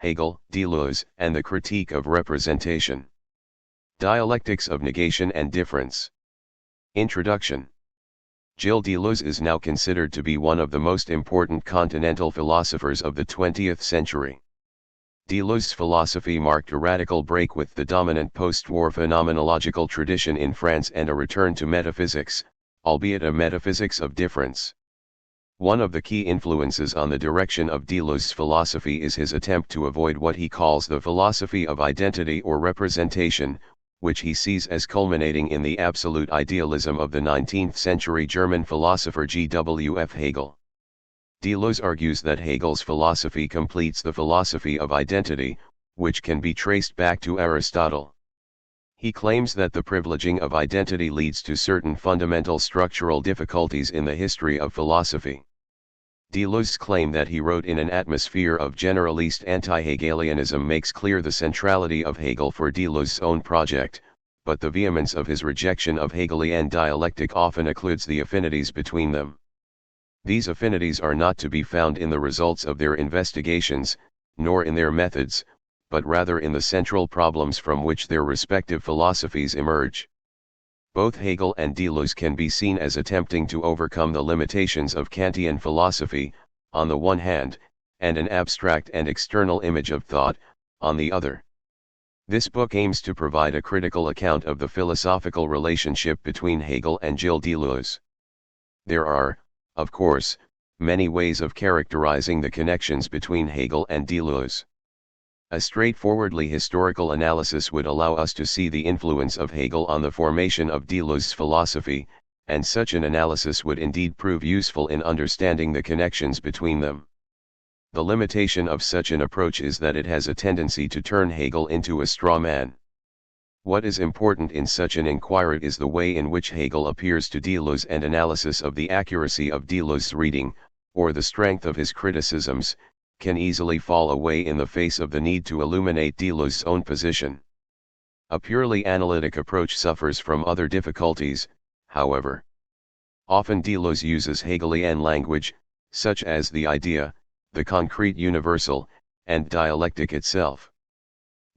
Hegel, Deleuze, and the Critique of Representation. Dialectics of Negation and Difference. Introduction. Gilles Deleuze is now considered to be one of the most important continental philosophers of the 20th century. Deleuze's philosophy marked a radical break with the dominant post-war phenomenological tradition in France and a return to metaphysics, albeit a metaphysics of difference. One of the key influences on the direction of Deleuze's philosophy is his attempt to avoid what he calls the philosophy of identity or representation, which he sees as culminating in the absolute idealism of the 19th-century German philosopher G.W.F. Hegel. Deleuze argues that Hegel's philosophy completes the philosophy of identity, which can be traced back to Aristotle. He claims that the privileging of identity leads to certain fundamental structural difficulties in the history of philosophy. Deleuze's claim that he wrote in an atmosphere of generalist anti-Hegelianism makes clear the centrality of Hegel for Deleuze's own project, but the vehemence of his rejection of Hegelian dialectic often occludes the affinities between them. These affinities are not to be found in the results of their investigations, nor in their methods, but rather in the central problems from which their respective philosophies emerge. Both Hegel and Deleuze can be seen as attempting to overcome the limitations of Kantian philosophy, on the one hand, and an abstract and external image of thought, on the other. This book aims to provide a critical account of the philosophical relationship between Hegel and Gilles Deleuze. There are, of course, many ways of characterizing the connections between Hegel and Deleuze. A straightforwardly historical analysis would allow us to see the influence of Hegel on the formation of Deleuze's philosophy, and such an analysis would indeed prove useful in understanding the connections between them. The limitation of such an approach is that it has a tendency to turn Hegel into a straw man. What is important in such an inquiry is the way in which Hegel appears to Deleuze and analysis of the accuracy of Deleuze's reading, or the strength of his criticisms, can easily fall away in the face of the need to illuminate Deleuze's own position. A purely analytic approach suffers from other difficulties, however. Often Deleuze uses Hegelian language, such as the idea, the concrete universal, and dialectic itself.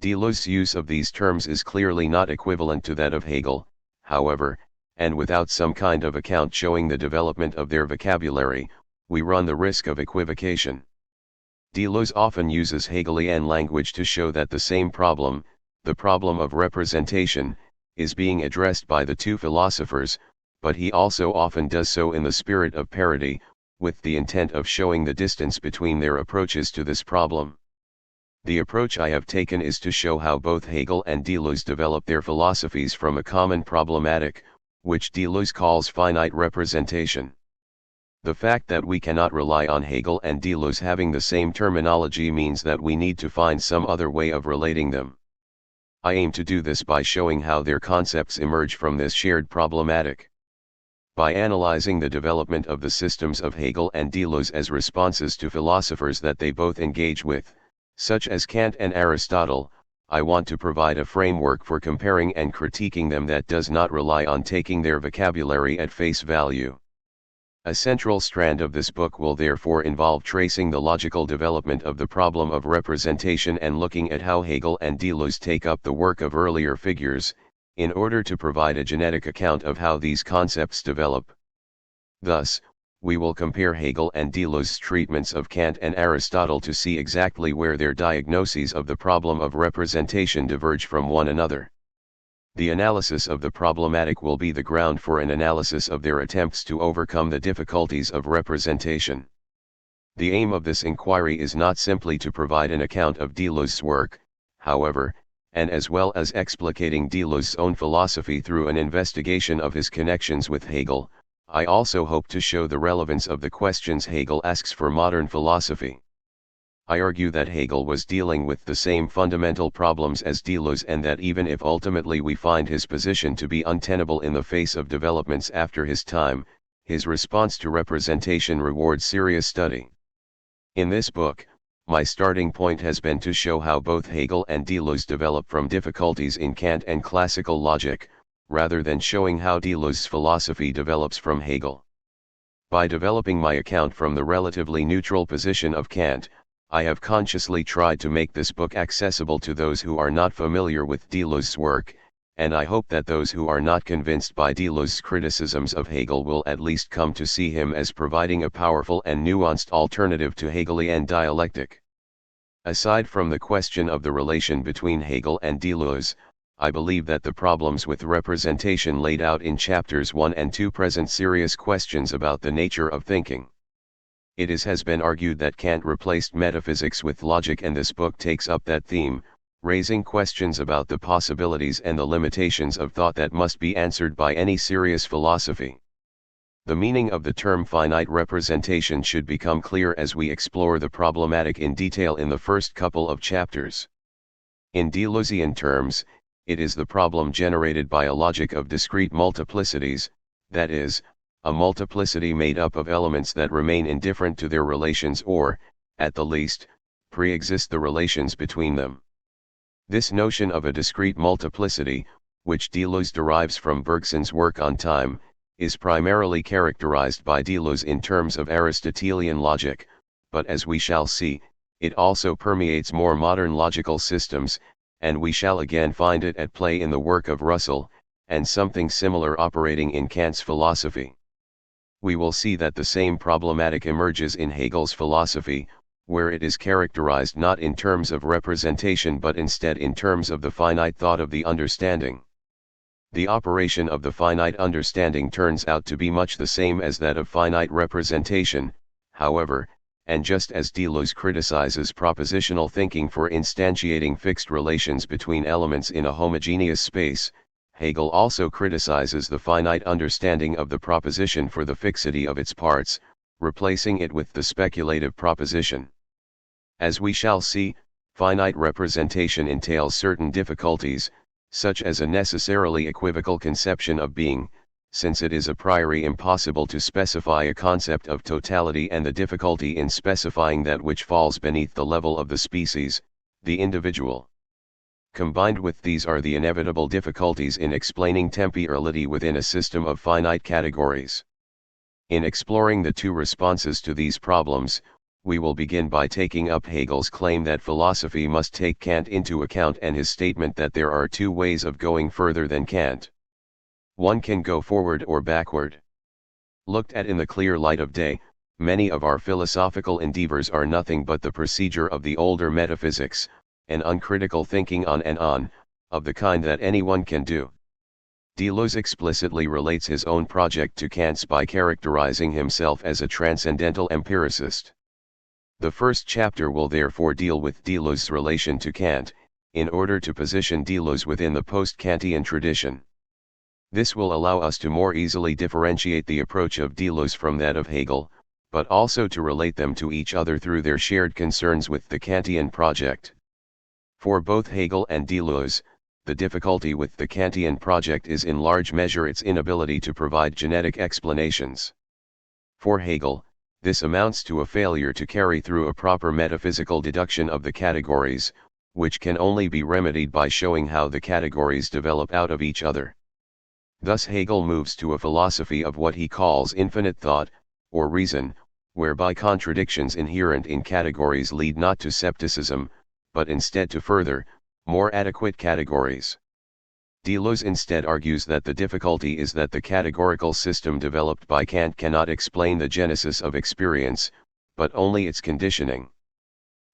Deleuze's use of these terms is clearly not equivalent to that of Hegel, however, and without some kind of account showing the development of their vocabulary, we run the risk of equivocation. Deleuze often uses Hegelian language to show that the same problem, the problem of representation, is being addressed by the two philosophers, but he also often does so in the spirit of parody, with the intent of showing the distance between their approaches to this problem. The approach I have taken is to show how both Hegel and Deleuze develop their philosophies from a common problematic, which Deleuze calls finite representation. The fact that we cannot rely on Hegel and Deleuze having the same terminology means that we need to find some other way of relating them. I aim to do this by showing how their concepts emerge from this shared problematic. By analyzing the development of the systems of Hegel and Deleuze as responses to philosophers that they both engage with, such as Kant and Aristotle, I want to provide a framework for comparing and critiquing them that does not rely on taking their vocabulary at face value. A central strand of this book will therefore involve tracing the logical development of the problem of representation and looking at how Hegel and Deleuze take up the work of earlier figures, in order to provide a genetic account of how these concepts develop. Thus, we will compare Hegel and Deleuze's treatments of Kant and Aristotle to see exactly where their diagnoses of the problem of representation diverge from one another. The analysis of the problematic will be the ground for an analysis of their attempts to overcome the difficulties of representation. The aim of this inquiry is not simply to provide an account of Deleuze's work, however, and as well as explicating Deleuze's own philosophy through an investigation of his connections with Hegel, I also hope to show the relevance of the questions Hegel asks for modern philosophy. I argue that Hegel was dealing with the same fundamental problems as Deleuze, and that even if ultimately we find his position to be untenable in the face of developments after his time, his response to representation rewards serious study. In this book, my starting point has been to show how both Hegel and Deleuze develop from difficulties in Kant and classical logic, rather than showing how Deleuze's philosophy develops from Hegel. By developing my account from the relatively neutral position of Kant, I have consciously tried to make this book accessible to those who are not familiar with Deleuze's work, and I hope that those who are not convinced by Deleuze's criticisms of Hegel will at least come to see him as providing a powerful and nuanced alternative to Hegelian dialectic. Aside from the question of the relation between Hegel and Deleuze, I believe that the problems with representation laid out in chapters 1 and 2 present serious questions about the nature of thinking. Has been argued that Kant replaced metaphysics with logic, and this book takes up that theme, raising questions about the possibilities and the limitations of thought that must be answered by any serious philosophy. The meaning of the term finite representation should become clear as we explore the problematic in detail in the first couple of chapters. In Deleuzean terms, it is the problem generated by a logic of discrete multiplicities, that is, a multiplicity made up of elements that remain indifferent to their relations or, at the least, pre-exist the relations between them. This notion of a discrete multiplicity, which Deleuze derives from Bergson's work on time, is primarily characterized by Deleuze in terms of Aristotelian logic, but as we shall see, it also permeates more modern logical systems, and we shall again find it at play in the work of Russell, and something similar operating in Kant's philosophy. We will see that the same problematic emerges in Hegel's philosophy, where it is characterized not in terms of representation but instead in terms of the finite thought of the understanding. The operation of the finite understanding turns out to be much the same as that of finite representation, however, and just as Deleuze criticizes propositional thinking for instantiating fixed relations between elements in a homogeneous space, Hegel also criticizes the finite understanding of the proposition for the fixity of its parts, replacing it with the speculative proposition. As we shall see, finite representation entails certain difficulties, such as a necessarily equivocal conception of being, since it is a priori impossible to specify a concept of totality, and the difficulty in specifying that which falls beneath the level of the species, the individual. Combined with these are the inevitable difficulties in explaining temporality within a system of finite categories. In exploring the two responses to these problems, we will begin by taking up Hegel's claim that philosophy must take Kant into account and his statement that there are two ways of going further than Kant. One can go forward or backward. Looked at in the clear light of day, many of our philosophical endeavors are nothing but the procedure of the older metaphysics, an uncritical thinking on and on, of the kind that anyone can do. Deleuze explicitly relates his own project to Kant's by characterizing himself as a transcendental empiricist. The first chapter will therefore deal with Deleuze's relation to Kant, in order to position Deleuze within the post-Kantian tradition. This will allow us to more easily differentiate the approach of Deleuze from that of Hegel, but also to relate them to each other through their shared concerns with the Kantian project. For both Hegel and Deleuze, the difficulty with the Kantian project is in large measure its inability to provide genetic explanations. For Hegel, this amounts to a failure to carry through a proper metaphysical deduction of the categories, which can only be remedied by showing how the categories develop out of each other. Thus Hegel moves to a philosophy of what he calls infinite thought, or reason, whereby contradictions inherent in categories lead not to scepticism, but instead to further, more adequate categories. Deleuze instead argues that the difficulty is that the categorical system developed by Kant cannot explain the genesis of experience, but only its conditioning.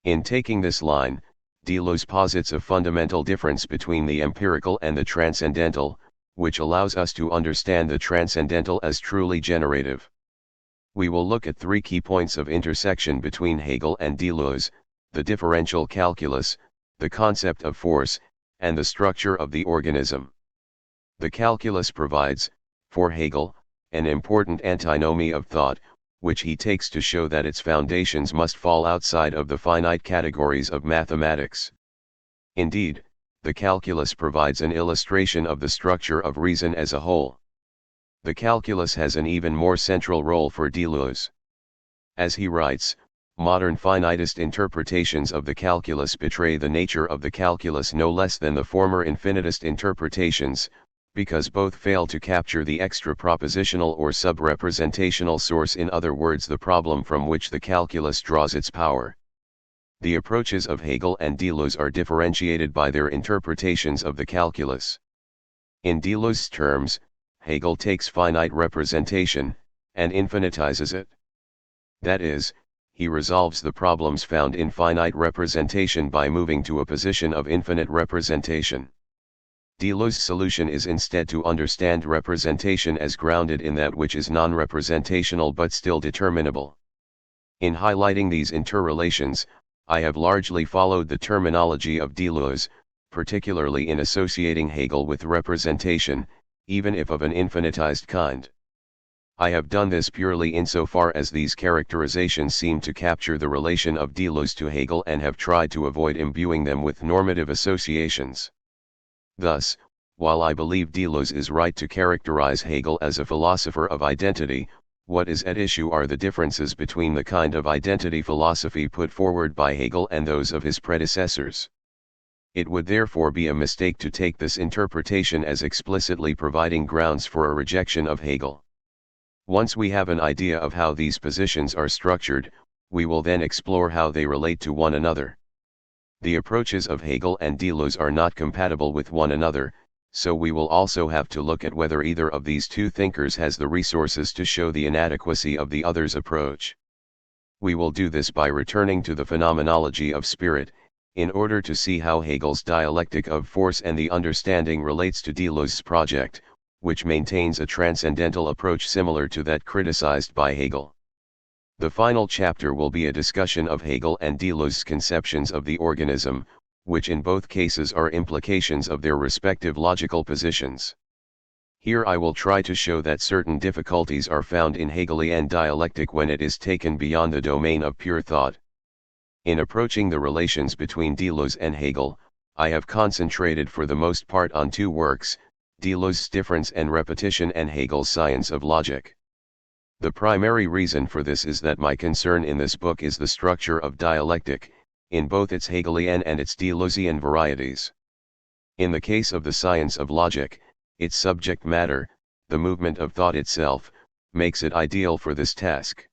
In taking this line, Deleuze posits a fundamental difference between the empirical and the transcendental, which allows us to understand the transcendental as truly generative. We will look at three key points of intersection between Hegel and Deleuze: the differential calculus, the concept of force, and the structure of the organism. The calculus provides, for Hegel, an important antinomy of thought, which he takes to show that its foundations must fall outside of the finite categories of mathematics. Indeed, the calculus provides an illustration of the structure of reason as a whole. The calculus has an even more central role for Deleuze. As he writes, modern finitist interpretations of the calculus betray the nature of the calculus no less than the former infinitist interpretations, because both fail to capture the extra-propositional or sub-representational source, in other words the problem from which the calculus draws its power. The approaches of Hegel and Deleuze are differentiated by their interpretations of the calculus. In Deleuze's terms, Hegel takes finite representation, and infinitizes it. That is, he resolves the problems found in finite representation by moving to a position of infinite representation. Deleuze's solution is instead to understand representation as grounded in that which is non-representational but still determinable. In highlighting these interrelations, I have largely followed the terminology of Deleuze, particularly in associating Hegel with representation, even if of an infinitized kind. I have done this purely insofar as these characterizations seem to capture the relation of Deleuze to Hegel and have tried to avoid imbuing them with normative associations. Thus, while I believe Deleuze is right to characterize Hegel as a philosopher of identity, what is at issue are the differences between the kind of identity philosophy put forward by Hegel and those of his predecessors. It would therefore be a mistake to take this interpretation as explicitly providing grounds for a rejection of Hegel. Once we have an idea of how these positions are structured, we will then explore how they relate to one another. The approaches of Hegel and Deleuze are not compatible with one another, so we will also have to look at whether either of these two thinkers has the resources to show the inadequacy of the other's approach. We will do this by returning to the phenomenology of spirit, in order to see how Hegel's dialectic of force and the understanding relates to Deleuze's project, which maintains a transcendental approach similar to that criticized by Hegel. The final chapter will be a discussion of Hegel and Deleuze's conceptions of the organism, which in both cases are implications of their respective logical positions. Here I will try to show that certain difficulties are found in Hegelian dialectic when it is taken beyond the domain of pure thought. In approaching the relations between Deleuze and Hegel, I have concentrated for the most part on two works, Deleuze's Difference and Repetition and Hegel's Science of Logic. The primary reason for this is that my concern in this book is the structure of dialectic, in both its Hegelian and its Deleuzean varieties. In the case of the Science of Logic, its subject matter, the movement of thought itself, makes it ideal for this task.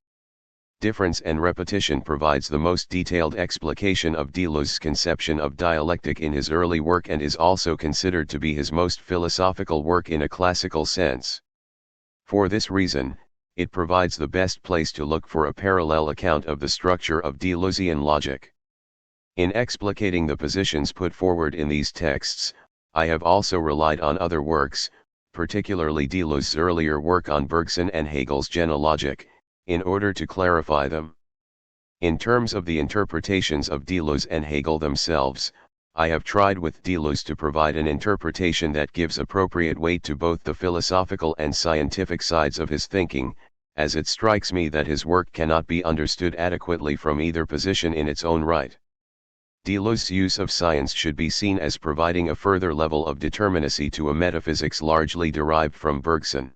Difference and Repetition provides the most detailed explication of Deleuze's conception of dialectic in his early work and is also considered to be his most philosophical work in a classical sense. For this reason, it provides the best place to look for a parallel account of the structure of Deleuzean logic. In explicating the positions put forward in these texts, I have also relied on other works, particularly Deleuze's earlier work on Bergson and Hegel's Genealogic, in order to clarify them. In terms of the interpretations of Deleuze and Hegel themselves, I have tried with Deleuze to provide an interpretation that gives appropriate weight to both the philosophical and scientific sides of his thinking, as it strikes me that his work cannot be understood adequately from either position in its own right. Deleuze's use of science should be seen as providing a further level of determinacy to a metaphysics largely derived from Bergson.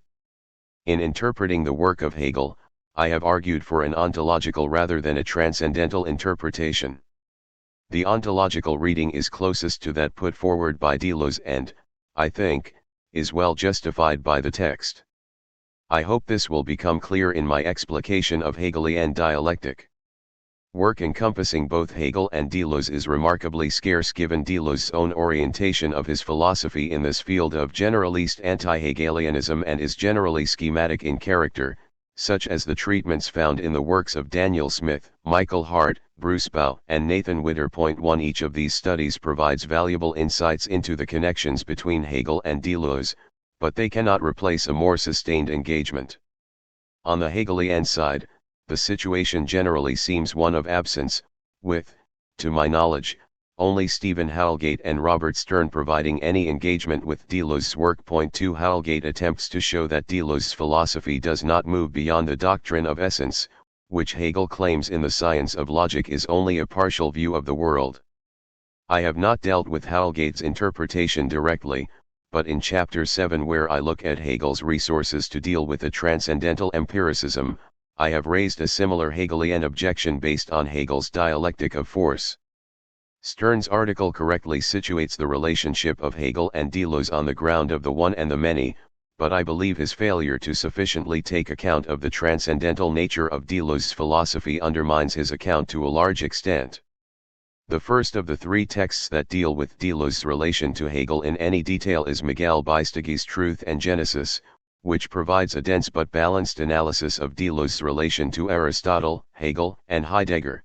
In interpreting the work of Hegel, I have argued for an ontological rather than a transcendental interpretation. The ontological reading is closest to that put forward by Deleuze and, I think, is well justified by the text. I hope this will become clear in my explication of Hegelian dialectic. Work encompassing both Hegel and Deleuze is remarkably scarce given Deleuze's own orientation of his philosophy in this field of generalist anti-Hegelianism and is generally schematic in character, such as the treatments found in the works of Daniel Smith, Michael Hart, Bruce Bow, and Nathan Witter. 1. Each of these studies provides valuable insights into the connections between Hegel and Deleuze, but they cannot replace a more sustained engagement. On the Hegelian side, the situation generally seems one of absence, with, to my knowledge, only Stephen Howelgate and Robert Stern providing any engagement with Deleuze's work. 2. Howelgate attempts to show that Deleuze's philosophy does not move beyond the doctrine of essence, which Hegel claims in the Science of Logic is only a partial view of the world. I have not dealt with Howelgate's interpretation directly, but in Chapter 7 where I look at Hegel's resources to deal with a transcendental empiricism, I have raised a similar Hegelian objection based on Hegel's dialectic of force. Stern's article correctly situates the relationship of Hegel and Deleuze on the ground of the one and the many, but I believe his failure to sufficiently take account of the transcendental nature of Deleuze's philosophy undermines his account to a large extent. The first of the three texts that deal with Deleuze's relation to Hegel in any detail is Miguel Baistegui's Truth and Genesis, which provides a dense but balanced analysis of Deleuze's relation to Aristotle, Hegel, and Heidegger.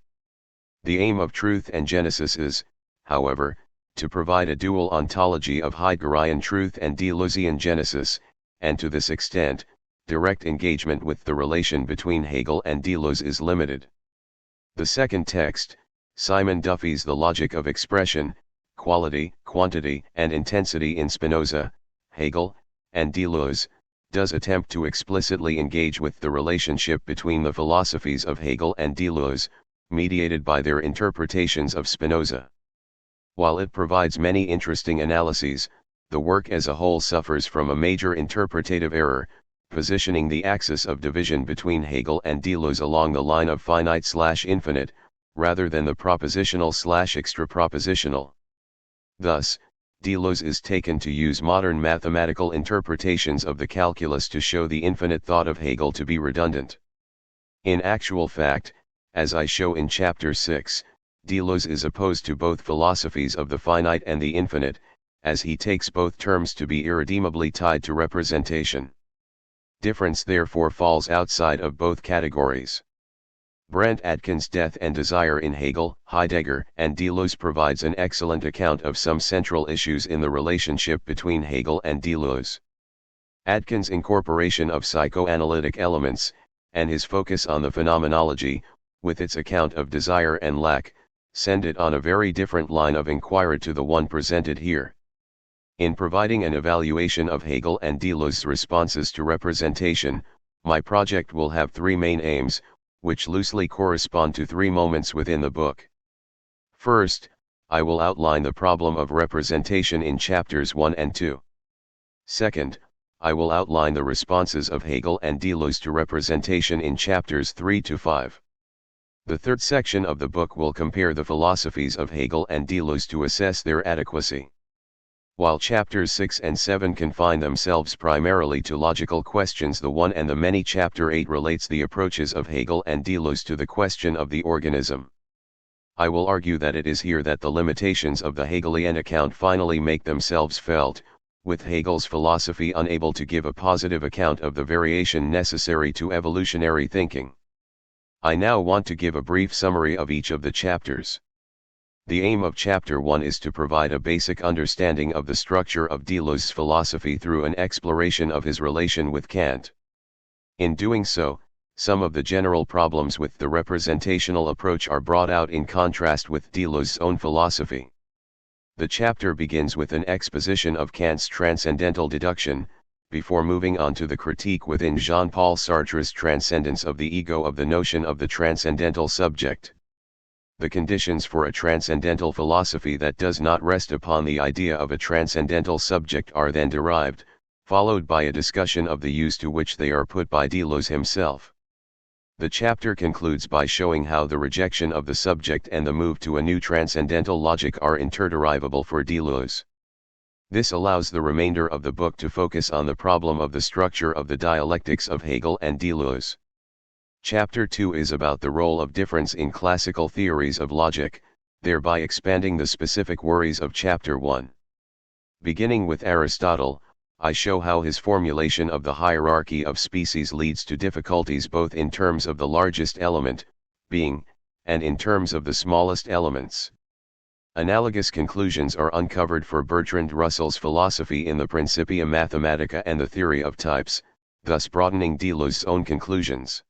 The aim of Truth and Genesis is, however, to provide a dual ontology of Heideggerian truth and Deleuzean Genesis, and to this extent, direct engagement with the relation between Hegel and Deleuze is limited. The second text, Simon Duffy's The Logic of Expression, Quality, Quantity, and Intensity in Spinoza, Hegel, and Deleuze, does attempt to explicitly engage with the relationship between the philosophies of Hegel and Deleuze, mediated by their interpretations of Spinoza. While it provides many interesting analyses, the work as a whole suffers from a major interpretative error, positioning the axis of division between Hegel and Deleuze along the line of finite/infinite, rather than the propositional/extrapropositional. Thus, Deleuze is taken to use modern mathematical interpretations of the calculus to show the infinite thought of Hegel to be redundant. In actual fact, as I show in Chapter 6, Deleuze is opposed to both philosophies of the finite and the infinite, as he takes both terms to be irredeemably tied to representation. Difference therefore falls outside of both categories. Brent Atkins' Death and Desire in Hegel, Heidegger, and Deleuze provides an excellent account of some central issues in the relationship between Hegel and Deleuze. Atkins' incorporation of psychoanalytic elements, and his focus on the phenomenology, with its account of desire and lack, send it on a very different line of inquiry to the one presented here. In providing an evaluation of Hegel and Deleuze's responses to representation, my project will have three main aims, which loosely correspond to three moments within the book. First, I will outline the problem of representation in chapters 1 and 2. Second, I will outline the responses of Hegel and Deleuze to representation in chapters 3 to 5. The third section of the book will compare the philosophies of Hegel and Deleuze to assess their adequacy. While chapters 6 and 7 confine themselves primarily to logical questions, the one and the many chapter 8 relates the approaches of Hegel and Deleuze to the question of the organism. I will argue that it is here that the limitations of the Hegelian account finally make themselves felt, with Hegel's philosophy unable to give a positive account of the variation necessary to evolutionary thinking. I now want to give a brief summary of each of the chapters. The aim of Chapter 1 is to provide a basic understanding of the structure of Deleuze's philosophy through an exploration of his relation with Kant. In doing so, some of the general problems with the representational approach are brought out in contrast with Deleuze's own philosophy. The chapter begins with an exposition of Kant's transcendental deduction, before moving on to the critique within Jean-Paul Sartre's transcendence of the ego of the notion of the transcendental subject. The conditions for a transcendental philosophy that does not rest upon the idea of a transcendental subject are then derived, followed by a discussion of the use to which they are put by Deleuze himself. The chapter concludes by showing how the rejection of the subject and the move to a new transcendental logic are interderivable for Deleuze. This allows the remainder of the book to focus on the problem of the structure of the dialectics of Hegel and Deleuze. Chapter 2 is about the role of difference in classical theories of logic, thereby expanding the specific worries of Chapter 1. Beginning with Aristotle, I show how his formulation of the hierarchy of species leads to difficulties both in terms of the largest element, being, and in terms of the smallest elements. Analogous conclusions are uncovered for Bertrand Russell's philosophy in the Principia Mathematica and the theory of types, thus broadening Deleuze's own conclusions.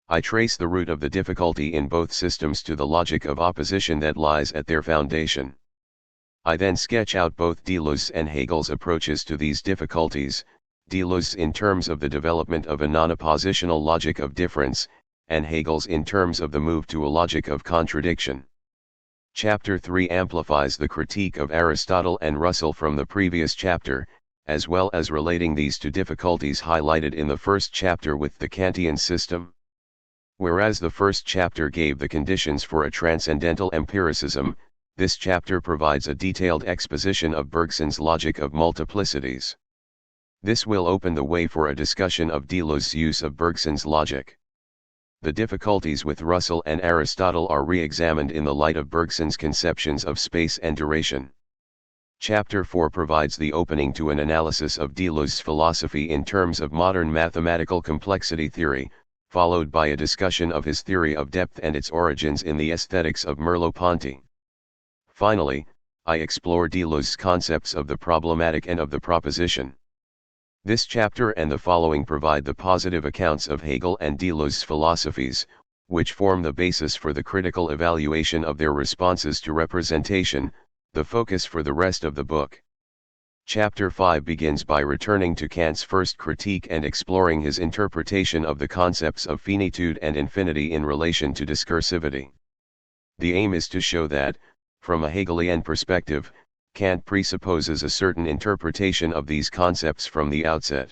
I trace the root of the difficulty in both systems to the logic of opposition that lies at their foundation. I then sketch out both Deleuze and Hegel's approaches to these difficulties, Deleuze in terms of the development of a non-oppositional logic of difference, and Hegel's in terms of the move to a logic of contradiction. Chapter 3 amplifies the critique of Aristotle and Russell from the previous chapter, as well as relating these to difficulties highlighted in the first chapter with the Kantian system. Whereas the first chapter gave the conditions for a transcendental empiricism, this chapter provides a detailed exposition of Bergson's logic of multiplicities. This will open the way for a discussion of Deleuze's use of Bergson's logic. the difficulties with Russell and Aristotle are re-examined in the light of Bergson's conceptions of space and duration. Chapter 4 provides the opening to an analysis of Deleuze's philosophy in terms of modern mathematical complexity theory, followed by a discussion of his theory of depth and its origins in the aesthetics of Merleau-Ponty. Finally, I explore Deleuze's concepts of the problematic and of the proposition. This chapter and the following provide the positive accounts of Hegel and Deleuze's philosophies, which form the basis for the critical evaluation of their responses to representation, the focus for the rest of the book. Chapter 5 begins by returning to Kant's first critique and exploring his interpretation of the concepts of finitude and infinity in relation to discursivity. The aim is to show that, from a Hegelian perspective, Kant presupposes a certain interpretation of these concepts from the outset.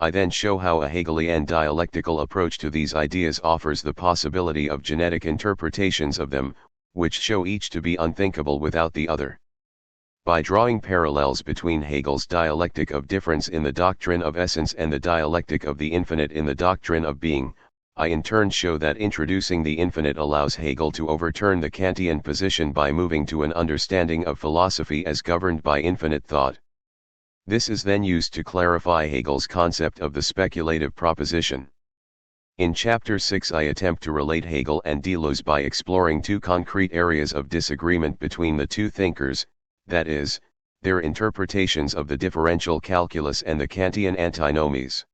I then show how a Hegelian dialectical approach to these ideas offers the possibility of genetic interpretations of them, which show each to be unthinkable without the other. By drawing parallels between Hegel's dialectic of difference in the doctrine of essence and the dialectic of the infinite in the doctrine of being, I in turn show that introducing the infinite allows Hegel to overturn the Kantian position by moving to an understanding of philosophy as governed by infinite thought. This is then used to clarify Hegel's concept of the speculative proposition. In Chapter 6 I attempt to relate Hegel and Deleuze by exploring two concrete areas of disagreement between the two thinkers, that is, their interpretations of the differential calculus and the Kantian antinomies.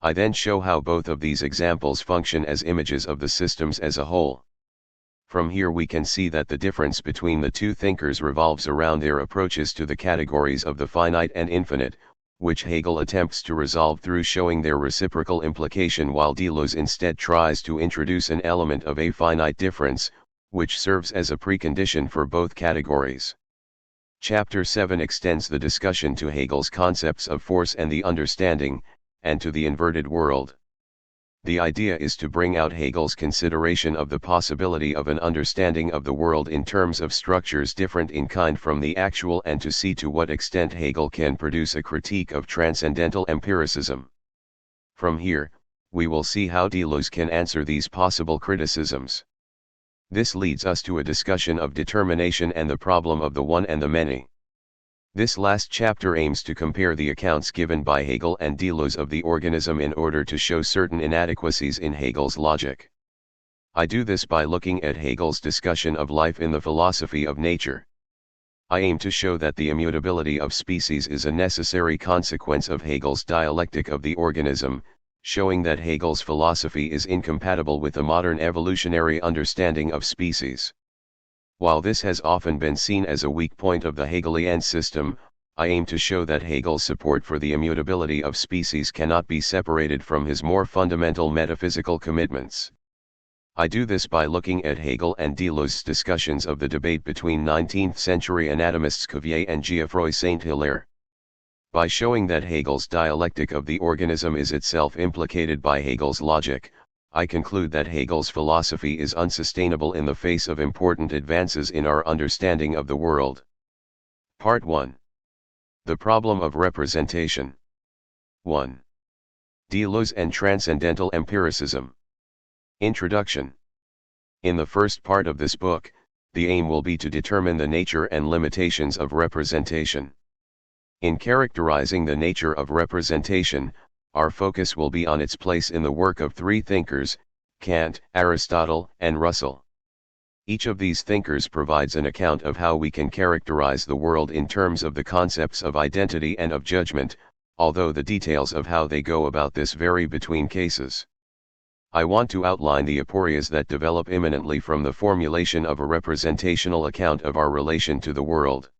I then show how both of these examples function as images of the systems as a whole. From here we can see that the difference between the two thinkers revolves around their approaches to the categories of the finite and infinite, which Hegel attempts to resolve through showing their reciprocal implication, while Deleuze instead tries to introduce an element of a finite difference, which serves as a precondition for both categories. Chapter 7 extends the discussion to Hegel's concepts of force and the understanding, and to the inverted world. The idea is to bring out Hegel's consideration of the possibility of an understanding of the world in terms of structures different in kind from the actual, and to see to what extent Hegel can produce a critique of transcendental empiricism. From here, we will see how Deleuze can answer these possible criticisms. This leads us to a discussion of determination and the problem of the one and the many. This last chapter aims to compare the accounts given by Hegel and Deleuze of the organism in order to show certain inadequacies in Hegel's logic. I do this by looking at Hegel's discussion of life in the philosophy of nature. I aim to show that the immutability of species is a necessary consequence of Hegel's dialectic of the organism, showing that Hegel's philosophy is incompatible with a modern evolutionary understanding of species. While this has often been seen as a weak point of the Hegelian system, I aim to show that Hegel's support for the immutability of species cannot be separated from his more fundamental metaphysical commitments. I do this by looking at Hegel and Deleuze's discussions of the debate between 19th-century anatomists Cuvier and Geoffroy Saint-Hilaire. By showing that Hegel's dialectic of the organism is itself implicated by Hegel's logic, I conclude that Hegel's philosophy is unsustainable in the face of important advances in our understanding of the world. Part 1. The problem of representation. 1. Deleuze and transcendental empiricism. Introduction. In the first part of this book, the aim will be to determine the nature and limitations of representation. In characterizing the nature of representation, our focus will be on its place in the work of three thinkers, Kant, Aristotle, and Russell. Each of these thinkers provides an account of how we can characterize the world in terms of the concepts of identity and of judgment, although the details of how they go about this vary between cases. I want to outline the aporias that develop imminently from the formulation of a representational account of our relation to the world.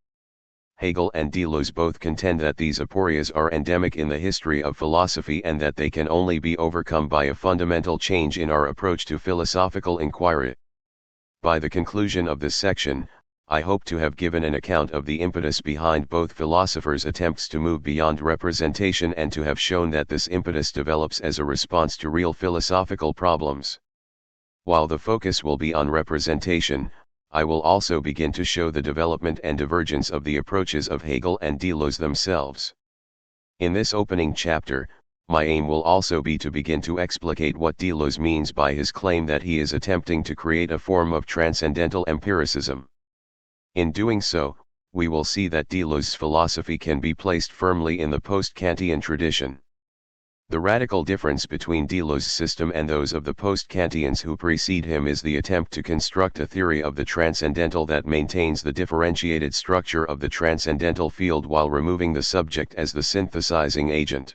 Hegel and Deleuze both contend that these aporias are endemic in the history of philosophy and that they can only be overcome by a fundamental change in our approach to philosophical inquiry. By the conclusion of this section, I hope to have given an account of the impetus behind both philosophers' attempts to move beyond representation and to have shown that this impetus develops as a response to real philosophical problems. While the focus will be on representation, I will also begin to show the development and divergence of the approaches of Hegel and Deleuze themselves. In this opening chapter, my aim will also be to begin to explicate what Deleuze means by his claim that he is attempting to create a form of transcendental empiricism. In doing so, we will see that Deleuze's philosophy can be placed firmly in the post-Kantian tradition. The radical difference between Deleuze's system and those of the post-Kantians who precede him is the attempt to construct a theory of the transcendental that maintains the differentiated structure of the transcendental field while removing the subject as the synthesizing agent.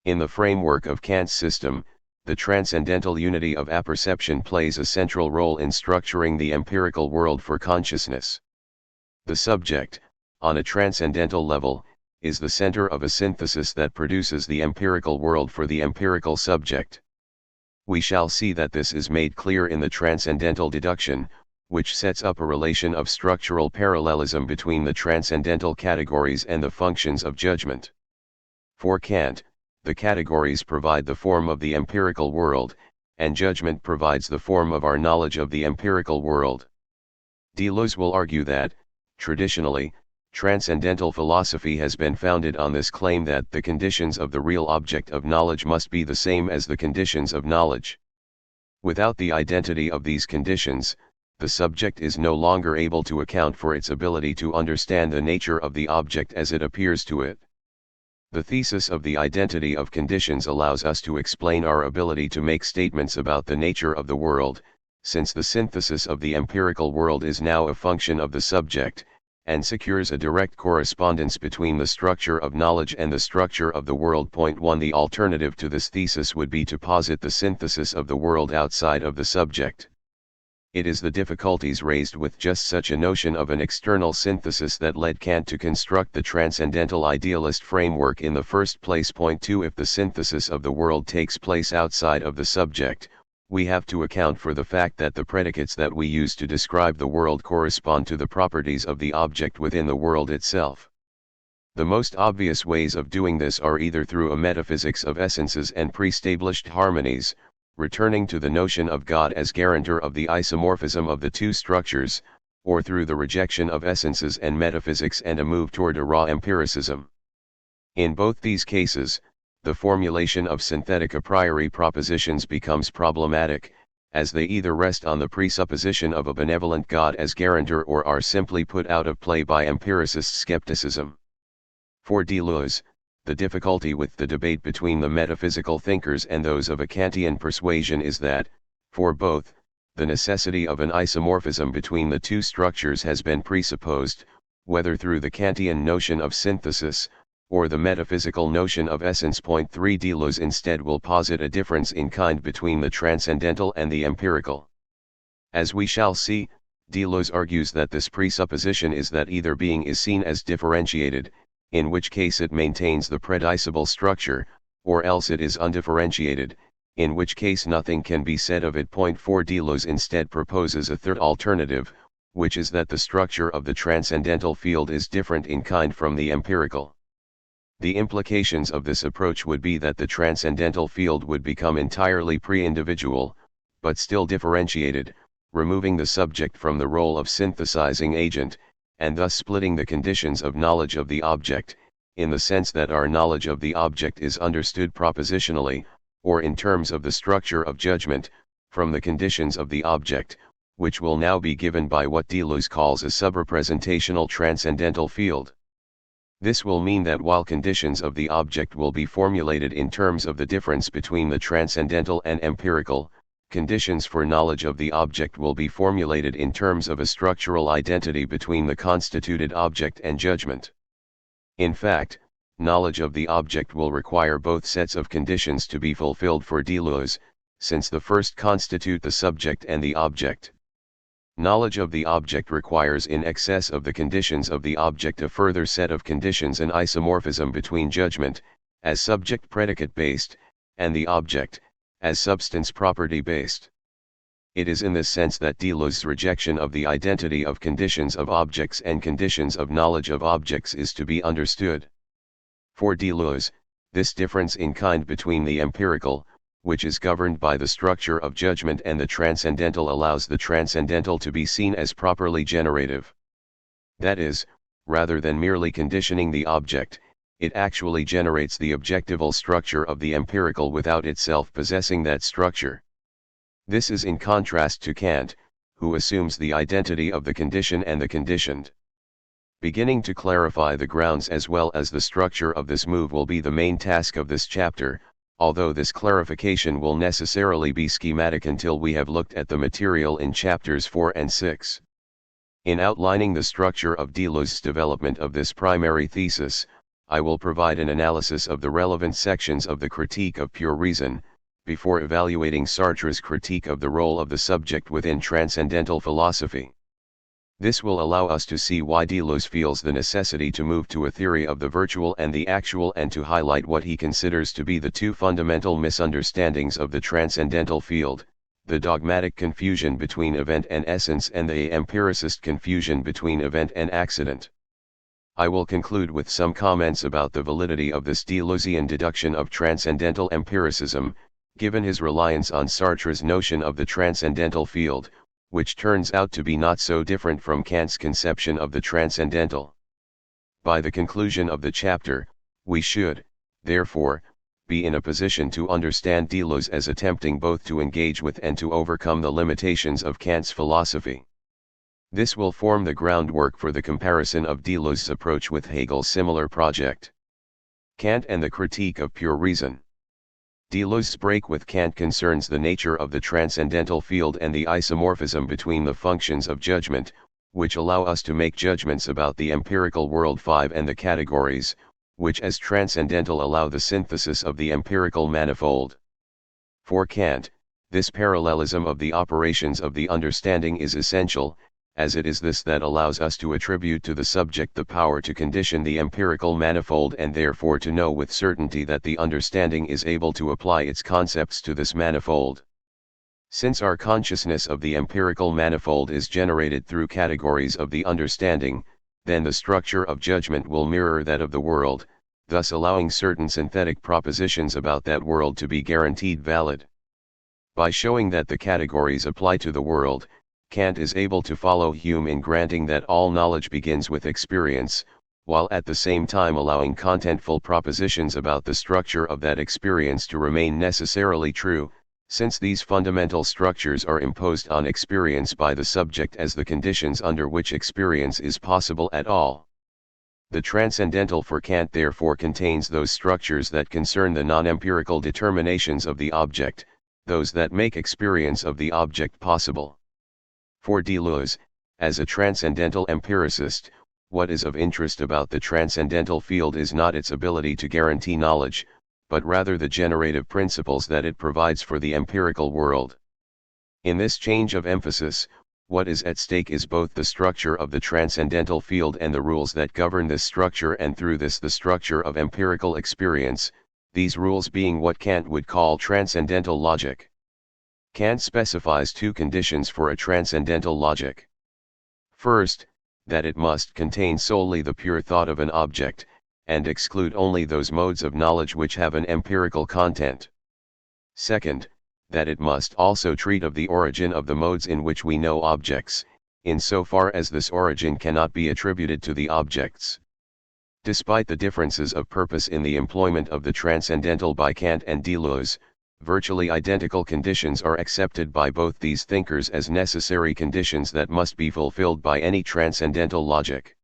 In the framework of Kant's system, the transcendental unity of apperception plays a central role in structuring the empirical world for consciousness. The subject, on a transcendental level, is the center of a synthesis that produces the empirical world for the empirical subject. We shall see that this is made clear in the transcendental deduction, which sets up a relation of structural parallelism between the transcendental categories and the functions of judgment. For Kant, the categories provide the form of the empirical world, and judgment provides the form of our knowledge of the empirical world. Deleuze will argue that, traditionally, transcendental philosophy has been founded on this claim that the conditions of the real object of knowledge must be the same as the conditions of knowledge. Without the identity of these conditions, the subject is no longer able to account for its ability to understand the nature of the object as it appears to it. The thesis of the identity of conditions allows us to explain our ability to make statements about the nature of the world, since the synthesis of the empirical world is now a function of the subject, and secures a direct correspondence between the structure of knowledge and the structure of the world. Point 1. The alternative to this thesis would be to posit the synthesis of the world outside of the subject. It is the difficulties raised with just such a notion of an external synthesis that led Kant to construct the transcendental idealist framework in the first place. Point 2. If the synthesis of the world takes place outside of the subject, we have to account for the fact that the predicates that we use to describe the world correspond to the properties of the object within the world itself. The most obvious ways of doing this are either through a metaphysics of essences and pre-established harmonies, returning to the notion of God as guarantor of the isomorphism of the two structures, or through the rejection of essences and metaphysics and a move toward a raw empiricism. In both these cases, the formulation of synthetic a priori propositions becomes problematic, as they either rest on the presupposition of a benevolent God as guarantor or are simply put out of play by empiricist skepticism. For Deleuze, the difficulty with the debate between the metaphysical thinkers and those of a Kantian persuasion is that, for both, the necessity of an isomorphism between the two structures has been presupposed, whether through the Kantian notion of synthesis, or the metaphysical notion of essence. Point 3. Deleuze instead will posit a difference in kind between the transcendental and the empirical. As we shall see, Deleuze argues that this presupposition is that either being is seen as differentiated, in which case it maintains the predicible structure, or else it is undifferentiated, in which case nothing can be said of it. Point 4. Deleuze instead proposes a third alternative, which is that the structure of the transcendental field is different in kind from the empirical. The implications of this approach would be that the transcendental field would become entirely pre-individual, but still differentiated, removing the subject from the role of synthesizing agent, and thus splitting the conditions of knowledge of the object, in the sense that our knowledge of the object is understood propositionally, or in terms of the structure of judgment, from the conditions of the object, which will now be given by what Deleuze calls a subrepresentational transcendental field. This will mean that while conditions of the object will be formulated in terms of the difference between the transcendental and empirical, conditions for knowledge of the object will be formulated in terms of a structural identity between the constituted object and judgment. In fact, knowledge of the object will require both sets of conditions to be fulfilled for Deleuze, since the first constitute the subject and the object. Knowledge of the object requires in excess of the conditions of the object a further set of conditions, an isomorphism between judgment, as subject-predicate based, and the object, as substance-property based. It is in this sense that Deleuze's rejection of the identity of conditions of objects and conditions of knowledge of objects is to be understood. For Deleuze, this difference in kind between the empirical, which is governed by the structure of judgment, and the transcendental allows the transcendental to be seen as properly generative. That is, rather than merely conditioning the object, it actually generates the objectival structure of the empirical without itself possessing that structure. This is in contrast to Kant, who assumes the identity of the condition and the conditioned. Beginning to clarify the grounds as well as the structure of this move will be the main task of this chapter, although this clarification will necessarily be schematic until we have looked at the material in chapters 4 and 6. In outlining the structure of Deleuze's development of this primary thesis, I will provide an analysis of the relevant sections of the Critique of Pure Reason, before evaluating Sartre's critique of the role of the subject within transcendental philosophy. This will allow us to see why Deleuze feels the necessity to move to a theory of the virtual and the actual and to highlight what he considers to be the two fundamental misunderstandings of the transcendental field, the dogmatic confusion between event and essence and the empiricist confusion between event and accident. I will conclude with some comments about the validity of this Deleuzean deduction of transcendental empiricism, given his reliance on Sartre's notion of the transcendental field, which turns out to be not so different from Kant's conception of the transcendental. By the conclusion of the chapter, we should, therefore, be in a position to understand Deleuze as attempting both to engage with and to overcome the limitations of Kant's philosophy. This will form the groundwork for the comparison of Deleuze's approach with Hegel's similar project. Kant and the Critique of Pure Reason. Deleuze's break with Kant concerns the nature of the transcendental field and the isomorphism between the functions of judgment, which allow us to make judgments about the empirical world 5 and the categories, which as transcendental allow the synthesis of the empirical manifold. For Kant, this parallelism of the operations of the understanding is essential, as it is this that allows us to attribute to the subject the power to condition the empirical manifold and therefore to know with certainty that the understanding is able to apply its concepts to this manifold. Since our consciousness of the empirical manifold is generated through categories of the understanding, then the structure of judgment will mirror that of the world, thus allowing certain synthetic propositions about that world to be guaranteed valid. By showing that the categories apply to the world, Kant is able to follow Hume in granting that all knowledge begins with experience, while at the same time allowing contentful propositions about the structure of that experience to remain necessarily true, since these fundamental structures are imposed on experience by the subject as the conditions under which experience is possible at all. The transcendental for Kant therefore contains those structures that concern the non-empirical determinations of the object, those that make experience of the object possible. For Deleuze, as a transcendental empiricist, what is of interest about the transcendental field is not its ability to guarantee knowledge, but rather the generative principles that it provides for the empirical world. In this change of emphasis, what is at stake is both the structure of the transcendental field and the rules that govern this structure, and through this the structure of empirical experience, these rules being what Kant would call transcendental logic. Kant specifies two conditions for a transcendental logic. First, that it must contain solely the pure thought of an object, and exclude only those modes of knowledge which have an empirical content. Second, that it must also treat of the origin of the modes in which we know objects, insofar as this origin cannot be attributed to the objects. Despite the differences of purpose in the employment of the transcendental by Kant and Deleuze, virtually identical conditions are accepted by both these thinkers as necessary conditions that must be fulfilled by any transcendental logic.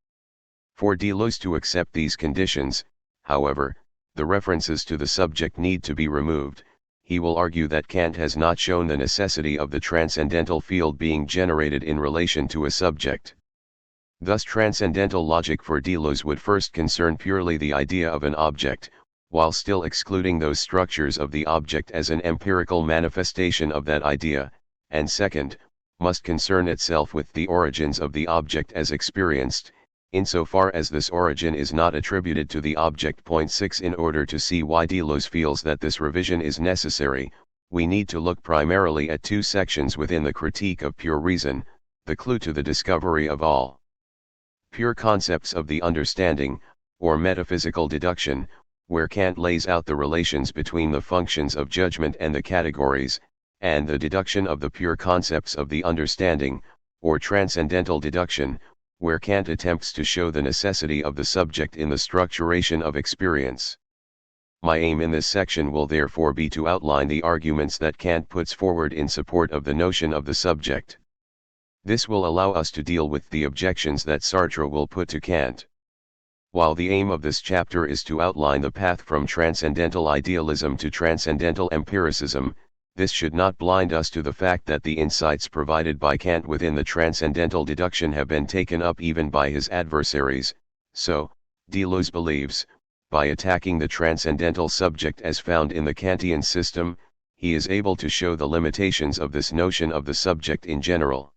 For Deleuze to accept these conditions, however, the references to the subject need to be removed. He will argue that Kant has not shown the necessity of the transcendental field being generated in relation to a subject. Thus transcendental logic for Deleuze would first concern purely the idea of an object, while still excluding those structures of the object as an empirical manifestation of that idea, and second, must concern itself with the origins of the object as experienced, insofar as this origin is not attributed to the object. Point 6. In order to see why Deleuze feels that this revision is necessary, we need to look primarily at two sections within the Critique of Pure Reason, the clue to the discovery of all pure concepts of the understanding, or metaphysical deduction, where Kant lays out the relations between the functions of judgment and the categories, and the deduction of the pure concepts of the understanding, or transcendental deduction, where Kant attempts to show the necessity of the subject in the structuration of experience. My aim in this section will therefore be to outline the arguments that Kant puts forward in support of the notion of the subject. This will allow us to deal with the objections that Sartre will put to Kant. While the aim of this chapter is to outline the path from transcendental idealism to transcendental empiricism, this should not blind us to the fact that the insights provided by Kant within the transcendental deduction have been taken up even by his adversaries. So, Deleuze believes, by attacking the transcendental subject as found in the Kantian system, he is able to show the limitations of this notion of the subject in general.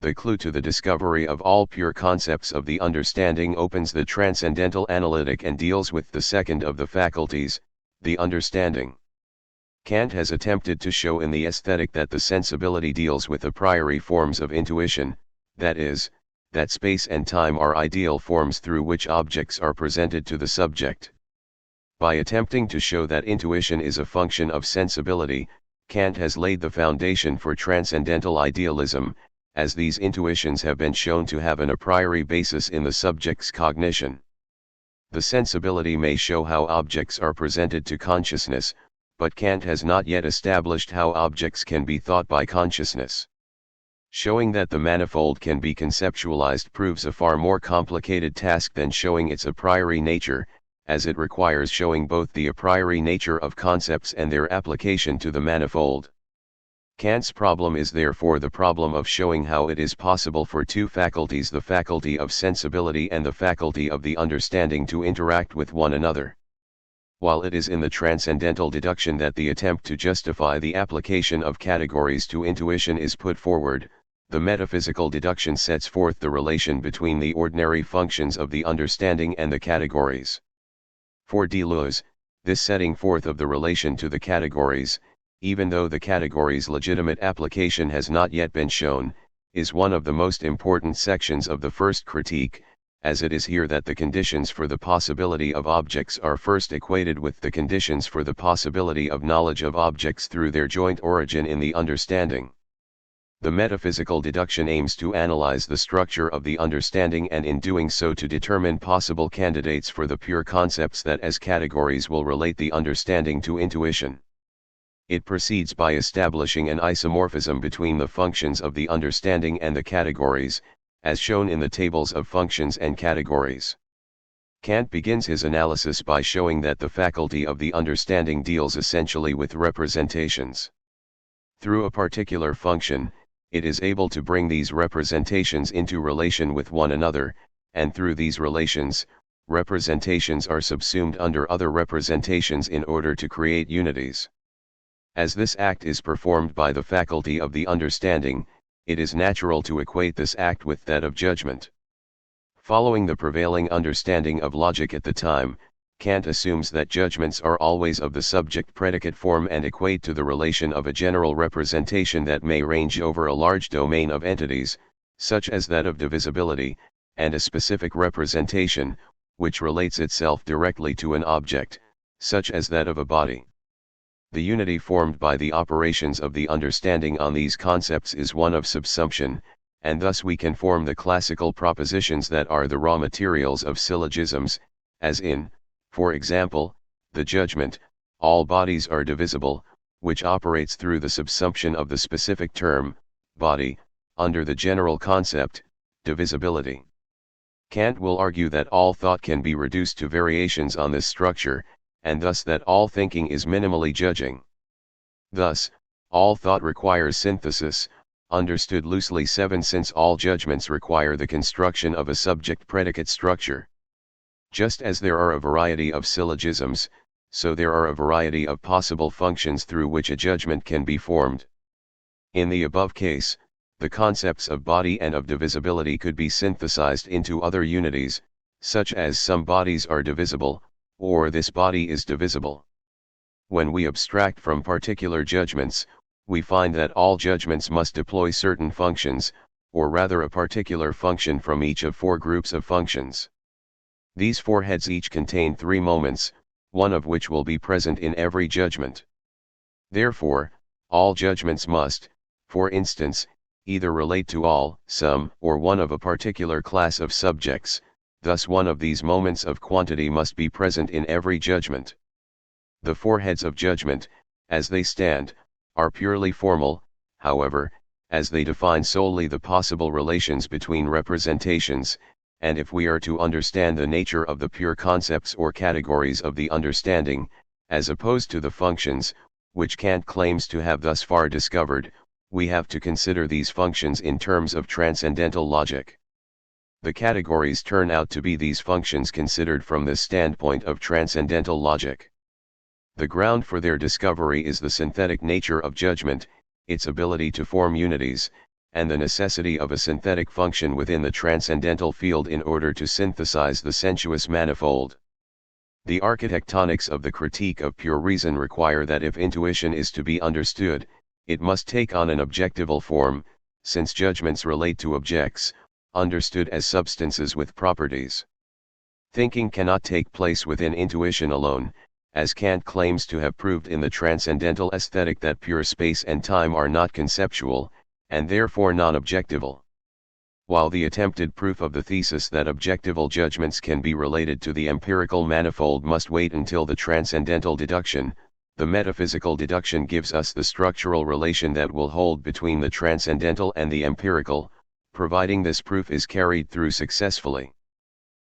The clue to the discovery of all pure concepts of the understanding opens the transcendental analytic and deals with the second of the faculties, the understanding. Kant has attempted to show in the aesthetic that the sensibility deals with a priori forms of intuition, that is, that space and time are ideal forms through which objects are presented to the subject. By attempting to show that intuition is a function of sensibility, Kant has laid the foundation for transcendental idealism, as these intuitions have been shown to have an a priori basis in the subject's cognition. The sensibility may show how objects are presented to consciousness, but Kant has not yet established how objects can be thought by consciousness. Showing that the manifold can be conceptualized proves a far more complicated task than showing its a priori nature, as it requires showing both the a priori nature of concepts and their application to the manifold. Kant's problem is therefore the problem of showing how it is possible for two faculties, the faculty of sensibility and the faculty of the understanding, to interact with one another. While it is in the transcendental deduction that the attempt to justify the application of categories to intuition is put forward, the metaphysical deduction sets forth the relation between the ordinary functions of the understanding and the categories. For Deleuze, this setting forth of the relation to the categories, even though the categories' legitimate application has not yet been shown, is one of the most important sections of the first critique, as it is here that the conditions for the possibility of objects are first equated with the conditions for the possibility of knowledge of objects through their joint origin in the understanding. The metaphysical deduction aims to analyze the structure of the understanding and in doing so to determine possible candidates for the pure concepts that as categories will relate the understanding to intuition. It proceeds by establishing an isomorphism between the functions of the understanding and the categories, as shown in the tables of functions and categories. Kant begins his analysis by showing that the faculty of the understanding deals essentially with representations. Through a particular function, it is able to bring these representations into relation with one another, and through these relations, representations are subsumed under other representations in order to create unities. As this act is performed by the faculty of the understanding, it is natural to equate this act with that of judgment. Following the prevailing understanding of logic at the time, Kant assumes that judgments are always of the subject-predicate form and equate to the relation of a general representation that may range over a large domain of entities, such as that of divisibility, and a specific representation, which relates itself directly to an object, such as that of a body. The unity formed by the operations of the understanding on these concepts is one of subsumption, and thus we can form the classical propositions that are the raw materials of syllogisms, as in, for example, the judgment, all bodies are divisible, which operates through the subsumption of the specific term, body, under the general concept, divisibility. Kant will argue that all thought can be reduced to variations on this structure, and thus that all thinking is minimally judging. Thus, all thought requires synthesis, understood loosely since all judgments require the construction of a subject-predicate structure. Just as there are a variety of syllogisms, so there are a variety of possible functions through which a judgment can be formed. In the above case, the concepts of body and of divisibility could be synthesized into other unities, such as some bodies are divisible, or this body is divisible. When we abstract from particular judgments, we find that all judgments must deploy certain functions, or rather a particular function from each of four groups of functions. These four heads each contain three moments, one of which will be present in every judgment. Therefore, all judgments must, for instance, either relate to all, some, or one of a particular class of subjects. Thus one of these moments of quantity must be present in every judgment. The four heads of judgment, as they stand, are purely formal, however, as they define solely the possible relations between representations, and if we are to understand the nature of the pure concepts or categories of the understanding, as opposed to the functions, which Kant claims to have thus far discovered, we have to consider these functions in terms of transcendental logic. The categories turn out to be these functions considered from the standpoint of transcendental logic. The ground for their discovery is the synthetic nature of judgment, its ability to form unities, and the necessity of a synthetic function within the transcendental field in order to synthesize the sensuous manifold. The architectonics of the critique of pure reason require that if intuition is to be understood, it must take on an objectival form, since judgments relate to objects, understood as substances with properties. Thinking cannot take place within intuition alone, as Kant claims to have proved in the transcendental aesthetic that pure space and time are not conceptual, and therefore non-objectival. While the attempted proof of the thesis that objectival judgments can be related to the empirical manifold must wait until the transcendental deduction, the metaphysical deduction gives us the structural relation that will hold between the transcendental and the empirical, providing this proof is carried through successfully.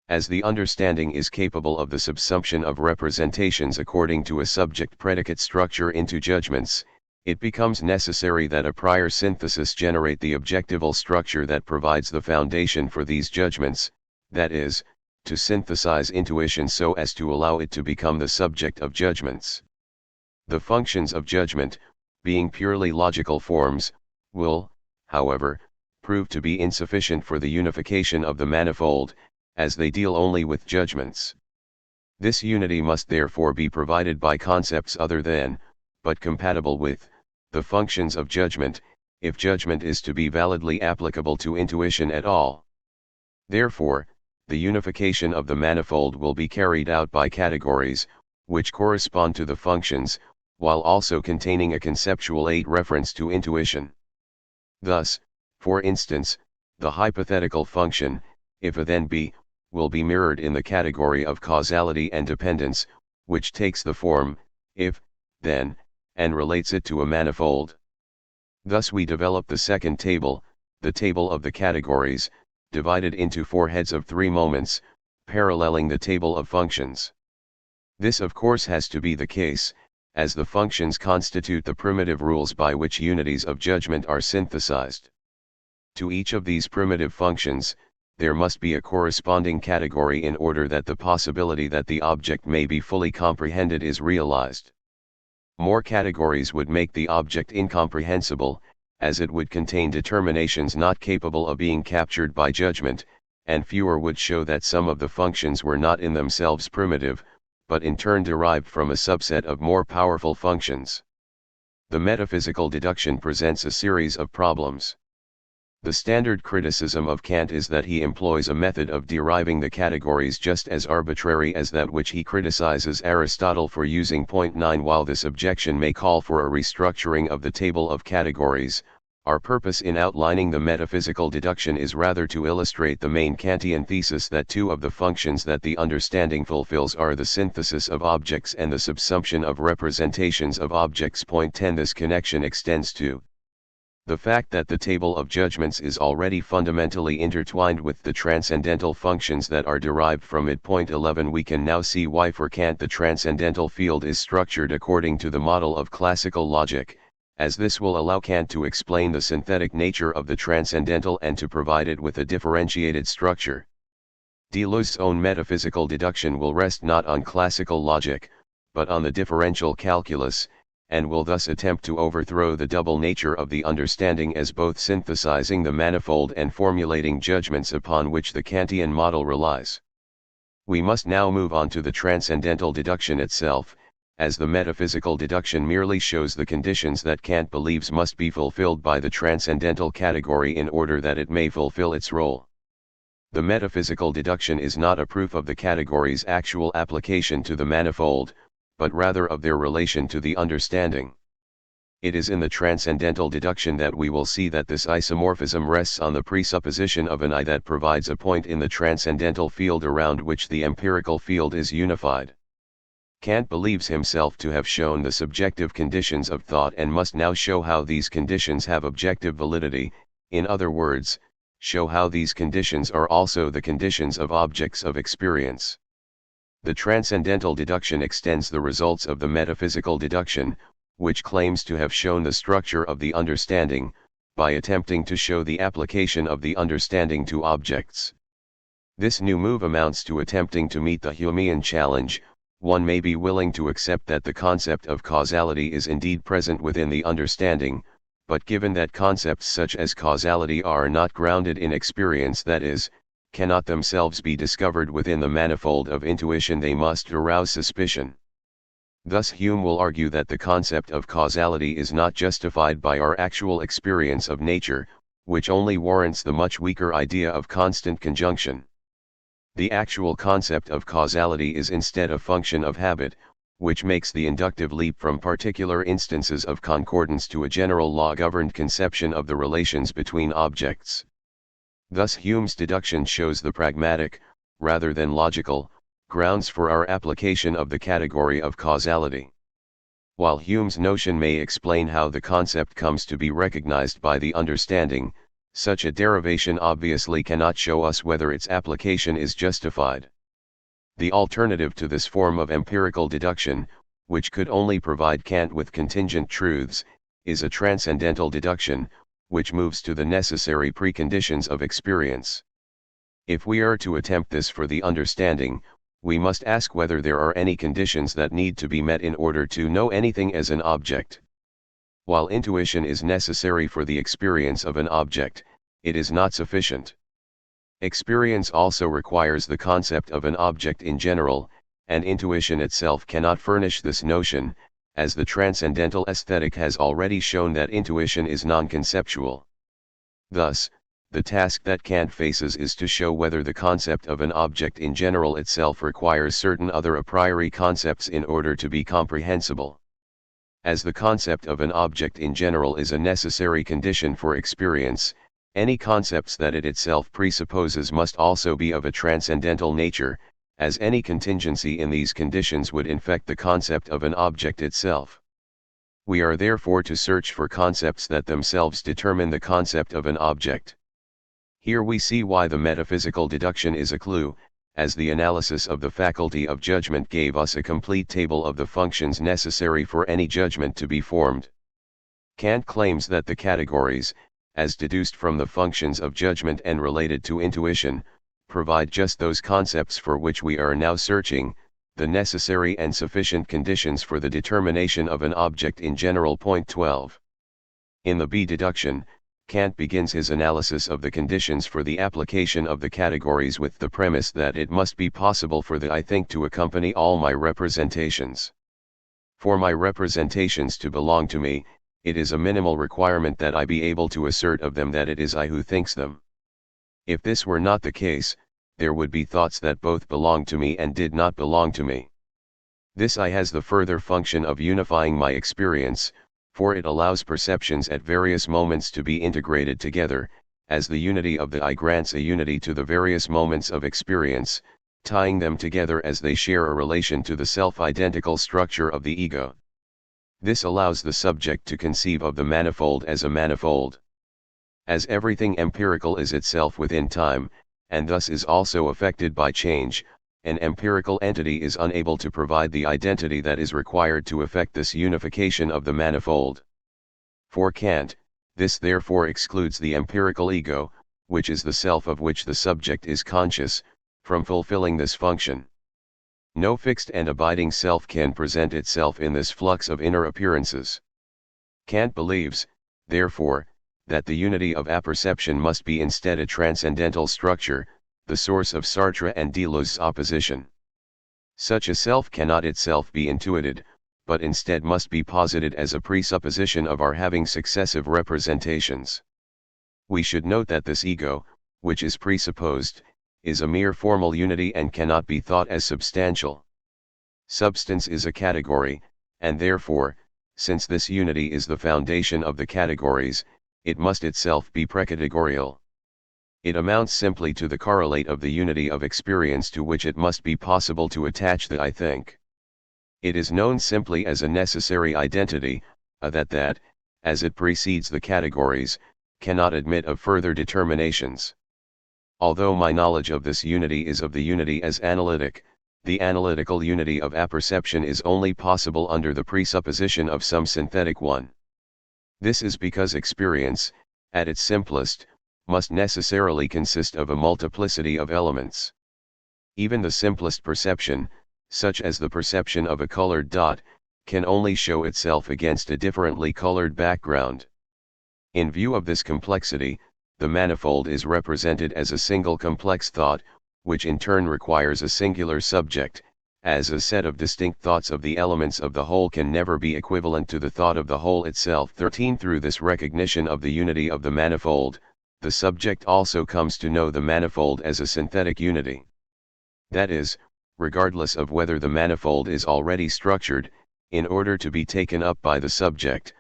As the understanding is capable of the subsumption of representations according to a subject-predicate structure into judgments, it becomes necessary that a prior synthesis generate the objectival structure that provides the foundation for these judgments, that is, to synthesize intuition so as to allow it to become the subject of judgments. The functions of judgment, being purely logical forms, will, however, prove to be insufficient for the unification of the manifold, as they deal only with judgments. This unity must therefore be provided by concepts other than, but compatible with, the functions of judgment, if judgment is to be validly applicable to intuition at all. Therefore, the unification of the manifold will be carried out by categories, which correspond to the functions, while also containing a conceptual aid reference to intuition. Thus, for instance, the hypothetical function, if A then B, will be mirrored in the category of causality and dependence, which takes the form, if, then, and relates it to a manifold. Thus we develop the second table, the table of the categories, divided into four heads of three moments, paralleling the table of functions. This of course has to be the case, as the functions constitute the primitive rules by which unities of judgment are synthesized. To each of these primitive functions, there must be a corresponding category in order that the possibility that the object may be fully comprehended is realized. More categories would make the object incomprehensible, as it would contain determinations not capable of being captured by judgment, and fewer would show that some of the functions were not in themselves primitive, but in turn derived from a subset of more powerful functions. The metaphysical deduction presents a series of problems. The standard criticism of Kant is that he employs a method of deriving the categories just as arbitrary as that which he criticizes Aristotle for using. 9 While this objection may call for a restructuring of the table of categories, our purpose in outlining the metaphysical deduction is rather to illustrate the main Kantian thesis that two of the functions that the understanding fulfills are the synthesis of objects and the subsumption of representations of objects. 10 This connection extends to the fact that the table of judgments is already fundamentally intertwined with the transcendental functions that are derived from it. 11 We can now see why for Kant the transcendental field is structured according to the model of classical logic, as this will allow Kant to explain the synthetic nature of the transcendental and to provide it with a differentiated structure. Deleuze's own metaphysical deduction will rest not on classical logic, but on the differential calculus, and will thus attempt to overthrow the double nature of the understanding as both synthesizing the manifold and formulating judgments upon which the Kantian model relies. We must now move on to the transcendental deduction itself, as the metaphysical deduction merely shows the conditions that Kant believes must be fulfilled by the transcendental category in order that it may fulfill its role. The metaphysical deduction is not a proof of the category's actual application to the manifold, but rather of their relation to the understanding. It is in the transcendental deduction that we will see that this isomorphism rests on the presupposition of an I that provides a point in the transcendental field around which the empirical field is unified. Kant believes himself to have shown the subjective conditions of thought and must now show how these conditions have objective validity, in other words, show how these conditions are also the conditions of objects of experience. The transcendental deduction extends the results of the metaphysical deduction, which claims to have shown the structure of the understanding, by attempting to show the application of the understanding to objects. This new move amounts to attempting to meet the Humean challenge. One may be willing to accept that the concept of causality is indeed present within the understanding, but given that concepts such as causality are not grounded in experience, that is, cannot themselves be discovered within the manifold of intuition, they must arouse suspicion. Thus Hume will argue that the concept of causality is not justified by our actual experience of nature, which only warrants the much weaker idea of constant conjunction. The actual concept of causality is instead a function of habit, which makes the inductive leap from particular instances of concordance to a general law-governed conception of the relations between objects. Thus Hume's deduction shows the pragmatic, rather than logical, grounds for our application of the category of causality. While Hume's notion may explain how the concept comes to be recognized by the understanding, such a derivation obviously cannot show us whether its application is justified. The alternative to this form of empirical deduction, which could only provide Kant with contingent truths, is a transcendental deduction, which moves to the necessary preconditions of experience. If we are to attempt this for the understanding, we must ask whether there are any conditions that need to be met in order to know anything as an object. While intuition is necessary for the experience of an object, it is not sufficient. Experience also requires the concept of an object in general, and intuition itself cannot furnish this notion, as the transcendental aesthetic has already shown that intuition is non-conceptual. Thus, the task that Kant faces is to show whether the concept of an object in general itself requires certain other a priori concepts in order to be comprehensible. As the concept of an object in general is a necessary condition for experience, any concepts that it itself presupposes must also be of a transcendental nature, as any contingency in these conditions would infect the concept of an object itself. We are therefore to search for concepts that themselves determine the concept of an object. Here we see why the metaphysical deduction is a clue, as the analysis of the faculty of judgment gave us a complete table of the functions necessary for any judgment to be formed. Kant claims that the categories, as deduced from the functions of judgment and related to intuition, provide just those concepts for which we are now searching, the necessary and sufficient conditions for the determination of an object in general. Point 12. In the B deduction, Kant begins his analysis of the conditions for the application of the categories with the premise that it must be possible for the I think to accompany all my representations. For my representations to belong to me, it is a minimal requirement that I be able to assert of them that it is I who thinks them. If this were not the case, there would be thoughts that both belonged to me and did not belong to me. This I has the further function of unifying my experience, for it allows perceptions at various moments to be integrated together, as the unity of the I grants a unity to the various moments of experience, tying them together as they share a relation to the self-identical structure of the ego. This allows the subject to conceive of the manifold as a manifold. As everything empirical is itself within time, and thus is also affected by change, an empirical entity is unable to provide the identity that is required to effect this unification of the manifold. For Kant, this therefore excludes the empirical ego, which is the self of which the subject is conscious, from fulfilling this function. No fixed and abiding self can present itself in this flux of inner appearances. Kant believes, therefore, that the unity of apperception must be instead a transcendental structure, the source of Sartre and Deleuze's opposition. Such a self cannot itself be intuited, but instead must be posited as a presupposition of our having successive representations. We should note that this ego, which is presupposed, is a mere formal unity and cannot be thought as substantial. Substance is a category, and therefore, Since this unity is the foundation of the categories, it must itself be precategorial. It amounts simply to the correlate of the unity of experience to which it must be possible to attach the I think. It is known simply as a necessary identity, that, as it precedes the categories, cannot admit of further determinations. Although my knowledge of this unity is of the unity as analytic, the analytical unity of apperception is only possible under the presupposition of some synthetic one. This is because experience, at its simplest, must necessarily consist of a multiplicity of elements. Even the simplest perception, such as the perception of a colored dot, can only show itself against a differently colored background. In view of this complexity, the manifold is represented as a single complex thought, which in turn requires a singular subject, as a set of distinct thoughts of the elements of the whole can never be equivalent to the thought of the whole itself. 13 Through this recognition of the unity of the manifold, the subject also comes to know the manifold as a synthetic unity. That is, regardless of whether the manifold is already structured, in order to be taken up by the subject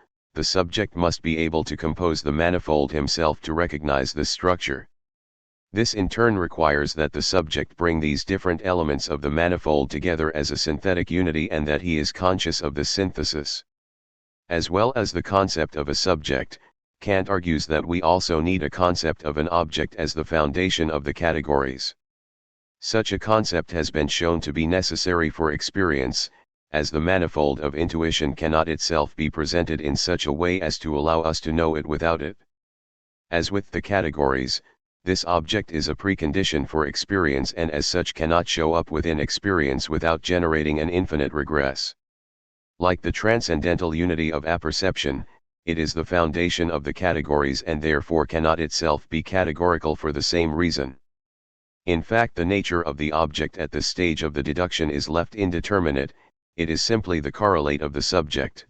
must be able to compose the manifold himself to recognize this structure. This in turn requires that the subject bring these different elements of the manifold together as a synthetic unity and that he is conscious of this synthesis. As well as the concept of a subject, Kant argues that we also need a concept of an object as the foundation of the categories. Such a concept has been shown to be necessary for experience, as the manifold of intuition cannot itself be presented in such a way as to allow us to know it without it. As with the categories, this object is a precondition for experience and as such cannot show up within experience without generating an infinite regress. Like the transcendental unity of apperception, it is the foundation of the categories and therefore cannot itself be categorical for the same reason. In fact, the nature of the object at this stage of the deduction is left indeterminate, it is simply the correlate of the subject.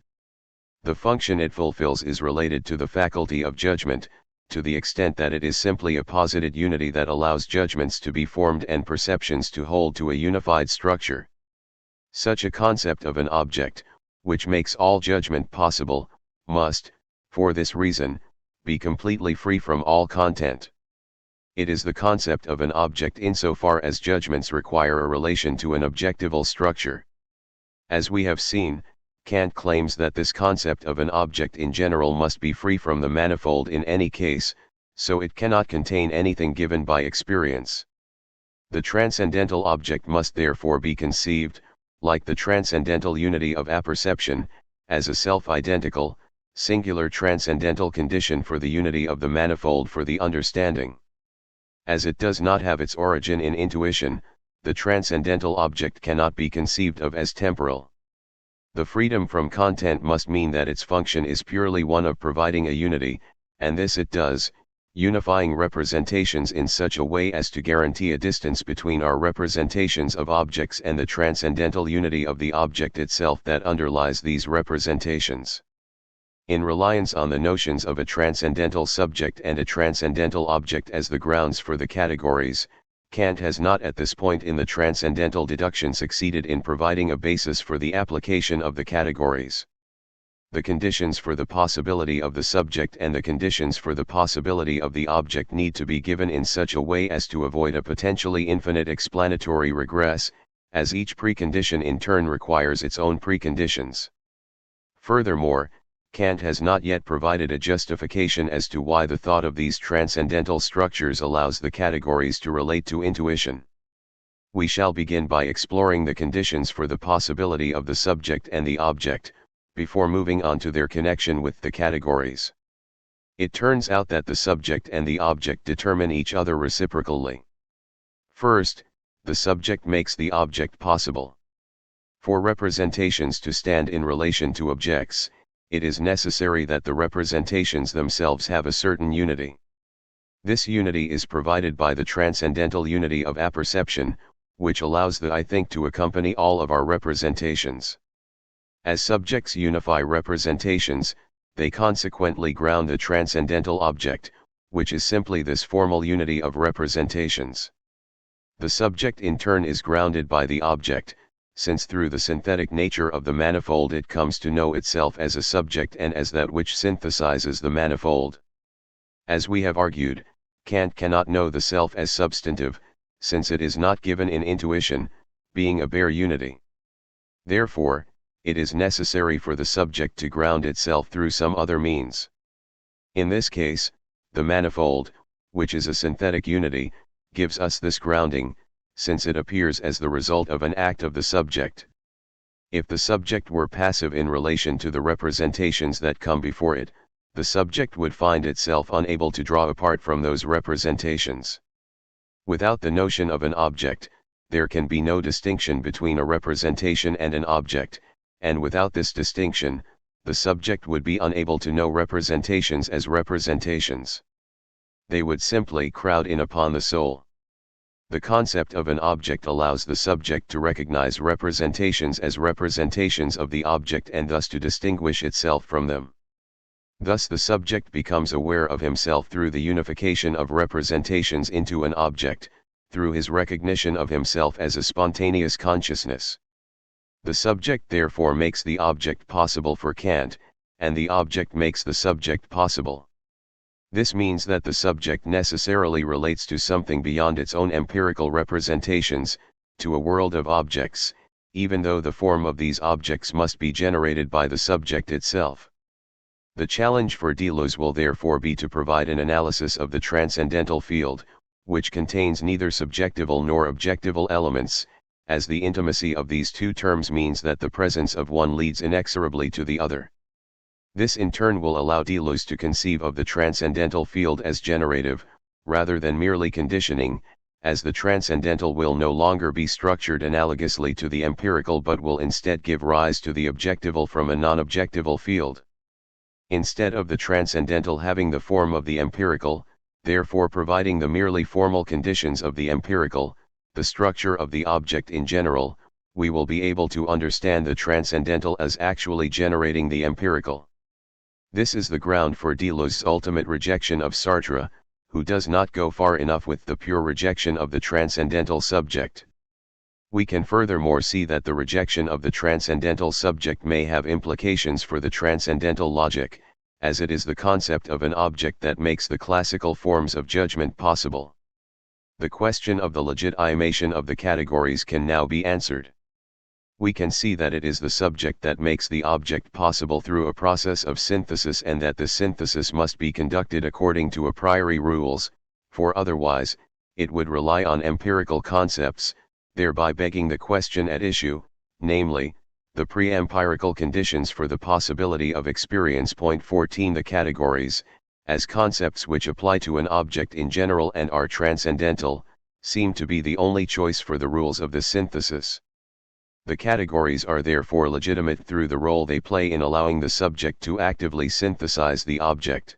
The function it fulfills is related to the faculty of judgment, to the extent that it is simply a posited unity that allows judgments to be formed and perceptions to hold to a unified structure. Such a concept of an object, which makes all judgment possible, must, for this reason, be completely free from all content. It is the concept of an object insofar as judgments require a relation to an objectival structure. As we have seen, Kant claims that this concept of an object in general must be free from the manifold in any case, so it cannot contain anything given by experience. The transcendental object must therefore be conceived, like the transcendental unity of apperception, as a self-identical, singular transcendental condition for the unity of the manifold for the understanding. As it does not have its origin in intuition, the transcendental object cannot be conceived of as temporal. The freedom from content must mean that its function is purely one of providing a unity, and this it does, unifying representations in such a way as to guarantee a distance between our representations of objects and the transcendental unity of the object itself that underlies these representations. In reliance on the notions of a transcendental subject and a transcendental object as the grounds for the categories, Kant has not at this point in the transcendental deduction succeeded in providing a basis for the application of the categories. The conditions for the possibility of the subject and the conditions for the possibility of the object need to be given in such a way as to avoid a potentially infinite explanatory regress, as each precondition in turn requires its own preconditions. Furthermore, Kant has not yet provided a justification as to why the thought of these transcendental structures allows the categories to relate to intuition. We shall begin by exploring the conditions for the possibility of the subject and the object, before moving on to their connection with the categories. It turns out that the subject and the object determine each other reciprocally. First, the subject makes the object possible. For representations to stand in relation to objects, it is necessary that the representations themselves have a certain unity. This unity is provided by the transcendental unity of apperception, which allows the I think to accompany all of our representations. As subjects unify representations, they consequently ground the transcendental object, which is simply this formal unity of representations. The subject in turn is grounded by the object, since through the synthetic nature of the manifold it comes to know itself as a subject and as that which synthesizes the manifold. As we have argued, Kant cannot know the self as substantive, since it is not given in intuition, being a bare unity. Therefore, it is necessary for the subject to ground itself through some other means. In this case, the manifold, which is a synthetic unity, gives us this grounding, since it appears as the result of an act of the subject. If the subject were passive in relation to the representations that come before it, the subject would find itself unable to draw apart from those representations. Without the notion of an object, there can be no distinction between a representation and an object, and without this distinction, the subject would be unable to know representations as representations. They would simply crowd in upon the soul. The concept of an object allows the subject to recognize representations as representations of the object and thus to distinguish itself from them. Thus the subject becomes aware of himself through the unification of representations into an object, through his recognition of himself as a spontaneous consciousness. The subject therefore makes the object possible for Kant, and the object makes the subject possible. This means that the subject necessarily relates to something beyond its own empirical representations, to a world of objects, even though the form of these objects must be generated by the subject itself. The challenge for Deleuze will therefore be to provide an analysis of the transcendental field, which contains neither subjectival nor objectival elements, as the intimacy of these two terms means that the presence of one leads inexorably to the other. This in turn will allow Deleuze to conceive of the transcendental field as generative, rather than merely conditioning, as the transcendental will no longer be structured analogously to the empirical but will instead give rise to the objectival from a non-objectival field. Instead of the transcendental having the form of the empirical, therefore providing the merely formal conditions of the empirical, the structure of the object in general, we will be able to understand the transcendental as actually generating the empirical. This is the ground for Deleuze's ultimate rejection of Sartre, who does not go far enough with the pure rejection of the transcendental subject. We can furthermore see that the rejection of the transcendental subject may have implications for the transcendental logic, as it is the concept of an object that makes the classical forms of judgment possible. The question of the legitimation of the categories can now be answered. We can see that it is the subject that makes the object possible through a process of synthesis and that the synthesis must be conducted according to a priori rules, for otherwise, it would rely on empirical concepts, thereby begging the question at issue, namely, the pre-empirical conditions for the possibility of experience. 14 The categories, as concepts which apply to an object in general and are transcendental, seem to be the only choice for the rules of the synthesis. The categories are therefore legitimate through the role they play in allowing the subject to actively synthesize the object.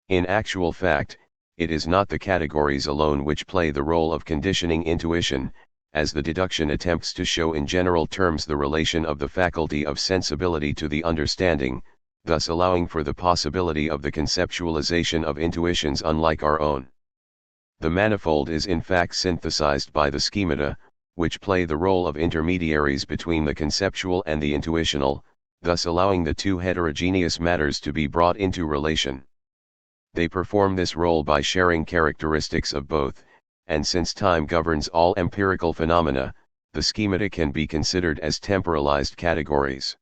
In actual fact, it is not the categories alone which play the role of conditioning intuition, as the deduction attempts to show in general terms the relation of the faculty of sensibility to the understanding, thus allowing for the possibility of the conceptualization of intuitions unlike our own. The manifold is in fact synthesized by the schemata, which play the role of intermediaries between the conceptual and the intuitional, thus allowing the two heterogeneous matters to be brought into relation. They perform this role by sharing characteristics of both, and since time governs all empirical phenomena, the schemata can be considered as temporalized categories.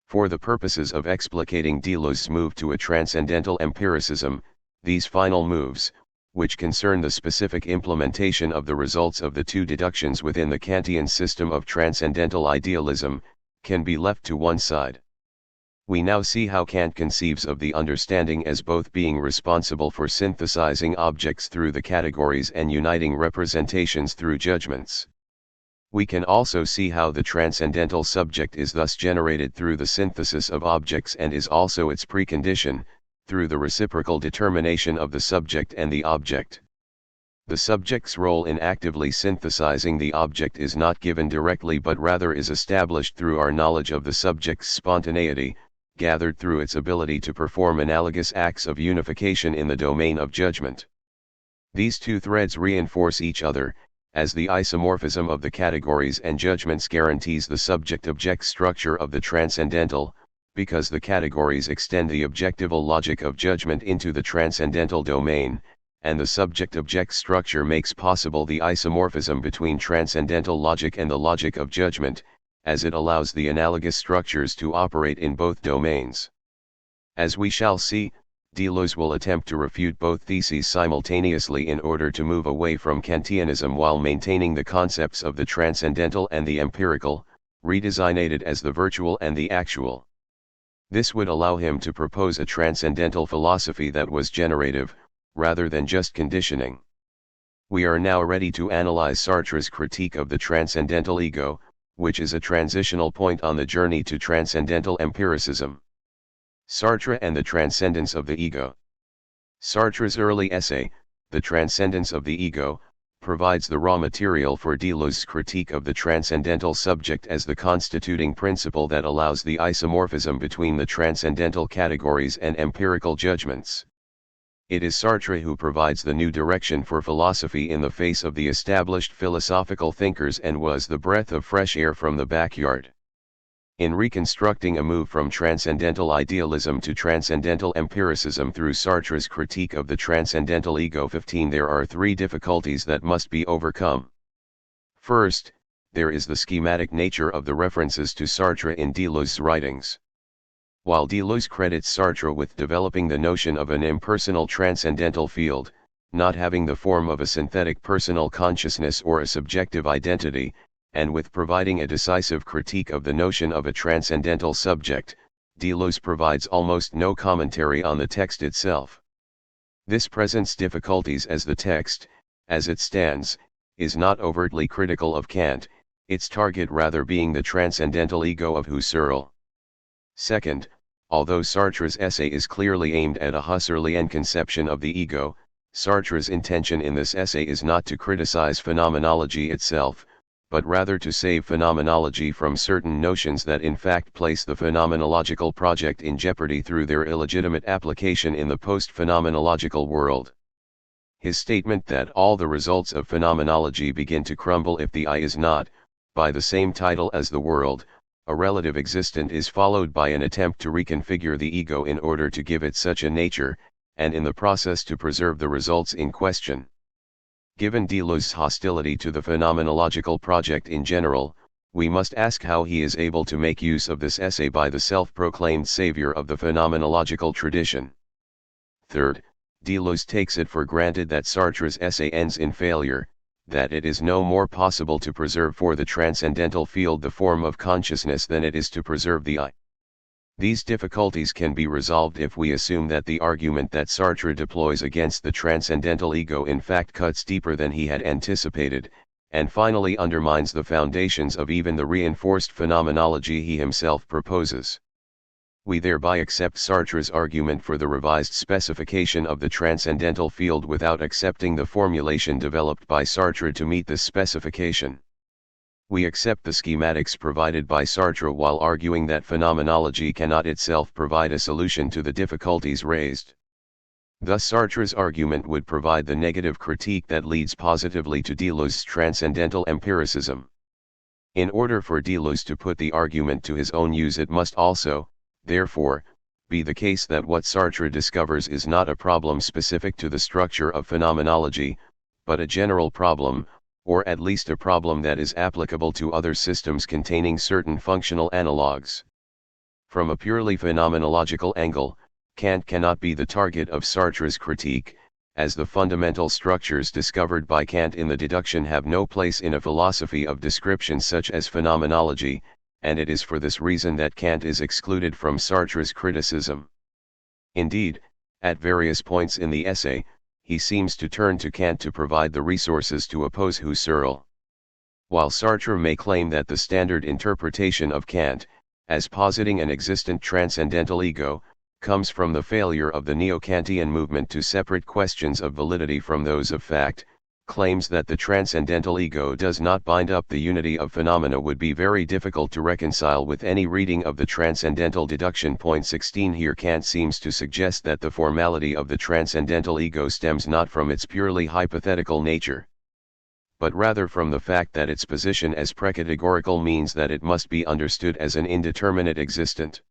For the purposes of explicating Deleuze's move to a transcendental empiricism, these final moves, which concern the specific implementation of the results of the two deductions within the Kantian system of transcendental idealism, can be left to one side. We now see how Kant conceives of the understanding as both being responsible for synthesizing objects through the categories and uniting representations through judgments. We can also see how the transcendental subject is thus generated through the synthesis of objects and is also its precondition, through the reciprocal determination of the subject and the object. The subject's role in actively synthesizing the object is not given directly but rather is established through our knowledge of the subject's spontaneity, gathered through its ability to perform analogous acts of unification in the domain of judgment. These two threads reinforce each other, as the isomorphism of the categories and judgments guarantees the subject-object structure of the transcendental, because the categories extend the objectival logic of judgment into the transcendental domain, and the subject-object structure makes possible the isomorphism between transcendental logic and the logic of judgment, as it allows the analogous structures to operate in both domains. As we shall see, Deleuze will attempt to refute both theses simultaneously in order to move away from Kantianism while maintaining the concepts of the transcendental and the empirical, redesignated as the virtual and the actual. This would allow him to propose a transcendental philosophy that was generative, rather than just conditioning. We are now ready to analyze Sartre's critique of the transcendental ego, which is a transitional point on the journey to transcendental empiricism. Sartre and the Transcendence of the Ego. Sartre's early essay, The Transcendence of the Ego, provides the raw material for Deleuze's critique of the transcendental subject as the constituting principle that allows the isomorphism between the transcendental categories and empirical judgments. It is Sartre who provides the new direction for philosophy in the face of the established philosophical thinkers and was the breath of fresh air from the backyard. In reconstructing a move from transcendental idealism to transcendental empiricism through Sartre's critique of the transcendental ego 15, there are three difficulties that must be overcome. First, there is the schematic nature of the references to Sartre in Deleuze's writings. While Deleuze credits Sartre with developing the notion of an impersonal transcendental field, not having the form of a synthetic personal consciousness or a subjective identity, and with providing a decisive critique of the notion of a transcendental subject, Deleuze provides almost no commentary on the text itself. This presents difficulties as the text, as it stands, is not overtly critical of Kant, its target rather being the transcendental ego of Husserl. Second, although Sartre's essay is clearly aimed at a Husserlian conception of the ego, Sartre's intention in this essay is not to criticize phenomenology itself, but rather to save phenomenology from certain notions that in fact place the phenomenological project in jeopardy through their illegitimate application in the post-phenomenological world. His statement that all the results of phenomenology begin to crumble if the I is not, by the same title as the world, a relative existent, is followed by an attempt to reconfigure the ego in order to give it such a nature, and in the process to preserve the results in question. Given Deleuze's hostility to the phenomenological project in general, we must ask how he is able to make use of this essay by the self-proclaimed savior of the phenomenological tradition. Third, Deleuze takes it for granted that Sartre's essay ends in failure, that it is no more possible to preserve for the transcendental field the form of consciousness than it is to preserve the I. These difficulties can be resolved if we assume that the argument that Sartre deploys against the transcendental ego in fact cuts deeper than he had anticipated, and finally undermines the foundations of even the reinforced phenomenology he himself proposes. We thereby accept Sartre's argument for the revised specification of the transcendental field without accepting the formulation developed by Sartre to meet this specification. We accept the schematics provided by Sartre while arguing that phenomenology cannot itself provide a solution to the difficulties raised. Thus Sartre's argument would provide the negative critique that leads positively to Deleuze's transcendental empiricism. In order for Deleuze to put the argument to his own use, it must also, therefore, be the case that what Sartre discovers is not a problem specific to the structure of phenomenology, but a general problem, or at least a problem that is applicable to other systems containing certain functional analogues. From a purely phenomenological angle, Kant cannot be the target of Sartre's critique, as the fundamental structures discovered by Kant in the deduction have no place in a philosophy of description such as phenomenology, and it is for this reason that Kant is excluded from Sartre's criticism. Indeed, at various points in the essay, he seems to turn to Kant to provide the resources to oppose Husserl. While Sartre may claim that the standard interpretation of Kant, as positing an existent transcendental ego, comes from the failure of the neo-Kantian movement to separate questions of validity from those of fact, claims that the transcendental ego does not bind up the unity of phenomena would be very difficult to reconcile with any reading of the transcendental deduction. 16 Here Kant seems to suggest that the formality of the transcendental ego stems not from its purely hypothetical nature, but rather from the fact that its position as precategorical means that it must be understood as an indeterminate existent.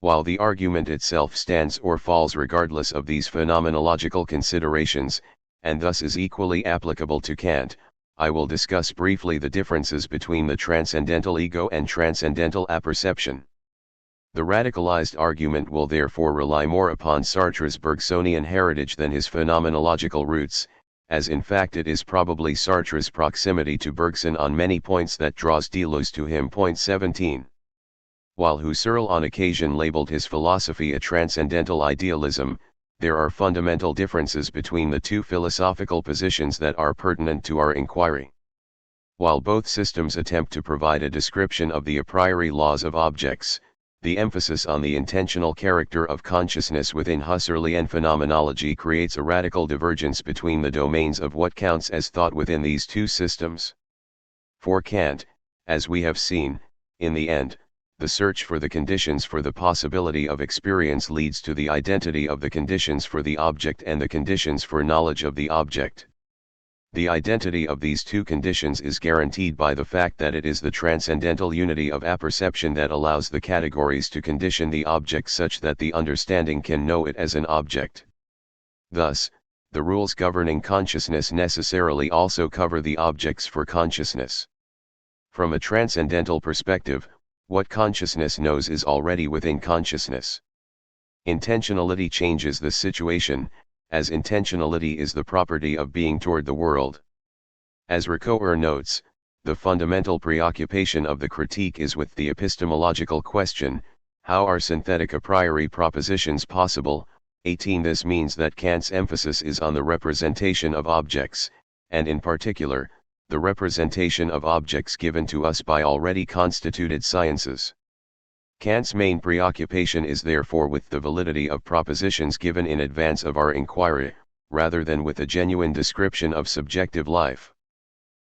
While the argument itself stands or falls regardless of these phenomenological considerations, and thus is equally applicable to Kant, I will discuss briefly the differences between the transcendental ego and transcendental apperception. The radicalized argument will therefore rely more upon Sartre's Bergsonian heritage than his phenomenological roots, as in fact it is probably Sartre's proximity to Bergson on many points that draws Deleuze to him. Point 17. While Husserl on occasion labeled his philosophy a transcendental idealism, there are fundamental differences between the two philosophical positions that are pertinent to our inquiry. While both systems attempt to provide a description of the a priori laws of objects, the emphasis on the intentional character of consciousness within Husserlian phenomenology creates a radical divergence between the domains of what counts as thought within these two systems. For Kant, as we have seen, in the end, the search for the conditions for the possibility of experience leads to the identity of the conditions for the object and the conditions for knowledge of the object. The identity of these two conditions is guaranteed by the fact that it is the transcendental unity of apperception that allows the categories to condition the object such that the understanding can know it as an object. Thus, the rules governing consciousness necessarily also cover the objects for consciousness. From a transcendental perspective, what consciousness knows is already within consciousness. Intentionality changes the situation, as intentionality is the property of being toward the world. As Ricoeur notes, the fundamental preoccupation of the critique is with the epistemological question, how are synthetic a priori propositions possible? 18. This means that Kant's emphasis is on the representation of objects, and in particular, the representation of objects given to us by already constituted sciences. Kant's main preoccupation is therefore with the validity of propositions given in advance of our inquiry, rather than with a genuine description of subjective life.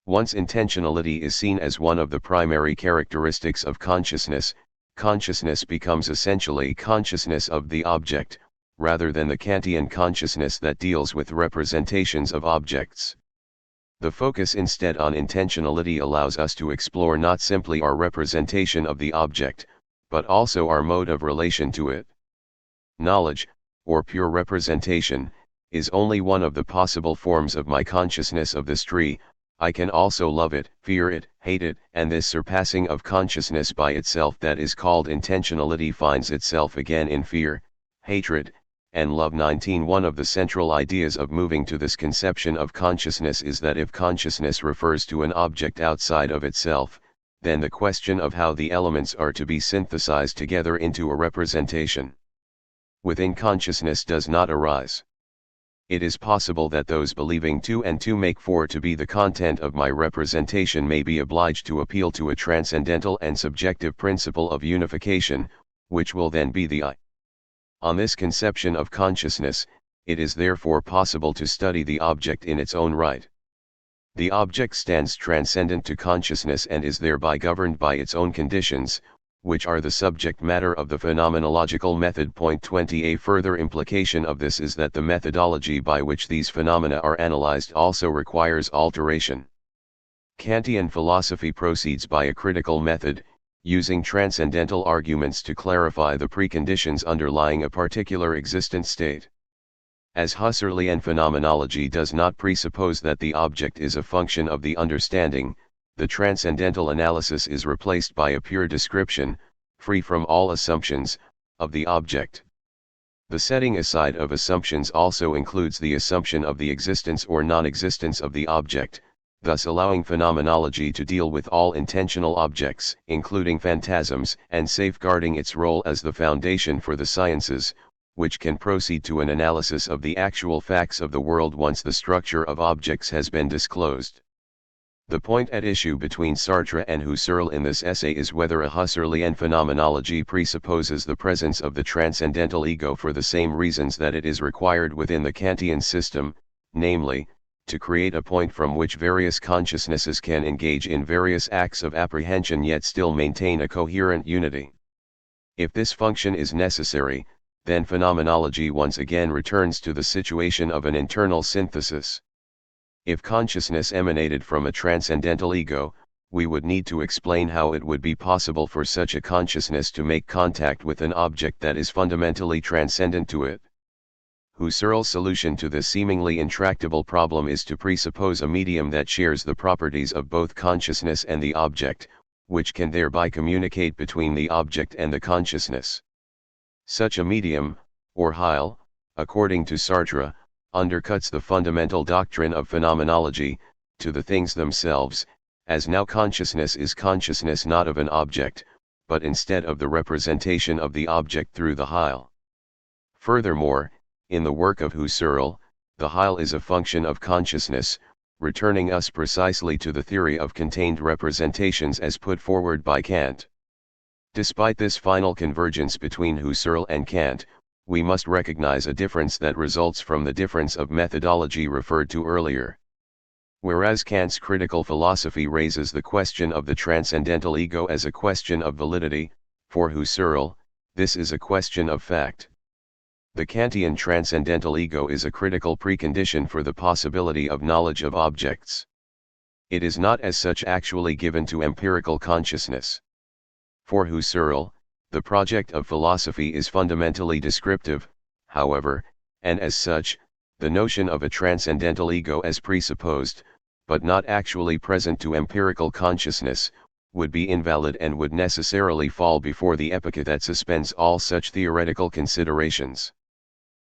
Once intentionality is seen as one of the primary characteristics of consciousness, consciousness becomes essentially consciousness of the object, rather than the Kantian consciousness that deals with representations of objects. The focus instead on intentionality allows us to explore not simply our representation of the object, but also our mode of relation to it. Knowledge, or pure representation, is only one of the possible forms of my consciousness of this tree. I can also love it, fear it, hate it, and this surpassing of consciousness by itself that is called intentionality finds itself again in fear, hatred, and love. 19. One of the central ideas of moving to this conception of consciousness is that if consciousness refers to an object outside of itself, then the question of how the elements are to be synthesized together into a representation within consciousness does not arise. It is possible that those believing 2 and 2 make 4 to be the content of my representation may be obliged to appeal to a transcendental and subjective principle of unification, which will then be the I. On this conception of consciousness, it is therefore possible to study the object in its own right. The object stands transcendent to consciousness and is thereby governed by its own conditions, which are the subject matter of the phenomenological method. Point 20. A further implication of this is that the methodology by which these phenomena are analyzed also requires alteration. Kantian philosophy proceeds by a critical method, using transcendental arguments to clarify the preconditions underlying a particular existent state. As Husserlian phenomenology does not presuppose that the object is a function of the understanding, the transcendental analysis is replaced by a pure description, free from all assumptions, of the object. The setting aside of assumptions also includes the assumption of the existence or non-existence of the object, thus allowing phenomenology to deal with all intentional objects, including phantasms, and safeguarding its role as the foundation for the sciences, which can proceed to an analysis of the actual facts of the world once the structure of objects has been disclosed. The point at issue between Sartre and Husserl in this essay is whether a Husserlian phenomenology presupposes the presence of the transcendental ego for the same reasons that it is required within the Kantian system, namely, to create a point from which various consciousnesses can engage in various acts of apprehension yet still maintain a coherent unity. If this function is necessary, then phenomenology once again returns to the situation of an internal synthesis. If consciousness emanated from a transcendental ego, we would need to explain how it would be possible for such a consciousness to make contact with an object that is fundamentally transcendent to it. Husserl's solution to this seemingly intractable problem is to presuppose a medium that shares the properties of both consciousness and the object, which can thereby communicate between the object and the consciousness. Such a medium, or Hegel, according to Sartre, undercuts the fundamental doctrine of phenomenology, to the things themselves, as now consciousness is consciousness not of an object, but instead of the representation of the object through the Hegel. Furthermore, in the work of Husserl, the Hegel is a function of consciousness, returning us precisely to the theory of contained representations as put forward by Kant. Despite this final convergence between Husserl and Kant, we must recognize a difference that results from the difference of methodology referred to earlier. Whereas Kant's critical philosophy raises the question of the transcendental ego as a question of validity, for Husserl, this is a question of fact. The Kantian transcendental ego is a critical precondition for the possibility of knowledge of objects. It is not as such actually given to empirical consciousness. For Husserl, the project of philosophy is fundamentally descriptive, however, and as such, the notion of a transcendental ego as presupposed, but not actually present to empirical consciousness, would be invalid and would necessarily fall before the epoche that suspends all such theoretical considerations.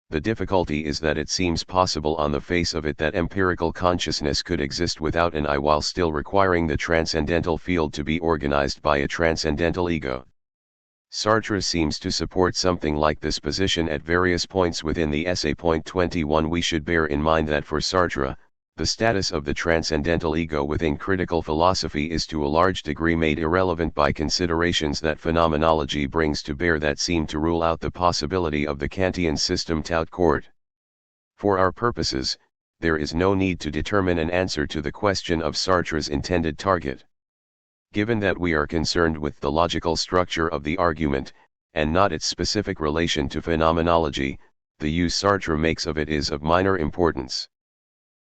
The difficulty is that it seems possible on the face of it that empirical consciousness could exist without an I while still requiring the transcendental field to be organized by a transcendental ego. Sartre seems to support something like this position at various points within the essay. Point 21. We should bear in mind that for Sartre, the status of the transcendental ego within critical philosophy is to a large degree made irrelevant by considerations that phenomenology brings to bear that seem to rule out the possibility of the Kantian system tout court. For our purposes, there is no need to determine an answer to the question of Sartre's intended target. Given that we are concerned with the logical structure of the argument, and not its specific relation to phenomenology, the use Sartre makes of it is of minor importance.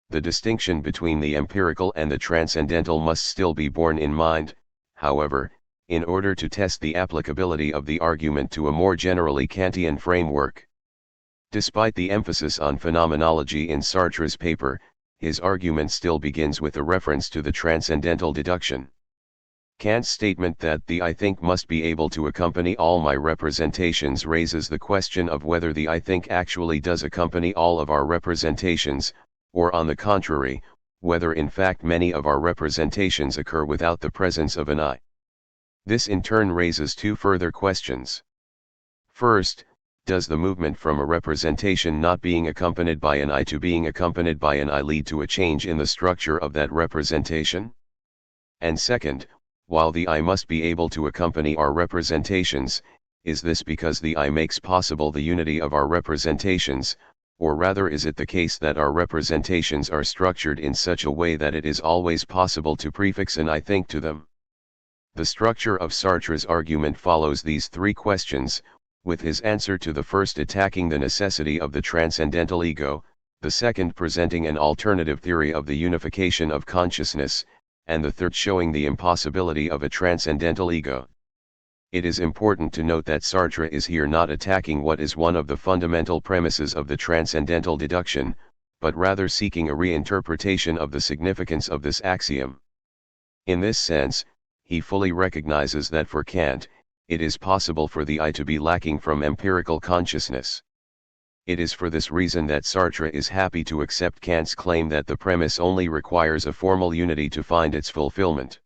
The distinction between the empirical and the transcendental must still be borne in mind, however, in order to test the applicability of the argument to a more generally Kantian framework. Despite the emphasis on phenomenology in Sartre's paper, his argument still begins with a reference to the transcendental deduction. Kant's statement that the I think must be able to accompany all my representations raises the question of whether the I think actually does accompany all of our representations, or on the contrary, whether in fact many of our representations occur without the presence of an I. This in turn raises two further questions. First, does the movement from a representation not being accompanied by an I to being accompanied by an I lead to a change in the structure of that representation? And second, while the I must be able to accompany our representations, is this because the I makes possible the unity of our representations, or rather is it the case that our representations are structured in such a way that it is always possible to prefix an I think to them? The structure of Sartre's argument follows these three questions, with his answer to the first attacking the necessity of the transcendental ego, the second presenting an alternative theory of the unification of consciousness, and the third showing the impossibility of a transcendental ego. It is important to note that Sartre is here not attacking what is one of the fundamental premises of the transcendental deduction, but rather seeking a reinterpretation of the significance of this axiom. In this sense, he fully recognizes that for Kant, it is possible for the I to be lacking from empirical consciousness. It is for this reason that Sartre is happy to accept Kant's claim that the premise only requires a formal unity to find its fulfillment.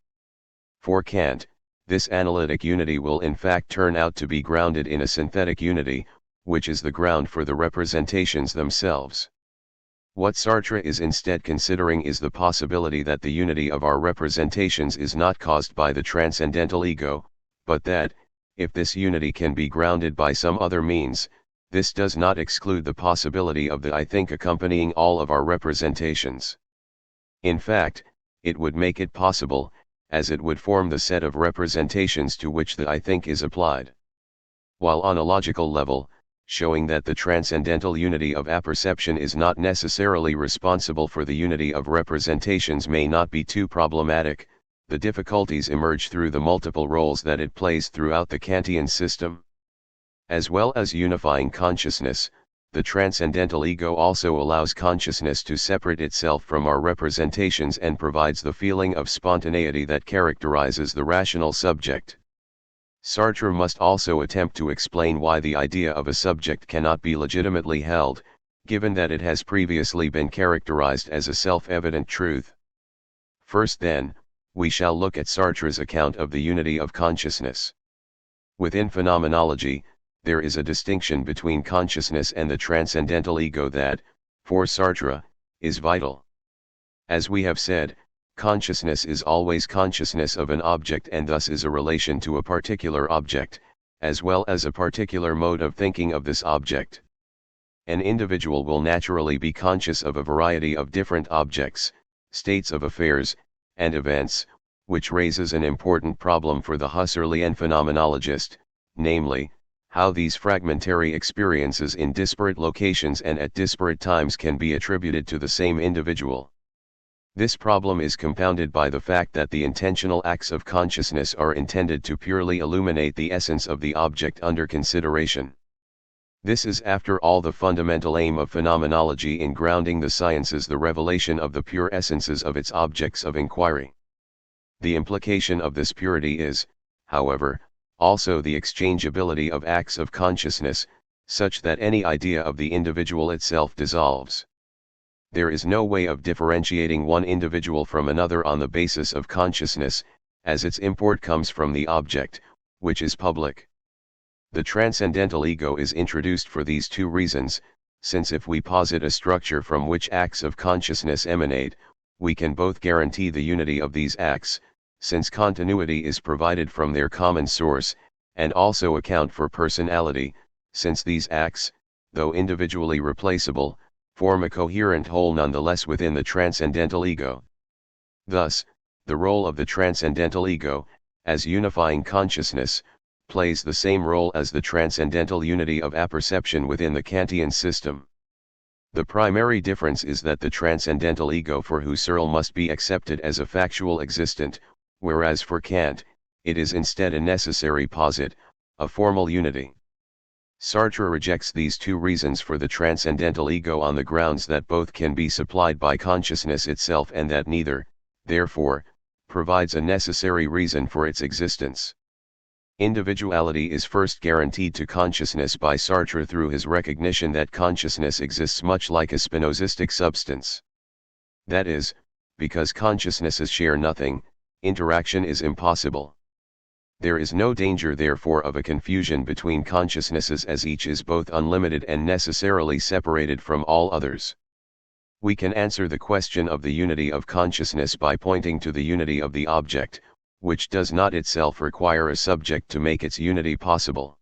For Kant, this analytic unity will in fact turn out to be grounded in a synthetic unity, which is the ground for the representations themselves. What Sartre is instead considering is the possibility that the unity of our representations is not caused by the transcendental ego, but that, if this unity can be grounded by some other means, this does not exclude the possibility of the I think accompanying all of our representations. In fact, it would make it possible, as it would form the set of representations to which the I think is applied. While on a logical level, showing that the transcendental unity of apperception is not necessarily responsible for the unity of representations may not be too problematic. The difficulties emerge through the multiple roles that it plays throughout the Kantian system. As well as unifying consciousness, the transcendental ego also allows consciousness to separate itself from our representations and provides the feeling of spontaneity that characterizes the rational subject. Sartre must also attempt to explain why the idea of a subject cannot be legitimately held, given that it has previously been characterized as a self-evident truth. First then, we shall look at Sartre's account of the unity of consciousness. Within phenomenology, there is a distinction between consciousness and the transcendental ego that, for Sartre, is vital. As we have said, consciousness is always consciousness of an object and thus is a relation to a particular object, as well as a particular mode of thinking of this object. An individual will naturally be conscious of a variety of different objects, states of affairs, and events, which raises an important problem for the Husserlian phenomenologist, namely, how these fragmentary experiences in disparate locations and at disparate times can be attributed to the same individual. This problem is compounded by the fact that the intentional acts of consciousness are intended to purely illuminate the essence of the object under consideration. This is after all the fundamental aim of phenomenology in grounding the sciences, the revelation of the pure essences of its objects of inquiry. The implication of this purity is, however, also the exchangeability of acts of consciousness, such that any idea of the individual itself dissolves. There is no way of differentiating one individual from another on the basis of consciousness, as its import comes from the object, which is public. The transcendental ego is introduced for these two reasons, since if we posit a structure from which acts of consciousness emanate, we can both guarantee the unity of these acts, since continuity is provided from their common source, and also account for personality, since these acts, though individually replaceable, form a coherent whole nonetheless within the transcendental ego. Thus, the role of the transcendental ego, as unifying consciousness, plays the same role as the transcendental unity of apperception within the Kantian system. The primary difference is that the transcendental ego for Husserl must be accepted as a factual existent, whereas for Kant, it is instead a necessary posit, a formal unity. Sartre rejects these two reasons for the transcendental ego on the grounds that both can be supplied by consciousness itself and that neither, therefore, provides a necessary reason for its existence. Individuality is first guaranteed to consciousness by Sartre through his recognition that consciousness exists much like a Spinozistic substance. That is, because consciousnesses share nothing, interaction is impossible. There is no danger therefore of a confusion between consciousnesses, as each is both unlimited and necessarily separated from all others. We can answer the question of the unity of consciousness by pointing to the unity of the object, which does not itself require a subject to make its unity possible.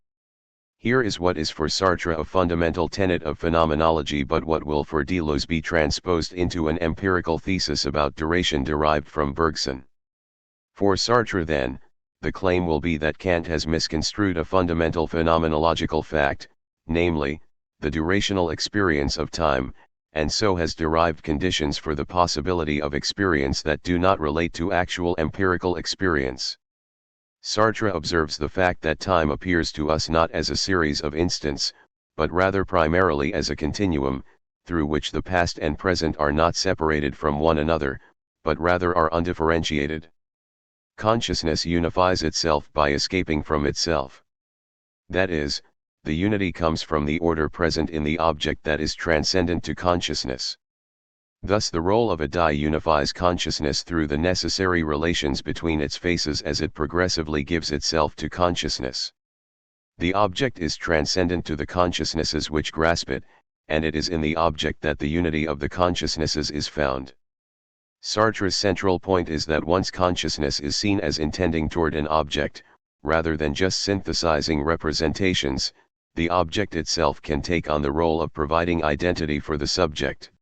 Here is what is for Sartre a fundamental tenet of phenomenology, but what will for Deleuze be transposed into an empirical thesis about duration derived from Bergson. For Sartre then, the claim will be that Kant has misconstrued a fundamental phenomenological fact, namely, the durational experience of time, and so has derived conditions for the possibility of experience that do not relate to actual empirical experience. Sartre observes the fact that time appears to us not as a series of instants, but rather primarily as a continuum, through which the past and present are not separated from one another, but rather are undifferentiated. Consciousness unifies itself by escaping from itself. That is, the unity comes from the order present in the object that is transcendent to consciousness. Thus the role of a die unifies consciousness through the necessary relations between its faces as it progressively gives itself to consciousness. The object is transcendent to the consciousnesses which grasp it, and it is in the object that the unity of the consciousnesses is found. Sartre's central point is that once consciousness is seen as intending toward an object, rather than just synthesizing representations, the object itself can take on the role of providing identity for the subject.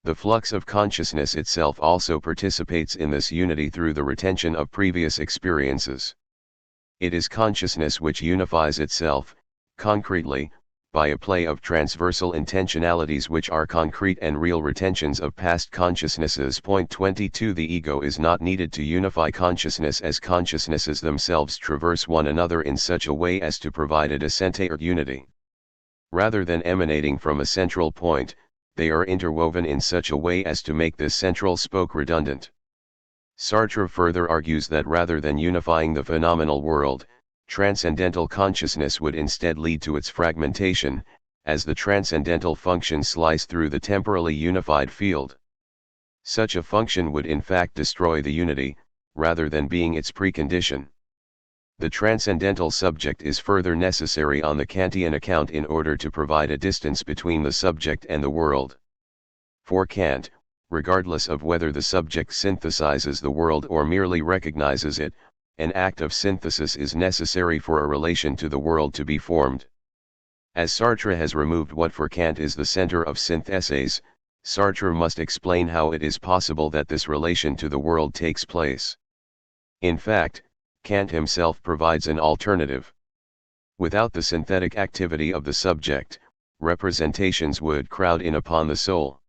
The flux of consciousness itself also participates in this unity through the retention of previous experiences. It is consciousness which unifies itself, concretely, by a play of transversal intentionalities which are concrete and real retentions of past consciousnesses. Point 22. The ego is not needed to unify consciousness, as consciousnesses themselves traverse one another in such a way as to provide a descente or unity. Rather than emanating from a central point, they are interwoven in such a way as to make this central spoke redundant. Sartre further argues that rather than unifying the phenomenal world, transcendental consciousness would instead lead to its fragmentation, as the transcendental function slice through the temporally unified field. Such a function would in fact destroy the unity, rather than being its precondition. The transcendental subject is further necessary on the Kantian account in order to provide a distance between the subject and the world. For Kant, regardless of whether the subject synthesizes the world or merely recognizes it, an act of synthesis is necessary for a relation to the world to be formed. As Sartre has removed what for Kant is the center of syntheses, Sartre must explain how it is possible that this relation to the world takes place. In fact, Kant himself provides an alternative. Without the synthetic activity of the subject, representations would crowd in upon the soul.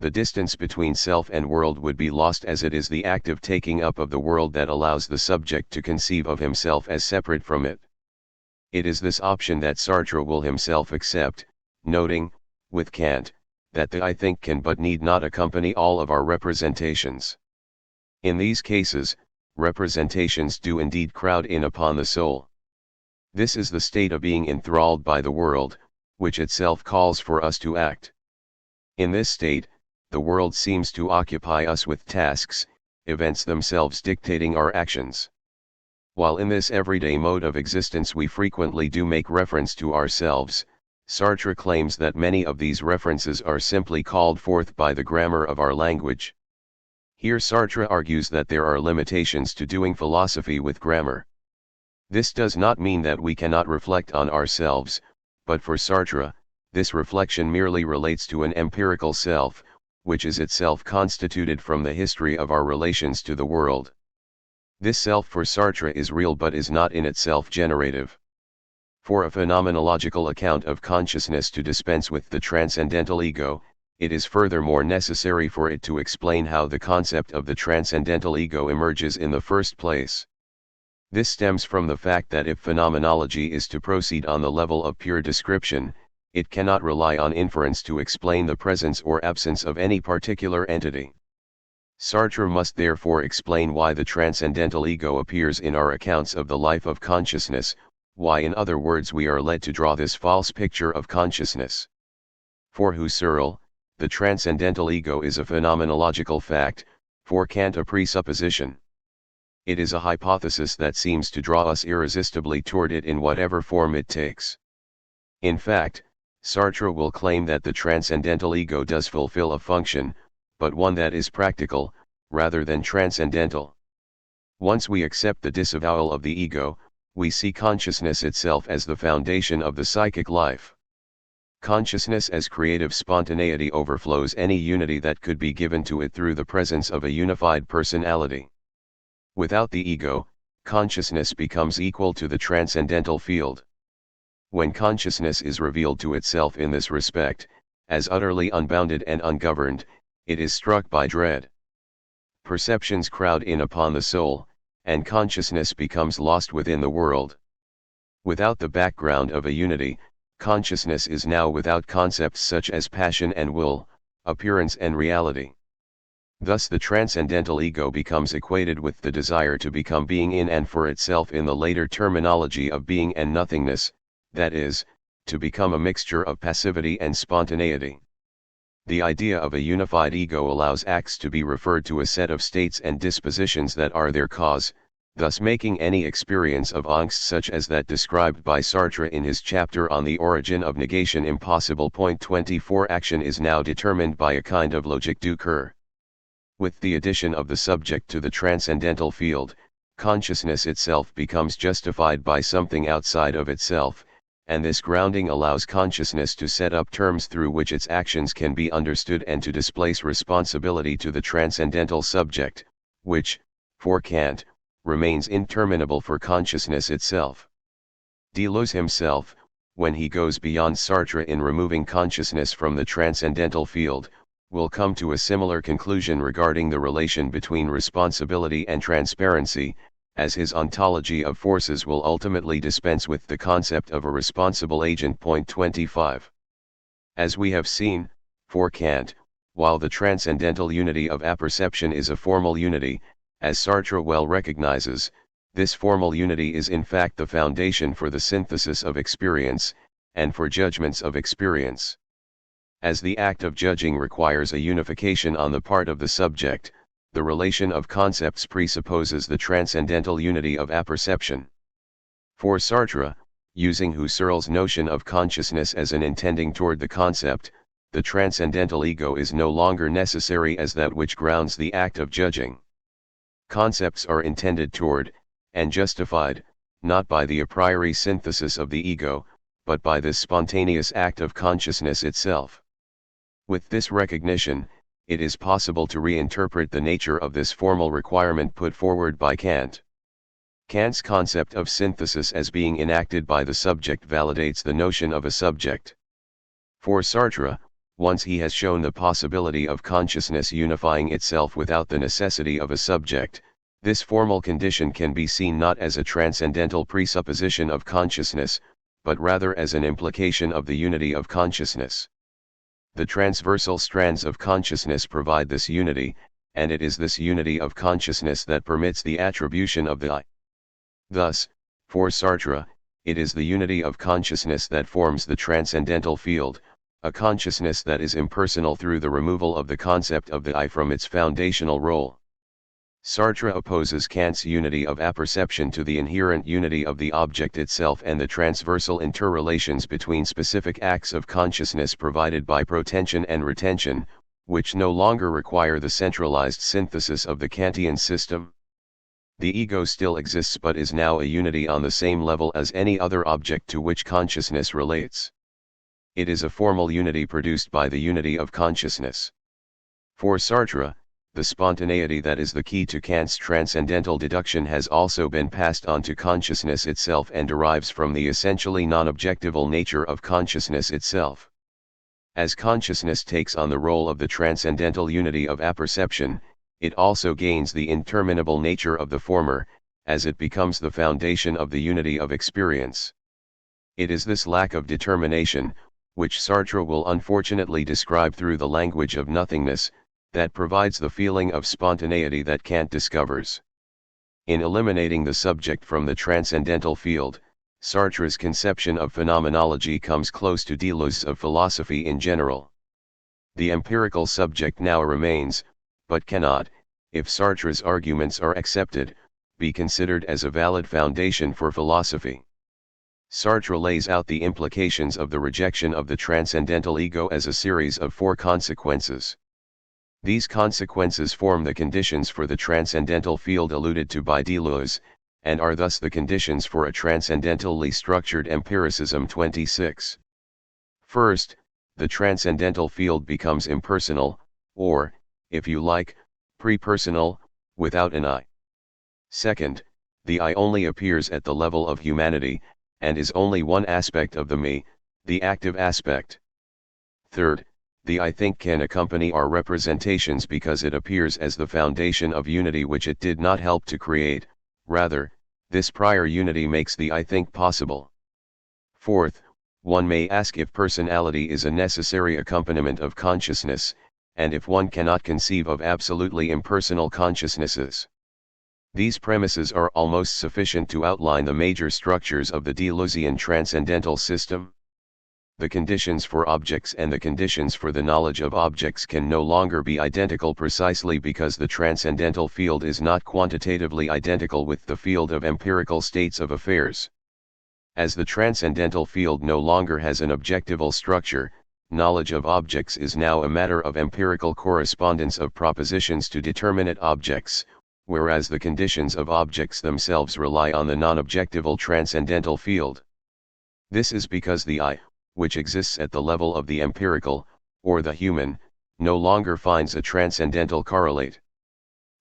The distance between self and world would be lost, as it is the active taking up of the world that allows the subject to conceive of himself as separate from it. It is this option that Sartre will himself accept, noting, with Kant, that the I think can but need not accompany all of our representations. In these cases, representations do indeed crowd in upon the soul. This is the state of being enthralled by the world, which itself calls for us to act. In this state, the world seems to occupy us with tasks, events themselves dictating our actions. While in this everyday mode of existence we frequently do make reference to ourselves, Sartre claims that many of these references are simply called forth by the grammar of our language. Here Sartre argues that there are limitations to doing philosophy with grammar. This does not mean that we cannot reflect on ourselves, but for Sartre, this reflection merely relates to an empirical self, which is itself constituted from the history of our relations to the world. This self for Sartre is real but is not in itself generative. For a phenomenological account of consciousness to dispense with the transcendental ego, it is furthermore necessary for it to explain how the concept of the transcendental ego emerges in the first place. This stems from the fact that if phenomenology is to proceed on the level of pure description, it cannot rely on inference to explain the presence or absence of any particular entity. Sartre must therefore explain why the transcendental ego appears in our accounts of the life of consciousness, why in other words we are led to draw this false picture of consciousness. For Husserl, the transcendental ego is a phenomenological fact, for Kant a presupposition. It is a hypothesis that seems to draw us irresistibly toward it in whatever form it takes. In fact, Sartre will claim that the transcendental ego does fulfill a function, but one that is practical, rather than transcendental. Once we accept the disavowal of the ego, we see consciousness itself as the foundation of the psychic life. Consciousness as creative spontaneity overflows any unity that could be given to it through the presence of a unified personality. Without the ego, consciousness becomes equal to the transcendental field. When consciousness is revealed to itself in this respect, as utterly unbounded and ungoverned, it is struck by dread. Perceptions crowd in upon the soul, and consciousness becomes lost within the world. Without the background of a unity, consciousness is now without concepts such as passion and will, appearance and reality. Thus the transcendental ego becomes equated with the desire to become being in and for itself in the later terminology of being and nothingness, that is, to become a mixture of passivity and spontaneity. The idea of a unified ego allows acts to be referred to a set of states and dispositions that are their cause, thus making any experience of angst such as that described by Sartre in his chapter on the origin of negation impossible. 24 Action is now determined by a kind of logique du cœur. With the addition of the subject to the transcendental field, consciousness itself becomes justified by something outside of itself, and this grounding allows consciousness to set up terms through which its actions can be understood and to displace responsibility to the transcendental subject, which, for Kant, remains interminable for consciousness itself. Deleuze himself, when he goes beyond Sartre in removing consciousness from the transcendental field, will come to a similar conclusion regarding the relation between responsibility and transparency, as his ontology of forces will ultimately dispense with the concept of a responsible agent. 25. As we have seen, for Kant, while the transcendental unity of apperception is a formal unity, as Sartre well recognizes, this formal unity is in fact the foundation for the synthesis of experience, and for judgments of experience. As the act of judging requires a unification on the part of the subject, the relation of concepts presupposes the transcendental unity of apperception. For Sartre, using Husserl's notion of consciousness as an intending toward the concept, the transcendental ego is no longer necessary as that which grounds the act of judging. Concepts are intended toward, and justified, not by the a priori synthesis of the ego, but by this spontaneous act of consciousness itself. With this recognition, it is possible to reinterpret the nature of this formal requirement put forward by Kant. Kant's concept of synthesis as being enacted by the subject validates the notion of a subject. For Sartre, once he has shown the possibility of consciousness unifying itself without the necessity of a subject, this formal condition can be seen not as a transcendental presupposition of consciousness, but rather as an implication of the unity of consciousness. The transversal strands of consciousness provide this unity, and it is this unity of consciousness that permits the attribution of the I. Thus, for Sartre, it is the unity of consciousness that forms the transcendental field, a consciousness that is impersonal through the removal of the concept of the I from its foundational role. Sartre opposes Kant's unity of apperception to the inherent unity of the object itself and the transversal interrelations between specific acts of consciousness provided by protension and retention, which no longer require the centralized synthesis of the Kantian system. The ego still exists but is now a unity on the same level as any other object to which consciousness relates. It is a formal unity produced by the unity of consciousness. For Sartre, the spontaneity that is the key to Kant's transcendental deduction has also been passed on to consciousness itself and derives from the essentially non-objectival nature of consciousness itself. As consciousness takes on the role of the transcendental unity of apperception, it also gains the interminable nature of the former, as it becomes the foundation of the unity of experience. It is this lack of determination, which Sartre will unfortunately describe through the language of nothingness, that provides the feeling of spontaneity that Kant discovers. In eliminating the subject from the transcendental field, Sartre's conception of phenomenology comes close to Deleuze's of philosophy in general. The empirical subject now remains, but cannot, if Sartre's arguments are accepted, be considered as a valid foundation for philosophy. Sartre lays out the implications of the rejection of the transcendental ego as a series of 4 consequences. These consequences form the conditions for the transcendental field alluded to by Deleuze, and are thus the conditions for a transcendentally structured empiricism. 26. First, the transcendental field becomes impersonal, or, if you like, pre-personal, without an I. Second, the I only appears at the level of humanity, and is only one aspect of the me, the active aspect. Third, the I think can accompany our representations because it appears as the foundation of unity which it did not help to create, rather, this prior unity makes the I think possible. Fourth, one may ask if personality is a necessary accompaniment of consciousness, and if one cannot conceive of absolutely impersonal consciousnesses. These premises are almost sufficient to outline the major structures of the Deleuzean transcendental system. The conditions for objects and the conditions for the knowledge of objects can no longer be identical precisely because the transcendental field is not quantitatively identical with the field of empirical states of affairs. As the transcendental field no longer has an objectival structure, knowledge of objects is now a matter of empirical correspondence of propositions to determinate objects, whereas the conditions of objects themselves rely on the non-objectival transcendental field. This is because the I, which exists at the level of the empirical, or the human, no longer finds a transcendental correlate.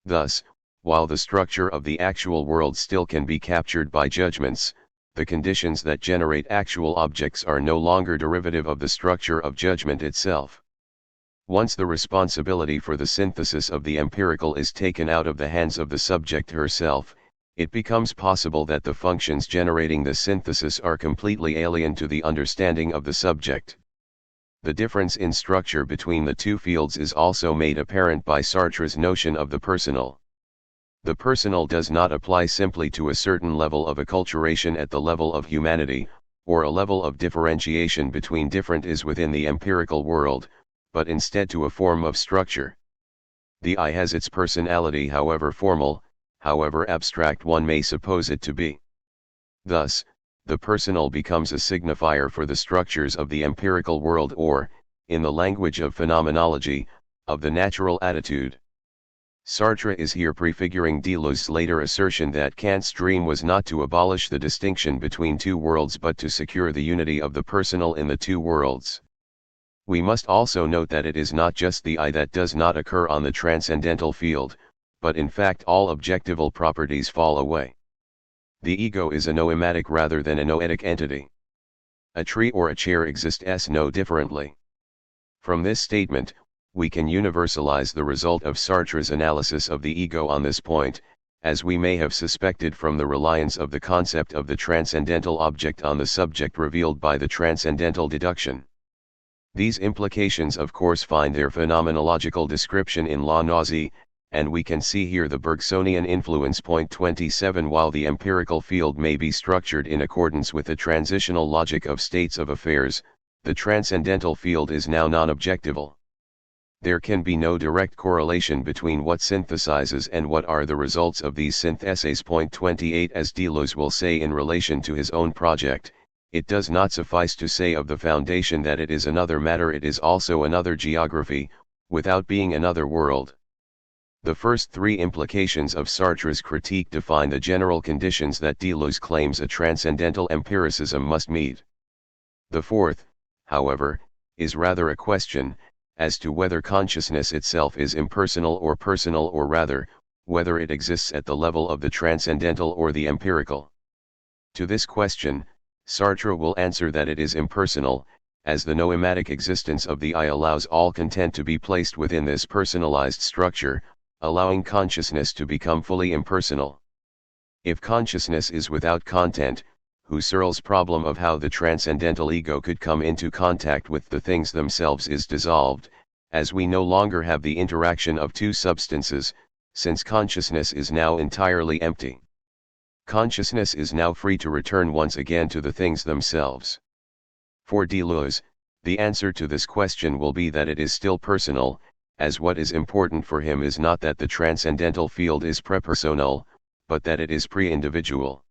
Thus, while the structure of the actual world still can be captured by judgments, the conditions that generate actual objects are no longer derivative of the structure of judgment itself. Once the responsibility for the synthesis of the empirical is taken out of the hands of the subject herself, it becomes possible that the functions generating the synthesis are completely alien to the understanding of the subject. The difference in structure between the two fields is also made apparent by Sartre's notion of the personal. The personal does not apply simply to a certain level of acculturation at the level of humanity, or a level of differentiation between different is within the empirical world, but instead to a form of structure. The I has its personality, however formal, however abstract one may suppose it to be. Thus, the personal becomes a signifier for the structures of the empirical world, or, in the language of phenomenology, of the natural attitude. Sartre is here prefiguring Deleuze's later assertion that Kant's dream was not to abolish the distinction between two worlds but to secure the unity of the personal in the two worlds. We must also note that it is not just the I that does not occur on the transcendental field, but in fact all objectival properties fall away. The ego is a noematic rather than a noetic entity. A tree or a chair exists no differently. From this statement, we can universalize the result of Sartre's analysis of the ego on this point, as we may have suspected from the reliance of the concept of the transcendental object on the subject revealed by the transcendental deduction. These implications of course find their phenomenological description in La Nausée, and we can see here the Bergsonian influence. Point 27. While the empirical field may be structured in accordance with the transitional logic of states of affairs, the transcendental field is now non-objectival. There can be no direct correlation between what synthesizes and what are the results of these syntheses. Point 28. As Deleuze will say in relation to his own project, it does not suffice to say of the foundation that it is another matter, it is also another geography, without being another world. The first three implications of Sartre's critique define the general conditions that Deleuze claims a transcendental empiricism must meet. The fourth, however, is rather a question, as to whether consciousness itself is impersonal or personal, or rather, whether it exists at the level of the transcendental or the empirical. To this question, Sartre will answer that it is impersonal, as the noematic existence of the I allows all content to be placed within this personalized structure, allowing consciousness to become fully impersonal. If consciousness is without content, Husserl's problem of how the transcendental ego could come into contact with the things themselves is dissolved, as we no longer have the interaction of two substances, since consciousness is now entirely empty. Consciousness is now free to return once again to the things themselves. For Deleuze, the answer to this question will be that it is still personal, as what is important for him is not that the transcendental field is prepersonal, but that it is pre-individual.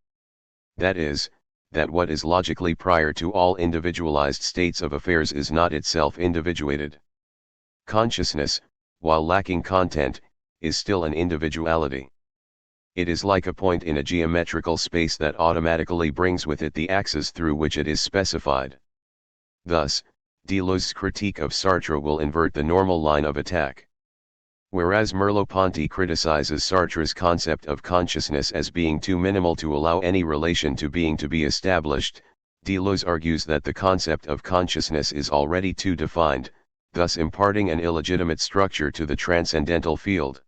That is, that what is logically prior to all individualized states of affairs is not itself individuated. Consciousness, while lacking content, is still an individuality. It is like a point in a geometrical space that automatically brings with it the axis through which it is specified. Thus, Deleuze's critique of Sartre will invert the normal line of attack. Whereas Merleau-Ponty criticizes Sartre's concept of consciousness as being too minimal to allow any relation to being to be established, Deleuze argues that the concept of consciousness is already too defined, thus imparting an illegitimate structure to the transcendental field.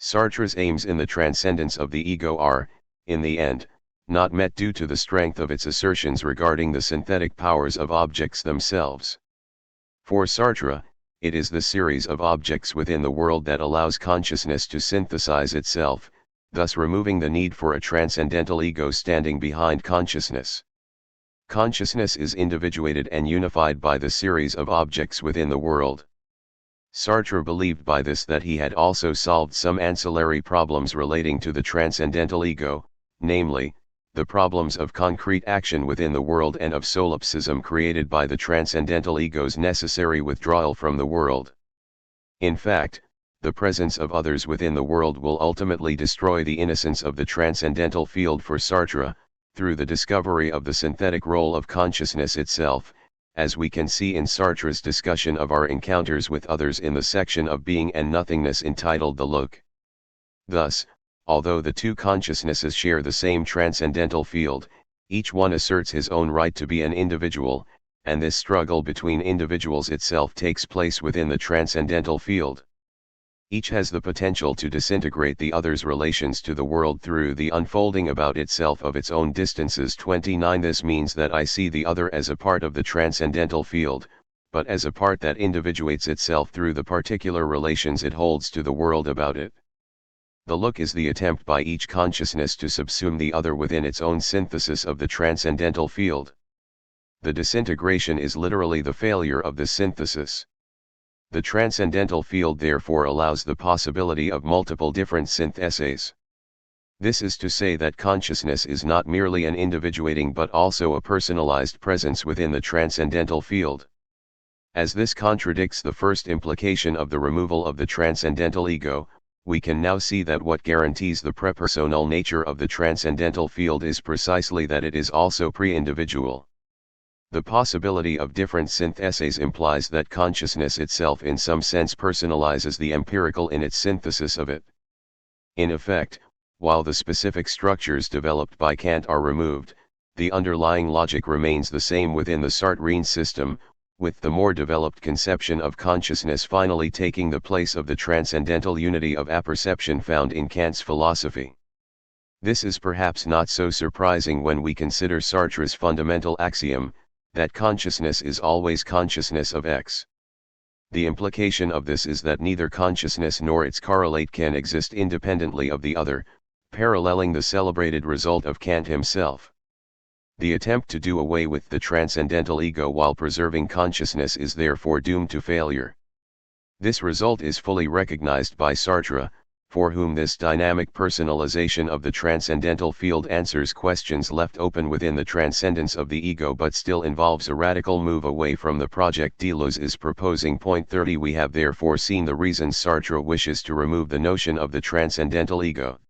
Sartre's aims in the transcendence of the ego are, in the end, not met due to the strength of its assertions regarding the synthetic powers of objects themselves. For Sartre, it is the series of objects within the world that allows consciousness to synthesize itself, thus removing the need for a transcendental ego standing behind consciousness. Consciousness is individuated and unified by the series of objects within the world. Sartre believed by this that he had also solved some ancillary problems relating to the transcendental ego, namely, the problems of concrete action within the world and of solipsism created by the transcendental ego's necessary withdrawal from the world. In fact, the presence of others within the world will ultimately destroy the innocence of the transcendental field for Sartre, through the discovery of the synthetic role of consciousness itself, as we can see in Sartre's discussion of our encounters with others in the section of Being and Nothingness entitled The Look. Thus, although the two consciousnesses share the same transcendental field, Each one asserts his own right to be an individual, and this struggle between individuals itself takes place within the transcendental field. Each has the potential to disintegrate the other's relations to the world through the unfolding about itself of its own distances. 29 This means that I see the other as a part of the transcendental field, but as a part that individuates itself through the particular relations it holds to the world about it. The look is the attempt by each consciousness to subsume the other within its own synthesis of the transcendental field. The disintegration is literally the failure of the synthesis. The transcendental field therefore allows the possibility of multiple different syntheses. This is to say that consciousness is not merely an individuating but also a personalized presence within the transcendental field. As this contradicts the first implication of the removal of the transcendental ego, we can now see that what guarantees the prepersonal nature of the transcendental field is precisely that it is also pre-individual. The possibility of different syntheses implies that consciousness itself in some sense personalizes the empirical in its synthesis of it. In effect, while the specific structures developed by Kant are removed, the underlying logic remains the same within the Sartrean system, with the more developed conception of consciousness finally taking the place of the transcendental unity of apperception found in Kant's philosophy. This is perhaps not so surprising when we consider Sartre's fundamental axiom, that consciousness is always consciousness of X. The implication of this is that neither consciousness nor its correlate can exist independently of the other, paralleling the celebrated result of Kant himself. The attempt to do away with the transcendental ego while preserving consciousness is therefore doomed to failure. This result is fully recognized by Sartre, for whom this dynamic personalization of the transcendental field answers questions left open within the transcendence of the ego but still involves a radical move away from the project Deleuze is proposing. Point 30 We have therefore seen the reasons Sartre wishes to remove the notion of the transcendental ego.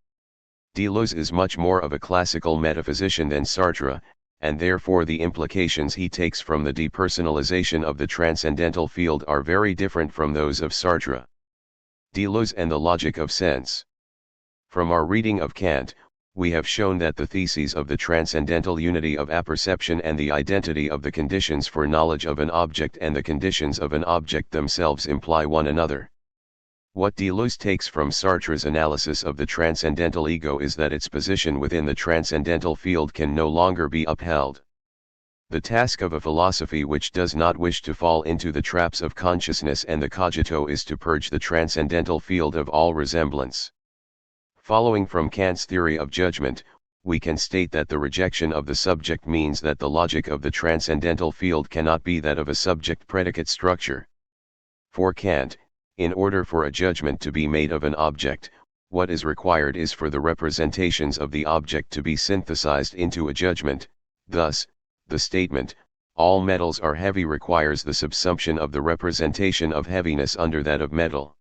Deleuze is much more of a classical metaphysician than Sartre, and therefore the implications he takes from the depersonalization of the transcendental field are very different from those of Sartre. Deleuze and the logic of sense. From our reading of Kant, we have shown that the theses of the transcendental unity of apperception and the identity of the conditions for knowledge of an object and the conditions of an object themselves imply one another. What Deleuze takes from Sartre's analysis of the transcendental ego is that its position within the transcendental field can no longer be upheld. The task of a philosophy which does not wish to fall into the traps of consciousness and the cogito is to purge the transcendental field of all resemblance. Following from Kant's theory of judgment, we can state that the rejection of the subject means that the logic of the transcendental field cannot be that of a subject-predicate structure. For Kant, in order for a judgment to be made of an object, what is required is for the representations of the object to be synthesized into a judgment. Thus, the statement, all metals are heavy requires the subsumption of the representation of heaviness under that of metal.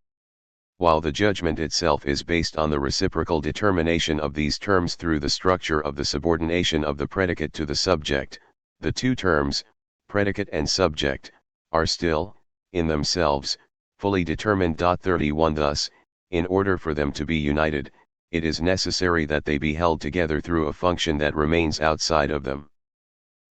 While the judgment itself is based on the reciprocal determination of these terms through the structure of the subordination of the predicate to the subject, the two terms, predicate and subject, are still, in themselves, fully determined. 31 Thus, in order for them to be united, it is necessary that they be held together through a function that remains outside of them.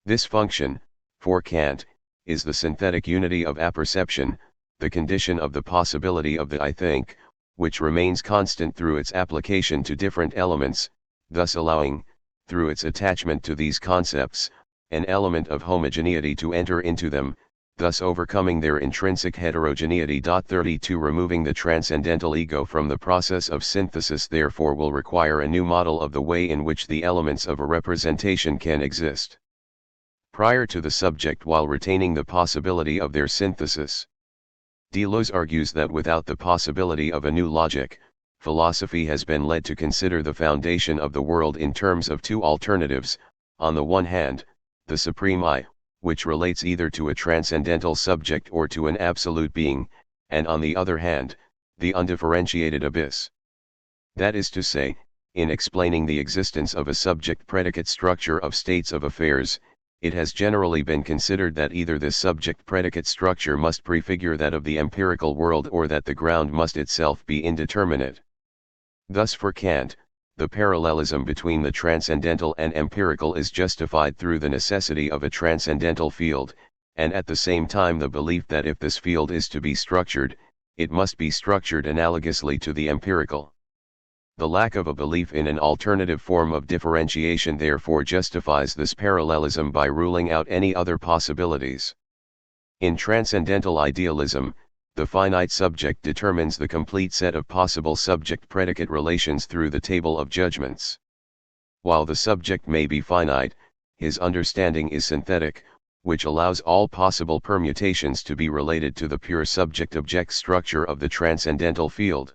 This function, for Kant, is the synthetic unity of apperception, the condition of the possibility of the I think, which remains constant through its application to different elements, thus allowing, through its attachment to these concepts, an element of homogeneity to enter into them, thus overcoming their intrinsic heterogeneity. 32 Removing the transcendental ego from the process of synthesis therefore will require a new model of the way in which the elements of a representation can exist prior to the subject while retaining the possibility of their synthesis. Deleuze argues that without the possibility of a new logic, philosophy has been led to consider the foundation of the world in terms of two alternatives: on the one hand, the supreme I, which relates either to a transcendental subject or to an absolute being, and on the other hand, the undifferentiated abyss. That is to say, in explaining the existence of a subject-predicate structure of states of affairs, it has generally been considered that either this subject-predicate structure must prefigure that of the empirical world or that the ground must itself be indeterminate. Thus for Kant, the parallelism between the transcendental and empirical is justified through the necessity of a transcendental field, and at the same time the belief that if this field is to be structured, it must be structured analogously to the empirical. The lack of a belief in an alternative form of differentiation therefore justifies this parallelism by ruling out any other possibilities. In transcendental idealism, the finite subject determines the complete set of possible subject-predicate relations through the table of judgments. While the subject may be finite, his understanding is synthetic, which allows all possible permutations to be related to the pure subject-object structure of the transcendental field.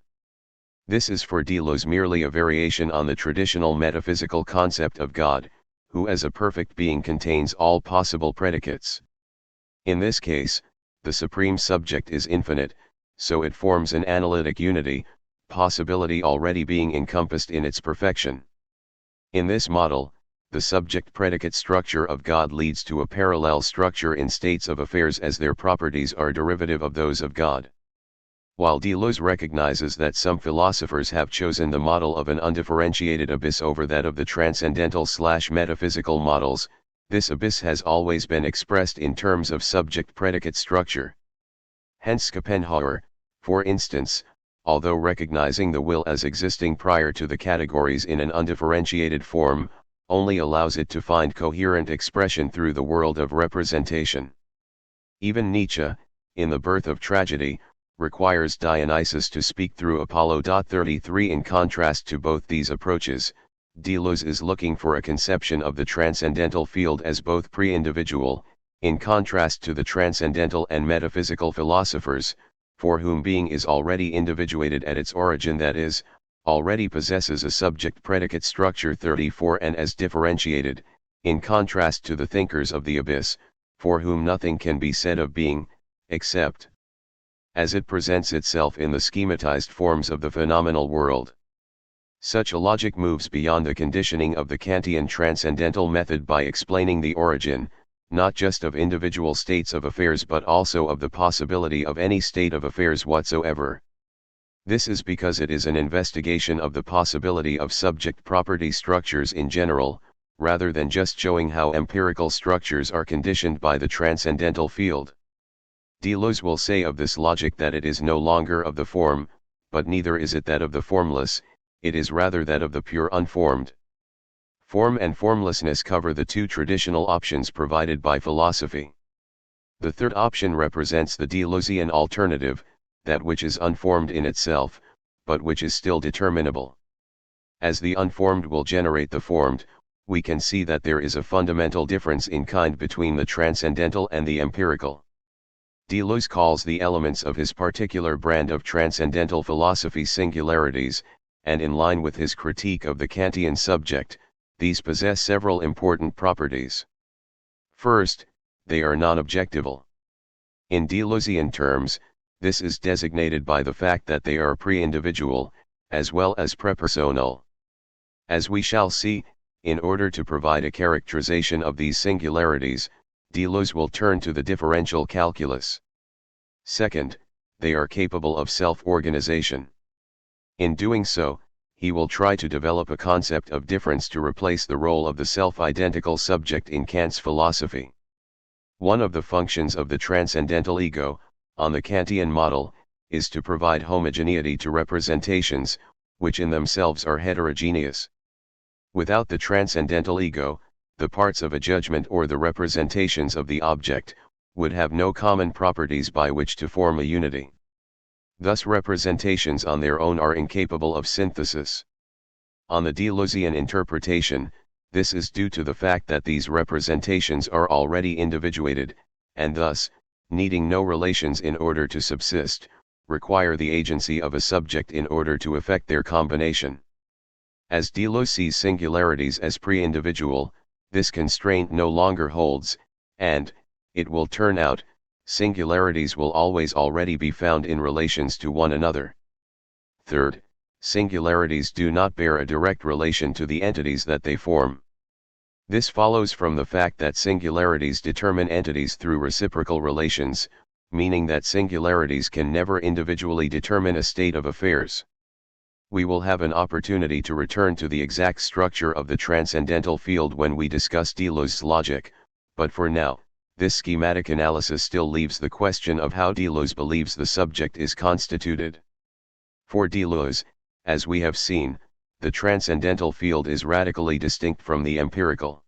This is for Deleuze merely a variation on the traditional metaphysical concept of God, who as a perfect being contains all possible predicates. In this case, the supreme subject is infinite, so it forms an analytic unity, possibility already being encompassed in its perfection. In this model, the subject-predicate structure of God leads to a parallel structure in states of affairs as their properties are derivative of those of God. While Deleuze recognizes that some philosophers have chosen the model of an undifferentiated abyss over that of the transcendental/metaphysical models, this abyss has always been expressed in terms of subject-predicate structure. Hence Schopenhauer, for instance, although recognizing the will as existing prior to the categories in an undifferentiated form, only allows it to find coherent expression through the world of representation. Even Nietzsche, in The Birth of Tragedy, requires Dionysus to speak through Apollo. 33 In contrast to both these approaches, Deleuze is looking for a conception of the transcendental field as both pre-individual, in contrast to the transcendental and metaphysical philosophers, for whom being is already individuated at its origin, that is, already possesses a subject-predicate structure. 34 And as differentiated, in contrast to the thinkers of the abyss, for whom nothing can be said of being, except as it presents itself in the schematized forms of the phenomenal world. Such a logic moves beyond the conditioning of the Kantian transcendental method by explaining the origin, not just of individual states of affairs but also of the possibility of any state of affairs whatsoever. This is because it is an investigation of the possibility of subject property structures in general, rather than just showing how empirical structures are conditioned by the transcendental field. Deleuze will say of this logic that it is no longer of the form, but neither is it that of the formless, it is rather that of the pure unformed. Form and formlessness cover the two traditional options provided by philosophy. The third option represents the Deleuzean alternative, that which is unformed in itself, but which is still determinable. As the unformed will generate the formed, we can see that there is a fundamental difference in kind between the transcendental and the empirical. Deleuze calls the elements of his particular brand of transcendental philosophy singularities, and in line with his critique of the Kantian subject, these possess several important properties. First, they are non-objectival. In Deleuzean terms, this is designated by the fact that they are pre-individual, as well as prepersonal. As we shall see, in order to provide a characterization of these singularities, Deleuze will turn to the differential calculus. Second, they are capable of self-organization. In doing so, he will try to develop a concept of difference to replace the role of the self-identical subject in Kant's philosophy. One of the functions of the transcendental ego, on the Kantian model, is to provide homogeneity to representations, which in themselves are heterogeneous. Without the transcendental ego, the parts of a judgment or the representations of the object, would have no common properties by which to form a unity. Thus representations on their own are incapable of synthesis. On the Deleuzean interpretation, this is due to the fact that these representations are already individuated, and thus, needing no relations in order to subsist, require the agency of a subject in order to effect their combination. As Deleuze sees singularities as pre-individual, this constraint no longer holds, and, it will turn out, singularities will always already be found in relations to one another. Third, singularities do not bear a direct relation to the entities that they form. This follows from the fact that singularities determine entities through reciprocal relations, meaning that singularities can never individually determine a state of affairs. We will have an opportunity to return to the exact structure of the transcendental field when we discuss Deleuze's logic, but for now, this schematic analysis still leaves the question of how Deleuze believes the subject is constituted. For Deleuze, as we have seen, the transcendental field is radically distinct from the empirical.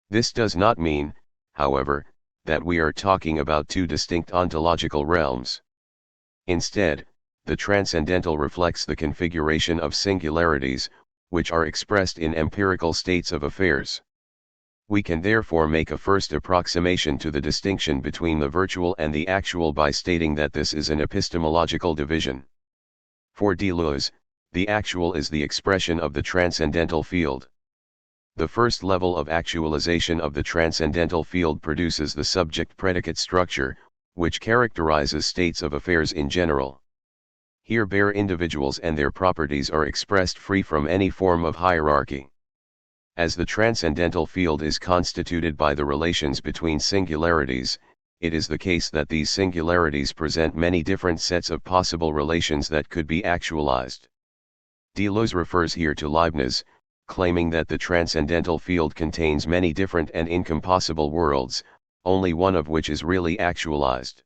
This does not mean, however, that we are talking about two distinct ontological realms. Instead, the transcendental reflects the configuration of singularities, which are expressed in empirical states of affairs. We can therefore make a first approximation to the distinction between the virtual and the actual by stating that this is an epistemological division. For Deleuze, the actual is the expression of the transcendental field. The first level of actualization of the transcendental field produces the subject-predicate structure, which characterizes states of affairs in general. Here bare individuals and their properties are expressed free from any form of hierarchy. As the transcendental field is constituted by the relations between singularities, it is the case that these singularities present many different sets of possible relations that could be actualized. Deleuze refers here to Leibniz, claiming that the transcendental field contains many different and incompossible worlds, only one of which is really actualized.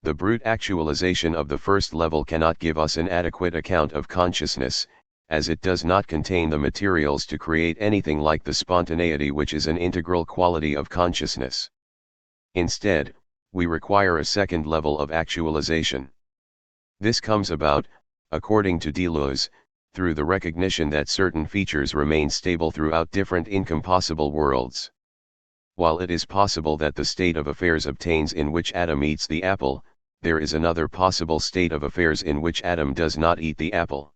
The brute actualization of the first level cannot give us an adequate account of consciousness, as it does not contain the materials to create anything like the spontaneity which is an integral quality of consciousness. Instead, we require a second level of actualization. This comes about, according to Deleuze, through the recognition that certain features remain stable throughout different incompossible worlds. While it is possible that the state of affairs obtains in which Adam eats the apple, there is another possible state of affairs in which Adam does not eat the apple.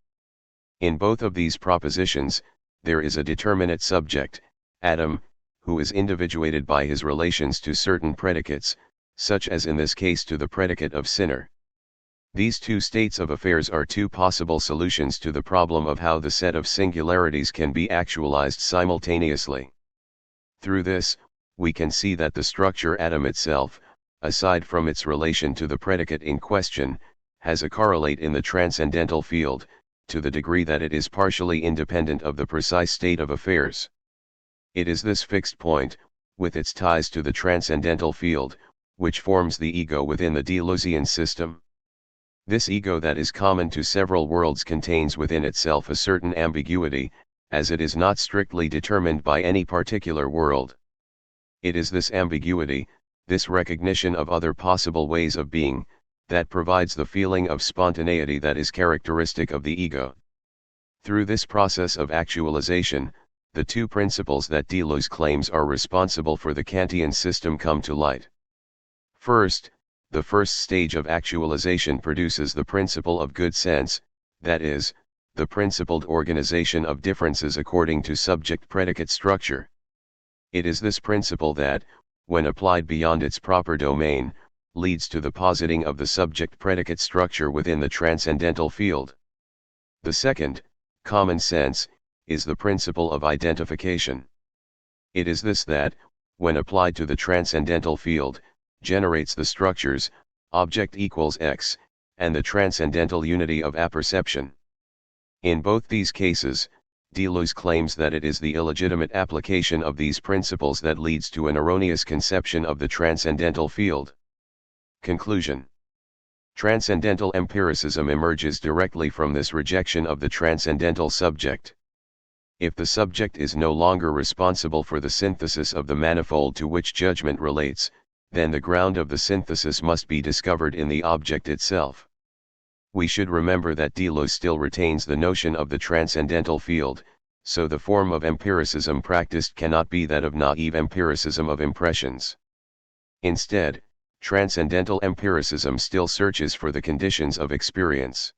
In both of these propositions, there is a determinate subject, Adam, who is individuated by his relations to certain predicates, such as in this case to the predicate of sinner. These two states of affairs are two possible solutions to the problem of how the set of singularities can be actualized simultaneously. Through this, we can see that the structure Adam itself, aside from its relation to the predicate in question, has a correlate in the transcendental field, to the degree that it is partially independent of the precise state of affairs. It is this fixed point, with its ties to the transcendental field, which forms the ego within the Deleuzian system. This ego that is common to several worlds contains within itself a certain ambiguity, as it is not strictly determined by any particular world. It is this ambiguity, this recognition of other possible ways of being, that provides the feeling of spontaneity that is characteristic of the ego. Through this process of actualization, the two principles that Deleuze claims are responsible for the Kantian system come to light. First, the first stage of actualization produces the principle of good sense, that is, the principled organization of differences according to subject-predicate structure. It is this principle that, when applied beyond its proper domain, leads to the positing of the subject-predicate structure within the transcendental field. The second, common sense, is the principle of identification. It is this that, when applied to the transcendental field, generates the structures, object equals X, and the transcendental unity of apperception. In both these cases, Deleuze claims that it is the illegitimate application of these principles that leads to an erroneous conception of the transcendental field. Conclusion. Transcendental empiricism emerges directly from this rejection of the transcendental subject. If the subject is no longer responsible for the synthesis of the manifold to which judgment relates, then the ground of the synthesis must be discovered in the object itself. We should remember that Deleuze still retains the notion of the transcendental field, so the form of empiricism practiced cannot be that of naive empiricism of impressions. Instead, transcendental empiricism still searches for the conditions of experience.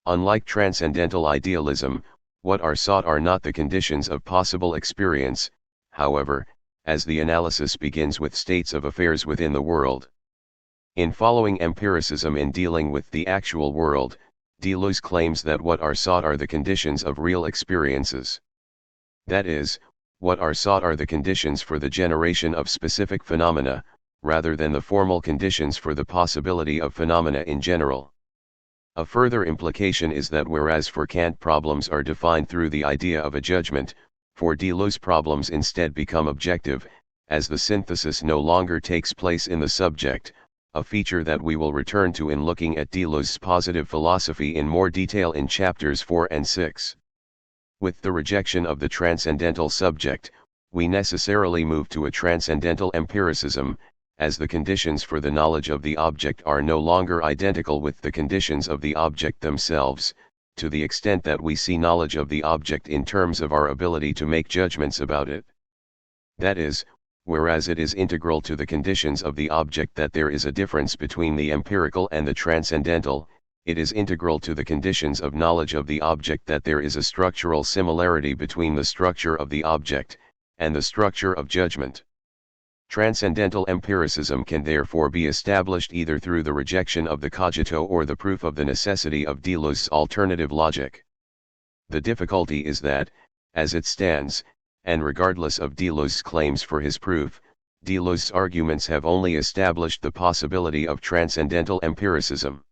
Unlike transcendental idealism, what are sought are not the conditions of possible experience, however, as the analysis begins with states of affairs within the world. In following empiricism in dealing with the actual world, Deleuze claims that what are sought are the conditions of real experiences. That is, what are sought are the conditions for the generation of specific phenomena, rather than the formal conditions for the possibility of phenomena in general. A further implication is that whereas for Kant problems are defined through the idea of a judgment, for Deleuze problems instead become objective, as the synthesis no longer takes place in the subject, a feature that we will return to in looking at Deleuze's positive philosophy in more detail in chapters 4 and 6. With the rejection of the transcendental subject, we necessarily move to a transcendental empiricism, as the conditions for the knowledge of the object are no longer identical with the conditions of the object themselves, to the extent that we see knowledge of the object in terms of our ability to make judgments about it. That is, whereas it is integral to the conditions of the object that there is a difference between the empirical and the transcendental, it is integral to the conditions of knowledge of the object that there is a structural similarity between the structure of the object and the structure of judgment. Transcendental empiricism can therefore be established either through the rejection of the cogito or the proof of the necessity of Deleuze's alternative logic. The difficulty is that, as it stands, and regardless of Deleuze's claims for his proof, Deleuze's arguments have only established the possibility of transcendental empiricism.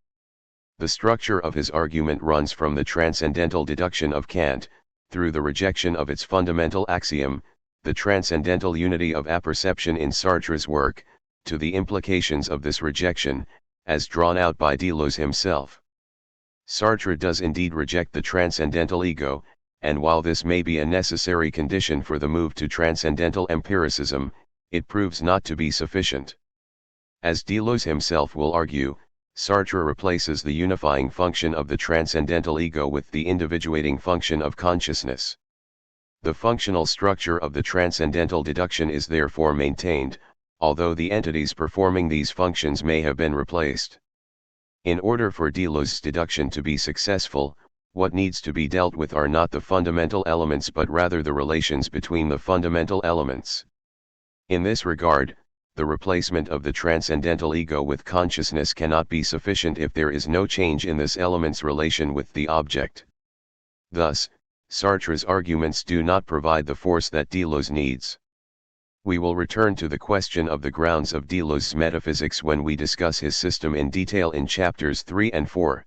The structure of his argument runs from the transcendental deduction of Kant, through the rejection of its fundamental axiom, the transcendental unity of apperception in Sartre's work, to the implications of this rejection, as drawn out by Deleuze himself. Sartre does indeed reject the transcendental ego, and while this may be a necessary condition for the move to transcendental empiricism, it proves not to be sufficient. As Deleuze himself will argue, Sartre replaces the unifying function of the transcendental ego with the individuating function of consciousness. The functional structure of the transcendental deduction is therefore maintained, although the entities performing these functions may have been replaced. In order for Deleuze's deduction to be successful, what needs to be dealt with are not the fundamental elements but rather the relations between the fundamental elements. In this regard, the replacement of the transcendental ego with consciousness cannot be sufficient if there is no change in this element's relation with the object. Thus, Sartre's arguments do not provide the force that Deleuze needs. We will return to the question of the grounds of Deleuze's metaphysics when we discuss his system in detail in chapters 3 and 4.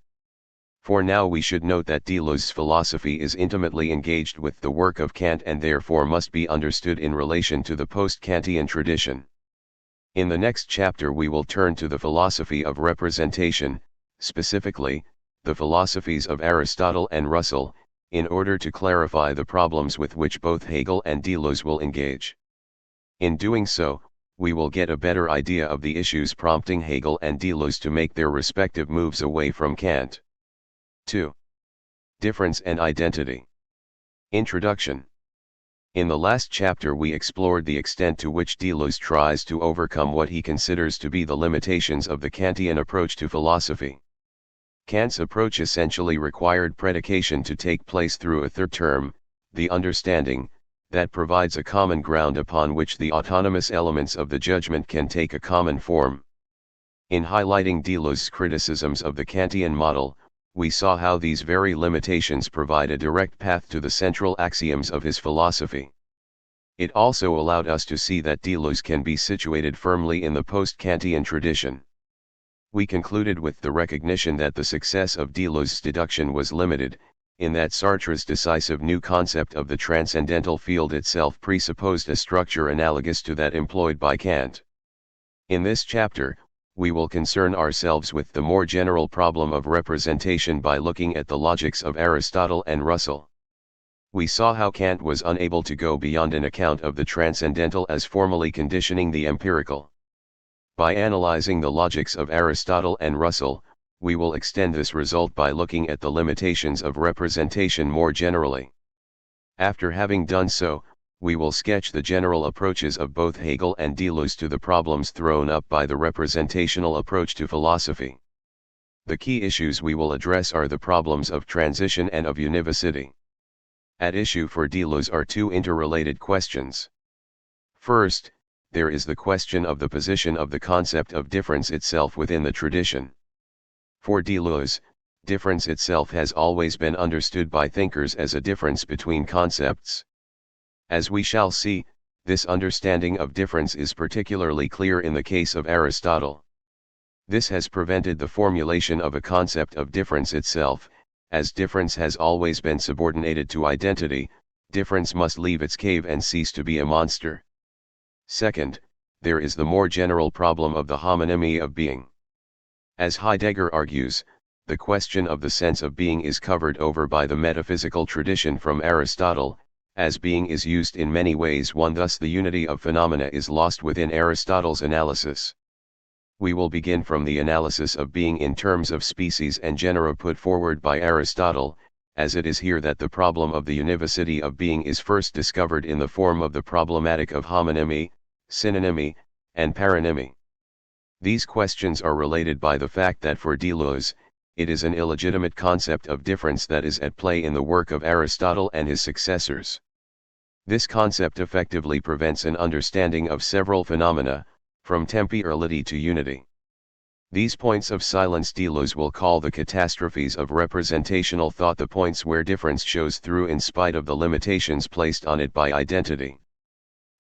For now we should note that Deleuze's philosophy is intimately engaged with the work of Kant and therefore must be understood in relation to the post-Kantian tradition. In the next chapter we will turn to the philosophy of representation, specifically, the philosophies of Aristotle and Russell, in order to clarify the problems with which both Hegel and Deleuze will engage. In doing so, we will get a better idea of the issues prompting Hegel and Deleuze to make their respective moves away from Kant. 2. Difference and identity. Introduction. In the last chapter we explored the extent to which Deleuze tries to overcome what he considers to be the limitations of the Kantian approach to philosophy. Kant's approach essentially required predication to take place through a third term, the understanding, that provides a common ground upon which the autonomous elements of the judgment can take a common form. In highlighting Deleuze's criticisms of the Kantian model, we saw how these very limitations provide a direct path to the central axioms of his philosophy. It also allowed us to see that Deleuze can be situated firmly in the post-Kantian tradition. We concluded with the recognition that the success of Deleuze's deduction was limited, in that Sartre's decisive new concept of the transcendental field itself presupposed a structure analogous to that employed by Kant. In this chapter, we will concern ourselves with the more general problem of representation by looking at the logics of Aristotle and Russell. We saw how Kant was unable to go beyond an account of the transcendental as formally conditioning the empirical. By analyzing the logics of Aristotle and Russell, we will extend this result by looking at the limitations of representation more generally. After having done so, we will sketch the general approaches of both Hegel and Deleuze to the problems thrown up by the representational approach to philosophy. The key issues we will address are the problems of transition and of univocity. At issue for Deleuze are two interrelated questions. First, there is the question of the position of the concept of difference itself within the tradition. For Deleuze, difference itself has always been understood by thinkers as a difference between concepts. As we shall see, this understanding of difference is particularly clear in the case of Aristotle. This has prevented the formulation of a concept of difference itself, as difference has always been subordinated to identity. Difference must leave its cave and cease to be a monster. Second, there is the more general problem of the homonymy of being. As Heidegger argues, the question of the sense of being is covered over by the metaphysical tradition from Aristotle. As being is used in many ways, thus the unity of phenomena is lost within Aristotle's analysis. We will begin from the analysis of being in terms of species and genera put forward by Aristotle, as it is here that the problem of the univocity of being is first discovered in the form of the problematic of homonymy, synonymy, and paronymy. These questions are related by the fact that for Deleuze, it is an illegitimate concept of difference that is at play in the work of Aristotle and his successors. This concept effectively prevents an understanding of several phenomena, from temporality to unity. These points of silence Deleuze will call the catastrophes of representational thought, the points where difference shows through in spite of the limitations placed on it by identity.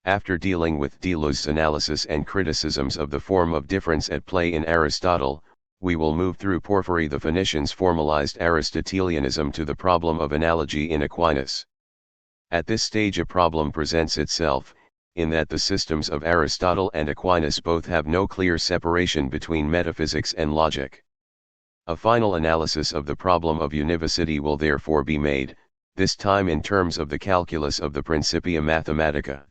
After dealing with Deleuze's analysis and criticisms of the form of difference at play in Aristotle, we will move through Porphyry the Phoenician's formalized Aristotelianism to the problem of analogy in Aquinas. At this stage a problem presents itself, in that the systems of Aristotle and Aquinas both have no clear separation between metaphysics and logic. A final analysis of the problem of univocity will therefore be made, this time in terms of the calculus of the Principia Mathematica.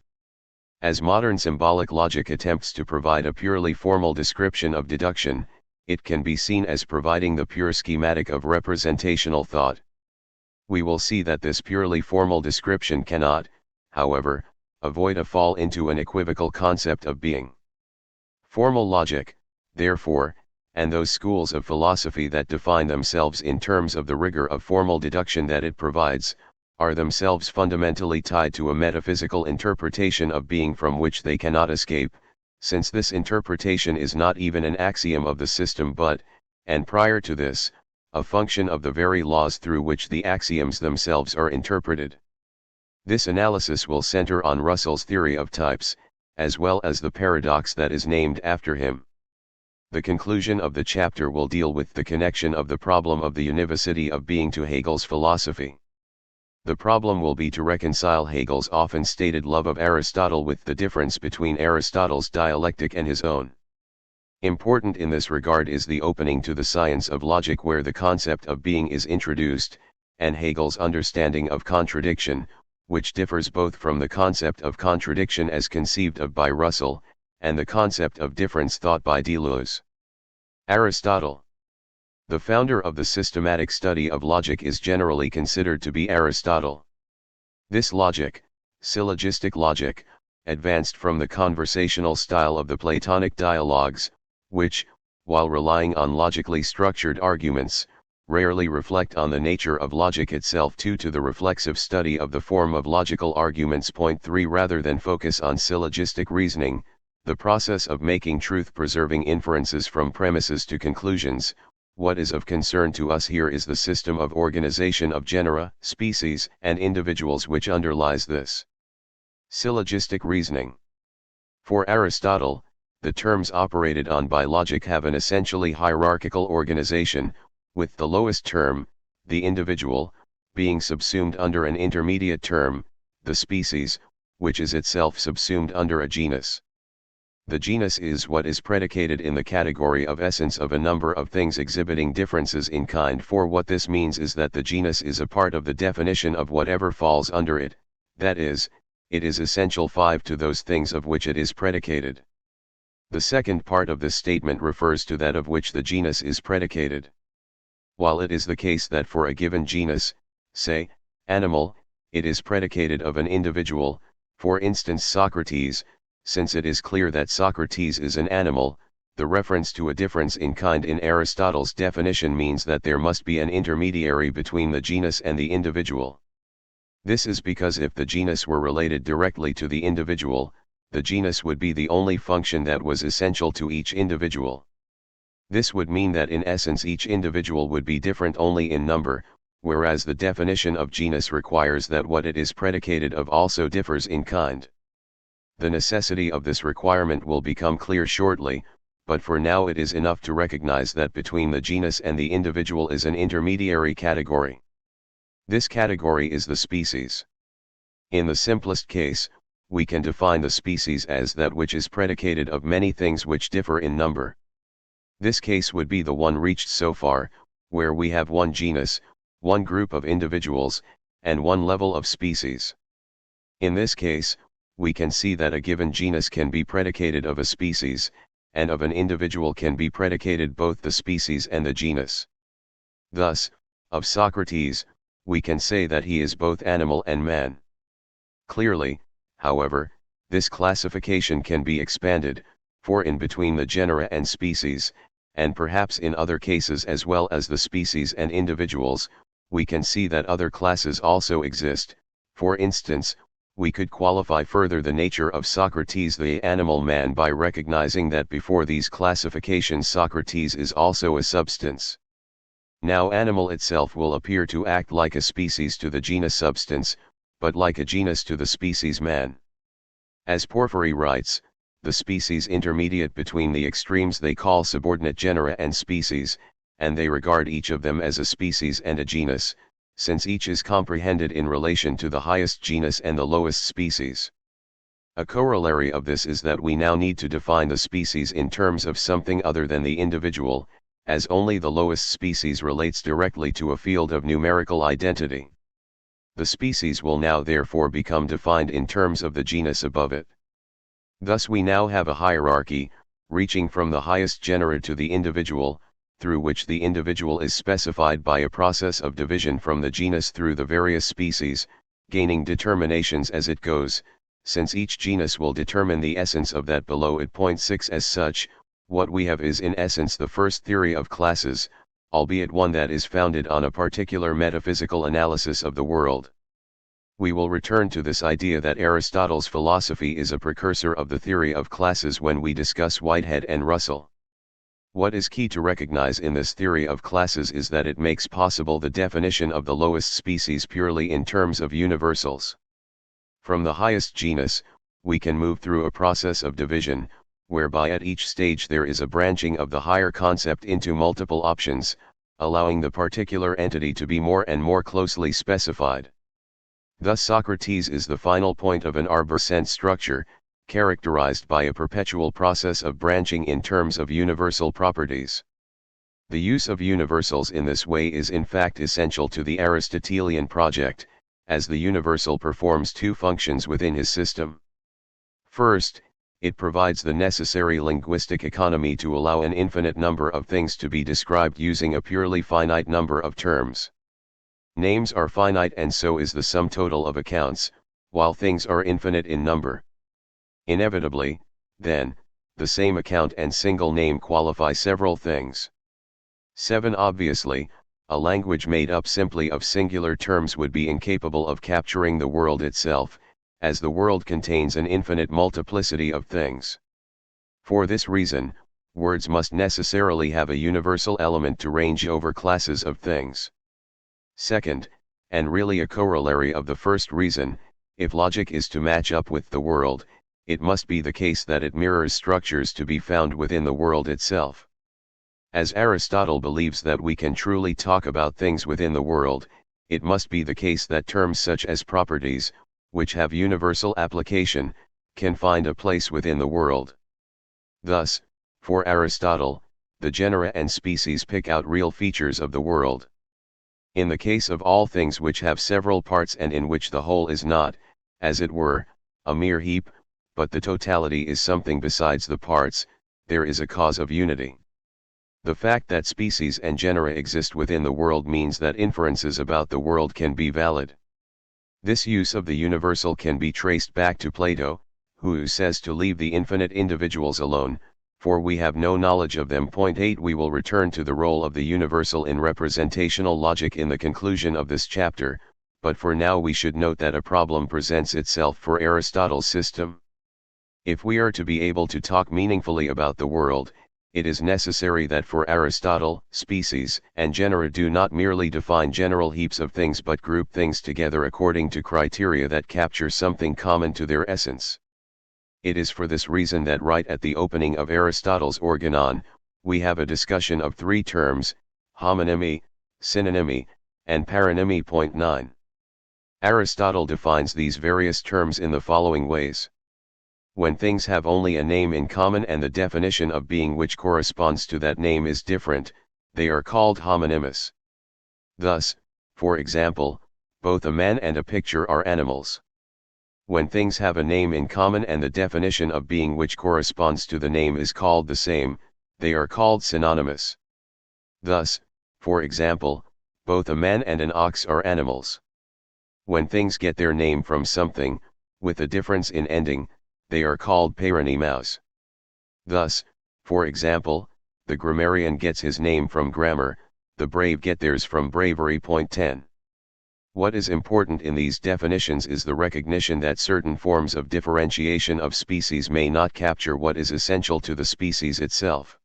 As modern symbolic logic attempts to provide a purely formal description of deduction, it can be seen as providing the pure schematic of representational thought. We will see that this purely formal description cannot, however, avoid a fall into an equivocal concept of being. Formal logic, therefore, and those schools of philosophy that define themselves in terms of the rigor of formal deduction that it provides, are themselves fundamentally tied to a metaphysical interpretation of being from which they cannot escape, since this interpretation is not even an axiom of the system but, and prior to this, a function of the very laws through which the axioms themselves are interpreted. This analysis will center on Russell's theory of types, as well as the paradox that is named after him. The conclusion of the chapter will deal with the connection of the problem of the univocity of being to Hegel's philosophy. The problem will be to reconcile Hegel's often stated love of Aristotle with the difference between Aristotle's dialectic and his own. Important in this regard is the opening to the science of logic where the concept of being is introduced, and Hegel's understanding of contradiction, which differs both from the concept of contradiction as conceived of by Russell, and the concept of difference thought by Deleuze. Aristotle. The founder of the systematic study of logic is generally considered to be Aristotle. This logic, syllogistic logic, advanced from the conversational style of the Platonic dialogues, which, while relying on logically structured arguments, rarely reflect on the nature of logic itself due to the reflexive study of the form of logical arguments. Point 3 Rather than focus on syllogistic reasoning, the process of making truth-preserving inferences from premises to conclusions, what is of concern to us here is the system of organization of genera, species, and individuals which underlies this syllogistic reasoning. For Aristotle, the terms operated on by logic have an essentially hierarchical organization, with the lowest term, the individual, being subsumed under an intermediate term, the species, which is itself subsumed under a genus. The genus is what is predicated in the category of essence of a number of things exhibiting differences in kind. For what this means is that the genus is a part of the definition of whatever falls under it, that is, it is essential 5 to those things of which it is predicated. The second part of this statement refers to that of which the genus is predicated. While it is the case that for a given genus, say, animal, it is predicated of an individual, for instance Socrates, since it is clear that Socrates is an animal, the reference to a difference in kind in Aristotle's definition means that there must be an intermediary between the genus and the individual. This is because if the genus were related directly to the individual, the genus would be the only function that was essential to each individual. This would mean that in essence each individual would be different only in number, whereas the definition of genus requires that what it is predicated of also differs in kind. The necessity of this requirement will become clear shortly, but for now it is enough to recognize that between the genus and the individual is an intermediary category. This category is the species. In the simplest case, we can define the species as that which is predicated of many things which differ in number. This case would be the one reached so far, where we have one genus, one group of individuals, and one level of species. In this case, we can see that a given genus can be predicated of a species, and of an individual can be predicated both the species and the genus. Thus, of Socrates, we can say that he is both animal and man. Clearly, however, this classification can be expanded, for in between the genera and species, and perhaps in other cases as well as the species and individuals, we can see that other classes also exist. For instance, we could qualify further the nature of Socrates the animal man by recognizing that before these classifications Socrates is also a substance. Now animal itself will appear to act like a species to the genus substance, but like a genus to the species man. As Porphyry writes, the species intermediate between the extremes they call subordinate genera and species, and they regard each of them as a species and a genus, since each is comprehended in relation to the highest genus and the lowest species. A corollary of this is that we now need to define the species in terms of something other than the individual, as only the lowest species relates directly to a field of numerical identity. The species will now therefore become defined in terms of the genus above it. Thus we now have a hierarchy, reaching from the highest genera to the individual, through which the individual is specified by a process of division from the genus through the various species, gaining determinations as it goes, since each genus will determine the essence of that below it. 6 As such, what we have is in essence the first theory of classes, albeit one that is founded on a particular metaphysical analysis of the world. We will return to this idea that Aristotle's philosophy is a precursor of the theory of classes when we discuss Whitehead and Russell. What is key to recognize in this theory of classes is that it makes possible the definition of the lowest species purely in terms of universals. From the highest genus, we can move through a process of division, whereby at each stage there is a branching of the higher concept into multiple options, allowing the particular entity to be more and more closely specified. Thus Socrates is the final point of an arborescent structure, characterized by a perpetual process of branching in terms of universal properties. The use of universals in this way is in fact essential to the Aristotelian project, as the universal performs two functions within his system. First, it provides the necessary linguistic economy to allow an infinite number of things to be described using a purely finite number of terms. Names are finite and so is the sum total of accounts, while things are infinite in number. Inevitably, then, the same account and single name qualify several things. 7 Obviously, a language made up simply of singular terms would be incapable of capturing the world itself, as the world contains an infinite multiplicity of things. For this reason, words must necessarily have a universal element to range over classes of things. Second, and really a corollary of the first reason, if logic is to match up with the world, it must be the case that it mirrors structures to be found within the world itself. As Aristotle believes that we can truly talk about things within the world, it must be the case that terms such as properties, which have universal application, can find a place within the world. Thus, for Aristotle, the genera and species pick out real features of the world. In the case of all things which have several parts and in which the whole is not, as it were, a mere heap, but the totality is something besides the parts, there is a cause of unity. The fact that species and genera exist within the world means that inferences about the world can be valid. This use of the universal can be traced back to Plato, who says to leave the infinite individuals alone, for we have no knowledge of them. 8 We will return to the role of the universal in representational logic in the conclusion of this chapter, but for now we should note that a problem presents itself for Aristotle's system. If we are to be able to talk meaningfully about the world, it is necessary that for Aristotle, species and genera do not merely define general heaps of things but group things together according to criteria that capture something common to their essence. It is for this reason that right at the opening of Aristotle's Organon, we have a discussion of three terms: homonymy, synonymy, and paronymy. 9. Aristotle defines these various terms in the following ways. When things have only a name in common and the definition of being which corresponds to that name is different, they are called homonymous. Thus, for example, both a man and a picture are animals. When things have a name in common and the definition of being which corresponds to the name is called the same, they are called synonymous. Thus, for example, both a man and an ox are animals. When things get their name from something, with a difference in ending, they are called paronymous. Thus, for example, the grammarian gets his name from grammar, the brave get theirs from bravery. 10. What is important in these definitions is the recognition that certain forms of differentiation of species may not capture what is essential to the species itself.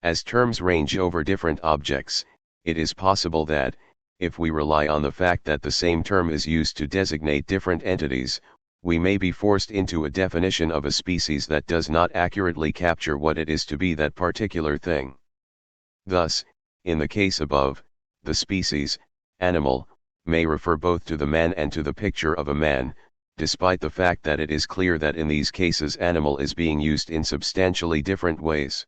As terms range over different objects, it is possible that, if we rely on the fact that the same term is used to designate different entities, we may be forced into a definition of a species that does not accurately capture what it is to be that particular thing. Thus, in the case above, the species, animal, may refer both to the man and to the picture of a man, despite the fact that it is clear that in these cases animal is being used in substantially different ways.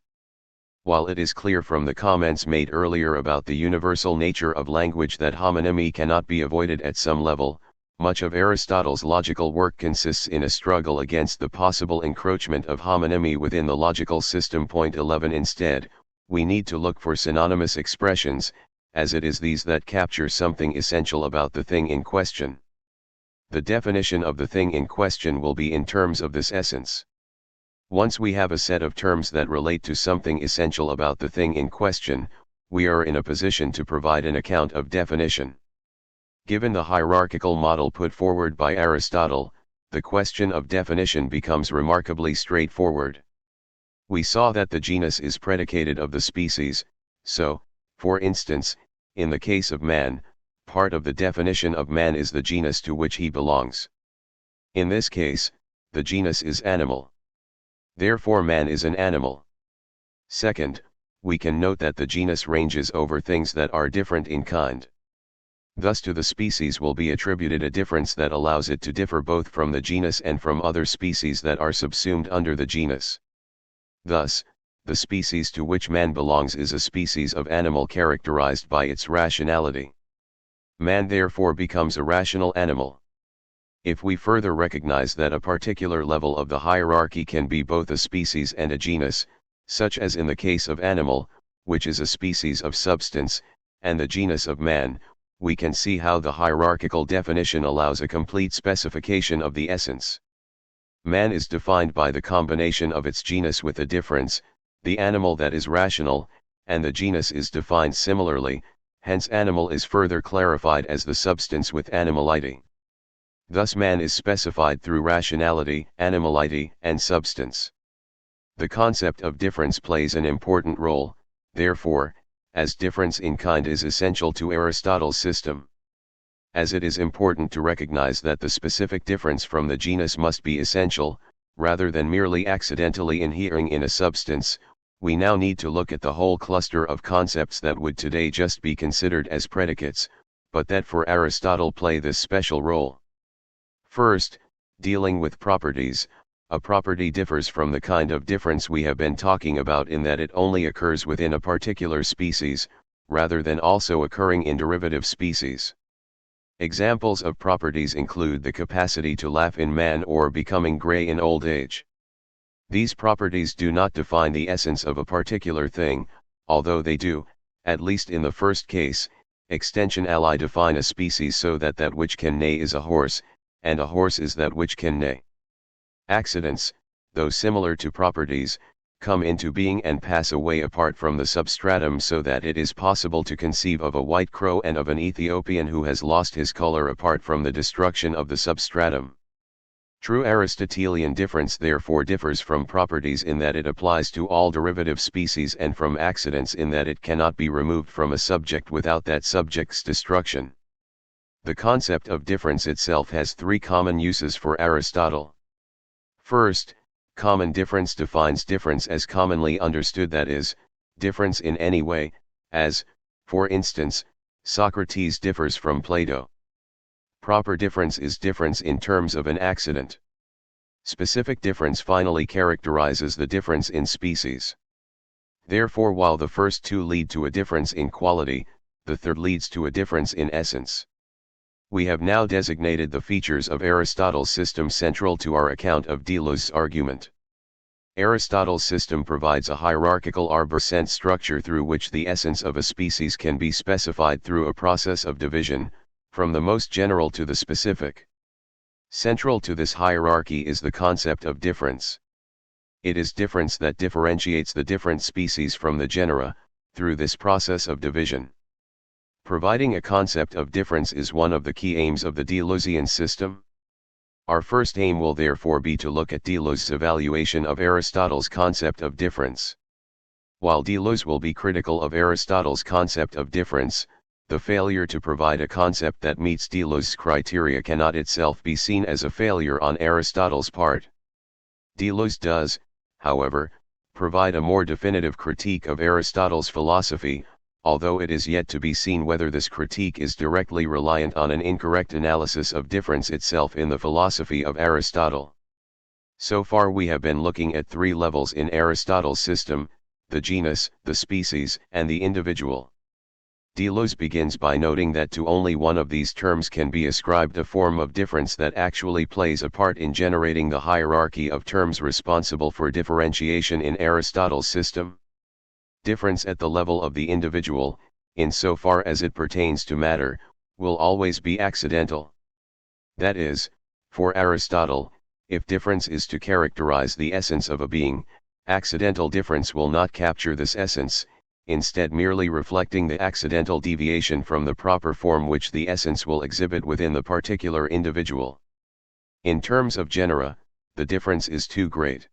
While it is clear from the comments made earlier about the universal nature of language that homonymy cannot be avoided at some level, much of Aristotle's logical work consists in a struggle against the possible encroachment of homonymy within the logical system. 11. Instead, we need to look for synonymous expressions, as it is these that capture something essential about the thing in question. The definition of the thing in question will be in terms of this essence. Once we have a set of terms that relate to something essential about the thing in question, we are in a position to provide an account of definition. Given the hierarchical model put forward by Aristotle, the question of definition becomes remarkably straightforward. We saw that the genus is predicated of the species, so, for instance, in the case of man, part of the definition of man is the genus to which he belongs. In this case, the genus is animal. Therefore man is an animal. Second, we can note that the genus ranges over things that are different in kind. Thus to the species will be attributed a difference that allows it to differ both from the genus and from other species that are subsumed under the genus. Thus, the species to which man belongs is a species of animal characterized by its rationality. Man therefore becomes a rational animal. If we further recognize that a particular level of the hierarchy can be both a species and a genus, such as in the case of animal, which is a species of substance, and the genus of man, we can see how the hierarchical definition allows a complete specification of the essence. Man is defined by the combination of its genus with a difference, the animal that is rational, and the genus is defined similarly, hence animal is further clarified as the substance with animality. Thus man is specified through rationality, animality, and substance. The concept of difference plays an important role, therefore, as difference in kind is essential to Aristotle's system. As it is important to recognize that the specific difference from the genus must be essential, rather than merely accidentally inhering in a substance, we now need to look at the whole cluster of concepts that would today just be considered as predicates, but that for Aristotle play this special role. First, dealing with properties, a property differs from the kind of difference we have been talking about in that it only occurs within a particular species, rather than also occurring in derivative species. Examples of properties include the capacity to laugh in man or becoming gray in old age. These properties do not define the essence of a particular thing, although they do, at least in the first case, extension ally define a species so that that which can neigh is a horse, and a horse is that which can neigh. Accidents, though similar to properties, come into being and pass away apart from the substratum so that it is possible to conceive of a white crow and of an Ethiopian who has lost his color apart from the destruction of the substratum. True Aristotelian difference therefore differs from properties in that it applies to all derivative species and from accidents in that it cannot be removed from a subject without that subject's destruction. The concept of difference itself has three common uses for Aristotle. First, Common difference defines difference as commonly understood, that is, difference in any way, as, for instance, Socrates differs from Plato. Proper difference is difference in terms of an accident. Specific difference finally characterizes the difference in species. Therefore, while the first two lead to a difference in quality, the third leads to a difference in essence. We have now designated the features of Aristotle's system central to our account of Deleuze's argument. Aristotle's system provides a hierarchical arborescent structure through which the essence of a species can be specified through a process of division, from the most general to the specific. Central to this hierarchy is the concept of difference. It is difference that differentiates the different species from the genera, through this process of division. Providing a concept of difference is one of the key aims of the Deleuzean system. Our first aim will therefore be to look at Deleuze's evaluation of Aristotle's concept of difference. While Deleuze will be critical of Aristotle's concept of difference, the failure to provide a concept that meets Deleuze's criteria cannot itself be seen as a failure on Aristotle's part. Deleuze does, however, provide a more definitive critique of Aristotle's philosophy, although it is yet to be seen whether this critique is directly reliant on an incorrect analysis of difference itself in the philosophy of Aristotle. So far we have been looking at three levels in Aristotle's system: the genus, the species, and the individual. Deleuze begins by noting that to only one of these terms can be ascribed a form of difference that actually plays a part in generating the hierarchy of terms responsible for differentiation in Aristotle's system. Difference at the level of the individual, insofar as it pertains to matter, will always be accidental. That is, for Aristotle, if difference is to characterize the essence of a being, accidental difference will not capture this essence, instead merely reflecting the accidental deviation from the proper form which the essence will exhibit within the particular individual. In terms of genera, the difference is too great.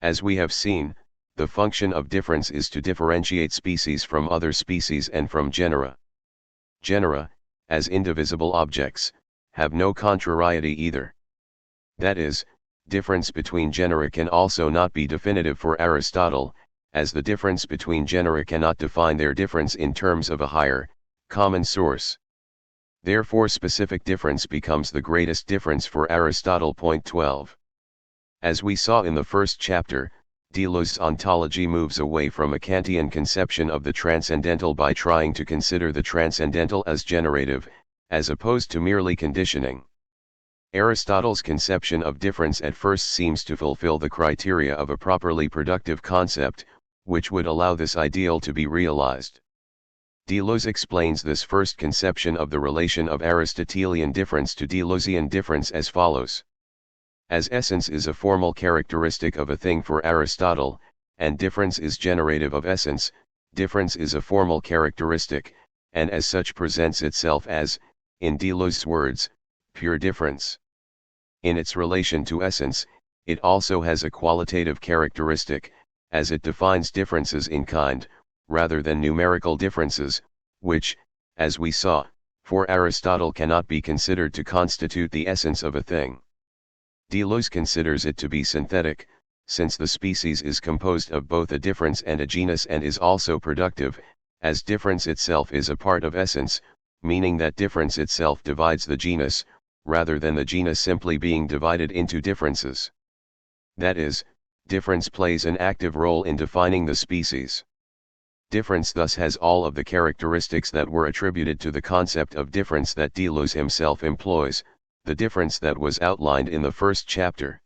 As we have seen, the function of difference is to differentiate species from other species and from genera. Genera, as indivisible objects, have no contrariety either. That is, difference between genera can also not be definitive for Aristotle, as the difference between genera cannot define their difference in terms of a higher, common source. Therefore specific difference becomes the greatest difference for Aristotle. Point 12. As we saw in the first chapter, Deleuze's ontology moves away from a Kantian conception of the transcendental by trying to consider the transcendental as generative, as opposed to merely conditioning. Aristotle's conception of difference at first seems to fulfill the criteria of a properly productive concept, which would allow this ideal to be realized. Deleuze explains this first conception of the relation of Aristotelian difference to Deleuzean difference as follows. As essence is a formal characteristic of a thing for Aristotle, and difference is generative of essence, difference is a formal characteristic, and as such presents itself as, in Deleuze's words, pure difference. In its relation to essence, it also has a qualitative characteristic, as it defines differences in kind, rather than numerical differences, which, as we saw, for Aristotle cannot be considered to constitute the essence of a thing. Deleuze considers it to be synthetic, since the species is composed of both a difference and a genus and is also productive, as difference itself is a part of essence, meaning that difference itself divides the genus, rather than the genus simply being divided into differences. That is, difference plays an active role in defining the species. Difference thus has all of the characteristics that were attributed to the concept of difference that Deleuze himself employs, the difference that was outlined in the first chapter.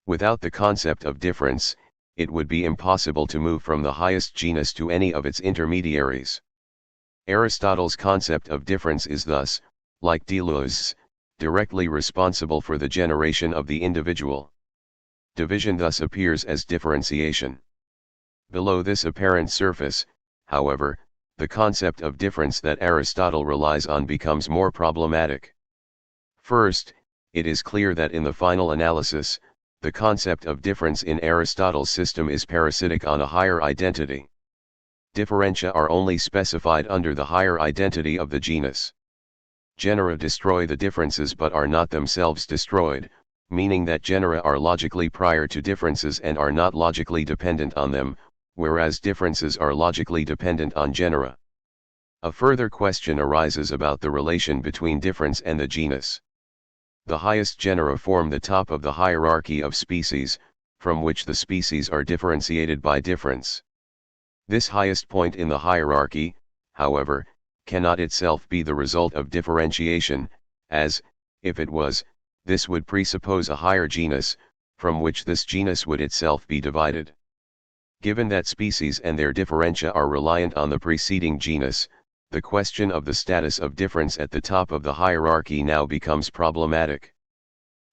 Without the concept of difference, it would be impossible to move from the highest genus to any of its intermediaries. Aristotle's concept of difference is thus, like Deleuze's, directly responsible for the generation of the individual. Division thus appears as differentiation. Below this apparent surface, however, the concept of difference that Aristotle relies on becomes more problematic. First, it is clear that in the final analysis, the concept of difference in Aristotle's system is parasitic on a higher identity. Differentia are only specified under the higher identity of the genus. Genera destroy the differences but are not themselves destroyed, meaning that genera are logically prior to differences and are not logically dependent on them, whereas differences are logically dependent on genera. A further question arises about the relation between difference and the genus. The highest genera form the top of the hierarchy of species, from which the species are differentiated by difference. This highest point in the hierarchy, however, cannot itself be the result of differentiation, as, if it was, this would presuppose a higher genus, from which this genus would itself be divided. Given that species and their differentia are reliant on the preceding genus, the question of the status of difference at the top of the hierarchy now becomes problematic.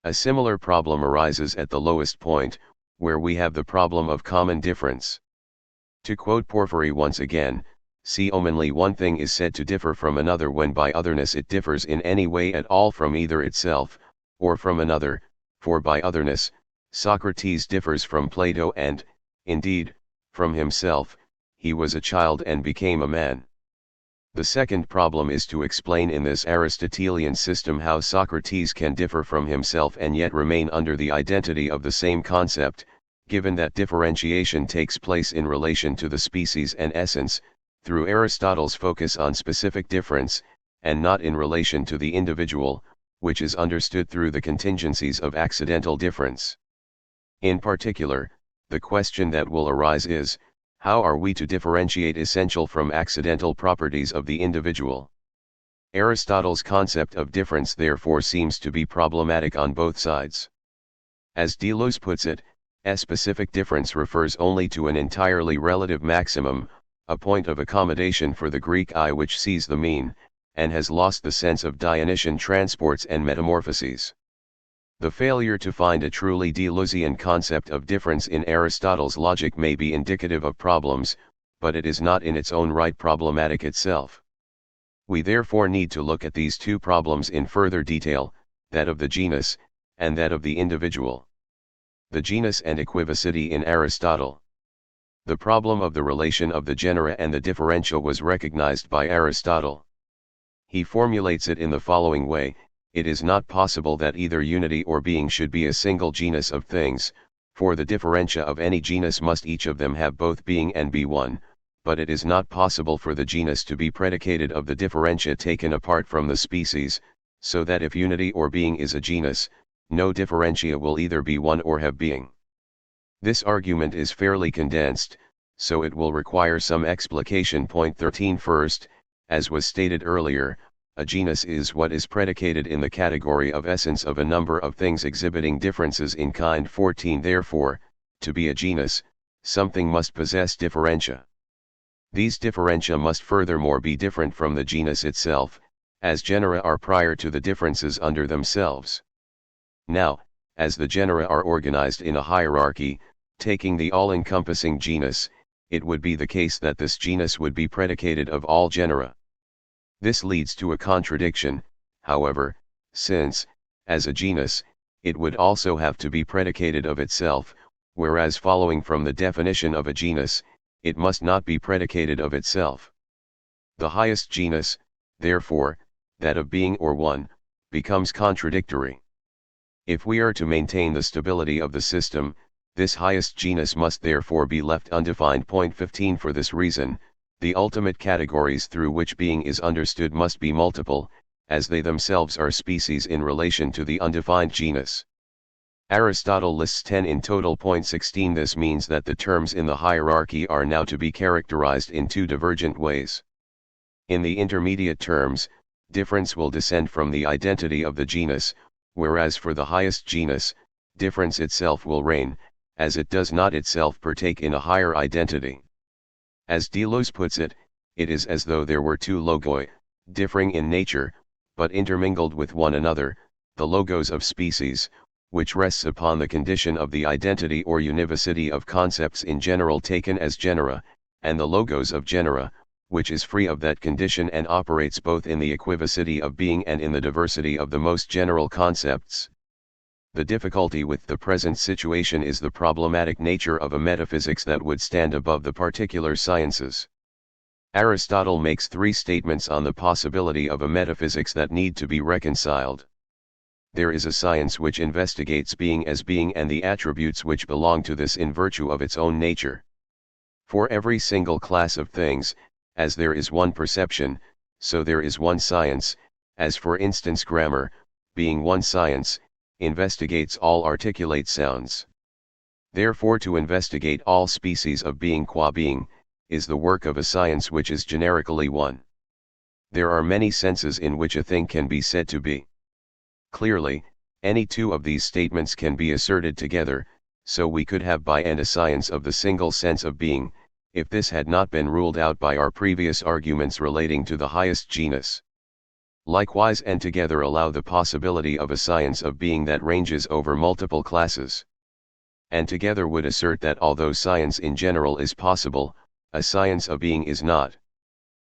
A similar problem arises at the lowest point, where we have the problem of common difference. To quote Porphyry once again, see only one thing is said to differ from another when by otherness it differs in any way at all from either itself, or from another, for by otherness, Socrates differs from Plato and, indeed, from himself, he was a child and became a man. The second problem is to explain in this Aristotelian system how Socrates can differ from himself and yet remain under the identity of the same concept, given that differentiation takes place in relation to the species and essence, through Aristotle's focus on specific difference, and not in relation to the individual, which is understood through the contingencies of accidental difference. In particular, the question that will arise is, how are we to differentiate essential from accidental properties of the individual? Aristotle's concept of difference therefore seems to be problematic on both sides. As Deleuze puts it, a specific difference refers only to an entirely relative maximum, a point of accommodation for the Greek eye which sees the mean, and has lost the sense of Dionysian transports and metamorphoses. The failure to find a truly Deleuzian concept of difference in Aristotle's logic may be indicative of problems, but it is not in its own right problematic itself. We therefore need to look at these two problems in further detail, that of the genus, and that of the individual. The genus and equivocity in Aristotle. The problem of the relation of the genera and the differentia was recognized by Aristotle. He formulates it in the following way: it is not possible that either unity or being should be a single genus of things, for the differentia of any genus must each of them have both being and be one, but it is not possible for the genus to be predicated of the differentia taken apart from the species, so that if unity or being is a genus, no differentia will either be one or have being. This argument is fairly condensed, so it will require some explication. Point 13 first, as was stated earlier, a genus is what is predicated in the category of essence of a number of things exhibiting differences in kind. 14 Therefore, to be a genus, something must possess differentia. These differentia must furthermore be different from the genus itself, as genera are prior to the differences under themselves. Now, as the genera are organized in a hierarchy, taking the all-encompassing genus, it would be the case that this genus would be predicated of all genera. This leads to a contradiction, however, since, as a genus, it would also have to be predicated of itself, whereas following from the definition of a genus, it must not be predicated of itself. The highest genus, therefore, that of being or one, becomes contradictory. If we are to maintain the stability of the system, this highest genus must therefore be left undefined. Point 15 For this reason, the ultimate categories through which being is understood must be multiple, as they themselves are species in relation to the undefined genus. Aristotle lists 10 in total. Point 16 This means that the terms in the hierarchy are now to be characterized in two divergent ways. In the intermediate terms, difference will descend from the identity of the genus, whereas for the highest genus, difference itself will reign, as it does not itself partake in a higher identity. As Deleuze puts it, it is as though there were two logoi, differing in nature, but intermingled with one another, the logos of species, which rests upon the condition of the identity or univocity of concepts in general taken as genera, and the logos of genera, which is free of that condition and operates both in the equivocity of being and in the diversity of the most general concepts. The difficulty with the present situation is the problematic nature of a metaphysics that would stand above the particular sciences. Aristotle makes three statements on the possibility of a metaphysics that need to be reconciled. there is a science which investigates being as being and the attributes which belong to this in virtue of its own nature. For every single class of things, as there is one perception, so there is one science, as for instance grammar, being one science, investigates all articulate sounds. Therefore to investigate all species of being qua being, is the work of a science which is generically one. There are many senses in which a thing can be said to be. Clearly, any two of these statements can be asserted together, so we could have by and a science of the single sense of being, if this had not been ruled out by our previous arguments relating to the highest genus. Likewise and together allow the possibility of a science of being that ranges over multiple classes. And together would assert that although science in general is possible, a science of being is not.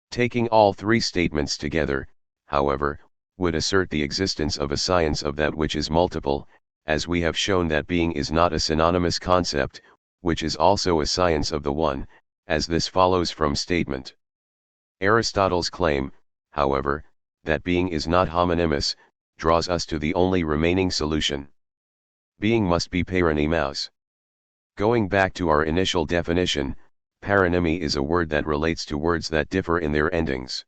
Taking all three statements together, however, would assert the existence of a science of that which is multiple, as we have shown that being is not a synonymous concept, which is also a science of the one, as this follows from statement. Aristotle's claim, however, that being is not homonymous, draws us to the only remaining solution. Being must be paranymous. Going back to our initial definition, paronymy is a word that relates to words that differ in their endings.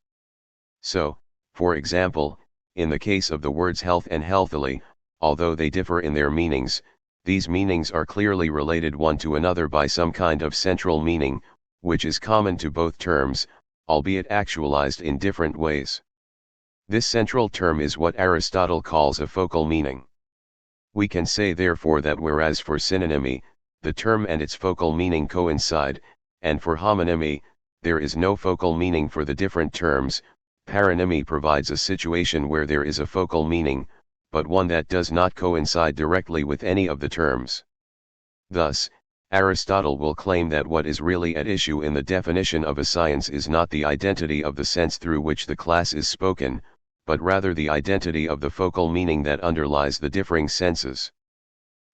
So, for example, in the case of the words health and healthily, although they differ in their meanings, these meanings are clearly related one to another by some kind of central meaning, which is common to both terms, albeit actualized in different ways. This central term is what Aristotle calls a focal meaning. We can say therefore that whereas for synonymy, the term and its focal meaning coincide, and for homonymy, there is no focal meaning for the different terms, paronymy provides a situation where there is a focal meaning, but one that does not coincide directly with any of the terms. Thus, Aristotle will claim that what is really at issue in the definition of a science is not the identity of the sense through which the class is spoken, but rather the identity of the focal meaning that underlies the differing senses.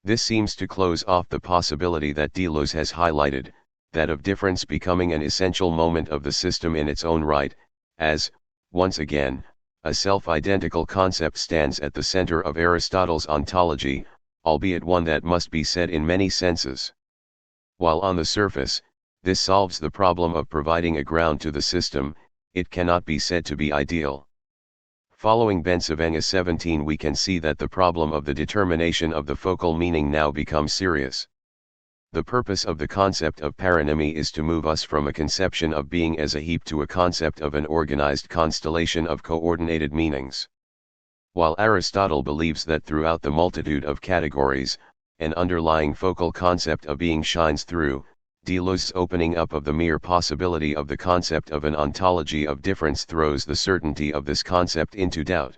This seems to close off the possibility that Deleuze has highlighted, that of difference becoming an essential moment of the system in its own right, as, once again, a self-identical concept stands at the center of Aristotle's ontology, albeit one that must be said in many senses. While on the surface, this solves the problem of providing a ground to the system, it cannot be said to be ideal. Following Bensavenga 17 we can see that the problem of the determination of the focal meaning now becomes serious. The purpose of the concept of paronymy is to move us from a conception of being as a heap to a concept of an organized constellation of coordinated meanings. While Aristotle believes that throughout the multitude of categories, an underlying focal concept of being shines through, Deleuze's opening up of the mere possibility of the concept of an ontology of difference throws the certainty of this concept into doubt.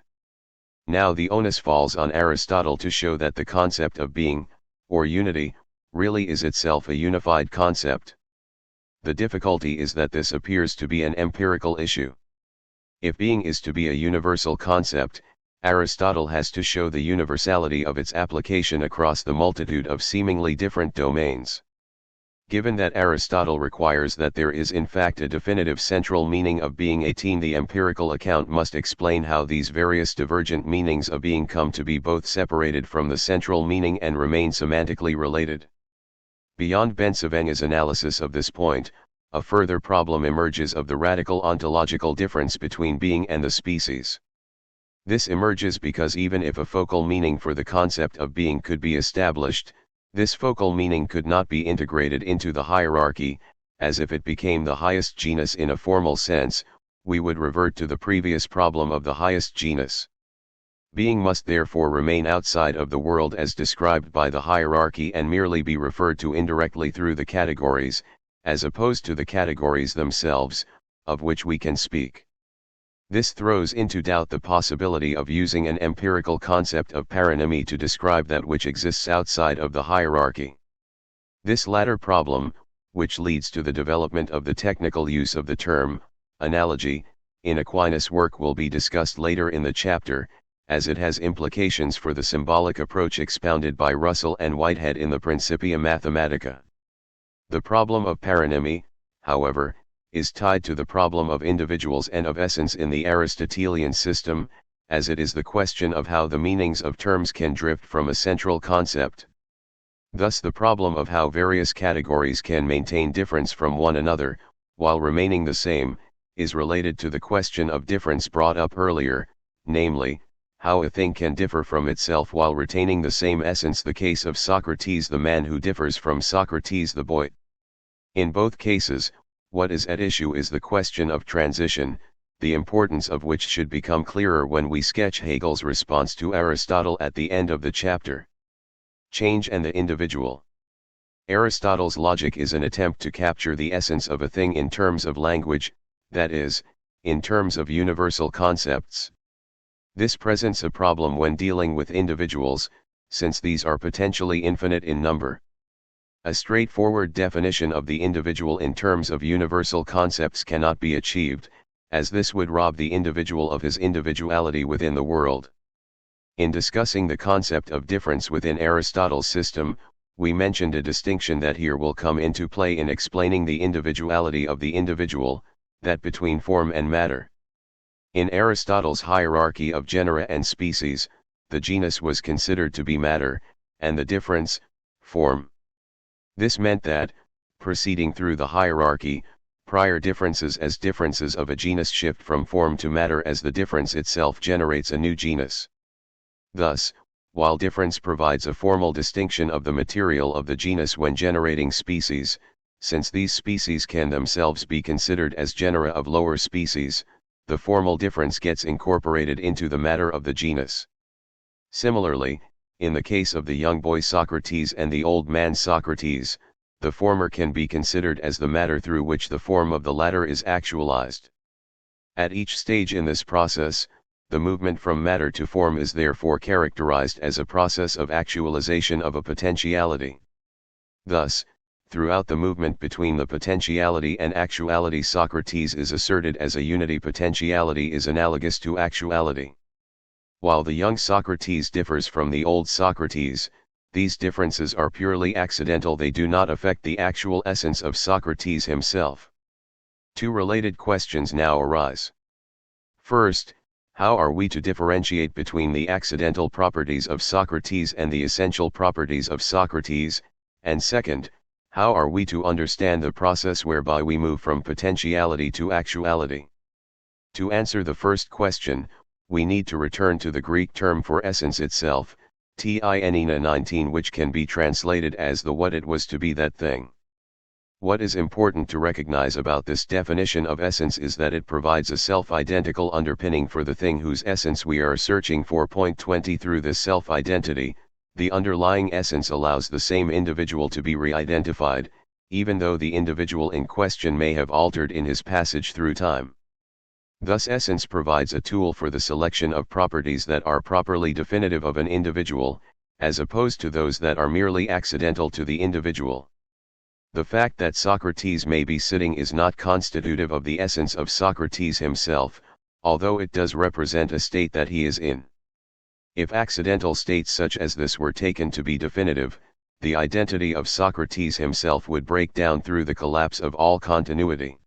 Now the onus falls on Aristotle to show that the concept of being, or unity, really is itself a unified concept. The difficulty is that this appears to be an empirical issue. If being is to be a universal concept, Aristotle has to show the universality of its application across the multitude of seemingly different domains. Given that Aristotle requires that there is in fact a definitive central meaning of being 18, the empirical account must explain how these various divergent meanings of being come to be both separated from the central meaning and remain semantically related. Beyond Bensavenga's analysis of this point, a further problem emerges of the radical ontological difference between being and the species. This emerges because even if a focal meaning for the concept of being could be established, this focal meaning could not be integrated into the hierarchy, as if it became the highest genus in a formal sense, we would revert to the previous problem of the highest genus. Being must therefore remain outside of the world as described by the hierarchy and merely be referred to indirectly through the categories, as opposed to the categories themselves, of which we can speak. This throws into doubt the possibility of using an empirical concept of paronymy to describe that which exists outside of the hierarchy. This latter problem, which leads to the development of the technical use of the term analogy in Aquinas' work, will be discussed later in the chapter, as it has implications for the symbolic approach expounded by Russell and Whitehead in the Principia Mathematica. The problem of paronymy, however, is tied to the problem of individuals and of essence in the Aristotelian system, as it is the question of how the meanings of terms can drift from a central concept. Thus the problem of how various categories can maintain difference from one another, while remaining the same, is related to the question of difference brought up earlier, namely, how a thing can differ from itself while retaining the same essence. The case of Socrates the man who differs from Socrates the boy. In both cases, what is at issue is the question of transition, the importance of which should become clearer when we sketch Hegel's response to Aristotle at the end of the chapter. Change and the individual. Aristotle's logic is an attempt to capture the essence of a thing in terms of language, that is, in terms of universal concepts. This presents a problem when dealing with individuals, since these are potentially infinite in number. A straightforward definition of the individual in terms of universal concepts cannot be achieved, as this would rob the individual of his individuality within the world. In discussing the concept of difference within Aristotle's system, we mentioned a distinction that here will come into play in explaining the individuality of the individual, that between form and matter. In Aristotle's hierarchy of genera and species, the genus was considered to be matter, and the difference, form. This meant that, proceeding through the hierarchy, prior differences as differences of a genus shift from form to matter as the difference itself generates a new genus. Thus, while difference provides a formal distinction of the material of the genus when generating species, since these species can themselves be considered as genera of lower species, the formal difference gets incorporated into the matter of the genus. Similarly, in the case of the young boy Socrates and the old man Socrates, the former can be considered as the matter through which the form of the latter is actualized. At each stage in this process, the movement from matter to form is therefore characterized as a process of actualization of a potentiality. Thus, throughout the movement between the potentiality and actuality, Socrates is asserted as a unity. Potentiality is analogous to actuality. While the young Socrates differs from the old Socrates, these differences are purely accidental. They do not affect the actual essence of Socrates himself. Two related questions now arise. First, how are we to differentiate between the accidental properties of Socrates and the essential properties of Socrates? And second, how are we to understand the process whereby we move from potentiality to actuality? To answer the first question, we need to return to the Greek term for essence itself, tinina 19, which can be translated as the what it was to be that thing. What is important to recognize about this definition of essence is that it provides a self-identical underpinning for the thing whose essence we are searching for. Point 20. Through this self-identity, the underlying essence allows the same individual to be re-identified, even though the individual in question may have altered in his passage through time. Thus essence provides a tool for the selection of properties that are properly definitive of an individual, as opposed to those that are merely accidental to the individual. The fact that Socrates may be sitting is not constitutive of the essence of Socrates himself, although it does represent a state that he is in. If accidental states such as this were taken to be definitive, the identity of Socrates himself would break down through the collapse of all continuity.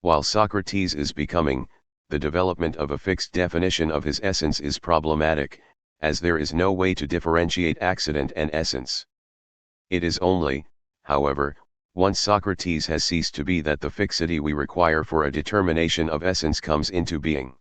While Socrates is becoming, the development of a fixed definition of his essence is problematic, as there is no way to differentiate accident and essence. It is only, however, once Socrates has ceased to be that the fixity we require for a determination of essence comes into being.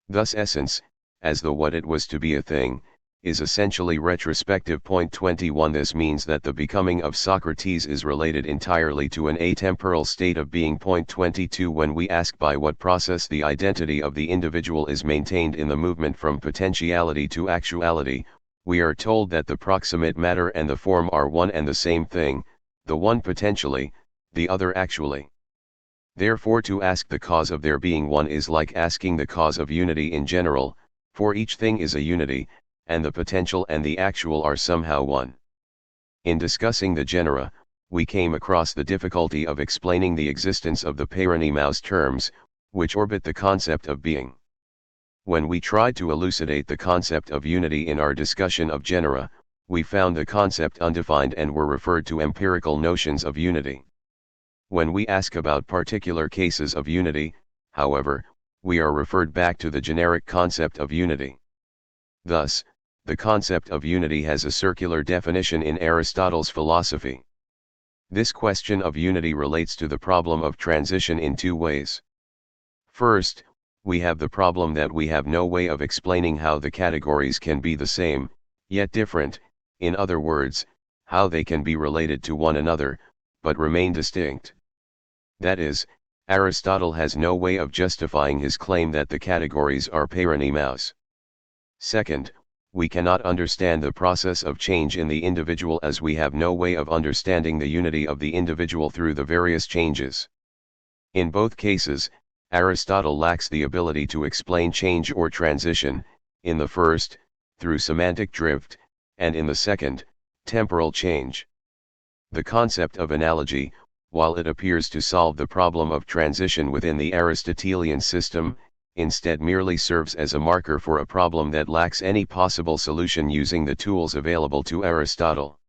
Thus essence, as the what it was to be a thing, is essentially retrospective. Point 21. This means that the becoming of Socrates is related entirely to an atemporal state of being. Point 22. When we ask by what process the identity of the individual is maintained in the movement from potentiality to actuality, we are told that the proximate matter and the form are one and the same thing, the one potentially, the other actually. Therefore to ask the cause of their being one is like asking the cause of unity in general, for each thing is a unity, and the potential and the actual are somehow one. In discussing the genera, we came across the difficulty of explaining the existence of the paronymouse terms, which orbit the concept of being. When we tried to elucidate the concept of unity in our discussion of genera, we found the concept undefined and were referred to empirical notions of unity. When we ask about particular cases of unity, however, we are referred back to the generic concept of unity. Thus, the concept of unity has a circular definition in Aristotle's philosophy. This question of unity relates to the problem of transition in two ways. First, we have the problem that we have no way of explaining how the categories can be the same, yet different, in other words, how they can be related to one another, but remain distinct. That is, Aristotle has no way of justifying his claim that the categories are paranymous. Second, we cannot understand the process of change in the individual as we have no way of understanding the unity of the individual through the various changes. In both cases, Aristotle lacks the ability to explain change or transition, in the first, through semantic drift, and in the second, temporal change. The concept of analogy, while it appears to solve the problem of transition within the Aristotelian system, instead merely serves as a marker for a problem that lacks any possible solution using the tools available to Aristotle.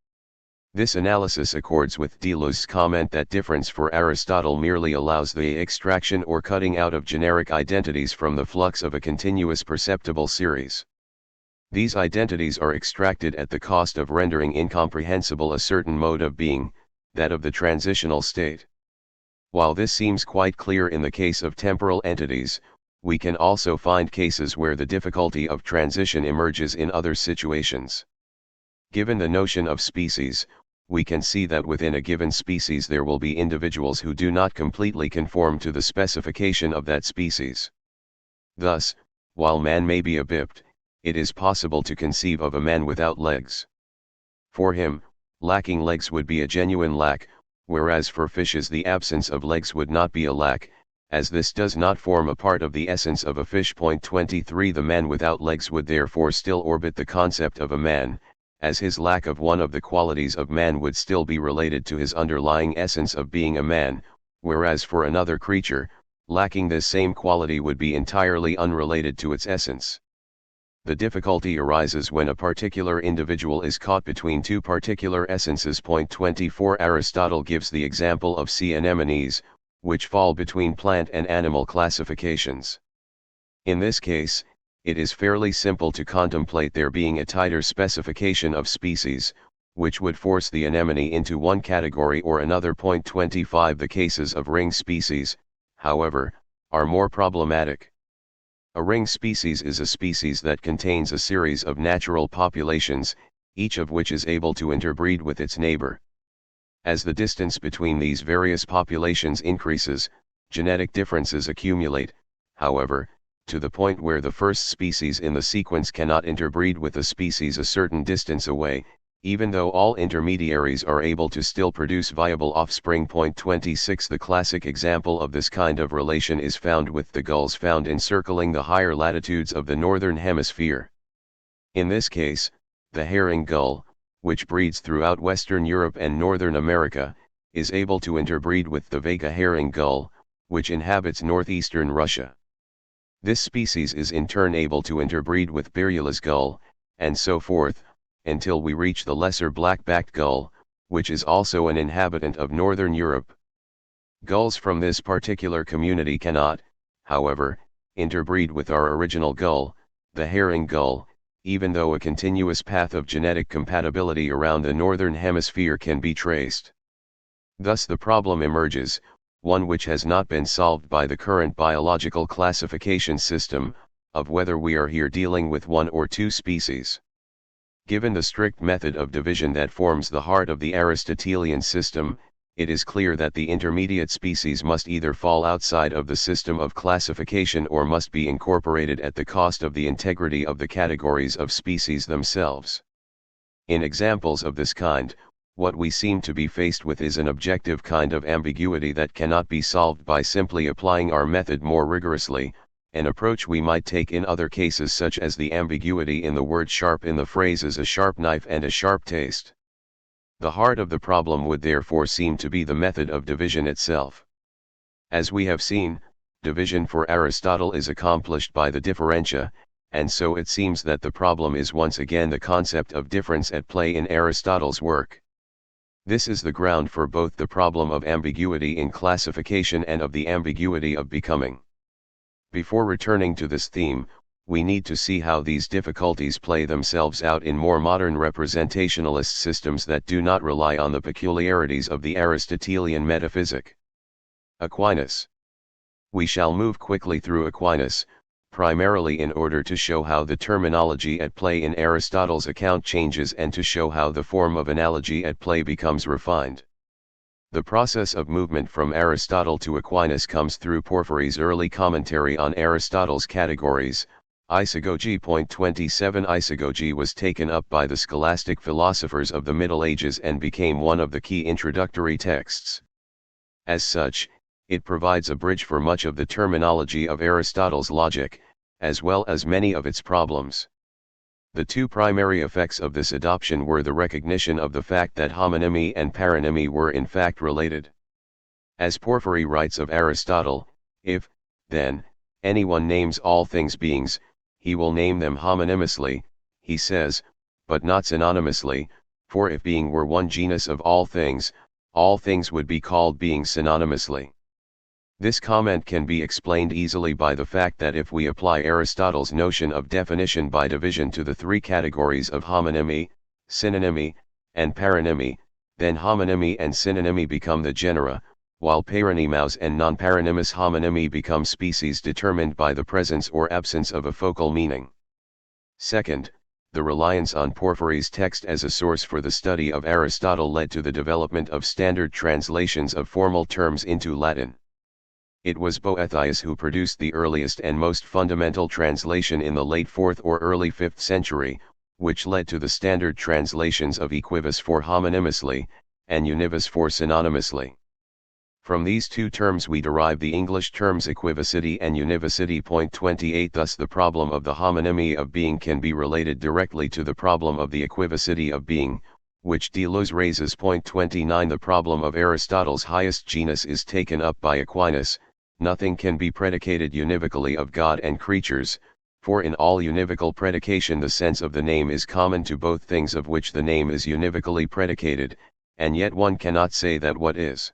This analysis accords with Deleuze's comment that difference for Aristotle merely allows the extraction or cutting out of generic identities from the flux of a continuous perceptible series. These identities are extracted at the cost of rendering incomprehensible a certain mode of being, that of the transitional state. While this seems quite clear in the case of temporal entities, we can also find cases where the difficulty of transition emerges in other situations. Given the notion of species, we can see that within a given species there will be individuals who do not completely conform to the specification of that species. Thus, while man may be a biped, it is possible to conceive of a man without legs. For him, lacking legs would be a genuine lack, whereas for fishes the absence of legs would not be a lack, as this does not form a part of the essence of a fish. 23 The man without legs would therefore still orbit the concept of a man, as his lack of one of the qualities of man would still be related to his underlying essence of being a man, whereas for another creature, lacking this same quality would be entirely unrelated to its essence. The difficulty arises when a particular individual is caught between two particular essences. 24 Aristotle gives the example of sea anemones, which fall between plant and animal classifications. In this case, it is fairly simple to contemplate there being a tighter specification of species, which would force the anemone into one category or another. 25 The cases of ring species, however, are more problematic. A ring species is a species that contains a series of natural populations, each of which is able to interbreed with its neighbor. As the distance between these various populations increases, genetic differences accumulate, however, to the point where the first species in the sequence cannot interbreed with a species a certain distance away, even though all intermediaries are able to still produce viable offspring. 26 The classic example of this kind of relation is found with the gulls found encircling the higher latitudes of the northern hemisphere. In this case, the herring gull, which breeds throughout Western Europe and Northern America, is able to interbreed with the Vega herring gull, which inhabits northeastern Russia. This species is in turn able to interbreed with Berula's gull, and so forth, until we reach the lesser black-backed gull, which is also an inhabitant of northern Europe. Gulls from this particular community cannot, however, interbreed with our original gull, the herring gull, even though a continuous path of genetic compatibility around the northern hemisphere can be traced. Thus the problem emerges, one which has not been solved by the current biological classification system, of whether we are here dealing with one or two species. Given the strict method of division that forms the heart of the Aristotelian system, it is clear that the intermediate species must either fall outside of the system of classification or must be incorporated at the cost of the integrity of the categories of species themselves. In examples of this kind, what we seem to be faced with is an objective kind of ambiguity that cannot be solved by simply applying our method more rigorously, an approach we might take in other cases such as the ambiguity in the word sharp in the phrases a sharp knife and a sharp taste. The heart of the problem would therefore seem to be the method of division itself. As we have seen, division for Aristotle is accomplished by the differentia, and so it seems that the problem is once again the concept of difference at play in Aristotle's work. This is the ground for both the problem of ambiguity in classification and of the ambiguity of becoming. Before returning to this theme, we need to see how these difficulties play themselves out in more modern representationalist systems that do not rely on the peculiarities of the Aristotelian metaphysic. Aquinas. We shall move quickly through Aquinas, primarily in order to show how the terminology at play in Aristotle's account changes and to show how the form of analogy at play becomes refined. The process of movement from Aristotle to Aquinas comes through Porphyry's early commentary on Aristotle's categories. Isagogy. 27 Isagogy was taken up by the scholastic philosophers of the Middle Ages and became one of the key introductory texts. As such, it provides a bridge for much of the terminology of Aristotle's logic, as well as many of its problems. The two primary effects of this adoption were the recognition of the fact that homonymy and paronymy were in fact related. As Porphyry writes of Aristotle, if, then, anyone names all things beings, he will name them homonymously, he says, but not synonymously, for if being were one genus of all things would be called beings synonymously. This comment can be explained easily by the fact that if we apply Aristotle's notion of definition by division to the three categories of homonymy, synonymy, and paronymy, then homonymy and synonymy become the genera, while paronymous and non-paronymous homonymy become species determined by the presence or absence of a focal meaning. Second, the reliance on Porphyry's text as a source for the study of Aristotle led to the development of standard translations of formal terms into Latin. It was Boethius who produced the earliest and most fundamental translation in the late 4th or early 5th century, which led to the standard translations of equivus for homonymously, and univus for synonymously. From these two terms we derive the English terms equivocity and univocity. 28 Thus the problem of the homonymy of being can be related directly to the problem of the equivocity of being, which Deleuze raises. 29 The problem of Aristotle's highest genus is taken up by Aquinas. Nothing can be predicated univocally of God and creatures, for in all univocal predication the sense of the name is common to both things of which the name is univocally predicated, and yet one cannot say that what is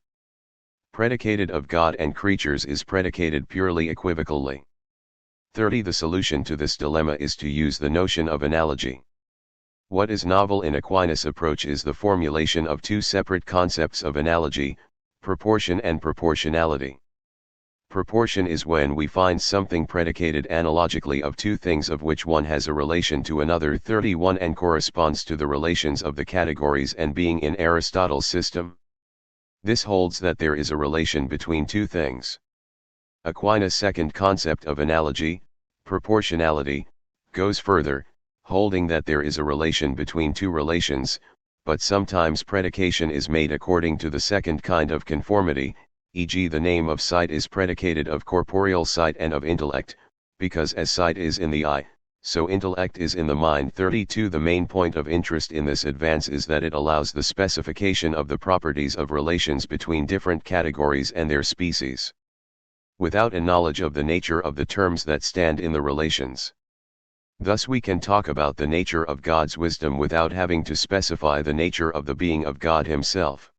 predicated of God and creatures is predicated purely equivocally. 30 The solution to this dilemma is to use the notion of analogy. What is novel in Aquinas' approach is the formulation of two separate concepts of analogy, proportion and proportionality. Proportion is when we find something predicated analogically of two things of which one has a relation to another. 31 And corresponds to the relations of the categories and being in Aristotle's system. This holds that there is a relation between two things. Aquinas' second concept of analogy, proportionality, goes further, holding that there is a relation between two relations, but sometimes predication is made according to the second kind of conformity, e.g. the name of sight is predicated of corporeal sight and of intellect, because as sight is in the eye, so intellect is in the mind. 32 The main point of interest in this advance is that it allows the specification of the properties of relations between different categories and their species, without a knowledge of the nature of the terms that stand in the relations. Thus we can talk about the nature of God's wisdom without having to specify the nature of the being of God himself.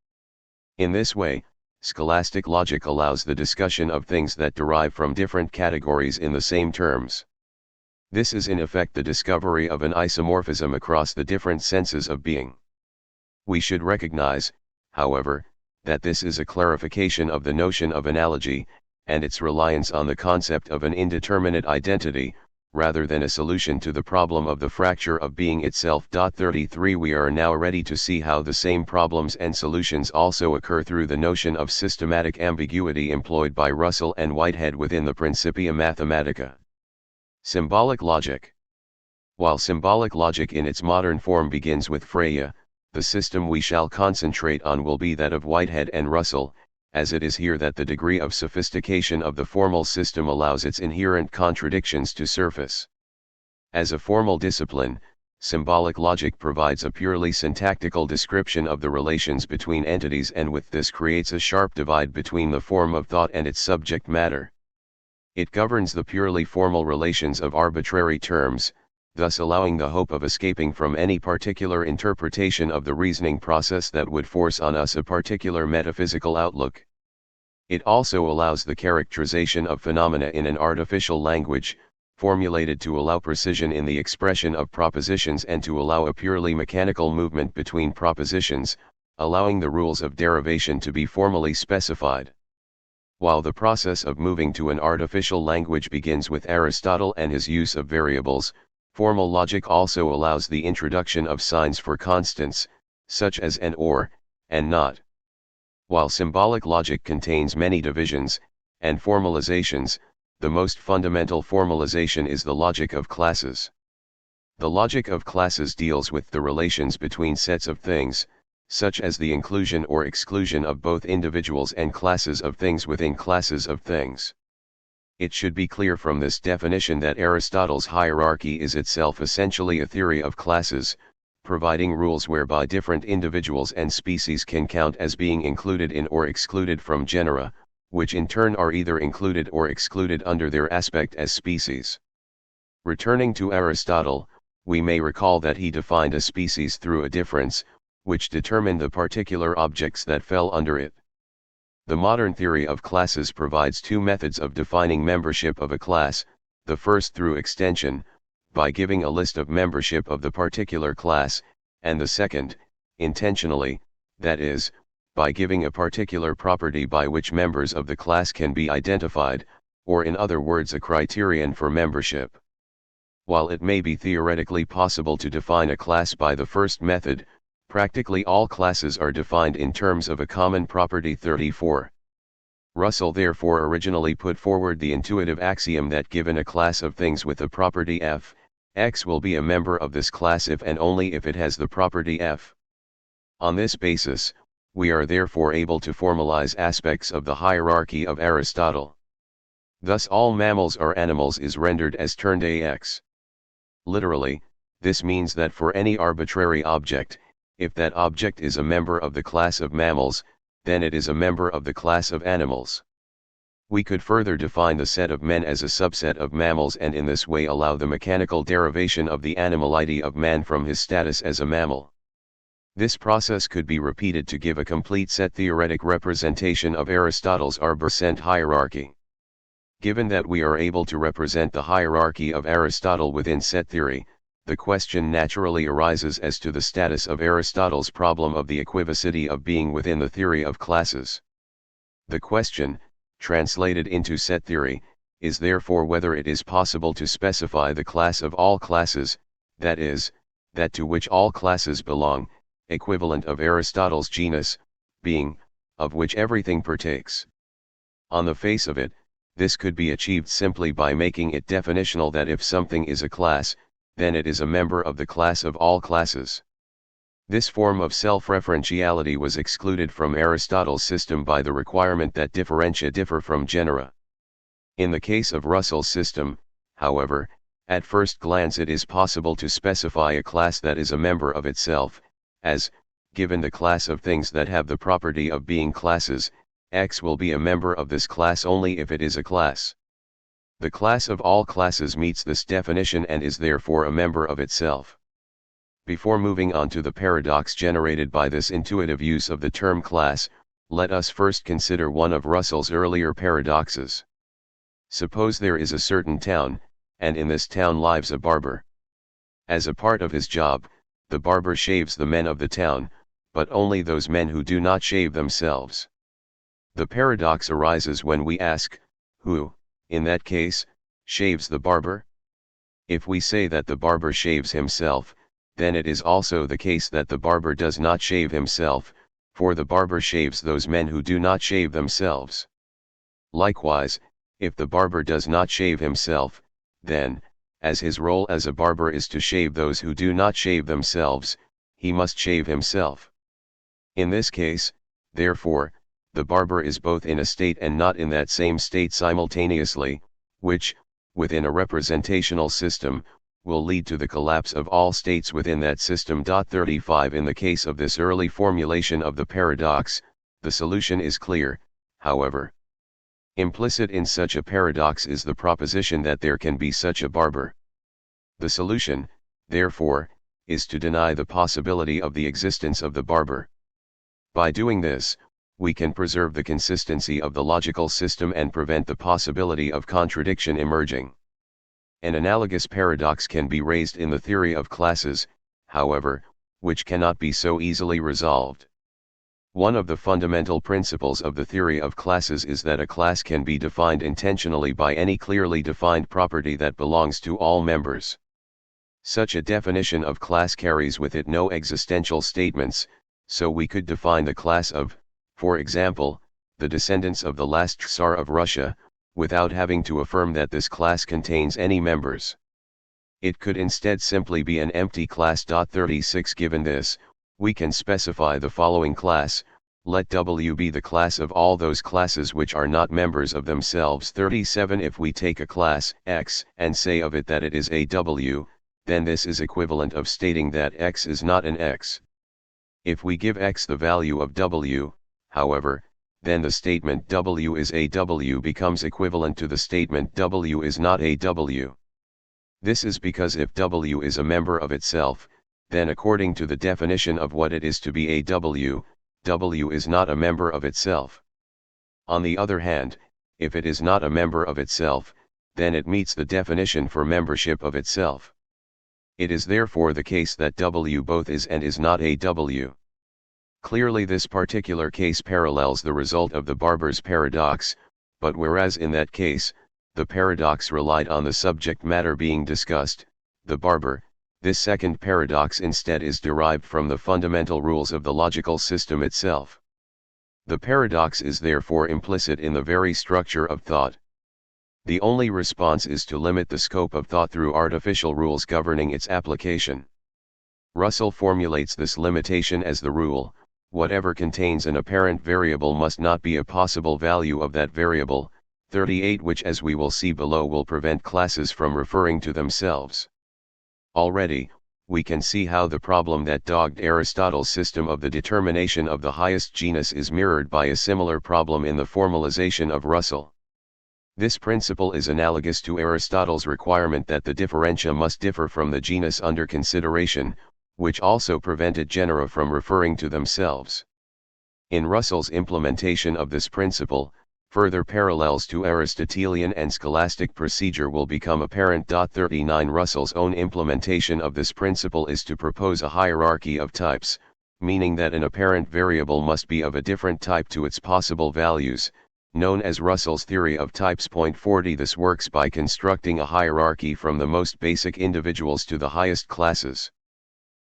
In this way, scholastic logic allows the discussion of things that derive from different categories in the same terms. This is in effect the discovery of an isomorphism across the different senses of being. We should recognize, however, that this is a clarification of the notion of analogy, and its reliance on the concept of an indeterminate identity, rather than a solution to the problem of the fracture of being itself. 33 We are now ready to see how the same problems and solutions also occur through the notion of systematic ambiguity employed by Russell and Whitehead within the Principia Mathematica. Symbolic logic. While symbolic logic in its modern form begins with Freya, the system we shall concentrate on will be that of Whitehead and Russell, as it is here that the degree of sophistication of the formal system allows its inherent contradictions to surface. As a formal discipline, symbolic logic provides a purely syntactical description of the relations between entities, and with this creates a sharp divide between the form of thought and its subject matter. It governs the purely formal relations of arbitrary terms, thus allowing the hope of escaping from any particular interpretation of the reasoning process that would force on us a particular metaphysical outlook. It also allows the characterization of phenomena in an artificial language, formulated to allow precision in the expression of propositions and to allow a purely mechanical movement between propositions, allowing the rules of derivation to be formally specified. While the process of moving to an artificial language begins with Aristotle and his use of variables, formal logic also allows the introduction of signs for constants, such as and or, and not. While symbolic logic contains many divisions and formalizations, the most fundamental formalization is the logic of classes. The logic of classes deals with the relations between sets of things, such as the inclusion or exclusion of both individuals and classes of things within classes of things. It should be clear from this definition that Aristotle's hierarchy is itself essentially a theory of classes, providing rules whereby different individuals and species can count as being included in or excluded from genera, which in turn are either included or excluded under their aspect as species. Returning to Aristotle, we may recall that he defined a species through a difference, which determined the particular objects that fell under it. The modern theory of classes provides two methods of defining membership of a class, the first through extension, by giving a list of membership of the particular class, and the second, intentionally, that is, by giving a particular property by which members of the class can be identified, or in other words a criterion for membership. While it may be theoretically possible to define a class by the first method, practically all classes are defined in terms of a common property 34. Russell therefore originally put forward the intuitive axiom that given a class of things with a property f, X will be a member of this class if and only if it has the property f. On this basis, we are therefore able to formalize aspects of the hierarchy of Aristotle. Thus all mammals are animals is rendered as turned ax. Literally, this means that for any arbitrary object, if that object is a member of the class of mammals, then it is a member of the class of animals. We could further define the set of men as a subset of mammals and in this way allow the mechanical derivation of the animality of man from his status as a mammal. This process could be repeated to give a complete set theoretic representation of Aristotle's arbor-cent hierarchy. Given that we are able to represent the hierarchy of Aristotle within set theory, the question naturally arises as to the status of Aristotle's problem of the equivocity of being within the theory of classes. The question, translated into set theory, is therefore whether it is possible to specify the class of all classes, that is, that to which all classes belong, equivalent of Aristotle's genus, being, of which everything partakes. On the face of it, this could be achieved simply by making it definitional that if something is a class, then it is a member of the class of all classes. This form of self-referentiality was excluded from Aristotle's system by the requirement that differentia differ from genera. In the case of Russell's system, however, at first glance it is possible to specify a class that is a member of itself, as, given the class of things that have the property of being classes, X will be a member of this class only if it is a class. The class of all classes meets this definition and is therefore a member of itself. Before moving on to the paradox generated by this intuitive use of the term class, let us first consider one of Russell's earlier paradoxes. Suppose there is a certain town, and in this town lives a barber. As a part of his job, the barber shaves the men of the town, but only those men who do not shave themselves. The paradox arises when we ask, who, in that case, shaves the barber? If we say that the barber shaves himself, then it is also the case that the barber does not shave himself, for the barber shaves those men who do not shave themselves. Likewise, if the barber does not shave himself, then, as his role as a barber is to shave those who do not shave themselves, he must shave himself. In this case, therefore, the barber is both in a state and not in that same state simultaneously, which, within a representational system, will lead to the collapse of all states within that system. 35 In the case of this early formulation of the paradox, the solution is clear, however. Implicit in such a paradox is the proposition that there can be such a barber. The solution, therefore, is to deny the possibility of the existence of the barber. By doing this, we can preserve the consistency of the logical system and prevent the possibility of contradiction emerging. An analogous paradox can be raised in the theory of classes, however, which cannot be so easily resolved. One of the fundamental principles of the theory of classes is that a class can be defined intentionally by any clearly defined property that belongs to all members. Such a definition of class carries with it no existential statements, so we could define the class of, for example, the descendants of the last Tsar of Russia, without having to affirm that this class contains any members. It could instead simply be an empty class. 36 Given this, we can specify the following class: let W be the class of all those classes which are not members of themselves. 37 If we take a class, X, and say of it that it is a W, then this is equivalent of stating that X is not an X. If we give X the value of W, however, then the statement W is a W becomes equivalent to the statement W is not a W. This is because if W is a member of itself, then according to the definition of what it is to be a W, W is not a member of itself. On the other hand, if it is not a member of itself, then it meets the definition for membership of itself. It is therefore the case that W both is and is not a W. Clearly this particular case parallels the result of the barber's paradox, but whereas in that case, the paradox relied on the subject matter being discussed, the barber, this second paradox instead is derived from the fundamental rules of the logical system itself. The paradox is therefore implicit in the very structure of thought. The only response is to limit the scope of thought through artificial rules governing its application. Russell formulates this limitation as the rule: whatever contains an apparent variable must not be a possible value of that variable. 38 Which, as we will see below, will prevent classes from referring to themselves. Already, we can see how the problem that dogged Aristotle's system of the determination of the highest genus is mirrored by a similar problem in the formalization of Russell. This principle is analogous to Aristotle's requirement that the differentia must differ from the genus under consideration, which also prevented genera from referring to themselves. In Russell's implementation of this principle, further parallels to Aristotelian and scholastic procedure will become apparent. 39 Russell's own implementation of this principle is to propose a hierarchy of types, meaning that an apparent variable must be of a different type to its possible values, known as Russell's theory of types. 40 This works by constructing a hierarchy from the most basic individuals to the highest classes.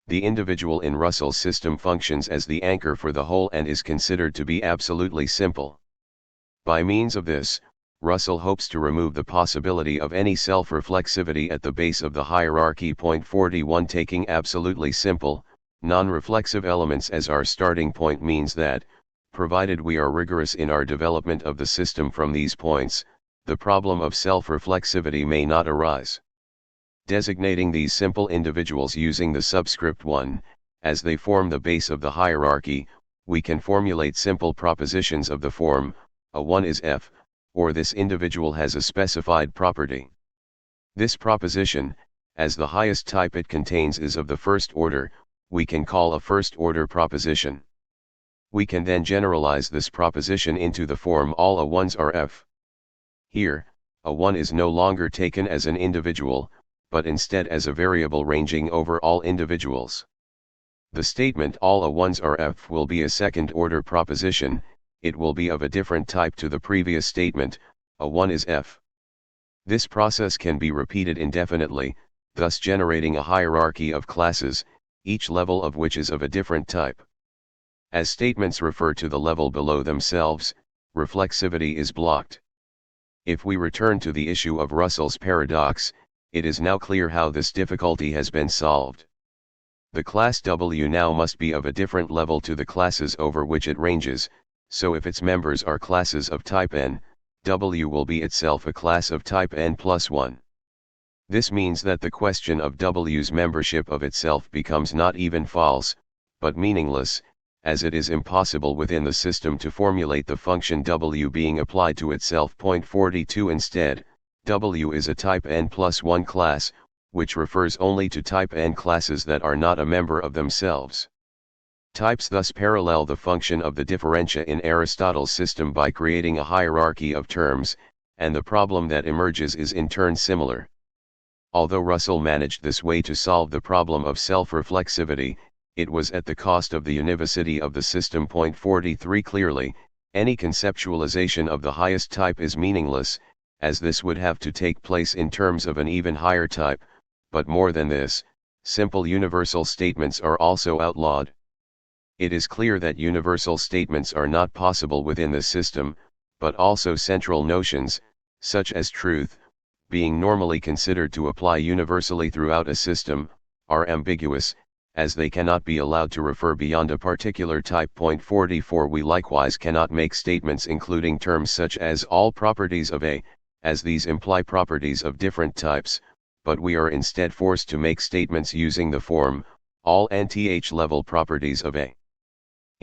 The individual in Russell's system functions as the anchor for the whole and is considered to be absolutely simple. By means of this, Russell hopes to remove the possibility of any self-reflexivity at the base of the hierarchy. 41 Taking absolutely simple, non-reflexive elements as our starting point means that, provided we are rigorous in our development of the system from these points, the problem of self-reflexivity may not arise. Designating these simple individuals using the subscript 1, as they form the base of the hierarchy, we can formulate simple propositions of the form: a 1 is f, or this individual has a specified property. This proposition, as the highest type it contains is of the first order, we can call a first-order proposition. We can then generalize this proposition into the form all a1s are f. Here, a 1 is no longer taken as an individual, but instead as a variable ranging over all individuals. The statement all a1s are f will be a second-order proposition. It will be of a different type to the previous statement, a 1 is f. This process can be repeated indefinitely, thus generating a hierarchy of classes, each level of which is of a different type. As statements refer to the level below themselves, reflexivity is blocked. If we return to the issue of Russell's paradox, it is now clear how this difficulty has been solved. The class W now must be of a different level to the classes over which it ranges, so if its members are classes of type n, W will be itself a class of type n plus 1. This means that the question of W's membership of itself becomes not even false, but meaningless, as it is impossible within the system to formulate the function W being applied to itself. 42 Instead, W is a type n plus 1 class, which refers only to type n classes that are not a member of themselves. Types thus parallel the function of the differentia in Aristotle's system by creating a hierarchy of terms, and the problem that emerges is in turn similar. Although Russell managed this way to solve the problem of self-reflexivity, it was at the cost of the univocity of the system. 43 Clearly, any conceptualization of the highest type is meaningless, as this would have to take place in terms of an even higher type, but more than this, simple universal statements are also outlawed. It is clear that universal statements are not possible within the system, but also central notions, such as truth, being normally considered to apply universally throughout a system, are ambiguous, as they cannot be allowed to refer beyond a particular type. 44 We likewise cannot make statements including terms such as all properties of A, as these imply properties of different types, but we are instead forced to make statements using the form, all nth-level properties of A.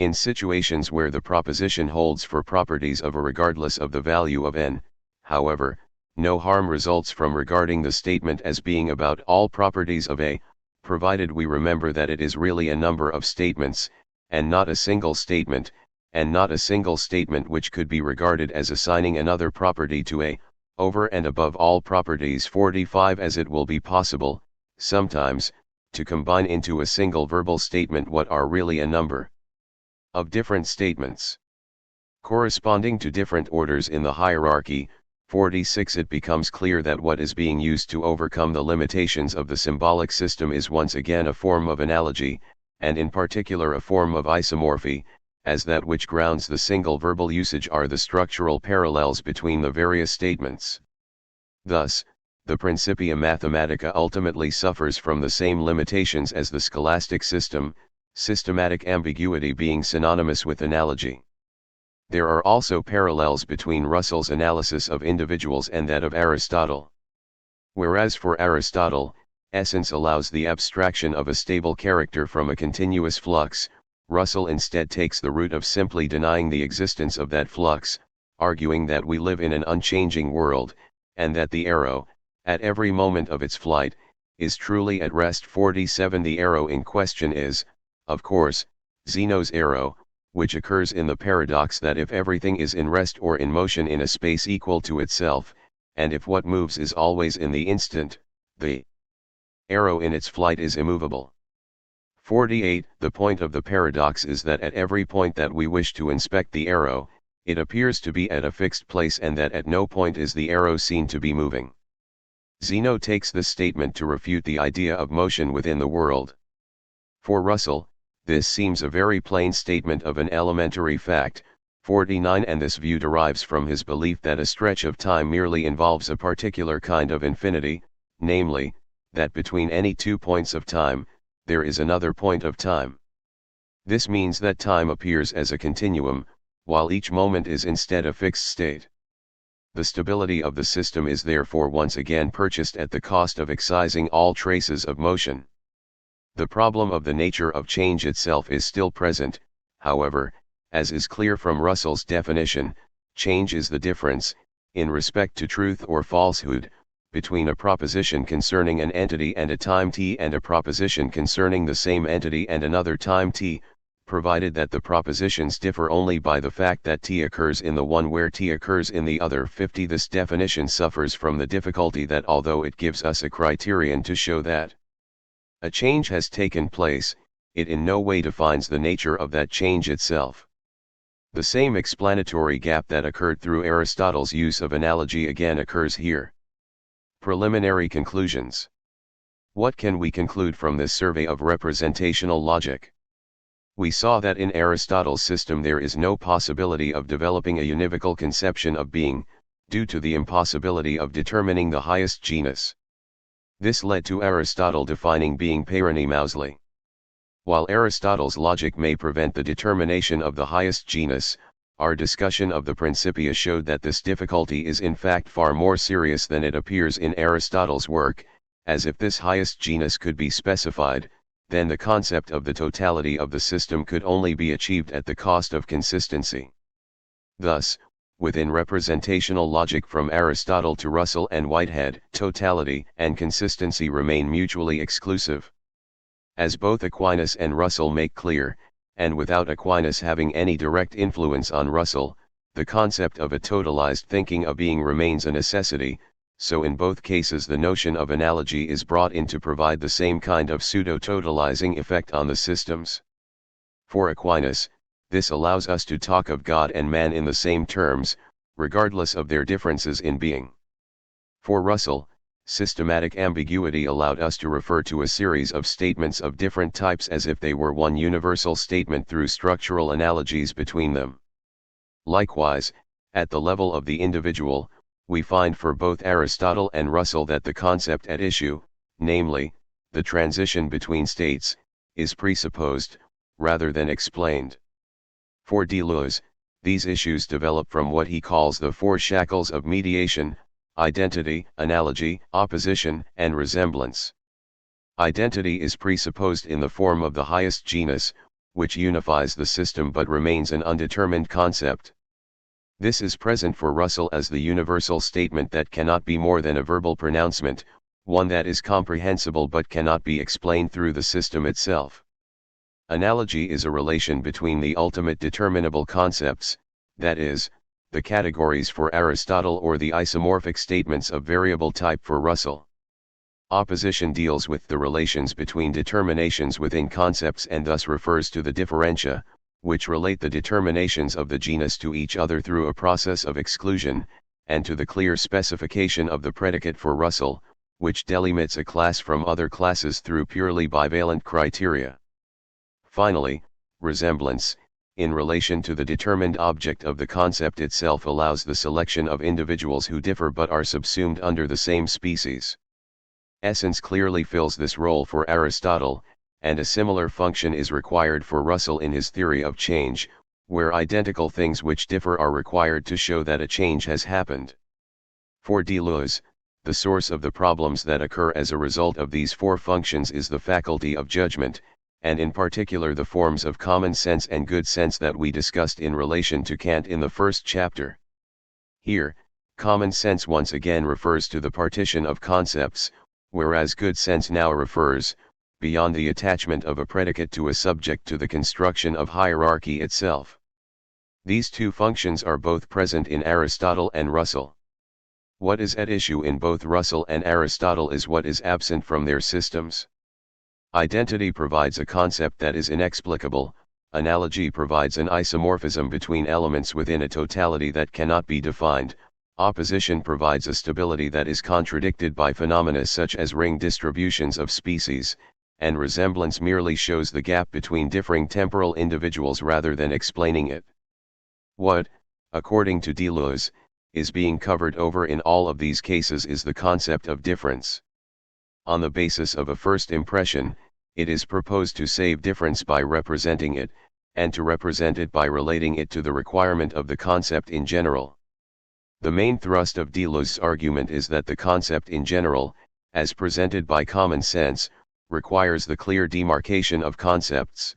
In situations where the proposition holds for properties of A regardless of the value of n, however, no harm results from regarding the statement as being about all properties of A, provided we remember that it is really a number of statements, and not a single statement, and not a single statement which could be regarded as assigning another property to A, over and above all properties. 45 As it will be possible, sometimes, to combine into a single verbal statement what are really a number of different statements corresponding to different orders in the hierarchy. 46 It becomes clear that what is being used to overcome the limitations of the symbolic system is once again a form of analogy, and in particular a form of isomorphy, as that which grounds the single verbal usage are the structural parallels between the various statements. Thus, the Principia Mathematica ultimately suffers from the same limitations as the scholastic system, systematic ambiguity being synonymous with analogy. There are also parallels between Russell's analysis of individuals and that of Aristotle. Whereas for Aristotle, essence allows the abstraction of a stable character from a continuous flux, Russell instead takes the route of simply denying the existence of that flux, arguing that we live in an unchanging world, and that the arrow, at every moment of its flight, is truly at rest. 47 The arrow in question is, of course, Zeno's arrow, which occurs in the paradox that if everything is in rest or in motion in a space equal to itself, and if what moves is always in the instant, the arrow in its flight is immovable. 48 The point of the paradox is that at every point that we wish to inspect the arrow, it appears to be at a fixed place and that at no point is the arrow seen to be moving. Zeno takes this statement to refute the idea of motion within the world. For Russell, this seems a very plain statement of an elementary fact. 49 And this view derives from his belief that a stretch of time merely involves a particular kind of infinity, namely, that between any 2 points of time, there is another point of time. This means that time appears as a continuum, while each moment is instead a fixed state. The stability of the system is therefore once again purchased at the cost of excising all traces of motion. The problem of the nature of change itself is still present, however, as is clear from Russell's definition, change is the difference, in respect to truth or falsehood, between a proposition concerning an entity and a time t and a proposition concerning the same entity and another time t, provided that the propositions differ only by the fact that t occurs in the one where t occurs in the other. 50 This definition suffers from the difficulty that although it gives us a criterion to show that a change has taken place, it in no way defines the nature of that change itself. The same explanatory gap that occurred through Aristotle's use of analogy again occurs here. Preliminary conclusions. What can we conclude from this survey of representational logic? We saw that in Aristotle's system there is no possibility of developing a univocal conception of being, due to the impossibility of determining the highest genus. This led to Aristotle defining being paronymously. While Aristotle's logic may prevent the determination of the highest genus, our discussion of the Principia showed that this difficulty is in fact far more serious than it appears in Aristotle's work, as if this highest genus could be specified, then the concept of the totality of the system could only be achieved at the cost of consistency. Thus, within representational logic from Aristotle to Russell and Whitehead, totality and consistency remain mutually exclusive. As both Aquinas and Russell make clear, and without Aquinas having any direct influence on Russell, the concept of a totalized thinking of being remains a necessity, so in both cases the notion of analogy is brought in to provide the same kind of pseudo-totalizing effect on the systems. For Aquinas, this allows us to talk of God and man in the same terms, regardless of their differences in being. For Russell, systematic ambiguity allowed us to refer to a series of statements of different types as if they were one universal statement through structural analogies between them. Likewise, at the level of the individual, we find for both Aristotle and Russell that the concept at issue, namely, the transition between states, is presupposed, rather than explained. For Deleuze, these issues develop from what he calls the four shackles of mediation: identity, analogy, opposition, and resemblance. Identity is presupposed in the form of the highest genus, which unifies the system but remains an undetermined concept. This is present for Russell as the universal statement that cannot be more than a verbal pronouncement, one that is comprehensible but cannot be explained through the system itself. Analogy is a relation between the ultimate determinable concepts, that is, the categories for Aristotle, or the isomorphic statements of variable type for Russell. Opposition deals with the relations between determinations within concepts and thus refers to the differentia, which relate the determinations of the genus to each other through a process of exclusion, and to the clear specification of the predicate for Russell, which delimits a class from other classes through purely bivalent criteria. Finally, resemblance, in relation to the determined object of the concept itself, allows the selection of individuals who differ but are subsumed under the same species. Essence clearly fills this role for Aristotle, and a similar function is required for Russell in his theory of change, where identical things which differ are required to show that a change has happened. For Deleuze, the source of the problems that occur as a result of these four functions is the faculty of judgment, and in particular the forms of common sense and good sense that we discussed in relation to Kant in the first chapter. Here, common sense once again refers to the partition of concepts, whereas good sense now refers, beyond the attachment of a predicate to a subject, to the construction of hierarchy itself. These two functions are both present in Aristotle and Russell. What is at issue in both Russell and Aristotle is what is absent from their systems. Identity provides a concept that is inexplicable, analogy provides an isomorphism between elements within a totality that cannot be defined, opposition provides a stability that is contradicted by phenomena such as ring distributions of species, and resemblance merely shows the gap between differing temporal individuals rather than explaining it. What, according to Deleuze, is being covered over in all of these cases is the concept of difference. On the basis of a first impression, it is proposed to save difference by representing it, and to represent it by relating it to the requirement of the concept in general. The main thrust of Deleuze's argument is that the concept in general, as presented by common sense, requires the clear demarcation of concepts.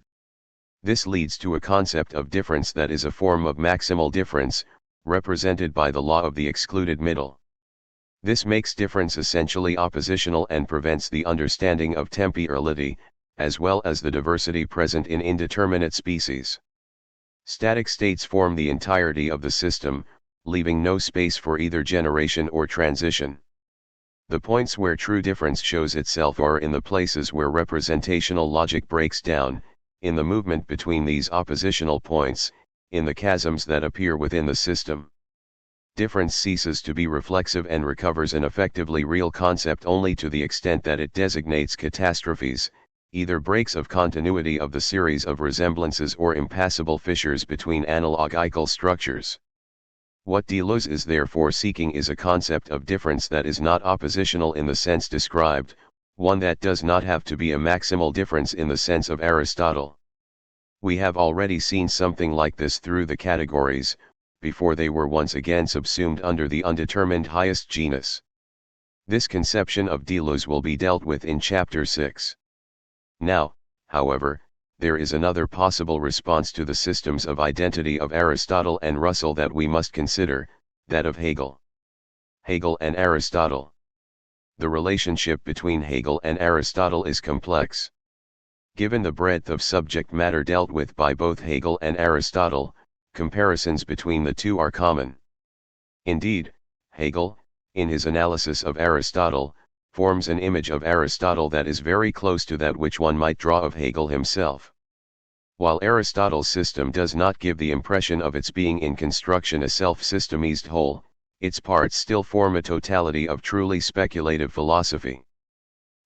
This leads to a concept of difference that is a form of maximal difference, represented by the law of the excluded middle. This makes difference essentially oppositional and prevents the understanding of temporality, as well as the diversity present in indeterminate species. Static states form the entirety of the system, leaving no space for either generation or transition. The points where true difference shows itself are in the places where representational logic breaks down, in the movement between these oppositional points, in the chasms that appear within the system. Difference ceases to be reflexive and recovers an effectively real concept only to the extent that it designates catastrophes, either breaks of continuity of the series of resemblances or impassable fissures between analogical structures. What Deleuze is therefore seeking is a concept of difference that is not oppositional in the sense described, one that does not have to be a maximal difference in the sense of Aristotle. We have already seen something like this through the categories, before they were once again subsumed under the undetermined highest genus. This conception of Deleuze will be dealt with in Chapter 6. Now, however, there is another possible response to the systems of identity of Aristotle and Russell that we must consider, that of Hegel. Hegel and Aristotle. The relationship between Hegel and Aristotle is complex. Given the breadth of subject matter dealt with by both Hegel and Aristotle, comparisons between the two are common. Indeed, Hegel, in his analysis of Aristotle, forms an image of Aristotle that is very close to that which one might draw of Hegel himself. While Aristotle's system does not give the impression of its being in construction a self-systemized whole, its parts still form a totality of truly speculative philosophy.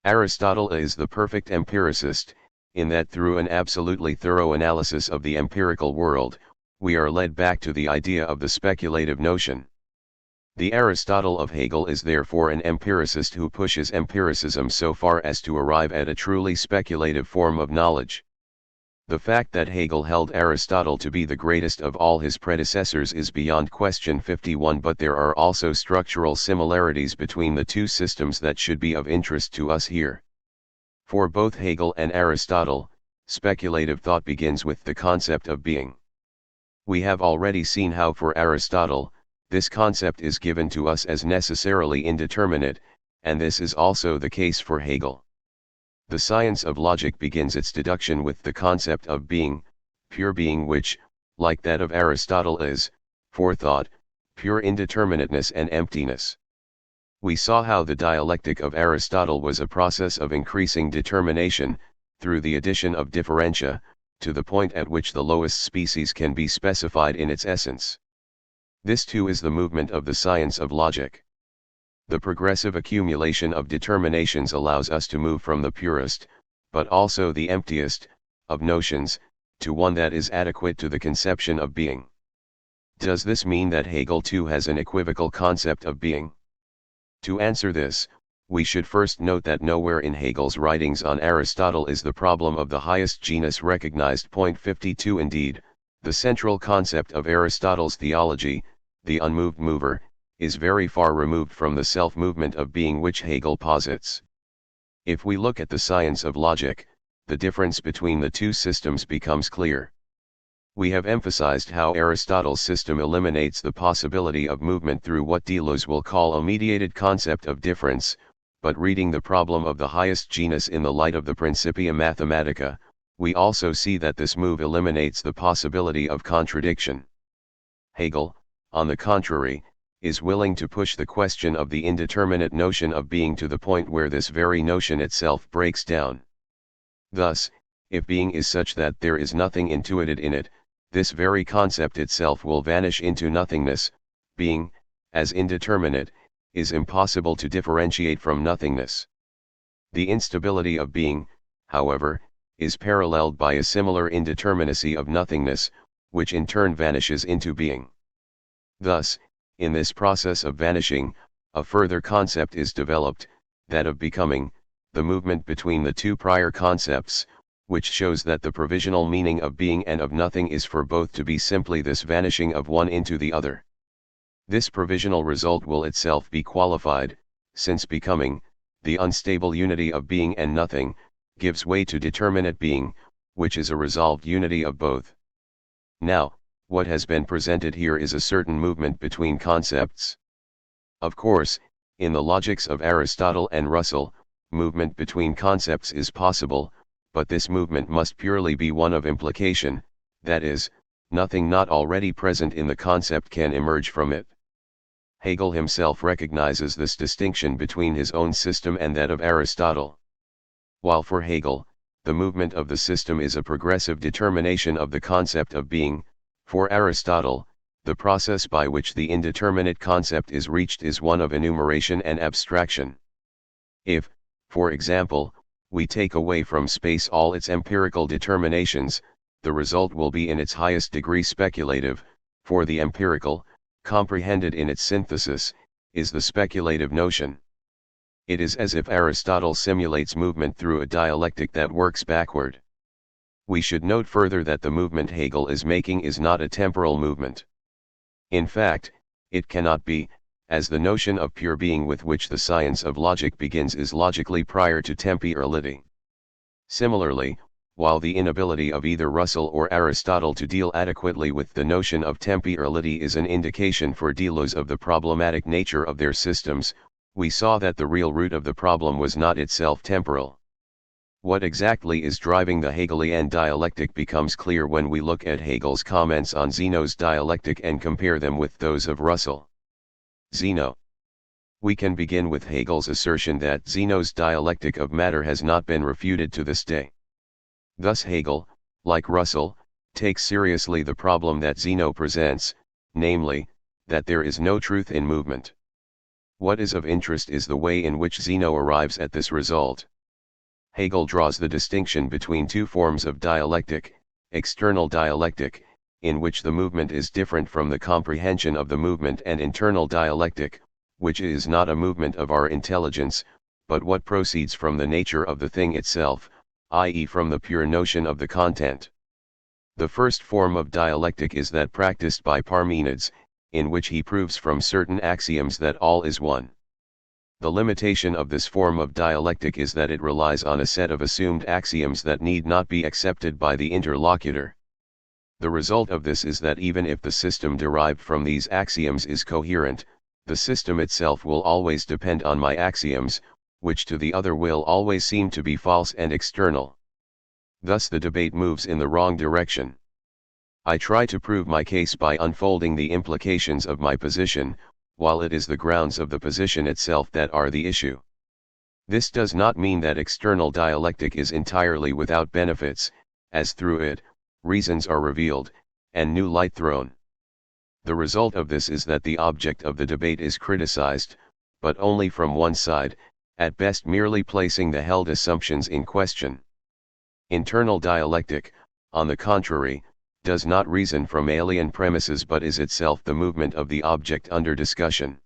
Aristotle is the perfect empiricist, in that through an absolutely thorough analysis of the empirical world, we are led back to the idea of the speculative notion. The Aristotle of Hegel is therefore an empiricist who pushes empiricism so far as to arrive at a truly speculative form of knowledge. The fact that Hegel held Aristotle to be the greatest of all his predecessors is beyond question 51, but there are also structural similarities between the two systems that should be of interest to us here. For both Hegel and Aristotle, speculative thought begins with the concept of being. We have already seen how for Aristotle, this concept is given to us as necessarily indeterminate, and this is also the case for Hegel. The science of logic begins its deduction with the concept of being, pure being, which, like that of Aristotle, is, for thought, pure indeterminateness and emptiness. We saw how the dialectic of Aristotle was a process of increasing determination, through the addition of differentia, to the point at which the lowest species can be specified in its essence. This too is the movement of the science of logic. The progressive accumulation of determinations allows us to move from the purest, but also the emptiest, of notions, to one that is adequate to the conception of being. Does this mean that Hegel too has an equivocal concept of being? To answer this, we should first note that nowhere in Hegel's writings on Aristotle is the problem of the highest genus recognized. Point 52. Indeed, the central concept of Aristotle's theology, the unmoved mover, is very far removed from the self-movement of being which Hegel posits. If we look at the science of logic, the difference between the two systems becomes clear. We have emphasized how Aristotle's system eliminates the possibility of movement through what Deleuze will call a mediated concept of difference, but reading the problem of the highest genus in the light of the Principia Mathematica, we also see that this move eliminates the possibility of contradiction. Hegel, on the contrary, is willing to push the question of the indeterminate notion of being to the point where this very notion itself breaks down. Thus, if being is such that there is nothing intuited in it, this very concept itself will vanish into nothingness. Being, as indeterminate, is impossible to differentiate from nothingness. The instability of being, however, is paralleled by a similar indeterminacy of nothingness, which in turn vanishes into being. Thus, in this process of vanishing, a further concept is developed, that of becoming, the movement between the two prior concepts, which shows that the provisional meaning of being and of nothing is for both to be simply this vanishing of one into the other. This provisional result will itself be qualified, since becoming, the unstable unity of being and nothing, gives way to determinate being, which is a resolved unity of both. Now, what has been presented here is a certain movement between concepts. Of course, in the logics of Aristotle and Russell, movement between concepts is possible, but this movement must purely be one of implication, that is, nothing not already present in the concept can emerge from it. Hegel himself recognizes this distinction between his own system and that of Aristotle. While for Hegel, the movement of the system is a progressive determination of the concept of being, for Aristotle, the process by which the indeterminate concept is reached is one of enumeration and abstraction. If, for example, we take away from space all its empirical determinations, the result will be in its highest degree speculative, for the empirical, comprehended in its synthesis, is the speculative notion. It is as if Aristotle simulates movement through a dialectic that works backward. We should note further that the movement Hegel is making is not a temporal movement. In fact, it cannot be, as the notion of pure being with which the science of logic begins is logically prior to temporality. Similarly, while the inability of either Russell or Aristotle to deal adequately with the notion of temporality is an indication for Deleuze of the problematic nature of their systems, we saw that the real root of the problem was not itself temporal. What exactly is driving the Hegelian dialectic becomes clear when we look at Hegel's comments on Zeno's dialectic and compare them with those of Russell. Zeno. We can begin with Hegel's assertion that Zeno's dialectic of matter has not been refuted to this day. Thus Hegel, like Russell, takes seriously the problem that Zeno presents, namely, that there is no truth in movement. What is of interest is the way in which Zeno arrives at this result. Hegel draws the distinction between two forms of dialectic: external dialectic, in which the movement is different from the comprehension of the movement, and internal dialectic, which is not a movement of our intelligence, but what proceeds from the nature of the thing itself, i.e. from the pure notion of the content. The first form of dialectic is that practiced by Parmenides, in which he proves from certain axioms that all is one. The limitation of this form of dialectic is that it relies on a set of assumed axioms that need not be accepted by the interlocutor. The result of this is that even if the system derived from these axioms is coherent, the system itself will always depend on my axioms, which to the other will always seem to be false and external. Thus the debate moves in the wrong direction. I try to prove my case by unfolding the implications of my position, while it is the grounds of the position itself that are the issue. This does not mean that external dialectic is entirely without benefits, as through it, reasons are revealed, and new light thrown. The result of this is that the object of the debate is criticized, but only from one side, at best merely placing the held assumptions in question. Internal dialectic, on the contrary, does not reason from alien premises but is itself the movement of the object under discussion.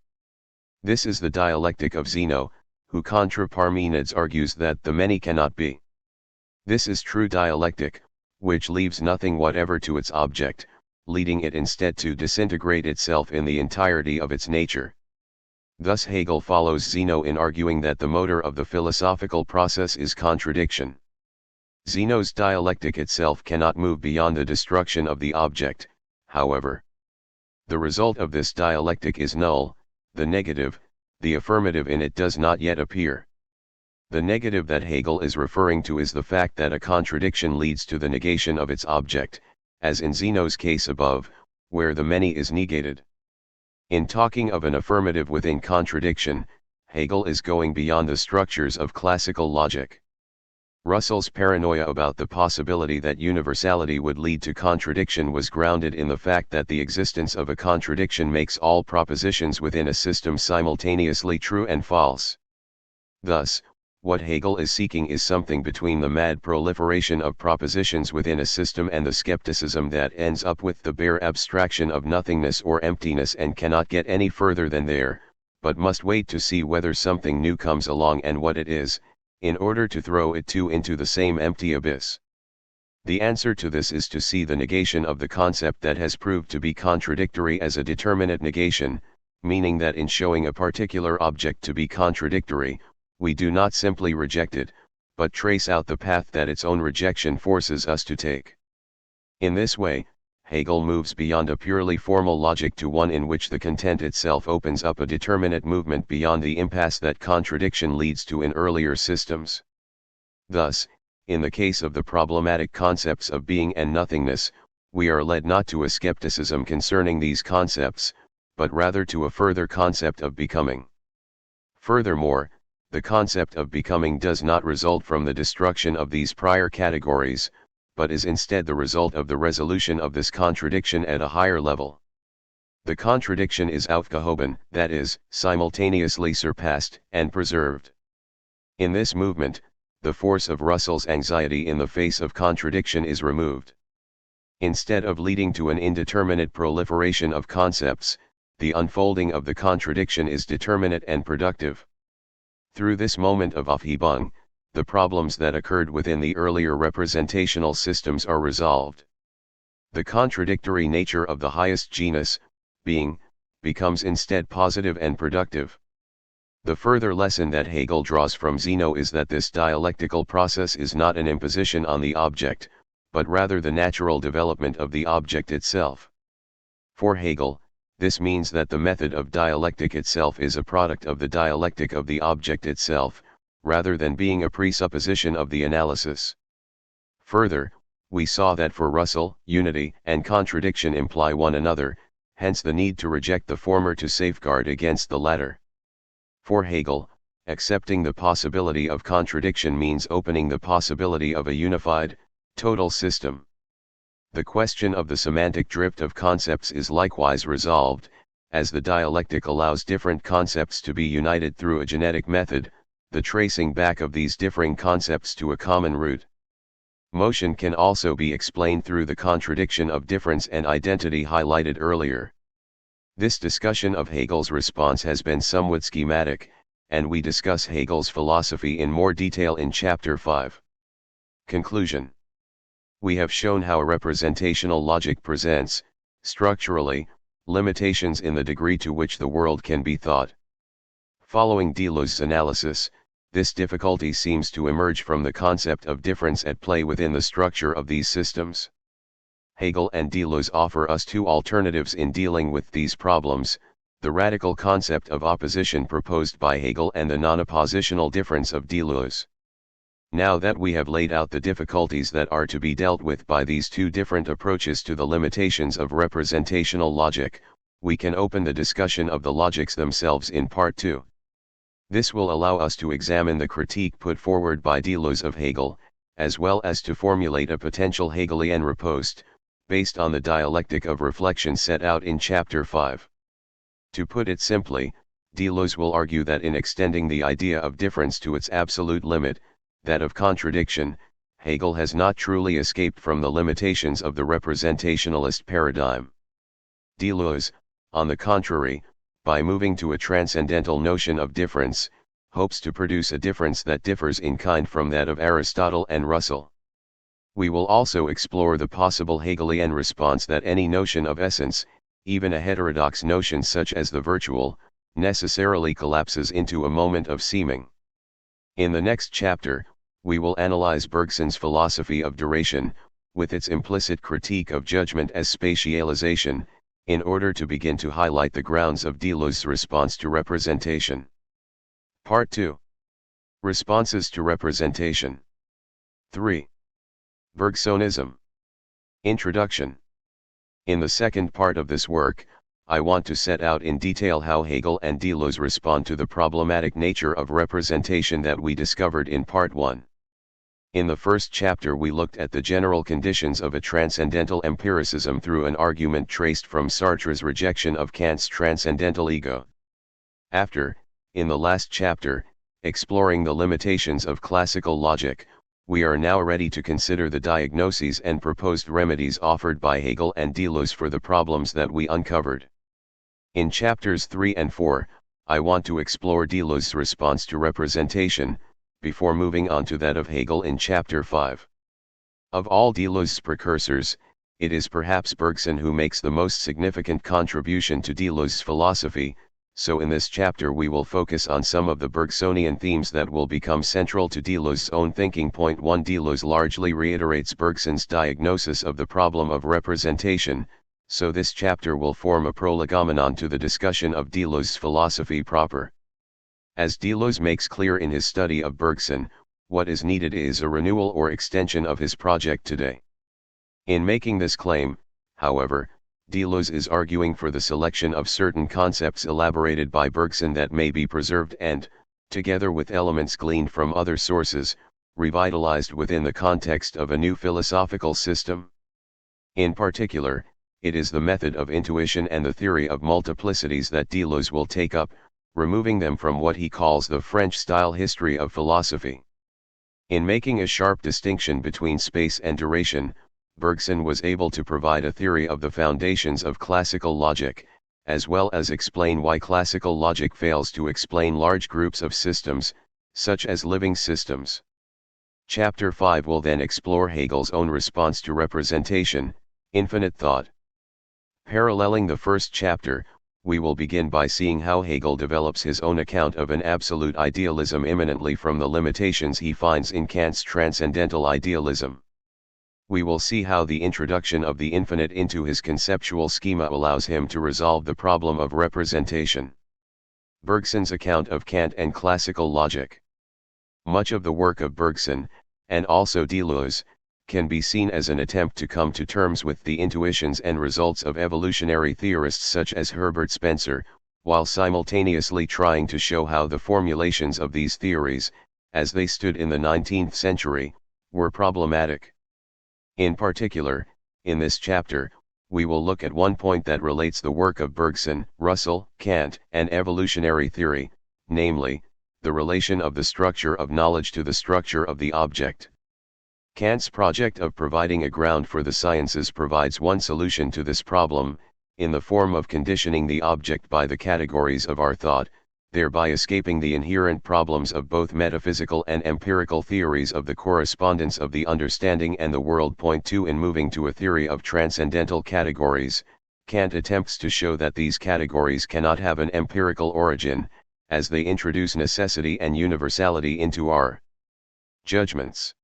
This is the dialectic of Zeno, who contra Parmenides argues that the many cannot be. This is true dialectic, which leaves nothing whatever to its object, leading it instead to disintegrate itself in the entirety of its nature. Thus Hegel follows Zeno in arguing that the motor of the philosophical process is contradiction. Zeno's dialectic itself cannot move beyond the destruction of the object, however. The result of this dialectic is null, the negative, the affirmative in it does not yet appear. The negative that Hegel is referring to is the fact that a contradiction leads to the negation of its object, as in Zeno's case above, where the many is negated. In talking of an affirmative within contradiction, Hegel is going beyond the structures of classical logic. Russell's paranoia about the possibility that universality would lead to contradiction was grounded in the fact that the existence of a contradiction makes all propositions within a system simultaneously true and false. Thus, what Hegel is seeking is something between the mad proliferation of propositions within a system and the skepticism that ends up with the bare abstraction of nothingness or emptiness and cannot get any further than there, but must wait to see whether something new comes along and what it is, in order to throw it too into the same empty abyss. The answer to this is to see the negation of the concept that has proved to be contradictory as a determinate negation, meaning that in showing a particular object to be contradictory, we do not simply reject it, but trace out the path that its own rejection forces us to take. In this way, Hegel moves beyond a purely formal logic to one in which the content itself opens up a determinate movement beyond the impasse that contradiction leads to in earlier systems. Thus, in the case of the problematic concepts of being and nothingness, we are led not to a skepticism concerning these concepts, but rather to a further concept of becoming. Furthermore, the concept of becoming does not result from the destruction of these prior categories, but is instead the result of the resolution of this contradiction at a higher level. The contradiction is aufgehoben, that is, simultaneously surpassed and preserved. In this movement, the force of Russell's anxiety in the face of contradiction is removed. Instead of leading to an indeterminate proliferation of concepts, the unfolding of the contradiction is determinate and productive. Through this moment of Aufhebung, the problems that occurred within the earlier representational systems are resolved. The contradictory nature of the highest genus, being, becomes instead positive and productive. The further lesson that Hegel draws from Zeno is that this dialectical process is not an imposition on the object, but rather the natural development of the object itself. For Hegel, this means that the method of dialectic itself is a product of the dialectic of the object itself, rather than being a presupposition of the analysis. Further, we saw that for Russell, unity and contradiction imply one another, hence the need to reject the former to safeguard against the latter. For Hegel, accepting the possibility of contradiction means opening the possibility of a unified, total system. The question of the semantic drift of concepts is likewise resolved, as the dialectic allows different concepts to be united through a genetic method, the tracing back of these differing concepts to a common root. Motion can also be explained through the contradiction of difference and identity highlighted earlier. This discussion of Hegel's response has been somewhat schematic, and we discuss Hegel's philosophy in more detail in Chapter 5. Conclusion. We have shown how a representational logic presents, structurally, limitations in the degree to which the world can be thought. Following Deleuze's analysis, this difficulty seems to emerge from the concept of difference at play within the structure of these systems. Hegel and Deleuze offer us two alternatives in dealing with these problems: the radical concept of opposition proposed by Hegel and the non-oppositional difference of Deleuze. Now that we have laid out the difficulties that are to be dealt with by these two different approaches to the limitations of representational logic, we can open the discussion of the logics themselves in Part 2. This will allow us to examine the critique put forward by Deleuze of Hegel, as well as to formulate a potential Hegelian riposte, based on the dialectic of reflection set out in Chapter 5. To put it simply, Deleuze will argue that in extending the idea of difference to its absolute limit, that of contradiction, Hegel has not truly escaped from the limitations of the representationalist paradigm. Deleuze, on the contrary, by moving to a transcendental notion of difference, hopes to produce a difference that differs in kind from that of Aristotle and Russell. We will also explore the possible Hegelian response that any notion of essence, even a heterodox notion such as the virtual, necessarily collapses into a moment of seeming. In the next chapter, we will analyze Bergson's philosophy of duration, with its implicit critique of judgment as spatialization, in order to begin to highlight the grounds of Deleuze's response to representation. Part 2. Responses to representation. 3. Bergsonism. Introduction. In the second part of this work, I want to set out in detail how Hegel and Deleuze respond to the problematic nature of representation that we discovered in Part 1. In the first chapter we looked at the general conditions of a transcendental empiricism through an argument traced from Sartre's rejection of Kant's transcendental ego. After, in the last chapter, exploring the limitations of classical logic, we are now ready to consider the diagnoses and proposed remedies offered by Hegel and Deleuze for the problems that we uncovered. In chapters 3 and 4, I want to explore Deleuze's response to representation, before moving on to that of Hegel in Chapter 5. Of all Deleuze's precursors, it is perhaps Bergson who makes the most significant contribution to Deleuze's philosophy, so in this chapter we will focus on some of the Bergsonian themes that will become central to Deleuze's own thinking. Point 1. Deleuze largely reiterates Bergson's diagnosis of the problem of representation, so this chapter will form a prolegomenon to the discussion of Deleuze's philosophy proper. As Deleuze makes clear in his study of Bergson, what is needed is a renewal or extension of his project today. In making this claim, however, Deleuze is arguing for the selection of certain concepts elaborated by Bergson that may be preserved and, together with elements gleaned from other sources, revitalized within the context of a new philosophical system. In particular, it is the method of intuition and the theory of multiplicities that Deleuze will take up, removing them from what he calls the French-style history of philosophy. In making a sharp distinction between space and duration, Bergson was able to provide a theory of the foundations of classical logic, as well as explain why classical logic fails to explain large groups of systems, such as living systems. Chapter 5 will then explore Hegel's own response to representation, infinite thought. Paralleling the first chapter, we will begin by seeing how Hegel develops his own account of an absolute idealism immanently from the limitations he finds in Kant's transcendental idealism. We will see how the introduction of the infinite into his conceptual schema allows him to resolve the problem of representation. Bergson's account of Kant and classical logic. Much of the work of Bergson, and also Deleuze, can be seen as an attempt to come to terms with the intuitions and results of evolutionary theorists such as Herbert Spencer, while simultaneously trying to show how the formulations of these theories, as they stood in the 19th century, were problematic. In particular, in this chapter, we will look at one point that relates the work of Bergson, Russell, Kant, and evolutionary theory, namely, the relation of the structure of knowledge to the structure of the object. Kant's project of providing a ground for the sciences provides one solution to this problem, in the form of conditioning the object by the categories of our thought, thereby escaping the inherent problems of both metaphysical and empirical theories of the correspondence of the understanding and the world. Point 2. In moving to a theory of transcendental categories, Kant attempts to show that these categories cannot have an empirical origin, as they introduce necessity and universality into our judgments.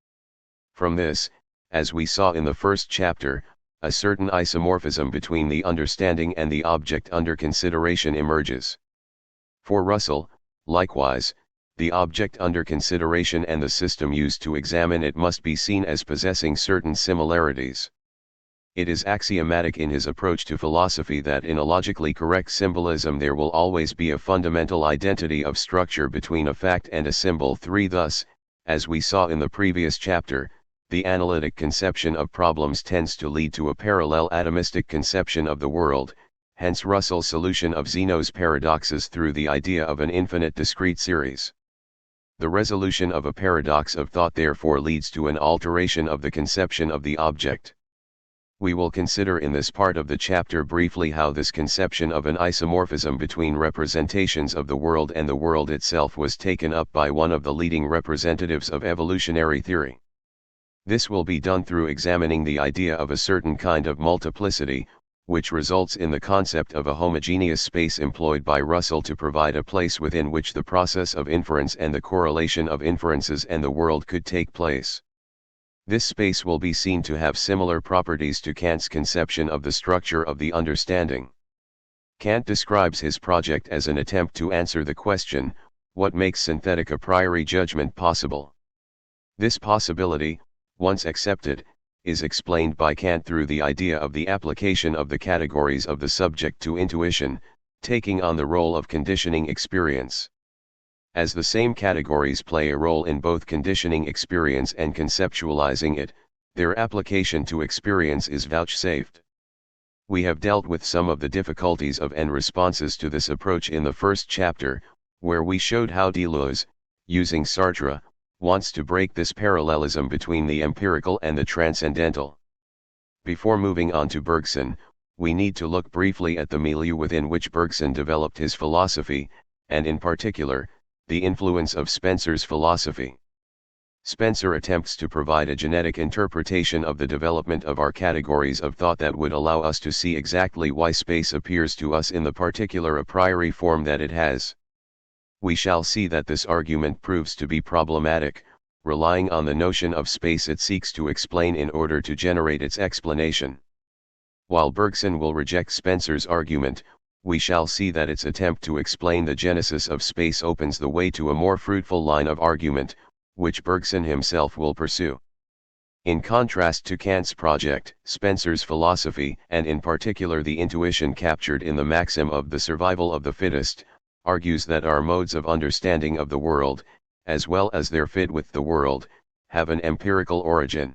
From this, as we saw in the first chapter, a certain isomorphism between the understanding and the object under consideration emerges. For Russell, likewise, the object under consideration and the system used to examine it must be seen as possessing certain similarities. It is axiomatic in his approach to philosophy that in a logically correct symbolism there will always be a fundamental identity of structure between a fact and a symbol. 3. Thus, as we saw in the previous chapter, the analytic conception of problems tends to lead to a parallel atomistic conception of the world, hence Russell's solution of Zeno's paradoxes through the idea of an infinite discrete series. The resolution of a paradox of thought therefore leads to an alteration of the conception of the object. We will consider in this part of the chapter briefly how this conception of an isomorphism between representations of the world and the world itself was taken up by one of the leading representatives of evolutionary theory. This will be done through examining the idea of a certain kind of multiplicity, which results in the concept of a homogeneous space employed by Russell to provide a place within which the process of inference and the correlation of inferences and the world could take place. This space will be seen to have similar properties to Kant's conception of the structure of the understanding. Kant describes his project as an attempt to answer the question, what makes synthetic a priori judgment possible? This possibility, once accepted, is explained by Kant through the idea of the application of the categories of the subject to intuition, taking on the role of conditioning experience. As the same categories play a role in both conditioning experience and conceptualizing it, their application to experience is vouchsafed. We have dealt with some of the difficulties of and responses to this approach in the first chapter, where we showed how Deleuze, using Sartre, wants to break this parallelism between the empirical and the transcendental. Before moving on to Bergson, we need to look briefly at the milieu within which Bergson developed his philosophy, and in particular, the influence of Spencer's philosophy. Spencer attempts to provide a genetic interpretation of the development of our categories of thought that would allow us to see exactly why space appears to us in the particular a priori form that it has. We shall see that this argument proves to be problematic, relying on the notion of space it seeks to explain in order to generate its explanation. While Bergson will reject Spencer's argument, we shall see that its attempt to explain the genesis of space opens the way to a more fruitful line of argument, which Bergson himself will pursue. In contrast to Kant's project, Spencer's philosophy, and in particular the intuition captured in the maxim of the survival of the fittest, argues that our modes of understanding of the world, as well as their fit with the world, have an empirical origin.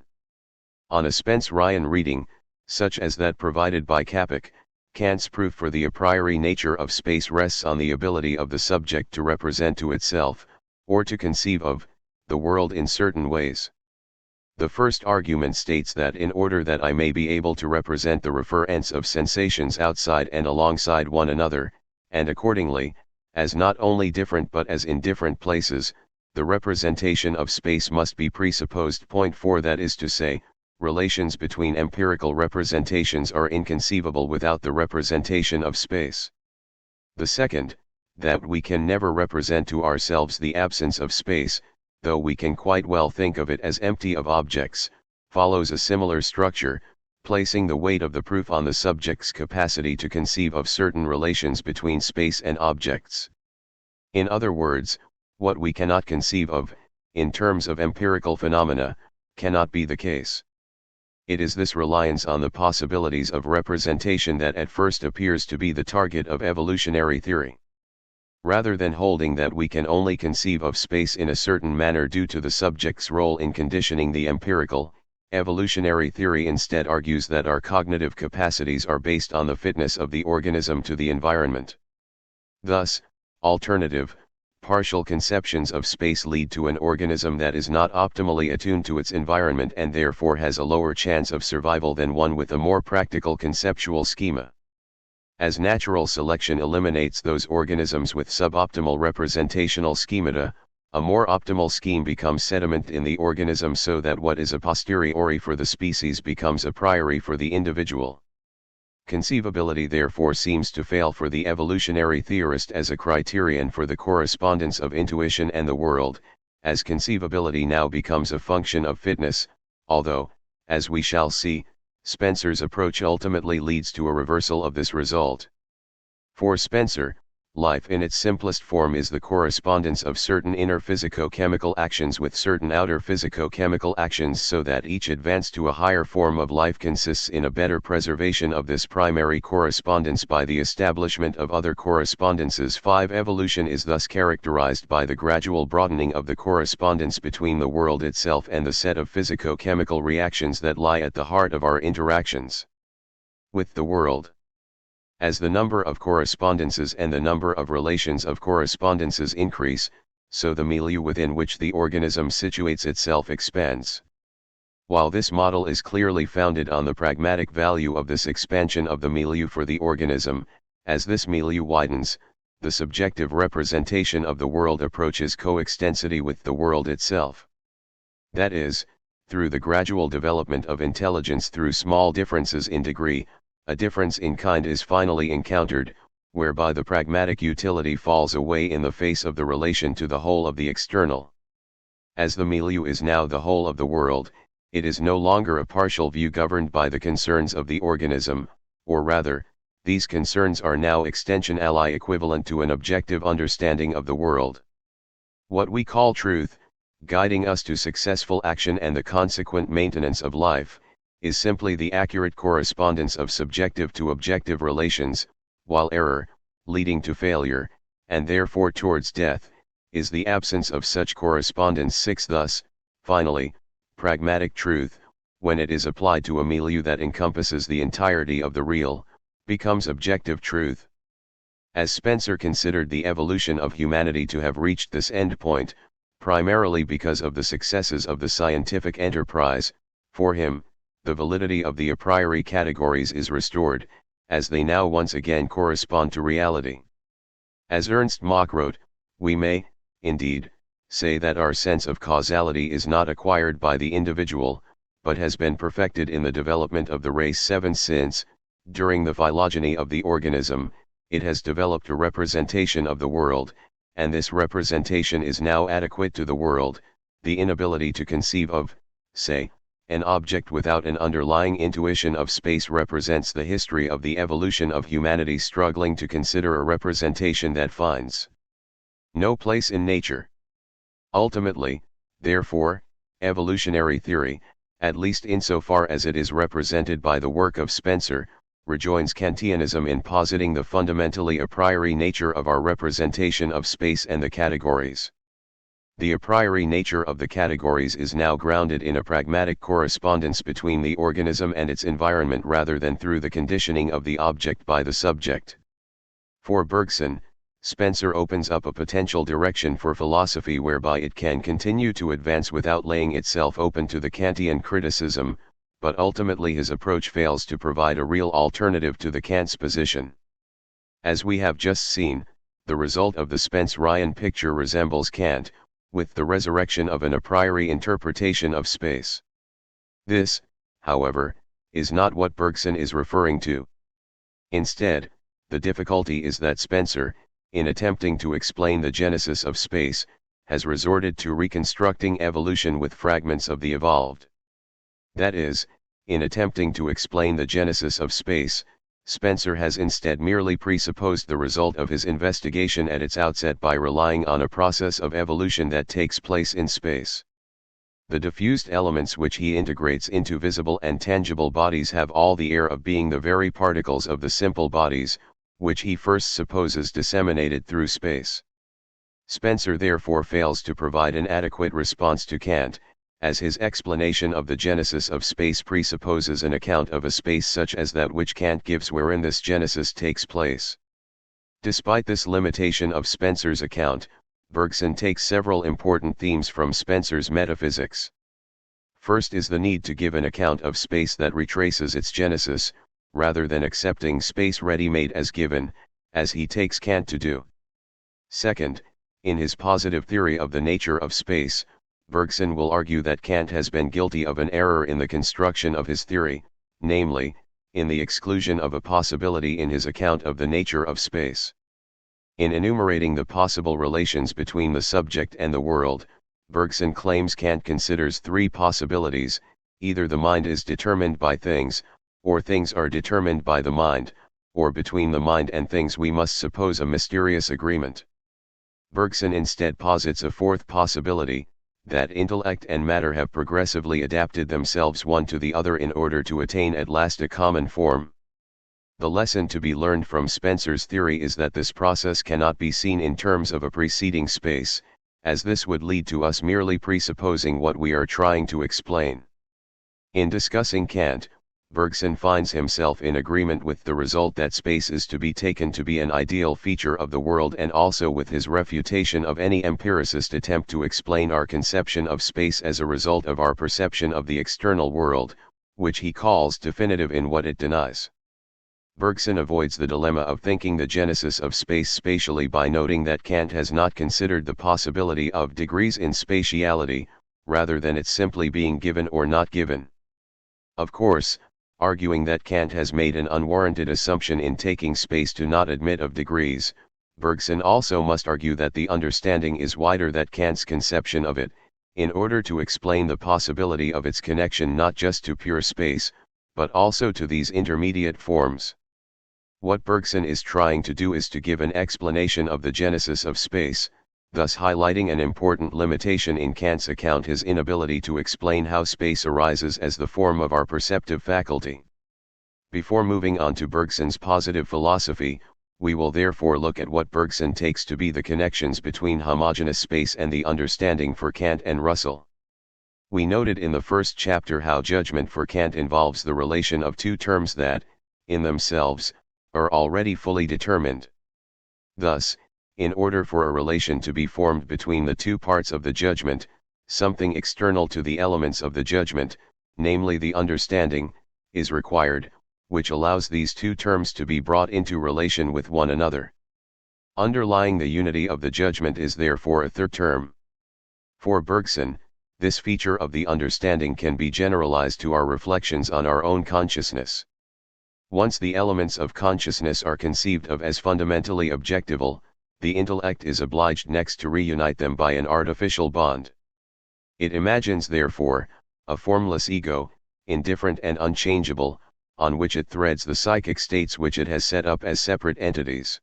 On a Spence-Ryan reading, such as that provided by Capek, Kant's proof for the a priori nature of space rests on the ability of the subject to represent to itself, or to conceive of, the world in certain ways. The first argument states that in order that I may be able to represent the reference of sensations outside and alongside one another, and accordingly, as not only different but as in different places, the representation of space must be presupposed. Point 4. That is to say, relations between empirical representations are inconceivable without the representation of space. The second, that we can never represent to ourselves the absence of space, though we can quite well think of it as empty of objects, follows a similar structure, placing the weight of the proof on the subject's capacity to conceive of certain relations between space and objects. In other words, what we cannot conceive of, in terms of empirical phenomena, cannot be the case. It is this reliance on the possibilities of representation that at first appears to be the target of evolutionary theory. Rather than holding that we can only conceive of space in a certain manner due to the subject's role in conditioning the empirical, evolutionary theory instead argues that our cognitive capacities are based on the fitness of the organism to the environment. Thus, alternative, partial conceptions of space lead to an organism that is not optimally attuned to its environment and therefore has a lower chance of survival than one with a more practical conceptual schema. As natural selection eliminates those organisms with suboptimal representational schemata, a more optimal scheme becomes sediment in the organism so that what is a posteriori for the species becomes a priori for the individual. Conceivability therefore seems to fail for the evolutionary theorist as a criterion for the correspondence of intuition and the world, as conceivability now becomes a function of fitness, although, as we shall see, Spencer's approach ultimately leads to a reversal of this result. For Spencer, life in its simplest form is the correspondence of certain inner physico-chemical actions with certain outer physico-chemical actions so that each advance to a higher form of life consists in a better preservation of this primary correspondence by the establishment of other correspondences. 5. Evolution is thus characterized by the gradual broadening of the correspondence between the world itself and the set of physico-chemical reactions that lie at the heart of our interactions with the world. As the number of correspondences and the number of relations of correspondences increase, so the milieu within which the organism situates itself expands. While this model is clearly founded on the pragmatic value of this expansion of the milieu for the organism, as this milieu widens, the subjective representation of the world approaches coextensity with the world itself. That is, through the gradual development of intelligence through small differences in degree, a difference in kind is finally encountered, whereby the pragmatic utility falls away in the face of the relation to the whole of the external. As the milieu is now the whole of the world, it is no longer a partial view governed by the concerns of the organism, or rather, these concerns are now extensionally equivalent to an objective understanding of the world. What we call truth, guiding us to successful action and the consequent maintenance of life, is simply the accurate correspondence of subjective to objective relations, while error, leading to failure, and therefore towards death, is the absence of such correspondence. 6. Thus, finally, pragmatic truth, when it is applied to a milieu that encompasses the entirety of the real, becomes objective truth. As Spencer considered the evolution of humanity to have reached this endpoint, primarily because of the successes of the scientific enterprise, for him, the validity of the a priori categories is restored, as they now once again correspond to reality. As Ernst Mach wrote, we may, indeed, say that our sense of causality is not acquired by the individual, but has been perfected in the development of the race. 7. Since, during the phylogeny of the organism, it has developed a representation of the world, and this representation is now adequate to the world, the inability to conceive of, say, an object without an underlying intuition of space represents the history of the evolution of humanity struggling to consider a representation that finds no place in nature. Ultimately, therefore, evolutionary theory, at least insofar as it is represented by the work of Spencer, rejoins Kantianism in positing the fundamentally a priori nature of our representation of space and the categories. The a priori nature of the categories is now grounded in a pragmatic correspondence between the organism and its environment rather than through the conditioning of the object by the subject. For Bergson, Spencer opens up a potential direction for philosophy whereby it can continue to advance without laying itself open to the Kantian criticism, but ultimately his approach fails to provide a real alternative to the Kant's position. As we have just seen, the result of the Spencerian picture resembles Kant, with the resurrection of an a priori interpretation of space. This, however, is not what Bergson is referring to. Instead, the difficulty is that Spencer, in attempting to explain the genesis of space, has resorted to reconstructing evolution with fragments of the evolved. That is, in attempting to explain the genesis of space, Spencer has instead merely presupposed the result of his investigation at its outset by relying on a process of evolution that takes place in space. The diffused elements which he integrates into visible and tangible bodies have all the air of being the very particles of the simple bodies, which he first supposes disseminated through space. Spencer therefore fails to provide an adequate response to Kant, as his explanation of the genesis of space presupposes an account of a space such as that which Kant gives wherein this genesis takes place. Despite this limitation of Spencer's account, Bergson takes several important themes from Spencer's metaphysics. First is the need to give an account of space that retraces its genesis, rather than accepting space ready-made as given, as he takes Kant to do. Second, in his positive theory of the nature of space, Bergson will argue that Kant has been guilty of an error in the construction of his theory, namely, in the exclusion of a possibility in his account of the nature of space. In enumerating the possible relations between the subject and the world, Bergson claims Kant considers three possibilities: either the mind is determined by things, or things are determined by the mind, or between the mind and things we must suppose a mysterious agreement. Bergson instead posits a fourth possibility, that intellect and matter have progressively adapted themselves one to the other in order to attain at last a common form. The lesson to be learned from Spencer's theory is that this process cannot be seen in terms of a preceding space, as this would lead to us merely presupposing what we are trying to explain. In discussing Kant, Bergson finds himself in agreement with the result that space is to be taken to be an ideal feature of the world, and also with his refutation of any empiricist attempt to explain our conception of space as a result of our perception of the external world, which he calls definitive in what it denies. Bergson avoids the dilemma of thinking the genesis of space spatially by noting that Kant has not considered the possibility of degrees in spatiality, rather than its simply being given or not given. Of course, arguing that Kant has made an unwarranted assumption in taking space to not admit of degrees, Bergson also must argue that the understanding is wider than Kant's conception of it, in order to explain the possibility of its connection not just to pure space, but also to these intermediate forms. What Bergson is trying to do is to give an explanation of the genesis of space, thus highlighting an important limitation in Kant's account: his inability to explain how space arises as the form of our perceptive faculty. Before moving on to Bergson's positive philosophy, we will therefore look at what Bergson takes to be the connections between homogeneous space and the understanding for Kant and Russell. We noted in the first chapter how judgment for Kant involves the relation of two terms that, in themselves, are already fully determined. Thus, in order for a relation to be formed between the two parts of the judgment, something external to the elements of the judgment, namely the understanding, is required, which allows these two terms to be brought into relation with one another. Underlying the unity of the judgment is therefore a third term. For Bergson, this feature of the understanding can be generalized to our reflections on our own consciousness. Once the elements of consciousness are conceived of as fundamentally objectival, the intellect is obliged next to reunite them by an artificial bond. It imagines therefore, a formless ego, indifferent and unchangeable, on which it threads the psychic states which it has set up as separate entities.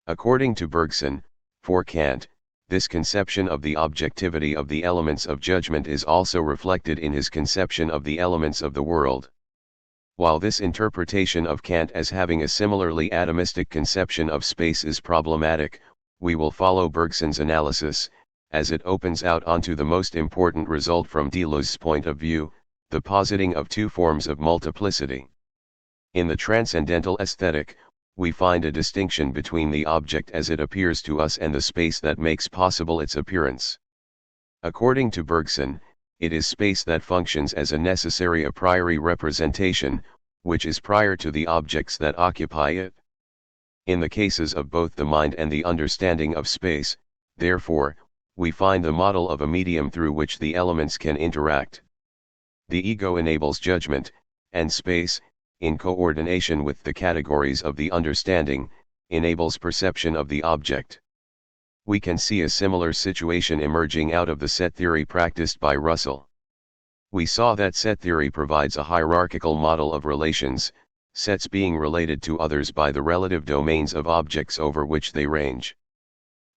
According to Bergson, for Kant, this conception of the objectivity of the elements of judgment is also reflected in his conception of the elements of the world. While this interpretation of Kant as having a similarly atomistic conception of space is problematic, we will follow Bergson's analysis, as it opens out onto the most important result from Deleuze's point of view, the positing of two forms of multiplicity. In the transcendental aesthetic, we find a distinction between the object as it appears to us and the space that makes possible its appearance. According to Bergson, it is space that functions as a necessary a priori representation, which is prior to the objects that occupy it. In the cases of both the mind and the understanding of space, therefore, we find the model of a medium through which the elements can interact. The ego enables judgment, and space, in coordination with the categories of the understanding, enables perception of the object. We can see a similar situation emerging out of the set theory practiced by Russell. We saw that set theory provides a hierarchical model of relations, sets being related to others by the relative domains of objects over which they range.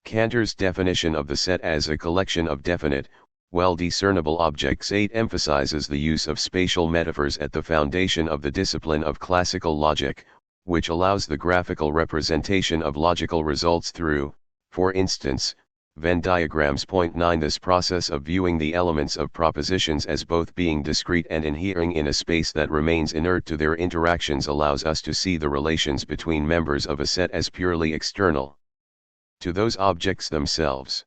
Cantor's definition of the set as a collection of definite, well-discernible objects 8 emphasizes the use of spatial metaphors at the foundation of the discipline of classical logic, which allows the graphical representation of logical results through, for instance, Venn diagrams. 9 This process of viewing the elements of propositions as both being discrete and inhering in a space that remains inert to their interactions allows us to see the relations between members of a set as purely external to those objects themselves.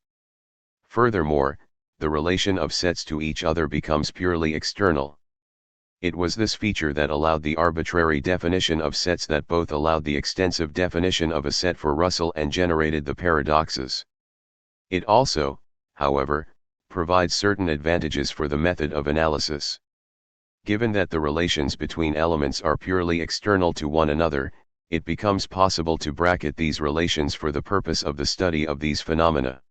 Furthermore, the relation of sets to each other becomes purely external. It was this feature that allowed the arbitrary definition of sets that both allowed the extensive definition of a set for Russell and generated the paradoxes. It also, however, provides certain advantages for the method of analysis. Given that the relations between elements are purely external to one another, it becomes possible to bracket these relations for the purpose of the study of these phenomena.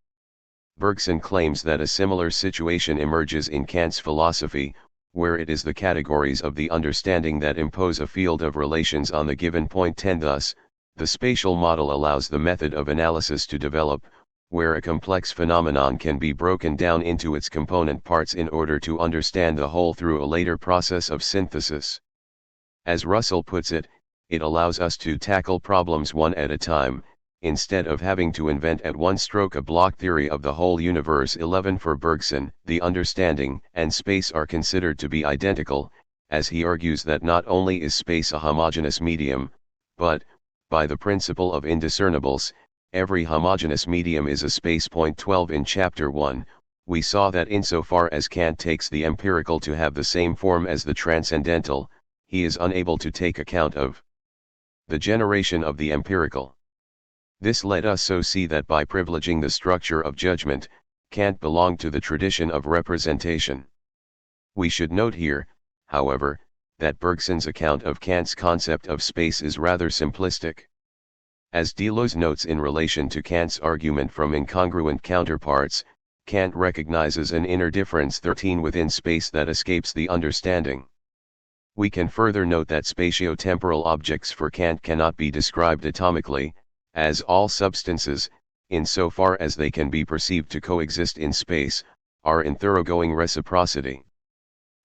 Bergson claims that a similar situation emerges in Kant's philosophy, where it is the categories of the understanding that impose a field of relations on the given point. 10 Thus, the spatial model allows the method of analysis to develop, where a complex phenomenon can be broken down into its component parts in order to understand the whole through a later process of synthesis. As Russell puts it, it allows us to tackle problems one at a time, instead of having to invent at one stroke a block theory of the whole universe. 11 For Bergson, the understanding and space are considered to be identical, as he argues that not only is space a homogeneous medium, but, by the principle of indiscernibles, every homogeneous medium is a space. 12 In Chapter 1, we saw that insofar as Kant takes the empirical to have the same form as the transcendental, he is unable to take account of the generation of the empirical. This let us so see that by privileging the structure of judgment, Kant belonged to the tradition of representation. We should note here, however, that Bergson's account of Kant's concept of space is rather simplistic. As Deleuze notes in relation to Kant's argument from incongruent counterparts, Kant recognizes an inner difference 13 within space that escapes the understanding. We can further note that spatio-temporal objects for Kant cannot be described atomically, as all substances, insofar as they can be perceived to coexist in space, are in thoroughgoing reciprocity.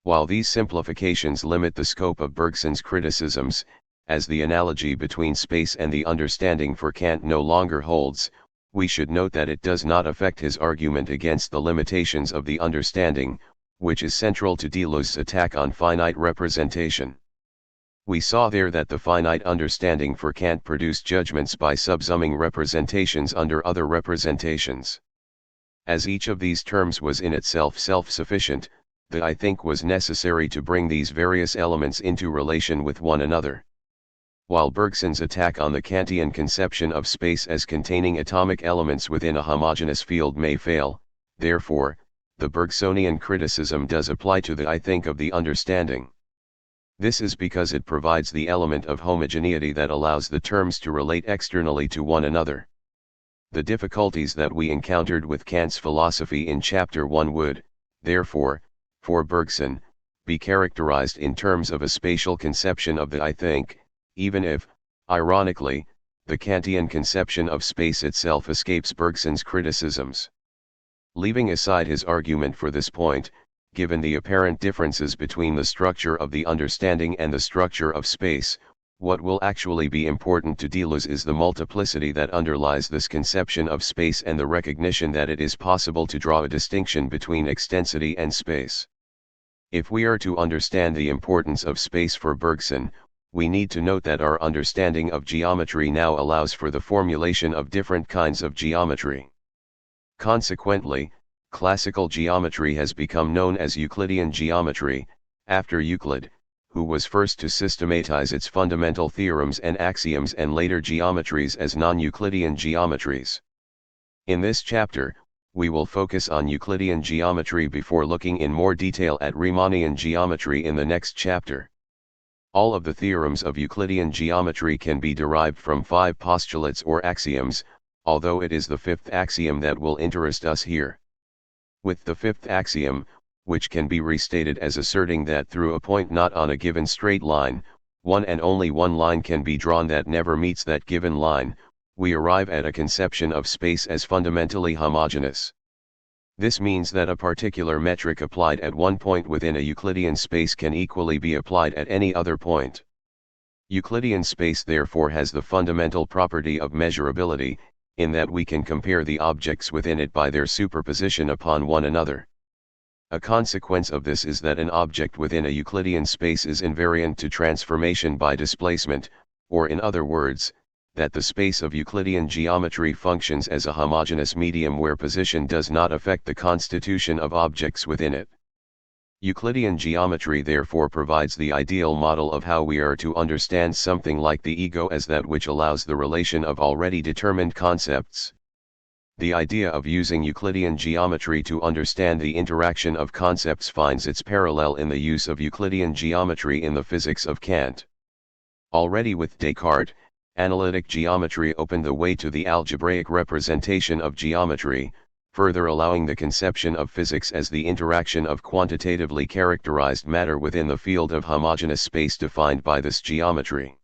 While these simplifications limit the scope of Bergson's criticisms, as the analogy between space and the understanding for Kant no longer holds, we should note that it does not affect his argument against the limitations of the understanding, which is central to Deleuze's attack on finite representation. We saw there that the finite understanding for Kant produced judgments by subsuming representations under other representations. As each of these terms was in itself self-sufficient, the I think was necessary to bring these various elements into relation with one another. While Bergson's attack on the Kantian conception of space as containing atomic elements within a homogeneous field may fail, therefore, the Bergsonian criticism does apply to the I think of the understanding. This is because it provides the element of homogeneity that allows the terms to relate externally to one another. The difficulties that we encountered with Kant's philosophy in Chapter 1 would, therefore, for Bergson, be characterized in terms of a spatial conception of the I think, even if, ironically, the Kantian conception of space itself escapes Bergson's criticisms. Leaving aside his argument for this point, given the apparent differences between the structure of the understanding and the structure of space, what will actually be important to Deleuze is the multiplicity that underlies this conception of space and the recognition that it is possible to draw a distinction between extensity and space. If we are to understand the importance of space for Bergson, we need to note that our understanding of geometry now allows for the formulation of different kinds of geometry. Consequently, classical geometry has become known as Euclidean geometry, after Euclid, who was first to systematize its fundamental theorems and axioms, and later geometries as non-Euclidean geometries. In this chapter, we will focus on Euclidean geometry before looking in more detail at Riemannian geometry in the next chapter. All of the theorems of Euclidean geometry can be derived from 5 postulates or axioms, although it is the 5th axiom that will interest us here. With the 5th axiom, which can be restated as asserting that through a point not on a given straight line, one and only one line can be drawn that never meets that given line, we arrive at a conception of space as fundamentally homogeneous. This means that a particular metric applied at one point within a Euclidean space can equally be applied at any other point. Euclidean space therefore has the fundamental property of measurability, in that we can compare the objects within it by their superposition upon one another. A consequence of this is that an object within a Euclidean space is invariant to transformation by displacement, or in other words, that the space of Euclidean geometry functions as a homogeneous medium where position does not affect the constitution of objects within it. Euclidean geometry therefore provides the ideal model of how we are to understand something like the ego as that which allows the relation of already determined concepts. The idea of using Euclidean geometry to understand the interaction of concepts finds its parallel in the use of Euclidean geometry in the physics of Kant. Already with Descartes, analytic geometry opened the way to the algebraic representation of geometry, further allowing the conception of physics as the interaction of quantitatively characterized matter within the field of homogeneous space defined by this geometry.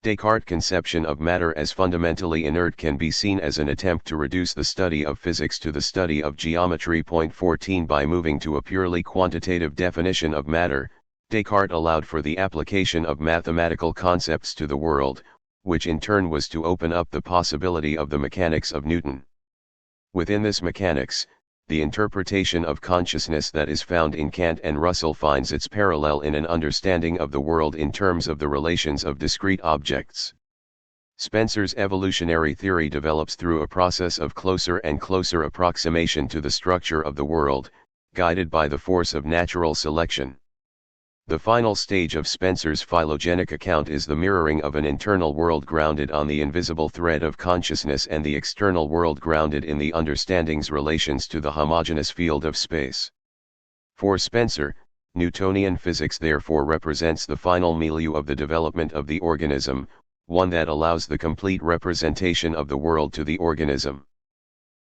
Descartes' conception of matter as fundamentally inert can be seen as an attempt to reduce the study of physics to the study of geometry. 14 By moving to a purely quantitative definition of matter, Descartes allowed for the application of mathematical concepts to the world, which in turn was to open up the possibility of the mechanics of Newton. Within this mechanics, the interpretation of consciousness that is found in Kant and Russell finds its parallel in an understanding of the world in terms of the relations of discrete objects. Spencer's evolutionary theory develops through a process of closer and closer approximation to the structure of the world, guided by the force of natural selection. The final stage of Spencer's phylogenetic account is the mirroring of an internal world grounded on the invisible thread of consciousness and the external world grounded in the understanding's relations to the homogeneous field of space. For Spencer, Newtonian physics therefore represents the final milieu of the development of the organism, one that allows the complete representation of the world to the organism.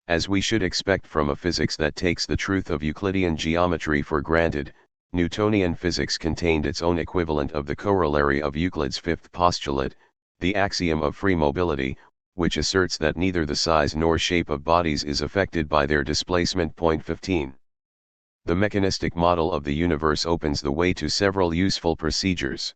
As we should expect from a physics that takes the truth of Euclidean geometry for granted, Newtonian physics contained its own equivalent of the corollary of Euclid's fifth postulate, the axiom of free mobility, which asserts that neither the size nor shape of bodies is affected by their displacement. 15. The mechanistic model of the universe opens the way to several useful procedures.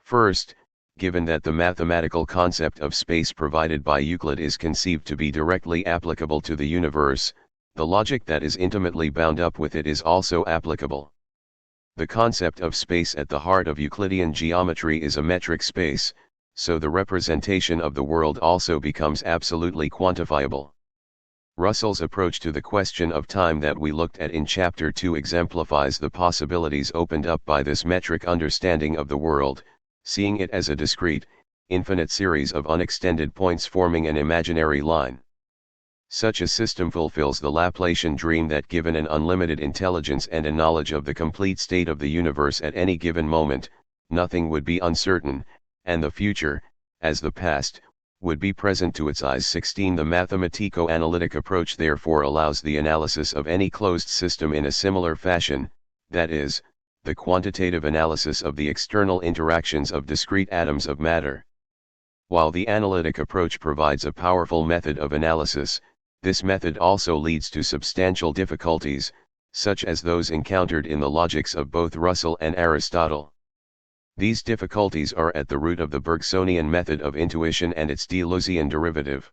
First, given that the mathematical concept of space provided by Euclid is conceived to be directly applicable to the universe, the logic that is intimately bound up with it is also applicable. The concept of space at the heart of Euclidean geometry is a metric space, so the representation of the world also becomes absolutely quantifiable. Russell's approach to the question of time that we looked at in Chapter 2 exemplifies the possibilities opened up by this metric understanding of the world, seeing it as a discrete, infinite series of unextended points forming an imaginary line. Such a system fulfills the Laplacian dream that given an unlimited intelligence and a knowledge of the complete state of the universe at any given moment, nothing would be uncertain, and the future, as the past, would be present to its eyes. 16 The mathematico-analytic approach therefore allows the analysis of any closed system in a similar fashion, that is, the quantitative analysis of the external interactions of discrete atoms of matter. While the analytic approach provides a powerful method of analysis, this method also leads to substantial difficulties, such as those encountered in the logics of both Russell and Aristotle. These difficulties are at the root of the Bergsonian method of intuition and its Deleuzian derivative.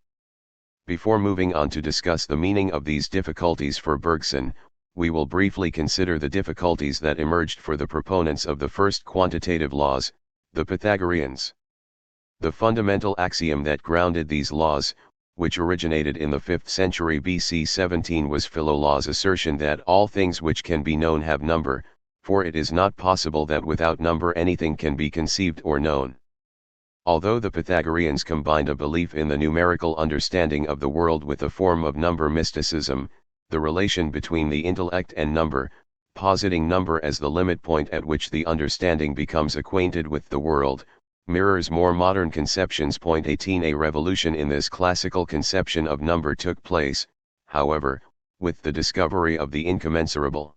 Before moving on to discuss the meaning of these difficulties for Bergson, we will briefly consider the difficulties that emerged for the proponents of the first quantitative laws, the Pythagoreans. The fundamental axiom that grounded these laws, which originated in the 5th century BC 17, was Philolaus' assertion that all things which can be known have number, for it is not possible that without number anything can be conceived or known. Although the Pythagoreans combined a belief in the numerical understanding of the world with a form of number mysticism, the relation between the intellect and number, positing number as the limit point at which the understanding becomes acquainted with the world, mirrors more modern conceptions. 18 A revolution in this classical conception of number took place, however, with the discovery of the incommensurable.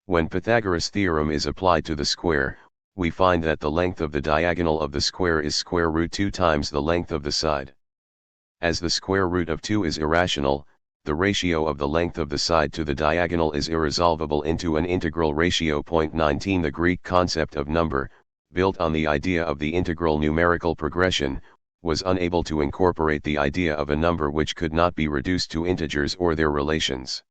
When Pythagoras' theorem is applied to the square, we find that the length of the diagonal of the square is square root 2 times the length of the side. As the square root of 2 is irrational, the ratio of the length of the side to the diagonal is irresolvable into an integral ratio. 19 The Greek concept of number, built on the idea of the integral numerical progression, was unable to incorporate the idea of a number which could not be reduced to integers or their relations.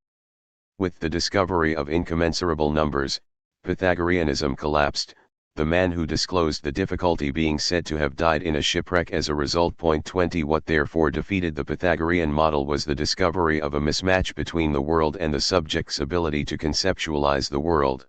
With the discovery of incommensurable numbers, Pythagoreanism collapsed, the man who disclosed the difficulty being said to have died in a shipwreck as a result. 20 What therefore defeated the Pythagorean model was the discovery of a mismatch between the world and the subject's ability to conceptualize the world.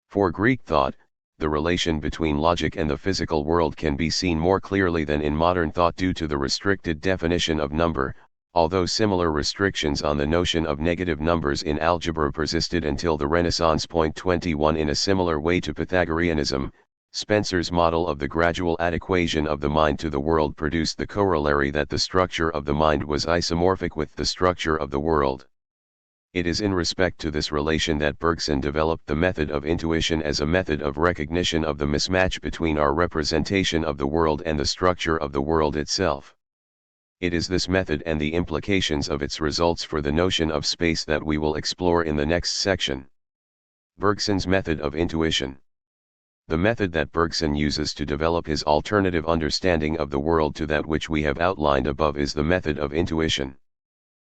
For Greek thought, the relation between logic and the physical world can be seen more clearly than in modern thought due to the restricted definition of number, although similar restrictions on the notion of negative numbers in algebra persisted until the Renaissance. 21 In a similar way to Pythagoreanism, Spencer's model of the gradual adequation of the mind to the world produced the corollary that the structure of the mind was isomorphic with the structure of the world. It is in respect to this relation that Bergson developed the method of intuition as a method of recognition of the mismatch between our representation of the world and the structure of the world itself. It is this method and the implications of its results for the notion of space that we will explore in the next section. Bergson's method of intuition. The method that Bergson uses to develop his alternative understanding of the world to that which we have outlined above is the method of intuition.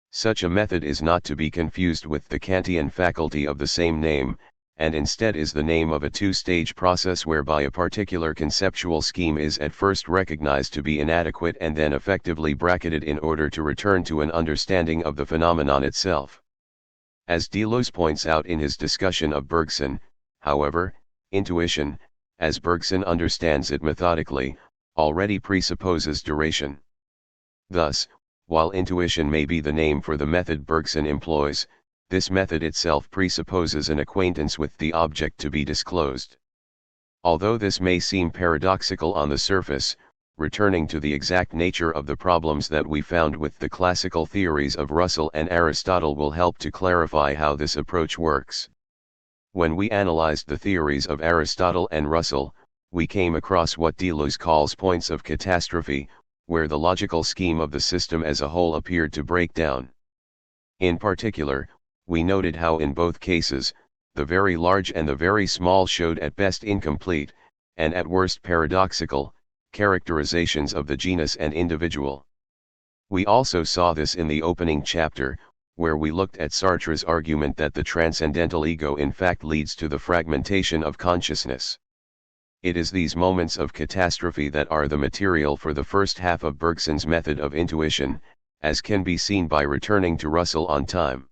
Such a method is not to be confused with the Kantian faculty of the same name, and instead is the name of a two-stage process whereby a particular conceptual scheme is at first recognized to be inadequate and then effectively bracketed in order to return to an understanding of the phenomenon itself. As Deleuze points out in his discussion of Bergson, however, intuition, as Bergson understands it methodically, already presupposes duration. Thus, while intuition may be the name for the method Bergson employs, this method itself presupposes an acquaintance with the object to be disclosed. Although this may seem paradoxical on the surface, returning to the exact nature of the problems that we found with the classical theories of Russell and Aristotle will help to clarify how this approach works. When we analyzed the theories of Aristotle and Russell, we came across what Deleuze calls points of catastrophe, where the logical scheme of the system as a whole appeared to break down. In particular, we noted how in both cases, the very large and the very small showed at best incomplete, and at worst paradoxical, characterizations of the genus and individual. We also saw this in the opening chapter, where we looked at Sartre's argument that the transcendental ego in fact leads to the fragmentation of consciousness. It is these moments of catastrophe that are the material for the first half of Bergson's method of intuition, as can be seen by returning to Russell on time.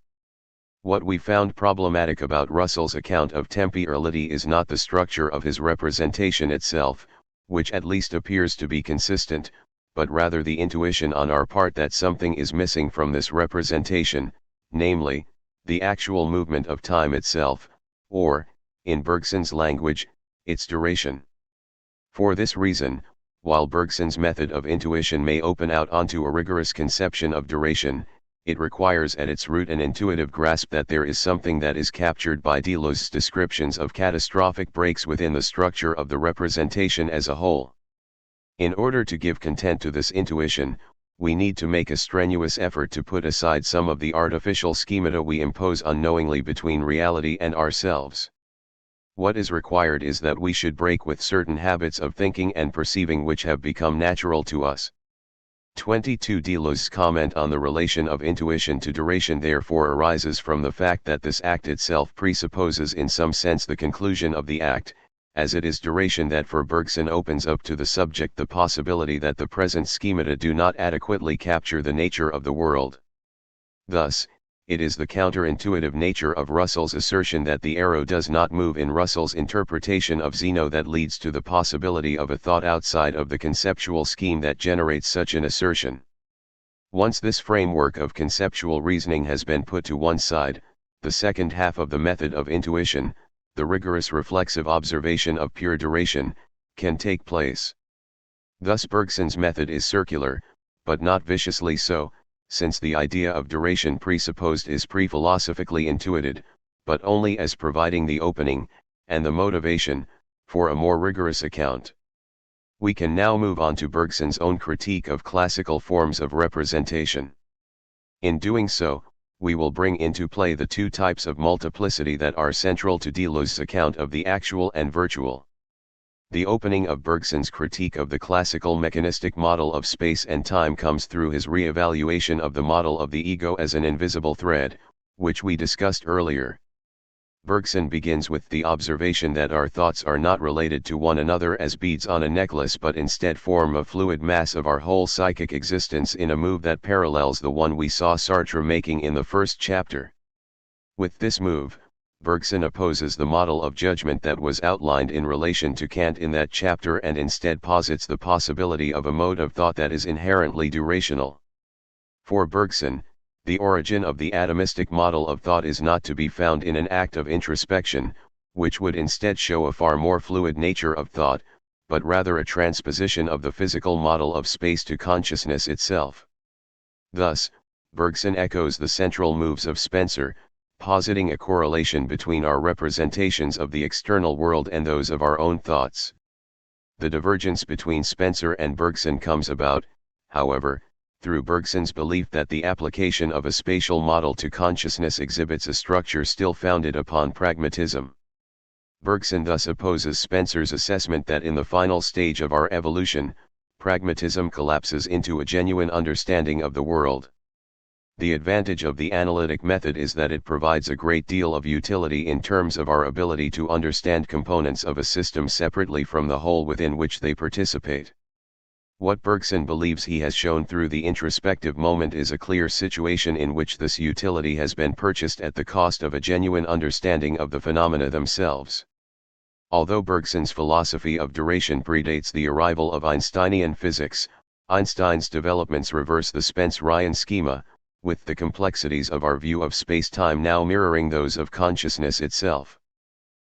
What we found problematic about Russell's account of temporality is not the structure of his representation itself, which at least appears to be consistent, but rather the intuition on our part that something is missing from this representation, namely, the actual movement of time itself, or, in Bergson's language, its duration. For this reason, while Bergson's method of intuition may open out onto a rigorous conception of duration, it requires at its root an intuitive grasp that there is something that is captured by Deleuze's descriptions of catastrophic breaks within the structure of the representation as a whole. In order to give content to this intuition, we need to make a strenuous effort to put aside some of the artificial schemata we impose unknowingly between reality and ourselves. What is required is that we should break with certain habits of thinking and perceiving which have become natural to us. 22 Deleuze's comment on the relation of intuition to duration therefore arises from the fact that this act itself presupposes in some sense the conclusion of the act, as it is duration that for Bergson opens up to the subject the possibility that the present schemata do not adequately capture the nature of the world. Thus, it is the counterintuitive nature of Russell's assertion that the arrow does not move in Russell's interpretation of Zeno that leads to the possibility of a thought outside of the conceptual scheme that generates such an assertion. Once this framework of conceptual reasoning has been put to one side, the second half of the method of intuition, the rigorous reflexive observation of pure duration, can take place. Thus Bergson's method is circular, but not viciously so, since the idea of duration presupposed is pre-philosophically intuited, but only as providing the opening, and the motivation, for a more rigorous account. We can now move on to Bergson's own critique of classical forms of representation. In doing so, we will bring into play the two types of multiplicity that are central to Deleuze's account of the actual and virtual. The opening of Bergson's critique of the classical mechanistic model of space and time comes through his re-evaluation of the model of the ego as an invisible thread, which we discussed earlier. Bergson begins with the observation that our thoughts are not related to one another as beads on a necklace but instead form a fluid mass of our whole psychic existence in a move that parallels the one we saw Sartre making in the first chapter. With this move, Bergson opposes the model of judgment that was outlined in relation to Kant in that chapter and instead posits the possibility of a mode of thought that is inherently durational. For Bergson, the origin of the atomistic model of thought is not to be found in an act of introspection, which would instead show a far more fluid nature of thought, but rather a transposition of the physical model of space to consciousness itself. Thus, Bergson echoes the central moves of Spencer, positing a correlation between our representations of the external world and those of our own thoughts. The divergence between Spencer and Bergson comes about, however, through Bergson's belief that the application of a spatial model to consciousness exhibits a structure still founded upon pragmatism. Bergson thus opposes Spencer's assessment that in the final stage of our evolution, pragmatism collapses into a genuine understanding of the world. The advantage of the analytic method is that it provides a great deal of utility in terms of our ability to understand components of a system separately from the whole within which they participate. What Bergson believes he has shown through the introspective moment is a clear situation in which this utility has been purchased at the cost of a genuine understanding of the phenomena themselves. Although Bergson's philosophy of duration predates the arrival of Einsteinian physics, Einstein's developments reverse the Spencerian schema, with the complexities of our view of space-time now mirroring those of consciousness itself.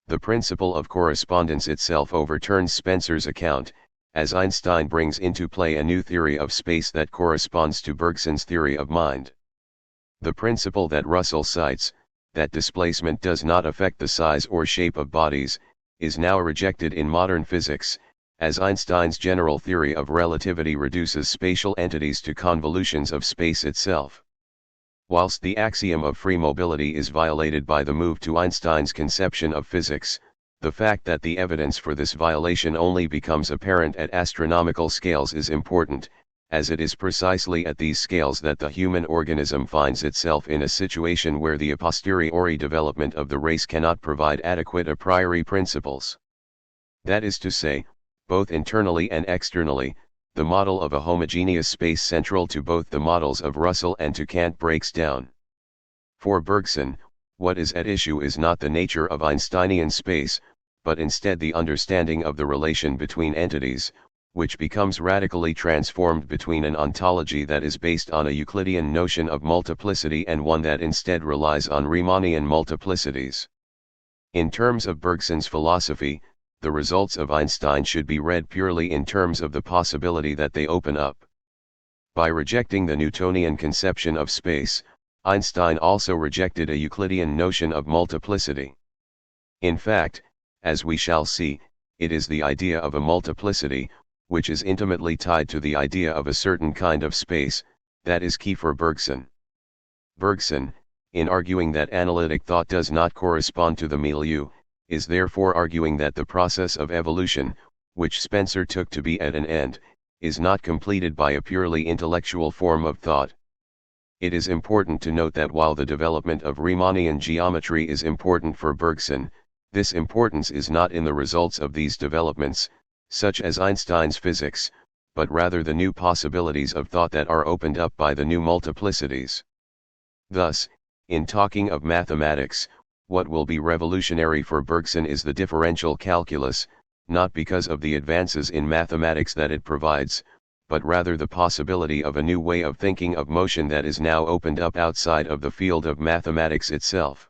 The principle of correspondence itself overturns Spencer's account, as Einstein brings into play a new theory of space that corresponds to Bergson's theory of mind. The principle that Russell cites, that displacement does not affect the size or shape of bodies, is now rejected in modern physics, as Einstein's general theory of relativity reduces spatial entities to convolutions of space itself. Whilst the axiom of free mobility is violated by the move to Einstein's conception of physics, the fact that the evidence for this violation only becomes apparent at astronomical scales is important, as it is precisely at these scales that the human organism finds itself in a situation where the a posteriori development of the race cannot provide adequate a priori principles. That is to say, both internally and externally, the model of a homogeneous space central to both the models of Russell and to Kant breaks down. For Bergson, what is at issue is not the nature of Einsteinian space, but instead the understanding of the relation between entities, which becomes radically transformed between an ontology that is based on a Euclidean notion of multiplicity and one that instead relies on Riemannian multiplicities. In terms of Bergson's philosophy, the results of Einstein should be read purely in terms of the possibility that they open up. By rejecting the Newtonian conception of space, Einstein also rejected a Euclidean notion of multiplicity. In fact, as we shall see, it is the idea of a multiplicity, which is intimately tied to the idea of a certain kind of space, that is key for Bergson. Bergson, in arguing that analytic thought does not correspond to the milieu, is therefore arguing that the process of evolution, which Spencer took to be at an end, is not completed by a purely intellectual form of thought. It is important to note that while the development of Riemannian geometry is important for Bergson, this importance is not in the results of these developments, such as Einstein's physics, but rather the new possibilities of thought that are opened up by the new multiplicities. Thus, in talking of mathematics, what will be revolutionary for Bergson is the differential calculus, not because of the advances in mathematics that it provides, but rather the possibility of a new way of thinking of motion that is now opened up outside of the field of mathematics itself.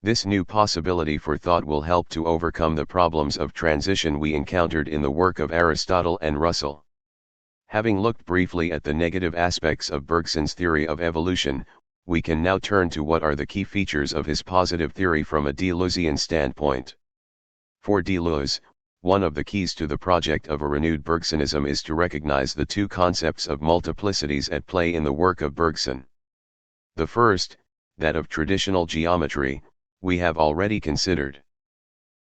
This new possibility for thought will help to overcome the problems of transition we encountered in the work of Aristotle and Russell. Having looked briefly at the negative aspects of Bergson's theory of evolution, we can now turn to what are the key features of his positive theory from a Deleuzean standpoint. For Deleuze, one of the keys to the project of a renewed Bergsonism is to recognize the two concepts of multiplicities at play in the work of Bergson. The first, that of traditional geometry, we have already considered.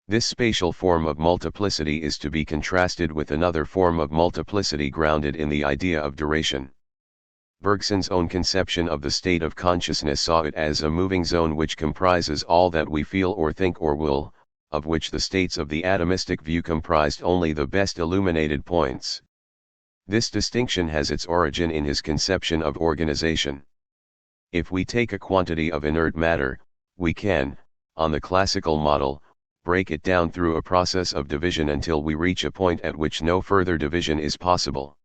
This spatial form of multiplicity is to be contrasted with another form of multiplicity grounded in the idea of duration. Bergson's own conception of the state of consciousness saw it as a moving zone which comprises all that we feel or think or will, of which the states of the atomistic view comprised only the best illuminated points. This distinction has its origin in his conception of organization. If we take a quantity of inert matter, we can, on the classical model, break it down through a process of division until we reach a point at which no further division is possible.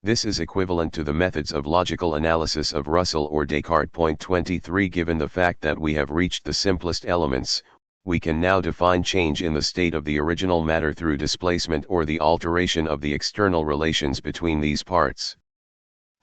This is equivalent to the methods of logical analysis of Russell or Descartes. 23 Given the fact that we have reached the simplest elements, we can now define change in the state of the original matter through displacement or the alteration of the external relations between these parts.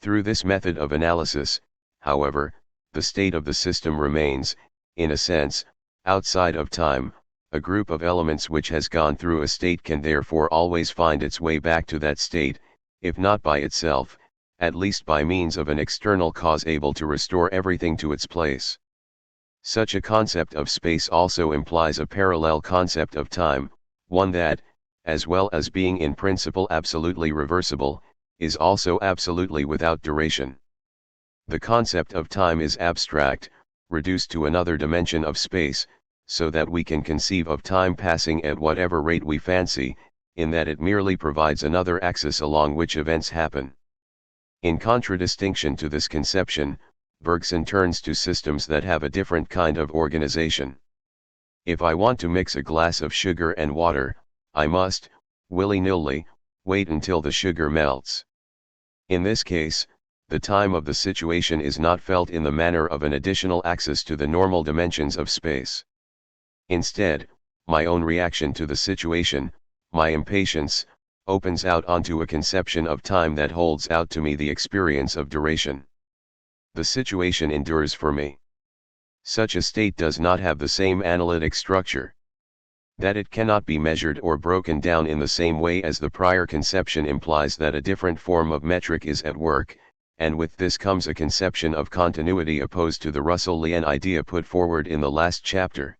Through this method of analysis, however, the state of the system remains, in a sense, outside of time. A group of elements which has gone through a state can therefore always find its way back to that state, if not by itself, at least by means of an external cause able to restore everything to its place. Such a concept of space also implies a parallel concept of time, one that, as well as being in principle absolutely reversible, is also absolutely without duration. The concept of time is abstract, reduced to another dimension of space, so that we can conceive of time passing at whatever rate we fancy, in that it merely provides another axis along which events happen. In contradistinction to this conception, Bergson turns to systems that have a different kind of organization. If I want to mix a glass of sugar and water, I must, willy-nilly, wait until the sugar melts. In this case, the time of the situation is not felt in the manner of an additional axis to the normal dimensions of space. Instead, my own reaction to the situation, my impatience, opens out onto a conception of time that holds out to me the experience of duration. The situation endures for me. Such a state does not have the same analytic structure. That it cannot be measured or broken down in the same way as the prior conception implies that a different form of metric is at work, and with this comes a conception of continuity opposed to the Russellian idea put forward in the last chapter.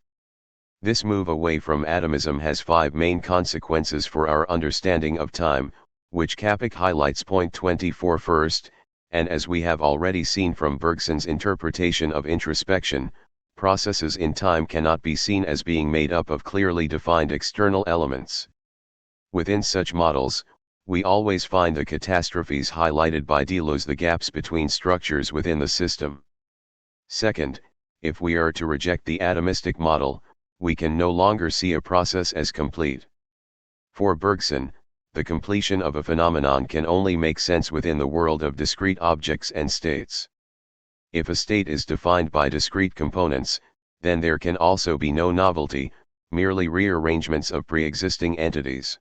This move away from atomism has 5 main consequences for our understanding of time, which Capek highlights. 24 First, and as we have already seen from Bergson's interpretation of introspection, processes in time cannot be seen as being made up of clearly defined external elements. Within such models, we always find the catastrophes highlighted by Deleuze, the gaps between structures within the system. Second, if we are to reject the atomistic model, we can no longer see a process as complete. For Bergson, the completion of a phenomenon can only make sense within the world of discrete objects and states. If a state is defined by discrete components, then there can also be no novelty, merely rearrangements of pre-existing entities.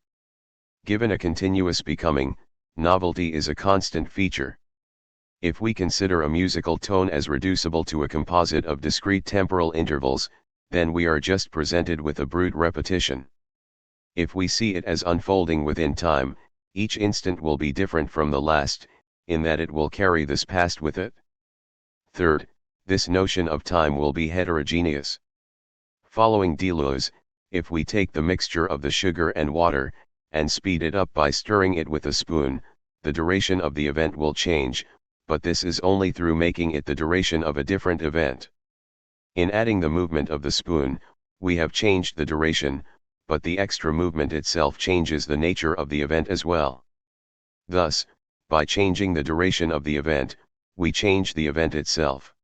Given a continuous becoming, novelty is a constant feature. If we consider a musical tone as reducible to a composite of discrete temporal intervals, then we are just presented with a brute repetition. If we see it as unfolding within time, each instant will be different from the last, in that it will carry this past with it. Third, this notion of time will be heterogeneous. Following Deleuze, if we take the mixture of the sugar and water, and speed it up by stirring it with a spoon, the duration of the event will change, but this is only through making it the duration of a different event. In adding the movement of the spoon, we have changed the duration, but the extra movement itself changes the nature of the event as well. Thus, by changing the duration of the event, we change the event itself.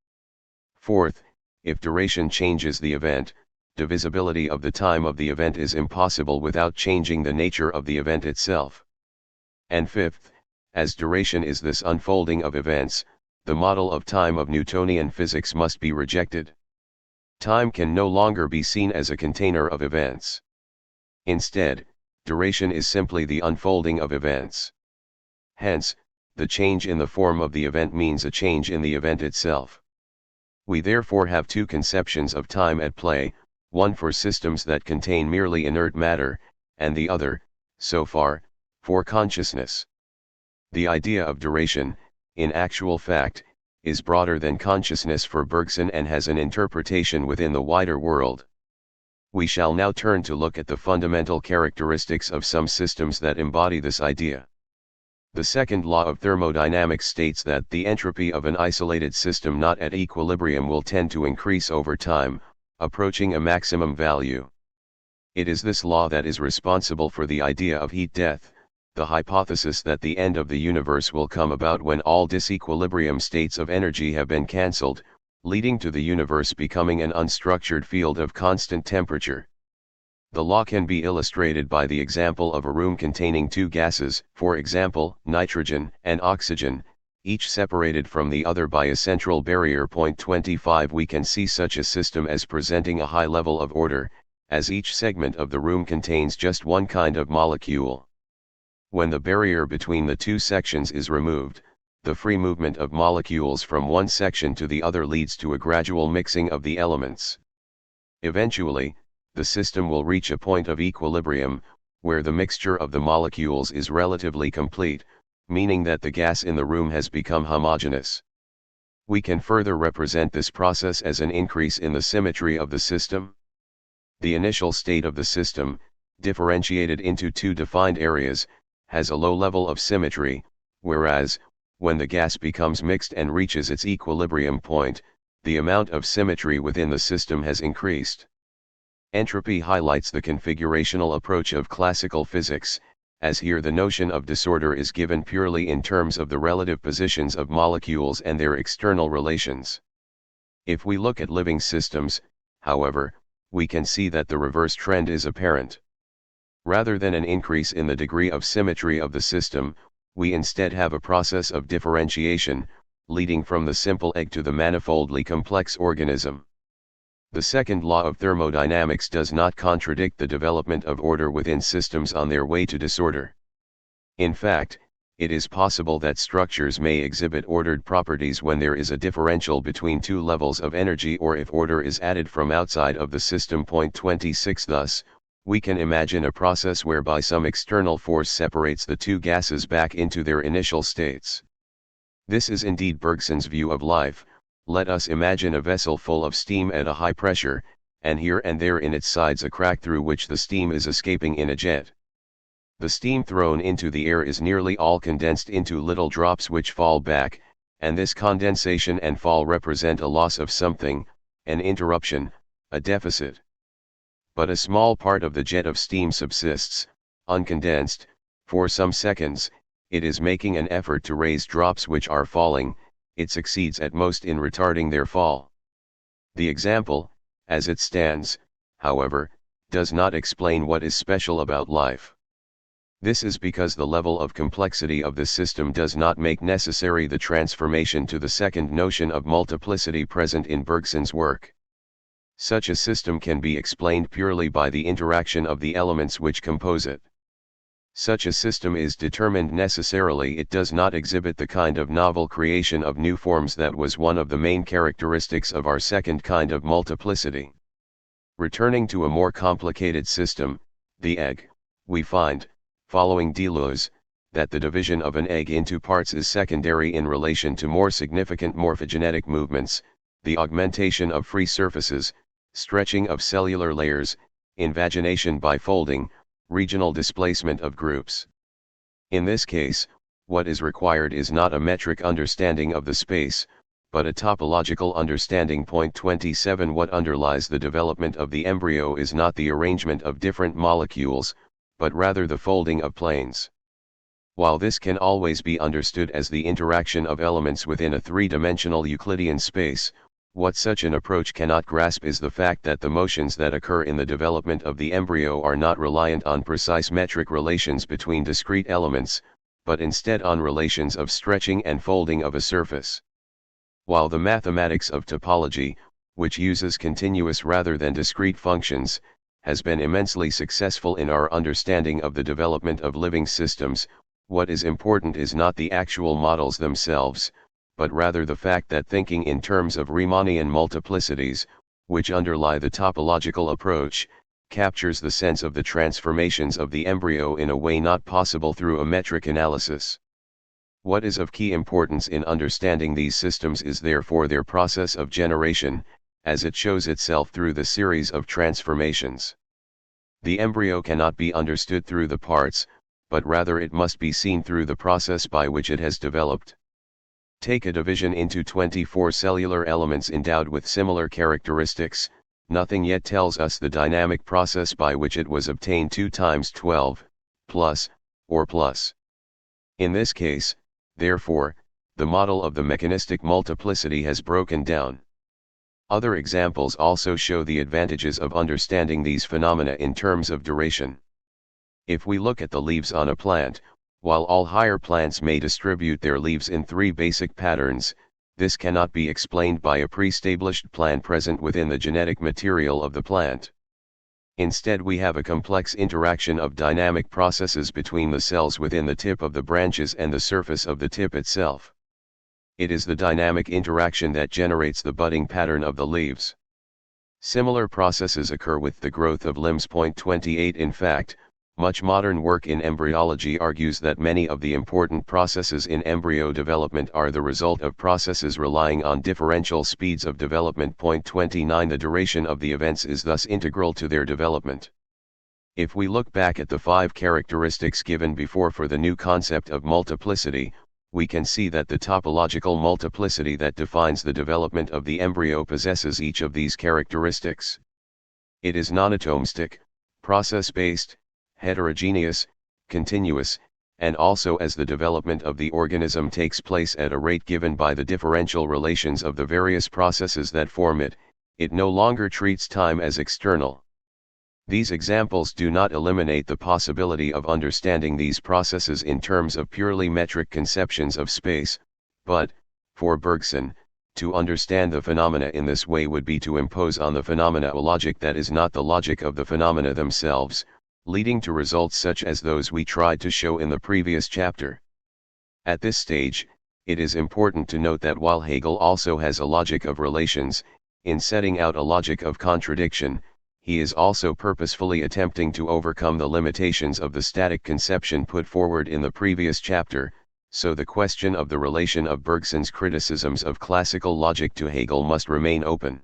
Fourth, if duration changes the event, divisibility of the time of the event is impossible without changing the nature of the event itself. And fifth, as duration is this unfolding of events, the model of time of Newtonian physics must be rejected. Time can no longer be seen as a container of events. Instead, duration is simply the unfolding of events. Hence, the change in the form of the event means a change in the event itself. We therefore have two conceptions of time at play, one for systems that contain merely inert matter, and the other, so far, for consciousness. The idea of duration, in actual fact, is broader than consciousness for Bergson and has an interpretation within the wider world. We shall now turn to look at the fundamental characteristics of some systems that embody this idea. The second law of thermodynamics states that the entropy of an isolated system not at equilibrium will tend to increase over time, approaching a maximum value. It is this law that is responsible for the idea of heat death, the hypothesis that the end of the universe will come about when all disequilibrium states of energy have been cancelled, leading to the universe becoming an unstructured field of constant temperature. The law can be illustrated by the example of a room containing two gases, for example, nitrogen and oxygen, each separated from the other by a central barrier. 25 We can see such a system as presenting a high level of order, as each segment of the room contains just one kind of molecule. When the barrier between the two sections is removed, the free movement of molecules from one section to the other leads to a gradual mixing of the elements. Eventually, the system will reach a point of equilibrium, where the mixture of the molecules is relatively complete, meaning that the gas in the room has become homogeneous. We can further represent this process as an increase in the symmetry of the system. The initial state of the system, differentiated into two defined areas, has a low level of symmetry, whereas, when the gas becomes mixed and reaches its equilibrium point, the amount of symmetry within the system has increased. Entropy highlights the configurational approach of classical physics, as here the notion of disorder is given purely in terms of the relative positions of molecules and their external relations. If we look at living systems, however, we can see that the reverse trend is apparent. Rather than an increase in the degree of symmetry of the system, we instead have a process of differentiation, leading from the simple egg to the manifoldly complex organism. The second law of thermodynamics does not contradict the development of order within systems on their way to disorder. In fact, it is possible that structures may exhibit ordered properties when there is a differential between two levels of energy or if order is added from outside of the system. 26 Thus, we can imagine a process whereby some external force separates the two gases back into their initial states. This is indeed Bergson's view of life. Let us imagine a vessel full of steam at a high pressure, and here and there in its sides a crack through which the steam is escaping in a jet. The steam thrown into the air is nearly all condensed into little drops which fall back, and this condensation and fall represent a loss of something, an interruption, a deficit. But a small part of the jet of steam subsists, uncondensed, for some seconds. It is making an effort to raise drops which are falling. It succeeds at most in retarding their fall. The example, as it stands, however, does not explain what is special about life. This is because the level of complexity of the system does not make necessary the transformation to the second notion of multiplicity present in Bergson's work. Such a system can be explained purely by the interaction of the elements which compose it. Such a system is determined necessarily. It does not exhibit the kind of novel creation of new forms that was one of the main characteristics of our second kind of multiplicity. Returning to a more complicated system, the egg, we find, following Deleuze, that the division of an egg into parts is secondary in relation to more significant morphogenetic movements, the augmentation of free surfaces, stretching of cellular layers, invagination by folding, regional displacement of groups. In this case, what is required is not a metric understanding of the space, but a topological understanding. 27 What underlies the development of the embryo is not the arrangement of different molecules, but rather the folding of planes. While this can always be understood as the interaction of elements within a three-dimensional Euclidean space, what such an approach cannot grasp is the fact that the motions that occur in the development of the embryo are not reliant on precise metric relations between discrete elements, but instead on relations of stretching and folding of a surface. While the mathematics of topology, which uses continuous rather than discrete functions, has been immensely successful in our understanding of the development of living systems, what is important is not the actual models themselves, but rather the fact that thinking in terms of Riemannian multiplicities, which underlie the topological approach, captures the sense of the transformations of the embryo in a way not possible through a metric analysis. What is of key importance in understanding these systems is therefore their process of generation, as it shows itself through the series of transformations. The embryo cannot be understood through the parts, but rather it must be seen through the process by which it has developed. Take a division into 24 cellular elements endowed with similar characteristics, nothing yet tells us the dynamic process by which it was obtained 2 times 12, plus, or plus. In this case, therefore, the model of the mechanistic multiplicity has broken down. Other examples also show the advantages of understanding these phenomena in terms of duration. If we look at the leaves on a plant, while all higher plants may distribute their leaves in 3 basic patterns, this cannot be explained by a pre-established plan present within the genetic material of the plant. Instead, we have a complex interaction of dynamic processes between the cells within the tip of the branches and the surface of the tip itself. It is the dynamic interaction that generates the budding pattern of the leaves. Similar processes occur with the growth of limbs. 28 In fact, much modern work in embryology argues that many of the important processes in embryo development are the result of processes relying on differential speeds of development. 29 The duration of the events is thus integral to their development. If we look back at the 5 characteristics given before for the new concept of multiplicity, we can see that the topological multiplicity that defines the development of the embryo possesses each of these characteristics. It is non-atomistic, process-based, heterogeneous, continuous, and also as the development of the organism takes place at a rate given by the differential relations of the various processes that form it, it no longer treats time as external. These examples do not eliminate the possibility of understanding these processes in terms of purely metric conceptions of space, but, for Bergson, to understand the phenomena in this way would be to impose on the phenomena a logic that is not the logic of the phenomena themselves, leading to results such as those we tried to show in the previous chapter. At this stage, it is important to note that while Hegel also has a logic of relations, in setting out a logic of contradiction, he is also purposefully attempting to overcome the limitations of the static conception put forward in the previous chapter, so the question of the relation of Bergson's criticisms of classical logic to Hegel must remain open.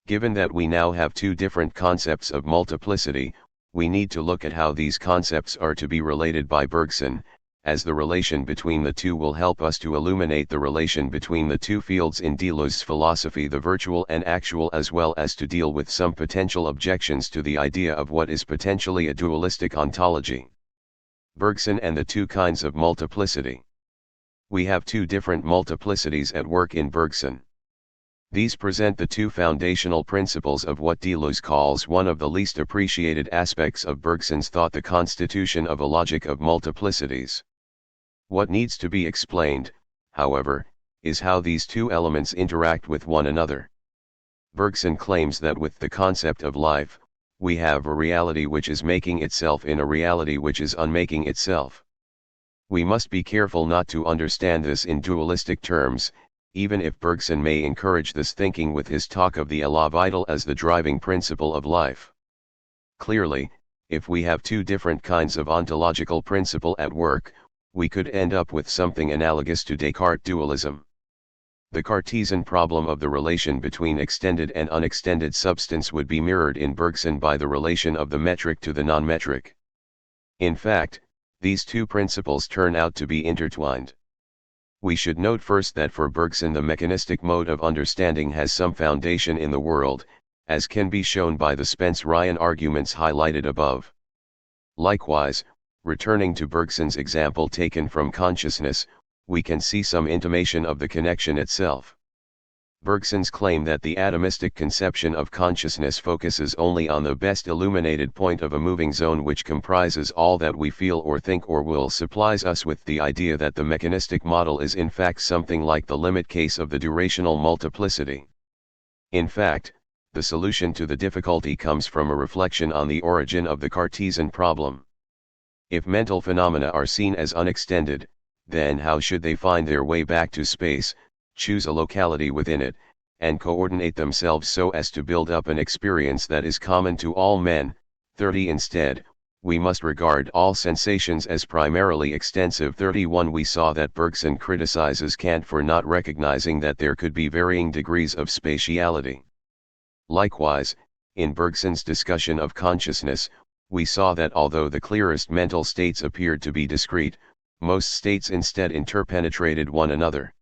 Given that we now have 2 different concepts of multiplicity, we need to look at how these concepts are to be related by Bergson, as the relation between the two will help us to illuminate the relation between the 2 fields in Deleuze's philosophy, the virtual and actual, as well as to deal with some potential objections to the idea of what is potentially a dualistic ontology. Bergson and the 2 kinds of multiplicity. We have 2 different multiplicities at work in Bergson. These present the 2 foundational principles of what Deleuze calls one of the least appreciated aspects of Bergson's thought, the constitution of a logic of multiplicities. What needs to be explained, however, is how these 2 elements interact with one another. Bergson claims that with the concept of life, we have a reality which is making itself in a reality which is unmaking itself. We must be careful not to understand this in dualistic terms, even if Bergson may encourage this thinking with his talk of the élan vital as the driving principle of life. Clearly, if we have 2 different kinds of ontological principle at work, we could end up with something analogous to Descartes' dualism. The Cartesian problem of the relation between extended and unextended substance would be mirrored in Bergson by the relation of the metric to the non-metric. In fact, these 2 principles turn out to be intertwined. We should note first that for Bergson the mechanistic mode of understanding has some foundation in the world, as can be shown by the Spencerian arguments highlighted above. Likewise, returning to Bergson's example taken from consciousness, we can see some intimation of the connection itself. Bergson's claim that the atomistic conception of consciousness focuses only on the best illuminated point of a moving zone which comprises all that we feel or think or will supplies us with the idea that the mechanistic model is in fact something like the limit case of the durational multiplicity. In fact, the solution to the difficulty comes from a reflection on the origin of the Cartesian problem. If mental phenomena are seen as unextended, then how should they find their way back to space, choose a locality within it, and coordinate themselves so as to build up an experience that is common to all men. 30. Instead, we must regard all sensations as primarily extensive. 31. We saw that Bergson criticizes Kant for not recognizing that there could be varying degrees of spatiality. Likewise, in Bergson's discussion of consciousness, we saw that although the clearest mental states appeared to be discrete, most states instead interpenetrated one another.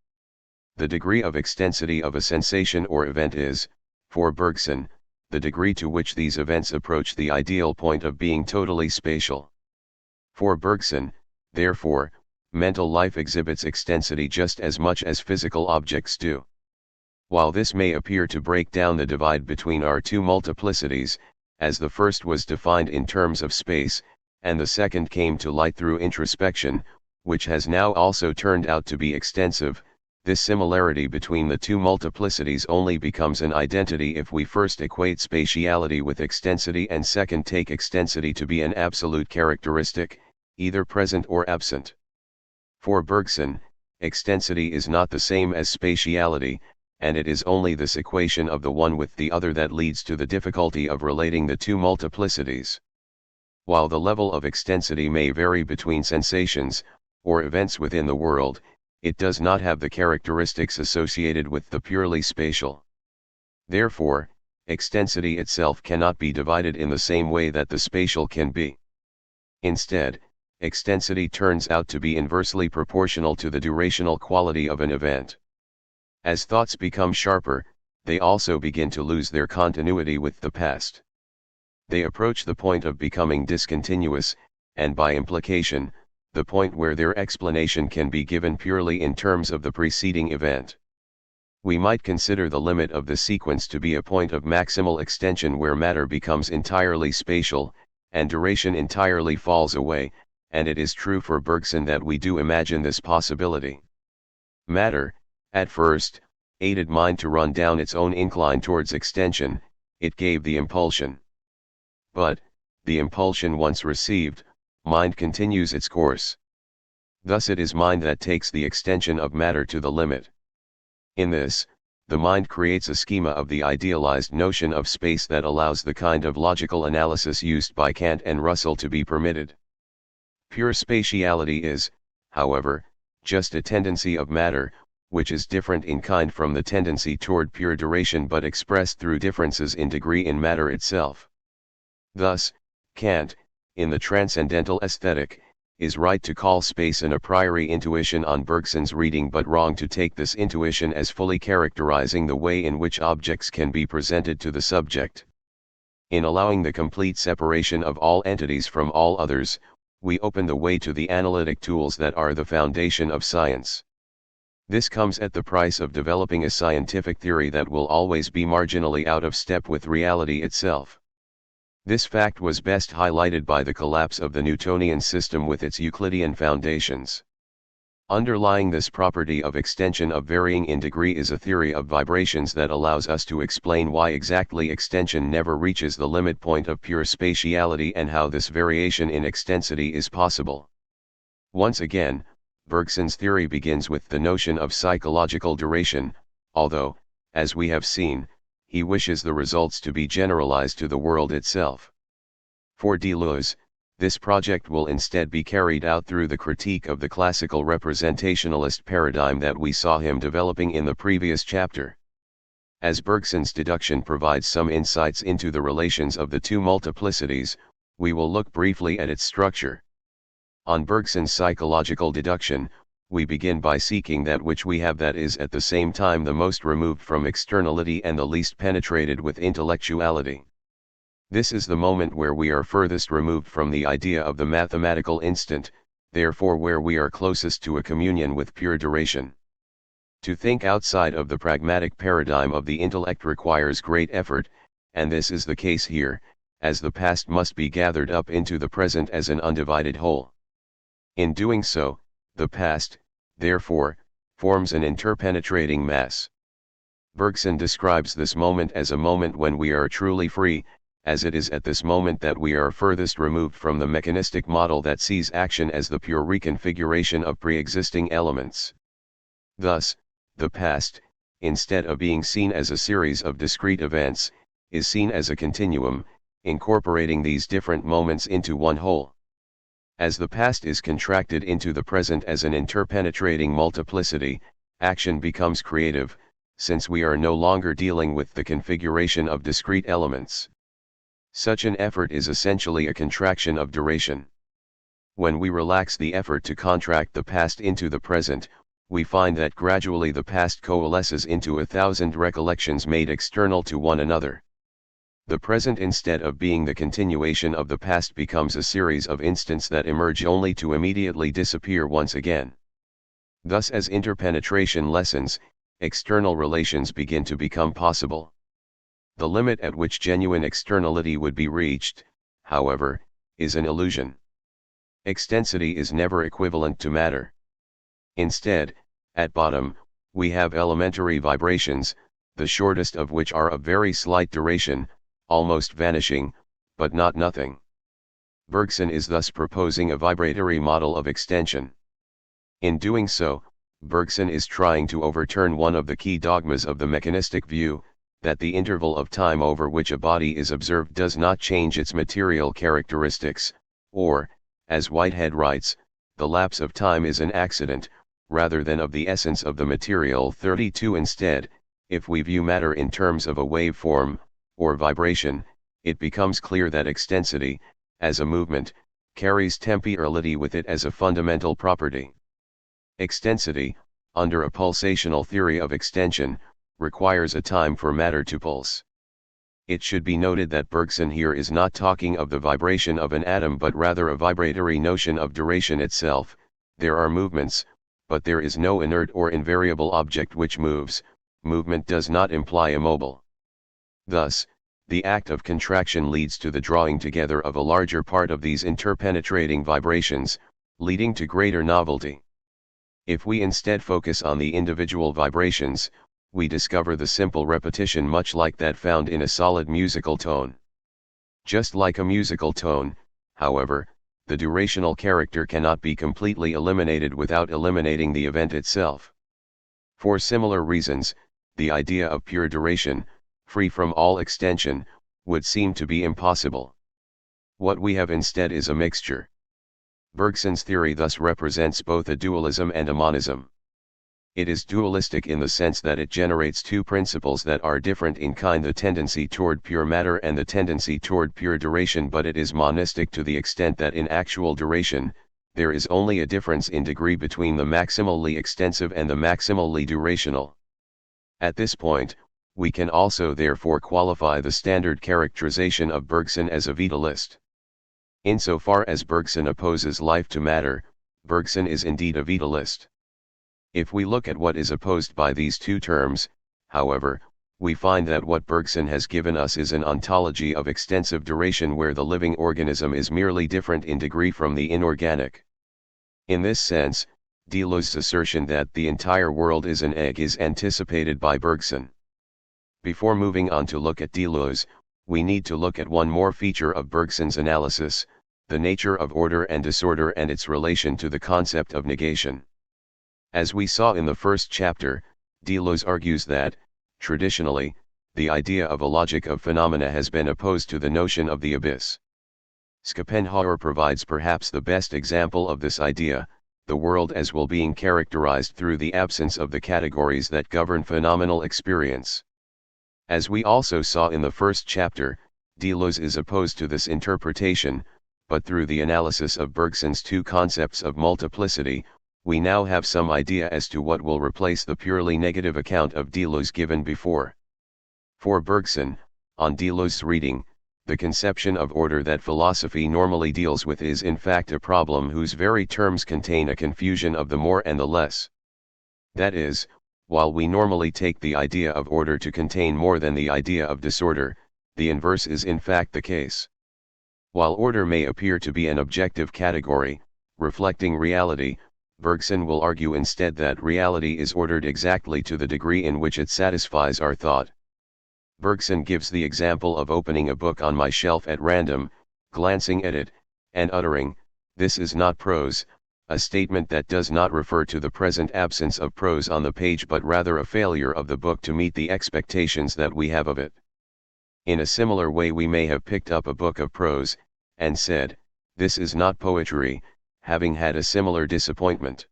The degree of extensity of a sensation or event is, for Bergson, the degree to which these events approach the ideal point of being totally spatial. For Bergson, therefore, mental life exhibits extensity just as much as physical objects do. While this may appear to break down the divide between our two multiplicities, as the first was defined in terms of space, and the second came to light through introspection, which has now also turned out to be extensive, this similarity between the two multiplicities only becomes an identity if we first equate spatiality with extensity and second take extensity to be an absolute characteristic, either present or absent. For Bergson, extensity is not the same as spatiality, and it is only this equation of the one with the other that leads to the difficulty of relating the two multiplicities. While the level of extensity may vary between sensations, or events within the world, it does not have the characteristics associated with the purely spatial. Therefore, extensity itself cannot be divided in the same way that the spatial can be. Instead, extensity turns out to be inversely proportional to the durational quality of an event. As thoughts become sharper, they also begin to lose their continuity with the past. They approach the point of becoming discontinuous, and by implication, the point where their explanation can be given purely in terms of the preceding event. We might consider the limit of the sequence to be a point of maximal extension where matter becomes entirely spatial, and duration entirely falls away, and it is true for Bergson that we do imagine this possibility. Matter, at first, aided mind to run down its own incline towards extension, it gave the impulsion. But, the impulsion once received, mind continues its course. Thus it is mind that takes the extension of matter to the limit. In this, the mind creates a schema of the idealized notion of space that allows the kind of logical analysis used by Kant and Russell to be permitted. Pure spatiality is, however, just a tendency of matter, which is different in kind from the tendency toward pure duration but expressed through differences in degree in matter itself. Thus, Kant, in the Transcendental Aesthetic, is right to call space an a priori intuition on Bergson's reading but wrong to take this intuition as fully characterizing the way in which objects can be presented to the subject. In allowing the complete separation of all entities from all others, we open the way to the analytic tools that are the foundation of science. This comes at the price of developing a scientific theory that will always be marginally out of step with reality itself. This fact was best highlighted by the collapse of the Newtonian system with its Euclidean foundations. Underlying this property of extension of varying in degree is a theory of vibrations that allows us to explain why exactly extension never reaches the limit point of pure spatiality and how this variation in extensity is possible. Once again, Bergson's theory begins with the notion of psychological duration, although, as we have seen, he wishes the results to be generalized to the world itself. For Deleuze, this project will instead be carried out through the critique of the classical representationalist paradigm that we saw him developing in the previous chapter. As Bergson's deduction provides some insights into the relations of the two multiplicities, we will look briefly at its structure. On Bergson's psychological deduction, we begin by seeking that which we have that is at the same time the most removed from externality and the least penetrated with intellectuality. This is the moment where we are furthest removed from the idea of the mathematical instant, therefore where we are closest to a communion with pure duration. To think outside of the pragmatic paradigm of the intellect requires great effort, and this is the case here, as the past must be gathered up into the present as an undivided whole. In doing so, the past, therefore, forms an interpenetrating mass. Bergson describes this moment as a moment when we are truly free, as it is at this moment that we are furthest removed from the mechanistic model that sees action as the pure reconfiguration of pre-existing elements. Thus, the past, instead of being seen as a series of discrete events, is seen as a continuum, incorporating these different moments into one whole. As the past is contracted into the present as an interpenetrating multiplicity, action becomes creative, since we are no longer dealing with the configuration of discrete elements. Such an effort is essentially a contraction of duration. When we relax the effort to contract the past into the present, we find that gradually the past coalesces into 1,000 recollections made external to one another. The present, instead of being the continuation of the past, becomes a series of instants that emerge only to immediately disappear once again. Thus, as interpenetration lessens, external relations begin to become possible. The limit at which genuine externality would be reached, however, is an illusion. Extensity is never equivalent to matter. Instead, at bottom, we have elementary vibrations, the shortest of which are of very slight duration, almost vanishing, but not nothing. Bergson is thus proposing a vibratory model of extension. In doing so, Bergson is trying to overturn one of the key dogmas of the mechanistic view, that the interval of time over which a body is observed does not change its material characteristics, or, as Whitehead writes, the lapse of time is an accident, rather than of the essence of the material. 32 Instead, if we view matter in terms of a waveform, or vibration, it becomes clear that extensity, as a movement, carries temporality with it as a fundamental property. Extensity, under a pulsational theory of extension, requires a time for matter to pulse. It should be noted that Bergson here is not talking of the vibration of an atom but rather a vibratory notion of duration itself. There are movements, but there is no inert or invariable object which moves. Movement does not imply immobile. Thus, the act of contraction leads to the drawing together of a larger part of these interpenetrating vibrations, leading to greater novelty. If we instead focus on the individual vibrations, we discover the simple repetition much like that found in a solid musical tone. Just like a musical tone, however, the durational character cannot be completely eliminated without eliminating the event itself. For similar reasons, the idea of pure duration, free from all extension, would seem to be impossible. What we have instead is a mixture. Bergson's theory thus represents both a dualism and a monism. It is dualistic in the sense that it generates two principles that are different in kind, the tendency toward pure matter and the tendency toward pure duration, but it is monistic to the extent that in actual duration, there is only a difference in degree between the maximally extensive and the maximally durational. At this point, we can also therefore qualify the standard characterization of Bergson as a vitalist. Insofar as Bergson opposes life to matter, Bergson is indeed a vitalist. If we look at what is opposed by these two terms, however, we find that what Bergson has given us is an ontology of extensive duration where the living organism is merely different in degree from the inorganic. In this sense, Deleuze's assertion that the entire world is an egg is anticipated by Bergson. Before moving on to look at Deleuze, we need to look at one more feature of Bergson's analysis, the nature of order and disorder and its relation to the concept of negation. As we saw in the first chapter, Deleuze argues that, traditionally, the idea of a logic of phenomena has been opposed to the notion of the abyss. Schopenhauer provides perhaps the best example of this idea, the world as will being characterized through the absence of the categories that govern phenomenal experience. As we also saw in the first chapter, Deleuze is opposed to this interpretation, but through the analysis of Bergson's two concepts of multiplicity, we now have some idea as to what will replace the purely negative account of Deleuze given before. For Bergson, on Deleuze's reading, the conception of order that philosophy normally deals with is in fact a problem whose very terms contain a confusion of the more and the less. That is, while we normally take the idea of order to contain more than the idea of disorder, the inverse is in fact the case. While order may appear to be an objective category, reflecting reality, Bergson will argue instead that reality is ordered exactly to the degree in which it satisfies our thought. Bergson gives the example of opening a book on my shelf at random, glancing at it, and uttering, "This is not prose, a statement that does not refer to the present absence of prose on the page but rather a failure of the book to meet the expectations that we have of it. In a similar way we may have picked up a book of prose, and said, "This is not poetry," having had a similar disappointment.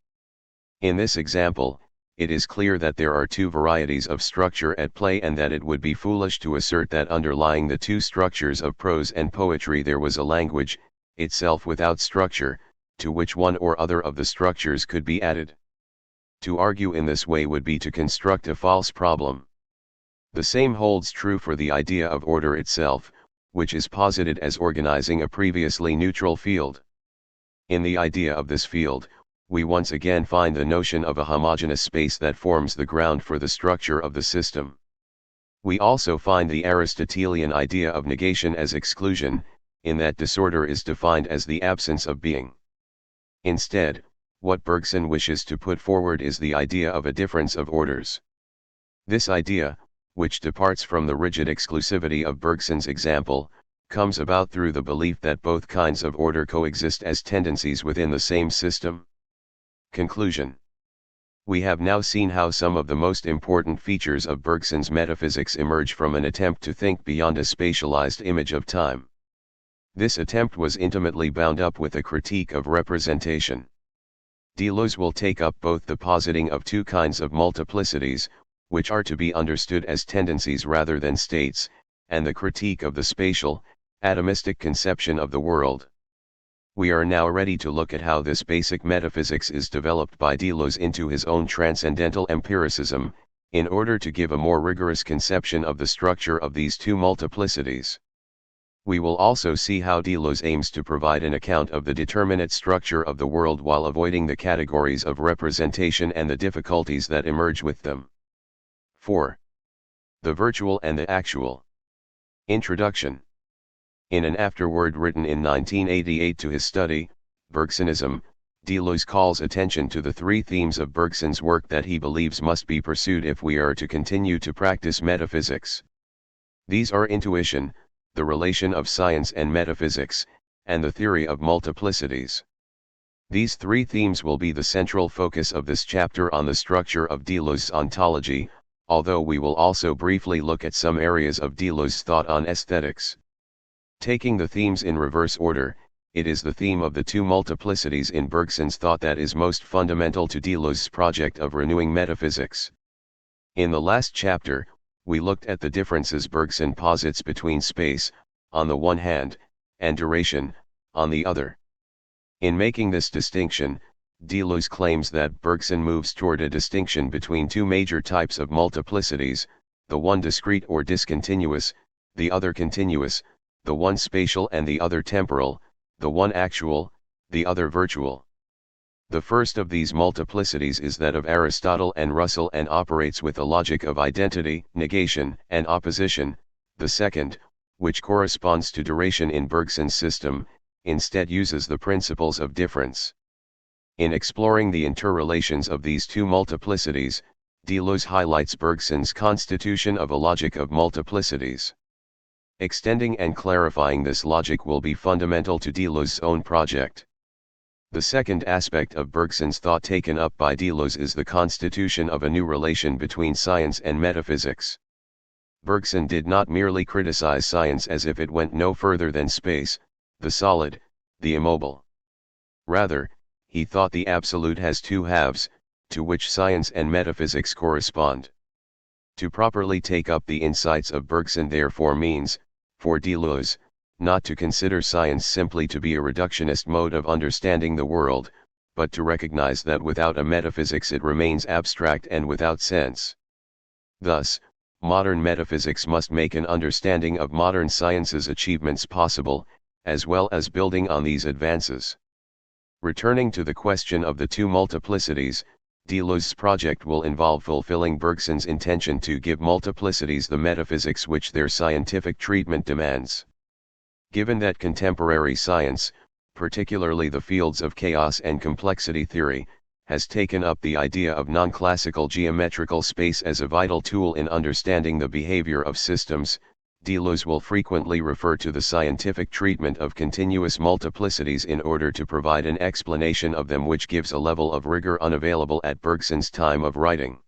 In this example, it is clear that there are two varieties of structure at play and that it would be foolish to assert that underlying the two structures of prose and poetry there was a language, itself without structure, to which one or other of the structures could be added. To argue in this way would be to construct a false problem. The same holds true for the idea of order itself, which is posited as organizing a previously neutral field. In the idea of this field, we once again find the notion of a homogeneous space that forms the ground for the structure of the system. We also find the Aristotelian idea of negation as exclusion, in that disorder is defined as the absence of being. Instead, what Bergson wishes to put forward is the idea of a difference of orders. This idea, which departs from the rigid exclusivity of Bergson's example, comes about through the belief that both kinds of order coexist as tendencies within the same system. Conclusion. We have now seen how some of the most important features of Bergson's metaphysics emerge from an attempt to think beyond a spatialized image of time. This attempt was intimately bound up with a critique of representation. Deleuze will take up both the positing of two kinds of multiplicities, which are to be understood as tendencies rather than states, and the critique of the spatial, atomistic conception of the world. We are now ready to look at how this basic metaphysics is developed by Deleuze into his own transcendental empiricism, in order to give a more rigorous conception of the structure of these two multiplicities. We will also see how Deleuze aims to provide an account of the determinate structure of the world while avoiding the categories of representation and the difficulties that emerge with them. 4. The virtual and the actual. Introduction. In an afterword written in 1988 to his study, Bergsonism, Deleuze calls attention to the three themes of Bergson's work that he believes must be pursued if we are to continue to practice metaphysics. These are intuition, the relation of science and metaphysics, and the theory of multiplicities. These three themes will be the central focus of this chapter on the structure of Deleuze's ontology, although we will also briefly look at some areas of Deleuze's thought on aesthetics. Taking the themes in reverse order, it is the theme of the two multiplicities in Bergson's thought that is most fundamental to Deleuze's project of renewing metaphysics. In the last chapter, we looked at the differences Bergson posits between space, on the one hand, and duration, on the other. In making this distinction, Deleuze claims that Bergson moves toward a distinction between two major types of multiplicities, the one discrete or discontinuous, the other continuous, the one spatial and the other temporal, the one actual, the other virtual. The first of these multiplicities is that of Aristotle and Russell and operates with a logic of identity, negation, and opposition. The second, which corresponds to duration in Bergson's system, instead uses the principles of difference. In exploring the interrelations of these two multiplicities, Deleuze highlights Bergson's constitution of a logic of multiplicities. Extending and clarifying this logic will be fundamental to Deleuze's own project. The second aspect of Bergson's thought taken up by Deleuze is the constitution of a new relation between science and metaphysics. Bergson did not merely criticize science as if it went no further than space, the solid, the immobile. Rather, he thought the absolute has two halves, to which science and metaphysics correspond. To properly take up the insights of Bergson therefore means, for Deleuze, not to consider science simply to be a reductionist mode of understanding the world, but to recognize that without a metaphysics it remains abstract and without sense. Thus, modern metaphysics must make an understanding of modern science's achievements possible, as well as building on these advances. Returning to the question of the two multiplicities, Deleuze's project will involve fulfilling Bergson's intention to give multiplicities the metaphysics which their scientific treatment demands. Given that contemporary science, particularly the fields of chaos and complexity theory, has taken up the idea of non-classical geometrical space as a vital tool in understanding the behavior of systems, Deleuze will frequently refer to the scientific treatment of continuous multiplicities in order to provide an explanation of them which gives a level of rigor unavailable at Bergson's time of writing.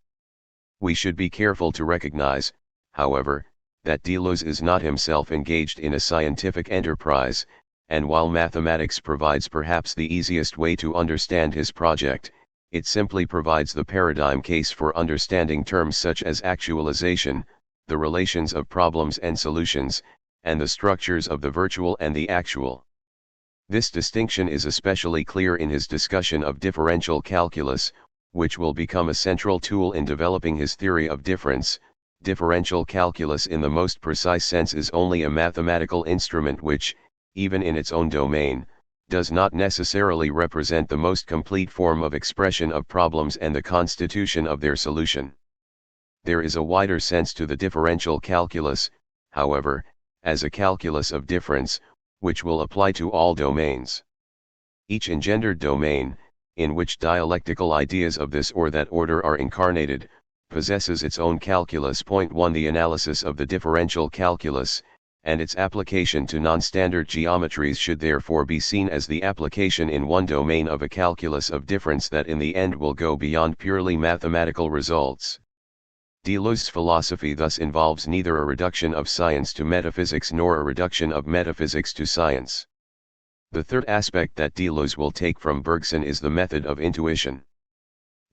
We should be careful to recognize, however, that Deleuze is not himself engaged in a scientific enterprise, and while mathematics provides perhaps the easiest way to understand his project, it simply provides the paradigm case for understanding terms such as actualization, the relations of problems and solutions, and the structures of the virtual and the actual. This distinction is especially clear in his discussion of differential calculus, which will become a central tool in developing his theory of difference. Differential calculus in the most precise sense is only a mathematical instrument which, even in its own domain, does not necessarily represent the most complete form of expression of problems and the constitution of their solution. There is a wider sense to the differential calculus, however, as a calculus of difference, which will apply to all domains. Each engendered domain, in which dialectical ideas of this or that order are incarnated, possesses its own calculus. 1. The analysis of the differential calculus, and its application to non-standard geometries should therefore be seen as the application in one domain of a calculus of difference that in the end will go beyond purely mathematical results. Deleuze's philosophy thus involves neither a reduction of science to metaphysics nor a reduction of metaphysics to science. The third aspect that Deleuze will take from Bergson is the method of intuition.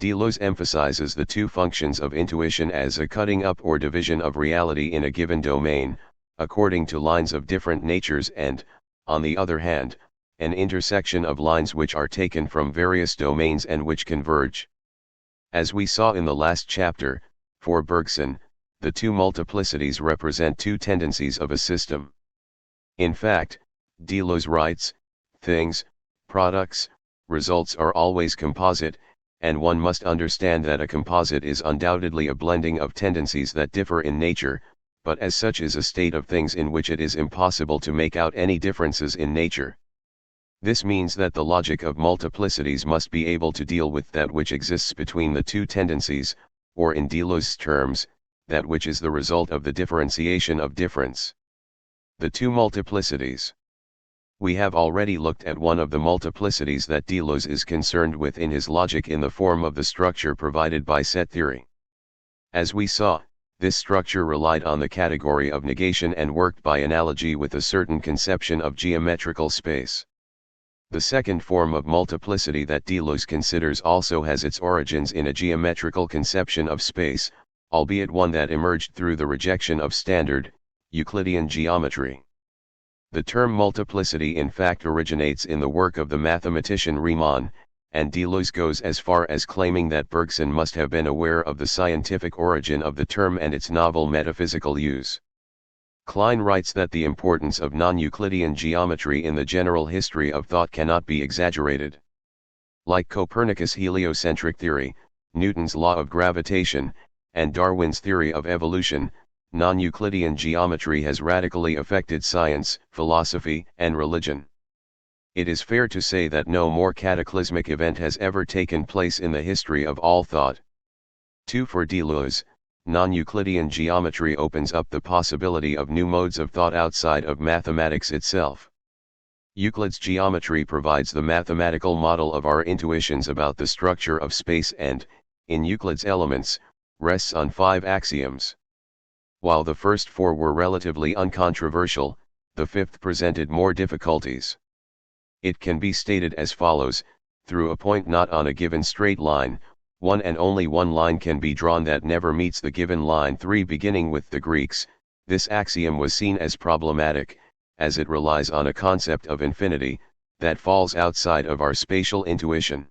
Deleuze emphasizes the two functions of intuition as a cutting up or division of reality in a given domain, according to lines of different natures and, on the other hand, an intersection of lines which are taken from various domains and which converge. As we saw in the last chapter, for Bergson, the two multiplicities represent two tendencies of a system. In fact, Deleuze writes, things, products, results are always composite, and one must understand that a composite is undoubtedly a blending of tendencies that differ in nature, but as such is a state of things in which it is impossible to make out any differences in nature. This means that the logic of multiplicities must be able to deal with that which exists between the two tendencies, or in Deleuze's terms, that which is the result of the differentiation of difference. The two multiplicities. We have already looked at one of the multiplicities that Deleuze is concerned with in his logic in the form of the structure provided by set theory. As we saw, this structure relied on the category of negation and worked by analogy with a certain conception of geometrical space. The second form of multiplicity that Deleuze considers also has its origins in a geometrical conception of space, albeit one that emerged through the rejection of standard, Euclidean geometry. The term multiplicity in fact originates in the work of the mathematician Riemann, and Deleuze goes as far as claiming that Bergson must have been aware of the scientific origin of the term and its novel metaphysical use. Klein writes that the importance of non-Euclidean geometry in the general history of thought cannot be exaggerated. Like Copernicus' heliocentric theory, Newton's law of gravitation, and Darwin's theory of evolution, non-Euclidean geometry has radically affected science, philosophy, and religion. It is fair to say that no more cataclysmic event has ever taken place in the history of all thought. 2. For Deleuze, non-Euclidean geometry opens up the possibility of new modes of thought outside of mathematics itself. Euclid's geometry provides the mathematical model of our intuitions about the structure of space and, in Euclid's Elements, rests on 5 axioms. While the first 4 were relatively uncontroversial, the 5th presented more difficulties. It can be stated as follows: through a point not on a given straight line, one and only one line can be drawn that never meets the given line. 3. Beginning with the Greeks, this axiom was seen as problematic, as it relies on a concept of infinity, that falls outside of our spatial intuition.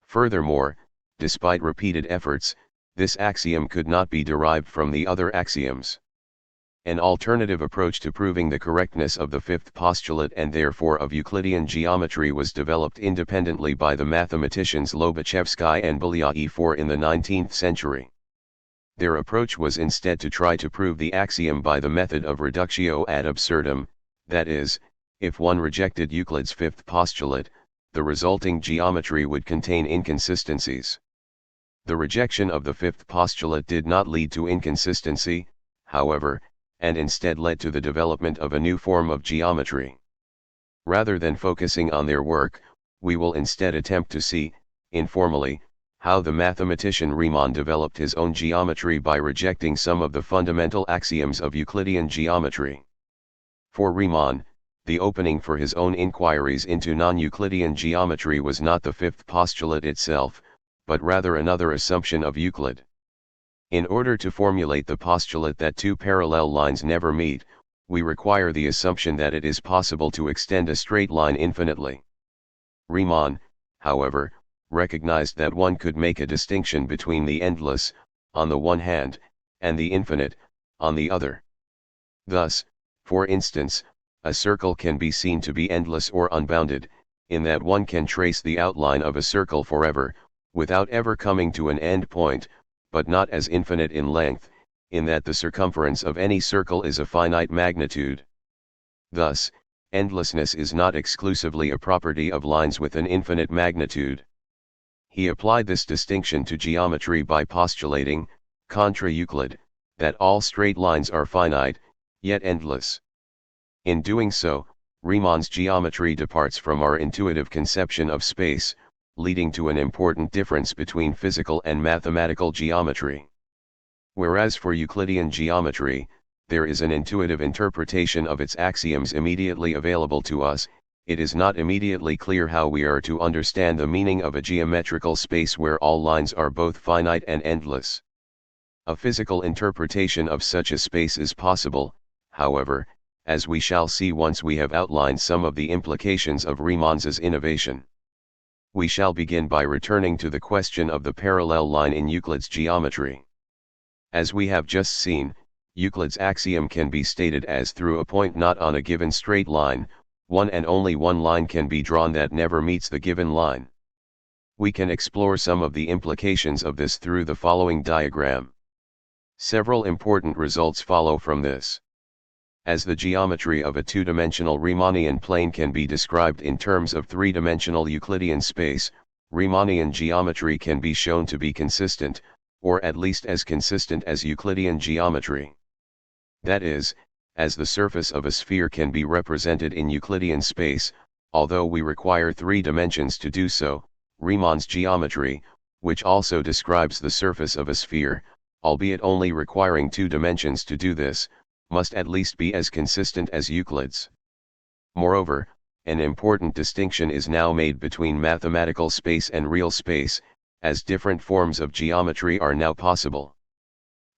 Furthermore, despite repeated efforts, this axiom could not be derived from the other axioms. An alternative approach to proving the correctness of the 5th postulate and therefore of Euclidean geometry was developed independently by the mathematicians Lobachevsky and Bolyai in the 19th century. Their approach was instead to try to prove the axiom by the method of reductio ad absurdum, that is, if one rejected Euclid's 5th postulate, the resulting geometry would contain inconsistencies. The rejection of the 5th postulate did not lead to inconsistency, however, and instead led to the development of a new form of geometry. Rather than focusing on their work, we will instead attempt to see, informally, how the mathematician Riemann developed his own geometry by rejecting some of the fundamental axioms of Euclidean geometry. For Riemann, the opening for his own inquiries into non-Euclidean geometry was not the fifth postulate itself, but rather another assumption of Euclid. In order to formulate the postulate that two parallel lines never meet, we require the assumption that it is possible to extend a straight line infinitely. Riemann, however, recognized that one could make a distinction between the endless, on the one hand, and the infinite, on the other. Thus, for instance, a circle can be seen to be endless or unbounded, in that one can trace the outline of a circle forever, without ever coming to an end point, but not as infinite in length, in that the circumference of any circle is a finite magnitude. Thus, endlessness is not exclusively a property of lines with an infinite magnitude. He applied this distinction to geometry by postulating, contra Euclid, that all straight lines are finite, yet endless. In doing so, Riemann's geometry departs from our intuitive conception of space, leading to an important difference between physical and mathematical geometry. Whereas for Euclidean geometry, there is an intuitive interpretation of its axioms immediately available to us, it is not immediately clear how we are to understand the meaning of a geometrical space where all lines are both finite and endless. A physical interpretation of such a space is possible, however, as we shall see once we have outlined some of the implications of Riemann's innovation. We shall begin by returning to the question of the parallel line in Euclid's geometry. As we have just seen, Euclid's axiom can be stated as through a point not on a given straight line, one and only one line can be drawn that never meets the given line. We can explore some of the implications of this through the following diagram. Several important results follow from this. As the geometry of a two-dimensional Riemannian plane can be described in terms of three-dimensional Euclidean space, Riemannian geometry can be shown to be consistent, or at least as consistent as Euclidean geometry. That is, as the surface of a sphere can be represented in Euclidean space, although we require 3 dimensions to do so, Riemann's geometry, which also describes the surface of a sphere, albeit only requiring 2 dimensions to do this, must at least be as consistent as Euclid's. Moreover, an important distinction is now made between mathematical space and real space, as different forms of geometry are now possible.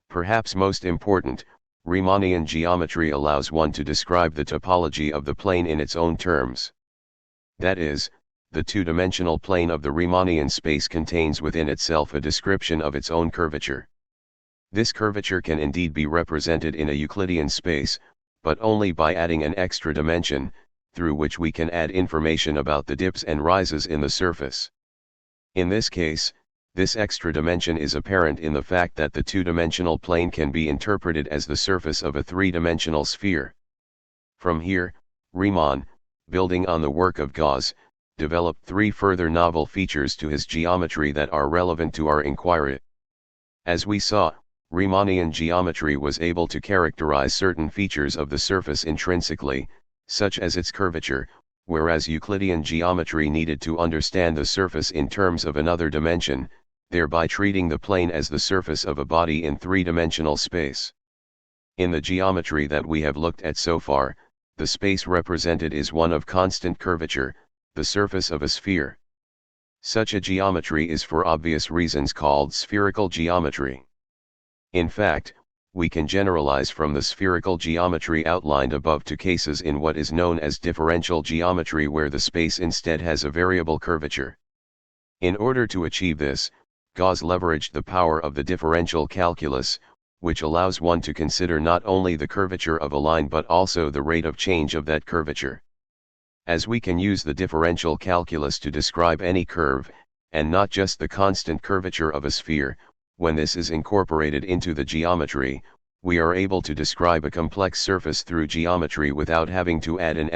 Perhaps most important, Riemannian geometry allows one to describe the topology of the plane in its own terms. That is, the two-dimensional plane of the Riemannian space contains within itself a description of its own curvature. This curvature can indeed be represented in a Euclidean space, but only by adding an extra dimension, through which we can add information about the dips and rises in the surface. In this case, this extra dimension is apparent in the fact that the two-dimensional plane can be interpreted as the surface of a three-dimensional sphere. From here, Riemann, building on the work of Gauss, developed 3 further novel features to his geometry that are relevant to our inquiry. As we saw, Riemannian geometry was able to characterize certain features of the surface intrinsically, such as its curvature, whereas Euclidean geometry needed to understand the surface in terms of another dimension, thereby treating the plane as the surface of a body in 3-dimensional space. In the geometry that we have looked at so far, the space represented is one of constant curvature, the surface of a sphere. Such a geometry is for obvious reasons called spherical geometry. In fact, we can generalize from the spherical geometry outlined above to cases in what is known as differential geometry where the space instead has a variable curvature. In order to achieve this, Gauss leveraged the power of the differential calculus, which allows one to consider not only the curvature of a line but also the rate of change of that curvature. As we can use the differential calculus to describe any curve, and not just the constant curvature of a sphere, when this is incorporated into the geometry, we are able to describe a complex surface through geometry without having to add an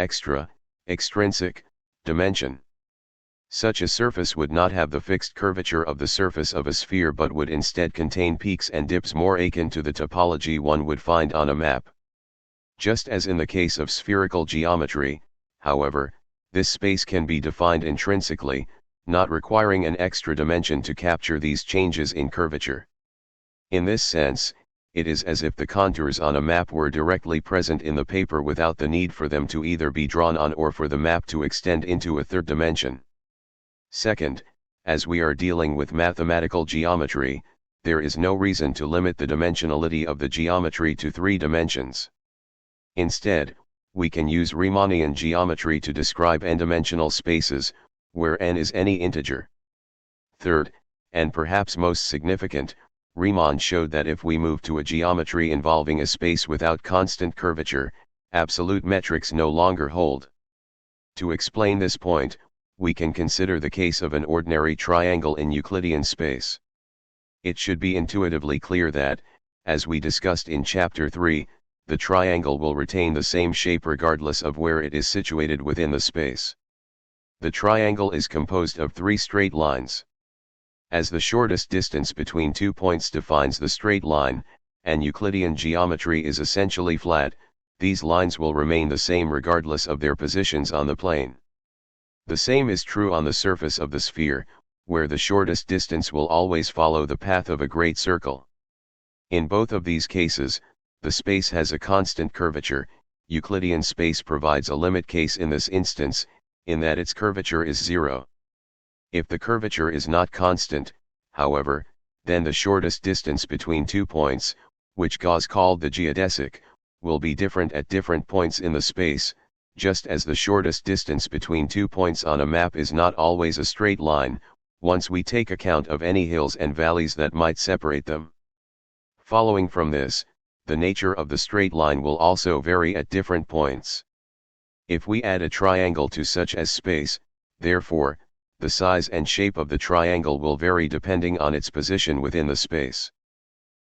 extrinsic, dimension. Such a surface would not have the fixed curvature of the surface of a sphere but would instead contain peaks and dips more akin to the topology one would find on a map. Just as in the case of spherical geometry, however, this space can be defined intrinsically, not requiring an extra dimension to capture these changes in curvature. In this sense, it is as if the contours on a map were directly present in the paper without the need for them to either be drawn on or for the map to extend into a third dimension. Second, as we are dealing with mathematical geometry, there is no reason to limit the dimensionality of the geometry to 3 dimensions. Instead, we can use Riemannian geometry to describe n-dimensional spaces, where n is any integer. Third, and perhaps most significant, Riemann showed that if we move to a geometry involving a space without constant curvature, absolute metrics no longer hold. To explain this point, we can consider the case of an ordinary triangle in Euclidean space. It should be intuitively clear that, as we discussed in Chapter 3, the triangle will retain the same shape regardless of where it is situated within the space. The triangle is composed of 3 straight lines. As the shortest distance between 2 points defines the straight line, and Euclidean geometry is essentially flat, these lines will remain the same regardless of their positions on the plane. The same is true on the surface of the sphere, where the shortest distance will always follow the path of a great circle. In both of these cases, the space has a constant curvature. Euclidean space provides a limit case in this instance, in that its curvature is 0. If the curvature is not constant, however, then the shortest distance between 2 points, which Gauss called the geodesic, will be different at different points in the space, just as the shortest distance between 2 points on a map is not always a straight line, once we take account of any hills and valleys that might separate them. Following from this, the nature of the straight line will also vary at different points. If we add a triangle to such as space, therefore, the size and shape of the triangle will vary depending on its position within the space.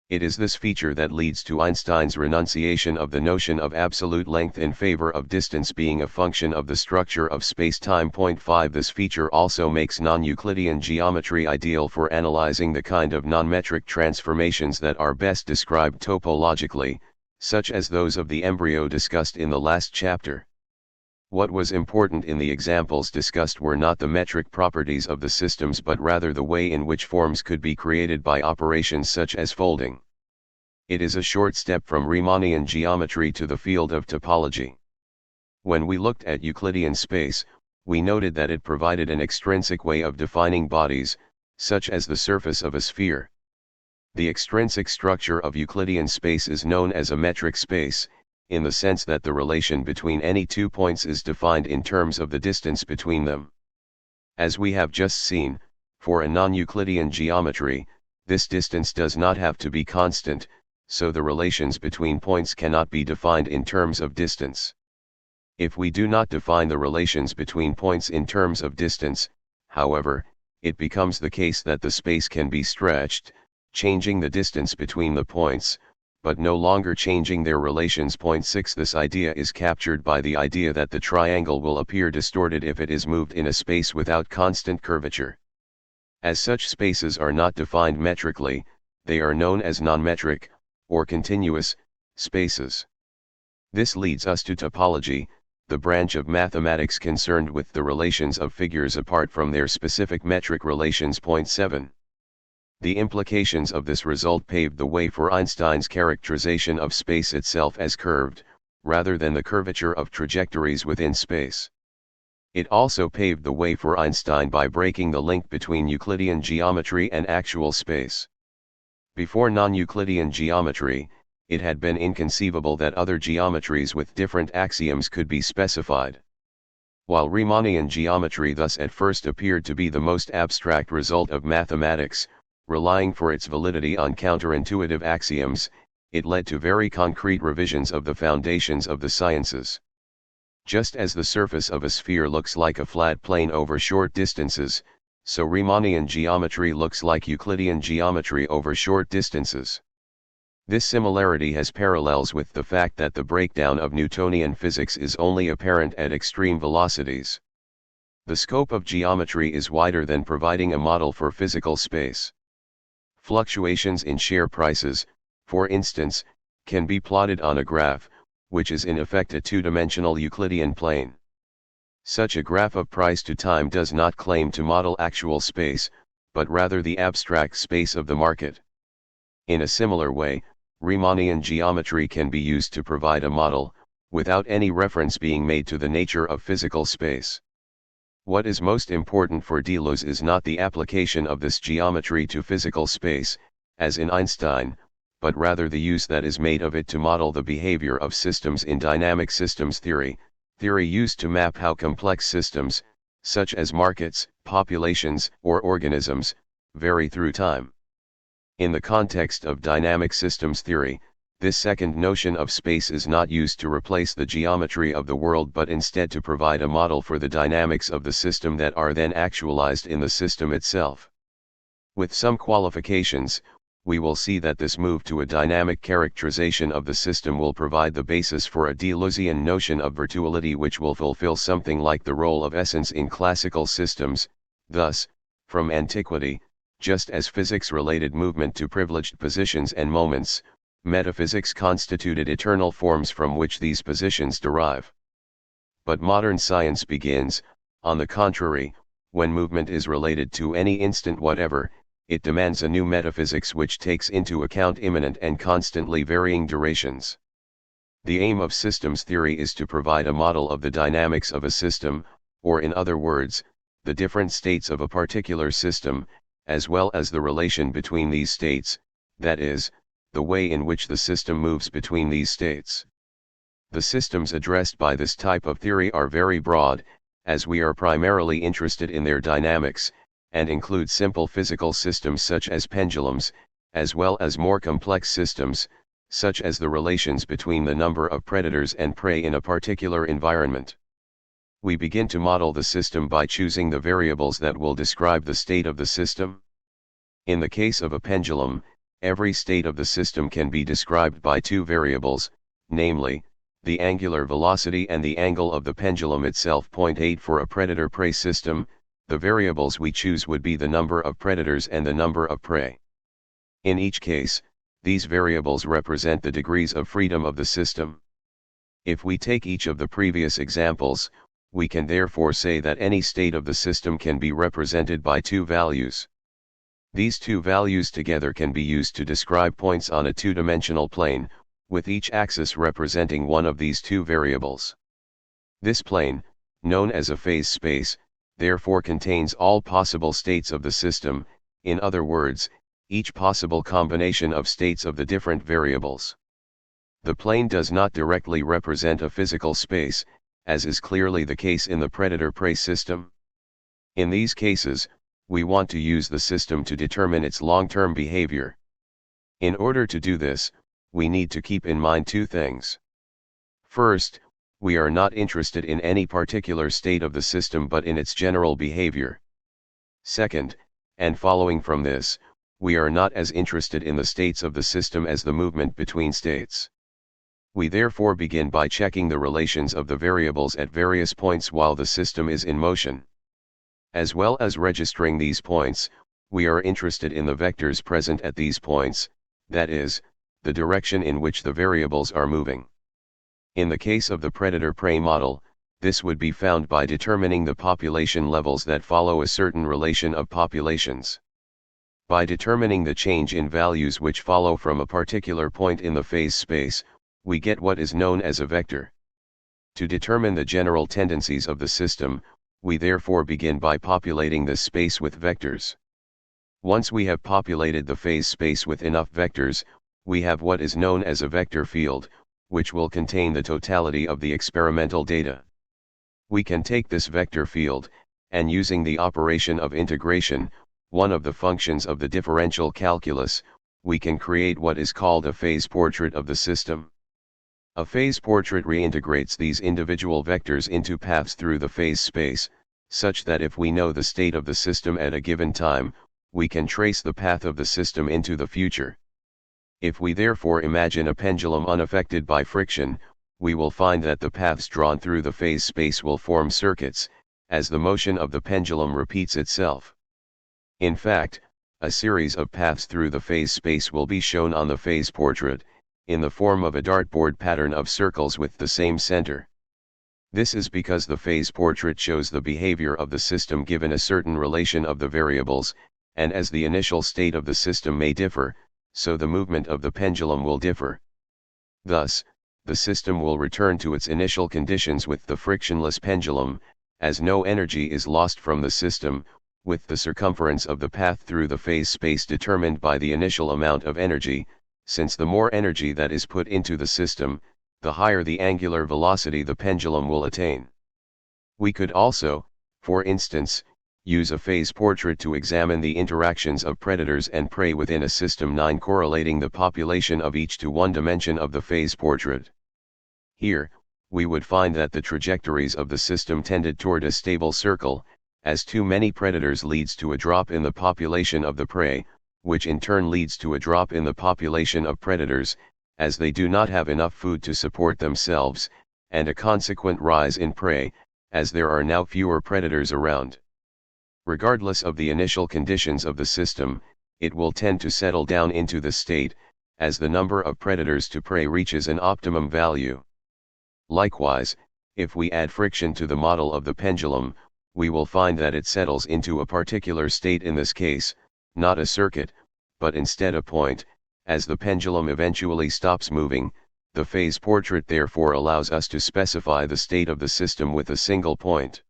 It is this feature that leads to Einstein's renunciation of the notion of absolute length in favor of distance being a function of the structure of space-time. 5 This feature also makes non-Euclidean geometry ideal for analyzing the kind of non-metric transformations that are best described topologically, such as those of the embryo discussed in the last chapter. What was important in the examples discussed were not the metric properties of the systems but rather the way in which forms could be created by operations such as folding. It is a short step from Riemannian geometry to the field of topology. When we looked at Euclidean space, we noted that it provided an extrinsic way of defining bodies, such as the surface of a sphere. The extrinsic structure of Euclidean space is known as a metric space, in the sense that the relation between any 2 points is defined in terms of the distance between them. As we have just seen, for a non-Euclidean geometry, this distance does not have to be constant, so the relations between points cannot be defined in terms of distance. If we do not define the relations between points in terms of distance, however, it becomes the case that the space can be stretched, changing the distance between the points, but no longer changing their relations. 6 This idea is captured by the idea that the triangle will appear distorted if it is moved in a space without constant curvature. As such spaces are not defined metrically, they are known as non-metric, or continuous, spaces. This leads us to topology, the branch of mathematics concerned with the relations of figures apart from their specific metric relations. 7. The implications of this result paved the way for Einstein's characterization of space itself as curved, rather than the curvature of trajectories within space. It also paved the way for Einstein by breaking the link between Euclidean geometry and actual space. Before non-Euclidean geometry, it had been inconceivable that other geometries with different axioms could be specified. While Riemannian geometry thus at first appeared to be the most abstract result of mathematics, relying for its validity on counterintuitive axioms, it led to very concrete revisions of the foundations of the sciences. Just as the surface of a sphere looks like a flat plane over short distances, so Riemannian geometry looks like Euclidean geometry over short distances. This similarity has parallels with the fact that the breakdown of Newtonian physics is only apparent at extreme velocities. The scope of geometry is wider than providing a model for physical space. Fluctuations in share prices, for instance, can be plotted on a graph, which is in effect a two-dimensional Euclidean plane. Such a graph of price to time does not claim to model actual space, but rather the abstract space of the market. In a similar way, Riemannian geometry can be used to provide a model, without any reference being made to the nature of physical space. What is most important for Deleuze is not the application of this geometry to physical space, as in Einstein, but rather the use that is made of it to model the behavior of systems in dynamic systems theory, theory used to map how complex systems, such as markets, populations, or organisms, vary through time. In the context of dynamic systems theory, this second notion of space is not used to replace the geometry of the world but instead to provide a model for the dynamics of the system that are then actualized in the system itself. With some qualifications, we will see that this move to a dynamic characterization of the system will provide the basis for a Deleuzian notion of virtuality which will fulfill something like the role of essence in classical systems. Thus, from antiquity, just as physics related movement to privileged positions and moments, metaphysics constituted eternal forms from which these positions derive. But modern science begins, on the contrary, when movement is related to any instant whatever, it demands a new metaphysics which takes into account immanent and constantly varying durations. The aim of systems theory is to provide a model of the dynamics of a system, or in other words, the different states of a particular system, as well as the relation between these states, that is, the way in which the system moves between these states. The systems addressed by this type of theory are very broad, as we are primarily interested in their dynamics, and include simple physical systems such as pendulums, as well as more complex systems, such as the relations between the number of predators and prey in a particular environment. We begin to model the system by choosing the variables that will describe the state of the system. In the case of a pendulum, every state of the system can be described by two variables, namely, the angular velocity and the angle of the pendulum itself. 8 For a predator-prey system, the variables we choose would be the number of predators and the number of prey. In each case, these variables represent the degrees of freedom of the system. If we take each of the previous examples, we can therefore say that any state of the system can be represented by two values. These two values together can be used to describe points on a two-dimensional plane, with each axis representing one of these two variables. This plane, known as a phase space, therefore contains all possible states of the system, in other words, each possible combination of states of the different variables. The plane does not directly represent a physical space, as is clearly the case in the predator-prey system. In these cases, we want to use the system to determine its long-term behavior. In order to do this, we need to keep in mind two things. First, we are not interested in any particular state of the system but in its general behavior. Second, and following from this, we are not as interested in the states of the system as the movement between states. We therefore begin by checking the relations of the variables at various points while the system is in motion. As well as registering these points, we are interested in the vectors present at these points, that is, the direction in which the variables are moving. In the case of the predator-prey model, this would be found by determining the population levels that follow a certain relation of populations. By determining the change in values which follow from a particular point in the phase space, we get what is known as a vector. To determine the general tendencies of the system, we therefore begin by populating this space with vectors. Once we have populated the phase space with enough vectors, we have what is known as a vector field, which will contain the totality of the experimental data. We can take this vector field, and using the operation of integration, one of the functions of the differential calculus, we can create what is called a phase portrait of the system. A phase portrait reintegrates these individual vectors into paths through the phase space, such that if we know the state of the system at a given time, we can trace the path of the system into the future. If we therefore imagine a pendulum unaffected by friction, we will find that the paths drawn through the phase space will form circuits, as the motion of the pendulum repeats itself. In fact, a series of paths through the phase space will be shown on the phase portrait, in the form of a dartboard pattern of circles with the same center. This is because the phase portrait shows the behavior of the system given a certain relation of the variables, and as the initial state of the system may differ, so the movement of the pendulum will differ. Thus, the system will return to its initial conditions with the frictionless pendulum, as no energy is lost from the system, with the circumference of the path through the phase space determined by the initial amount of energy, since the more energy that is put into the system, the higher the angular velocity the pendulum will attain. We could also, for instance, use a phase portrait to examine the interactions of predators and prey within a system 9 correlating the population of each to one dimension of the phase portrait. Here, we would find that the trajectories of the system tended toward a stable circle, as too many predators leads to a drop in the population of the prey, which in turn leads to a drop in the population of predators, as they do not have enough food to support themselves, and a consequent rise in prey, as there are now fewer predators around. Regardless of the initial conditions of the system, it will tend to settle down into the state, as the number of predators to prey reaches an optimum value. Likewise, if we add friction to the model of the pendulum, we will find that it settles into a particular state, in this case, not a circuit, but instead a point. As the pendulum eventually stops moving, the phase portrait therefore allows us to specify the state of the system with a single point.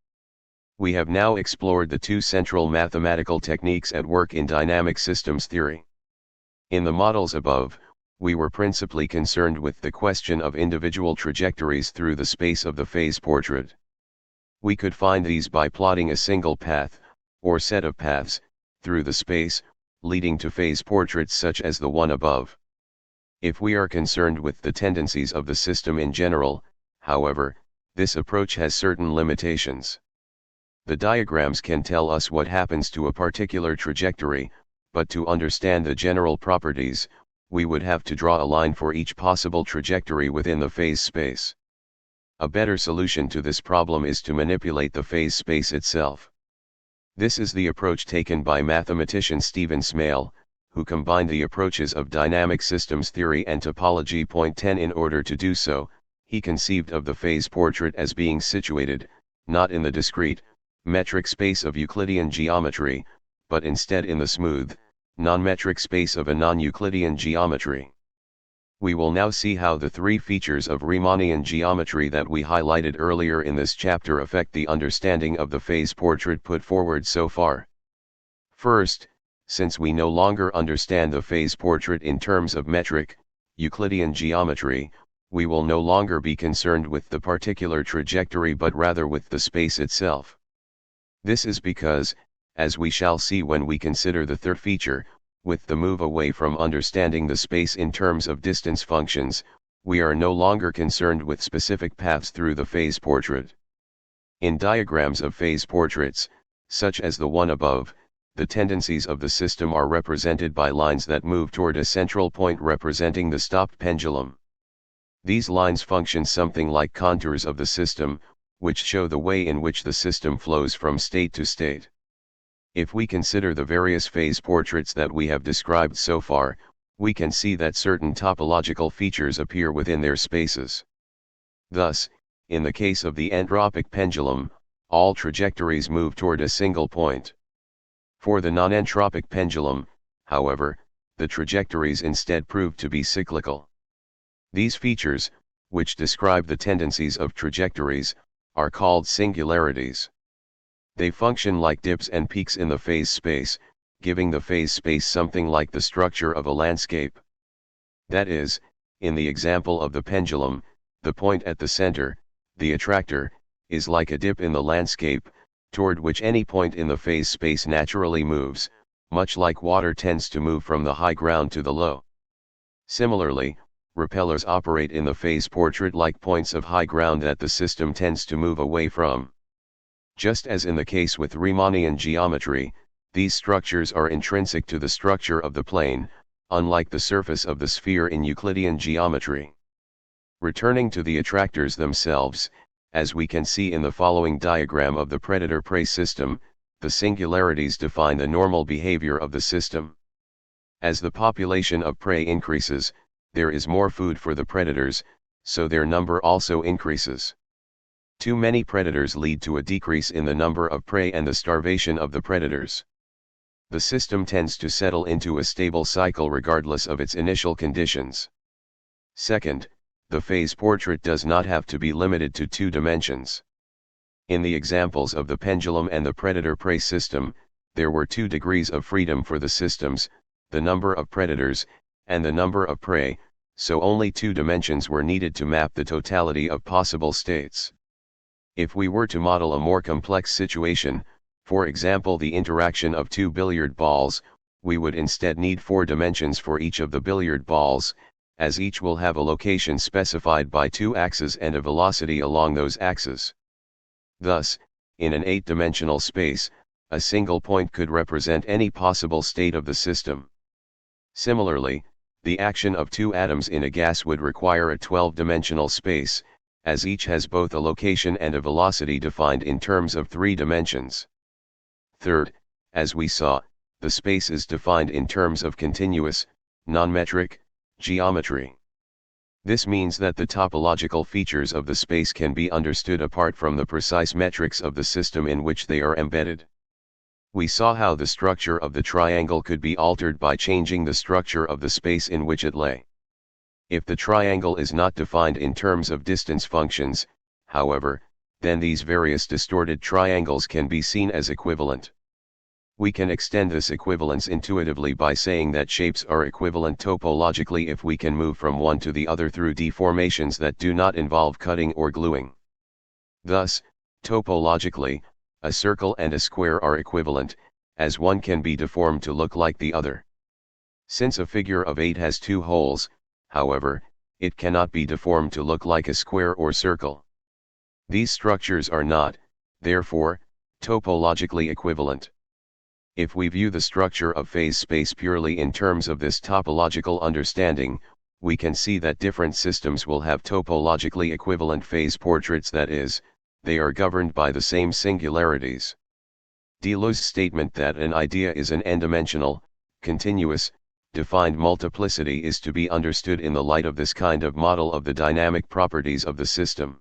We have now explored the two central mathematical techniques at work in dynamic systems theory. In the models above, we were principally concerned with the question of individual trajectories through the space of the phase portrait. We could find these by plotting a single path, or set of paths, through the space, leading to phase portraits such as the one above. If we are concerned with the tendencies of the system in general, however, this approach has certain limitations. The diagrams can tell us what happens to a particular trajectory, but to understand the general properties, we would have to draw a line for each possible trajectory within the phase space. A better solution to this problem is to manipulate the phase space itself. This is the approach taken by mathematician Stephen Smale, who combined the approaches of dynamic systems theory and topology. 10 In order to do so, he conceived of the phase portrait as being situated, not in the discrete, metric space of Euclidean geometry, but instead in the smooth, non-metric space of a non-Euclidean geometry. We will now see how the three features of Riemannian geometry that we highlighted earlier in this chapter affect the understanding of the phase portrait put forward so far. First, since we no longer understand the phase portrait in terms of metric, Euclidean geometry, we will no longer be concerned with the particular trajectory but rather with the space itself. This is because, as we shall see when we consider the third feature, with the move away from understanding the space in terms of distance functions, we are no longer concerned with specific paths through the phase portrait. In diagrams of phase portraits, such as the one above, the tendencies of the system are represented by lines that move toward a central point representing the stopped pendulum. These lines function something like contours of the system, which show the way in which the system flows from state to state. If we consider the various phase portraits that we have described so far, we can see that certain topological features appear within their spaces. Thus, in the case of the entropic pendulum, all trajectories move toward a single point. For the non-entropic pendulum, however, the trajectories instead prove to be cyclical. These features, which describe the tendencies of trajectories, are called singularities. They function like dips and peaks in the phase space, giving the phase space something like the structure of a landscape. That is, in the example of the pendulum, the point at the center, the attractor, is like a dip in the landscape, toward which any point in the phase space naturally moves, much like water tends to move from the high ground to the low. Similarly, repellers operate in the phase portrait like points of high ground that the system tends to move away from. Just as in the case with Riemannian geometry, these structures are intrinsic to the structure of the plane, unlike the surface of the sphere in Euclidean geometry. Returning to the attractors themselves, as we can see in the following diagram of the predator-prey system, the singularities define the normal behavior of the system. As the population of prey increases, there is more food for the predators, so their number also increases. Too many predators lead to a decrease in the number of prey and the starvation of the predators. The system tends to settle into a stable cycle regardless of its initial conditions. Second, the phase portrait does not have to be limited to 2 dimensions. In the examples of the pendulum and the predator-prey system, there were 2 degrees of freedom for the systems, the number of predators, and the number of prey, so only 2 dimensions were needed to map the totality of possible states. If we were to model a more complex situation, for example the interaction of 2 billiard balls, we would instead need 4 dimensions for each of the billiard balls, as each will have a location specified by 2 axes and a velocity along those axes. Thus, in an 8-dimensional space, a single point could represent any possible state of the system. Similarly, the action of 2 atoms in a gas would require a 12-dimensional space, as each has both a location and a velocity defined in terms of 3 dimensions. Third, as we saw, the space is defined in terms of continuous, non-metric, geometry. This means that the topological features of the space can be understood apart from the precise metrics of the system in which they are embedded. We saw how the structure of the triangle could be altered by changing the structure of the space in which it lay. If the triangle is not defined in terms of distance functions, however, then these various distorted triangles can be seen as equivalent. We can extend this equivalence intuitively by saying that shapes are equivalent topologically if we can move from one to the other through deformations that do not involve cutting or gluing. Thus, topologically, a circle and a square are equivalent, as one can be deformed to look like the other. Since a figure of 8 has 2 holes, however, it cannot be deformed to look like a square or circle. These structures are not, therefore, topologically equivalent. If we view the structure of phase space purely in terms of this topological understanding, we can see that different systems will have topologically equivalent phase portraits, that is, they are governed by the same singularities. Deleuze's statement that an idea is an n-dimensional, continuous, defined multiplicity is to be understood in the light of this kind of model of the dynamic properties of the system.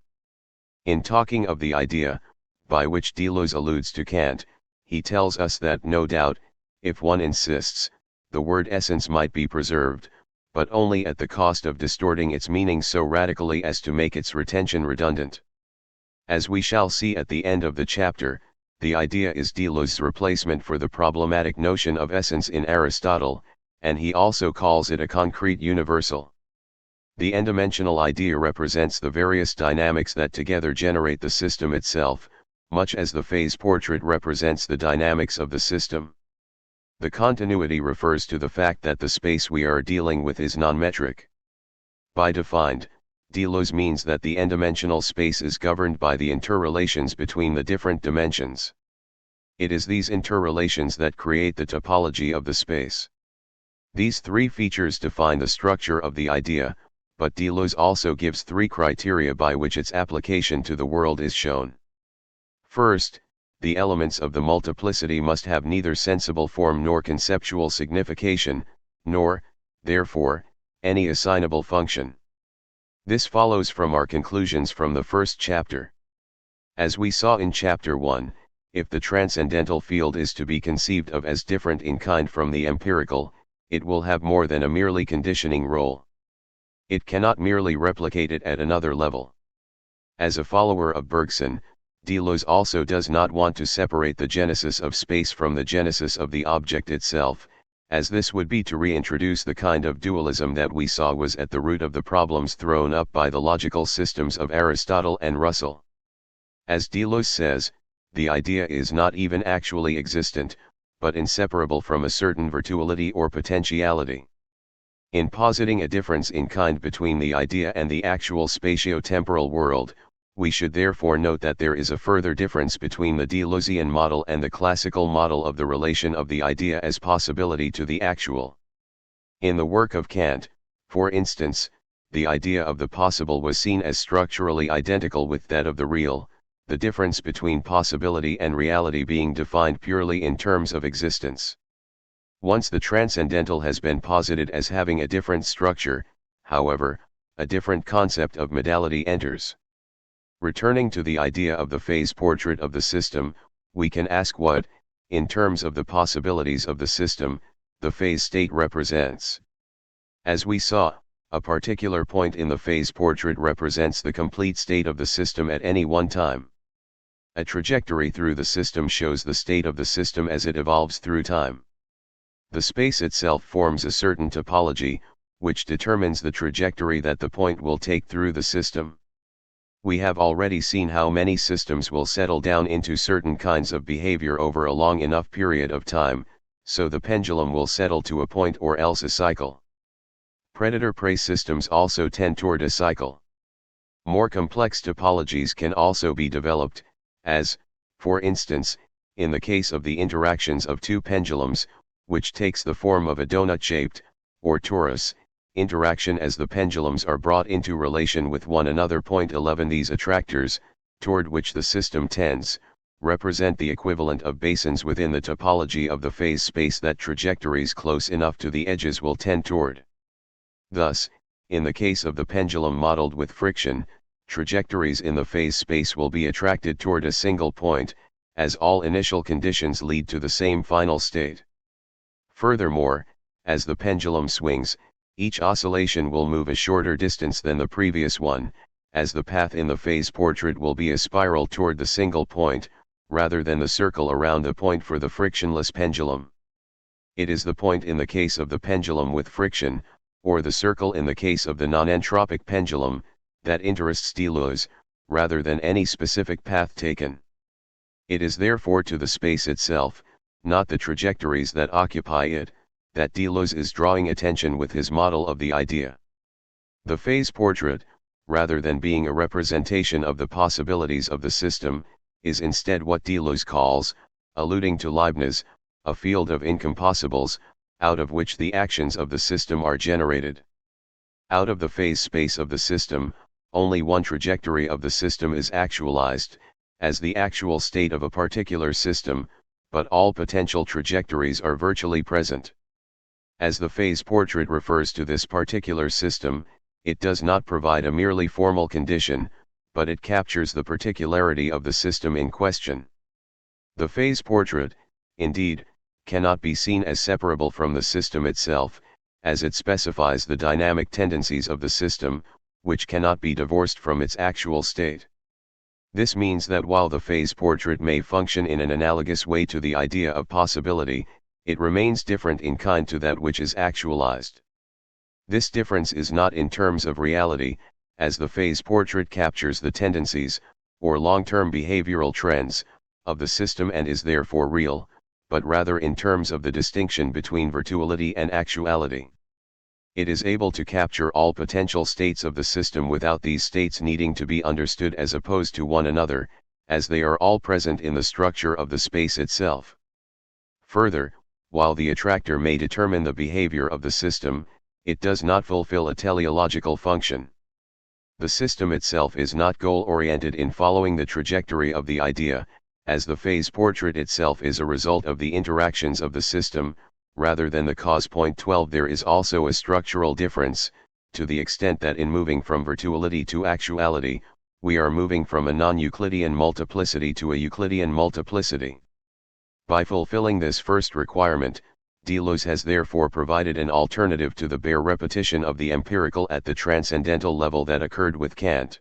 In talking of the idea, by which Deleuze alludes to Kant, he tells us that no doubt, if one insists, the word essence might be preserved, but only at the cost of distorting its meaning so radically as to make its retention redundant. As we shall see at the end of the chapter, the idea is Deleuze's replacement for the problematic notion of essence in Aristotle, and he also calls it a concrete universal. The n-dimensional idea represents the various dynamics that together generate the system itself, much as the phase portrait represents the dynamics of the system. The continuity refers to the fact that the space we are dealing with is non-metric. By defined, Deleuze means that the n-dimensional space is governed by the interrelations between the different dimensions. It is these interrelations that create the topology of the space. These 3 features define the structure of the idea, but Deleuze also gives 3 criteria by which its application to the world is shown. First, the elements of the multiplicity must have neither sensible form nor conceptual signification, nor, therefore, any assignable function. This follows from our conclusions from the first chapter. As we saw in chapter 1, if the transcendental field is to be conceived of as different in kind from the empirical, it will have more than a merely conditioning role. It cannot merely replicate it at another level. As a follower of Bergson, Deleuze also does not want to separate the genesis of space from the genesis of the object itself, as this would be to reintroduce the kind of dualism that we saw was at the root of the problems thrown up by the logical systems of Aristotle and Russell. As Deleuze says, the idea is not even actually existent, but inseparable from a certain virtuality or potentiality. In positing a difference in kind between the idea and the actual spatio-temporal world, we should therefore note that there is a further difference between the Deleuzian model and the classical model of the relation of the idea as possibility to the actual. In the work of Kant, for instance, the idea of the possible was seen as structurally identical with that of the real, the difference between possibility and reality being defined purely in terms of existence. Once the transcendental has been posited as having a different structure, however, a different concept of modality enters. Returning to the idea of the phase portrait of the system, we can ask what, in terms of the possibilities of the system, the phase state represents. As we saw, a particular point in the phase portrait represents the complete state of the system at any one time. A trajectory through the system shows the state of the system as it evolves through time. The space itself forms a certain topology, which determines the trajectory that the point will take through the system. We have already seen how many systems will settle down into certain kinds of behavior over a long enough period of time, so the pendulum will settle to a point or else a cycle. Predator-prey systems also tend toward a cycle. More complex topologies can also be developed, as, for instance, in the case of the interactions of two pendulums, which takes the form of a donut-shaped, or torus, interaction as the pendulums are brought into relation with one another. 11 These attractors, toward which the system tends, represent the equivalent of basins within the topology of the phase space that trajectories close enough to the edges will tend toward. Thus, in the case of the pendulum modeled with friction, trajectories in the phase space will be attracted toward a single point, as all initial conditions lead to the same final state. Furthermore, as the pendulum swings, each oscillation will move a shorter distance than the previous one, as the path in the phase portrait will be a spiral toward the single point, rather than the circle around the point for the frictionless pendulum. It is the point in the case of the pendulum with friction, or the circle in the case of the non-entropic pendulum, that interests Deleuze, rather than any specific path taken. It is therefore to the space itself, not the trajectories that occupy it, that Deleuze is drawing attention with his model of the idea. The phase portrait, rather than being a representation of the possibilities of the system, is instead what Deleuze calls, alluding to Leibniz, a field of incompossibles, out of which the actions of the system are generated. Out of the phase space of the system, only one trajectory of the system is actualized, as the actual state of a particular system, but all potential trajectories are virtually present. As the phase portrait refers to this particular system, it does not provide a merely formal condition, but it captures the particularity of the system in question. The phase portrait, indeed, cannot be seen as separable from the system itself, as it specifies the dynamic tendencies of the system, which cannot be divorced from its actual state. This means that while the phase portrait may function in an analogous way to the idea of possibility, it remains different in kind to that which is actualized. This difference is not in terms of reality, as the phase portrait captures the tendencies, or long-term behavioral trends, of the system and is therefore real, but rather in terms of the distinction between virtuality and actuality. It is able to capture all potential states of the system without these states needing to be understood as opposed to one another, as they are all present in the structure of the space itself. Further, while the attractor may determine the behavior of the system, it does not fulfill a teleological function. The system itself is not goal-oriented in following the trajectory of the idea, as the phase portrait itself is a result of the interactions of the system, rather than the cause. 12 There is also a structural difference, to the extent that in moving from virtuality to actuality, we are moving from a non-Euclidean multiplicity to a Euclidean multiplicity. By fulfilling this first requirement, Deleuze has therefore provided an alternative to the bare repetition of the empirical at the transcendental level that occurred with Kant.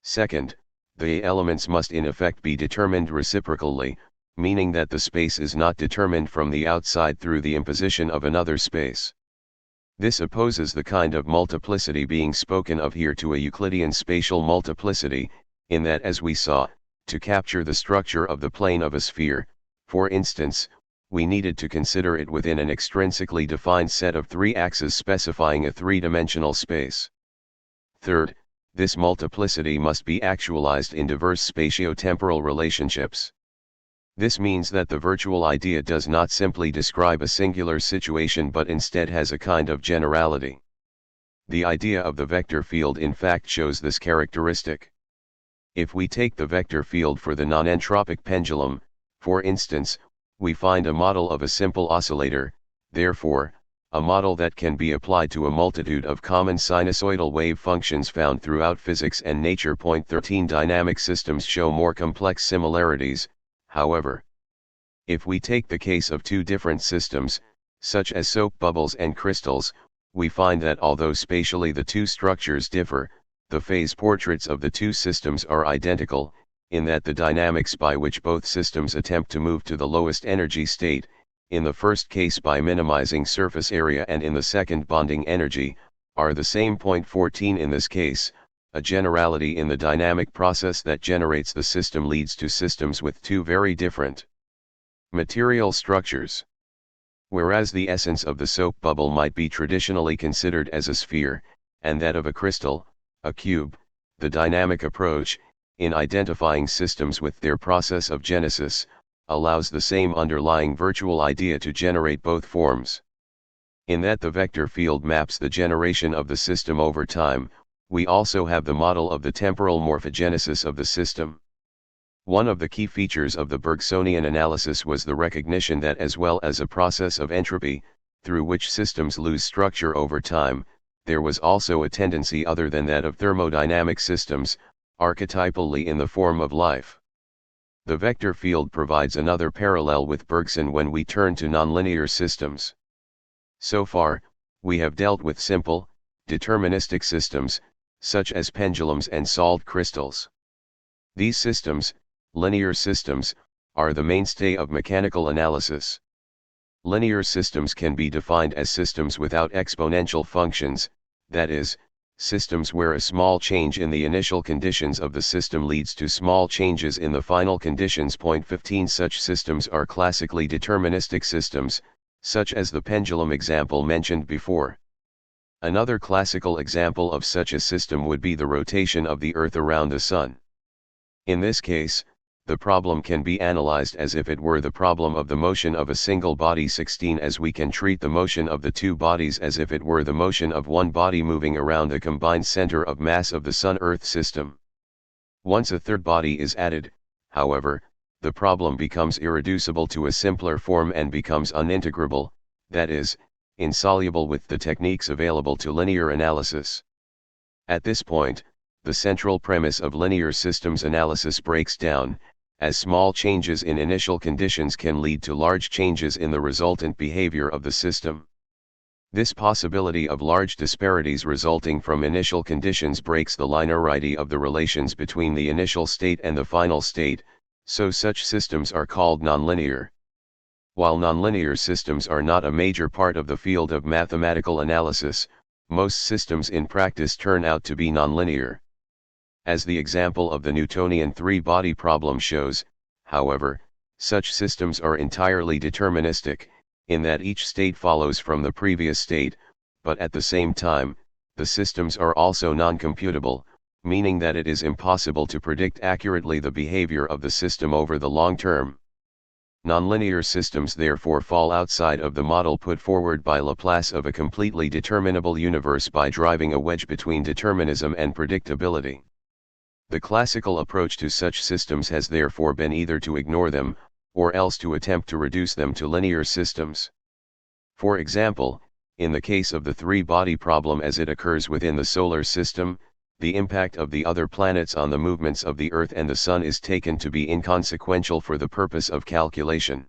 Second, the elements must in effect be determined reciprocally, meaning that the space is not determined from the outside through the imposition of another space. This opposes the kind of multiplicity being spoken of here to a Euclidean spatial multiplicity, in that, as we saw, to capture the structure of the plane of a sphere, for instance, we needed to consider it within an extrinsically defined set of three axes specifying a three-dimensional space. Third, this multiplicity must be actualized in diverse spatio-temporal relationships. This means that the virtual idea does not simply describe a singular situation but instead has a kind of generality. The idea of the vector field in fact shows this characteristic. If we take the vector field for the non-entropic pendulum, for instance, we find a model of a simple oscillator, therefore, a model that can be applied to a multitude of common sinusoidal wave functions found throughout physics and nature. 13 Dynamic systems show more complex similarities, however. If we take the case of two different systems, such as soap bubbles and crystals, we find that although spatially the two structures differ, the phase portraits of the two systems are identical, in that the dynamics by which both systems attempt to move to the lowest energy state, in the first case by minimizing surface area and in the second bonding energy, are the same. 14 In this case, a generality in the dynamic process that generates the system leads to systems with two very different material structures. Whereas the essence of the soap bubble might be traditionally considered as a sphere, and that of a crystal, a cube, the dynamic approach, in identifying systems with their process of genesis, allows the same underlying virtual idea to generate both forms. In that the vector field maps the generation of the system over time, we also have the model of the temporal morphogenesis of the system. One of the key features of the Bergsonian analysis was the recognition that as well as a process of entropy, through which systems lose structure over time, there was also a tendency other than that of thermodynamic systems, archetypally in the form of life. The vector field provides another parallel with Bergson when we turn to nonlinear systems. So far, we have dealt with simple, deterministic systems, such as pendulums and salt crystals. These systems, linear systems, are the mainstay of mechanical analysis. Linear systems can be defined as systems without exponential functions, that is, systems where a small change in the initial conditions of the system leads to small changes in the final conditions. 15 Such systems are classically deterministic systems, such as the pendulum example mentioned before. Another classical example of such a system would be the rotation of the Earth around the Sun. In this case, the problem can be analyzed as if it were the problem of the motion of a single body. 16 As we can treat the motion of the two bodies as if it were the motion of one body moving around the combined center of mass of the Sun-Earth system. Once a third body is added, however, the problem becomes irreducible to a simpler form and becomes unintegrable, that is, insoluble with the techniques available to linear analysis. At this point, the central premise of linear systems analysis breaks down, as small changes in initial conditions can lead to large changes in the resultant behavior of the system. This possibility of large disparities resulting from initial conditions breaks the linearity of the relations between the initial state and the final state, so such systems are called nonlinear. While nonlinear systems are not a major part of the field of mathematical analysis, most systems in practice turn out to be nonlinear. As the example of the Newtonian three-body problem shows, however, such systems are entirely deterministic, in that each state follows from the previous state, but at the same time, the systems are also non-computable, meaning that it is impossible to predict accurately the behavior of the system over the long term. Nonlinear systems therefore fall outside of the model put forward by Laplace of a completely determinable universe by driving a wedge between determinism and predictability. The classical approach to such systems has therefore been either to ignore them, or else to attempt to reduce them to linear systems. For example, in the case of the three-body problem as it occurs within the solar system, the impact of the other planets on the movements of the Earth and the Sun is taken to be inconsequential for the purpose of calculation.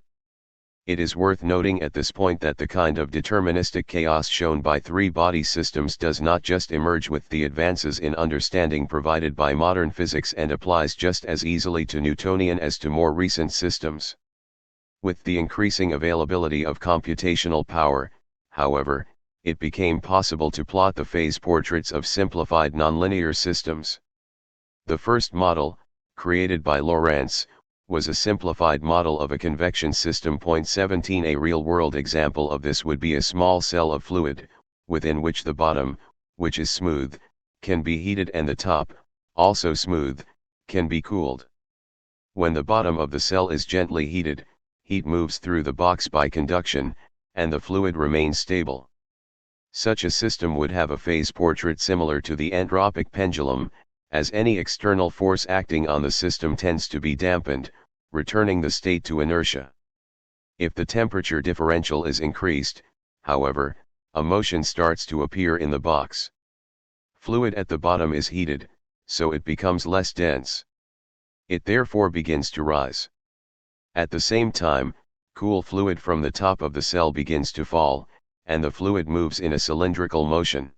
It is worth noting at this point that the kind of deterministic chaos shown by three-body systems does not just emerge with the advances in understanding provided by modern physics and applies just as easily to Newtonian as to more recent systems. With the increasing availability of computational power, however, it became possible to plot the phase portraits of simplified nonlinear systems. The first model, created by Lorentz, was a simplified model of a convection system. 17 A real-world example of this would be a small cell of fluid, within which the bottom, which is smooth, can be heated and the top, also smooth, can be cooled. When the bottom of the cell is gently heated, heat moves through the box by conduction, and the fluid remains stable. Such a system would have a phase portrait similar to the entropic pendulum, as any external force acting on the system tends to be dampened, returning the state to inertia. If the temperature differential is increased, however, a motion starts to appear in the box. Fluid at the bottom is heated, so it becomes less dense. It therefore begins to rise. At the same time, cool fluid from the top of the cell begins to fall, and the fluid moves in a cylindrical motion.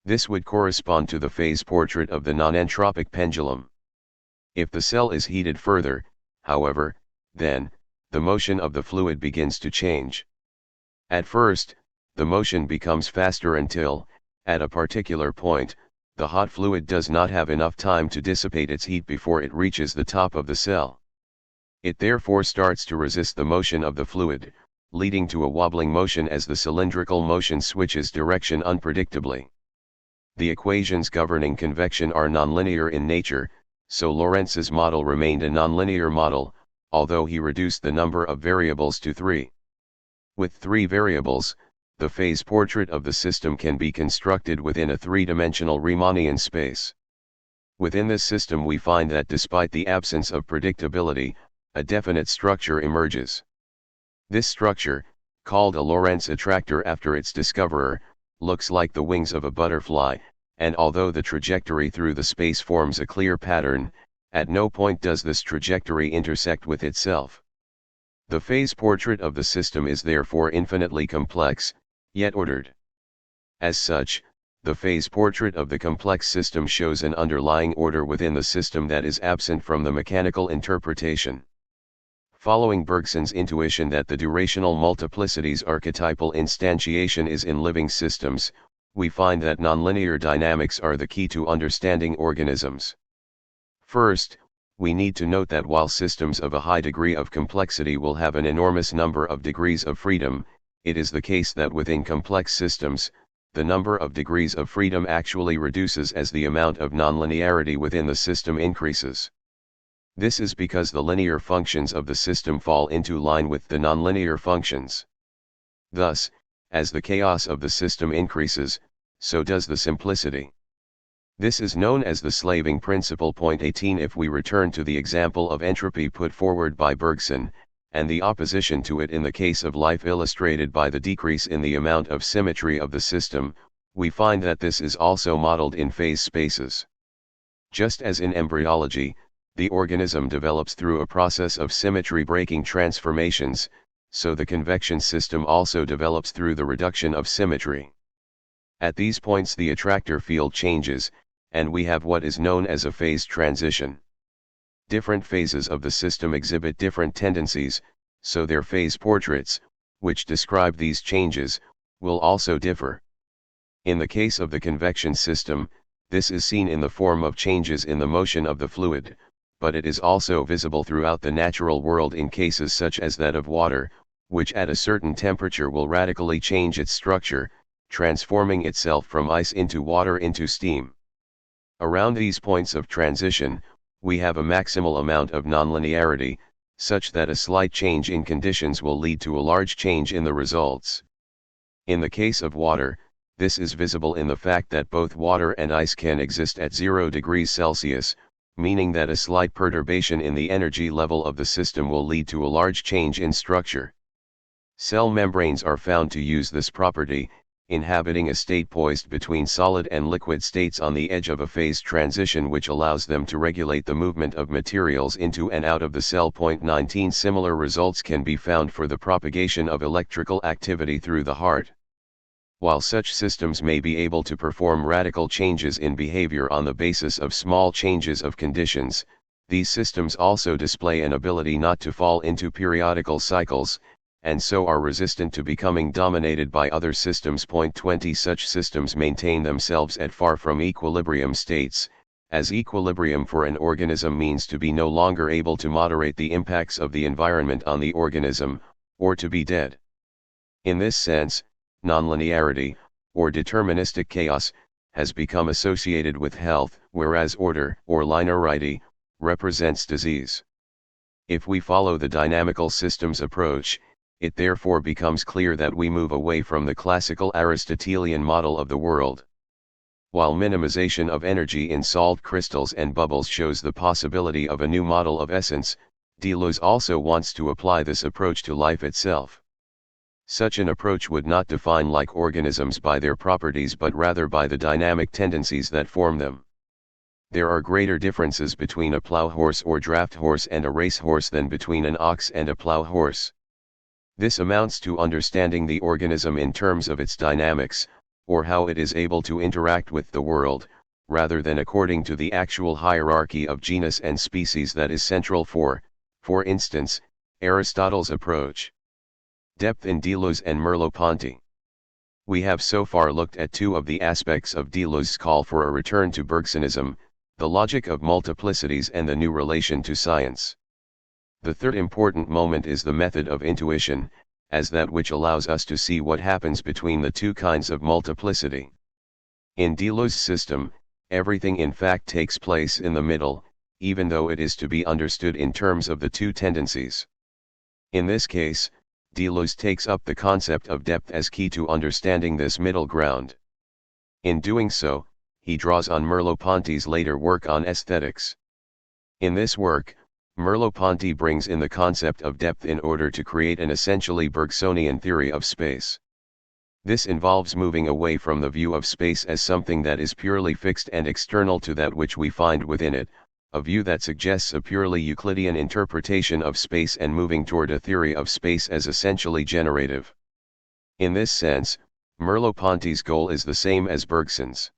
This would correspond to the phase portrait of the non-entropic pendulum. If the cell is heated further, however, then, the motion of the fluid begins to change. At first, the motion becomes faster until, at a particular point, the hot fluid does not have enough time to dissipate its heat before it reaches the top of the cell. It therefore starts to resist the motion of the fluid, leading to a wobbling motion as the cylindrical motion switches direction unpredictably. The equations governing convection are nonlinear in nature, so Lorentz's model remained a nonlinear model, although he reduced the number of variables to 3. With 3 variables, the phase portrait of the system can be constructed within a 3-dimensional Riemannian space. Within this system we find that despite the absence of predictability, a definite structure emerges. This structure, called a Lorentz attractor after its discoverer, looks like the wings of a butterfly, and although the trajectory through the space forms a clear pattern, at no point does this trajectory intersect with itself. The phase portrait of the system is therefore infinitely complex, yet ordered. As such, the phase portrait of the complex system shows an underlying order within the system that is absent from the mechanical interpretation. Following Bergson's intuition that the durational multiplicity's archetypal instantiation is in living systems, we find that nonlinear dynamics are the key to understanding organisms. First, we need to note that while systems of a high degree of complexity will have an enormous number of degrees of freedom, it is the case that within complex systems, the number of degrees of freedom actually reduces as the amount of nonlinearity within the system increases. This is because the linear functions of the system fall into line with the nonlinear functions. Thus, as the chaos of the system increases, so does the simplicity. This is known as the slaving principle. Point 18. If we return to the example of entropy put forward by Bergson, and the opposition to it in the case of life illustrated by the decrease in the amount of symmetry of the system, we find that this is also modeled in phase spaces. Just as in embryology, the organism develops through a process of symmetry-breaking transformations, so the convection system also develops through the reduction of symmetry. At these points the attractor field changes, and we have what is known as a phase transition. Different phases of the system exhibit different tendencies, so their phase portraits, which describe these changes, will also differ. In the case of the convection system, this is seen in the form of changes in the motion of the fluid, but it is also visible throughout the natural world in cases such as that of water, which at a certain temperature will radically change its structure, transforming itself from ice into water into steam. Around these points of transition, we have a maximal amount of nonlinearity, such that a slight change in conditions will lead to a large change in the results. In the case of water, this is visible in the fact that both water and ice can exist at 0 degrees Celsius, meaning that a slight perturbation in the energy level of the system will lead to a large change in structure. Cell membranes are found to use this property, inhabiting a state poised between solid and liquid states on the edge of a phase transition which allows them to regulate the movement of materials into and out of the cell. 19 Similar results can be found for the propagation of electrical activity through the heart. While such systems may be able to perform radical changes in behavior on the basis of small changes of conditions, these systems also display an ability not to fall into periodical cycles, and so are resistant to becoming dominated by other systems. 20 Such systems maintain themselves at far from equilibrium states, as equilibrium for an organism means to be no longer able to moderate the impacts of the environment on the organism, or to be dead. In this sense, nonlinearity, or deterministic chaos, has become associated with health, whereas order, or linearity, represents disease. If we follow the dynamical systems approach, it therefore becomes clear that we move away from the classical Aristotelian model of the world. While minimization of energy in salt crystals and bubbles shows the possibility of a new model of essence, Deleuze also wants to apply this approach to life itself. Such an approach would not define like organisms by their properties but rather by the dynamic tendencies that form them. There are greater differences between a plow horse or draft horse and a race horse than between an ox and a plow horse. This amounts to understanding the organism in terms of its dynamics, or how it is able to interact with the world, rather than according to the actual hierarchy of genus and species that is central for instance, Aristotle's approach. Depth in Deleuze and Merleau-Ponty. We have so far looked at two of the aspects of Deleuze's call for a return to Bergsonism, the logic of multiplicities and the new relation to science. The third important moment is the method of intuition, as that which allows us to see what happens between the two kinds of multiplicity. In Deleuze's system, everything in fact takes place in the middle, even though it is to be understood in terms of the two tendencies. In this case, Deleuze takes up the concept of depth as key to understanding this middle ground. In doing so, he draws on Merleau-Ponty's later work on aesthetics. In this work, Merleau-Ponty brings in the concept of depth in order to create an essentially Bergsonian theory of space. This involves moving away from the view of space as something that is purely fixed and external to that which we find within it, a view that suggests a purely Euclidean interpretation of space, and moving toward a theory of space as essentially generative. In this sense, Merleau-Ponty's goal is the same as Bergson's.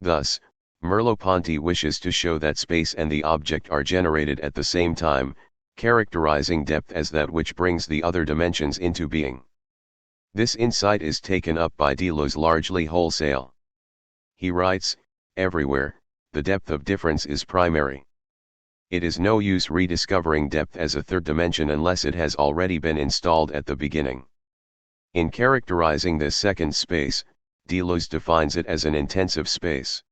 Thus, Merleau-Ponty wishes to show that space and the object are generated at the same time, characterizing depth as that which brings the other dimensions into being. This insight is taken up by Deleuze largely wholesale. He writes, "Everywhere, the depth of difference is primary. It is no use rediscovering depth as a third dimension unless it has already been installed at the beginning." In characterizing this second space, Deleuze defines it as an intensive space.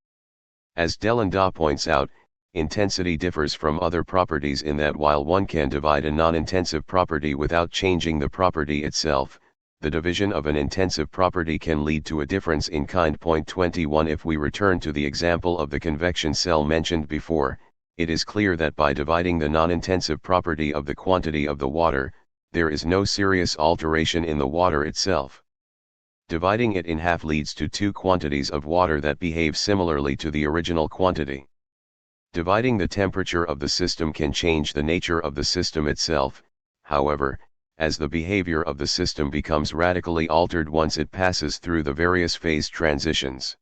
As Delanda points out, intensity differs from other properties in that while one can divide a non-intensive property without changing the property itself, the division of an intensive property can lead to a difference in kind. 21 If we return to the example of the convection cell mentioned before, it is clear that by dividing the non-intensive property of the quantity of the water, there is no serious alteration in the water itself. Dividing it in half leads to two quantities of water that behave similarly to the original quantity. Dividing the temperature of the system can change the nature of the system itself, however, as the behavior of the system becomes radically altered once it passes through the various phase transitions.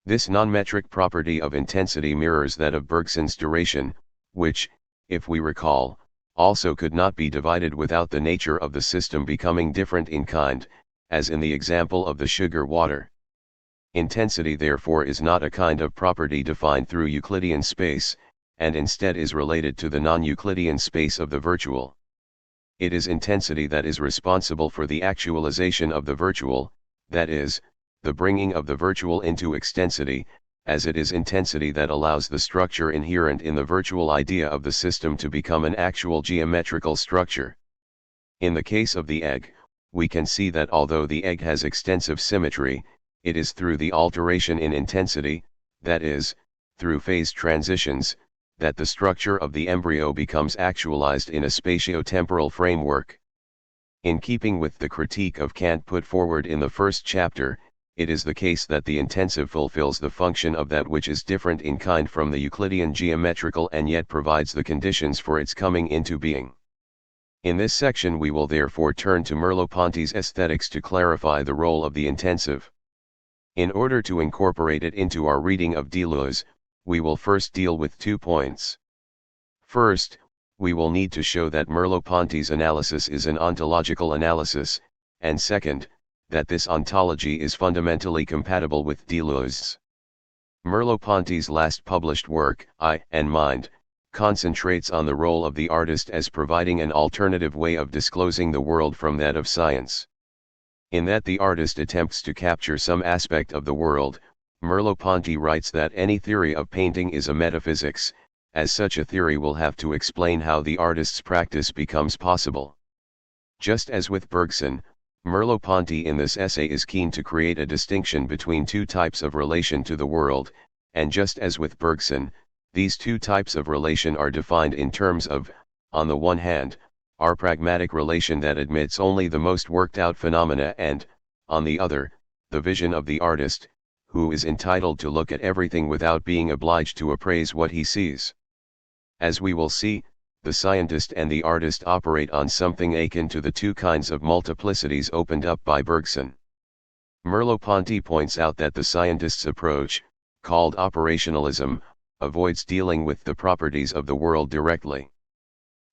This non-metric property of intensity mirrors that of Bergson's duration, which, if we recall, also could not be divided without the nature of the system becoming different in kind, as in the example of the sugar water. Intensity therefore is not a kind of property defined through Euclidean space, and instead is related to the non-Euclidean space of the virtual. It is intensity that is responsible for the actualization of the virtual, that is, the bringing of the virtual into extensity, as it is intensity that allows the structure inherent in the virtual idea of the system to become an actual geometrical structure. In the case of the egg, we can see that although the egg has extensive symmetry, it is through the alteration in intensity, that is, through phase transitions, that the structure of the embryo becomes actualized in a spatio-temporal framework. In keeping with the critique of Kant put forward in the first chapter, it is the case that the intensive fulfills the function of that which is different in kind from the Euclidean geometrical and yet provides the conditions for its coming into being. In this section we will therefore turn to Merleau-Ponty's aesthetics to clarify the role of the intensive. In order to incorporate it into our reading of Deleuze, we will first deal with 2 points. First, we will need to show that Merleau-Ponty's analysis is an ontological analysis, and second, that this ontology is fundamentally compatible with Deleuze's. Merleau-Ponty's last published work, I and Mind, concentrates on the role of the artist as providing an alternative way of disclosing the world from that of science. In that the artist attempts to capture some aspect of the world, Merleau-Ponty writes that any theory of painting is a metaphysics, as such a theory will have to explain how the artist's practice becomes possible. Just as with Bergson, Merleau-Ponty in this essay is keen to create a distinction between two types of relation to the world, and just as with Bergson, these two types of relation are defined in terms of, on the one hand, our pragmatic relation that admits only the most worked-out phenomena and, on the other, the vision of the artist, who is entitled to look at everything without being obliged to appraise what he sees. As we will see, the scientist and the artist operate on something akin to the two kinds of multiplicities opened up by Bergson. Merleau-Ponty points out that the scientist's approach, called operationalism, avoids dealing with the properties of the world directly.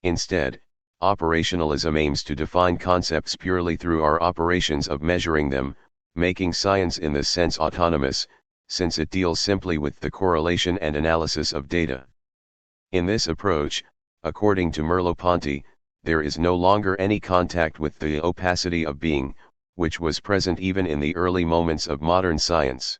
Instead, operationalism aims to define concepts purely through our operations of measuring them, making science in this sense autonomous, since it deals simply with the correlation and analysis of data. In this approach, according to Merleau-Ponty, there is no longer any contact with the opacity of being, which was present even in the early moments of modern science.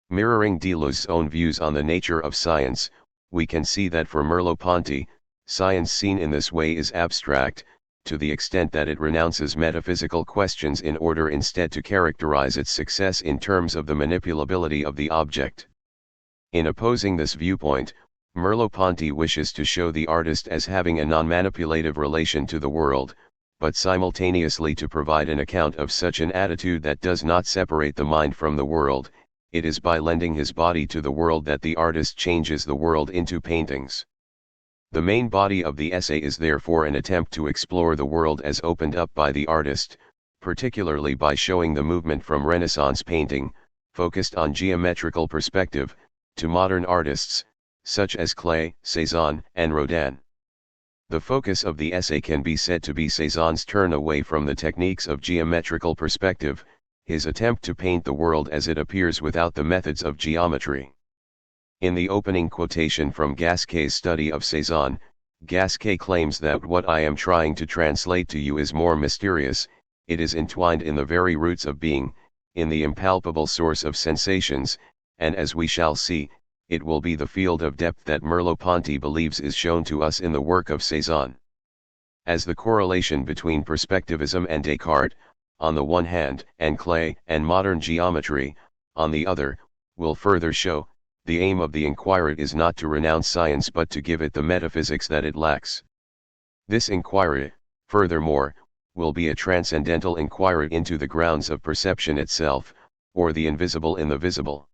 Mirroring Deleuze's own views on the nature of science, we can see that for Merleau-Ponty, science seen in this way is abstract, to the extent that it renounces metaphysical questions in order instead to characterize its success in terms of the manipulability of the object. In opposing this viewpoint, Merleau-Ponty wishes to show the artist as having a non-manipulative relation to the world, but simultaneously to provide an account of such an attitude that does not separate the mind from the world. It is by lending his body to the world that the artist changes the world into paintings. The main body of the essay is therefore an attempt to explore the world as opened up by the artist, particularly by showing the movement from Renaissance painting, focused on geometrical perspective, to modern artists, such as Klee, Cézanne, and Rodin. The focus of the essay can be said to be Cézanne's turn away from the techniques of geometrical perspective, his attempt to paint the world as it appears without the methods of geometry. In the opening quotation from Gasquet's study of Cézanne, Gasquet claims that what I am trying to translate to you is more mysterious, it is entwined in the very roots of being, in the impalpable source of sensations, and as we shall see, it will be the field of depth that Merleau-Ponty believes is shown to us in the work of Cézanne. As the correlation between perspectivism and Descartes, on the one hand, and Klee and modern geometry, on the other, will further show, the aim of the inquirer is not to renounce science but to give it the metaphysics that it lacks. This inquiry, furthermore, will be a transcendental inquiry into the grounds of perception itself, or the invisible in the visible.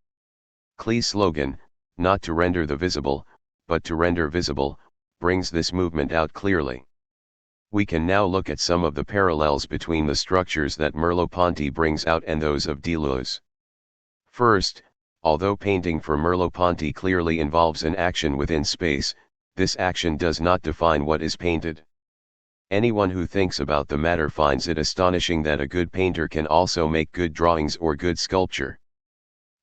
Klee's slogan, not to render the visible, but to render visible, brings this movement out clearly. We can now look at some of the parallels between the structures that Merleau-Ponty brings out and those of Deleuze. First, although painting for Merleau-Ponty clearly involves an action within space, this action does not define what is painted. Anyone who thinks about the matter finds it astonishing that a good painter can also make good drawings or good sculpture.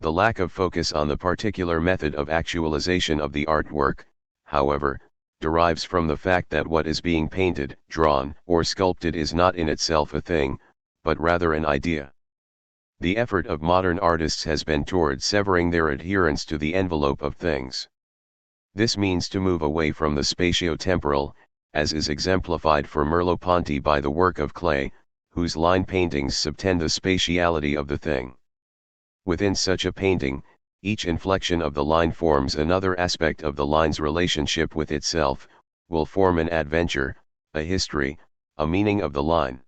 The lack of focus on the particular method of actualization of the artwork, however, derives from the fact that what is being painted, drawn, or sculpted is not in itself a thing, but rather an idea. The effort of modern artists has been toward severing their adherence to the envelope of things. This means to move away from the spatio-temporal, as is exemplified for Merleau-Ponty by the work of Klee, whose line paintings subtend the spatiality of the thing. Within such a painting, each inflection of the line forms another aspect of the line's relationship with itself, will form an adventure, a history, a meaning of the line.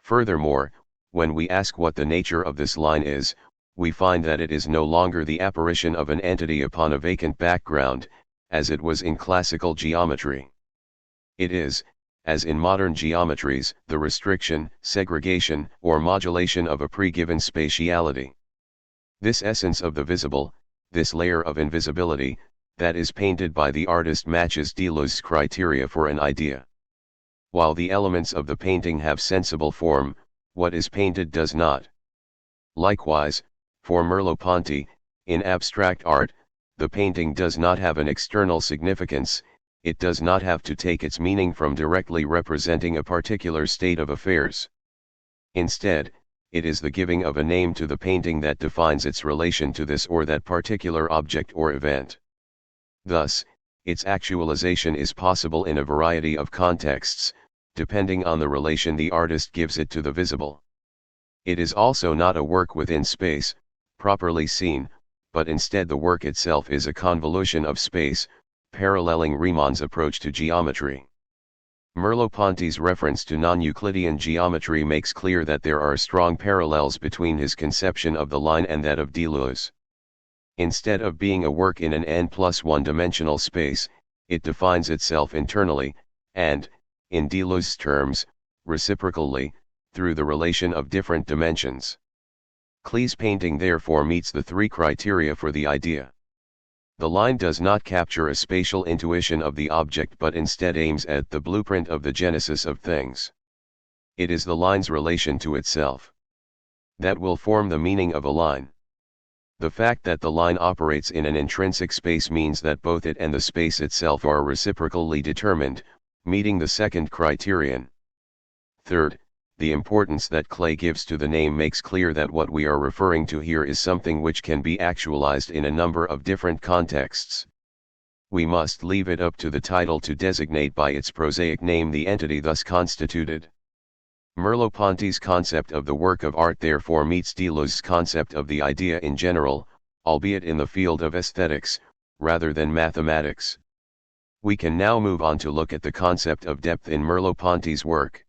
Furthermore, when we ask what the nature of this line is, we find that it is no longer the apparition of an entity upon a vacant background, as it was in classical geometry. It is, as in modern geometries, the restriction, segregation, or modulation of a pre-given spatiality. This essence of the visible, this layer of invisibility, that is painted by the artist matches Deleuze's criteria for an idea. While the elements of the painting have sensible form, what is painted does not. Likewise, for Merleau-Ponty, in abstract art, the painting does not have an external significance, it does not have to take its meaning from directly representing a particular state of affairs. Instead, it is the giving of a name to the painting that defines its relation to this or that particular object or event. Thus, its actualization is possible in a variety of contexts, depending on the relation the artist gives it to the visible. It is also not a work within space, properly seen, but instead the work itself is a convolution of space, paralleling Riemann's approach to geometry. Merleau-Ponty's reference to non-Euclidean geometry makes clear that there are strong parallels between his conception of the line and that of Deleuze. Instead of being a work in an n+1 dimensional space, it defines itself internally, and, in Deleuze's terms, reciprocally, through the relation of different dimensions. Klee's painting therefore meets the three criteria for the idea. The line does not capture a spatial intuition of the object but instead aims at the blueprint of the genesis of things. It is the line's relation to itself that will form the meaning of a line. The fact that the line operates in an intrinsic space means that both it and the space itself are reciprocally determined, meeting the second criterion. Third, the importance that Klee gives to the name makes clear that what we are referring to here is something which can be actualized in a number of different contexts. We must leave it up to the title to designate by its prosaic name the entity thus constituted. Merleau-Ponty's concept of the work of art therefore meets Deleuze's concept of the idea in general, albeit in the field of aesthetics, rather than mathematics. We can now move on to look at the concept of depth in Merleau-Ponty's work.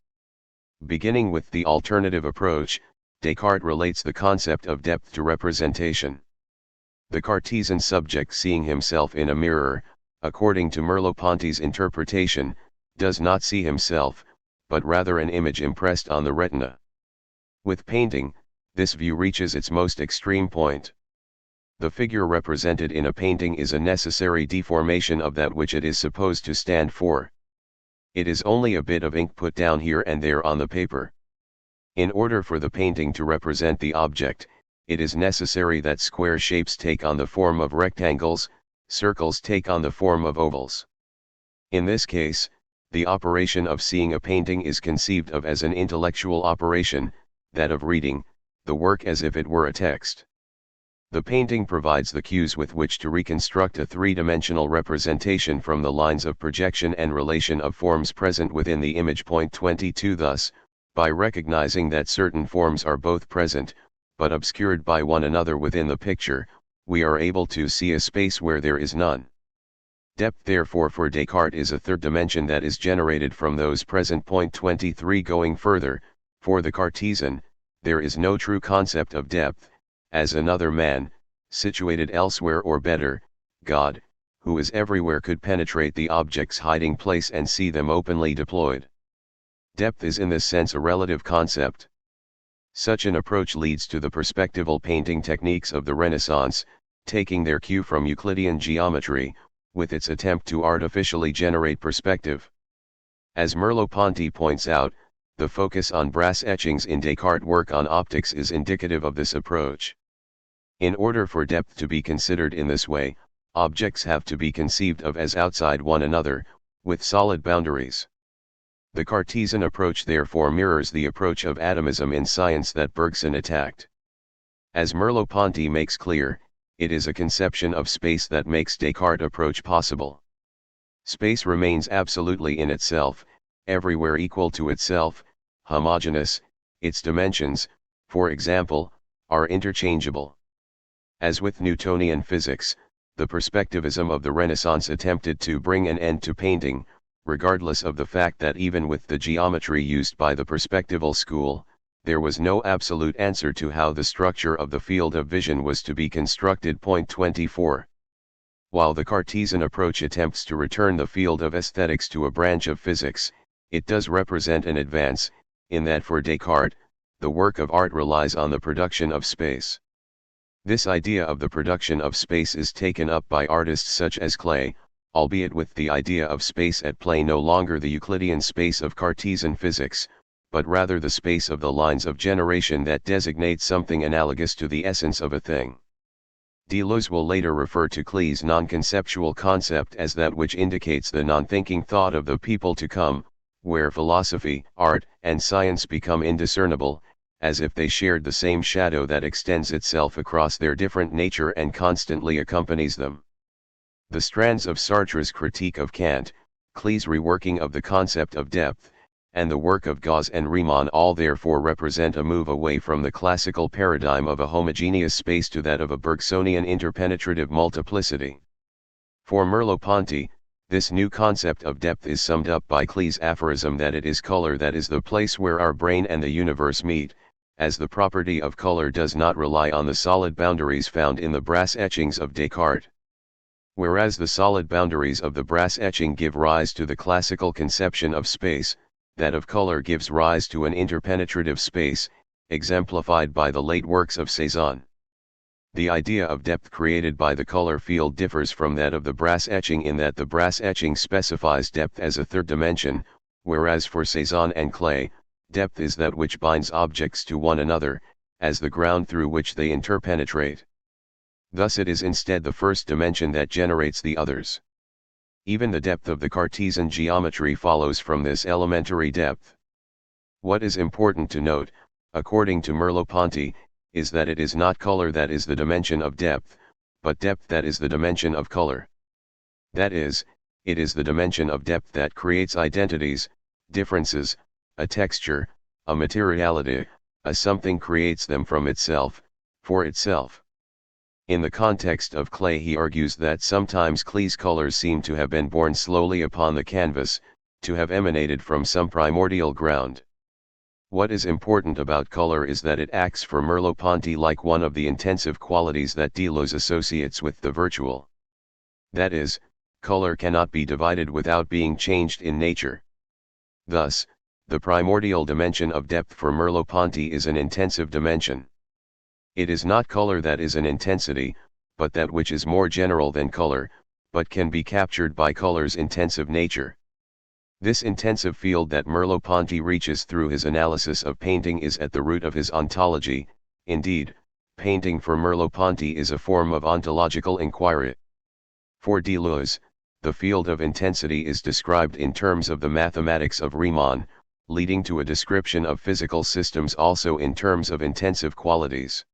Beginning with the alternative approach, Descartes relates the concept of depth to representation. The Cartesian subject seeing himself in a mirror, according to Merleau-Ponty's interpretation, does not see himself, but rather an image impressed on the retina. With painting, this view reaches its most extreme point. The figure represented in a painting is a necessary deformation of that which it is supposed to stand for. It is only a bit of ink put down here and there on the paper. In order for the painting to represent the object, it is necessary that square shapes take on the form of rectangles, circles take on the form of ovals. In this case, the operation of seeing a painting is conceived of as an intellectual operation, that of reading the work as if it were a text. The painting provides the cues with which to reconstruct a three-dimensional representation from the lines of projection and relation of forms present within the image. Point 22. Thus, by recognizing that certain forms are both present, but obscured by one another within the picture, we are able to see a space where there is none. Depth therefore for Descartes is a third dimension that is generated from those present. Point 23. Going further, for the Cartesian, there is no true concept of depth, as another man, situated elsewhere or better, God, who is everywhere could penetrate the object's hiding place and see them openly deployed. Depth is in this sense a relative concept. Such an approach leads to the perspectival painting techniques of the Renaissance, taking their cue from Euclidean geometry, with its attempt to artificially generate perspective. As Merleau-Ponty points out, the focus on brass etchings in Descartes' work on optics is indicative of this approach. In order for depth to be considered in this way, objects have to be conceived of as outside one another, with solid boundaries. The Cartesian approach therefore mirrors the approach of atomism in science that Bergson attacked. As Merleau-Ponty makes clear, it is a conception of space that makes Descartes' approach possible. Space remains absolutely in itself, everywhere equal to itself, homogeneous, its dimensions, for example, are interchangeable. As with Newtonian physics, the perspectivism of the Renaissance attempted to bring an end to painting, regardless of the fact that even with the geometry used by the perspectival school, there was no absolute answer to how the structure of the field of vision was to be constructed. Point 24. While the Cartesian approach attempts to return the field of aesthetics to a branch of physics, it does represent an advance, in that for Descartes, the work of art relies on the production of space. This idea of the production of space is taken up by artists such as Klee, albeit with the idea of space at play no longer the Euclidean space of Cartesian physics, but rather the space of the lines of generation that designate something analogous to the essence of a thing. Deleuze will later refer to Klee's non-conceptual concept as that which indicates the non-thinking thought of the people to come, where philosophy, art, and science become indiscernible, as if they shared the same shadow that extends itself across their different nature and constantly accompanies them. The strands of Sartre's critique of Kant, Klee's reworking of the concept of depth, and the work of Gauss and Riemann all therefore represent a move away from the classical paradigm of a homogeneous space to that of a Bergsonian interpenetrative multiplicity. For Merleau-Ponty, This new concept of depth is summed up by Klee's aphorism that it is color that is the place where our brain and the universe meet, as the property of color does not rely on the solid boundaries found in the brass etchings of Descartes. Whereas the solid boundaries of the brass etching give rise to the classical conception of space, that of color gives rise to an interpenetrative space, exemplified by the late works of Cézanne. The idea of depth created by the color field differs from that of the brass etching in that the brass etching specifies depth as a third dimension, whereas for Cézanne and Klee, depth is that which binds objects to one another, as the ground through which they interpenetrate. Thus it is instead the first dimension that generates the others. Even the depth of the Cartesian geometry follows from this elementary depth. What is important to note, according to Merleau-Ponty, is that it is not color that is the dimension of depth, but depth that is the dimension of color. That is, it is the dimension of depth that creates identities, differences, a texture, a materiality, a something creates them from itself, for itself. In the context of Klee he argues that sometimes Klee's colors seem to have been born slowly upon the canvas, to have emanated from some primordial ground. What is important about color is that it acts for Merleau-Ponty like one of the intensive qualities that Deleuze associates with the virtual. That is, color cannot be divided without being changed in nature. Thus, the primordial dimension of depth for Merleau-Ponty is an intensive dimension. It is not color that is an intensity, but that which is more general than color, but can be captured by color's intensive nature. This intensive field that Merleau-Ponty reaches through his analysis of painting is at the root of his ontology. Indeed, painting for Merleau-Ponty is a form of ontological inquiry. For Deleuze, the field of intensity is described in terms of the mathematics of Riemann, leading to a description of physical systems also in terms of intensive qualities.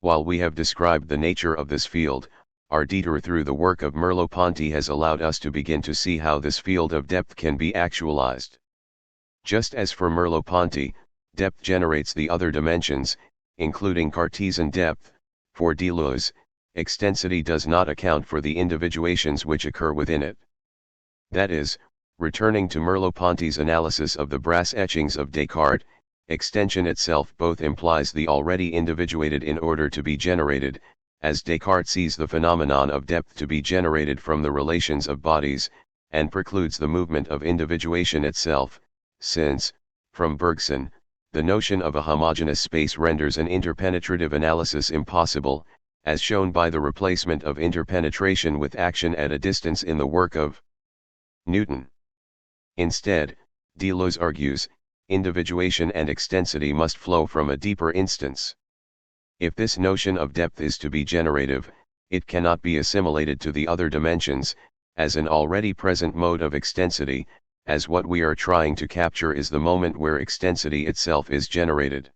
While we have described the nature of this field, our detour through the work of Merleau-Ponty has allowed us to begin to see how this field of depth can be actualized. Just as for Merleau-Ponty, depth generates the other dimensions, including Cartesian depth, for Deleuze, extensity does not account for the individuations which occur within it. That is, returning to Merleau-Ponty's analysis of the brass etchings of Descartes, extension itself both implies the already individuated in order to be generated, as Descartes sees the phenomenon of depth to be generated from the relations of bodies, and precludes the movement of individuation itself, since, from Bergson, the notion of a homogeneous space renders an interpenetrative analysis impossible, as shown by the replacement of interpenetration with action at a distance in the work of Newton. Instead, Deleuze argues, individuation and extensity must flow from a deeper instance. If this notion of depth is to be generative, it cannot be assimilated to the other dimensions, as an already present mode of extensity, as what we are trying to capture is the moment where extensity itself is generated.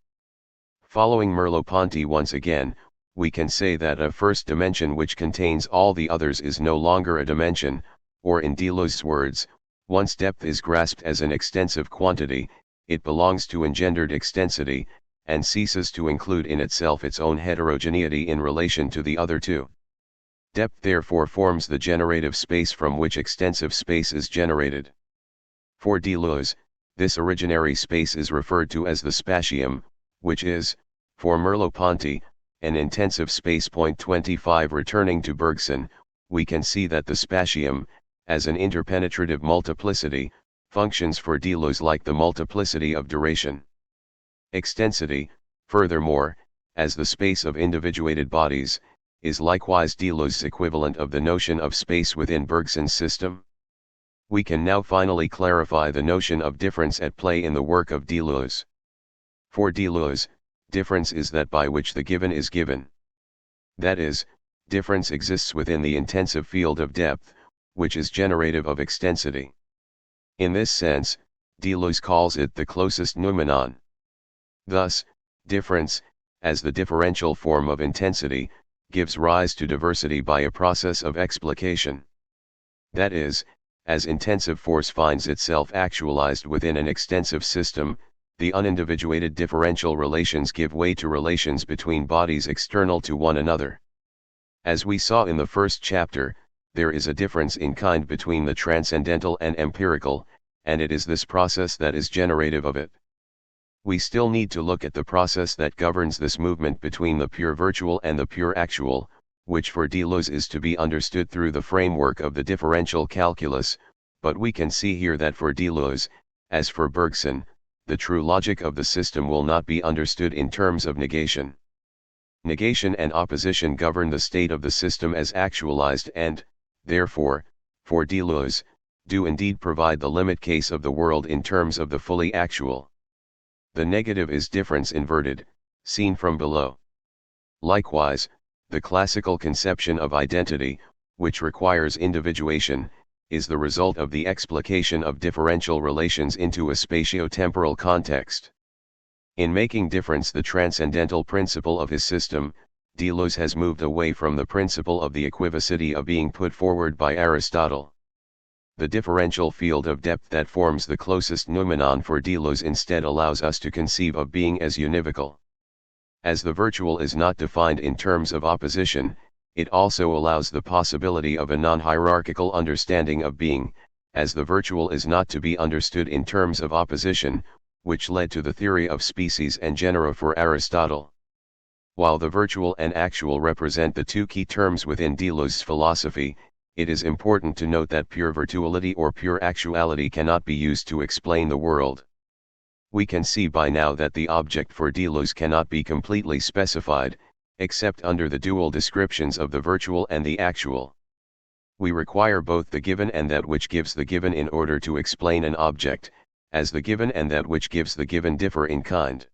Following Merleau-Ponty once again, we can say that a first dimension which contains all the others is no longer a dimension, or in Deleuze's words, once depth is grasped as an extensive quantity, it belongs to engendered extensity, and ceases to include in itself its own heterogeneity in relation to the other two. Depth therefore forms the generative space from which extensive space is generated. For Deleuze, this originary space is referred to as the spatium, which is, for Merleau-Ponty, an intensive space. 25 Returning to Bergson, we can see that the spatium, as an interpenetrative multiplicity, functions for Deleuze like the multiplicity of duration. Extensity, furthermore, as the space of individuated bodies, is likewise Deleuze's equivalent of the notion of space within Bergson's system. We can now finally clarify the notion of difference at play in the work of Deleuze. For Deleuze, difference is that by which the given is given. That is, difference exists within the intensive field of depth, which is generative of extensity. In this sense, Deleuze calls it the closest noumenon. Thus, difference, as the differential form of intensity, gives rise to diversity by a process of explication. That is, as intensive force finds itself actualized within an extensive system, the unindividuated differential relations give way to relations between bodies external to one another. As we saw in the first chapter, there is a difference in kind between the transcendental and empirical, and it is this process that is generative of it. We still need to look at the process that governs this movement between the pure virtual and the pure actual, which for Deleuze is to be understood through the framework of the differential calculus, but we can see here that for Deleuze, as for Bergson, the true logic of the system will not be understood in terms of negation. Negation and opposition govern the state of the system as actualized and, therefore, for Deleuze, do indeed provide the limit case of the world in terms of the fully actual. The negative is difference inverted, seen from below. Likewise, the classical conception of identity, which requires individuation, is the result of the explication of differential relations into a spatio-temporal context. In making difference the transcendental principle of his system, Deleuze has moved away from the principle of the equivocity of being put forward by Aristotle. The differential field of depth that forms the closest noumenon for Deleuze instead allows us to conceive of being as univocal. As the virtual is not defined in terms of opposition, it also allows the possibility of a non-hierarchical understanding of being, as the virtual is not to be understood in terms of opposition, which led to the theory of species and genera for Aristotle. While the virtual and actual represent the two key terms within Deleuze's philosophy, it is important to note that pure virtuality or pure actuality cannot be used to explain the world. We can see by now that the object for Deleuze cannot be completely specified, except under the dual descriptions of the virtual and the actual. We require both the given and that which gives the given in order to explain an object, as the given and that which gives the given differ in kind.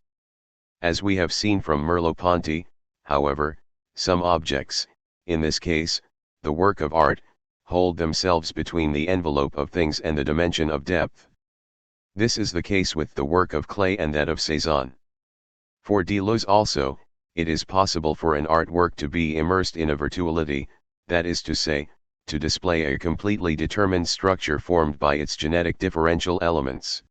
As we have seen from Merleau-Ponty, however, some objects, in this case, the work of art, hold themselves between the envelope of things and the dimension of depth. This is the case with the work of Klee and that of Cezanne. For Deleuze also, it is possible for an artwork to be immersed in a virtuality, that is to say, to display a completely determined structure formed by its genetic differential elements.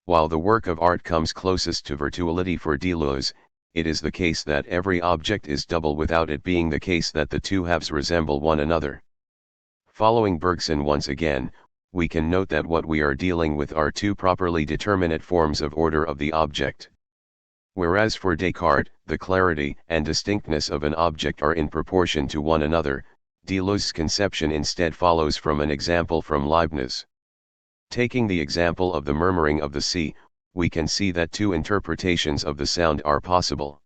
While the work of art comes closest to virtuality for Deleuze, it is the case that every object is double without it being the case that the two halves resemble one another. Following Bergson once again, we can note that what we are dealing with are two properly determinate forms of order of the object. Whereas for Descartes, the clarity and distinctness of an object are in proportion to one another, Deleuze's conception instead follows from an example from Leibniz. Taking the example of the murmuring of the sea, we can see that two interpretations of the sound are possible.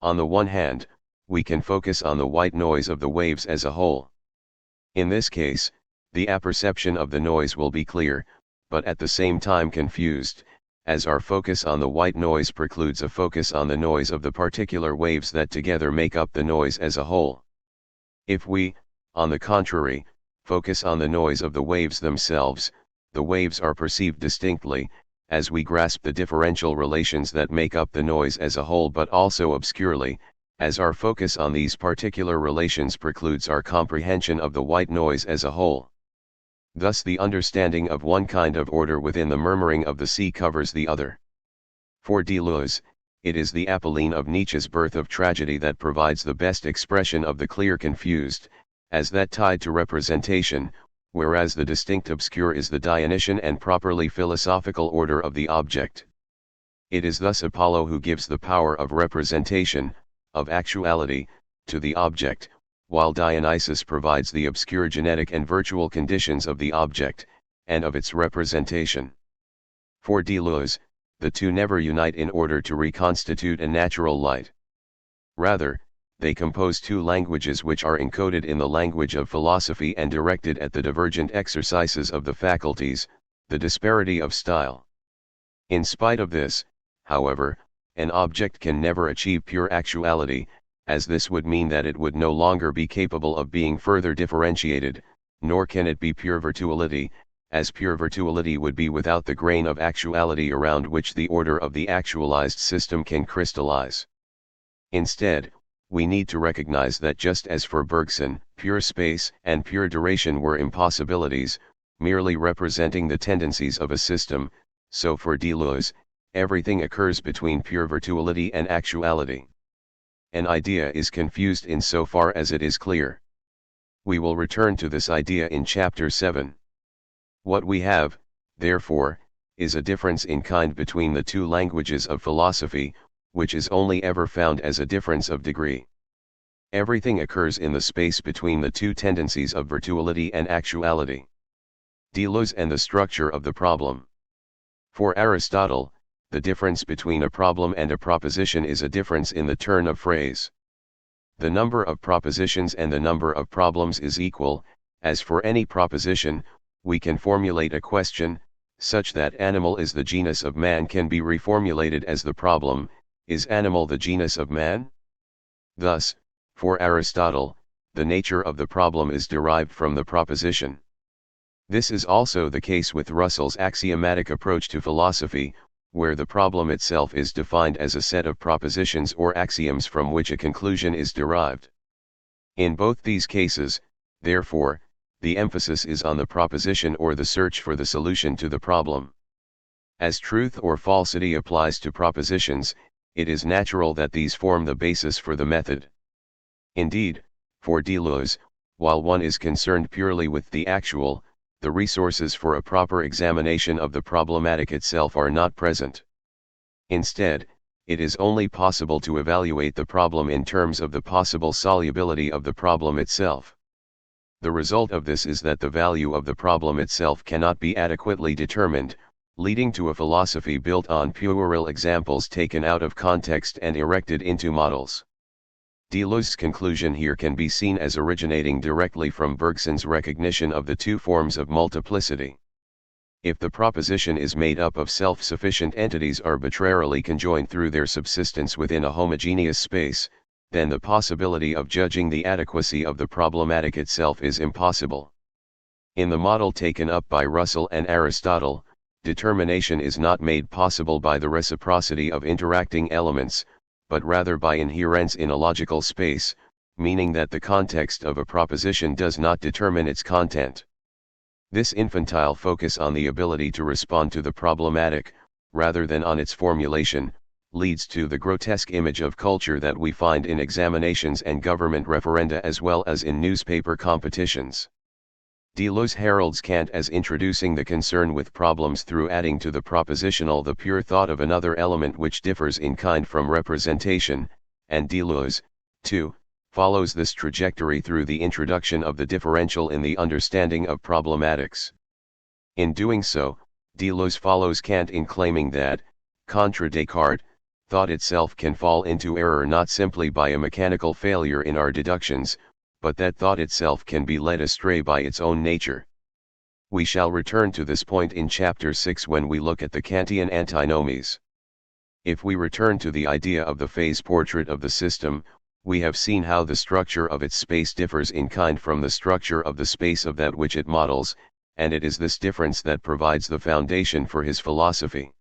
On the one hand, we can focus on the white noise of the waves as a whole. In this case, the apperception of the noise will be clear, but at the same time confused, as our focus on the white noise precludes a focus on the noise of the particular waves that together make up the noise as a whole. If we, on the contrary, focus on the noise of the waves themselves, the waves are perceived distinctly, as we grasp the differential relations that make up the noise as a whole, but also obscurely, as our focus on these particular relations precludes our comprehension of the white noise as a whole. Thus the understanding of one kind of order within the murmuring of the sea covers the other. For Deleuze, it is the Apolline of Nietzsche's Birth of Tragedy that provides the best expression of the clear confused, as that tied to representation, whereas the distinct obscure is the Dionysian and properly philosophical order of the object. It is thus Apollo who gives the power of representation, of actuality, to the object, while Dionysus provides the obscure genetic and virtual conditions of the object, and of its representation. For Deleuze, the two never unite in order to reconstitute a natural light. Rather, they compose two languages which are encoded in the language of philosophy and directed at the divergent exercises of the faculties, the disparity of style. In spite of this, however, an object can never achieve pure actuality, as this would mean that it would no longer be capable of being further differentiated, nor can it be pure virtuality, as pure virtuality would be without the grain of actuality around which the order of the actualized system can crystallize. Instead, we need to recognize that just as for Bergson, pure space and pure duration were impossibilities, merely representing the tendencies of a system, so for Deleuze, everything occurs between pure virtuality and actuality. An idea is confused in so far as it is clear. We will return to this idea in chapter 7. What we have, therefore, is a difference in kind between the two languages of philosophy, which is only ever found as a difference of degree. Everything occurs in the space between the two tendencies of virtuality and actuality. Deleuze and the structure of the problem. For Aristotle, the difference between a problem and a proposition is a difference in the turn of phrase. The number of propositions and the number of problems is equal, as for any proposition, we can formulate a question, such that animal is the genus of man can be reformulated as the problem, is animal the genus of man? Thus, for Aristotle, the nature of the problem is derived from the proposition. This is also the case with Russell's axiomatic approach to philosophy, where the problem itself is defined as a set of propositions or axioms from which a conclusion is derived. In both these cases, therefore, the emphasis is on the proposition or the search for the solution to the problem. As truth or falsity applies to propositions, it is natural that these form the basis for the method. Indeed, for Deleuze, while one is concerned purely with the actual, the resources for a proper examination of the problematic itself are not present. Instead, it is only possible to evaluate the problem in terms of the possible solubility of the problem itself. The result of this is that the value of the problem itself cannot be adequately determined, leading to a philosophy built on puerile examples taken out of context and erected into models. Deleuze's conclusion here can be seen as originating directly from Bergson's recognition of the two forms of multiplicity. If the proposition is made up of self-sufficient entities arbitrarily conjoined through their subsistence within a homogeneous space, then the possibility of judging the adequacy of the problematic itself is impossible. In the model taken up by Russell and Aristotle, determination is not made possible by the reciprocity of interacting elements, but rather by inherence in a logical space, meaning that the context of a proposition does not determine its content. This infantile focus on the ability to respond to the problematic, rather than on its formulation, leads to the grotesque image of culture that we find in examinations and government referenda as well as in newspaper competitions. Deleuze heralds Kant as introducing the concern with problems through adding to the propositional the pure thought of another element which differs in kind from representation, and Deleuze, too, follows this trajectory through the introduction of the differential in the understanding of problematics. In doing so, Deleuze follows Kant in claiming that, contra Descartes, thought itself can fall into error not simply by a mechanical failure in our deductions, but that thought itself can be led astray by its own nature. We shall return to this point in chapter 6 when we look at the Kantian antinomies. If we return to the idea of the phase portrait of the system, we have seen how the structure of its space differs in kind from the structure of the space of that which it models, and it is this difference that provides the foundation for his philosophy.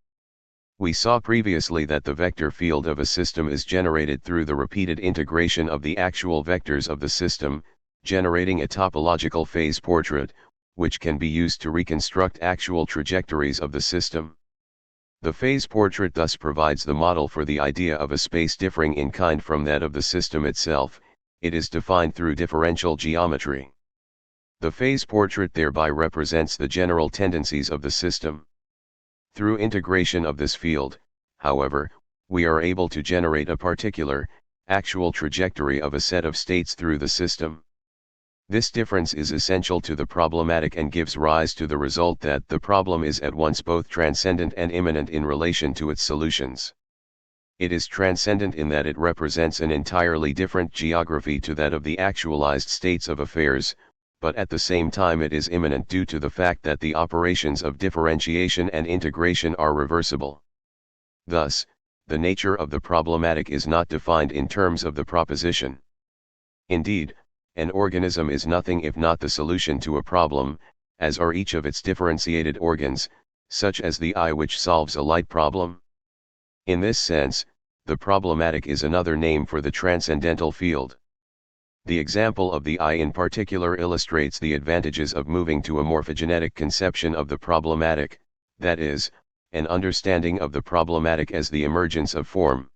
We saw previously that the vector field of a system is generated through the repeated integration of the actual vectors of the system, generating a topological phase portrait, which can be used to reconstruct actual trajectories of the system. The phase portrait thus provides the model for the idea of a space differing in kind from that of the system itself. It is defined through differential geometry. The phase portrait thereby represents the general tendencies of the system. Through integration of this field, however, we are able to generate a particular, actual trajectory of a set of states through the system. This difference is essential to the problematic and gives rise to the result that the problem is at once both transcendent and immanent in relation to its solutions. It is transcendent in that it represents an entirely different geography to that of the actualized states of affairs, but at the same time it is immanent due to the fact that the operations of differentiation and integration are reversible. Thus, the nature of the problematic is not defined in terms of the proposition. Indeed, an organism is nothing if not the solution to a problem, as are each of its differentiated organs, such as the eye which solves a light problem. In this sense, the problematic is another name for the transcendental field. The example of the eye in particular illustrates the advantages of moving to a morphogenetic conception of the problematic, that is, an understanding of the problematic as the emergence of form.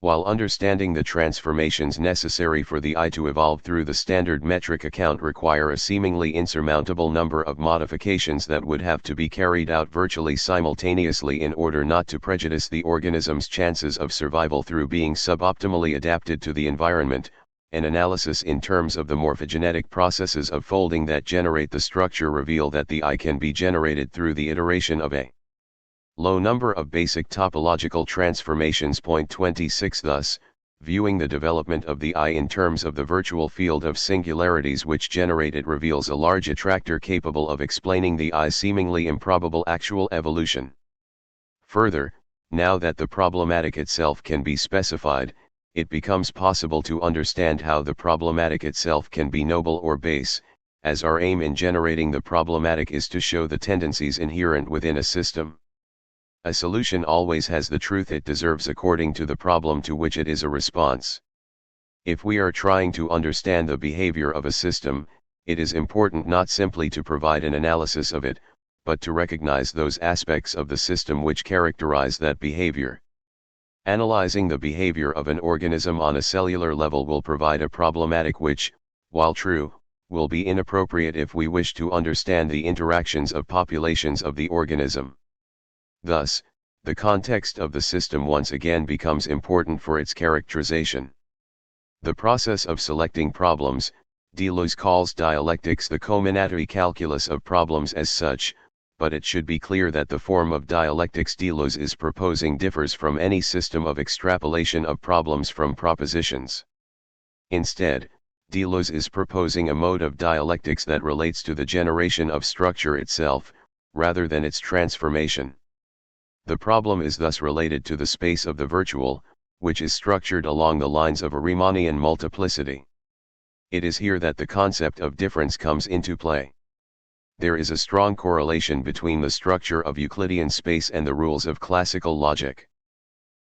While understanding the transformations necessary for the I to evolve through the standard metric account require a seemingly insurmountable number of modifications that would have to be carried out virtually simultaneously in order not to prejudice the organism's chances of survival through being suboptimally adapted to the environment, an analysis in terms of the morphogenetic processes of folding that generate the structure reveal that the I can be generated through the iteration of a low number of basic topological transformations. Point 26. Thus, viewing the development of the I in terms of the virtual field of singularities which generate it reveals a large attractor capable of explaining the I's seemingly improbable actual evolution. Further, now that the problematic itself can be specified, it becomes possible to understand how the problematic itself can be noble or base, as our aim in generating the problematic is to show the tendencies inherent within a system. A solution always has the truth it deserves according to the problem to which it is a response. If we are trying to understand the behavior of a system, it is important not simply to provide an analysis of it, but to recognize those aspects of the system which characterize that behavior. Analyzing the behavior of an organism on a cellular level will provide a problematic which, while true, will be inappropriate if we wish to understand the interactions of populations of the organism. Thus, the context of the system once again becomes important for its characterization. The process of selecting problems, Deleuze calls dialectics the combinatory calculus of problems as such, but it should be clear that the form of dialectics Deleuze is proposing differs from any system of extrapolation of problems from propositions. Instead, Deleuze is proposing a mode of dialectics that relates to the generation of structure itself, rather than its transformation. The problem is thus related to the space of the virtual, which is structured along the lines of a Riemannian multiplicity. It is here that the concept of difference comes into play. There is a strong correlation between the structure of Euclidean space and the rules of classical logic.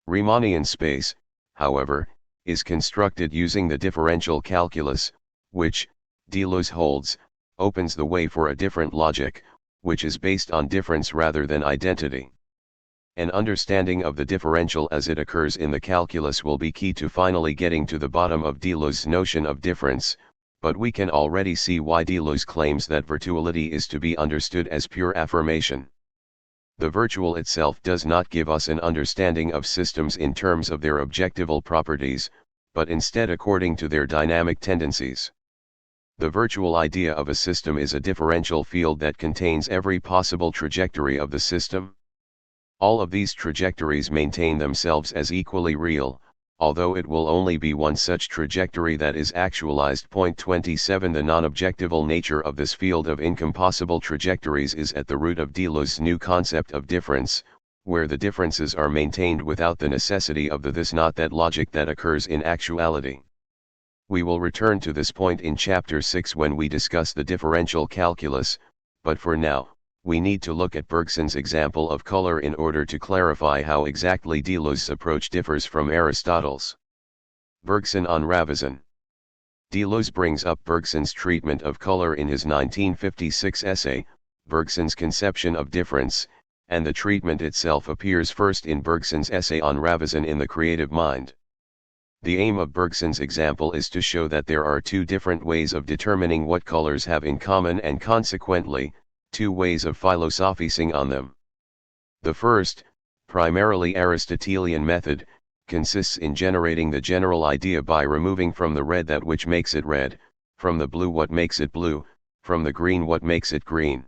Riemannian space, however, is constructed using the differential calculus, which, Deleuze holds, opens the way for a different logic, which is based on difference rather than identity. An understanding of the differential as it occurs in the calculus will be key to finally getting to the bottom of Deleuze's notion of difference, but we can already see why Deleuze claims that virtuality is to be understood as pure affirmation. The virtual itself does not give us an understanding of systems in terms of their objectival properties, but instead according to their dynamic tendencies. The virtual idea of a system is a differential field that contains every possible trajectory of the system. All of these trajectories maintain themselves as equally real, although it will only be one such trajectory that is actualized. Point 27. The non-objectival nature of this field of incompossible trajectories is at the root of Deleuze's new concept of difference, where the differences are maintained without the necessity of the this-not-that logic that occurs in actuality. We will return to this point in Chapter 6 when we discuss the differential calculus, but for now, we need to look at Bergson's example of color in order to clarify how exactly Deleuze's approach differs from Aristotle's. Bergson on Ravizon. Deleuze brings up Bergson's treatment of color in his 1956 essay, Bergson's Conception of Difference, and the treatment itself appears first in Bergson's essay on Ravizon in The Creative Mind. The aim of Bergson's example is to show that there are two different ways of determining what colors have in common and consequently, two ways of philosophizing on them. The first, primarily Aristotelian method, consists in generating the general idea by removing from the red that which makes it red, from the blue what makes it blue, from the green what makes it green.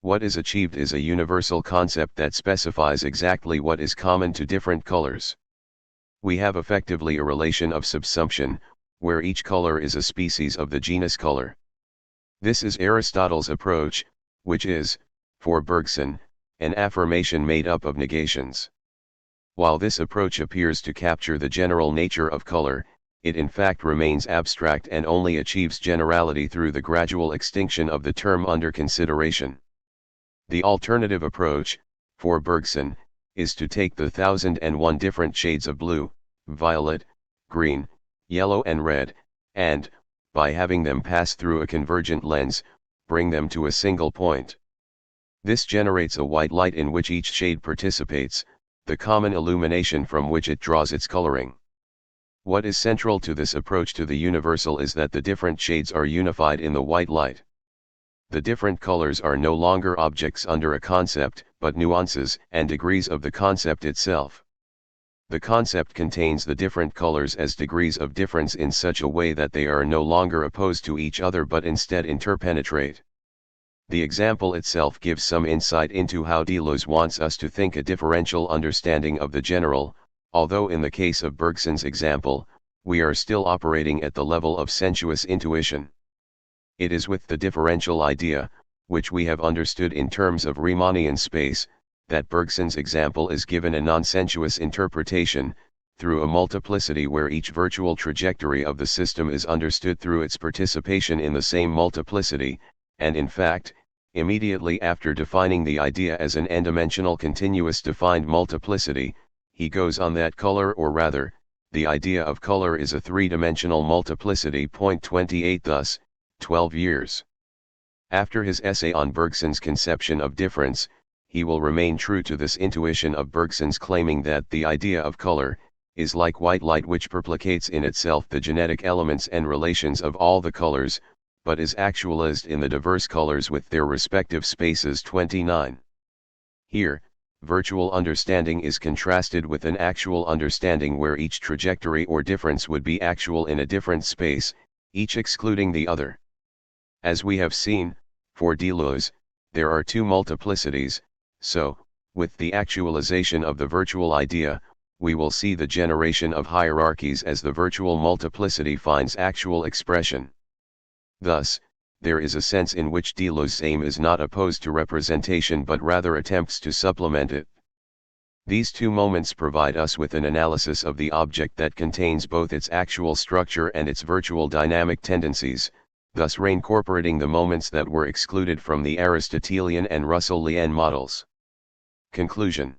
What is achieved is a universal concept that specifies exactly what is common to different colors. We have effectively a relation of subsumption, where each color is a species of the genus color. This is Aristotle's approach, which is, for Bergson, an affirmation made up of negations. While this approach appears to capture the general nature of color, it in fact remains abstract and only achieves generality through the gradual extinction of the term under consideration. The alternative approach, for Bergson, is to take the 1001 different shades of blue, violet, green, yellow and red, and, by having them pass through a convergent lens, bring them to a single point. This generates a white light in which each shade participates, the common illumination from which it draws its coloring. What is central to this approach to the universal is that the different shades are unified in the white light. The different colors are no longer objects under a concept, but nuances and degrees of the concept itself. The concept contains the different colors as degrees of difference in such a way that they are no longer opposed to each other but instead interpenetrate. The example itself gives some insight into how Deleuze wants us to think a differential understanding of the general, although in the case of Bergson's example, we are still operating at the level of sensuous intuition. It is with the differential idea, which we have understood in terms of Riemannian space, that Bergson's example is given a non-sensuous interpretation, through a multiplicity where each virtual trajectory of the system is understood through its participation in the same multiplicity, and in fact, immediately after defining the idea as an n-dimensional continuous defined multiplicity, he goes on that color, or rather, the idea of color is a three-dimensional multiplicity. 28 Thus, 12 years after his essay on Bergson's conception of difference, he will remain true to this intuition of Bergson's, claiming that the idea of color is like white light, which replicates in itself the genetic elements and relations of all the colors, but is actualized in the diverse colors with their respective spaces. 29. Here, virtual understanding is contrasted with an actual understanding where each trajectory or difference would be actual in a different space, each excluding the other. As we have seen, for Deleuze, there are two multiplicities, so, with the actualization of the virtual idea, we will see the generation of hierarchies as the virtual multiplicity finds actual expression. Thus, there is a sense in which Deleuze's aim is not opposed to representation but rather attempts to supplement it. These two moments provide us with an analysis of the object that contains both its actual structure and its virtual dynamic tendencies, thus reincorporating the moments that were excluded from the Aristotelian and Russellian models. Conclusion.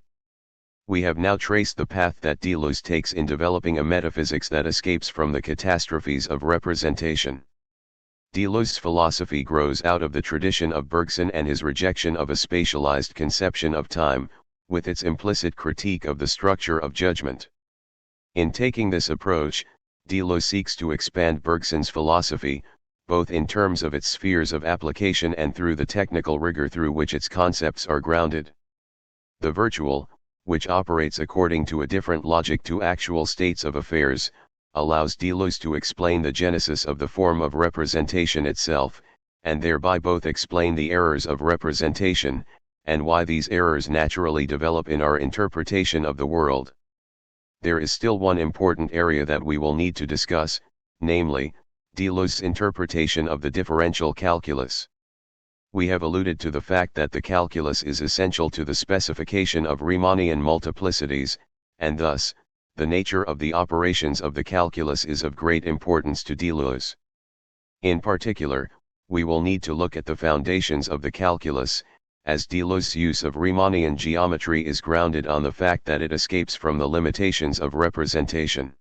We have now traced the path that Deleuze takes in developing a metaphysics that escapes from the catastrophes of representation. Deleuze's philosophy grows out of the tradition of Bergson and his rejection of a spatialized conception of time, with its implicit critique of the structure of judgment. In taking this approach, Deleuze seeks to expand Bergson's philosophy, both in terms of its spheres of application and through the technical rigor through which its concepts are grounded. The virtual, which operates according to a different logic to actual states of affairs, allows Deleuze to explain the genesis of the form of representation itself, and thereby both explain the errors of representation, and why these errors naturally develop in our interpretation of the world. There is still one important area that we will need to discuss, namely, Deleuze's interpretation of the differential calculus. We have alluded to the fact that the calculus is essential to the specification of Riemannian multiplicities, and thus, the nature of the operations of the calculus is of great importance to Deleuze. In particular, we will need to look at the foundations of the calculus, as Deleuze's use of Riemannian geometry is grounded on the fact that it escapes from the limitations of representation.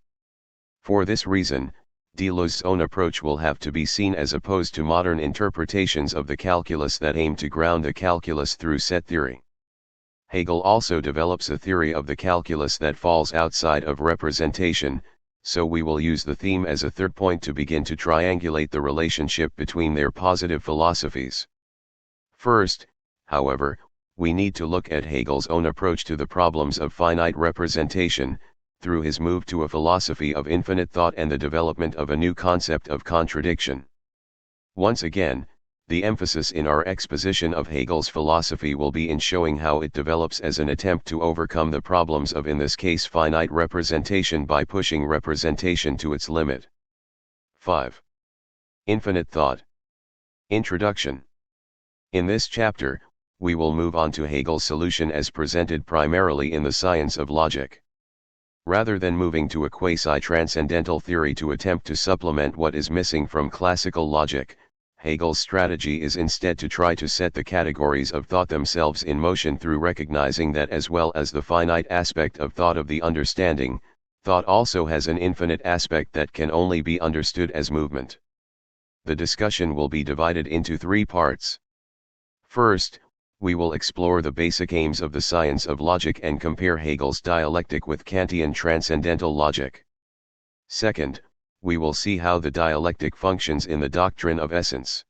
For this reason, Deleuze's own approach will have to be seen as opposed to modern interpretations of the calculus that aim to ground the calculus through set theory. Hegel also develops a theory of the calculus that falls outside of representation, so we will use the theme as a third point to begin to triangulate the relationship between their positive philosophies. First, however, we need to look at Hegel's own approach to the problems of finite representation, through his move to a philosophy of infinite thought and the development of a new concept of contradiction. Once again, the emphasis in our exposition of Hegel's philosophy will be in showing how it develops as an attempt to overcome the problems of, in this case, finite representation by pushing representation to its limit. 5. Infinite thought. Introduction. In this chapter, we will move on to Hegel's solution as presented primarily in the science of logic. Rather than moving to a quasi-transcendental theory to attempt to supplement what is missing from classical logic, Hegel's strategy is instead to try to set the categories of thought themselves in motion through recognizing that as well as the finite aspect of thought of the understanding, thought also has an infinite aspect that can only be understood as movement. The discussion will be divided into three parts. First, we will explore the basic aims of the science of logic and compare Hegel's dialectic with Kantian transcendental logic. Second, we will see how the dialectic functions in the doctrine of essence.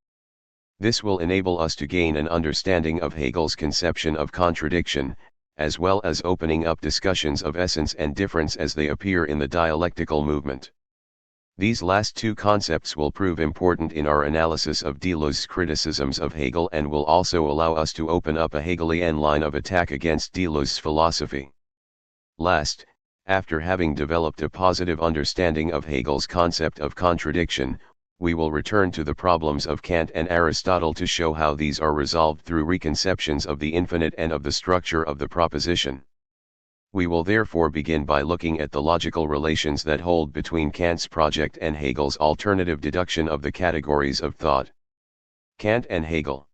This will enable us to gain an understanding of Hegel's conception of contradiction, as well as opening up discussions of essence and difference as they appear in the dialectical movement. These last two concepts will prove important in our analysis of Deleuze's criticisms of Hegel and will also allow us to open up a Hegelian line of attack against Deleuze's philosophy. Last, after having developed a positive understanding of Hegel's concept of contradiction, we will return to the problems of Kant and Aristotle to show how these are resolved through reconceptions of the infinite and of the structure of the proposition. We will therefore begin by looking at the logical relations that hold between Kant's project and Hegel's alternative deduction of the categories of thought. Kant and Hegel.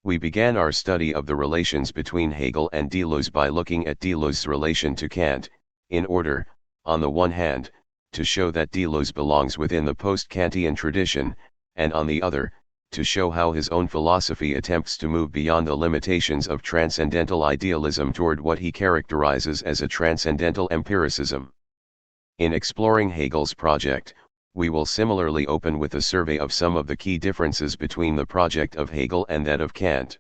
We began our study of the relations between Hegel and Deleuze by looking at Deleuze's relation to Kant, in order, on the one hand, to show that Deleuze belongs within the post-Kantian tradition, and on the other, to show how his own philosophy attempts to move beyond the limitations of transcendental idealism toward what he characterizes as a transcendental empiricism. In exploring Hegel's project, we will similarly open with a survey of some of the key differences between the project of Hegel and that of Kant.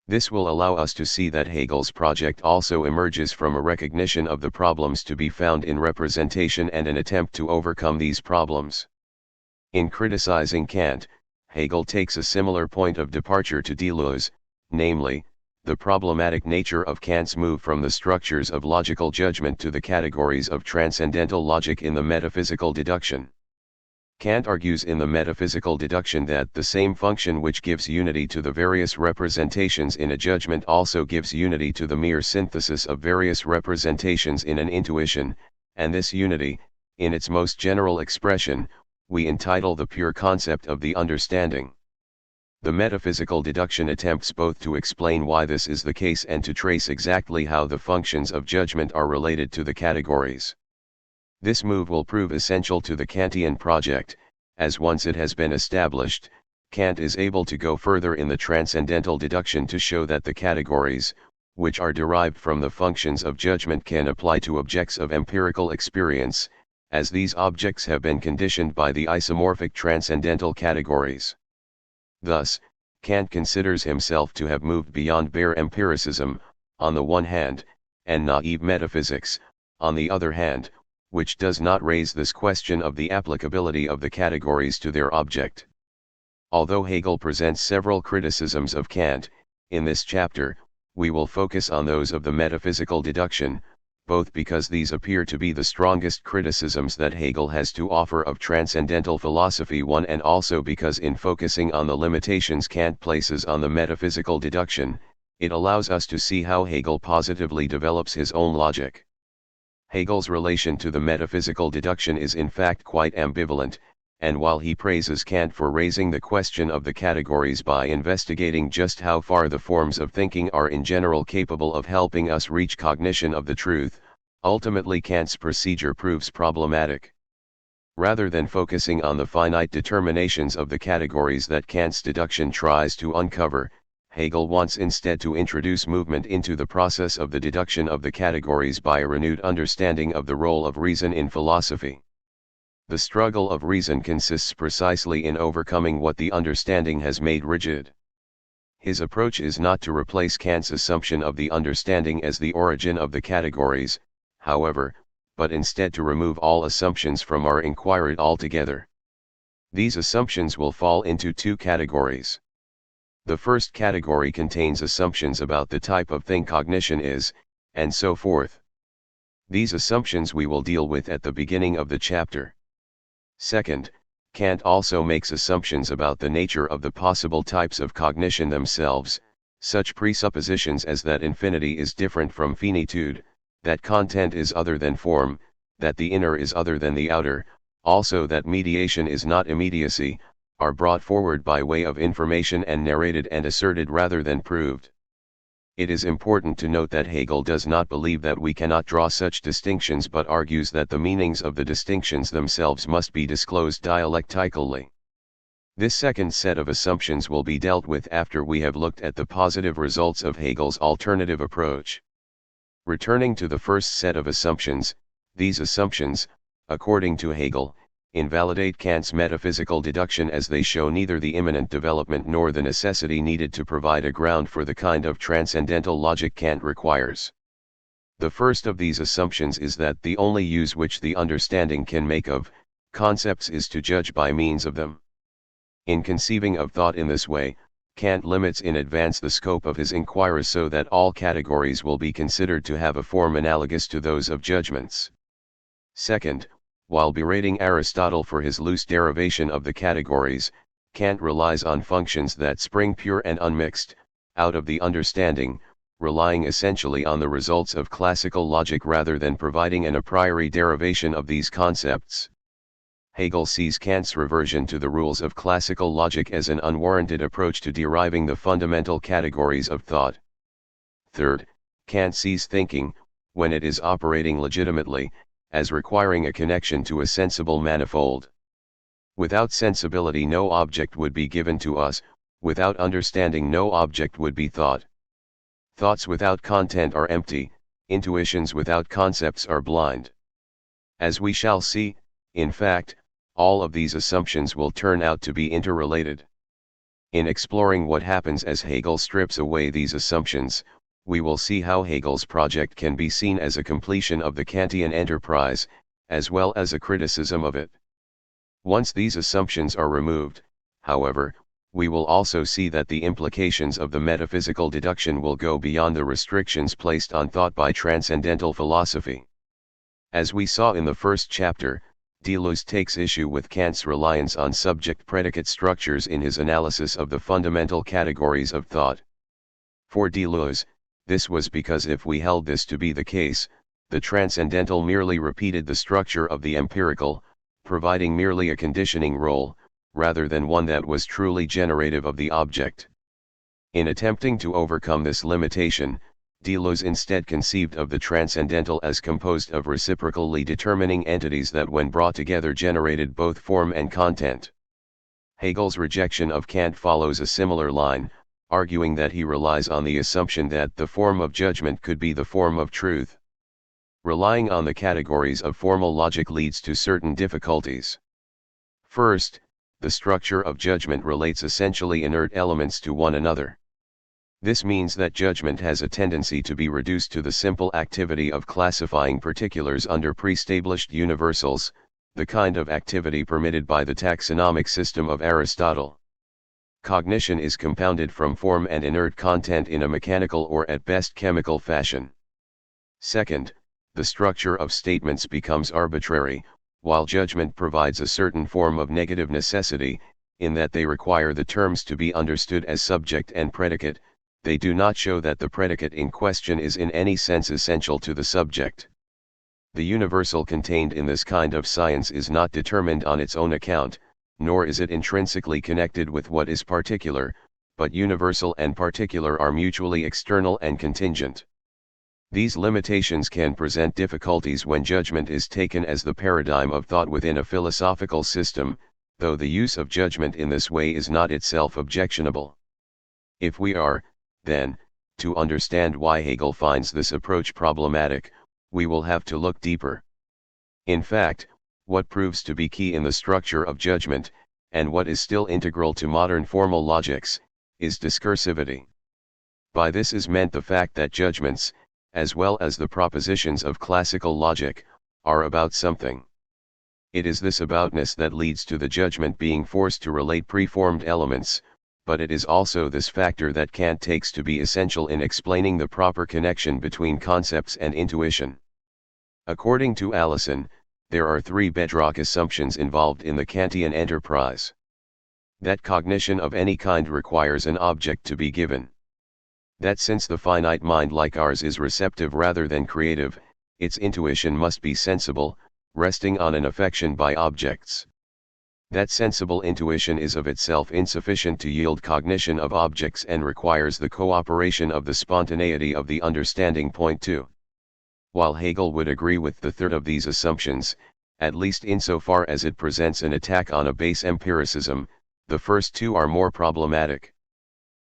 This will allow us to see that Hegel's project also emerges from a recognition of the problems to be found in representation and an attempt to overcome these problems. In criticizing Kant, Hegel takes a similar point of departure to Deleuze, namely, the problematic nature of Kant's move from the structures of logical judgment to the categories of transcendental logic in the metaphysical deduction. Kant argues in the metaphysical deduction that the same function which gives unity to the various representations in a judgment also gives unity to the mere synthesis of various representations in an intuition, and this unity, in its most general expression, we entitle the pure concept of the understanding. The metaphysical deduction attempts both to explain why this is the case and to trace exactly how the functions of judgment are related to the categories. This move will prove essential to the Kantian project, as once it has been established, Kant is able to go further in the transcendental deduction to show that the categories, which are derived from the functions of judgment, can apply to objects of empirical experience, as these objects have been conditioned by the isomorphic transcendental categories. Thus, Kant considers himself to have moved beyond bare empiricism, on the one hand, and naive metaphysics, on the other hand, which does not raise this question of the applicability of the categories to their object. Although Hegel presents several criticisms of Kant, in this chapter, we will focus on those of the metaphysical deduction, both because these appear to be the strongest criticisms that Hegel has to offer of transcendental philosophy one, and also because in focusing on the limitations Kant places on the metaphysical deduction, it allows us to see how Hegel positively develops his own logic. Hegel's relation to the metaphysical deduction is in fact quite ambivalent, and while he praises Kant for raising the question of the categories by investigating just how far the forms of thinking are in general capable of helping us reach cognition of the truth, ultimately Kant's procedure proves problematic. Rather than focusing on the finite determinations of the categories that Kant's deduction tries to uncover, Hegel wants instead to introduce movement into the process of the deduction of the categories by a renewed understanding of the role of reason in philosophy. The struggle of reason consists precisely in overcoming what the understanding has made rigid. His approach is not to replace Kant's assumption of the understanding as the origin of the categories, however, but instead to remove all assumptions from our inquiry altogether. These assumptions will fall into two categories. The first category contains assumptions about the type of thing cognition is, and so forth. These assumptions we will deal with at the beginning of the chapter. Second, Kant also makes assumptions about the nature of the possible types of cognition themselves, such presuppositions as that infinity is different from finitude, that content is other than form, that the inner is other than the outer, also that mediation is not immediacy, are brought forward by way of information and narrated and asserted rather than proved. It is important to note that Hegel does not believe that we cannot draw such distinctions, but argues that the meanings of the distinctions themselves must be disclosed dialectically. This second set of assumptions will be dealt with after we have looked at the positive results of Hegel's alternative approach. Returning to the first set of assumptions, these assumptions, according to Hegel, invalidate Kant's metaphysical deduction as they show neither the immanent development nor the necessity needed to provide a ground for the kind of transcendental logic Kant requires. The first of these assumptions is that the only use which the understanding can make of concepts is to judge by means of them. In conceiving of thought in this way, Kant limits in advance the scope of his inquiries so that all categories will be considered to have a form analogous to those of judgments. Second, while berating Aristotle for his loose derivation of the categories, Kant relies on functions that spring pure and unmixed, out of the understanding, relying essentially on the results of classical logic rather than providing an a priori derivation of these concepts. Hegel sees Kant's reversion to the rules of classical logic as an unwarranted approach to deriving the fundamental categories of thought. Third, Kant sees thinking, when it is operating legitimately, as requiring a connection to a sensible manifold. Without sensibility no object would be given to us, without understanding no object would be thought. Thoughts without content are empty, intuitions without concepts are blind. As we shall see, in fact, all of these assumptions will turn out to be interrelated. In exploring what happens as Hegel strips away these assumptions, we will see how Hegel's project can be seen as a completion of the Kantian enterprise, as well as a criticism of it. Once these assumptions are removed, however, we will also see that the implications of the metaphysical deduction will go beyond the restrictions placed on thought by transcendental philosophy. As we saw in the first chapter, Deleuze takes issue with Kant's reliance on subject-predicate structures in his analysis of the fundamental categories of thought. For Deleuze, this was because if we held this to be the case, the transcendental merely repeated the structure of the empirical, providing merely a conditioning role, rather than one that was truly generative of the object. In attempting to overcome this limitation, Deleuze instead conceived of the transcendental as composed of reciprocally determining entities that when brought together generated both form and content. Hegel's rejection of Kant follows a similar line, arguing that he relies on the assumption that the form of judgment could be the form of truth. Relying on the categories of formal logic leads to certain difficulties. First, the structure of judgment relates essentially inert elements to one another. This means that judgment has a tendency to be reduced to the simple activity of classifying particulars under pre-established universals, the kind of activity permitted by the taxonomic system of Aristotle. Cognition is compounded from form and inert content in a mechanical or at best chemical fashion. Second, the structure of statements becomes arbitrary, while judgment provides a certain form of negative necessity, in that they require the terms to be understood as subject and predicate. They do not show that the predicate in question is in any sense essential to the subject. The universal contained in this kind of science is not determined on its own account, nor is it intrinsically connected with what is particular, but universal and particular are mutually external and contingent. These limitations can present difficulties when judgment is taken as the paradigm of thought within a philosophical system, though the use of judgment in this way is not itself objectionable. If we are, then, to understand why Hegel finds this approach problematic, we will have to look deeper. In fact, what proves to be key in the structure of judgment, and what is still integral to modern formal logics, is discursivity. By this is meant the fact that judgments, as well as the propositions of classical logic, are about something. It is this aboutness that leads to the judgment being forced to relate preformed elements, but it is also this factor that Kant takes to be essential in explaining the proper connection between concepts and intuition. According to Allison, there are three bedrock assumptions involved in the Kantian enterprise. That cognition of any kind requires an object to be given. That since the finite mind like ours is receptive rather than creative, its intuition must be sensible, resting on an affection by objects. That sensible intuition is of itself insufficient to yield cognition of objects and requires the cooperation of the spontaneity of the understanding point too. While Hegel would agree with the third of these assumptions, at least insofar as it presents an attack on a base empiricism, The first two are more problematic.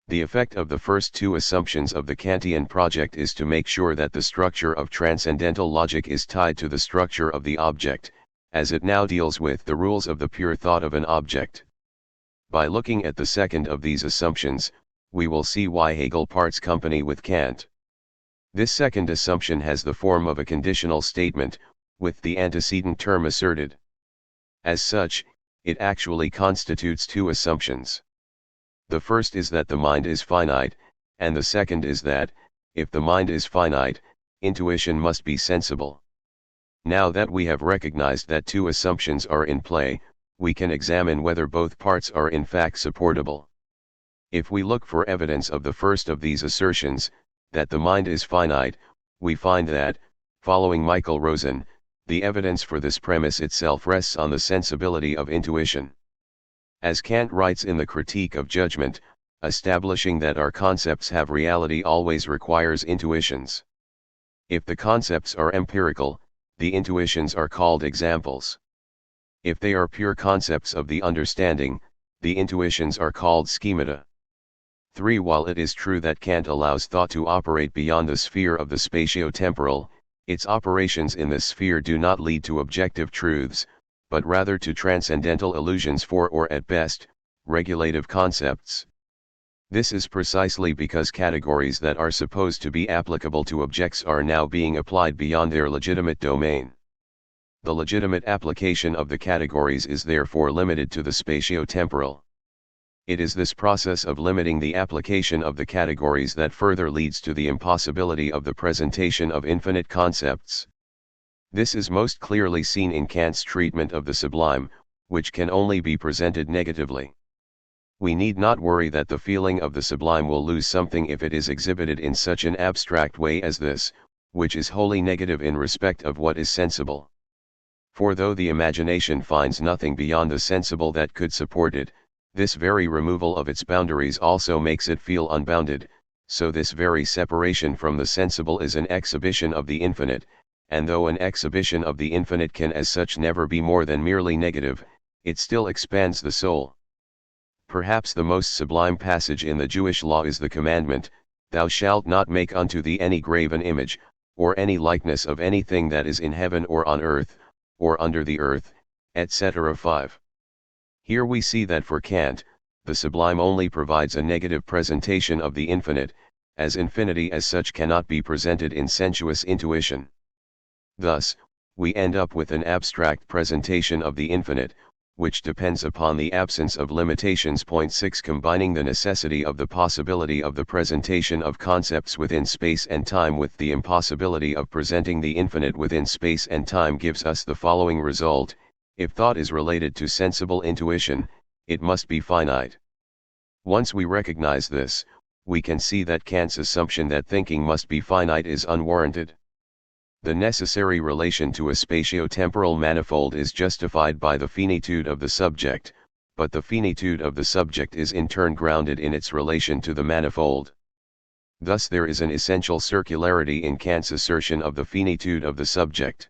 The effect of the first two assumptions of the Kantian project is to make sure that the structure of transcendental logic is tied to the structure of the object, as it now deals with the rules of the pure thought of an object. By looking at the second of these assumptions, we will see why Hegel parts company with Kant. This second assumption has the form of a conditional statement, with the antecedent term asserted. As such, it actually constitutes two assumptions. The first is that the mind is finite, and the second is that, if the mind is finite, intuition must be sensible. Now that we have recognized that two assumptions are in play, we can examine whether both parts are in fact supportable. If we look for evidence of the first of these assertions, that the mind is finite, we find that, following Michael Rosen, the evidence for this premise itself rests on the sensibility of intuition. As Kant writes in the Critique of Judgment, establishing that our concepts have reality always requires intuitions. If the concepts are empirical, the intuitions are called examples. If they are pure concepts of the understanding, the intuitions are called schemata. 3. While it is true that Kant allows thought to operate beyond the sphere of the spatio-temporal, its operations in this sphere do not lead to objective truths, but rather to transcendental illusions or at best, regulative concepts. This is precisely because categories that are supposed to be applicable to objects are now being applied beyond their legitimate domain. The legitimate application of the categories is therefore limited to the spatio-temporal. It is this process of limiting the application of the categories that further leads to the impossibility of the presentation of infinite concepts. This is most clearly seen in Kant's treatment of the sublime, which can only be presented negatively. We need not worry that the feeling of the sublime will lose something if it is exhibited in such an abstract way as this, which is wholly negative in respect of what is sensible. For though the imagination finds nothing beyond the sensible that could support it, this very removal of its boundaries also makes it feel unbounded, so this very separation from the sensible is an exhibition of the infinite, and though an exhibition of the infinite can as such never be more than merely negative, it still expands the soul. Perhaps the most sublime passage in the Jewish law is the commandment, "Thou shalt not make unto thee any graven image, or any likeness of anything that is in heaven or on earth, or under the earth," etc. 5. Here we see that for Kant, the sublime only provides a negative presentation of the infinite, as infinity as such cannot be presented in sensuous intuition. Thus, we end up with an abstract presentation of the infinite, which depends upon the absence of limitations. 6. Combining the necessity of the possibility of the presentation of concepts within space and time with the impossibility of presenting the infinite within space and time gives us the following result: if thought is related to sensible intuition, it must be finite. Once we recognize this, we can see that Kant's assumption that thinking must be finite is unwarranted. The necessary relation to a spatio-temporal manifold is justified by the finitude of the subject, but the finitude of the subject is in turn grounded in its relation to the manifold. Thus there is an essential circularity in Kant's assertion of the finitude of the subject.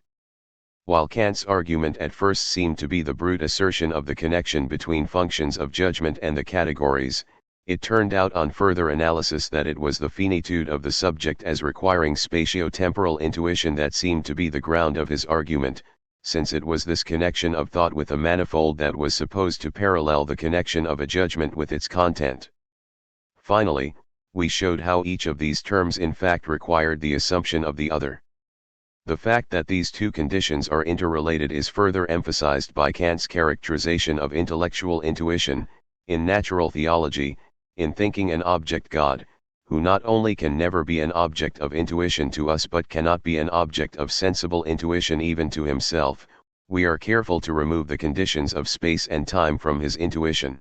While Kant's argument at first seemed to be the brute assertion of the connection between functions of judgment and the categories, it turned out on further analysis that it was the finitude of the subject as requiring spatio-temporal intuition that seemed to be the ground of his argument, since it was this connection of thought with a manifold that was supposed to parallel the connection of a judgment with its content. Finally, we showed how each of these terms in fact required the assumption of the other. The fact that these two conditions are interrelated is further emphasized by Kant's characterization of intellectual intuition, in natural theology, in thinking an object God, who not only can never be an object of intuition to us but cannot be an object of sensible intuition even to himself. We are careful to remove the conditions of space and time from his intuition.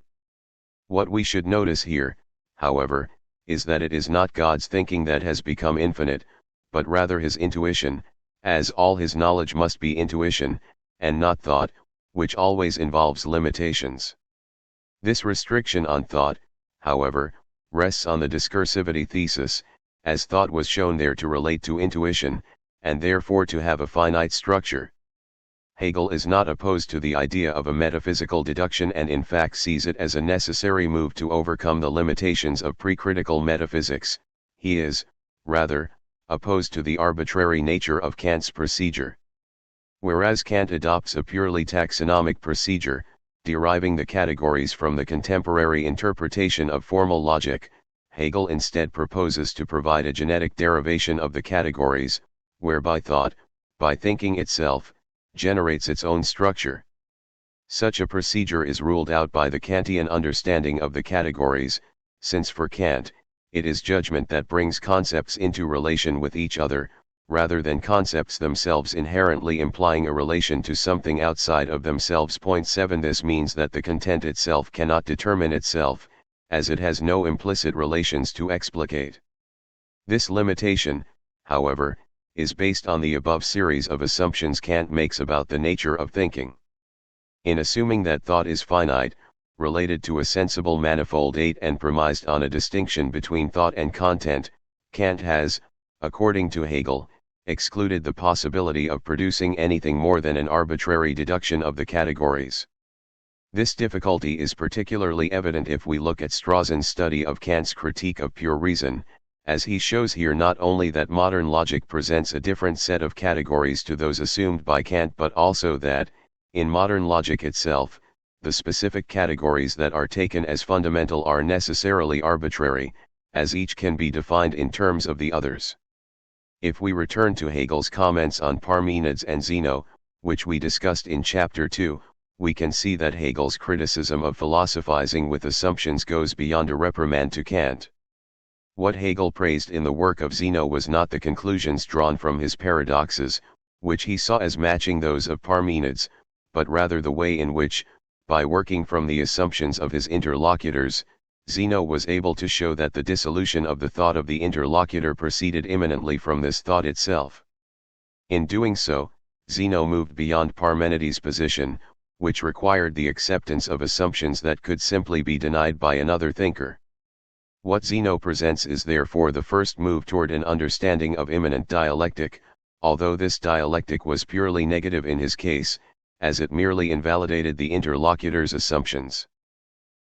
What we should notice here, however, is that it is not God's thinking that has become infinite, but rather his intuition, as all his knowledge must be intuition, and not thought, which always involves limitations. This restriction on thought, however, rests on the discursivity thesis, as thought was shown there to relate to intuition, and therefore to have a finite structure. Hegel is not opposed to the idea of a metaphysical deduction and in fact sees it as a necessary move to overcome the limitations of precritical metaphysics. He is, rather, opposed to the arbitrary nature of Kant's procedure. Whereas Kant adopts a purely taxonomic procedure, deriving the categories from the contemporary interpretation of formal logic, Hegel instead proposes to provide a genetic derivation of the categories, whereby thought, by thinking itself, generates its own structure. Such a procedure is ruled out by the Kantian understanding of the categories, since for Kant, it is judgment that brings concepts into relation with each other, rather than concepts themselves inherently implying a relation to something outside of themselves. 7 This means that the content itself cannot determine itself, as it has no implicit relations to explicate. This limitation, however, is based on the above series of assumptions Kant makes about the nature of thinking. In assuming that thought is finite, related to a sensible manifold and premised on a distinction between thought and content, Kant has, according to Hegel, excluded the possibility of producing anything more than an arbitrary deduction of the categories. This difficulty is particularly evident if we look at Strawson's study of Kant's critique of pure reason, as he shows here not only that modern logic presents a different set of categories to those assumed by Kant but also that, in modern logic itself, the specific categories that are taken as fundamental are necessarily arbitrary, as each can be defined in terms of the others. If we return to Hegel's comments on Parmenides and Zeno, which we discussed in Chapter 2, we can see that Hegel's criticism of philosophizing with assumptions goes beyond a reprimand to Kant. What Hegel praised in the work of Zeno was not the conclusions drawn from his paradoxes, which he saw as matching those of Parmenides, but rather the way in which, by working from the assumptions of his interlocutors, Zeno was able to show that the dissolution of the thought of the interlocutor proceeded immanently from this thought itself. In doing so, Zeno moved beyond Parmenides' position, which required the acceptance of assumptions that could simply be denied by another thinker. What Zeno presents is therefore the first move toward an understanding of immanent dialectic, although this dialectic was purely negative in his case, as it merely invalidated the interlocutor's assumptions.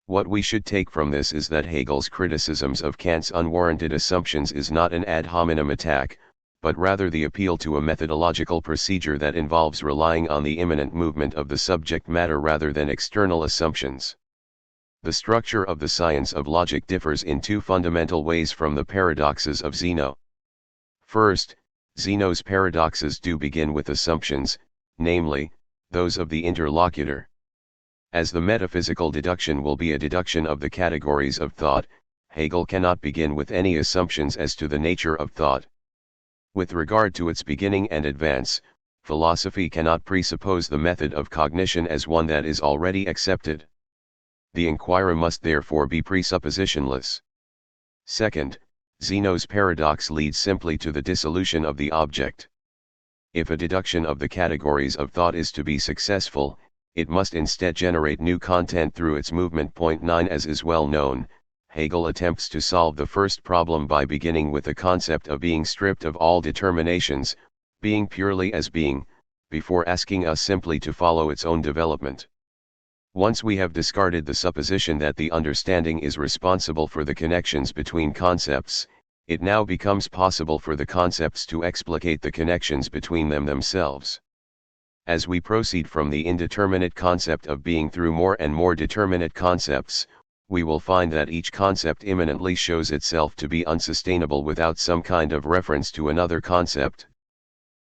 What we should take from this is that Hegel's criticisms of Kant's unwarranted assumptions is not an ad hominem attack, but rather the appeal to a methodological procedure that involves relying on the immanent movement of the subject matter rather than external assumptions. The structure of the science of logic differs in two fundamental ways from the paradoxes of Zeno. First, Zeno's paradoxes do begin with assumptions, namely, those of the interlocutor. As the metaphysical deduction will be a deduction of the categories of thought, Hegel cannot begin with any assumptions as to the nature of thought. With regard to its beginning and advance, philosophy cannot presuppose the method of cognition as one that is already accepted. The inquirer must therefore be presuppositionless. Second, Zeno's paradox leads simply to the dissolution of the object. If a deduction of the categories of thought is to be successful, it must instead generate new content through its movement. 9 As is well known, Hegel attempts to solve the first problem by beginning with the concept of being stripped of all determinations, being purely as being, before asking us simply to follow its own development. Once we have discarded the supposition that the understanding is responsible for the connections between concepts, it now becomes possible for the concepts to explicate the connections between them themselves. As we proceed from the indeterminate concept of being through more and more determinate concepts, we will find that each concept immanently shows itself to be unsustainable without some kind of reference to another concept.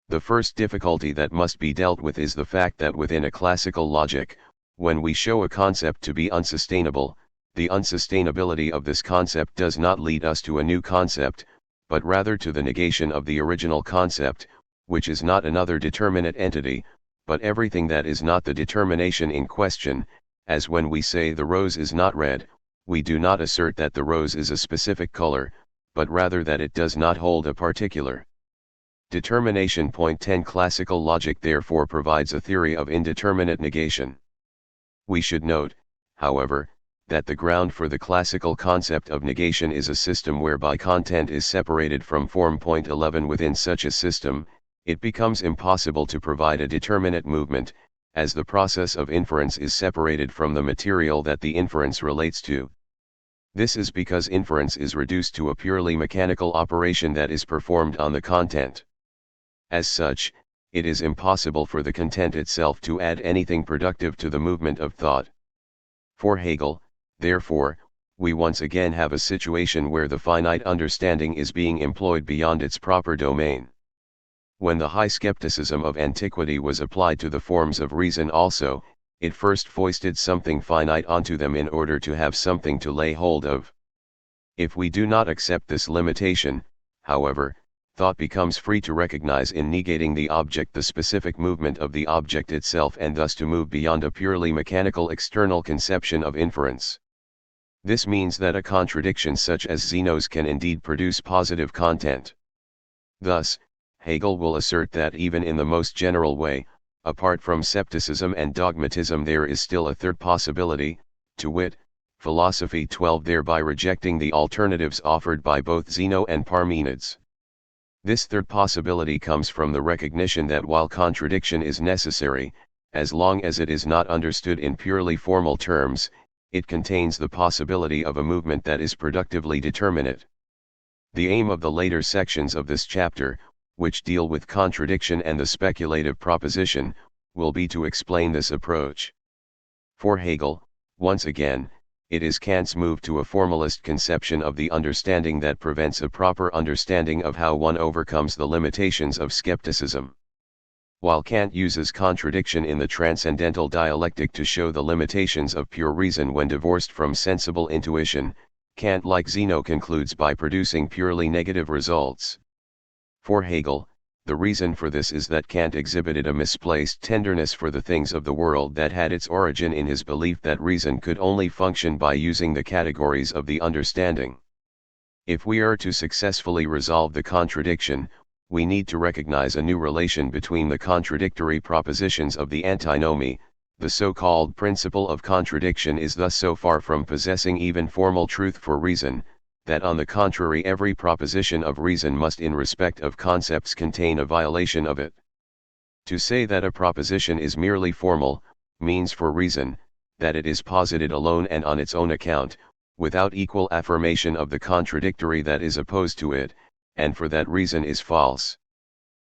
The first difficulty that must be dealt with is the fact that within a classical logic, when we show a concept to be unsustainable, the unsustainability of this concept does not lead us to a new concept, but rather to the negation of the original concept, which is not another determinate entity, but everything that is not the determination in question, as when we say the rose is not red, we do not assert that the rose is a specific color, but rather that it does not hold a particular determination. 10 Classical logic therefore provides a theory of indeterminate negation. We should note, however, that the ground for the classical concept of negation is a system whereby content is separated from form. 11 Within such a system, It becomes impossible to provide a determinate movement, as the process of inference is separated from the material that the inference relates to. This is because inference is reduced to a purely mechanical operation that is performed on the content. As such, it is impossible for the content itself to add anything productive to the movement of thought. For Hegel, therefore, we once again have a situation where the finite understanding is being employed beyond its proper domain. When the high skepticism of antiquity was applied to the forms of reason also, it first foisted something finite onto them in order to have something to lay hold of. If we do not accept this limitation, however, thought becomes free to recognize in negating the object the specific movement of the object itself, and thus to move beyond a purely mechanical external conception of inference. This means that a contradiction such as Zeno's can indeed produce positive content. Thus, Hegel will assert that even in the most general way, apart from scepticism and dogmatism, there is still a third possibility, to wit, philosophy 12, thereby rejecting the alternatives offered by both Zeno and Parmenides. This third possibility comes from the recognition that while contradiction is necessary, as long as it is not understood in purely formal terms, it contains the possibility of a movement that is productively determinate. The aim of the later sections of this chapter, which deal with contradiction and the speculative proposition, will be to explain this approach. For Hegel, once again, it is Kant's move to a formalist conception of the understanding that prevents a proper understanding of how one overcomes the limitations of skepticism. While Kant uses contradiction in the transcendental dialectic to show the limitations of pure reason when divorced from sensible intuition, Kant, like Zeno, concludes by producing purely negative results. For Hegel, the reason for this is that Kant exhibited a misplaced tenderness for the things of the world that had its origin in his belief that reason could only function by using the categories of the understanding. If we are to successfully resolve the contradiction, we need to recognize a new relation between the contradictory propositions of the antinomy. The so-called principle of contradiction is thus so far from possessing even formal truth for reason, that on the contrary every proposition of reason must in respect of concepts contain a violation of it. To say that a proposition is merely formal, means for reason, that it is posited alone and on its own account, without equal affirmation of the contradictory that is opposed to it, and for that reason is false.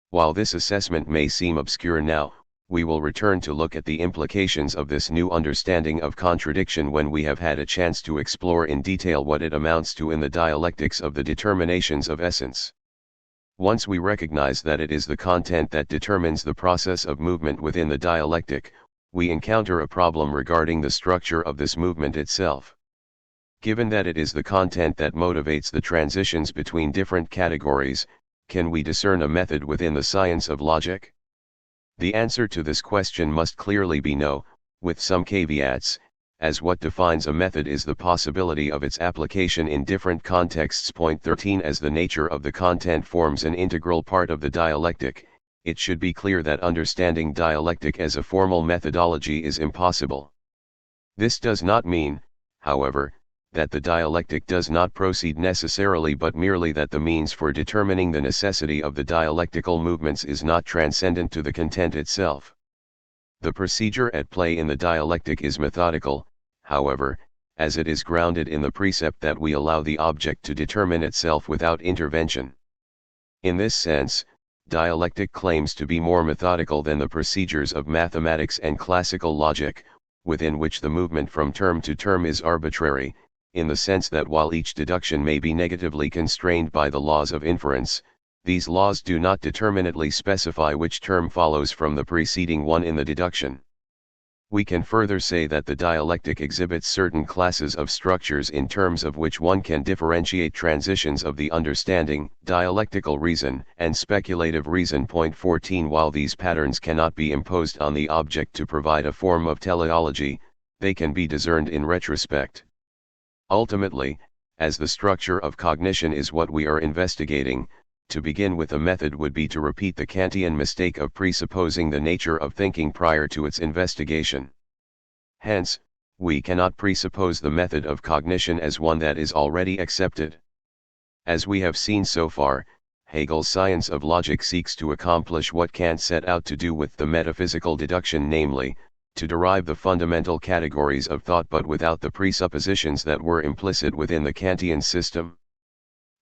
While this assessment may seem obscure now, we will return to look at the implications of this new understanding of contradiction when we have had a chance to explore in detail what it amounts to in the dialectics of the determinations of essence. Once we recognize that it is the content that determines the process of movement within the dialectic, we encounter a problem regarding the structure of this movement itself. Given that it is the content that motivates the transitions between different categories, can we discern a method within the science of logic? The answer to this question must clearly be no, with some caveats, as what defines a method is the possibility of its application in different contexts. Point 13. As the nature of the content forms an integral part of the dialectic, it should be clear that understanding dialectic as a formal methodology is impossible. This does not mean, however, that the dialectic does not proceed necessarily, but merely that the means for determining the necessity of the dialectical movements is not transcendent to the content itself. The procedure at play in the dialectic is methodical, however, as it is grounded in the precept that we allow the object to determine itself without intervention. In this sense, dialectic claims to be more methodical than the procedures of mathematics and classical logic, within which the movement from term to term is arbitrary, in the sense that while each deduction may be negatively constrained by the laws of inference, these laws do not determinately specify which term follows from the preceding one in the deduction. We can further say that the dialectic exhibits certain classes of structures in terms of which one can differentiate transitions of the understanding, dialectical reason, and speculative reason. Point 14. While these patterns cannot be imposed on the object to provide a form of teleology, they can be discerned in retrospect. Ultimately, as the structure of cognition is what we are investigating, to begin with a method would be to repeat the Kantian mistake of presupposing the nature of thinking prior to its investigation. Hence, we cannot presuppose the method of cognition as one that is already accepted. As we have seen so far, Hegel's science of logic seeks to accomplish what Kant set out to do with the metaphysical deduction, namely, to derive the fundamental categories of thought but without the presuppositions that were implicit within the Kantian system.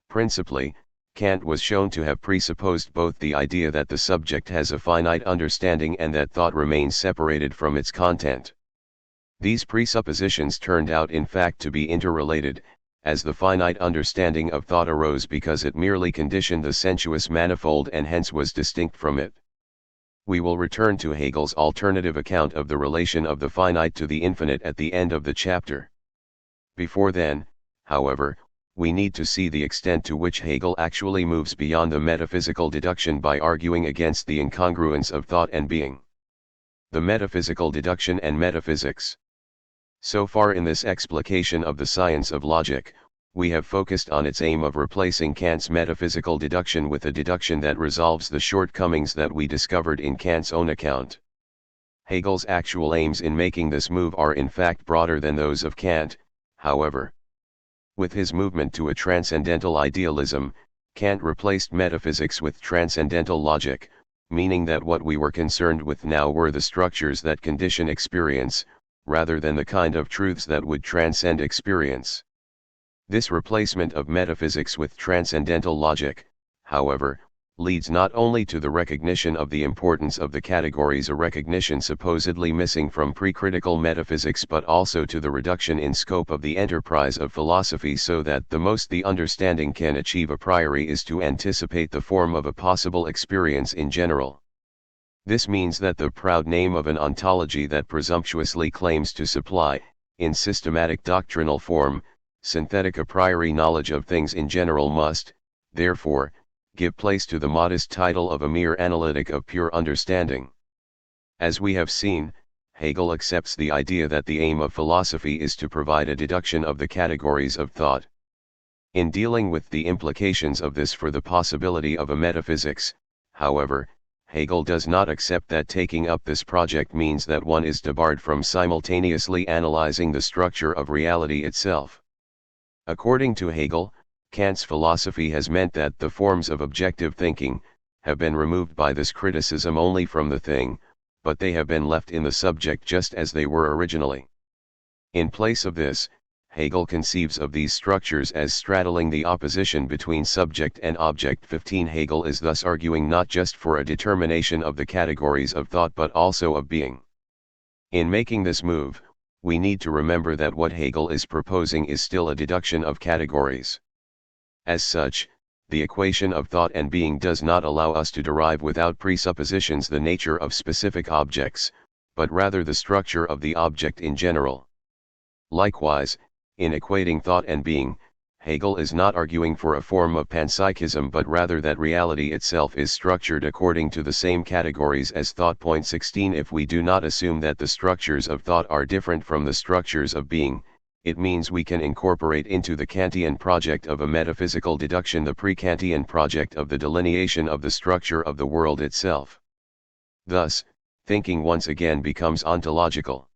Principally, Kant was shown to have presupposed both the idea that the subject has a finite understanding and that thought remains separated from its content. These presuppositions turned out in fact to be interrelated, as the finite understanding of thought arose because it merely conditioned the sensuous manifold and hence was distinct from it. We will return to Hegel's alternative account of the relation of the finite to the infinite at the end of the chapter. Before then, however, we need to see the extent to which Hegel actually moves beyond the metaphysical deduction by arguing against the incongruence of thought and being. The metaphysical deduction and metaphysics. So far in this explication of the science of logic, we have focused on its aim of replacing Kant's metaphysical deduction with a deduction that resolves the shortcomings that we discovered in Kant's own account. Hegel's actual aims in making this move are in fact broader than those of Kant, however. With his movement to a transcendental idealism, Kant replaced metaphysics with transcendental logic, meaning that what we were concerned with now were the structures that condition experience, rather than the kind of truths that would transcend experience. This replacement of metaphysics with transcendental logic, however, leads not only to the recognition of the importance of the categories, a recognition supposedly missing from pre-critical metaphysics, but also to the reduction in scope of the enterprise of philosophy so that the most the understanding can achieve a priori is to anticipate the form of a possible experience in general. This means that the proud name of an ontology that presumptuously claims to supply, in systematic doctrinal form, synthetic a priori knowledge of things in general must, therefore, give place to the modest title of a mere analytic of pure understanding. As we have seen, Hegel accepts the idea that the aim of philosophy is to provide a deduction of the categories of thought. In dealing with the implications of this for the possibility of a metaphysics, however, Hegel does not accept that taking up this project means that one is debarred from simultaneously analyzing the structure of reality itself. According to Hegel, Kant's philosophy has meant that the forms of objective thinking have been removed by this criticism only from the thing, but they have been left in the subject just as they were originally. In place of this, Hegel conceives of these structures as straddling the opposition between subject and object. 15 Hegel is thus arguing not just for a determination of the categories of thought but also of being. In making this move, we need to remember that what Hegel is proposing is still a deduction of categories. As such, the equation of thought and being does not allow us to derive without presuppositions the nature of specific objects, but rather the structure of the object in general. Likewise, in equating thought and being, Hegel is not arguing for a form of panpsychism but rather that reality itself is structured according to the same categories as thought. 16 If we do not assume that the structures of thought are different from the structures of being, it means we can incorporate into the Kantian project of a metaphysical deduction the pre-Kantian project of the delineation of the structure of the world itself. Thus, thinking once again becomes ontological.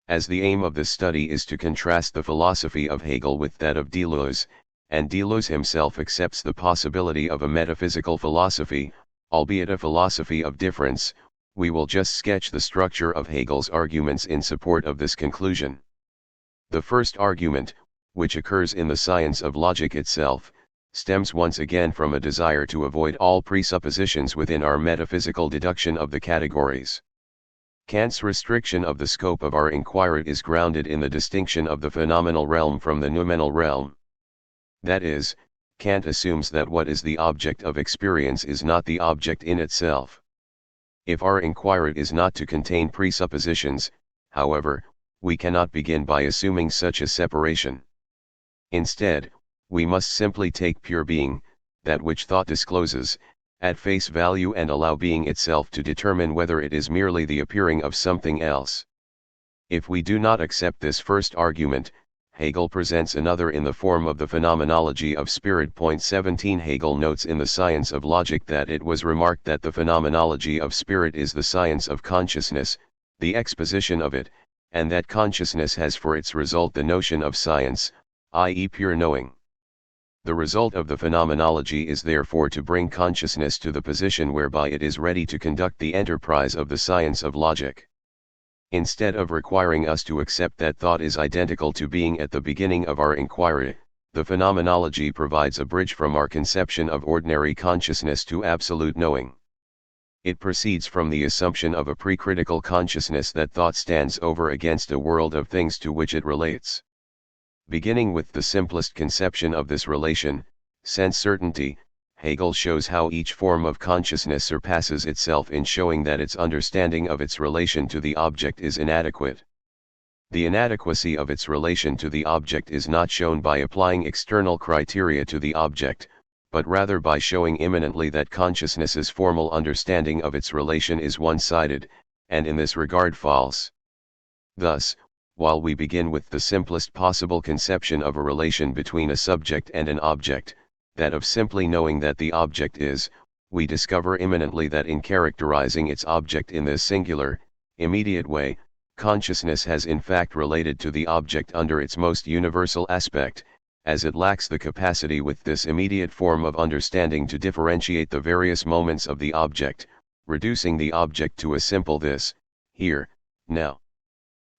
As the aim of this study is to contrast the philosophy of Hegel with that of Deleuze, and Deleuze himself accepts the possibility of a metaphysical philosophy, albeit a philosophy of difference, we will just sketch the structure of Hegel's arguments in support of this conclusion. The first argument, which occurs in the science of logic itself, stems once again from a desire to avoid all presuppositions within our metaphysical deduction of the categories. Kant's restriction of the scope of our inquiry is grounded in the distinction of the phenomenal realm from the noumenal realm. That is, Kant assumes that what is the object of experience is not the object in itself. If our inquiry is not to contain presuppositions, however, we cannot begin by assuming such a separation. Instead, we must simply take pure being, that which thought discloses, at face value and allow being itself to determine whether it is merely the appearing of something else. If we do not accept this first argument, Hegel presents another in the form of the phenomenology of spirit. 17 Hegel notes in the science of logic that it was remarked that the phenomenology of spirit is the science of consciousness, the exposition of it, and that consciousness has for its result the notion of science, i.e. pure knowing. The result of the phenomenology is therefore to bring consciousness to the position whereby it is ready to conduct the enterprise of the science of logic. Instead of requiring us to accept that thought is identical to being at the beginning of our inquiry, the phenomenology provides a bridge from our conception of ordinary consciousness to absolute knowing. It proceeds from the assumption of a pre-critical consciousness that thought stands over against a world of things to which it relates. Beginning with the simplest conception of this relation, sense certainty, Hegel shows how each form of consciousness surpasses itself in showing that its understanding of its relation to the object is inadequate. The inadequacy of its relation to the object is not shown by applying external criteria to the object, but rather by showing immanently that consciousness's formal understanding of its relation is one-sided, and in this regard false. Thus, while we begin with the simplest possible conception of a relation between a subject and an object, that of simply knowing that the object is, we discover immanently that in characterizing its object in this singular, immediate way, consciousness has in fact related to the object under its most universal aspect, as it lacks the capacity with this immediate form of understanding to differentiate the various moments of the object, reducing the object to a simple this, here, now.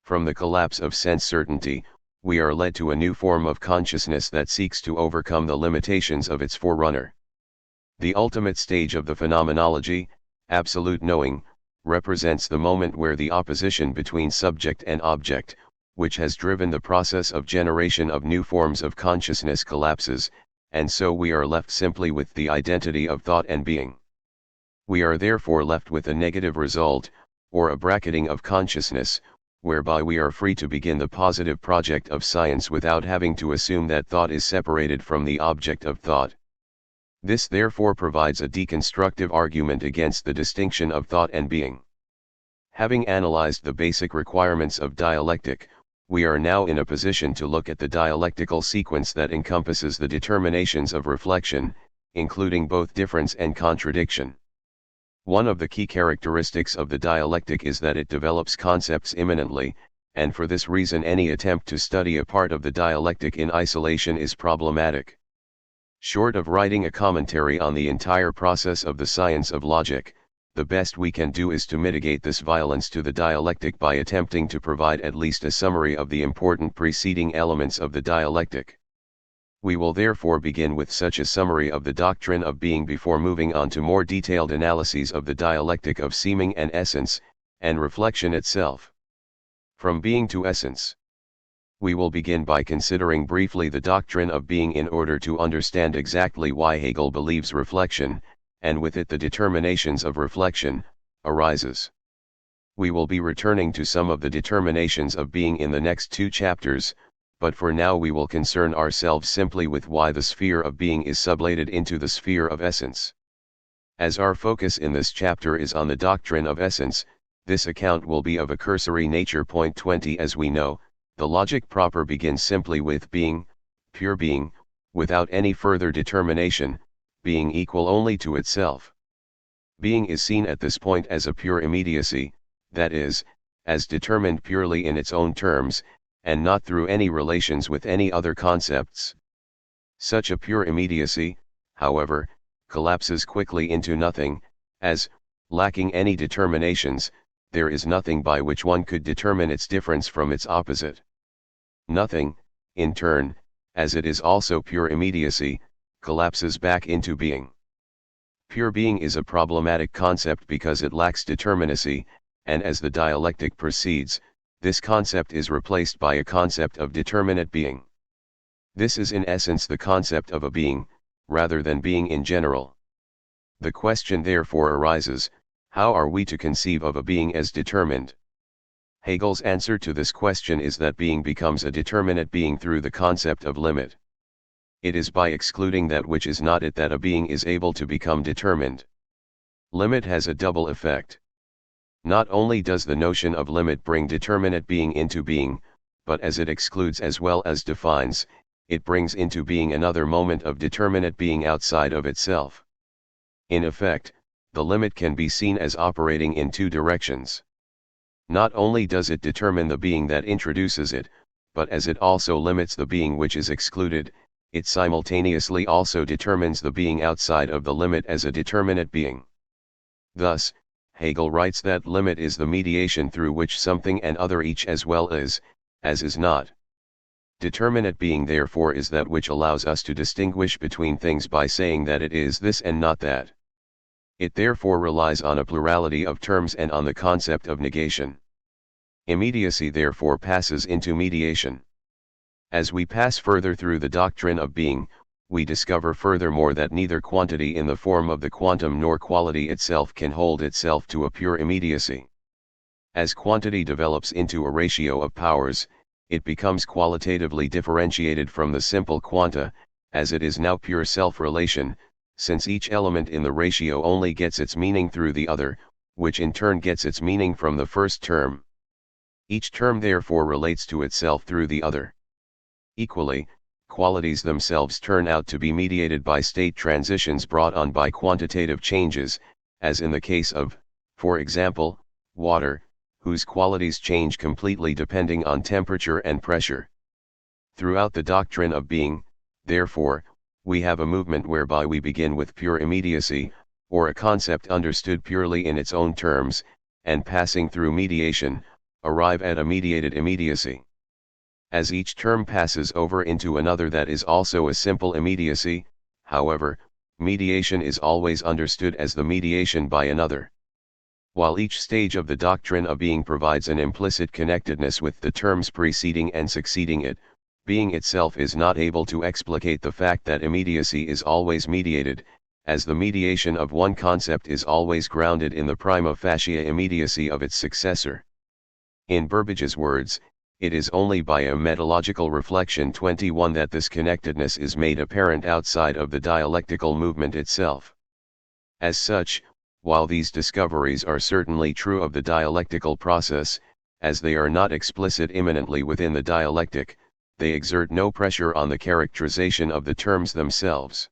From the collapse of sense certainty, we are led to a new form of consciousness that seeks to overcome the limitations of its forerunner. The ultimate stage of the phenomenology, absolute knowing, represents the moment where the opposition between subject and object, which has driven the process of generation of new forms of consciousness, collapses, and so we are left simply with the identity of thought and being. We are therefore left with a negative result, or a bracketing of consciousness, whereby we are free to begin the positive project of science without having to assume that thought is separated from the object of thought. This therefore provides a deconstructive argument against the distinction of thought and being. Having analyzed the basic requirements of dialectic, we are now in a position to look at the dialectical sequence that encompasses the determinations of reflection, including both difference and contradiction. One of the key characteristics of the dialectic is that it develops concepts immanently, and for this reason any attempt to study a part of the dialectic in isolation is problematic. Short of writing a commentary on the entire process of the science of logic, the best we can do is to mitigate this violence to the dialectic by attempting to provide at least a summary of the important preceding elements of the dialectic. We will therefore begin with such a summary of the doctrine of being before moving on to more detailed analyses of the dialectic of seeming and essence, and reflection itself. From being to essence. We will begin by considering briefly the doctrine of being in order to understand exactly why Hegel believes reflection, and with it the determinations of reflection, arises. We will be returning to some of the determinations of being in the next two chapters, but for now we will concern ourselves simply with why the sphere of being is sublated into the sphere of essence. As our focus in this chapter is on the doctrine of essence, this account will be of a cursory nature. Point 20. As we know, the logic proper begins simply with being, pure being, without any further determination, being equal only to itself. Being is seen at this point as a pure immediacy, that is, as determined purely in its own terms, and not through any relations with any other concepts. Such a pure immediacy, however, collapses quickly into nothing, as, lacking any determinations, there is nothing by which one could determine its difference from its opposite. Nothing, in turn, as it is also pure immediacy, collapses back into being. Pure being is a problematic concept because it lacks determinacy, and as the dialectic proceeds, this concept is replaced by a concept of determinate being. This is in essence the concept of a being, rather than being in general. The question therefore arises, how are we to conceive of a being as determined? Hegel's answer to this question is that being becomes a determinate being through the concept of limit. It is by excluding that which is not it that a being is able to become determined. Limit has a double effect. Not only does the notion of limit bring determinate being into being, but as it excludes as well as defines, it brings into being another moment of determinate being outside of itself. In effect, the limit can be seen as operating in two directions. Not only does it determine the being that introduces it, but as it also limits the being which is excluded, it simultaneously also determines the being outside of the limit as a determinate being. Thus, Hegel writes that limit is the mediation through which something and other each as well as is not. Determinate being therefore is that which allows us to distinguish between things by saying that it is this and not that. It therefore relies on a plurality of terms and on the concept of negation. Immediacy therefore passes into mediation. As we pass further through the doctrine of being, we discover furthermore that neither quantity in the form of the quantum nor quality itself can hold itself to a pure immediacy. As quantity develops into a ratio of powers, it becomes qualitatively differentiated from the simple quanta, as it is now pure self-relation, since each element in the ratio only gets its meaning through the other, which in turn gets its meaning from the first term. Each term therefore relates to itself through the other. Equally, qualities themselves turn out to be mediated by state transitions brought on by quantitative changes, as in the case of, for example, water, whose qualities change completely depending on temperature and pressure. Throughout the doctrine of being, therefore, we have a movement whereby we begin with pure immediacy, or a concept understood purely in its own terms, and passing through mediation, arrive at a mediated immediacy. As each term passes over into another that is also a simple immediacy, however, mediation is always understood as the mediation by another. While each stage of the doctrine of being provides an implicit connectedness with the terms preceding and succeeding it, being itself is not able to explicate the fact that immediacy is always mediated, as the mediation of one concept is always grounded in the prima facie immediacy of its successor. In Burbage's words, it is only by a metalogical reflection 21 that this connectedness is made apparent outside of the dialectical movement itself. As such, while these discoveries are certainly true of the dialectical process, as they are not explicit immanently within the dialectic, they exert no pressure on the characterization of the terms themselves.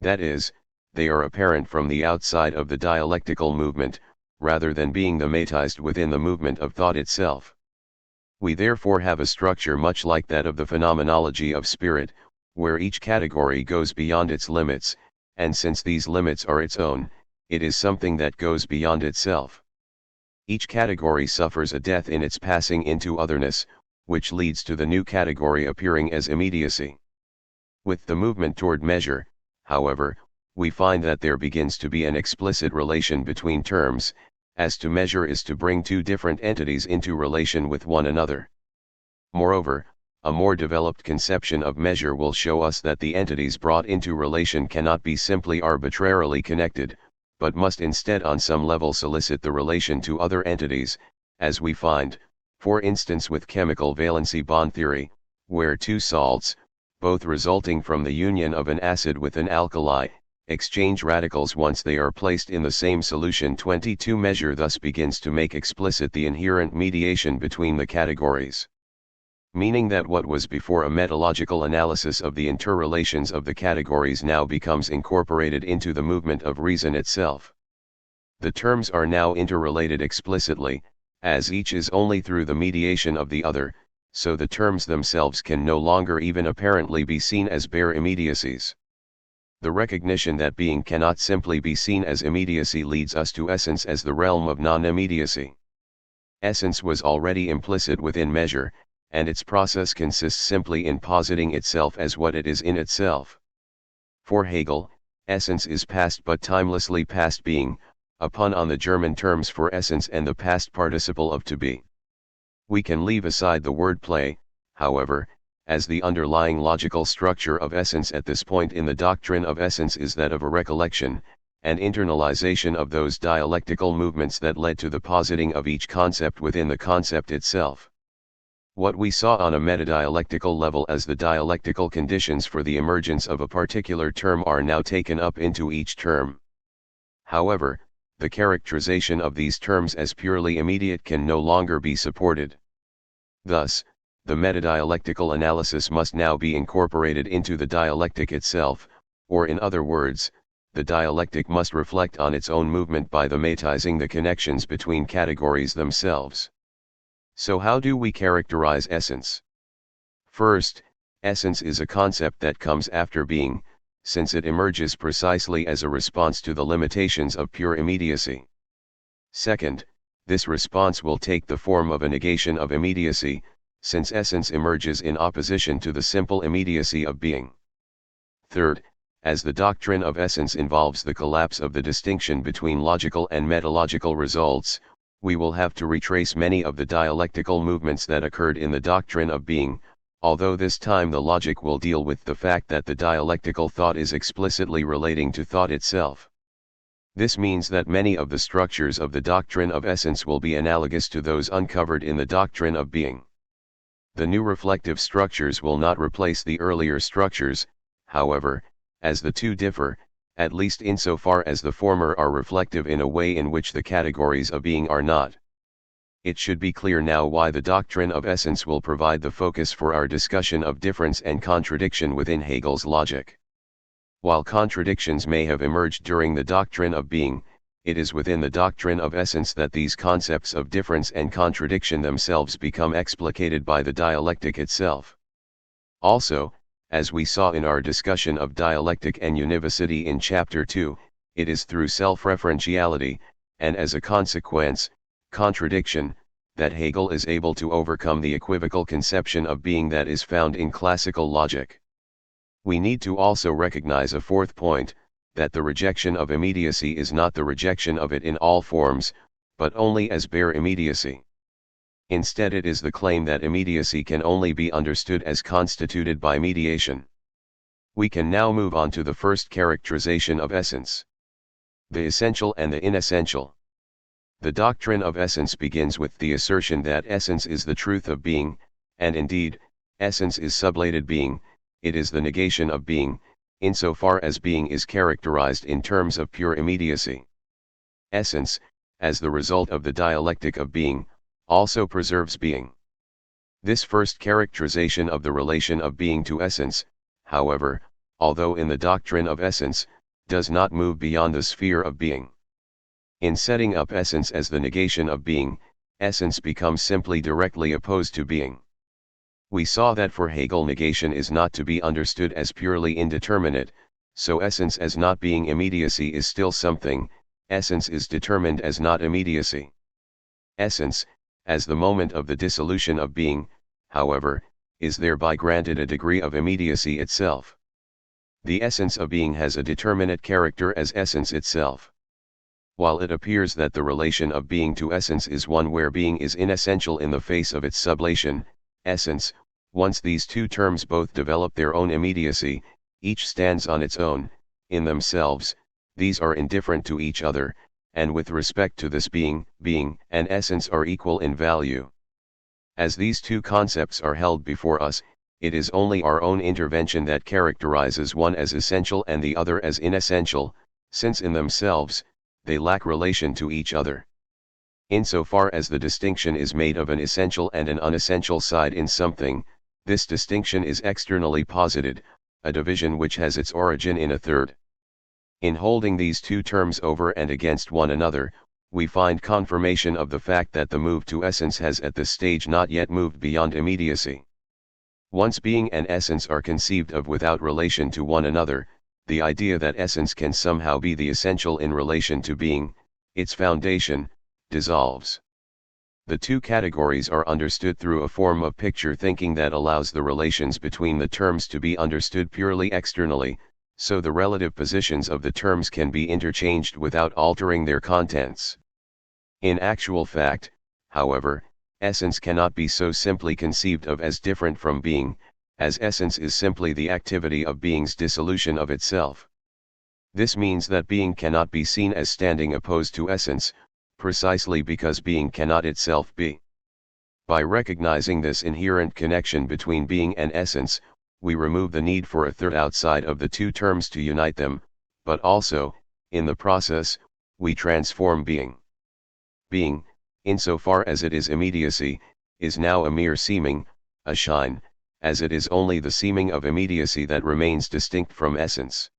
That is, they are apparent from the outside of the dialectical movement, rather than being thematized within the movement of thought itself. We therefore have a structure much like that of the phenomenology of spirit, where each category goes beyond its limits, and since these limits are its own, it is something that goes beyond itself. Each category suffers a death in its passing into otherness, which leads to the new category appearing as immediacy. With the movement toward measure, however, we find that there begins to be an explicit relation between terms, as to measure is to bring two different entities into relation with one another. Moreover, a more developed conception of measure will show us that the entities brought into relation cannot be simply arbitrarily connected, but must instead on some level solicit the relation to other entities, as we find, for instance with chemical valency bond theory, where two salts, both resulting from the union of an acid with an alkali, exchange radicals once they are placed in the same solution. 22 Measure thus begins to make explicit the inherent mediation between the categories. Meaning that what was before a metalogical analysis of the interrelations of the categories now becomes incorporated into the movement of reason itself. The terms are now interrelated explicitly, as each is only through the mediation of the other, so the terms themselves can no longer even apparently be seen as bare immediacies. The recognition that being cannot simply be seen as immediacy leads us to essence as the realm of non-immediacy. Essence was already implicit within measure, and its process consists simply in positing itself as what it is in itself. For Hegel, essence is past but timelessly past being, a pun on the German terms for essence and the past participle of to be. We can leave aside the wordplay, however, as the underlying logical structure of essence at this point in the doctrine of essence is that of a recollection, and internalization of those dialectical movements that led to the positing of each concept within the concept itself. What we saw on a metadialectical level as the dialectical conditions for the emergence of a particular term are now taken up into each term. However, the characterization of these terms as purely immediate can no longer be supported. Thus, the metadialectical analysis must now be incorporated into the dialectic itself, or in other words, the dialectic must reflect on its own movement by thematizing the connections between categories themselves. So how do we characterize essence? First, essence is a concept that comes after being, since it emerges precisely as a response to the limitations of pure immediacy. Second, this response will take the form of a negation of immediacy, since essence emerges in opposition to the simple immediacy of being. Third, as the doctrine of essence involves the collapse of the distinction between logical and metalogical results, we will have to retrace many of the dialectical movements that occurred in the doctrine of being, although this time the logic will deal with the fact that the dialectical thought is explicitly relating to thought itself. This means that many of the structures of the doctrine of essence will be analogous to those uncovered in the doctrine of being. The new reflective structures will not replace the earlier structures, however, as the two differ, at least insofar as the former are reflective in a way in which the categories of being are not. It should be clear now why the doctrine of essence will provide the focus for our discussion of difference and contradiction within Hegel's logic. While contradictions may have emerged during the doctrine of being, it is within the doctrine of essence that these concepts of difference and contradiction themselves become explicated by the dialectic itself. Also, as we saw in our discussion of dialectic and univocity in Chapter 2, it is through self-referentiality, and as a consequence, contradiction, that Hegel is able to overcome the equivocal conception of being that is found in classical logic. We need to also recognize a fourth point, that the rejection of immediacy is not the rejection of it in all forms, but only as bare immediacy. Instead, it is the claim that immediacy can only be understood as constituted by mediation. We can now move on to the first characterization of essence: the essential and the inessential. The doctrine of essence begins with the assertion that essence is the truth of being, and indeed, essence is sublated being. It is the negation of being, insofar as being is characterized in terms of pure immediacy. Essence, as the result of the dialectic of being, also preserves being. This first characterization of the relation of being to essence, however, although in the doctrine of essence, does not move beyond the sphere of being. In setting up essence as the negation of being, essence becomes simply directly opposed to being. We saw that for Hegel negation is not to be understood as purely indeterminate, so essence as not being immediacy is still something. Essence is determined as not immediacy. Essence, as the moment of the dissolution of being, however, is thereby granted a degree of immediacy itself. The essence of being has a determinate character as essence itself. While it appears that the relation of being to essence is one where being is inessential in the face of its sublation, essence, once these two terms both develop their own immediacy, each stands on its own. In themselves, these are indifferent to each other, and with respect to this being and essence are equal in value. As these two concepts are held before us, it is only our own intervention that characterizes one as essential and the other as inessential, since in themselves, they lack relation to each other. Insofar as the distinction is made of an essential and an unessential side in something, this distinction is externally posited, a division which has its origin in a third. In holding these two terms over and against one another, we find confirmation of the fact that the move to essence has at this stage not yet moved beyond immediacy. Once being and essence are conceived of without relation to one another, the idea that essence can somehow be the essential in relation to being, its foundation, dissolves. The two categories are understood through a form of picture thinking that allows the relations between the terms to be understood purely externally, so the relative positions of the terms can be interchanged without altering their contents. In actual fact, however, essence cannot be so simply conceived of as different from being, as essence is simply the activity of being's dissolution of itself. This means that being cannot be seen as standing opposed to essence, precisely because being cannot itself be. By recognizing this inherent connection between being and essence, we remove the need for a third outside of the two terms to unite them, but also, in the process, we transform being. Being, insofar as it is immediacy, is now a mere seeming, a shine, as it is only the seeming of immediacy that remains distinct from essence.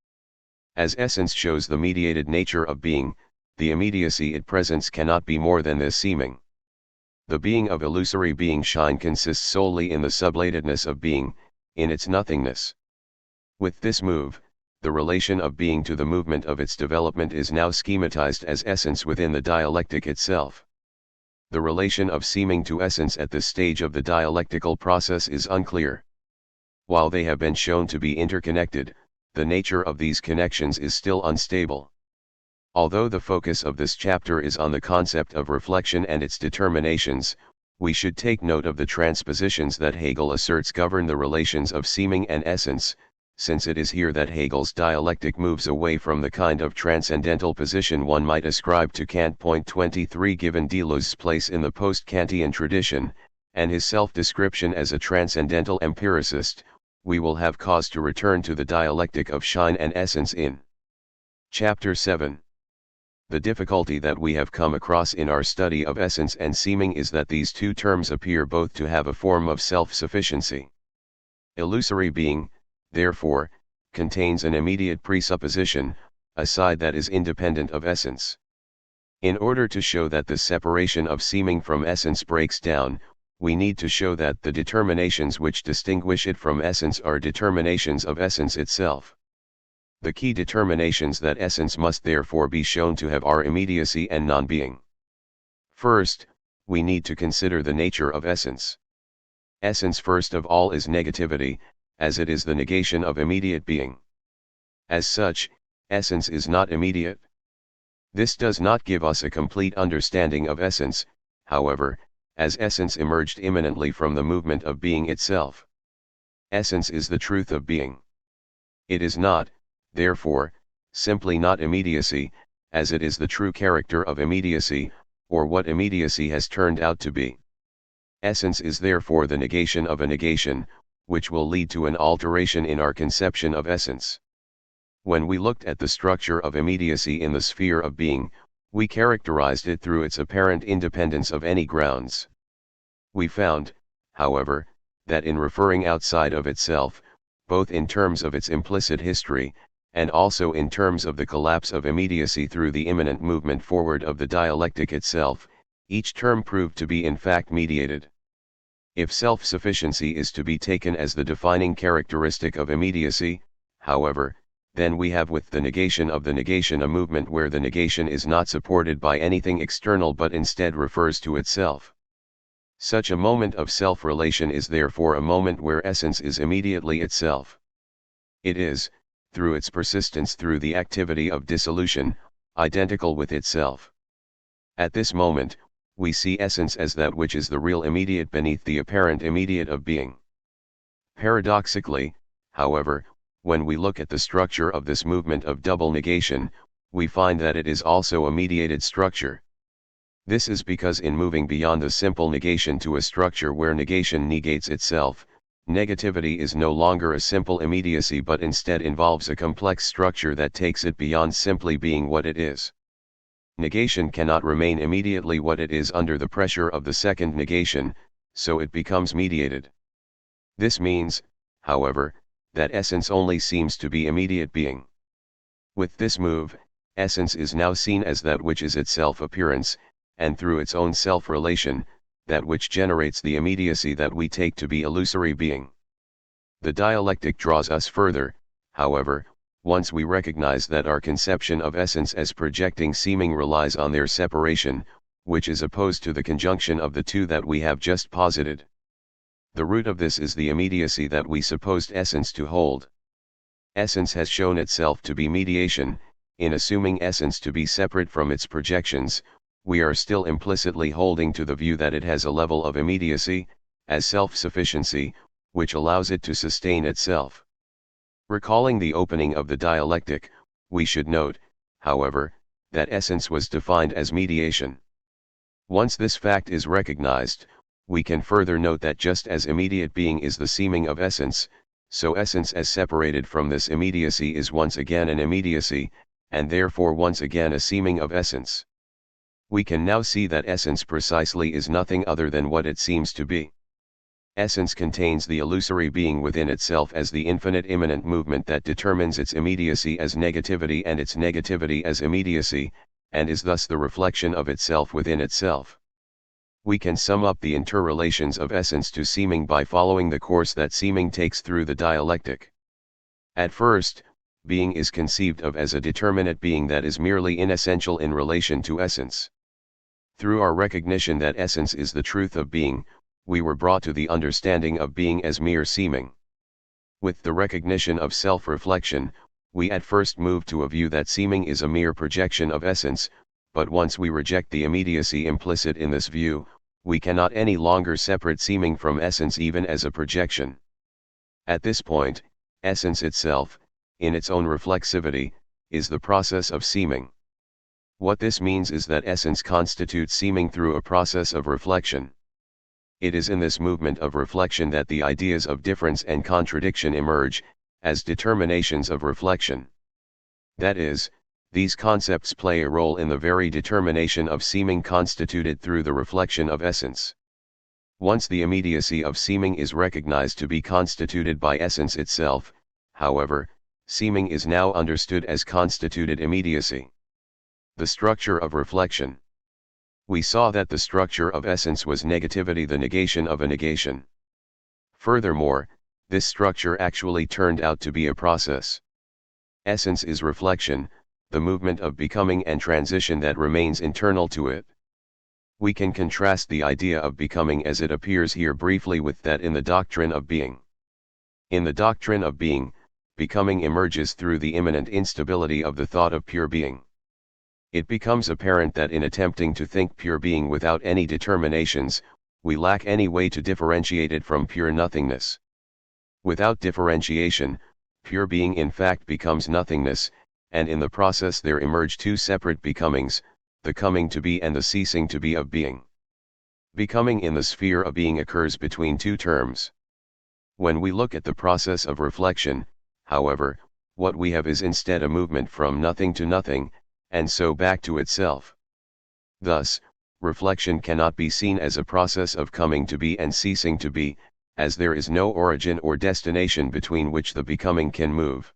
As essence shows the mediated nature of being, the immediacy it presents cannot be more than this seeming. The being of illusory being shine consists solely in the sublatedness of being, in its nothingness. With this move, the relation of being to the movement of its development is now schematized as essence within the dialectic itself. The relation of seeming to essence at this stage of the dialectical process is unclear. While they have been shown to be interconnected, the nature of these connections is still unstable. Although the focus of this chapter is on the concept of reflection and its determinations, we should take note of the transpositions that Hegel asserts govern the relations of seeming and essence, since it is here that Hegel's dialectic moves away from the kind of transcendental position one might ascribe to Kant. 23 Given Deleuze's place in the post-Kantian tradition, and his self-description as a transcendental empiricist, we will have cause to return to the dialectic of shine and essence in Chapter 7. The difficulty that we have come across in our study of essence and seeming is that these two terms appear both to have a form of self-sufficiency. Illusory being, therefore, contains an immediate presupposition, a side that is independent of essence. In order to show that the separation of seeming from essence breaks down, we need to show that the determinations which distinguish it from essence are determinations of essence itself. The key determinations that essence must therefore be shown to have are immediacy and non-being. First, we need to consider the nature of essence. Essence first of all is negativity, as it is the negation of immediate being. As such, essence is not immediate. This does not give us a complete understanding of essence, however, as essence emerged immanently from the movement of being itself. Essence is the truth of being. It is not, therefore, simply not immediacy, as it is the true character of immediacy, or what immediacy has turned out to be. Essence is therefore the negation of a negation, which will lead to an alteration in our conception of essence. When we looked at the structure of immediacy in the sphere of being, we characterized it through its apparent independence of any grounds. We found, however, that in referring outside of itself, both in terms of its implicit history, and also in terms of the collapse of immediacy through the immanent movement forward of the dialectic itself, each term proved to be in fact mediated. If self-sufficiency is to be taken as the defining characteristic of immediacy, however, then we have with the negation of the negation a movement where the negation is not supported by anything external but instead refers to itself. Such a moment of self-relation is therefore a moment where essence is immediately itself. It is, through its persistence through the activity of dissolution, identical with itself. At this moment, we see essence as that which is the real immediate beneath the apparent immediate of being. Paradoxically, however, when we look at the structure of this movement of double negation, we find that it is also a mediated structure. This is because in moving beyond the simple negation to a structure where negation negates itself, negativity is no longer a simple immediacy but instead involves a complex structure that takes it beyond simply being what it is. Negation cannot remain immediately what it is under the pressure of the second negation, so it becomes mediated. This means, however, that essence only seems to be immediate being. With this move, essence is now seen as that which is itself appearance, and through its own self-relation, that which generates the immediacy that we take to be illusory being. The dialectic draws us further, however, once we recognize that our conception of essence as projecting seeming relies on their separation, which is opposed to the conjunction of the two that we have just posited. The root of this is the immediacy that we supposed essence to hold. Essence has shown itself to be mediation. In assuming essence to be separate from its projections, we are still implicitly holding to the view that it has a level of immediacy, as self-sufficiency, which allows it to sustain itself. Recalling the opening of the dialectic, we should note, however, that essence was defined as mediation. Once this fact is recognized, we can further note that just as immediate being is the seeming of essence, so essence as separated from this immediacy is once again an immediacy, and therefore once again a seeming of essence. We can now see that essence precisely is nothing other than what it seems to be. Essence contains the illusory being within itself as the infinite immanent movement that determines its immediacy as negativity and its negativity as immediacy, and is thus the reflection of itself within itself. We can sum up the interrelations of essence to seeming by following the course that seeming takes through the dialectic. At first, being is conceived of as a determinate being that is merely inessential in relation to essence. Through our recognition that essence is the truth of being, we were brought to the understanding of being as mere seeming. With the recognition of self-reflection, we at first move to a view that seeming is a mere projection of essence, but once we reject the immediacy implicit in this view, we cannot any longer separate seeming from essence even as a projection. At this point, essence itself, in its own reflexivity, is the process of seeming. What this means is that essence constitutes seeming through a process of reflection. It is in this movement of reflection that the ideas of difference and contradiction emerge, as determinations of reflection. That is, these concepts play a role in the very determination of seeming constituted through the reflection of essence. Once the immediacy of seeming is recognized to be constituted by essence itself, however, seeming is now understood as constituted immediacy. The structure of reflection. We saw that the structure of essence was negativity, the negation of a negation. Furthermore, this structure actually turned out to be a process. Essence is reflection, the movement of becoming and transition that remains internal to it. We can contrast the idea of becoming as it appears here briefly with that in the doctrine of being. In the doctrine of being, becoming emerges through the immanent instability of the thought of pure being. It becomes apparent that in attempting to think pure being without any determinations, we lack any way to differentiate it from pure nothingness. Without differentiation, pure being in fact becomes nothingness, and in the process there emerge two separate becomings, the coming to be and the ceasing to be of being. Becoming in the sphere of being occurs between two terms. When we look at the process of reflection, however, what we have is instead a movement from nothing to nothing, and so back to itself. Thus, reflection cannot be seen as a process of coming to be and ceasing to be, as there is no origin or destination between which the becoming can move.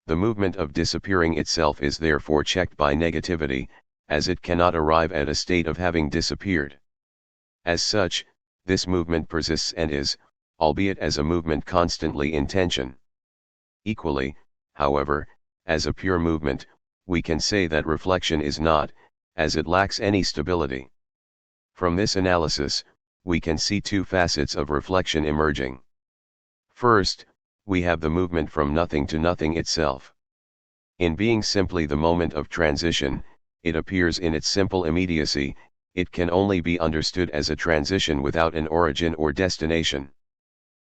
The movement of disappearing itself is therefore checked by negativity, as it cannot arrive at a state of having disappeared. As such, this movement persists and is, albeit as a movement constantly in tension. Equally, however, as a pure movement, we can say that reflection is not, as it lacks any stability. From this analysis, we can see two facets of reflection emerging. First, we have the movement from nothing to nothing itself. In being simply the moment of transition, it appears in its simple immediacy, it can only be understood as a transition without an origin or destination.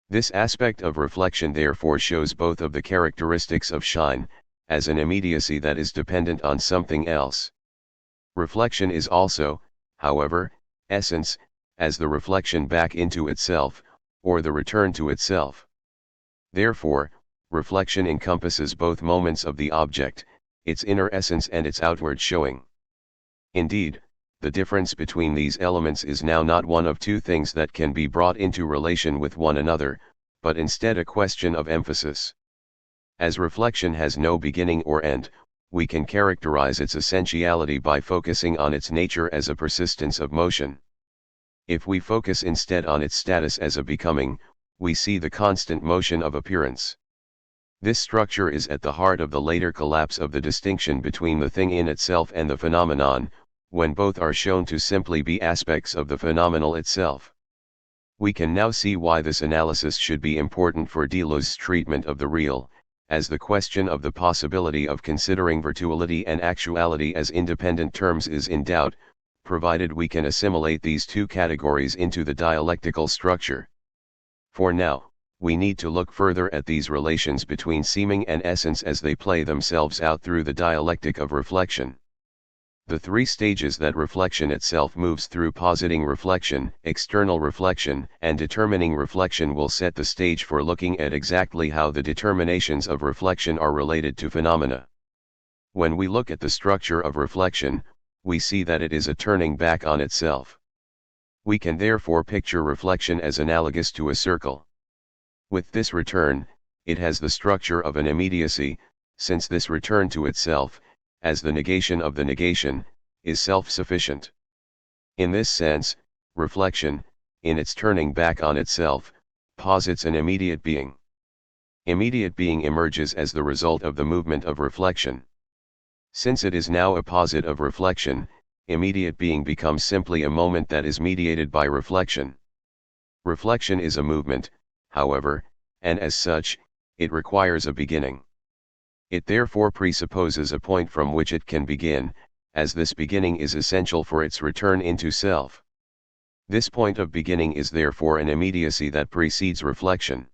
This aspect of reflection therefore shows both of the characteristics of shine, as an immediacy that is dependent on something else. Reflection is also, however, essence, as the reflection back into itself, or the return to itself. Therefore, reflection encompasses both moments of the object, its inner essence and its outward showing. Indeed, the difference between these elements is now not one of two things that can be brought into relation with one another, but instead a question of emphasis. As reflection has no beginning or end, we can characterize its essentiality by focusing on its nature as a persistence of motion. If we focus instead on its status as a becoming, we see the constant motion of appearance. This structure is at the heart of the later collapse of the distinction between the thing in itself and the phenomenon, when both are shown to simply be aspects of the phenomenal itself. We can now see why this analysis should be important for Deleuze's treatment of the real, as the question of the possibility of considering virtuality and actuality as independent terms is in doubt, provided we can assimilate these two categories into the dialectical structure. For now, we need to look further at these relations between seeming and essence as they play themselves out through the dialectic of reflection. The three stages that reflection itself moves through: positing reflection, external reflection, and determining reflection will set the stage for looking at exactly how the determinations of reflection are related to phenomena. When we look at the structure of reflection, we see that it is a turning back on itself. We can therefore picture reflection as analogous to a circle. With this return, it has the structure of an immediacy, since this return to itself, as the negation of the negation, is self-sufficient. In this sense, reflection, in its turning back on itself, posits an immediate being. Immediate being emerges as the result of the movement of reflection. Since it is now a posit of reflection, immediate being becomes simply a moment that is mediated by reflection. Reflection is a movement, however, and as such, it requires a beginning. It therefore presupposes a point from which it can begin, as this beginning is essential for its return into self. This point of beginning is therefore an immediacy that precedes reflection.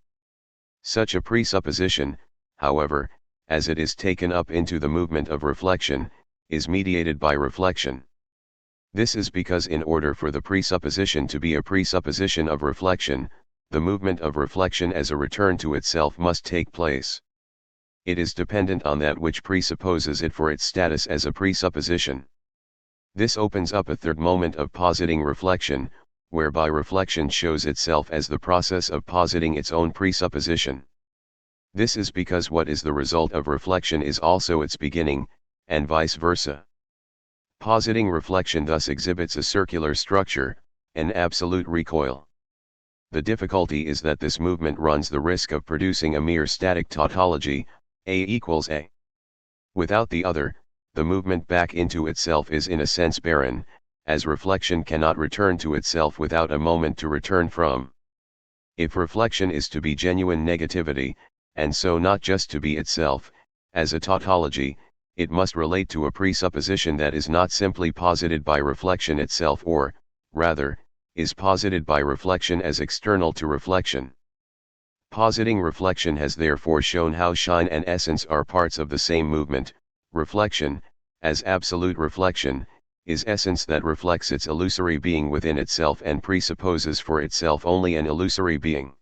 Such a presupposition, however, as it is taken up into the movement of reflection, is mediated by reflection. This is because in order for the presupposition to be a presupposition of reflection, the movement of reflection as a return to itself must take place. It is dependent on that which presupposes it for its status as a presupposition. This opens up a third moment of positing reflection, whereby reflection shows itself as the process of positing its own presupposition. This is because what is the result of reflection is also its beginning, and vice versa. Positing reflection thus exhibits a circular structure, an absolute recoil. The difficulty is that this movement runs the risk of producing a mere static tautology, A equals A. Without the other, the movement back into itself is in a sense barren, as reflection cannot return to itself without a moment to return from. If reflection is to be genuine negativity, and so not just to be itself, as a tautology, it must relate to a presupposition that is not simply posited by reflection itself or, rather, is posited by reflection as external to reflection. Positing reflection has therefore shown how shine and essence are parts of the same movement. Reflection, as absolute reflection, is essence that reflects its illusory being within itself and presupposes for itself only an illusory being.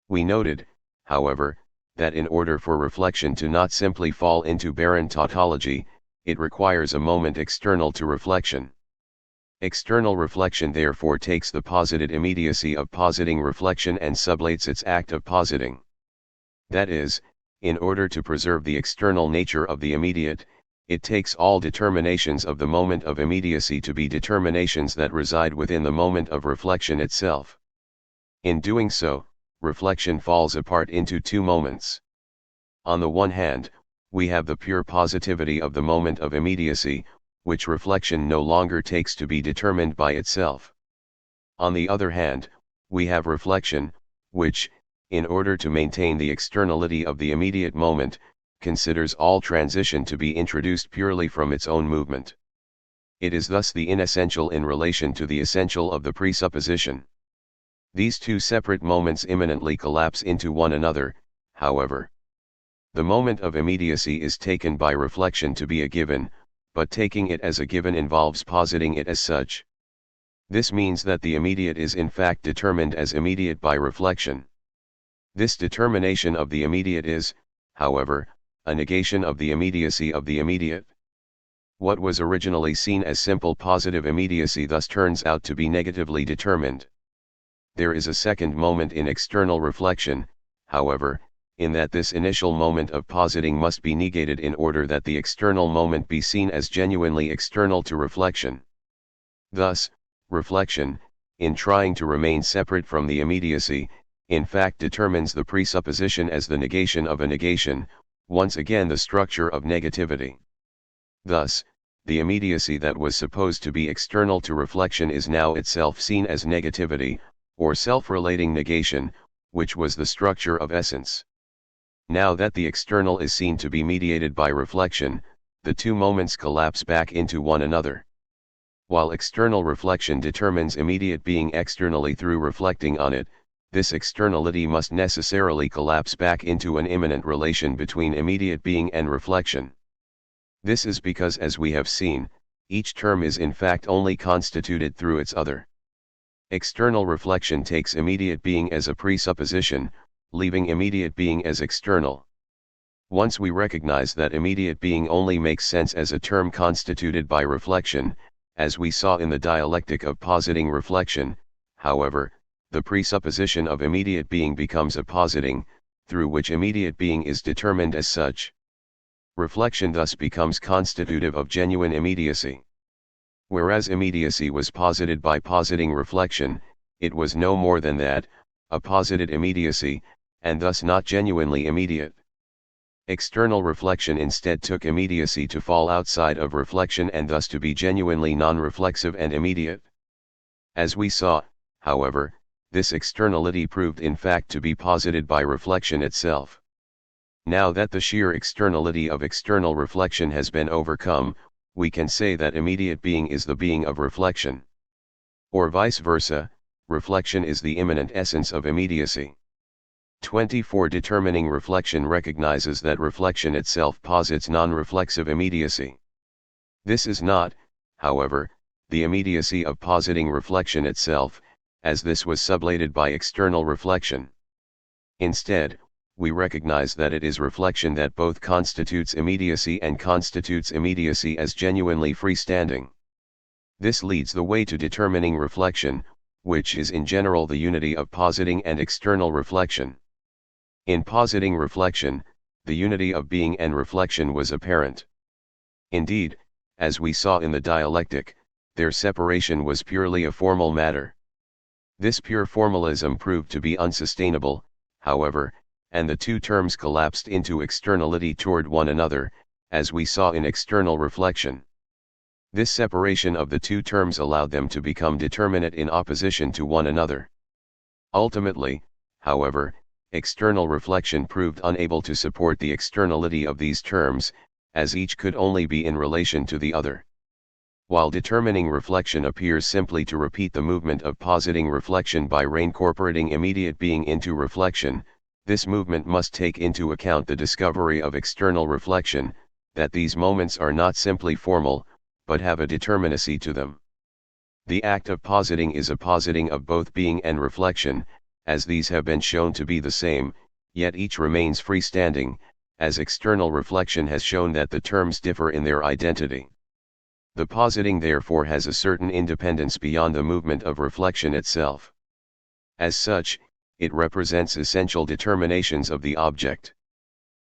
We noted, however, that in order for reflection to not simply fall into barren tautology, it requires a moment external to reflection. External reflection therefore takes the posited immediacy of positing reflection and sublates its act of positing. That is, in order to preserve the external nature of the immediate, it takes all determinations of the moment of immediacy to be determinations that reside within the moment of reflection itself. In doing so, reflection falls apart into two moments. On the one hand, we have the pure positivity of the moment of immediacy, which reflection no longer takes to be determined by itself. On the other hand, we have reflection, which, in order to maintain the externality of the immediate moment, considers all transition to be introduced purely from its own movement. It is thus the inessential in relation to the essential of the presupposition. These two separate moments immanently collapse into one another, however. The moment of immediacy is taken by reflection to be a given, but taking it as a given involves positing it as such. This means that the immediate is in fact determined as immediate by reflection. This determination of the immediate is, however, a negation of the immediacy of the immediate. What was originally seen as simple positive immediacy thus turns out to be negatively determined. There is a second moment in external reflection, however, in that this initial moment of positing must be negated in order that the external moment be seen as genuinely external to reflection. Thus, reflection, in trying to remain separate from the immediacy, in fact determines the presupposition as the negation of a negation, once again the structure of negativity. Thus, the immediacy that was supposed to be external to reflection is now itself seen as negativity, or self-relating negation, which was the structure of essence. Now that the external is seen to be mediated by reflection, the two moments collapse back into one another. While external reflection determines immediate being externally through reflecting on it, this externality must necessarily collapse back into an immanent relation between immediate being and reflection. This is because, as we have seen, each term is in fact only constituted through its other. External reflection takes immediate being as a presupposition, leaving immediate being as external. Once we recognize that immediate being only makes sense as a term constituted by reflection, as we saw in the dialectic of positing reflection, however, the presupposition of immediate being becomes a positing, through which immediate being is determined as such. Reflection thus becomes constitutive of genuine immediacy. Whereas immediacy was posited by positing reflection, it was no more than that, a posited immediacy, and thus not genuinely immediate. External reflection instead took immediacy to fall outside of reflection and thus to be genuinely non-reflexive and immediate. As we saw, however, this externality proved in fact to be posited by reflection itself. Now that the sheer externality of external reflection has been overcome, we can say that immediate being is the being of reflection. Or vice versa, reflection is the immanent essence of immediacy. 24. Determining reflection recognizes that reflection itself posits non-reflexive immediacy. This is not, however, the immediacy of positing reflection itself, as this was sublated by external reflection. Instead, we recognize that it is reflection that both constitutes immediacy and constitutes immediacy as genuinely freestanding. This leads the way to determining reflection, which is in general the unity of positing and external reflection. In positing reflection, the unity of being and reflection was apparent. Indeed, as we saw in the dialectic, their separation was purely a formal matter. This pure formalism proved to be unsustainable, however, and the two terms collapsed into externality toward one another, as we saw in external reflection. This separation of the two terms allowed them to become determinate in opposition to one another. Ultimately, however, external reflection proved unable to support the externality of these terms, as each could only be in relation to the other. While determining reflection appears simply to repeat the movement of positing reflection by reincorporating immediate being into reflection, this movement must take into account the discovery of external reflection, that these moments are not simply formal, but have a determinacy to them. The act of positing is a positing of both being and reflection, as these have been shown to be the same, yet each remains freestanding, as external reflection has shown that the terms differ in their identity. The positing therefore has a certain independence beyond the movement of reflection itself. As such, it represents essential determinations of the object.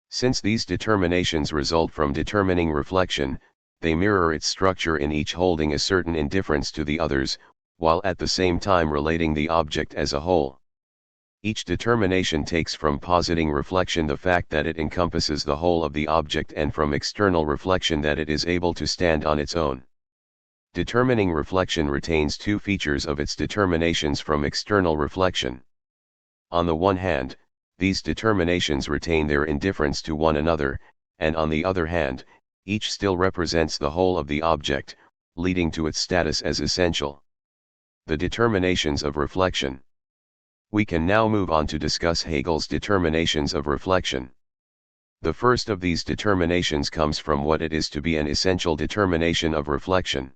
Since these determinations result from determining reflection, they mirror its structure in each holding a certain indifference to the others, while at the same time relating the object as a whole. Each determination takes from positing reflection the fact that it encompasses the whole of the object and from external reflection that it is able to stand on its own. Determining reflection retains two features of its determinations from external reflection. On the one hand, these determinations retain their indifference to one another, and on the other hand, each still represents the whole of the object, leading to its status as essential. The determinations of reflection. We can now move on to discuss Hegel's determinations of reflection. The first of these determinations comes from what it is to be an essential determination of reflection.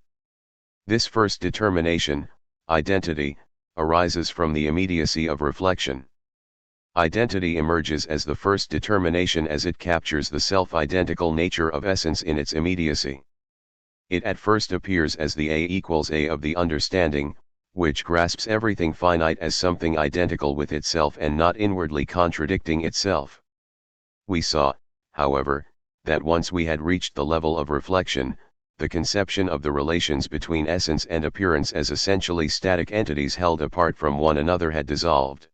This first determination, identity, arises from the immediacy of reflection. Identity emerges as the first determination as it captures the self-identical nature of essence in its immediacy. It at first appears as the A equals A of the understanding, which grasps everything finite as something identical with itself and not inwardly contradicting itself. We saw, however, that once we had reached the level of reflection, the conception of the relations between essence and appearance as essentially static entities held apart from one another had dissolved.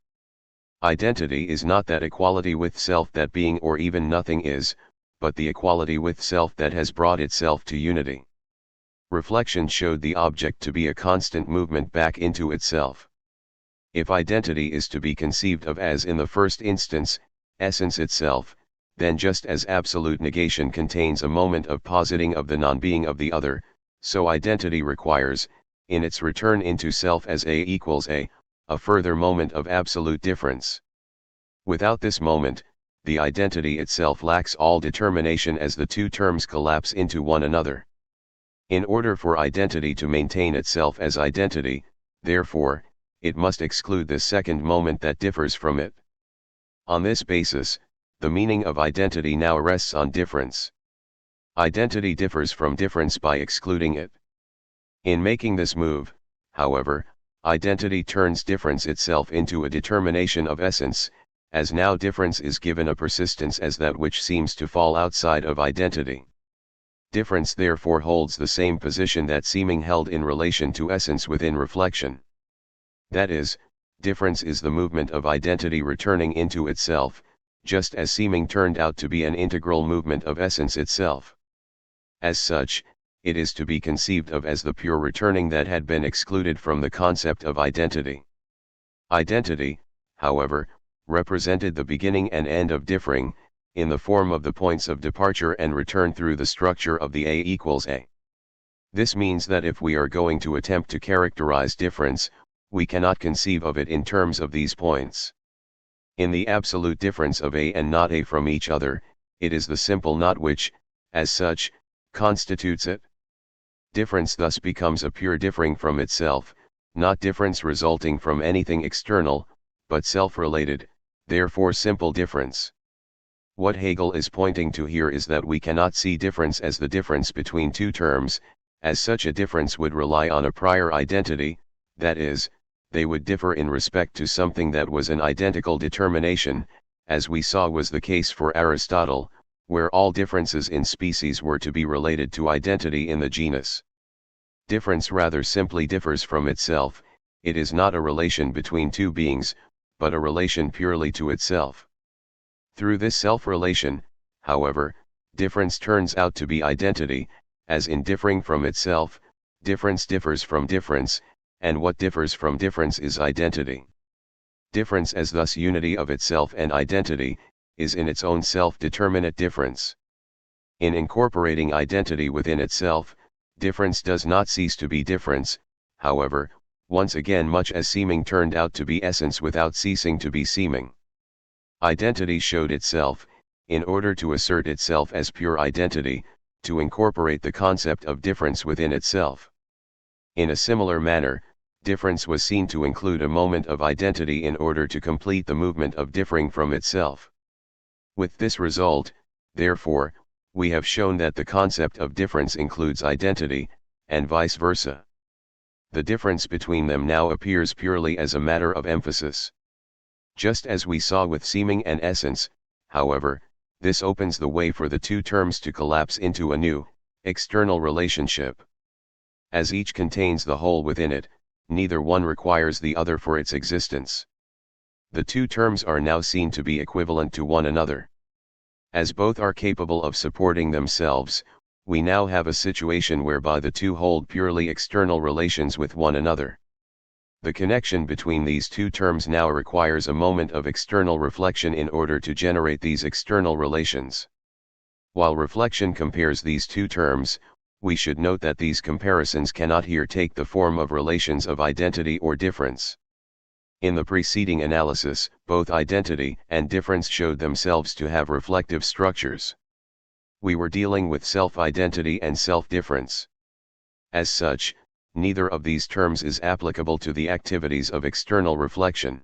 Identity is not that equality with self that being or even nothing is, but the equality with self that has brought itself to unity. Reflection showed the object to be a constant movement back into itself. If identity is to be conceived of as in the first instance, essence itself, then just as absolute negation contains a moment of positing of the non-being of the other, so identity requires, in its return into self as A equals A further moment of absolute difference. Without this moment, the identity itself lacks all determination as the two terms collapse into one another. In order for identity to maintain itself as identity, therefore, it must exclude the second moment that differs from it. On this basis, the meaning of identity now rests on difference. Identity differs from difference by excluding it. In making this move, however, identity turns difference itself into a determination of essence, as now difference is given a persistence as that which seems to fall outside of identity. Difference therefore holds the same position that seeming held in relation to essence within reflection. That is, difference is the movement of identity returning into itself, just as seeming turned out to be an integral movement of essence itself. As such, it is to be conceived of as the pure returning that had been excluded from the concept of identity. Identity, however, represented the beginning and end of differing, in the form of the points of departure and return through the structure of the A equals A. This means that if we are going to attempt to characterize difference, we cannot conceive of it in terms of these points. In the absolute difference of A and not A from each other, it is the simple not which, as such, constitutes it. Difference thus becomes a pure differing from itself, not difference resulting from anything external, but self-related, therefore simple difference. What Hegel is pointing to here is that we cannot see difference as the difference between two terms, as such a difference would rely on a prior identity, that is, they would differ in respect to something that was an identical determination, as we saw was the case for Aristotle, where all differences in species were to be related to identity in the genus. Difference rather simply differs from itself, it is not a relation between two beings, but a relation purely to itself. Through this self-relation, however, difference turns out to be identity, as in differing from itself, difference differs from difference, and what differs from difference is identity. Difference as thus unity of itself and identity, is in its own self-determinate difference. In incorporating identity within itself, difference does not cease to be difference, however, once again much as seeming turned out to be essence without ceasing to be seeming. Identity showed itself, in order to assert itself as pure identity, to incorporate the concept of difference within itself. In a similar manner, difference was seen to include a moment of identity in order to complete the movement of differing from itself. With this result, therefore, we have shown that the concept of difference includes identity, and vice versa. The difference between them now appears purely as a matter of emphasis. Just as we saw with seeming and essence, however, this opens the way for the two terms to collapse into a new, external relationship. As each contains the whole within it, neither one requires the other for its existence. The two terms are now seen to be equivalent to one another. As both are capable of supporting themselves, we now have a situation whereby the two hold purely external relations with one another. The connection between these two terms now requires a moment of external reflection in order to generate these external relations. While reflection compares these two terms, we should note that these comparisons cannot here take the form of relations of identity or difference. In the preceding analysis, both identity and difference showed themselves to have reflective structures. We were dealing with self-identity and self-difference. As such, neither of these terms is applicable to the activities of external reflection.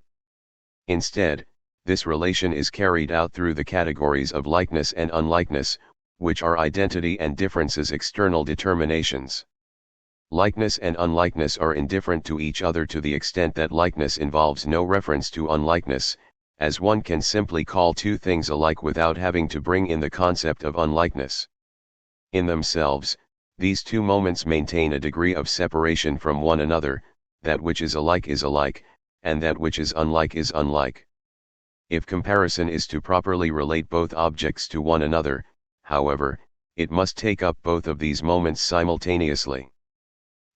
Instead, this relation is carried out through the categories of likeness and unlikeness, which are identity and difference's external determinations. Likeness and unlikeness are indifferent to each other to the extent that likeness involves no reference to unlikeness, as one can simply call two things alike without having to bring in the concept of unlikeness. In themselves, these two moments maintain a degree of separation from one another, that which is alike, and that which is unlike is unlike. If comparison is to properly relate both objects to one another, however, it must take up both of these moments simultaneously.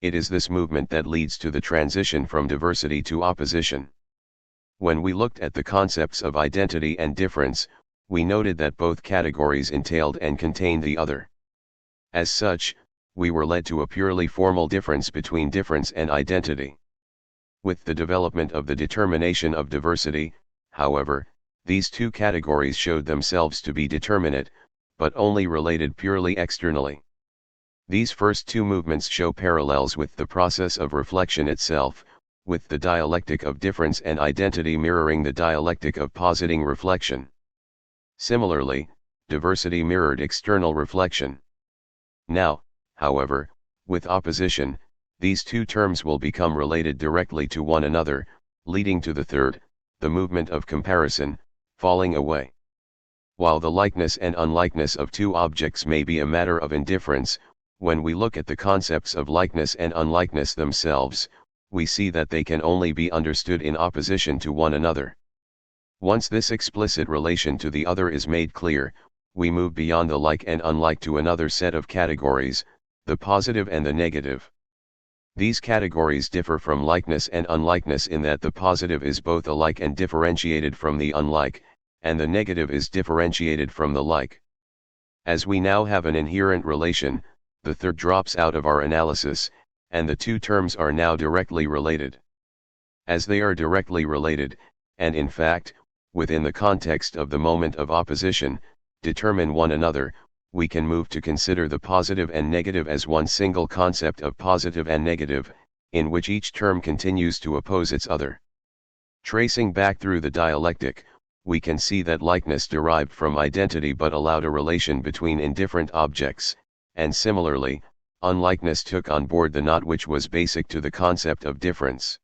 It is this movement that leads to the transition from diversity to opposition. When we looked at the concepts of identity and difference, we noted that both categories entailed and contained the other. As such, we were led to a purely formal difference between difference and identity. With the development of the determination of diversity, however, these two categories showed themselves to be determinate, but only related purely externally. These first two movements show parallels with the process of reflection itself, with the dialectic of difference and identity mirroring the dialectic of positing reflection. Similarly, diversity mirrored external reflection. Now, however, with opposition, these two terms will become related directly to one another, leading to the third, the movement of comparison, falling away. While the likeness and unlikeness of two objects may be a matter of indifference, when we look at the concepts of likeness and unlikeness themselves, we see that they can only be understood in opposition to one another. Once this explicit relation to the other is made clear, we move beyond the like and unlike to another set of categories, the positive and the negative. These categories differ from likeness and unlikeness in that the positive is both alike and differentiated from the unlike, and the negative is differentiated from the like. As we now have an inherent relation, the third drops out of our analysis, and the two terms are now directly related. As they are directly related, and in fact, within the context of the moment of opposition, determine one another, we can move to consider the positive and negative as one single concept of positive and negative, in which each term continues to oppose its other. Tracing back through the dialectic, we can see that likeness derived from identity but allowed a relation between indifferent objects, and similarly, unlikeness took on board the not which was basic to the concept of difference.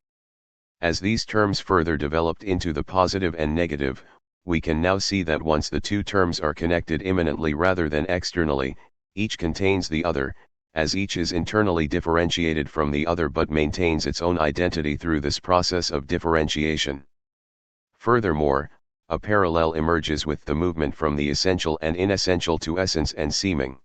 As these terms further developed into the positive and negative, we can now see that once the two terms are connected immanently rather than externally, each contains the other, as each is internally differentiated from the other but maintains its own identity through this process of differentiation. Furthermore, a parallel emerges with the movement from the essential and inessential to essence and seeming.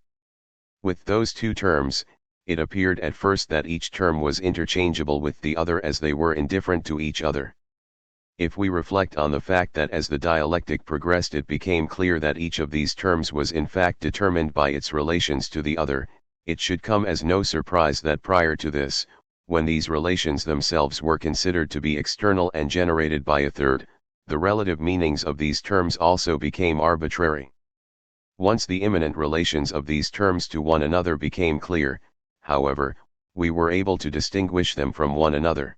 With those two terms, it appeared at first that each term was interchangeable with the other as they were indifferent to each other. If we reflect on the fact that as the dialectic progressed it became clear that each of these terms was in fact determined by its relations to the other, it should come as no surprise that prior to this, when these relations themselves were considered to be external and generated by a third, the relative meanings of these terms also became arbitrary. Once the immanent relations of these terms to one another became clear, however, we were able to distinguish them from one another.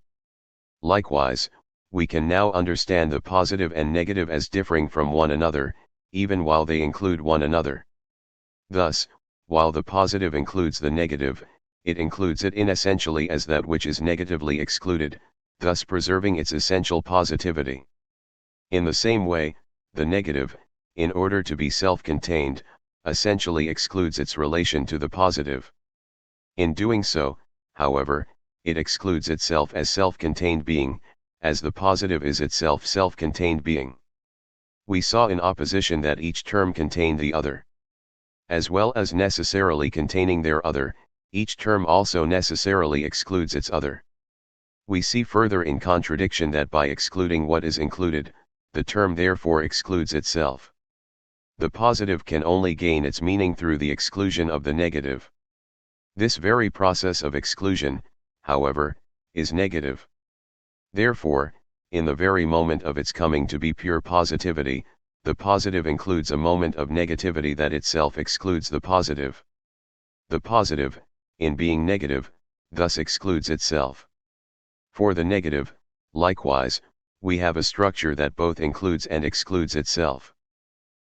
Likewise, we can now understand the positive and negative as differing from one another, even while they include one another. Thus, while the positive includes the negative, it includes it inessentially as that which is negatively excluded, thus preserving its essential positivity. In the same way, the negative, in order to be self-contained, essentially excludes its relation to the positive. In doing so, however, it excludes itself as self-contained being, as the positive is itself self-contained being. We saw in opposition that each term contained the other. As well as necessarily containing their other, each term also necessarily excludes its other. We see further in contradiction that by excluding what is included, the term therefore excludes itself. The positive can only gain its meaning through the exclusion of the negative. This very process of exclusion, however, is negative. Therefore, in the very moment of its coming to be pure positivity, the positive includes a moment of negativity that itself excludes the positive. The positive, in being negative, thus excludes itself. For the negative, likewise, we have a structure that both includes and excludes itself.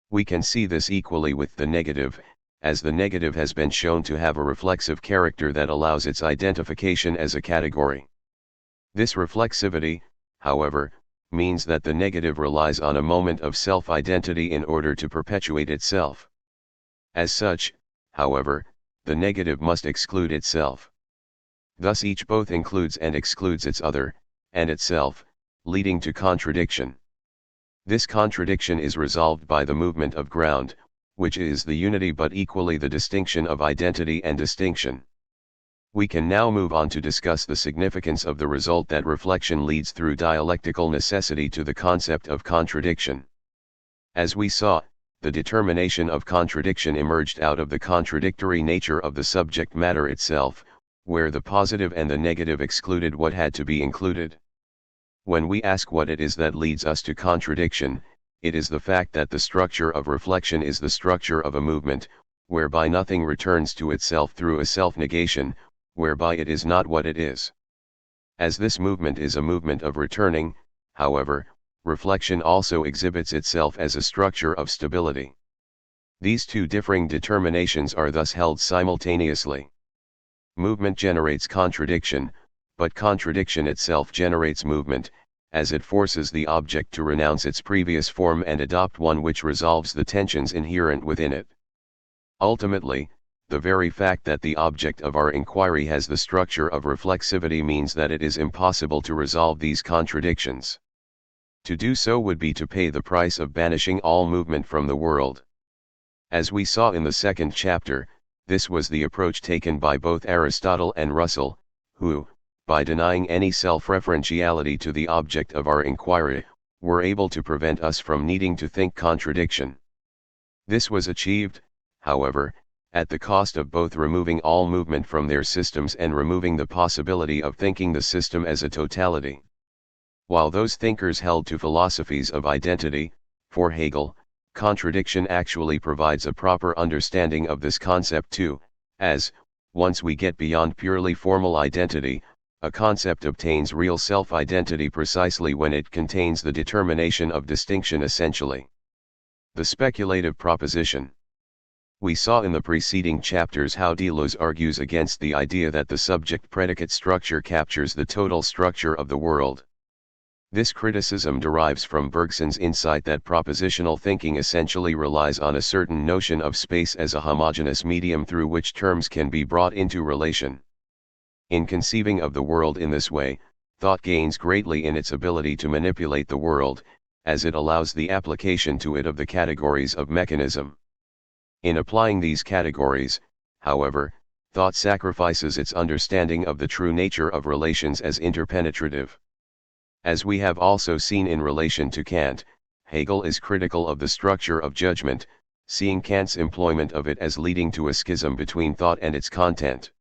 We can see this equally with the negative, as the negative has been shown to have a reflexive character that allows its identification as a category. This reflexivity, however, means that the negative relies on a moment of self-identity in order to perpetuate itself. As such, however, the negative must exclude itself. Thus each both includes and excludes its other, and itself, leading to contradiction. This contradiction is resolved by the movement of ground, which is the unity but equally the distinction of identity and distinction. We can now move on to discuss the significance of the result that reflection leads through dialectical necessity to the concept of contradiction. As we saw, the determination of contradiction emerged out of the contradictory nature of the subject matter itself, where the positive and the negative excluded what had to be included. When we ask what it is that leads us to contradiction, it is the fact that the structure of reflection is the structure of a movement, whereby nothing returns to itself through a self-negation, whereby it is not what it is. As this movement is a movement of returning, however, reflection also exhibits itself as a structure of stability. These two differing determinations are thus held simultaneously. Movement generates contradiction, but contradiction itself generates movement, as it forces the object to renounce its previous form and adopt one which resolves the tensions inherent within it. Ultimately, the very fact that the object of our inquiry has the structure of reflexivity means that it is impossible to resolve these contradictions. To do so would be to pay the price of banishing all movement from the world. As we saw in the second chapter, this was the approach taken by both Aristotle and Russell, who, by denying any self-referentiality to the object of our inquiry, were able to prevent us from needing to think contradiction. This was achieved, however, at the cost of both removing all movement from their systems and removing the possibility of thinking the system as a totality. While those thinkers held to philosophies of identity, for Hegel, contradiction actually provides a proper understanding of this concept too, as, once we get beyond purely formal identity, a concept obtains real self-identity precisely when it contains the determination of distinction essentially. The speculative proposition. We saw in the preceding chapters how Deleuze argues against the idea that the subject-predicate structure captures the total structure of the world. This criticism derives from Bergson's insight that propositional thinking essentially relies on a certain notion of space as a homogeneous medium through which terms can be brought into relation. In conceiving of the world in this way, thought gains greatly in its ability to manipulate the world, as it allows the application to it of the categories of mechanism. In applying these categories, however, thought sacrifices its understanding of the true nature of relations as interpenetrative. As we have also seen in relation to Kant, Hegel is critical of the structure of judgment, seeing Kant's employment of it as leading to a schism between thought and its content.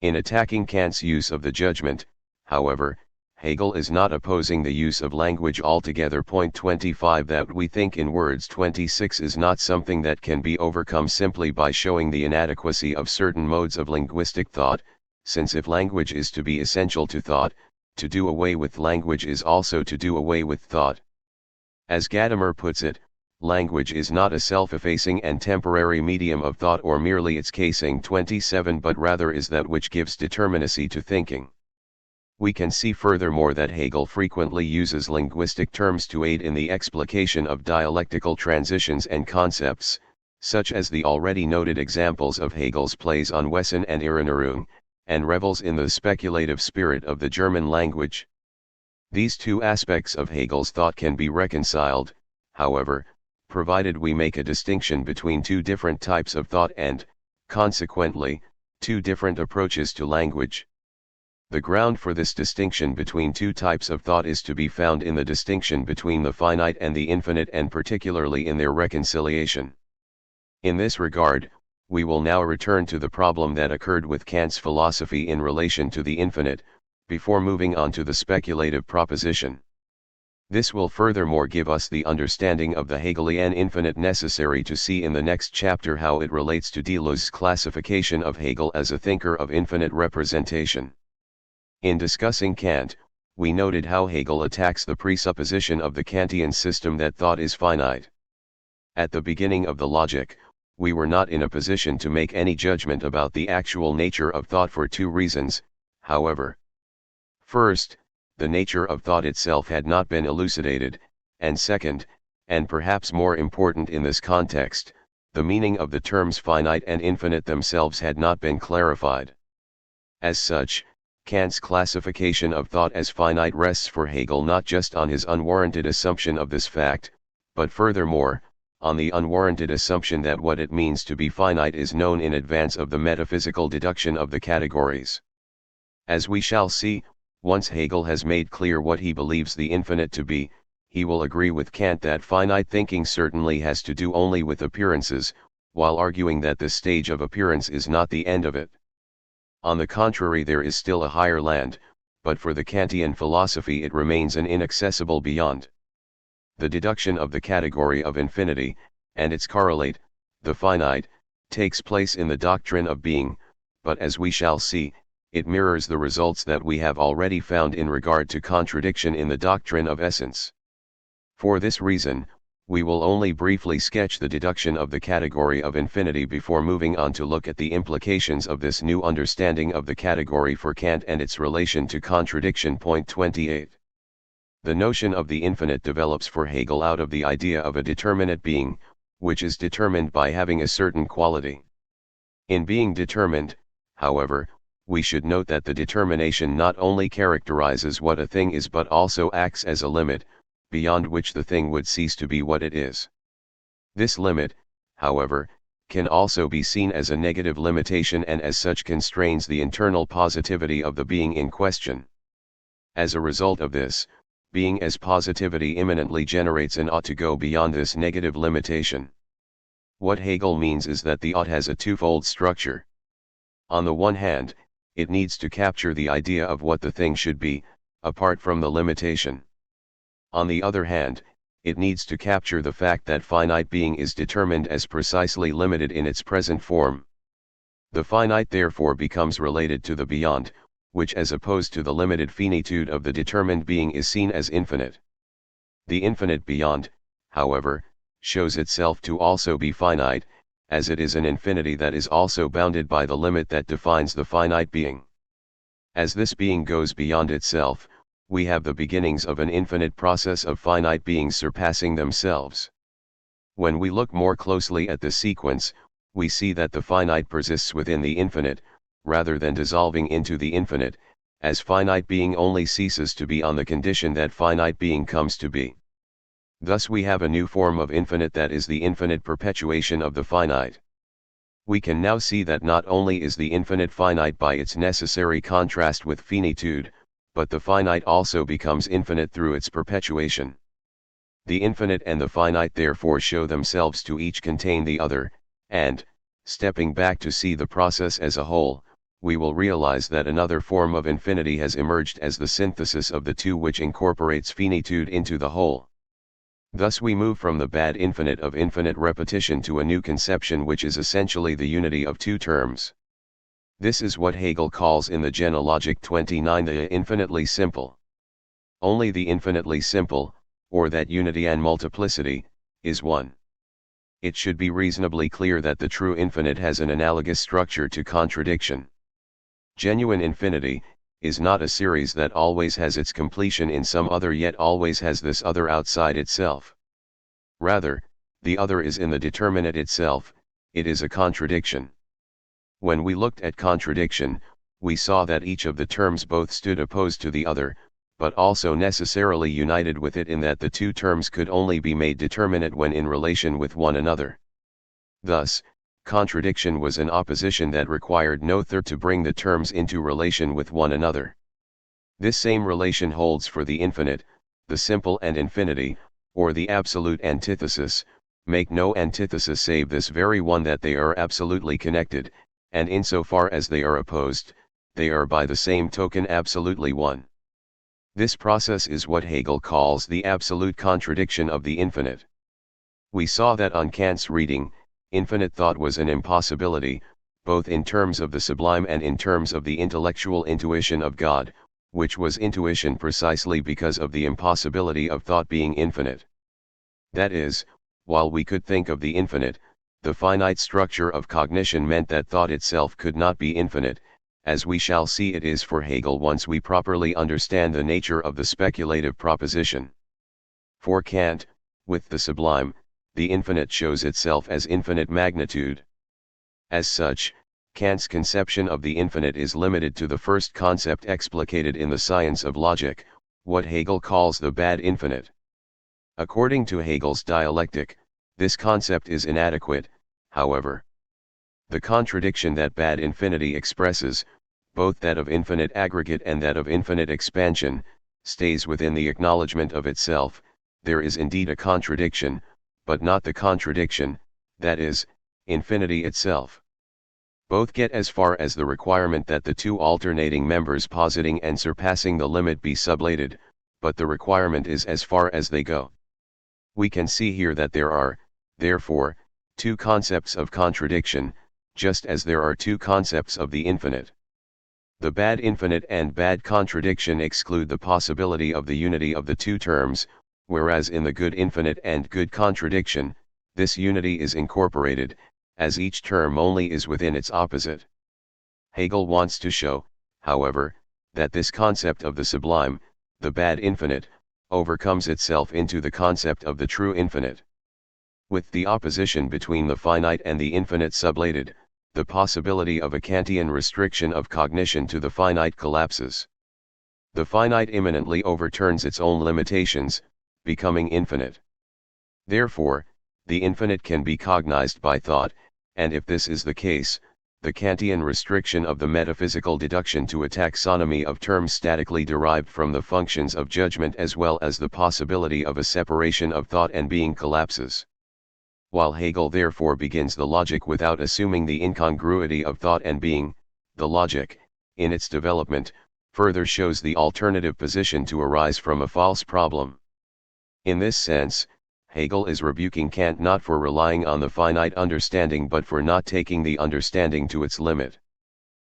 In attacking Kant's use of the judgment, however, Hegel is not opposing the use of language altogether. Point 25 That we think in words 26 is not something that can be overcome simply by showing the inadequacy of certain modes of linguistic thought, since if language is to be essential to thought, to do away with language is also to do away with thought. As Gadamer puts it, language is not a self-effacing and temporary medium of thought or merely its casing 27 but rather is that which gives determinacy to thinking. We can see furthermore that Hegel frequently uses linguistic terms to aid in the explication of dialectical transitions and concepts, such as the already noted examples of Hegel's plays on Wesen and Erinnerung, and revels in the speculative spirit of the German language. These two aspects of Hegel's thought can be reconciled, however, provided we make a distinction between two different types of thought and, consequently, two different approaches to language. The ground for this distinction between two types of thought is to be found in the distinction between the finite and the infinite and particularly in their reconciliation. In this regard, we will now return to the problem that occurred with Kant's philosophy in relation to the infinite, before moving on to the speculative proposition. This will furthermore give us the understanding of the Hegelian infinite necessary to see in the next chapter how it relates to Deleuze's classification of Hegel as a thinker of infinite representation. In discussing Kant, we noted how Hegel attacks the presupposition of the Kantian system that thought is finite. At the beginning of the logic, we were not in a position to make any judgment about the actual nature of thought for two reasons, however. First, the nature of thought itself had not been elucidated, and second, and perhaps more important in this context, the meaning of the terms finite and infinite themselves had not been clarified. As such, Kant's classification of thought as finite rests for Hegel not just on his unwarranted assumption of this fact, but furthermore, on the unwarranted assumption that what it means to be finite is known in advance of the metaphysical deduction of the categories. As we shall see, once Hegel has made clear what he believes the infinite to be, he will agree with Kant that finite thinking certainly has to do only with appearances, while arguing that this stage of appearance is not the end of it. On the contrary, there is still a higher land, but for the Kantian philosophy it remains an inaccessible beyond. The deduction of the category of infinity, and its correlate, the finite, takes place in the doctrine of being, but as we shall see, it mirrors the results that we have already found in regard to contradiction in the doctrine of essence. For this reason, we will only briefly sketch the deduction of the category of infinity before moving on to look at the implications of this new understanding of the category for Kant and its relation to contradiction. Point 28. The notion of the infinite develops for Hegel out of the idea of a determinate being, which is determined by having a certain quality. In being determined, however, we should note that the determination not only characterizes what a thing is but also acts as a limit, beyond which the thing would cease to be what it is. This limit, however, can also be seen as a negative limitation and as such constrains the internal positivity of the being in question. As a result of this, being as positivity immanently generates an ought to go beyond this negative limitation. What Hegel means is that the ought has a twofold structure. On the one hand, it needs to capture the idea of what the thing should be, apart from the limitation. On the other hand, it needs to capture the fact that finite being is determined as precisely limited in its present form. The finite therefore becomes related to the beyond, which as opposed to the limited finitude of the determined being is seen as infinite. The infinite beyond, however, shows itself to also be finite, as it is an infinity that is also bounded by the limit that defines the finite being. As this being goes beyond itself, we have the beginnings of an infinite process of finite beings surpassing themselves. When we look more closely at the sequence, we see that the finite persists within the infinite, rather than dissolving into the infinite, as finite being only ceases to be on the condition that finite being comes to be. Thus we have a new form of infinite that is the infinite perpetuation of the finite. We can now see that not only is the infinite finite by its necessary contrast with finitude, but the finite also becomes infinite through its perpetuation. The infinite and the finite therefore show themselves to each contain the other, and, stepping back to see the process as a whole, we will realize that another form of infinity has emerged as the synthesis of the two which incorporates finitude into the whole. Thus we move from the bad infinite of infinite repetition to a new conception which is essentially the unity of two terms. This is what Hegel calls in the Genealogic 29 the infinitely simple. Only the infinitely simple, or that unity and multiplicity, is one. It should be reasonably clear that the true infinite has an analogous structure to contradiction. Genuine infinity is not a series that always has its completion in some other yet always has this other outside itself. Rather, the other is in the determinate itself, it is a contradiction. When we looked at contradiction, we saw that each of the terms both stood opposed to the other, but also necessarily united with it in that the two terms could only be made determinate when in relation with one another. Thus, contradiction was an opposition that required no third to bring the terms into relation with one another. This same relation holds for the infinite, the simple and infinity, or the absolute antithesis, make no antithesis save this very one that they are absolutely connected, and insofar as they are opposed, they are by the same token absolutely one. This process is what Hegel calls the absolute contradiction of the infinite. We saw that on Kant's reading, infinite thought was an impossibility, both in terms of the sublime and in terms of the intellectual intuition of God, which was intuition precisely because of the impossibility of thought being infinite. That is, while we could think of the infinite, the finite structure of cognition meant that thought itself could not be infinite, as we shall see it is for Hegel once we properly understand the nature of the speculative proposition. For Kant, with the sublime, the infinite shows itself as infinite magnitude. As such, Kant's conception of the infinite is limited to the first concept explicated in the science of logic, what Hegel calls the bad infinite. According to Hegel's dialectic, this concept is inadequate, however. The contradiction that bad infinity expresses, both that of infinite aggregate and that of infinite expansion, stays within the acknowledgement of itself. There is indeed a contradiction, but not the contradiction, that is, infinity itself. Both get as far as the requirement that the two alternating members positing and surpassing the limit be sublated, but the requirement is as far as they go. We can see here that there are, therefore, two concepts of contradiction, just as there are two concepts of the infinite. The bad infinite and bad contradiction exclude the possibility of the unity of the two terms, whereas in the good infinite and good contradiction, this unity is incorporated, as each term only is within its opposite. Hegel wants to show, however, that this concept of the sublime, the bad infinite, overcomes itself into the concept of the true infinite. With the opposition between the finite and the infinite sublated, the possibility of a Kantian restriction of cognition to the finite collapses. The finite immanently overturns its own limitations, becoming infinite. Therefore, the infinite can be cognized by thought, and if this is the case, the Kantian restriction of the metaphysical deduction to a taxonomy of terms statically derived from the functions of judgment as well as the possibility of a separation of thought and being collapses. While Hegel therefore begins the logic without assuming the incongruity of thought and being, the logic, in its development, further shows the alternative position to arise from a false problem. In this sense, Hegel is rebuking Kant not for relying on the finite understanding but for not taking the understanding to its limit.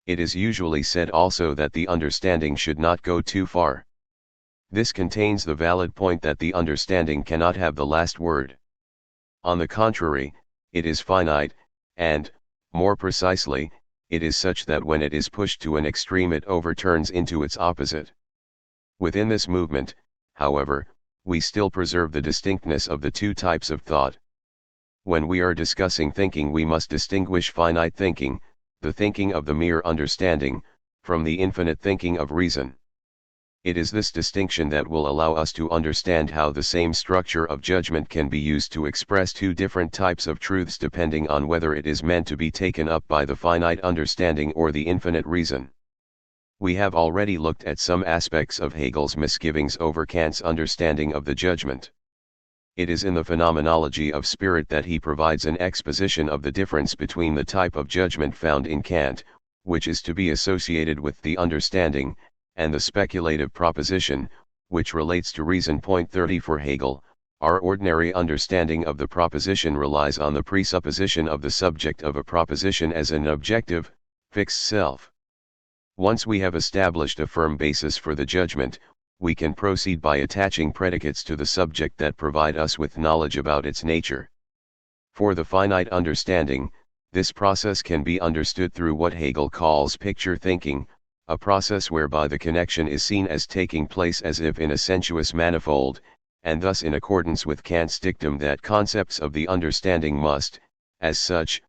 It is usually said also that the understanding should not go too far. This contains the valid point that the understanding cannot have the last word. On the contrary, it is finite, and, more precisely, it is such that when it is pushed to an extreme it overturns into its opposite. Within this movement, however, we still preserve the distinctness of the two types of thought. When we are discussing thinking we must distinguish finite thinking, the thinking of the mere understanding, from the infinite thinking of reason. It is this distinction that will allow us to understand how the same structure of judgment can be used to express two different types of truths depending on whether it is meant to be taken up by the finite understanding or the infinite reason. We have already looked at some aspects of Hegel's misgivings over Kant's understanding of the judgment. It is in the phenomenology of spirit that he provides an exposition of the difference between the type of judgment found in Kant, which is to be associated with the understanding, and the speculative proposition, which relates to reason. Point 30 for Hegel, our ordinary understanding of the proposition relies on the presupposition of the subject of a proposition as an objective, fixed self. Once we have established a firm basis for the judgment, we can proceed by attaching predicates to the subject that provide us with knowledge about its nature. For the finite understanding, this process can be understood through what Hegel calls picture thinking, a process whereby the connection is seen as taking place as if in a sensuous manifold, and thus in accordance with Kant's dictum that concepts of the understanding must, as such,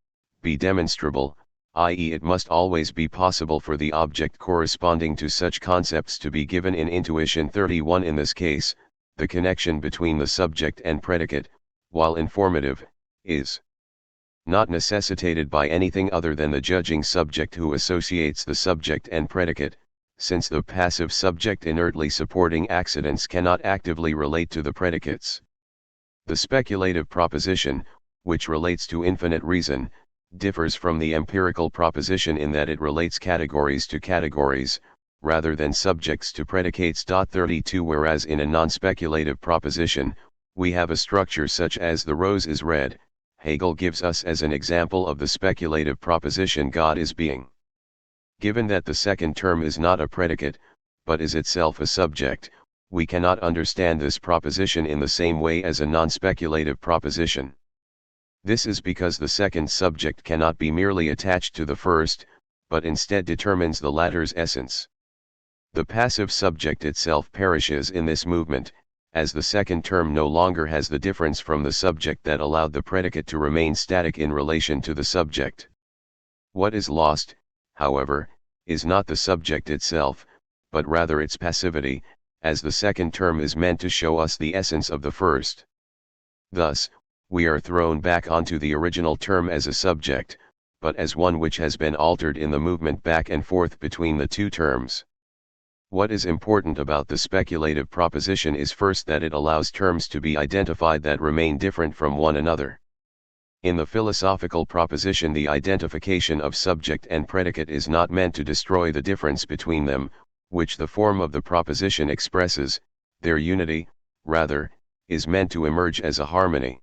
be demonstrable, i.e. it must always be possible for the object corresponding to such concepts to be given in intuition. 31 In this case, the connection between the subject and predicate, while informative, is not necessitated by anything other than the judging subject who associates the subject and predicate, since the passive subject inertly supporting accidents cannot actively relate to the predicates. The speculative proposition, which relates to infinite reason, differs from the empirical proposition in that it relates categories to categories, rather than subjects to predicates. 32 Whereas in a non-speculative proposition, we have a structure such as the rose is red, Hegel gives us as an example of the speculative proposition God is being. Given that the second term is not a predicate, but is itself a subject, we cannot understand this proposition in the same way as a non-speculative proposition. This is because the second subject cannot be merely attached to the first, but instead determines the latter's essence. The passive subject itself perishes in this movement, as the second term no longer has the difference from the subject that allowed the predicate to remain static in relation to the subject. What is lost, however, is not the subject itself, but rather its passivity, as the second term is meant to show us the essence of the first. Thus, we are thrown back onto the original term as a subject, but as one which has been altered in the movement back and forth between the two terms. What is important about the speculative proposition is first that it allows terms to be identified that remain different from one another. In the philosophical proposition, the identification of subject and predicate is not meant to destroy the difference between them, which the form of the proposition expresses. Their unity, rather, is meant to emerge as a harmony.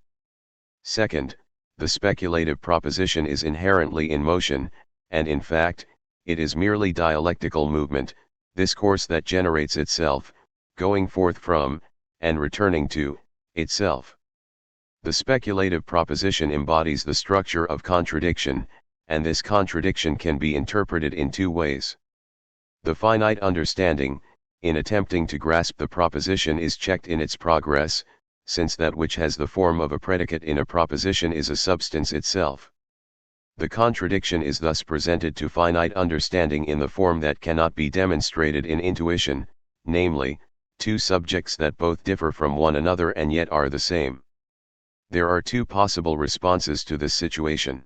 Second, the speculative proposition is inherently in motion, and in fact, it is merely dialectical movement, this course that generates itself, going forth from, and returning to, itself. The speculative proposition embodies the structure of contradiction, and this contradiction can be interpreted in two ways. The finite understanding, in attempting to grasp the proposition is checked in its progress, since that which has the form of a predicate in a proposition is a substance itself. The contradiction is thus presented to finite understanding in the form that cannot be demonstrated in intuition, namely, two subjects that both differ from one another and yet are the same. There are two possible responses to this situation.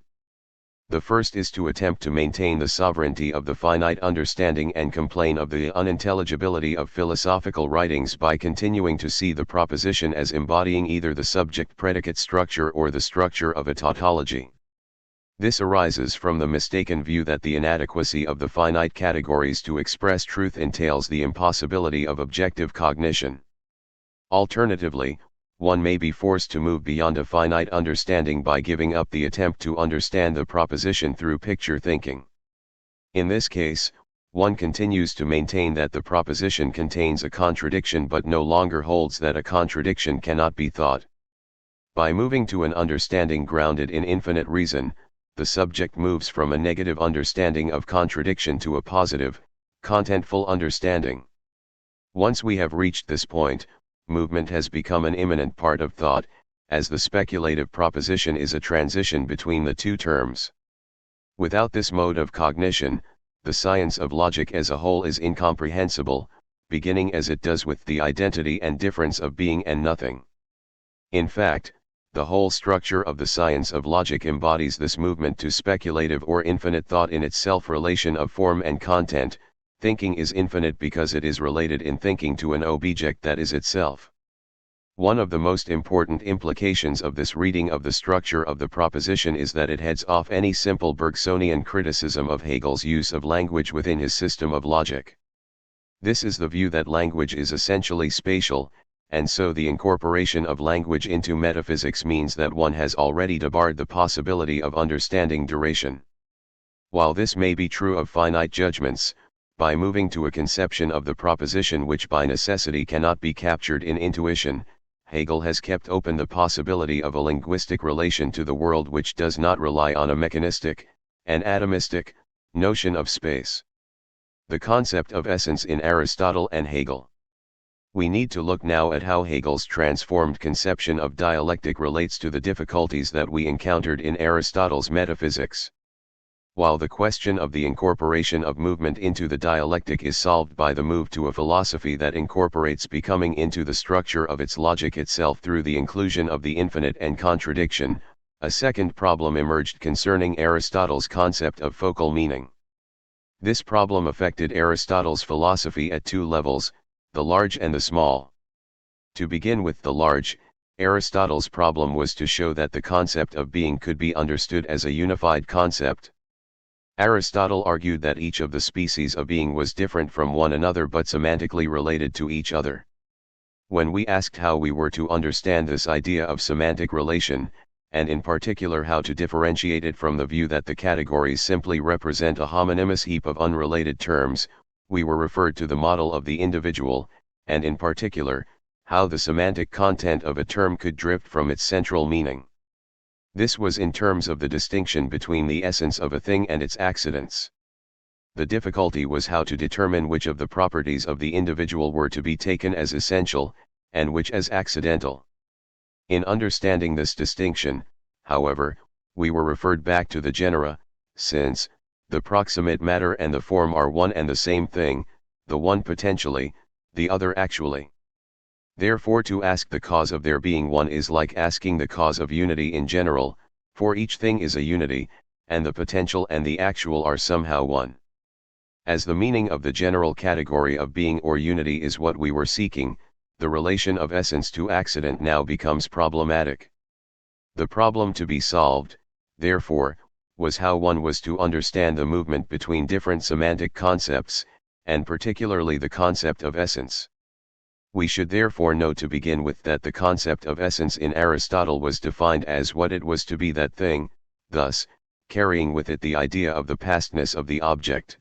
The first is to attempt to maintain the sovereignty of the finite understanding and complain of the unintelligibility of philosophical writings by continuing to see the proposition as embodying either the subject-predicate structure or the structure of a tautology. This arises from the mistaken view that the inadequacy of the finite categories to express truth entails the impossibility of objective cognition. Alternatively, one may be forced to move beyond a finite understanding by giving up the attempt to understand the proposition through picture thinking. In this case, one continues to maintain that the proposition contains a contradiction but no longer holds that a contradiction cannot be thought. By moving to an understanding grounded in infinite reason, the subject moves from a negative understanding of contradiction to a positive, contentful understanding. Once we have reached this point, movement has become an immanent part of thought, as the speculative proposition is a transition between the two terms. Without this mode of cognition, the science of logic as a whole is incomprehensible, beginning as it does with the identity and difference of being and nothing. In fact, the whole structure of the science of logic embodies this movement to speculative or infinite thought in its self-relation of form and content. Thinking is infinite because it is related in thinking to an object that is itself. One of the most important implications of this reading of the structure of the proposition is that it heads off any simple Bergsonian criticism of Hegel's use of language within his system of logic. This is the view that language is essentially spatial, and so the incorporation of language into metaphysics means that one has already debarred the possibility of understanding duration. While this may be true of finite judgments, by moving to a conception of the proposition which by necessity cannot be captured in intuition, Hegel has kept open the possibility of a linguistic relation to the world which does not rely on a mechanistic, an atomistic, notion of space. The concept of essence in Aristotle and Hegel. We need to look now at how Hegel's transformed conception of dialectic relates to the difficulties that we encountered in Aristotle's metaphysics. While the question of the incorporation of movement into the dialectic is solved by the move to a philosophy that incorporates becoming into the structure of its logic itself through the inclusion of the infinite and contradiction, a second problem emerged concerning Aristotle's concept of focal meaning. This problem affected Aristotle's philosophy at two levels, the large and the small. To begin with the large, Aristotle's problem was to show that the concept of being could be understood as a unified concept. Aristotle argued that each of the species of being was different from one another but semantically related to each other. When we asked how we were to understand this idea of semantic relation, and in particular how to differentiate it from the view that the categories simply represent a homonymous heap of unrelated terms, we were referred to the model of the individual, and in particular, how the semantic content of a term could drift from its central meaning. This was in terms of the distinction between the essence of a thing and its accidents. The difficulty was how to determine which of the properties of the individual were to be taken as essential, and which as accidental. In understanding this distinction, however, we were referred back to the genera, since, the proximate matter and the form are one and the same thing, the one potentially, the other actually. Therefore to ask the cause of their being one is like asking the cause of unity in general, for each thing is a unity, and the potential and the actual are somehow one. As the meaning of the general category of being or unity is what we were seeking, the relation of essence to accident now becomes problematic. The problem to be solved, therefore, was how one was to understand the movement between different semantic concepts, and particularly the concept of essence. We should therefore know to begin with that the concept of essence in Aristotle was defined as what it was to be that thing, thus, carrying with it the idea of the pastness of the object.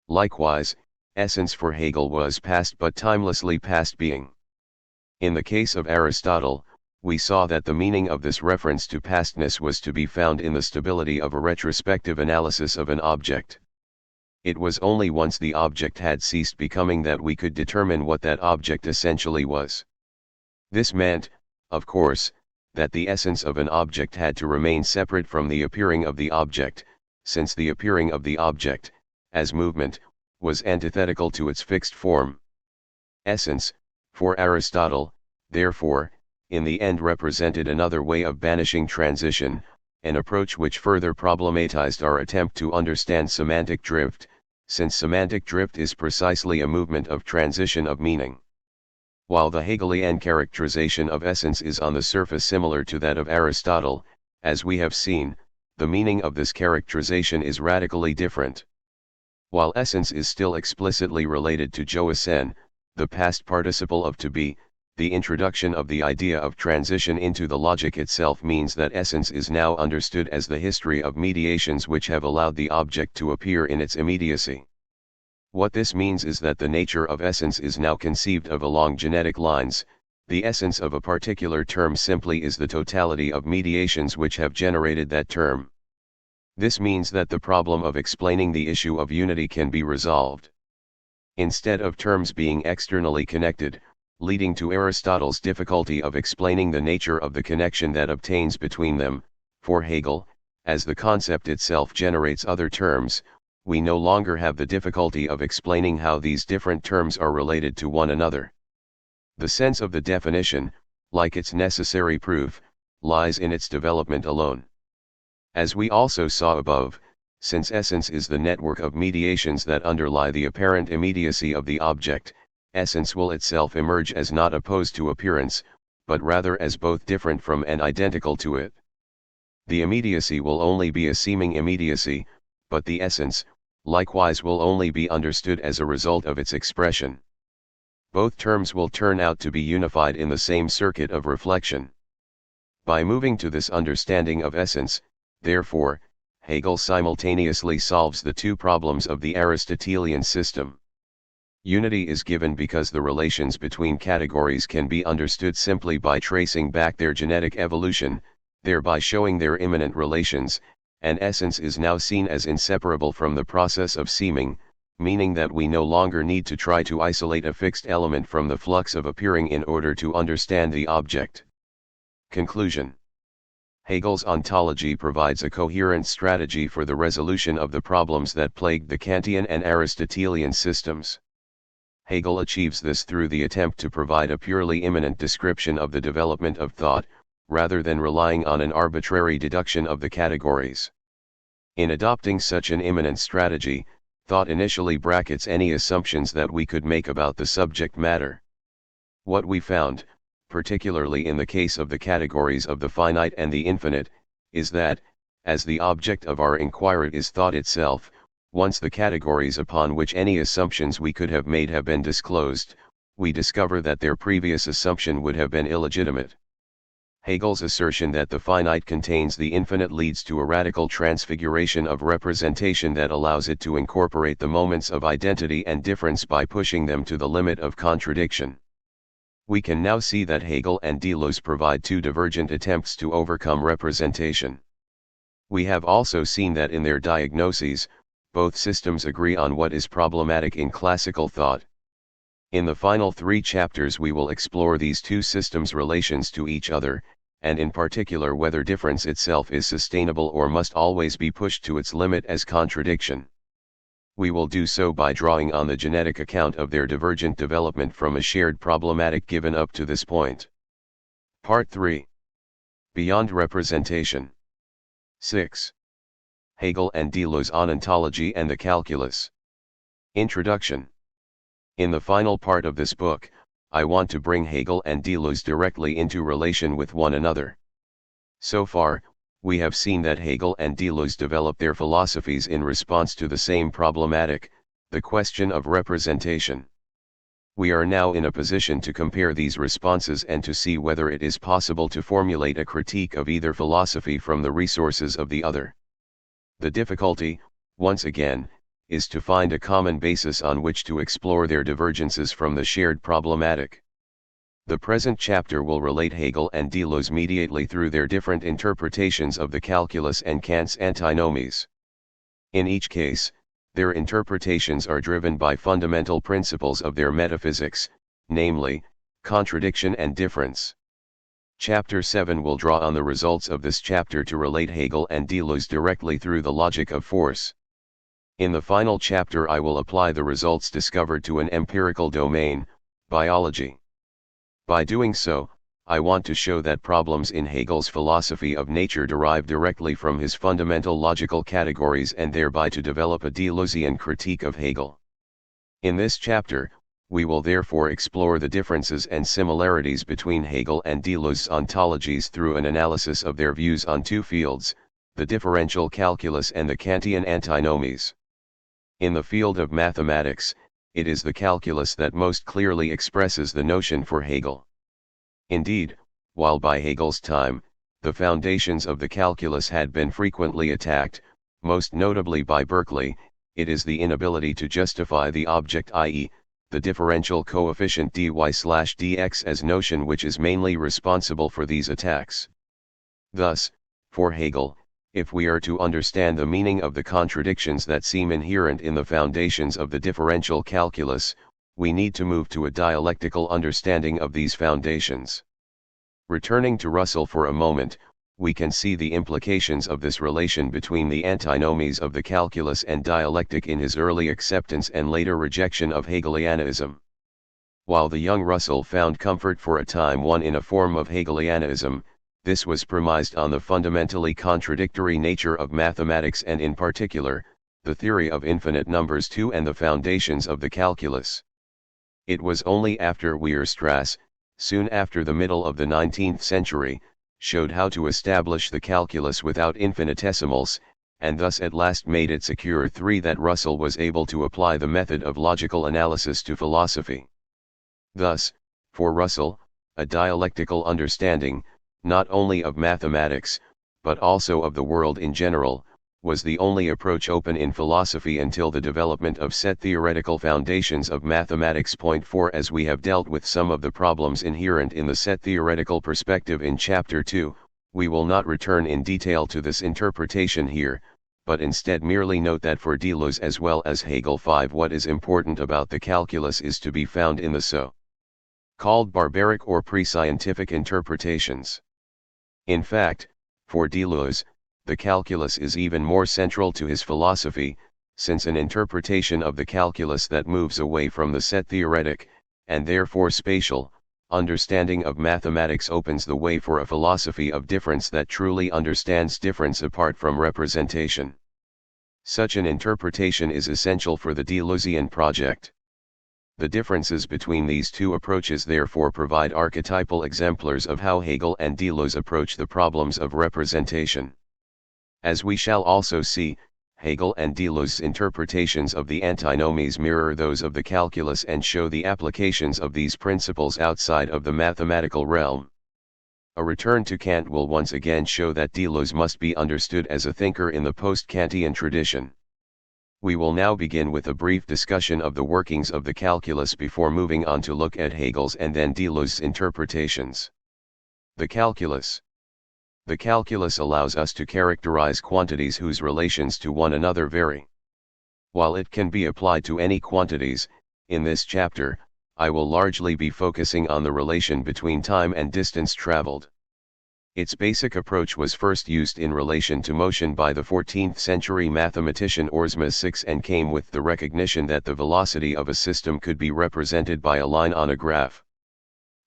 Likewise, essence for Hegel was past but timelessly past being. In the case of Aristotle, we saw that the meaning of this reference to pastness was to be found in the stability of a retrospective analysis of an object. It was only once the object had ceased becoming that we could determine what that object essentially was. This meant, of course, that the essence of an object had to remain separate from the appearing of the object, since the appearing of the object, as movement, was antithetical to its fixed form. Essence, for Aristotle, therefore, in the end represented another way of banishing transition, an approach which further problematized our attempt to understand semantic drift, since semantic drift is precisely a movement of transition of meaning. While the Hegelian characterization of essence is on the surface similar to that of Aristotle, as we have seen, the meaning of this characterization is radically different. While essence is still explicitly related to Joacen, the past participle of to be, the introduction of the idea of transition into the logic itself means that essence is now understood as the history of mediations which have allowed the object to appear in its immediacy. What this means is that the nature of essence is now conceived of along genetic lines. The essence of a particular term simply is the totality of mediations which have generated that term. This means that the problem of explaining the issue of unity can be resolved. Instead of terms being externally connected, leading to Aristotle's difficulty of explaining the nature of the connection that obtains between them, for Hegel, as the concept itself generates other terms, we no longer have the difficulty of explaining how these different terms are related to one another. The sense of the definition, like its necessary proof, lies in its development alone. As we also saw above, since essence is the network of mediations that underlie the apparent immediacy of the object, essence will itself emerge as not opposed to appearance, but rather as both different from and identical to it. The immediacy will only be a seeming immediacy, but the essence, likewise, will only be understood as a result of its expression. Both terms will turn out to be unified in the same circuit of reflection. By moving to this understanding of essence, therefore, Hegel simultaneously solves the two problems of the Aristotelian system. Unity is given because the relations between categories can be understood simply by tracing back their genetic evolution, thereby showing their immanent relations, and essence is now seen as inseparable from the process of seeming, meaning that we no longer need to try to isolate a fixed element from the flux of appearing in order to understand the object. Conclusion. Hegel's ontology provides a coherent strategy for the resolution of the problems that plagued the Kantian and Aristotelian systems. Hegel achieves this through the attempt to provide a purely immanent description of the development of thought, rather than relying on an arbitrary deduction of the categories. In adopting such an immanent strategy, thought initially brackets any assumptions that we could make about the subject matter. What we found, particularly in the case of the categories of the finite and the infinite, is that, as the object of our inquiry is thought itself, once the categories upon which any assumptions we could have made have been disclosed, we discover that their previous assumption would have been illegitimate. Hegel's assertion that the finite contains the infinite leads to a radical transfiguration of representation that allows it to incorporate the moments of identity and difference by pushing them to the limit of contradiction. We can now see that Hegel and Deleuze provide two divergent attempts to overcome representation. We have also seen that in their diagnoses, both systems agree on what is problematic in classical thought. In the final 3 chapters we will explore these two systems' relations to each other, and in particular whether difference itself is sustainable or must always be pushed to its limit as contradiction. We will do so by drawing on the genetic account of their divergent development from a shared problematic given up to this point. Part 3. Beyond representation. 6. Hegel and Deleuze on ontology and the calculus. Introduction. In the final part of this book, I want to bring Hegel and Deleuze directly into relation with one another. So far, we have seen that Hegel and Deleuze develop their philosophies in response to the same problematic, the question of representation. We are now in a position to compare these responses and to see whether it is possible to formulate a critique of either philosophy from the resources of the other. The difficulty, once again, is to find a common basis on which to explore their divergences from the shared problematic. The present chapter will relate Hegel and Deleuze mediately through their different interpretations of the calculus and Kant's antinomies. In each case, Their interpretations are driven by fundamental principles of their metaphysics, namely, contradiction and difference. Chapter 7 will draw on the results of this chapter to relate Hegel and Deleuze directly through the logic of force. In the final chapter I will apply the results discovered to an empirical domain, biology. By doing so, I want to show that problems in Hegel's philosophy of nature derive directly from his fundamental logical categories and thereby to develop a Deleuzean critique of Hegel. In this chapter, we will therefore explore the differences and similarities between Hegel and Deleuze's ontologies through an analysis of their views on two fields, the differential calculus and the Kantian antinomies. In the field of mathematics, it is the calculus that most clearly expresses the notion for Hegel. Indeed, while by Hegel's time, the foundations of the calculus had been frequently attacked, most notably by Berkeley, it is the inability to justify the object, i.e., the differential coefficient dy/dx as notion which is mainly responsible for these attacks. Thus, for Hegel, if we are to understand the meaning of the contradictions that seem inherent in the foundations of the differential calculus, we need to move to a dialectical understanding of these foundations. Returning to Russell for a moment, we can see the implications of this relation between the antinomies of the calculus and dialectic in his early acceptance and later rejection of Hegelianism. While the young Russell found comfort for a time in a form of Hegelianism, this was premised on the fundamentally contradictory nature of mathematics and in particular, the theory of infinite numbers too and the foundations of the calculus. It was only after Weierstrass, soon after the middle of the 19th century, showed how to establish the calculus without infinitesimals, and thus at last made it secure that Russell was able to apply the method of logical analysis to philosophy. Thus, for Russell, a dialectical understanding, not only of mathematics, but also of the world in general, was the only approach open in philosophy until the development of set theoretical foundations of mathematics. 4 As we have dealt with some of the problems inherent in the set theoretical perspective in Chapter 2, we will not return in detail to this interpretation here, but instead merely note that for Deleuze as well as Hegel 5 what is important about the calculus is to be found in the so-called barbaric or pre-scientific interpretations. In fact, for Deleuze, the calculus is even more central to his philosophy, since an interpretation of the calculus that moves away from the set theoretic, and therefore spatial, understanding of mathematics opens the way for a philosophy of difference that truly understands difference apart from representation. Such an interpretation is essential for the Deleuzean project. The differences between these two approaches therefore provide archetypal exemplars of how Hegel and Deleuze approach the problems of representation. As we shall also see, Hegel and Deleuze's interpretations of the antinomies mirror those of the calculus and show the applications of these principles outside of the mathematical realm. A return to Kant will once again show that Deleuze must be understood as a thinker in the post-Kantian tradition. We will now begin with a brief discussion of the workings of the calculus before moving on to look at Hegel's and then Deleuze's interpretations. The calculus. The calculus allows us to characterize quantities whose relations to one another vary. While it can be applied to any quantities, in this chapter, I will largely be focusing on the relation between time and distance traveled. Its basic approach was first used in relation to motion by the 14th century mathematician Orsma VI and came with the recognition that the velocity of a system could be represented by a line on a graph.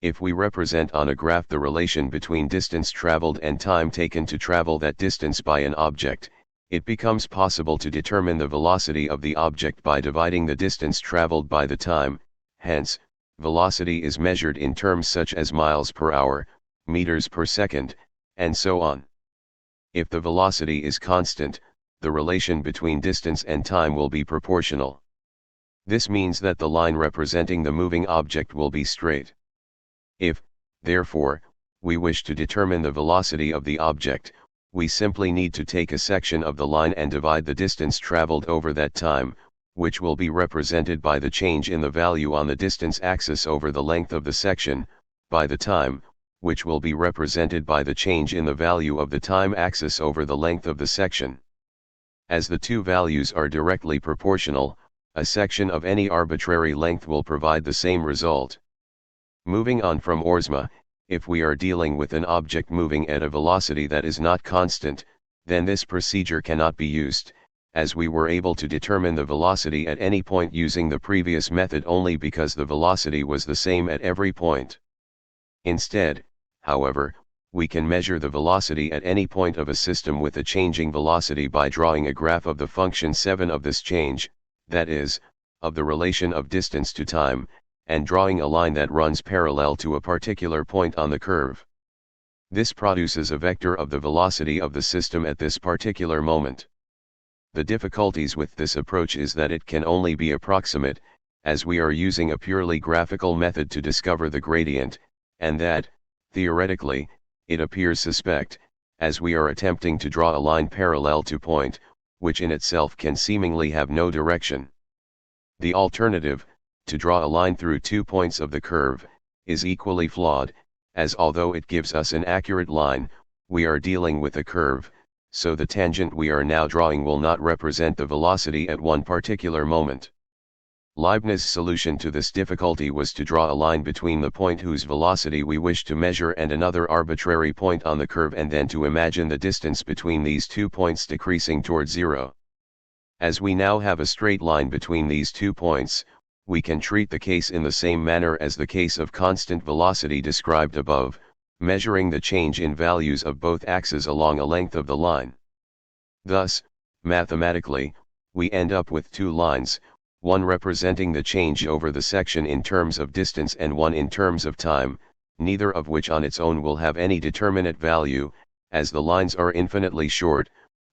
If we represent on a graph the relation between distance traveled and time taken to travel that distance by an object, it becomes possible to determine the velocity of the object by dividing the distance traveled by the time. Hence, velocity is measured in terms such as miles per hour, meters per second, and so on. If the velocity is constant, the relation between distance and time will be proportional. This means that the line representing the moving object will be straight. If, therefore, we wish to determine the velocity of the object, we simply need to take a section of the line and divide the distance traveled over that time, which will be represented by the change in the value on the distance axis over the length of the section, by the time, which will be represented by the change in the value of the time axis over the length of the section. As the two values are directly proportional, a section of any arbitrary length will provide the same result. Moving on from Oersma, if we are dealing with an object moving at a velocity that is not constant, then this procedure cannot be used, as we were able to determine the velocity at any point using the previous method only because the velocity was the same at every point. Instead, however, we can measure the velocity at any point of a system with a changing velocity by drawing a graph of the function 7 of this change, that is, of the relation of distance to time, and drawing a line that runs parallel to a particular point on the curve. This produces a vector of the velocity of the system at this particular moment. The difficulties with this approach is that it can only be approximate, as we are using a purely graphical method to discover the gradient, and that, theoretically, it appears suspect, as we are attempting to draw a line parallel to point, which in itself can seemingly have no direction. The alternative, to draw a line through 2 points of the curve, is equally flawed, as although it gives us an accurate line, we are dealing with a curve, so the tangent we are now drawing will not represent the velocity at one particular moment. Leibniz's solution to this difficulty was to draw a line between the point whose velocity we wish to measure and another arbitrary point on the curve, and then to imagine the distance between these 2 points decreasing toward zero. As we now have a straight line between these 2 points, we can treat the case in the same manner as the case of constant velocity described above, measuring the change in values of both axes along a length of the line. Thus, mathematically, we end up with 2 lines, one representing the change over the section in terms of distance and one in terms of time, neither of which on its own will have any determinate value, as the lines are infinitely short,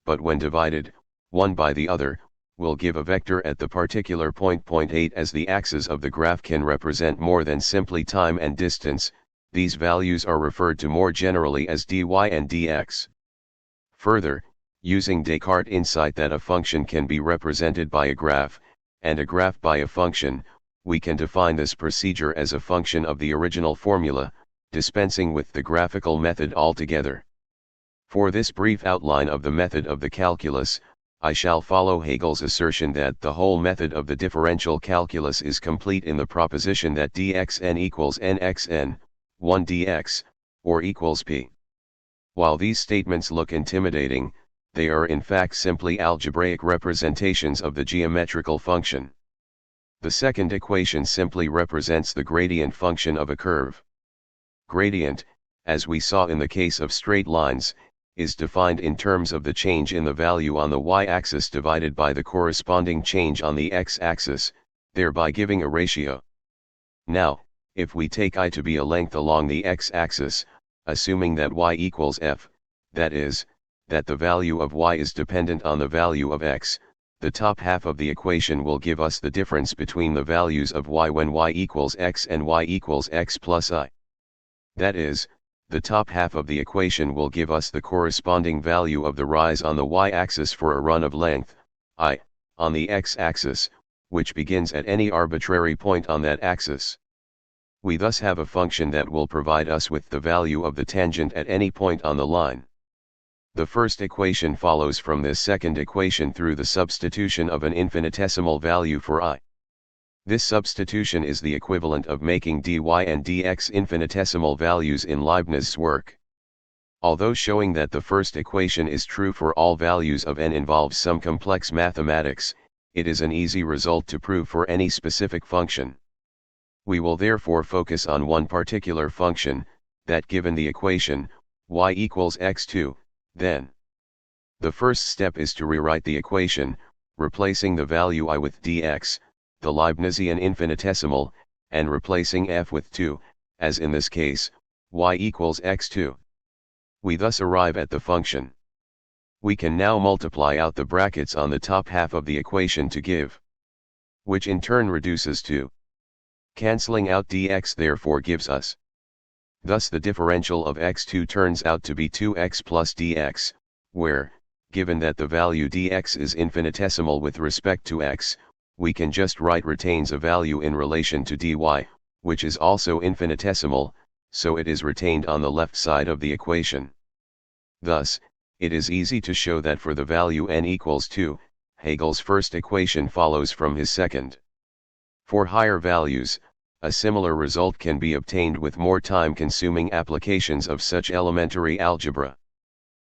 but when divided, one by the other, will give a vector at the particular point. 8 As the axes of the graph can represent more than simply time and distance, these values are referred to more generally as dy and dx. Further, using Descartes' insight that a function can be represented by a graph, and a graph by a function, we can define this procedure as a function of the original formula, dispensing with the graphical method altogether. For this brief outline of the method of the calculus, I shall follow Hegel's assertion that the whole method of the differential calculus is complete in the proposition that dxn equals nxn, 1 dx, or equals p. While these statements look intimidating, they are in fact simply algebraic representations of the geometrical function. The second equation simply represents the gradient function of a curve. Gradient, as we saw in the case of straight lines, is defined in terms of the change in the value on the y-axis divided by the corresponding change on the x-axis, thereby giving a ratio. Now, if we take I to be a length along the x-axis, assuming that y equals f, that is, that the value of y is dependent on the value of x, the top half of the equation will give us the difference between the values of y when y equals x and y equals x plus I. That is, the top half of the equation will give us the corresponding value of the rise on the y-axis for a run of length, I, on the x-axis, which begins at any arbitrary point on that axis. We thus have a function that will provide us with the value of the tangent at any point on the line. The first equation follows from this second equation through the substitution of an infinitesimal value for I. This substitution is the equivalent of making dy and dx infinitesimal values in Leibniz's work. Although showing that the first equation is true for all values of n involves some complex mathematics, it is an easy result to prove for any specific function. We will therefore focus on one particular function, that given the equation, y equals x2, then. The first step is to rewrite the equation, replacing the value I with dx, the Leibnizian infinitesimal, and replacing f with 2, as in this case, y equals x2. We thus arrive at the function. We can now multiply out the brackets on the top half of the equation to give, which in turn reduces to. Cancelling out dx therefore gives us. Thus the differential of x2 turns out to be 2x plus dx, where, given that the value dx is infinitesimal with respect to x, we can just write retains a value in relation to dy, which is also infinitesimal, so it is retained on the left side of the equation. Thus, it is easy to show that for the value n equals 2, Hegel's first equation follows from his second. For higher values, a similar result can be obtained with more time-consuming applications of such elementary algebra.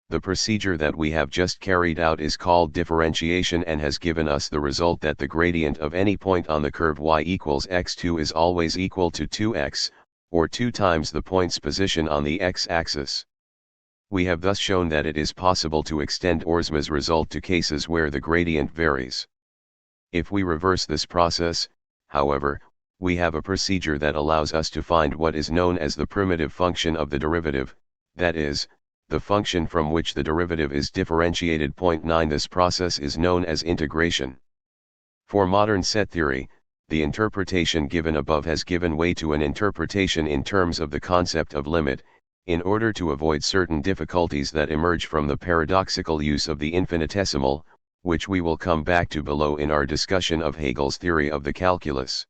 The procedure that we have just carried out is called differentiation and has given us the result that the gradient of any point on the curve y equals x2 is always equal to 2x, or 2 times the point's position on the x-axis. We have thus shown that it is possible to extend Oersma's result to cases where the gradient varies. If we reverse this process, however, we have a procedure that allows us to find what is known as the primitive function of the derivative, that is, the function from which the derivative is differentiated. 9 This process is known as integration. For modern set theory, the interpretation given above has given way to an interpretation in terms of the concept of limit, in order to avoid certain difficulties that emerge from the paradoxical use of the infinitesimal, which we will come back to below in our discussion of Hegel's theory of the calculus.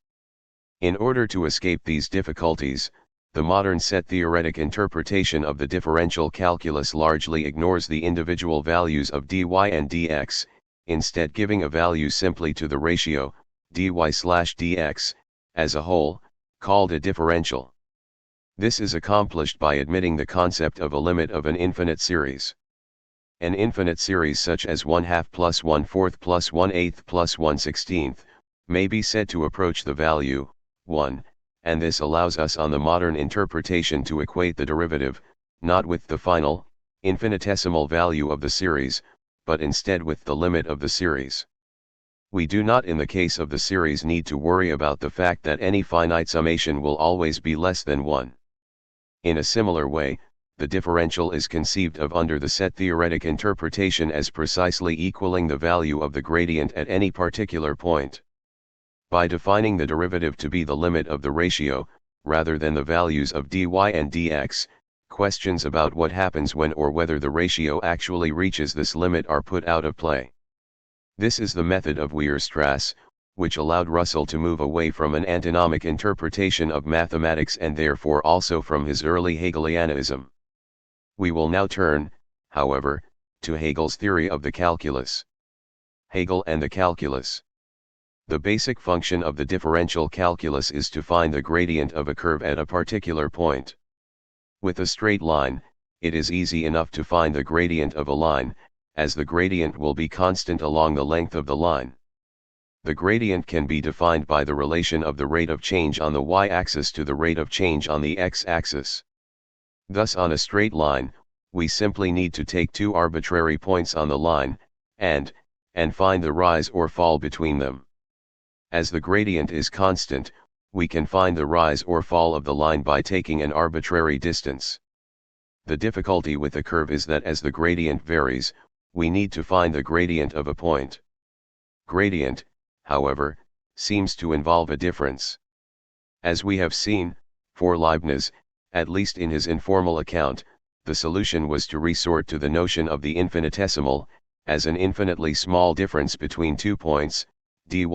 In order to escape these difficulties, the modern set-theoretic interpretation of the differential calculus largely ignores the individual values of dy and dx, instead giving a value simply to the ratio, dy/dx, as a whole, called a differential. This is accomplished by admitting the concept of a limit of an infinite series. An infinite series such as 1/2 plus 1/4 plus 1/8 plus 1/16 may be said to approach the value 1, and this allows us on the modern interpretation to equate the derivative, not with the final, infinitesimal value of the series, but instead with the limit of the series. We do not in the case of the series need to worry about the fact that any finite summation will always be less than 1. In a similar way, the differential is conceived of under the set-theoretic interpretation as precisely equaling the value of the gradient at any particular point. By defining the derivative to be the limit of the ratio, rather than the values of dy and dx, questions about what happens when or whether the ratio actually reaches this limit are put out of play. This is the method of Weierstrass, which allowed Russell to move away from an antinomic interpretation of mathematics and therefore also from his early Hegelianism. We will now turn, however, to Hegel's theory of the calculus. Hegel and the calculus. The basic function of the differential calculus is to find the gradient of a curve at a particular point. With a straight line, it is easy enough to find the gradient of a line, as the gradient will be constant along the length of the line. The gradient can be defined by the relation of the rate of change on the y-axis to the rate of change on the x-axis. Thus on a straight line, we simply need to take two arbitrary points on the line, and find the rise or fall between them. As the gradient is constant, we can find the rise or fall of the line by taking an arbitrary distance. The difficulty with a curve is that as the gradient varies, we need to find the gradient of a point. Gradient, however, seems to involve a difference. As we have seen, for Leibniz, at least in his informal account, the solution was to resort to the notion of the infinitesimal, as an infinitely small difference between 2 points, dy.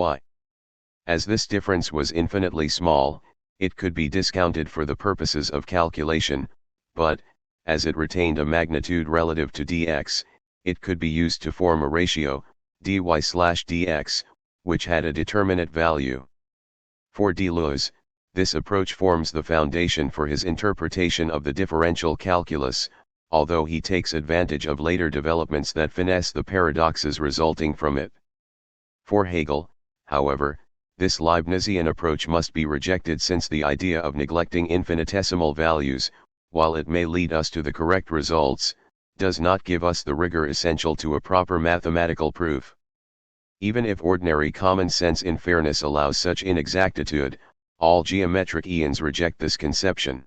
As this difference was infinitely small, it could be discounted for the purposes of calculation, but, as it retained a magnitude relative to dx, it could be used to form a ratio, dy/dx, which had a determinate value. For Deleuze, this approach forms the foundation for his interpretation of the differential calculus, although he takes advantage of later developments that finesse the paradoxes resulting from it. For Hegel, however, this Leibnizian approach must be rejected since the idea of neglecting infinitesimal values, while it may lead us to the correct results, does not give us the rigor essential to a proper mathematical proof. Even if ordinary common sense in fairness allows such inexactitude, all geometric eons reject this conception.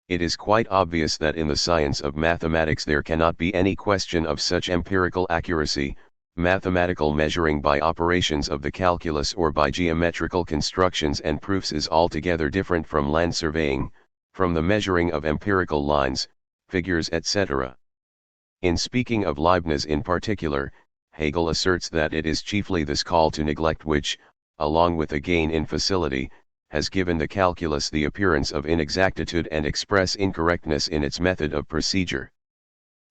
It is quite obvious that in the science of mathematics there cannot be any question of such empirical accuracy. Mathematical measuring by operations of the calculus or by geometrical constructions and proofs is altogether different from land surveying, from the measuring of empirical lines, figures etc. In speaking of Leibniz in particular, Hegel asserts that it is chiefly this call to neglect which, along with a gain in facility, has given the calculus the appearance of inexactitude and express incorrectness in its method of procedure.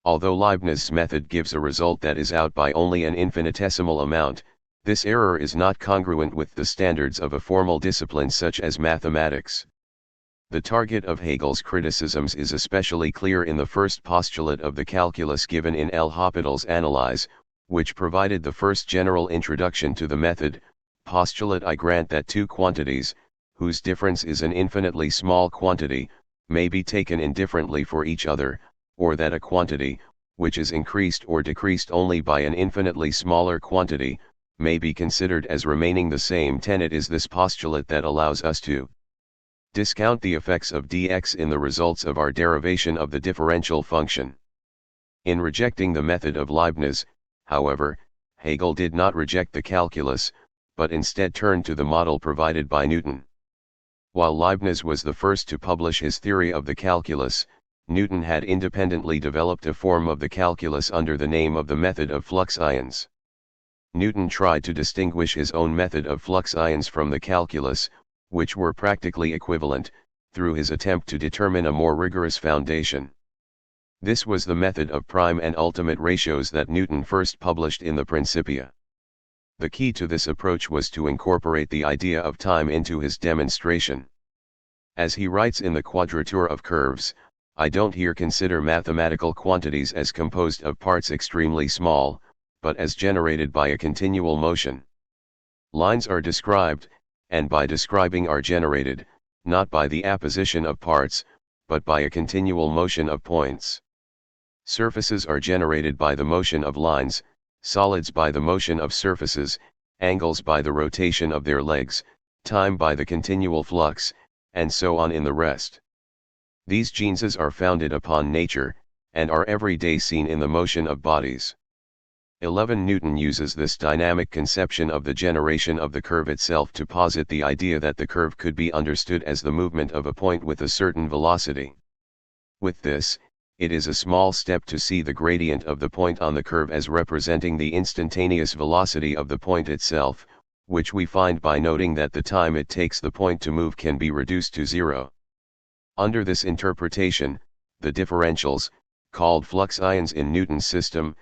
Although Leibniz's method gives a result that is out by only an infinitesimal amount, this error is not congruent with the standards of a formal discipline such as mathematics. The target of Hegel's criticisms is especially clear in the first postulate of the calculus given in L. Hospital's Analyse, which provided the first general introduction to the method. Postulate: I grant that two quantities, whose difference is an infinitely small quantity, may be taken indifferently for each other, or that a quantity, which is increased or decreased only by an infinitely smaller quantity, may be considered as remaining the same. It is this postulate that allows us to discount the effects of dx in the results of our derivation of the differential function. In rejecting the method of Leibniz, however, Hegel did not reject the calculus, but instead turned to the model provided by Newton. While Leibniz was the first to publish his theory of the calculus, Newton had independently developed a form of the calculus under the name of the method of flux ions. Newton tried to distinguish his own method of flux ions from the calculus, which were practically equivalent, through his attempt to determine a more rigorous foundation. This was the method of prime and ultimate ratios that Newton first published in the Principia. The key to this approach was to incorporate the idea of time into his demonstration. As he writes in the Quadrature of Curves, I don't here consider mathematical quantities as composed of parts extremely small, but as generated by a continual motion. Lines are described, and by describing are generated, not by the apposition of parts, but by a continual motion of points. Surfaces are generated by the motion of lines, solids by the motion of surfaces, angles by the rotation of their legs, time by the continual flux, and so on in the rest. These genus are founded upon nature, and are every day seen in the motion of bodies. 11. Newton uses this dynamic conception of the generation of the curve itself to posit the idea that the curve could be understood as the movement of a point with a certain velocity. With this, it is a small step to see the gradient of the point on the curve as representing the instantaneous velocity of the point itself, which we find by noting that the time it takes the point to move can be reduced to zero. Under this interpretation, the differentials, called flux ions in Newton's system,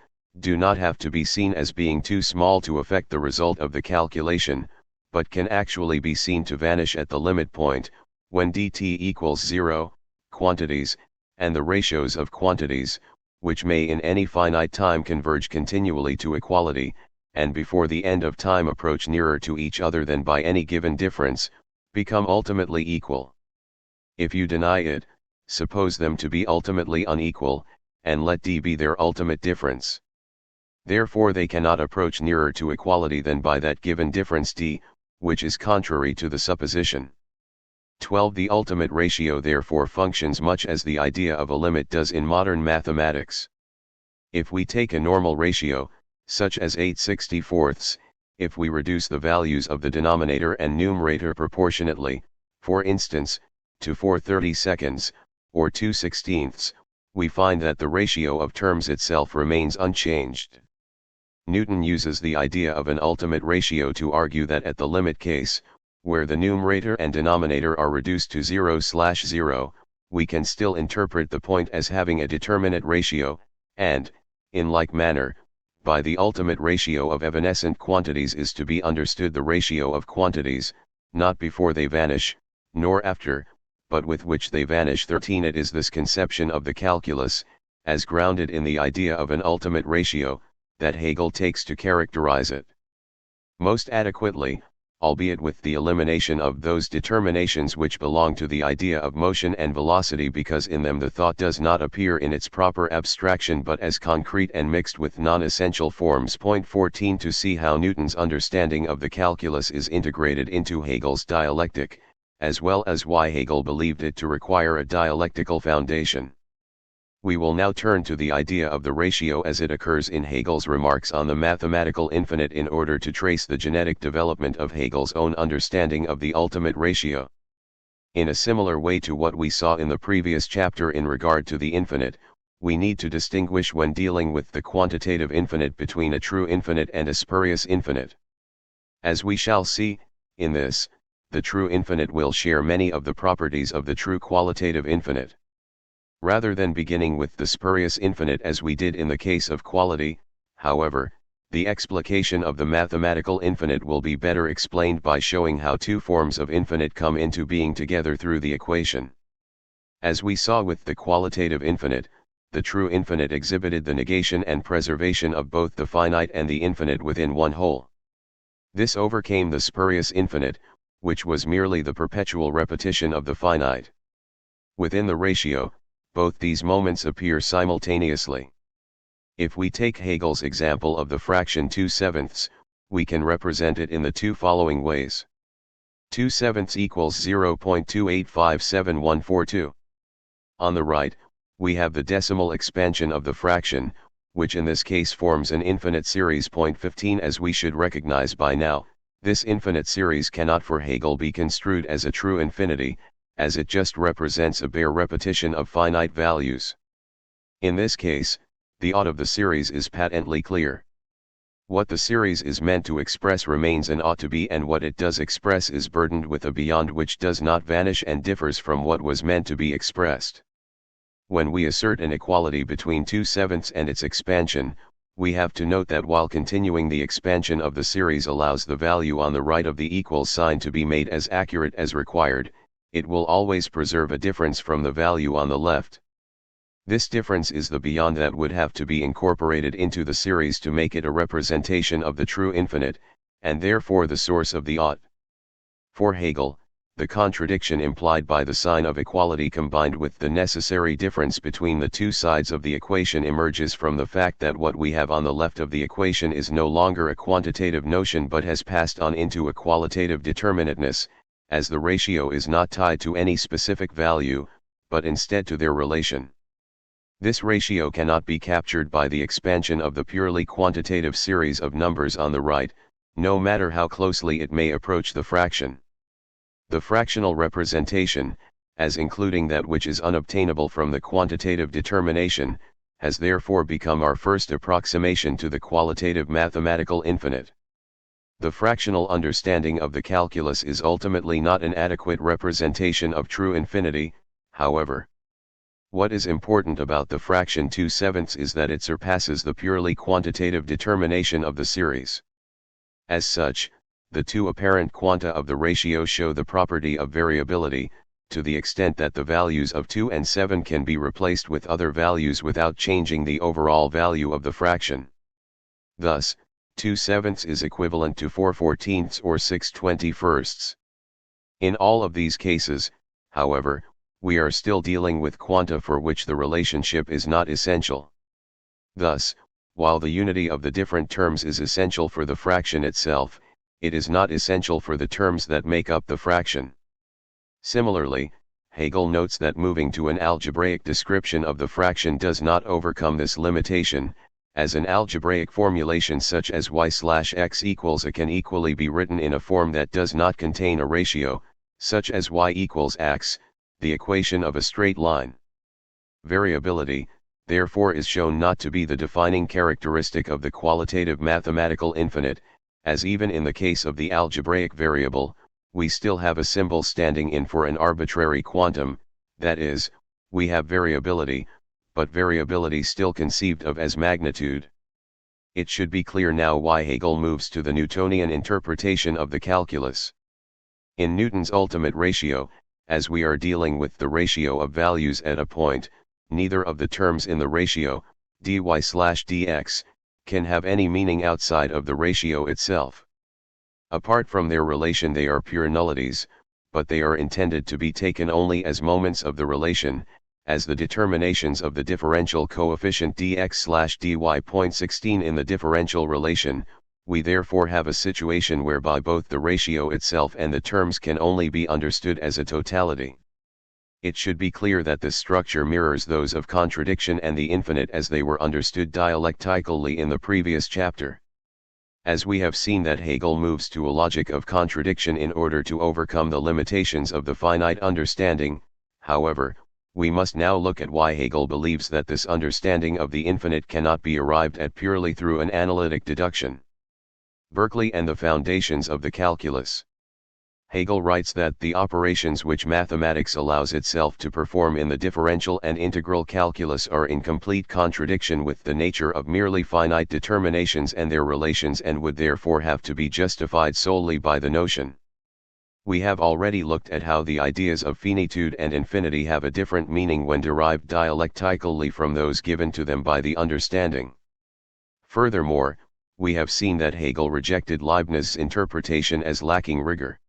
do not have to be seen as being too small to affect the result of the calculation, but can actually be seen to vanish at the limit point, when dt equals 0, quantities, and the ratios of quantities, which may in any finite time converge continually to equality, and before the end of time approach nearer to each other than by any given difference, become ultimately equal. If you deny it, suppose them to be ultimately unequal, and let d be their ultimate difference. Therefore they cannot approach nearer to equality than by that given difference d, which is contrary to the supposition. 12. The ultimate ratio therefore functions much as the idea of a limit does in modern mathematics. If we take a normal ratio, such as 8/64, if we reduce the values of the denominator and numerator proportionately, for instance, to 4/32, or 2/16, we find that the ratio of terms itself remains unchanged. Newton uses the idea of an ultimate ratio to argue that at the limit case, where the numerator and denominator are reduced to 0/0, we can still interpret the point as having a determinate ratio, and, in like manner, by the ultimate ratio of evanescent quantities is to be understood the ratio of quantities, not before they vanish, nor after, but with which they vanish. 13. It is this conception of the calculus, as grounded in the idea of an ultimate ratio, that Hegel takes to characterize it most adequately, albeit with the elimination of those determinations which belong to the idea of motion and velocity, because in them the thought does not appear in its proper abstraction but as concrete and mixed with non-essential forms. 14. To see how Newton's understanding of the calculus is integrated into Hegel's dialectic, as well as why Hegel believed it to require a dialectical foundation. We will now turn to the idea of the ratio as it occurs in Hegel's remarks on the mathematical infinite in order to trace the genetic development of Hegel's own understanding of the ultimate ratio. In a similar way to what we saw in the previous chapter in regard to the infinite, we need to distinguish when dealing with the quantitative infinite between a true infinite and a spurious infinite. As we shall see, in this, the true infinite will share many of the properties of the true qualitative infinite. Rather than beginning with the spurious infinite as we did in the case of quality, however, the explication of the mathematical infinite will be better explained by showing how two forms of infinite come into being together through the equation. As we saw with the qualitative infinite, the true infinite exhibited the negation and preservation of both the finite and the infinite within one whole. This overcame the spurious infinite, which was merely the perpetual repetition of the finite. Within the ratio, both these moments appear simultaneously. If we take Hegel's example of the fraction 2/7, we can represent it in the two following ways. 2/7 equals 0.2857142. On the right, we have the decimal expansion of the fraction, which in this case forms an infinite series. 15 As we should recognize by now, this infinite series cannot for Hegel be construed as a true infinity, as it just represents a bare repetition of finite values. In this case, the ought of the series is patently clear. What the series is meant to express remains an ought to be, and what it does express is burdened with a beyond which does not vanish and differs from what was meant to be expressed. When we assert an equality between 2/7 and its expansion, we have to note that while continuing the expansion of the series allows the value on the right of the equal sign to be made as accurate as required, it will always preserve a difference from the value on the left. This difference is the beyond that would have to be incorporated into the series to make it a representation of the true infinite, and therefore the source of the ought. For Hegel, the contradiction implied by the sign of equality combined with the necessary difference between the two sides of the equation emerges from the fact that what we have on the left of the equation is no longer a quantitative notion but has passed on into a qualitative determinateness, as the ratio is not tied to any specific value, but instead to their relation. This ratio cannot be captured by the expansion of the purely quantitative series of numbers on the right, no matter how closely it may approach the fraction. The fractional representation, as including that which is unobtainable from the quantitative determination, has therefore become our first approximation to the qualitative mathematical infinite. The fractional understanding of the calculus is ultimately not an adequate representation of true infinity, however. What is important about the fraction 2/7 is that it surpasses the purely quantitative determination of the series. As such, the two apparent quanta of the ratio show the property of variability, to the extent that the values of 2 and 7 can be replaced with other values without changing the overall value of the fraction. Thus, 2/7 is equivalent to 4/14 or 6/21. In all of these cases, however, we are still dealing with quanta for which the relationship is not essential. Thus, while the unity of the different terms is essential for the fraction itself, it is not essential for the terms that make up the fraction. Similarly, Hegel notes that moving to an algebraic description of the fraction does not overcome this limitation, as an algebraic formulation such as y/x equals a can equally be written in a form that does not contain a ratio, such as y equals x, the equation of a straight line. Variability, therefore, is shown not to be the defining characteristic of the qualitative mathematical infinite, as even in the case of the algebraic variable, we still have a symbol standing in for an arbitrary quantum, that is, we have variability, but variability still conceived of as magnitude. It should be clear now why Hegel moves to the Newtonian interpretation of the calculus. In Newton's ultimate ratio, as we are dealing with the ratio of values at a point, neither of the terms in the ratio, dy/dx, can have any meaning outside of the ratio itself. Apart from their relation they are pure nullities, but they are intended to be taken only as moments of the relation, as the determinations of the differential coefficient dx/dy. 16 In the differential relation, we therefore have a situation whereby both the ratio itself and the terms can only be understood as a totality. It should be clear that this structure mirrors those of contradiction and the infinite as they were understood dialectically in the previous chapter. As we have seen that Hegel moves to a logic of contradiction in order to overcome the limitations of the finite understanding, however, we must now look at why Hegel believes that this understanding of the infinite cannot be arrived at purely through an analytic deduction. Berkeley and the foundations of the calculus. Hegel writes that the operations which mathematics allows itself to perform in the differential and integral calculus are in complete contradiction with the nature of merely finite determinations and their relations, and would therefore have to be justified solely by the notion. We have already looked at how the ideas of finitude and infinity have a different meaning when derived dialectically from those given to them by the understanding. Furthermore, we have seen that Hegel rejected Leibniz's interpretation as lacking rigor.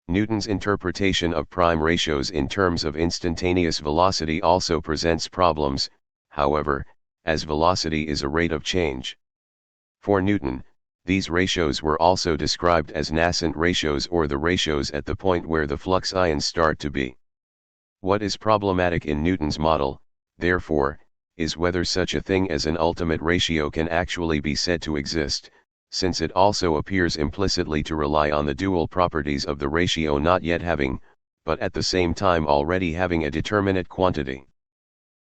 Newton's interpretation of prime ratios in terms of instantaneous velocity also presents problems, however, as velocity is a rate of change. For Newton, these ratios were also described as nascent ratios, or the ratios at the point where the flux ions start to be. What is problematic in Newton's model, therefore, is whether such a thing as an ultimate ratio can actually be said to exist, since it also appears implicitly to rely on the dual properties of the ratio not yet having, but at the same time already having, a determinate quantity.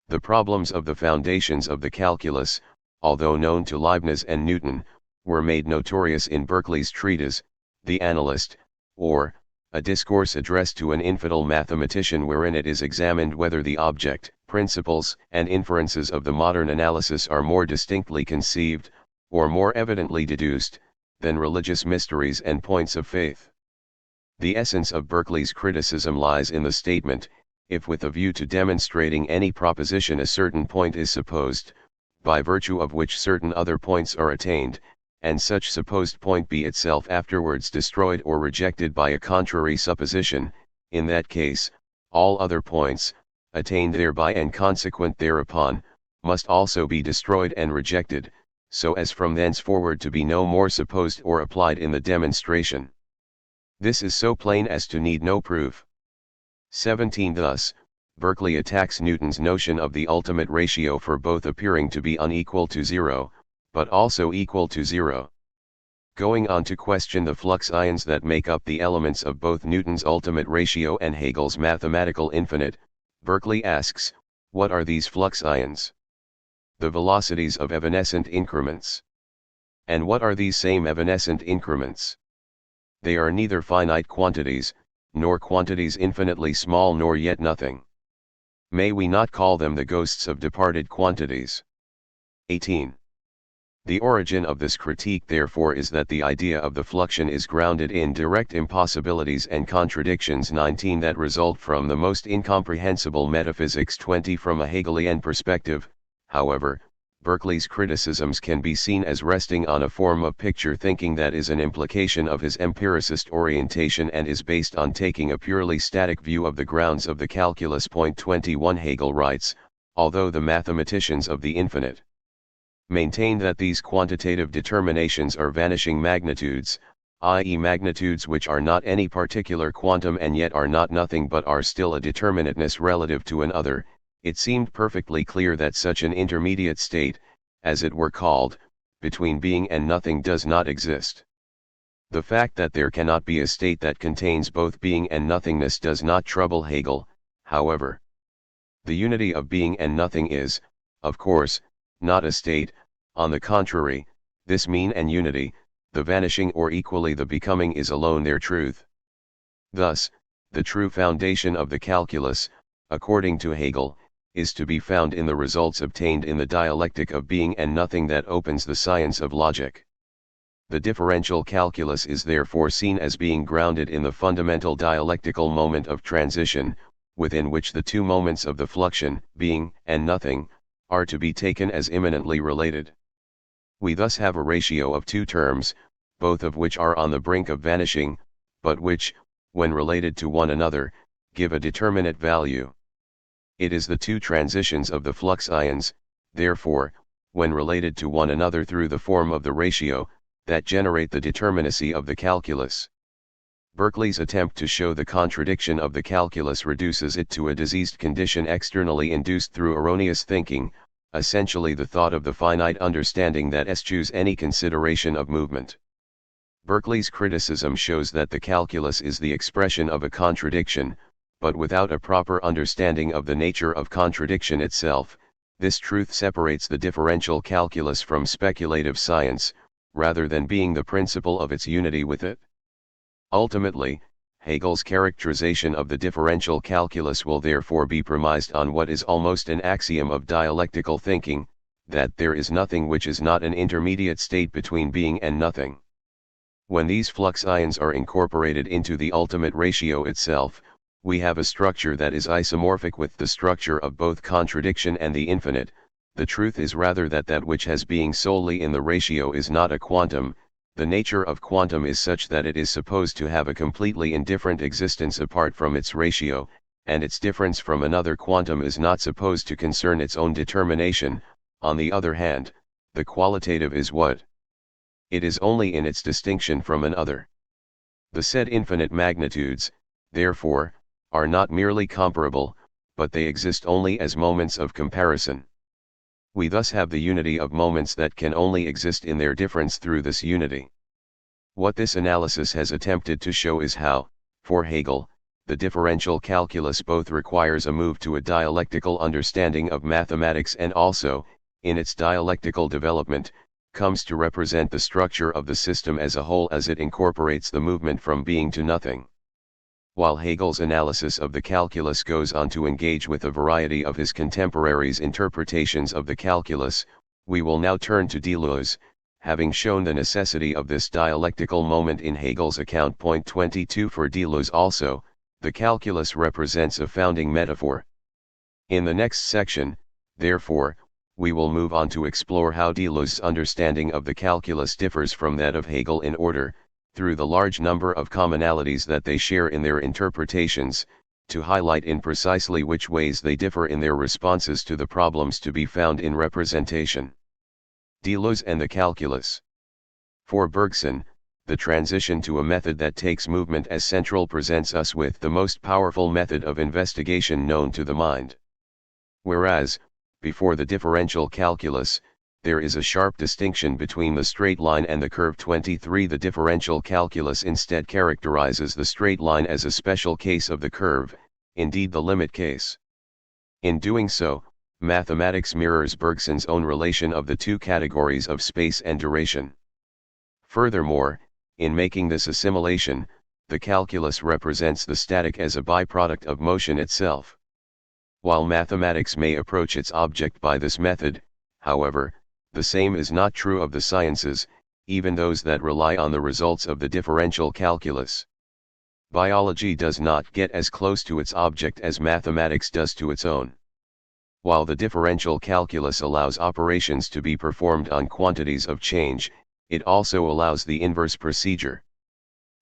The problems of the foundations of the calculus, although known to Leibniz and Newton, were made notorious in Berkeley's treatise, The Analyst, or, a discourse addressed to an infidel mathematician, wherein it is examined whether the object, principles, and inferences of the modern analysis are more distinctly conceived, or more evidently deduced, than religious mysteries and points of faith. The essence of Berkeley's criticism lies in the statement: if with a view to demonstrating any proposition a certain point is supposed, by virtue of which certain other points are attained, and such supposed point be itself afterwards destroyed or rejected by a contrary supposition, in that case, all other points, attained thereby and consequent thereupon, must also be destroyed and rejected, so as from thenceforward to be no more supposed or applied in the demonstration. This is so plain as to need no proof. 17. Thus, Berkeley attacks Newton's notion of the ultimate ratio for both appearing to be unequal to zero, but also equal to zero. Going on to question the flux ions that make up the elements of both Newton's ultimate ratio and Hegel's mathematical infinite, Berkeley asks, what are these flux ions? The velocities of evanescent increments. And what are these same evanescent increments? They are neither finite quantities, nor quantities infinitely small, nor yet nothing. May we not call them the ghosts of departed quantities? 18. The origin of this critique therefore is that the idea of the fluxion is grounded in direct impossibilities and contradictions. 19. That result from the most incomprehensible metaphysics. 20. From a Hegelian perspective, however, Berkeley's criticisms can be seen as resting on a form of picture thinking that is an implication of his empiricist orientation and is based on taking a purely static view of the grounds of the calculus. 21. Hegel writes, although the mathematicians of the infinite maintain that these quantitative determinations are vanishing magnitudes, i.e. magnitudes which are not any particular quantum and yet are not nothing but are still a determinateness relative to an other, it seemed perfectly clear that such an intermediate state, as it were called, between being and nothing does not exist. The fact that there cannot be a state that contains both being and nothingness does not trouble Hegel, however. The unity of being and nothing is, of course, not a state. On the contrary, this mean and unity, the vanishing or equally the becoming, is alone their truth. Thus, the true foundation of the calculus, according to Hegel, is to be found in the results obtained in the dialectic of being and nothing that opens the science of logic. The differential calculus is therefore seen as being grounded in the fundamental dialectical moment of transition, within which the two moments of the fluxion, being and nothing, are to be taken as immanently related. We thus have a ratio of two terms, both of which are on the brink of vanishing, but which, when related to one another, give a determinate value. It is the two transitions of the flux ions, therefore, when related to one another through the form of the ratio, that generate the determinacy of the calculus. Berkeley's attempt to show the contradiction of the calculus reduces it to a diseased condition externally induced through erroneous thinking, essentially the thought of the finite understanding that eschews any consideration of movement. Berkeley's criticism shows that the calculus is the expression of a contradiction, but without a proper understanding of the nature of contradiction itself. This truth separates the differential calculus from speculative science, rather than being the principle of its unity with it. Ultimately, Hegel's characterization of the differential calculus will therefore be premised on what is almost an axiom of dialectical thinking, that there is nothing which is not an intermediate state between being and nothing. When these flux ions are incorporated into the ultimate ratio itself, we have a structure that is isomorphic with the structure of both contradiction and the infinite. The truth is rather that which has being solely in the ratio is not a quantum. The nature of quantum is such that it is supposed to have a completely indifferent existence apart from its ratio, and its difference from another quantum is not supposed to concern its own determination. On the other hand, the qualitative is what? It is only in its distinction from an other. The said infinite magnitudes, therefore, are not merely comparable, but they exist only as moments of comparison. We thus have the unity of moments that can only exist in their difference through this unity. What this analysis has attempted to show is how, for Hegel, the differential calculus both requires a move to a dialectical understanding of mathematics and also, in its dialectical development, comes to represent the structure of the system as a whole as it incorporates the movement from being to nothing. While Hegel's analysis of the calculus goes on to engage with a variety of his contemporaries' interpretations of the calculus, we will now turn to Deleuze, having shown the necessity of this dialectical moment in Hegel's account. Point 22. For Deleuze also, the calculus represents a founding metaphor. In the next section, therefore, we will move on to explore how Deleuze's understanding of the calculus differs from that of Hegel in order, through the large number of commonalities that they share in their interpretations, to highlight in precisely which ways they differ in their responses to the problems to be found in representation. Deleuze and the calculus. For Bergson, the transition to a method that takes movement as central presents us with the most powerful method of investigation known to the mind. Whereas, before the differential calculus, there is a sharp distinction between the straight line and the curve. 23. The differential calculus instead characterizes the straight line as a special case of the curve, indeed the limit case. In doing so, mathematics mirrors Bergson's own relation of the two categories of space and duration. Furthermore, in making this assimilation, the calculus represents the static as a byproduct of motion itself. While mathematics may approach its object by this method, however, the same is not true of the sciences, even those that rely on the results of the differential calculus. Biology does not get as close to its object as mathematics does to its own. While the differential calculus allows operations to be performed on quantities of change, it also allows the inverse procedure.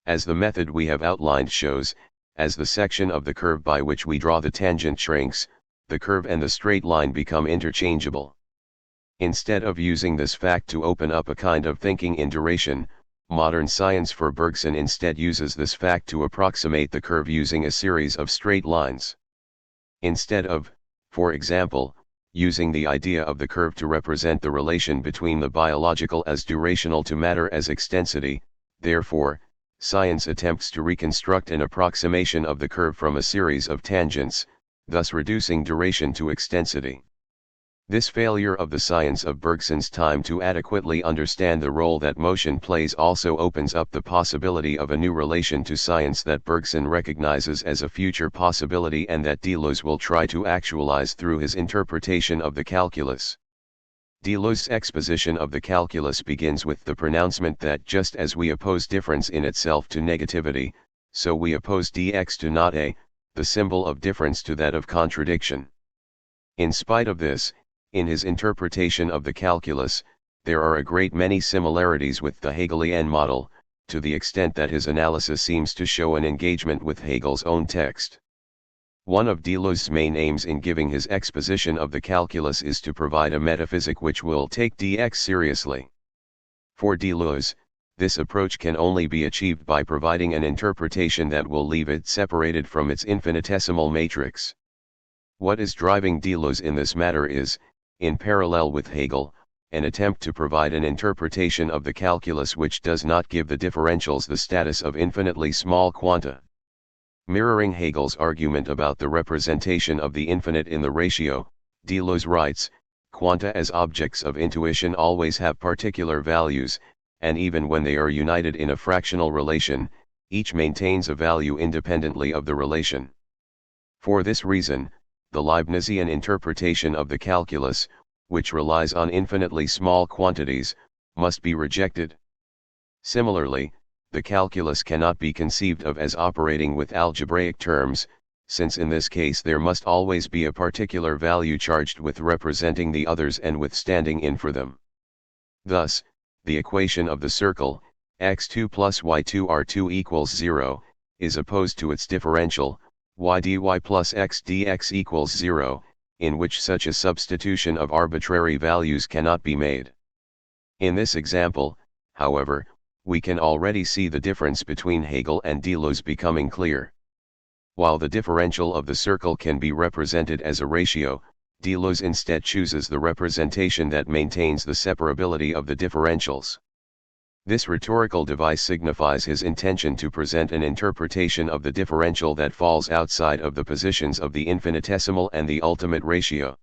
As the method we have outlined shows, as the section of the curve by which we draw the tangent shrinks, the curve and the straight line become interchangeable. Instead of using this fact to open up a kind of thinking in duration, modern science for Bergson instead uses this fact to approximate the curve using a series of straight lines. Instead of, for example, using the idea of the curve to represent the relation between the biological as durational to matter as extensity, therefore, science attempts to reconstruct an approximation of the curve from a series of tangents, thus reducing duration to extensity. This failure of the science of Bergson's time to adequately understand the role that motion plays also opens up the possibility of a new relation to science that Bergson recognizes as a future possibility and that Deleuze will try to actualize through his interpretation of the calculus. Deleuze's exposition of the calculus begins with the pronouncement that just as we oppose difference in itself to negativity, so we oppose dx to not a, the symbol of difference to that of contradiction. In spite of this, in his interpretation of the calculus, there are a great many similarities with the Hegelian model, to the extent that his analysis seems to show an engagement with Hegel's own text. One of Deleuze's main aims in giving his exposition of the calculus is to provide a metaphysic which will take dx seriously. For Deleuze, this approach can only be achieved by providing an interpretation that will leave it separated from its infinitesimal matrix. What is driving Deleuze in this matter is, in parallel with Hegel, an attempt to provide an interpretation of the calculus which does not give the differentials the status of infinitely small quanta. Mirroring Hegel's argument about the representation of the infinite in the ratio, Deleuze writes, quanta as objects of intuition always have particular values, and even when they are united in a fractional relation, each maintains a value independently of the relation. For this reason, the Leibnizian interpretation of the calculus, which relies on infinitely small quantities, must be rejected. Similarly, the calculus cannot be conceived of as operating with algebraic terms, since in this case there must always be a particular value charged with representing the others and with standing in for them. Thus, the equation of the circle, x2 plus y2 r2 equals 0, is opposed to its differential, y dy plus x dx equals 0, in which such a substitution of arbitrary values cannot be made. In this example, however, we can already see the difference between Hegel and Deleuze becoming clear. While the differential of the circle can be represented as a ratio, Deleuze instead chooses the representation that maintains the separability of the differentials. This rhetorical device signifies his intention to present an interpretation of the differential that falls outside of the positions of the infinitesimal and the ultimate ratio.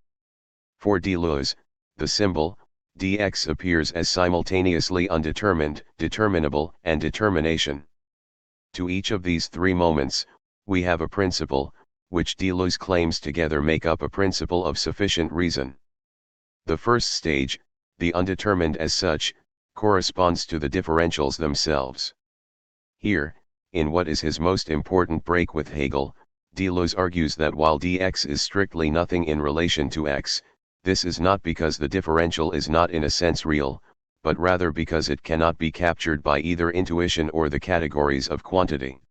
For Deleuze, the symbol, dx appears as simultaneously undetermined, determinable, and determination. To each of these three moments, we have a principle, which Deleuze claims together make up a principle of sufficient reason. The first stage, the undetermined as such, corresponds to the differentials themselves. Here, in what is his most important break with Hegel, Deleuze argues that while dx is strictly nothing in relation to x, this is not because the differential is not in a sense real, but rather because it cannot be captured by either intuition or the categories of quantity.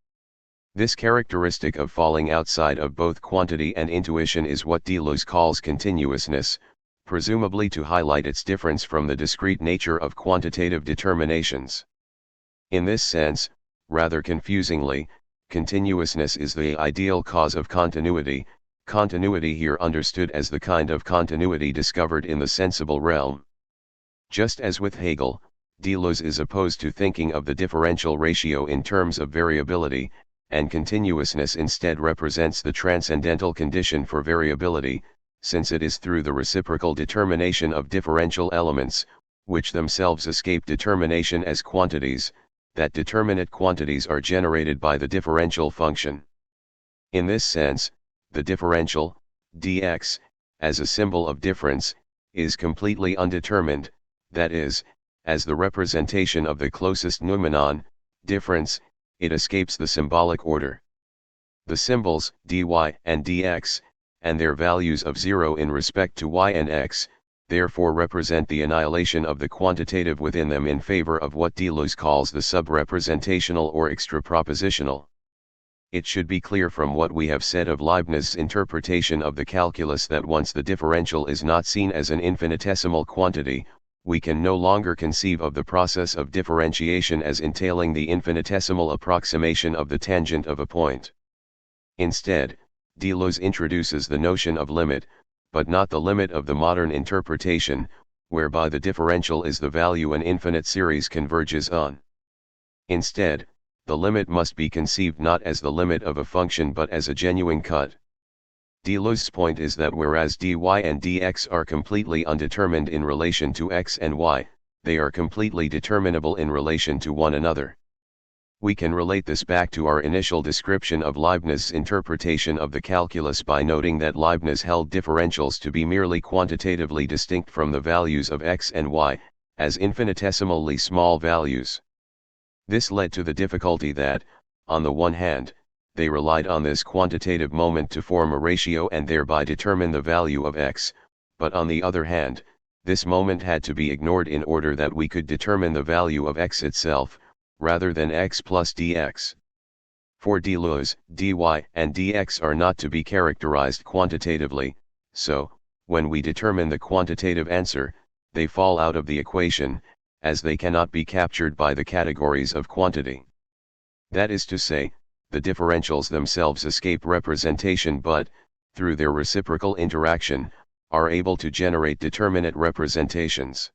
This characteristic of falling outside of both quantity and intuition is what Deleuze calls continuousness, presumably to highlight its difference from the discrete nature of quantitative determinations. In this sense, rather confusingly, continuousness is the ideal cause of continuity, continuity here understood as the kind of continuity discovered in the sensible realm. Just as with Hegel, Deleuze is opposed to thinking of the differential ratio in terms of variability, and continuousness instead represents the transcendental condition for variability, since it is through the reciprocal determination of differential elements, which themselves escape determination as quantities, that determinate quantities are generated by the differential function. In this sense, the differential, dx, as a symbol of difference, is completely undetermined, that is, as the representation of the closest noumenon, difference, it escapes the symbolic order. The symbols, dy and dx, and their values of 0 in respect to y and x, therefore represent the annihilation of the quantitative within them in favor of what Deleuze calls the sub-representational or extra-propositional. It should be clear from what we have said of Leibniz's interpretation of the calculus that once the differential is not seen as an infinitesimal quantity, we can no longer conceive of the process of differentiation as entailing the infinitesimal approximation of the tangent of a point. Instead, Deleuze introduces the notion of limit, but not the limit of the modern interpretation, whereby the differential is the value an infinite series converges on. Instead, the limit must be conceived not as the limit of a function but as a genuine cut. Deleuze's point is that whereas dy and dx are completely undetermined in relation to x and y, they are completely determinable in relation to one another. We can relate this back to our initial description of Leibniz's interpretation of the calculus by noting that Leibniz held differentials to be merely quantitatively distinct from the values of x and y, as infinitesimally small values. This led to the difficulty that, on the one hand, they relied on this quantitative moment to form a ratio and thereby determine the value of x, but on the other hand, this moment had to be ignored in order that we could determine the value of x itself, rather than x plus dx. For Deleuze, dy and dx are not to be characterized quantitatively, so, when we determine the quantitative answer, they fall out of the equation, as they cannot be captured by the categories of quantity. That is to say, the differentials themselves escape representation but, through their reciprocal interaction, are able to generate determinate representations.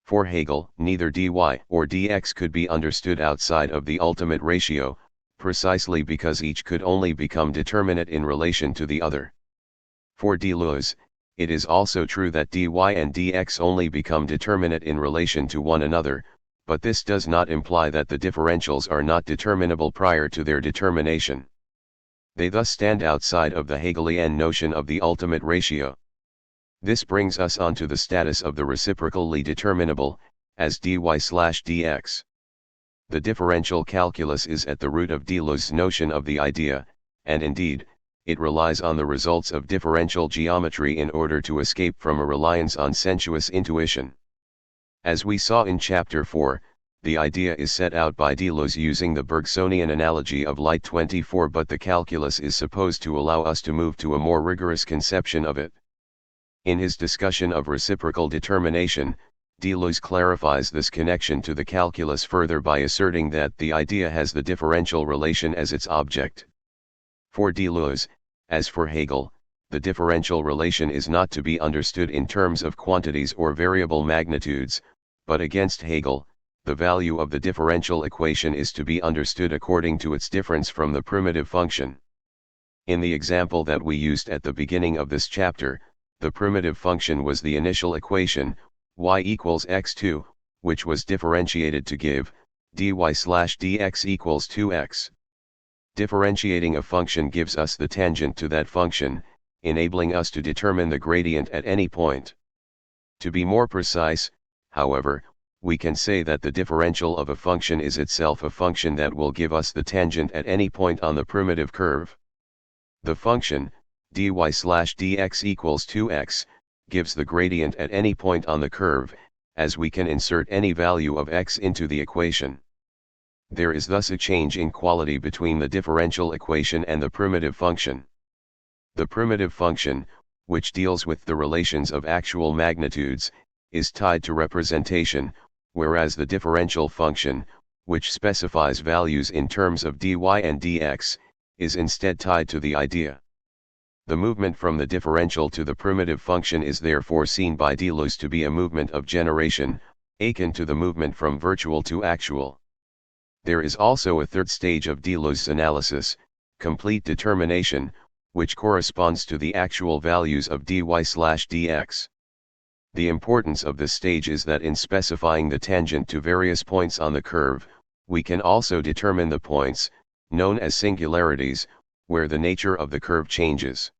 For Hegel, neither dy or dx could be understood outside of the ultimate ratio, precisely because each could only become determinate in relation to the other. For Deleuze, it is also true that dy and dx only become determinate in relation to one another, but this does not imply that the differentials are not determinable prior to their determination. They thus stand outside of the Hegelian notion of the ultimate ratio. This brings us on to the status of the reciprocally determinable, as dy/dx. The differential calculus is at the root of Deleuze's notion of the idea, and indeed, it relies on the results of differential geometry in order to escape from a reliance on sensuous intuition. As we saw in Chapter 4, the idea is set out by Deleuze using the Bergsonian analogy of light 24, but the calculus is supposed to allow us to move to a more rigorous conception of it. In his discussion of reciprocal determination, Deleuze clarifies this connection to the calculus further by asserting that the idea has the differential relation as its object. For Deleuze, as for Hegel, the differential relation is not to be understood in terms of quantities or variable magnitudes, but against Hegel, the value of the differential equation is to be understood according to its difference from the primitive function. In the example that we used at the beginning of this chapter, the primitive function was the initial equation, y equals x2, which was differentiated to give, dy/dx equals 2x. Differentiating a function gives us the tangent to that function, enabling us to determine the gradient at any point. To be more precise, however, we can say that the differential of a function is itself a function that will give us the tangent at any point on the primitive curve. The function, dy/dx equals 2x, gives the gradient at any point on the curve, as we can insert any value of x into the equation. There is thus a change in quality between the differential equation and the primitive function. The primitive function, which deals with the relations of actual magnitudes, is tied to representation, whereas the differential function, which specifies values in terms of dy and dx, is instead tied to the idea. The movement from the differential to the primitive function is therefore seen by Deleuze to be a movement of generation, akin to the movement from virtual to actual. There is also a third stage of Deleuze's analysis, complete determination, which corresponds to the actual values of dy/dx. The importance of this stage is that in specifying the tangent to various points on the curve, we can also determine the points, known as singularities, where the nature of the curve changes.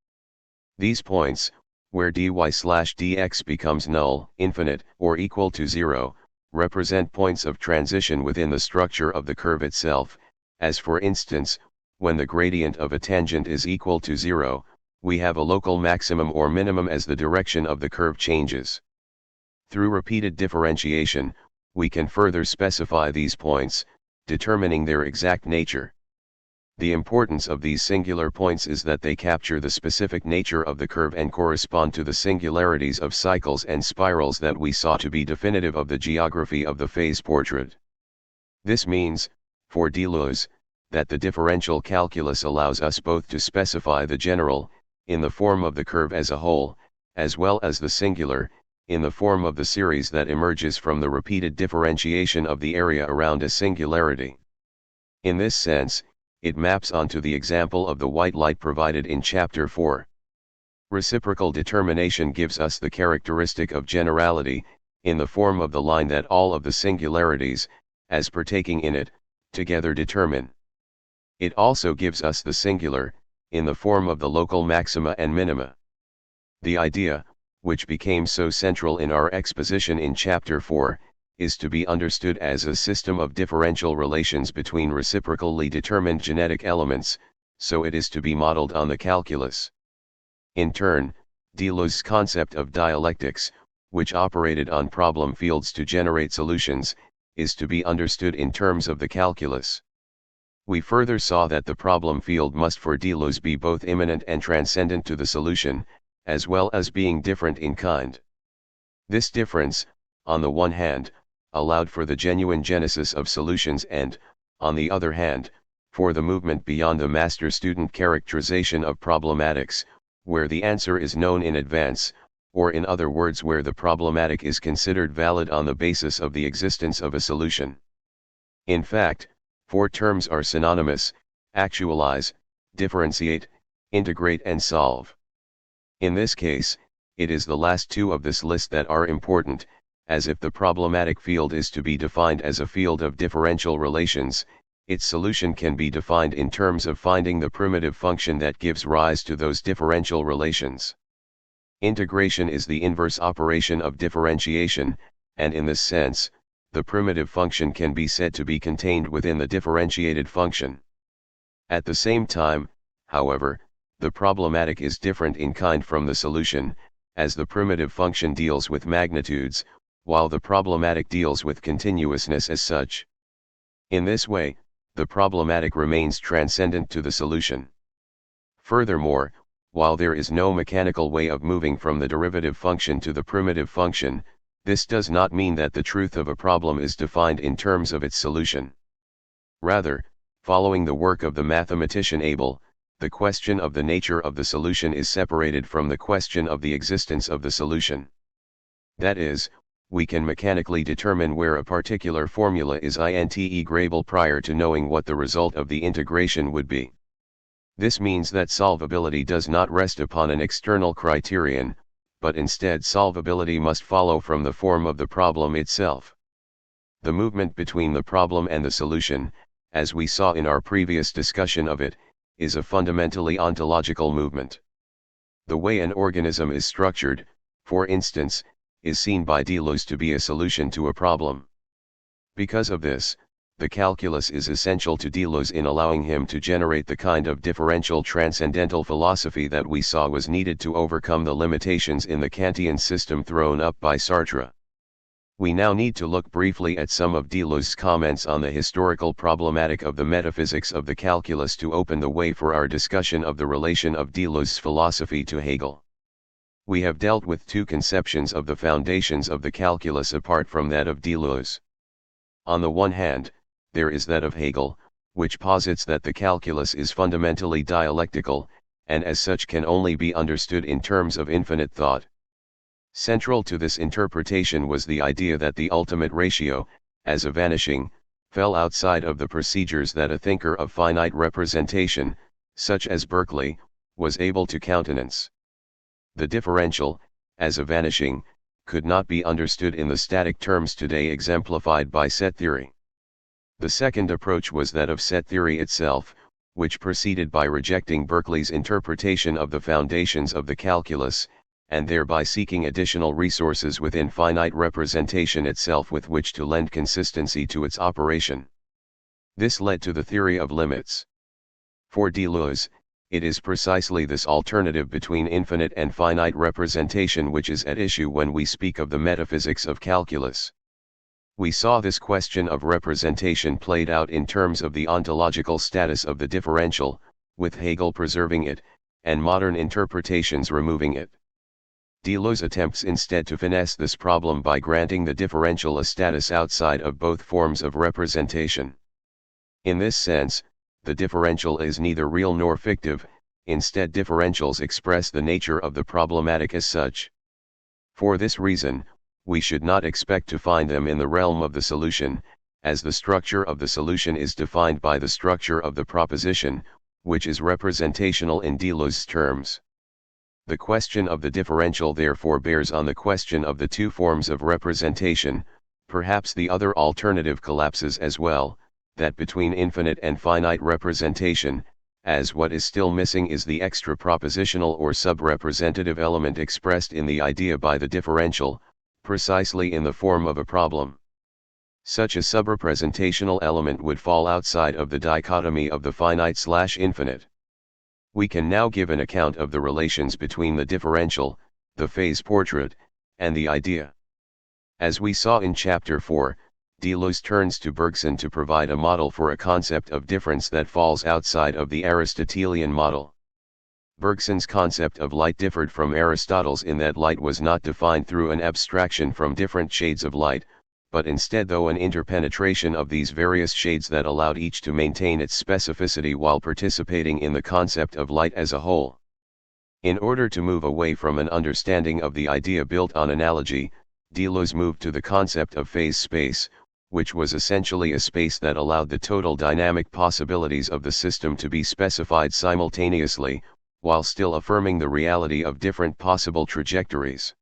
These points, where dy/dx becomes null, infinite, or equal to 0, represent points of transition within the structure of the curve itself, as for instance, when the gradient of a tangent is equal to 0, we have a local maximum or minimum as the direction of the curve changes. Through repeated differentiation, we can further specify these points, determining their exact nature. The importance of these singular points is that they capture the specific nature of the curve and correspond to the singularities of cycles and spirals that we saw to be definitive of the geography of the phase portrait. This means, for Deleuze, that the differential calculus allows us both to specify the general, in the form of the curve as a whole, as well as the singular, in the form of the series that emerges from the repeated differentiation of the area around a singularity. In this sense, it maps onto the example of the white light provided in Chapter 4. Reciprocal determination gives us the characteristic of generality, in the form of the line that all of the singularities, as partaking in it, together determine. It also gives us the singular, in the form of the local maxima and minima. The idea, which became so central in our exposition in Chapter 4, is to be understood as a system of differential relations between reciprocally determined genetic elements, so it is to be modeled on the calculus. In turn, Deleuze's concept of dialectics, which operated on problem fields to generate solutions, is to be understood in terms of the calculus. We further saw that the problem field must for Deleuze be both immanent and transcendent to the solution, as well as being different in kind. This difference, on the one hand, allowed for the genuine genesis of solutions and, on the other hand, for the movement beyond the master-student characterization of problematics, where the answer is known in advance, or in other words where the problematic is considered valid on the basis of the existence of a solution. In fact, four terms are synonymous: actualize, differentiate, integrate and solve. In this case, it is the last two of this list that are important, as if the problematic field is to be defined as a field of differential relations, its solution can be defined in terms of finding the primitive function that gives rise to those differential relations. Integration is the inverse operation of differentiation, and in this sense, the primitive function can be said to be contained within the differentiated function. At the same time, however, the problematic is different in kind from the solution, as the primitive function deals with magnitudes, while the problematic deals with continuousness as such. In this way, the problematic remains transcendent to the solution. Furthermore, while there is no mechanical way of moving from the derivative function to the primitive function, this does not mean that the truth of a problem is defined in terms of its solution. Rather, following the work of the mathematician Hegel, the question of the nature of the solution is separated from the question of the existence of the solution. That is, we can mechanically determine where a particular formula is integrable prior to knowing what the result of the integration would be. This means that solvability does not rest upon an external criterion, but instead solvability must follow from the form of the problem itself. The movement between the problem and the solution, as we saw in our previous discussion of it, is a fundamentally ontological movement. The way an organism is structured, for instance, is seen by Deleuze to be a solution to a problem. Because of this, the calculus is essential to Deleuze in allowing him to generate the kind of differential transcendental philosophy that we saw was needed to overcome the limitations in the Kantian system thrown up by Sartre. We now need to look briefly at some of Deleuze's comments on the historical problematic of the metaphysics of the calculus to open the way for our discussion of the relation of Deleuze's philosophy to Hegel. We have dealt with two conceptions of the foundations of the calculus apart from that of Deleuze. On the one hand, there is that of Hegel, which posits that the calculus is fundamentally dialectical, and as such can only be understood in terms of infinite thought. Central to this interpretation was the idea that the ultimate ratio, as a vanishing, fell outside of the procedures that a thinker of finite representation, such as Berkeley, was able to countenance. The differential, as a vanishing, could not be understood in the static terms today exemplified by set theory. The second approach was that of set theory itself, which proceeded by rejecting Berkeley's interpretation of the foundations of the calculus, and thereby seeking additional resources within finite representation itself with which to lend consistency to its operation. This led to the theory of limits. For Deleuze, it is precisely this alternative between infinite and finite representation which is at issue when we speak of the metaphysics of calculus. We saw this question of representation played out in terms of the ontological status of the differential, with Hegel preserving it, and modern interpretations removing it. Deleuze attempts instead to finesse this problem by granting the differential a status outside of both forms of representation. In this sense, the differential is neither real nor fictive, instead differentials express the nature of the problematic as such. For this reason, we should not expect to find them in the realm of the solution, as the structure of the solution is defined by the structure of the proposition, which is representational in Deleuze's terms. The question of the differential therefore bears on the question of the two forms of representation. Perhaps the other alternative collapses as well, that between infinite and finite representation, as what is still missing is the extra propositional or sub-representative element expressed in the idea by the differential, precisely in the form of a problem. Such a sub-representational element would fall outside of the dichotomy of the finite/infinite. We can now give an account of the relations between the differential, the phase portrait, and the idea. As we saw in Chapter 4, Deleuze turns to Bergson to provide a model for a concept of difference that falls outside of the Aristotelian model. Bergson's concept of light differed from Aristotle's in that light was not defined through an abstraction from different shades of light, but instead through an interpenetration of these various shades that allowed each to maintain its specificity while participating in the concept of light as a whole. In order to move away from an understanding of the idea built on analogy, Deleuze moved to the concept of phase space, which was essentially a space that allowed the total dynamic possibilities of the system to be specified simultaneously, while still affirming the reality of different possible trajectories.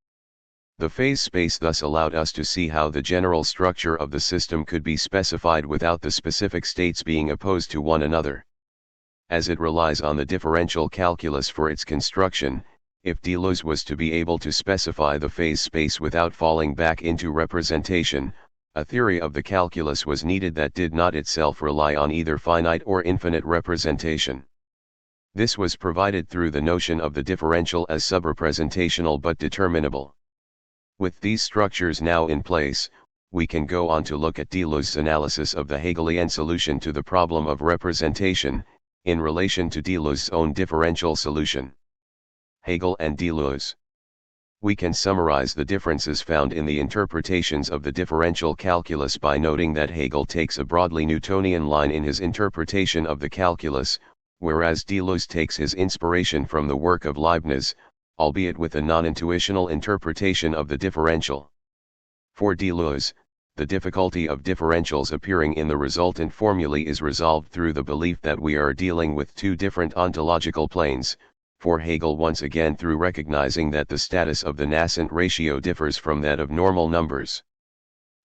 The phase space thus allowed us to see how the general structure of the system could be specified without the specific states being opposed to one another. As it relies on the differential calculus for its construction, if Deleuze was to be able to specify the phase space without falling back into representation, a theory of the calculus was needed that did not itself rely on either finite or infinite representation. This was provided through the notion of the differential as subrepresentational but determinable. With these structures now in place, we can go on to look at Deleuze's analysis of the Hegelian solution to the problem of representation, in relation to Deleuze's own differential solution. Hegel and Deleuze. We can summarize the differences found in the interpretations of the differential calculus by noting that Hegel takes a broadly Newtonian line in his interpretation of the calculus, whereas Deleuze takes his inspiration from the work of Leibniz, albeit with a non-intuitional interpretation of the differential. For Deleuze, the difficulty of differentials appearing in the resultant formulae is resolved through the belief that we are dealing with two different ontological planes, for Hegel once again through recognizing that the status of the nascent ratio differs from that of normal numbers.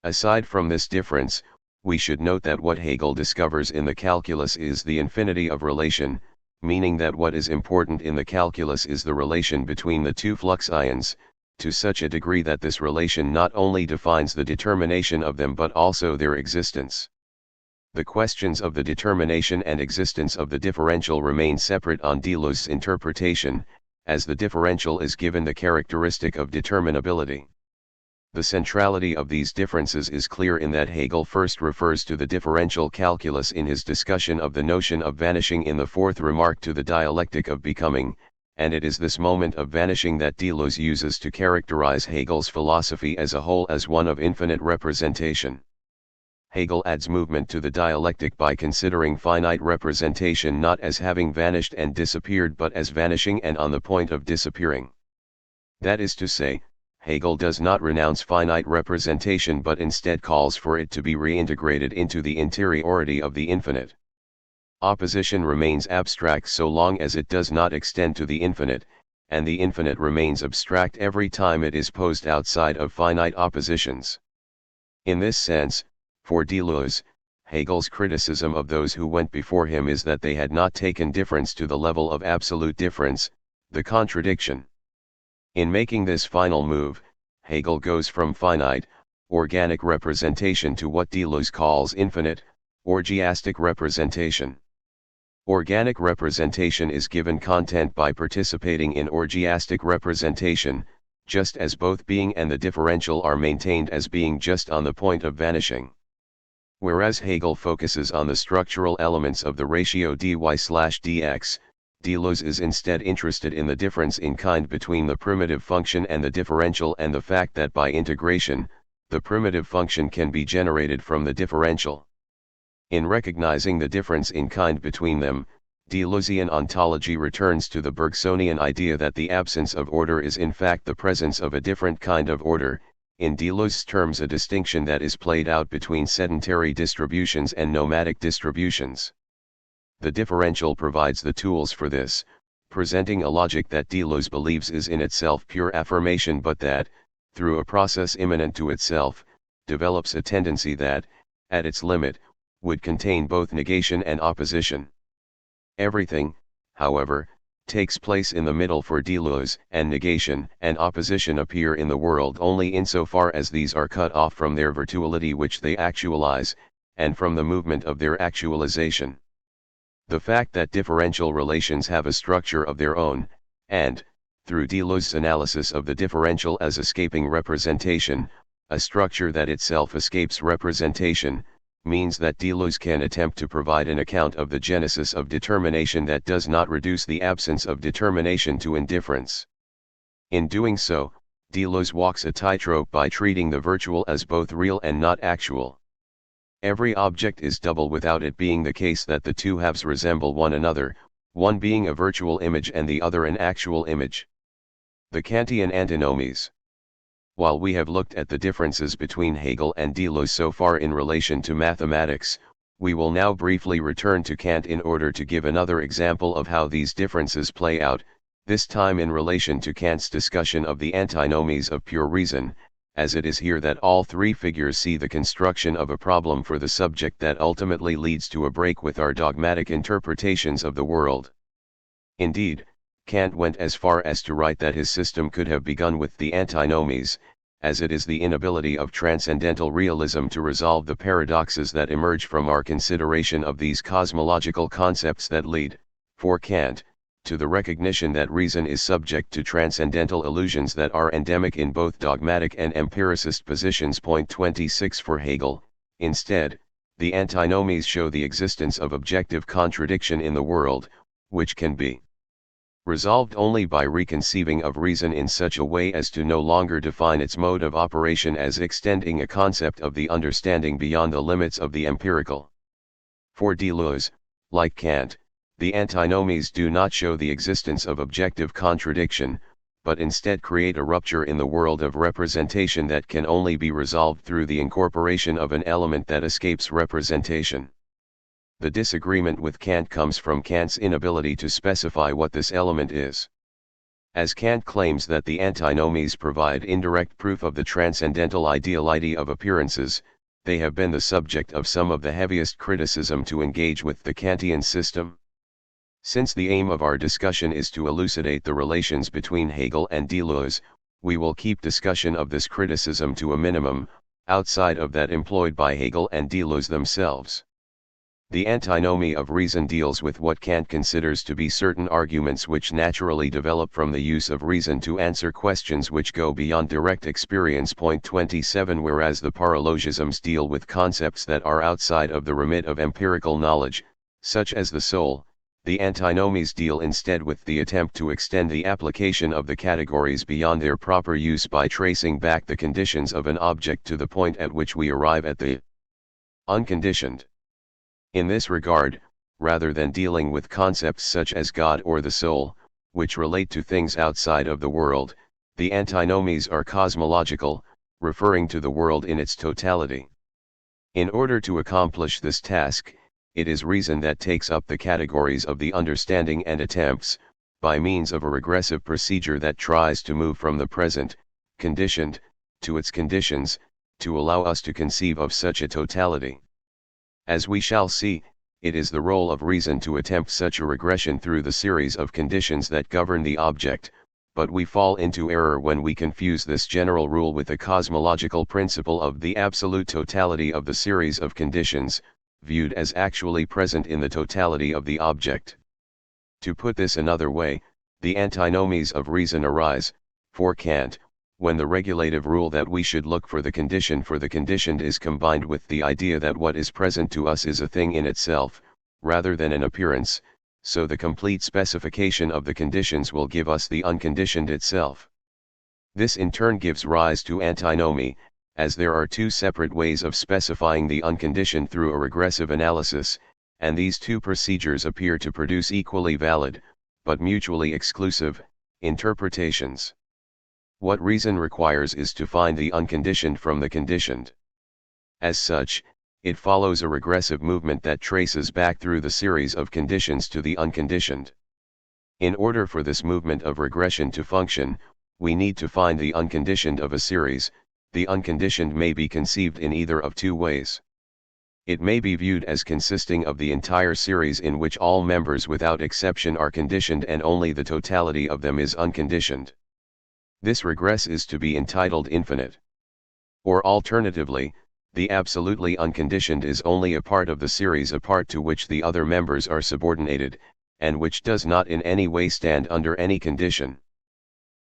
Aside from this difference, we should note that what Hegel discovers in the calculus is the infinity of relation, meaning that what is important in the calculus is the relation between the two flux ions, to such a degree that this relation not only defines the determination of them but also their existence. The questions of the determination and existence of the differential remain separate on Deleuze's interpretation, as the differential is given the characteristic of determinability. The centrality of these differences is clear in that Hegel first refers to the differential calculus in his discussion of the notion of vanishing in the fourth remark to the dialectic of becoming, and it is this moment of vanishing that Deleuze uses to characterize Hegel's philosophy as a whole as one of infinite representation. Hegel adds movement to the dialectic by considering finite representation not as having vanished and disappeared but as vanishing and on the point of disappearing. That is to say, Hegel does not renounce finite representation but instead calls for it to be reintegrated into the interiority of the infinite. Opposition remains abstract so long as it does not extend to the infinite, and the infinite remains abstract every time it is posed outside of finite oppositions. In this sense, for Deleuze, Hegel's criticism of those who went before him is that they had not taken difference to the level of absolute difference, the contradiction. In making this final move, Hegel goes from finite, organic representation to what Deleuze calls infinite, orgiastic representation. Organic representation is given content by participating in orgiastic representation, just as both being and the differential are maintained as being just on the point of vanishing. Whereas Hegel focuses on the structural elements of the ratio dy/dx, Deleuze is instead interested in the difference in kind between the primitive function and the differential and the fact that by integration, the primitive function can be generated from the differential. In recognizing the difference in kind between them, Deleuzean ontology returns to the Bergsonian idea that the absence of order is in fact the presence of a different kind of order, in Deleuze's terms a distinction that is played out between sedentary distributions and nomadic distributions. The differential provides the tools for this, presenting a logic that Deleuze believes is in itself pure affirmation but that, through a process immanent to itself, develops a tendency that, at its limit, would contain both negation and opposition. Everything, however, takes place in the middle for Deleuze, and negation and opposition appear in the world only insofar as these are cut off from their virtuality which they actualize, and from the movement of their actualization. The fact that differential relations have a structure of their own, and, through Deleuze's analysis of the differential as escaping representation, a structure that itself escapes representation, means that Deleuze can attempt to provide an account of the genesis of determination that does not reduce the absence of determination to indifference. In doing so, Deleuze walks a tightrope by treating the virtual as both real and not actual. Every object is double without it being the case that the two halves resemble one another, one being a virtual image and the other an actual image. The Kantian antinomies. While we have looked at the differences between Hegel and Deleuze so far in relation to mathematics, we will now briefly return to Kant in order to give another example of how these differences play out, this time in relation to Kant's discussion of the antinomies of pure reason, as it is here that all three figures see the construction of a problem for the subject that ultimately leads to a break with our dogmatic interpretations of the world. Indeed, Kant went as far as to write that his system could have begun with the antinomies, as it is the inability of transcendental realism to resolve the paradoxes that emerge from our consideration of these cosmological concepts that lead, for Kant, to the recognition that reason is subject to transcendental illusions that are endemic in both dogmatic and empiricist positions. Point 26 for Hegel, instead, the antinomies show the existence of objective contradiction in the world, which can be resolved only by reconceiving of reason in such a way as to no longer define its mode of operation as extending a concept of the understanding beyond the limits of the empirical. For Deleuze, like Kant, the antinomies do not show the existence of objective contradiction, but instead create a rupture in the world of representation that can only be resolved through the incorporation of an element that escapes representation. The disagreement with Kant comes from Kant's inability to specify what this element is. As Kant claims that the antinomies provide indirect proof of the transcendental ideality of appearances, they have been the subject of some of the heaviest criticism to engage with the Kantian system. Since the aim of our discussion is to elucidate the relations between Hegel and Deleuze, we will keep discussion of this criticism to a minimum, outside of that employed by Hegel and Deleuze themselves. The antinomy of reason deals with what Kant considers to be certain arguments which naturally develop from the use of reason to answer questions which go beyond direct experience. Point 27 Whereas the paralogisms deal with concepts that are outside of the remit of empirical knowledge, such as the soul, the antinomies deal instead with the attempt to extend the application of the categories beyond their proper use by tracing back the conditions of an object to the point at which we arrive at the unconditioned. In this regard, rather than dealing with concepts such as God or the soul, which relate to things outside of the world, the antinomies are cosmological, referring to the world in its totality. In order to accomplish this task, it is reason that takes up the categories of the understanding and attempts, by means of a regressive procedure that tries to move from the present, conditioned, to its conditions, to allow us to conceive of such a totality. As we shall see, it is the role of reason to attempt such a regression through the series of conditions that govern the object, but we fall into error when we confuse this general rule with a cosmological principle of the absolute totality of the series of conditions, viewed as actually present in the totality of the object. To put this another way, the antinomies of reason arise, for Kant, when the regulative rule that we should look for the conditioned is combined with the idea that what is present to us is a thing in itself, rather than an appearance, so the complete specification of the conditions will give us the unconditioned itself. This in turn gives rise to antinomy, as there are two separate ways of specifying the unconditioned through a regressive analysis, and these two procedures appear to produce equally valid, but mutually exclusive, interpretations. What reason requires is to find the unconditioned from the conditioned. As such, it follows a regressive movement that traces back through the series of conditions to the unconditioned. In order for this movement of regression to function, we need to find the unconditioned of a series. The unconditioned may be conceived in either of two ways. It may be viewed as consisting of the entire series in which all members without exception are conditioned and only the totality of them is unconditioned. This regress is to be entitled infinite. Or alternatively, the absolutely unconditioned is only a part of the series a part to which the other members are subordinated, and which does not in any way stand under any condition.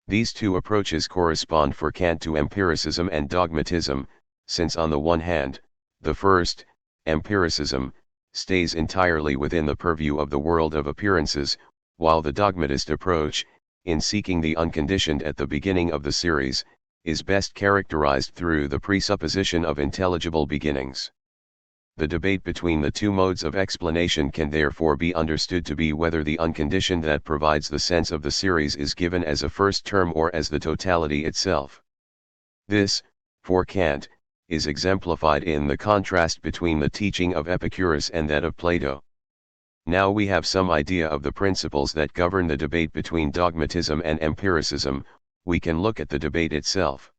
These two approaches correspond for Kant to empiricism and dogmatism, since on the one hand, the first, empiricism, stays entirely within the purview of the world of appearances, while the dogmatist approach, in seeking the unconditioned at the beginning of the series, is best characterized through the presupposition of intelligible beginnings. The debate between the two modes of explanation can therefore be understood to be whether the unconditioned that provides the sense of the series is given as a first term or as the totality itself. This, for Kant, is exemplified in the contrast between the teaching of Epicurus and that of Plato. Now we have some idea of the principles that govern the debate between dogmatism and empiricism. We can look at the debate itself.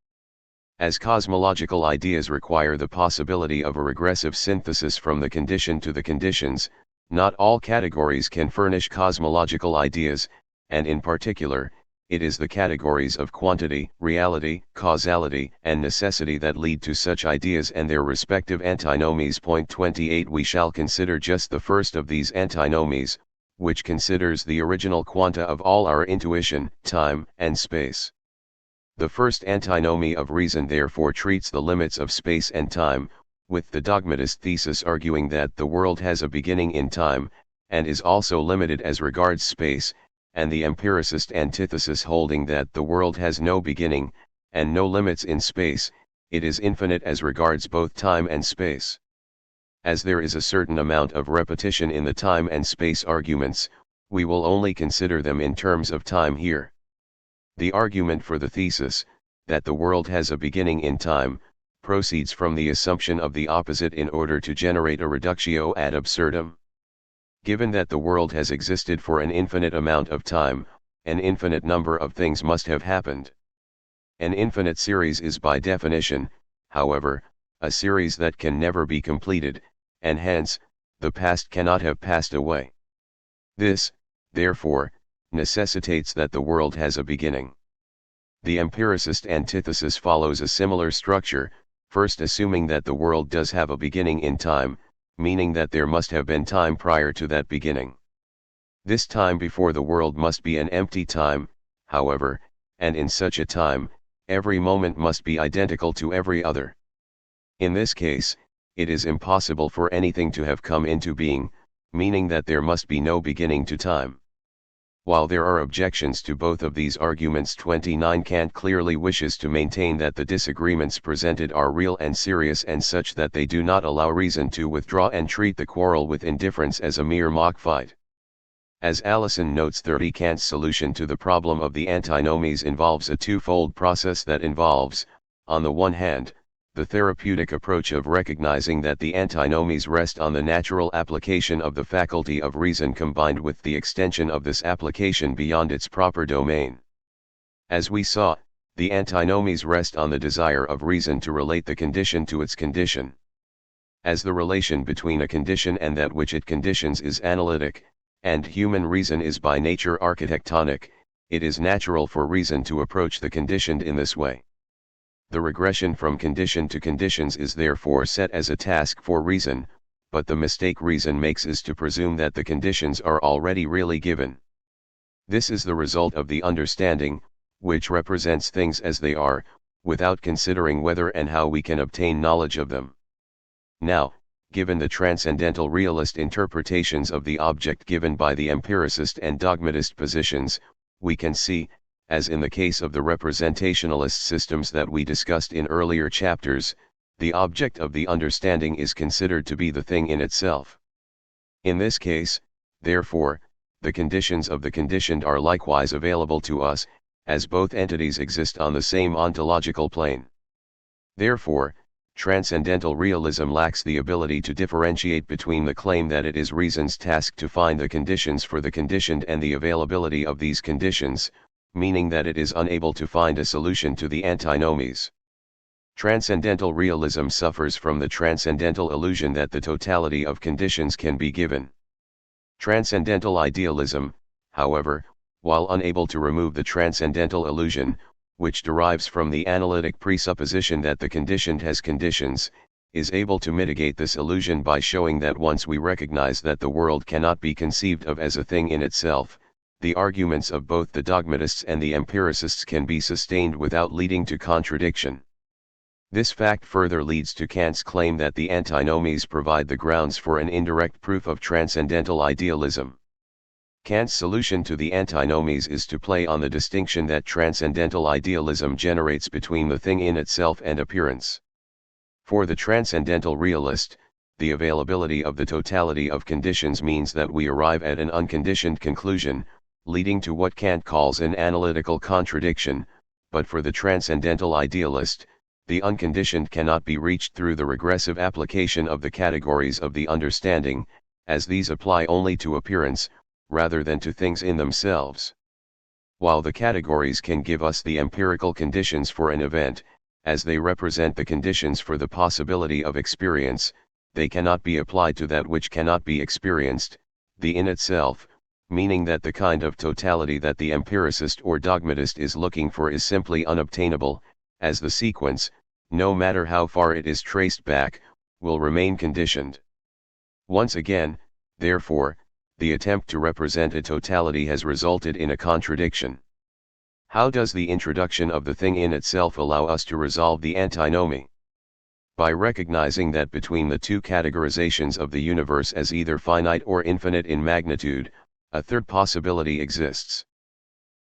As cosmological ideas require the possibility of a regressive synthesis from the condition to the conditions, not all categories can furnish cosmological ideas, and in particular, it is the categories of quantity, reality, causality, and necessity that lead to such ideas and their respective antinomies. Point 28. We shall consider just the first of these antinomies, which considers the original quanta of all our intuition, time and space. The first antinomy of reason therefore treats the limits of space and time, with the dogmatist thesis arguing that the world has a beginning in time, and is also limited as regards space, and the empiricist antithesis holding that the world has no beginning, and no limits in space, it is infinite as regards both time and space. As there is a certain amount of repetition in the time and space arguments, we will only consider them in terms of time here. The argument for the thesis, that the world has a beginning in time, proceeds from the assumption of the opposite in order to generate a reductio ad absurdum. Given that the world has existed for an infinite amount of time, an infinite number of things must have happened. An infinite series is by definition, however, a series that can never be completed, and hence, the past cannot have passed away. This, therefore, necessitates that the world has a beginning. The empiricist antithesis follows a similar structure, first assuming that the world does have a beginning in time, meaning that there must have been time prior to that beginning. This time before the world must be an empty time, however, and in such a time, every moment must be identical to every other. In this case, it is impossible for anything to have come into being, meaning that there must be no beginning to time. While there are objections to both of these arguments, 29 Kant clearly wishes to maintain that the disagreements presented are real and serious and such that they do not allow reason to withdraw and treat the quarrel with indifference as a mere mock fight. As Allison notes, 30 Kant's solution to the problem of the antinomies involves a twofold process that involves, on the one hand, the therapeutic approach of recognizing that the antinomies rest on the natural application of the faculty of reason combined with the extension of this application beyond its proper domain. As we saw, the antinomies rest on the desire of reason to relate the condition to its condition. As the relation between a condition and that which it conditions is analytic, and human reason is by nature architectonic, it is natural for reason to approach the conditioned in this way. The regression from condition to conditions is therefore set as a task for reason, but the mistake reason makes is to presume that the conditions are already really given. This is the result of the understanding, which represents things as they are, without considering whether and how we can obtain knowledge of them. Now, given the transcendental realist interpretations of the object given by the empiricist and dogmatist positions, we can see, as in the case of the representationalist systems that we discussed in earlier chapters, the object of the understanding is considered to be the thing in itself. In this case, therefore, the conditions of the conditioned are likewise available to us, as both entities exist on the same ontological plane. Therefore, transcendental realism lacks the ability to differentiate between the claim that it is reason's task to find the conditions for the conditioned and the availability of these conditions, meaning that it is unable to find a solution to the antinomies. Transcendental realism suffers from the transcendental illusion that the totality of conditions can be given. Transcendental idealism, however, while unable to remove the transcendental illusion, which derives from the analytic presupposition that the conditioned has conditions, is able to mitigate this illusion by showing that once we recognize that the world cannot be conceived of as a thing in itself, the arguments of both the dogmatists and the empiricists can be sustained without leading to contradiction. This fact further leads to Kant's claim that the antinomies provide the grounds for an indirect proof of transcendental idealism. Kant's solution to the antinomies is to play on the distinction that transcendental idealism generates between the thing in itself and appearance. For the transcendental realist, the availability of the totality of conditions means that we arrive at an unconditioned conclusion, leading to what Kant calls an analytical contradiction, but for the transcendental idealist, the unconditioned cannot be reached through the regressive application of the categories of the understanding, as these apply only to appearance, rather than to things in themselves. While the categories can give us the empirical conditions for an event, as they represent the conditions for the possibility of experience, they cannot be applied to that which cannot be experienced, the in itself, meaning that the kind of totality that the empiricist or dogmatist is looking for is simply unobtainable, as the sequence, no matter how far it is traced back, will remain conditioned. Once again, therefore, the attempt to represent a totality has resulted in a contradiction. How does the introduction of the thing in itself allow us to resolve the antinomy? By recognizing that between the two categorizations of the universe as either finite or infinite in magnitude, a third possibility exists.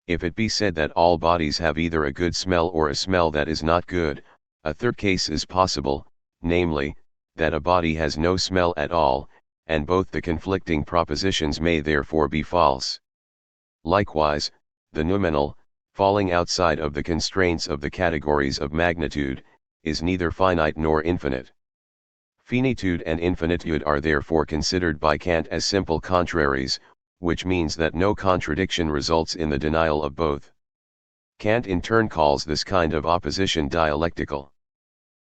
If it be said that all bodies have either a good smell or a smell that is not good, a third case is possible, namely, that a body has no smell at all, and both the conflicting propositions may therefore be false. Likewise, the noumenal, falling outside of the constraints of the categories of magnitude, is neither finite nor infinite. Finitude and infinitude are therefore considered by Kant as simple contraries, which means that no contradiction results in the denial of both. Kant in turn calls this kind of opposition dialectical.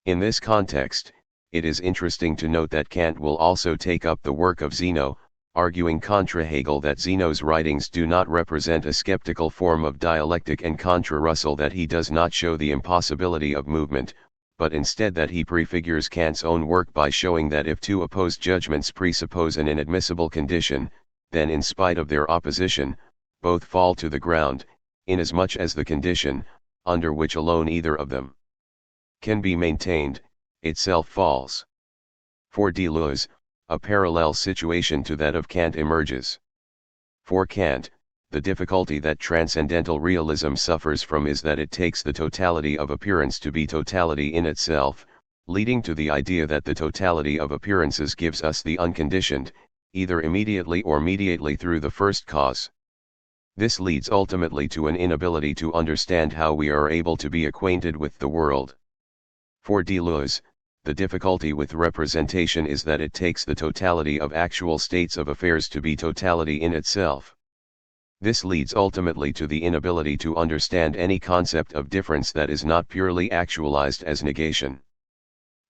In this context, it is interesting to note that Kant will also take up the work of Zeno, arguing contra Hegel that Zeno's writings do not represent a skeptical form of dialectic, and contra Russell that he does not show the impossibility of movement, but instead that he prefigures Kant's own work by showing that if two opposed judgments presuppose an inadmissible condition, then in spite of their opposition, both fall to the ground, inasmuch as the condition, under which alone either of them can be maintained, itself falls. For Deleuze, a parallel situation to that of Kant emerges. For Kant, the difficulty that transcendental realism suffers from is that it takes the totality of appearance to be totality in itself, leading to the idea that the totality of appearances gives us the unconditioned, either immediately or mediately through the first cause. This leads ultimately to an inability to understand how we are able to be acquainted with the world. For Deleuze, the difficulty with representation is that it takes the totality of actual states of affairs to be totality in itself. This leads ultimately to the inability to understand any concept of difference that is not purely actualized as negation.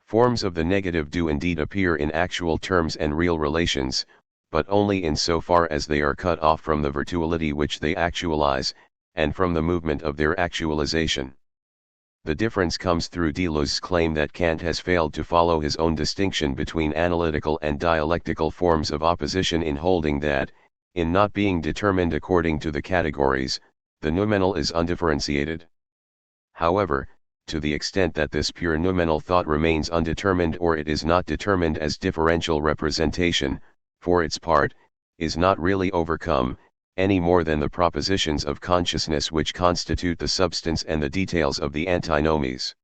Forms of the negative do indeed appear in actual terms and real relations, but only in so far as they are cut off from the virtuality which they actualize, and from the movement of their actualization. The difference comes through Deleuze's claim that Kant has failed to follow his own distinction between analytical and dialectical forms of opposition in holding that, in not being determined according to the categories, the noumenal is undifferentiated. However, to the extent that this pure noumenal thought remains undetermined, or it is not determined as differential representation, for its part, is not really overcome, any more than the propositions of consciousness which constitute the substance and the details of the antinomies.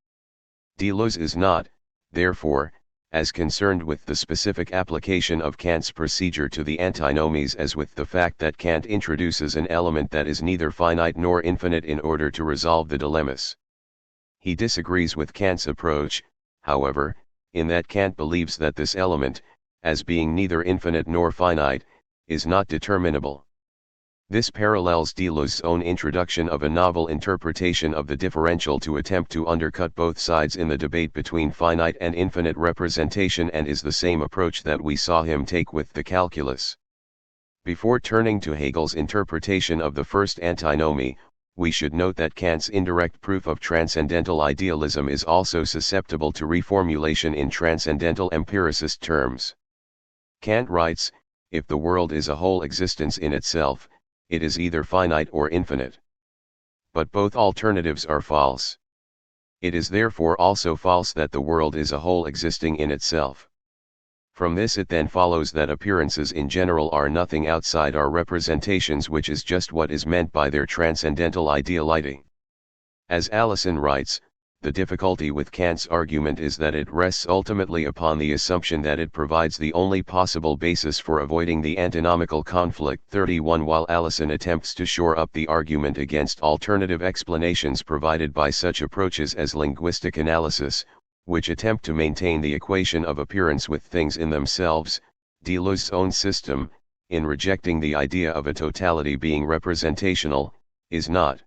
Deleuze is not, therefore, as concerned with the specific application of Kant's procedure to the antinomies as with the fact that Kant introduces an element that is neither finite nor infinite in order to resolve the dilemmas. He disagrees with Kant's approach, however, in that Kant believes that this element, as being neither infinite nor finite, is not determinable. This parallels Deleuze's own introduction of a novel interpretation of the differential to attempt to undercut both sides in the debate between finite and infinite representation, and is the same approach that we saw him take with the calculus. Before turning to Hegel's interpretation of the first antinomy, we should note that Kant's indirect proof of transcendental idealism is also susceptible to reformulation in transcendental empiricist terms. Kant writes, if the world is a whole existence in itself, it is either finite or infinite. But both alternatives are false. It is therefore also false that the world is a whole existing in itself. From this it then follows that appearances in general are nothing outside our representations, which is just what is meant by their transcendental ideality. As Allison writes, the difficulty with Kant's argument is that it rests ultimately upon the assumption that it provides the only possible basis for avoiding the antinomical conflict 31, while Allison attempts to shore up the argument against alternative explanations provided by such approaches as linguistic analysis, which attempt to maintain the equation of appearance with things in themselves. Deleuze's own system, in rejecting the idea of a totality being representational, is not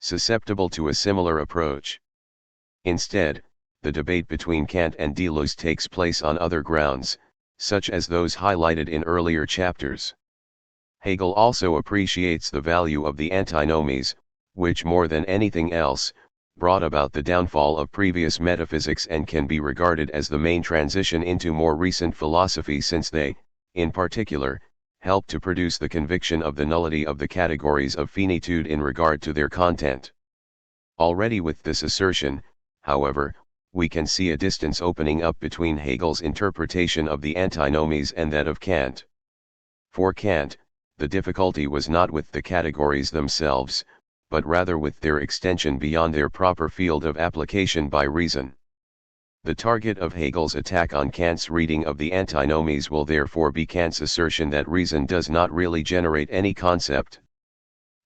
susceptible to a similar approach. Instead, the debate between Kant and Deleuze takes place on other grounds, such as those highlighted in earlier chapters. Hegel also appreciates the value of the antinomies, which more than anything else, brought about the downfall of previous metaphysics and can be regarded as the main transition into more recent philosophy, since they, in particular, help to produce the conviction of the nullity of the categories of finitude in regard to their content. Already with this assertion, however, we can see a distance opening up between Hegel's interpretation of the antinomies and that of Kant. For Kant, the difficulty was not with the categories themselves, but rather with their extension beyond their proper field of application by reason. The target of Hegel's attack on Kant's reading of the antinomies will therefore be Kant's assertion that reason does not really generate any concept.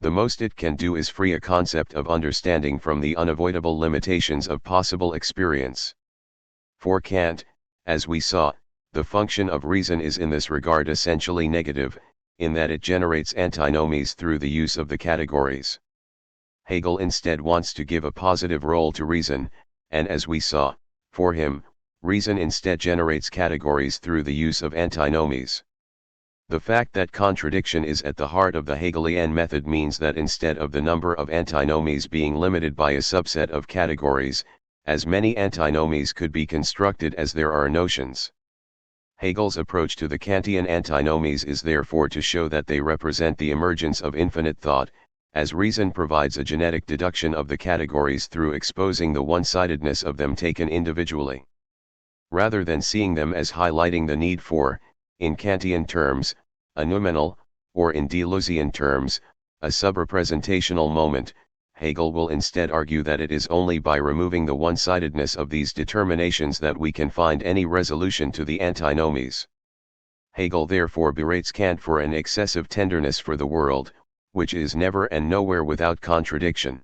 The most it can do is free a concept of understanding from the unavoidable limitations of possible experience. For Kant, as we saw, the function of reason is in this regard essentially negative, in that it generates antinomies through the use of the categories. Hegel instead wants to give a positive role to reason, and as we saw, for him, reason instead generates categories through the use of antinomies. The fact that contradiction is at the heart of the Hegelian method means that instead of the number of antinomies being limited by a subset of categories, as many antinomies could be constructed as there are notions. Hegel's approach to the Kantian antinomies is therefore to show that they represent the emergence of infinite thought, as reason provides a genetic deduction of the categories through exposing the one-sidedness of them taken individually. Rather than seeing them as highlighting the need for, in Kantian terms, a noumenal, or in Deleuzian terms, a subrepresentational moment, Hegel will instead argue that it is only by removing the one-sidedness of these determinations that we can find any resolution to the antinomies. Hegel therefore berates Kant for an excessive tenderness for the world, which is never and nowhere without contradiction.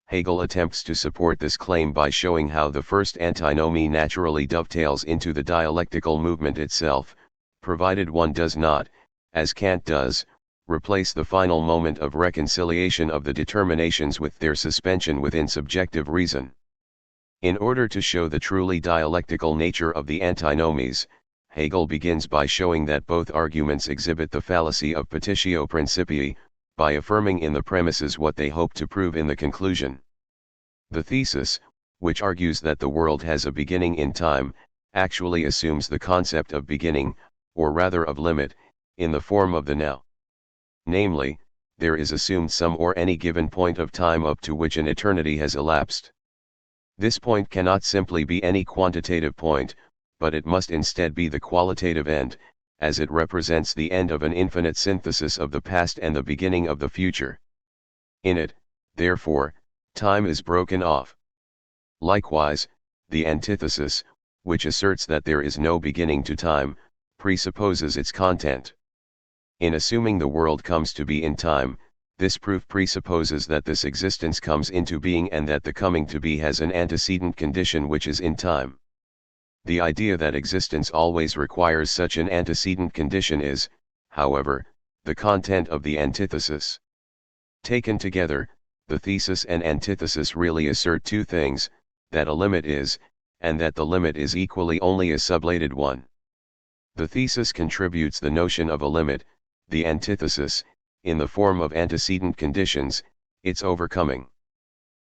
Hegel attempts to support this claim by showing how the first antinomy naturally dovetails into the dialectical movement itself, provided one does not, as Kant does, replace the final moment of reconciliation of the determinations with their suspension within subjective reason. In order to show the truly dialectical nature of the antinomies, Hegel begins by showing that both arguments exhibit the fallacy of petitio principii, by affirming in the premises what they hope to prove in the conclusion. The thesis, which argues that the world has a beginning in time, actually assumes the concept of beginning, or rather of limit, in the form of the now. Namely, there is assumed some or any given point of time up to which an eternity has elapsed. This point cannot simply be any quantitative point, but it must instead be the qualitative end, as it represents the end of an infinite synthesis of the past and the beginning of the future. In it, therefore, time is broken off. Likewise, the antithesis, which asserts that there is no beginning to time, presupposes its content. In assuming the world comes to be in time, this proof presupposes that this existence comes into being and that the coming to be has an antecedent condition which is in time. The idea that existence always requires such an antecedent condition is, however, the content of the antithesis. Taken together, the thesis and antithesis really assert two things, that a limit is, and that the limit is equally only a sublated one. The thesis contributes the notion of a limit, the antithesis, in the form of antecedent conditions, its overcoming.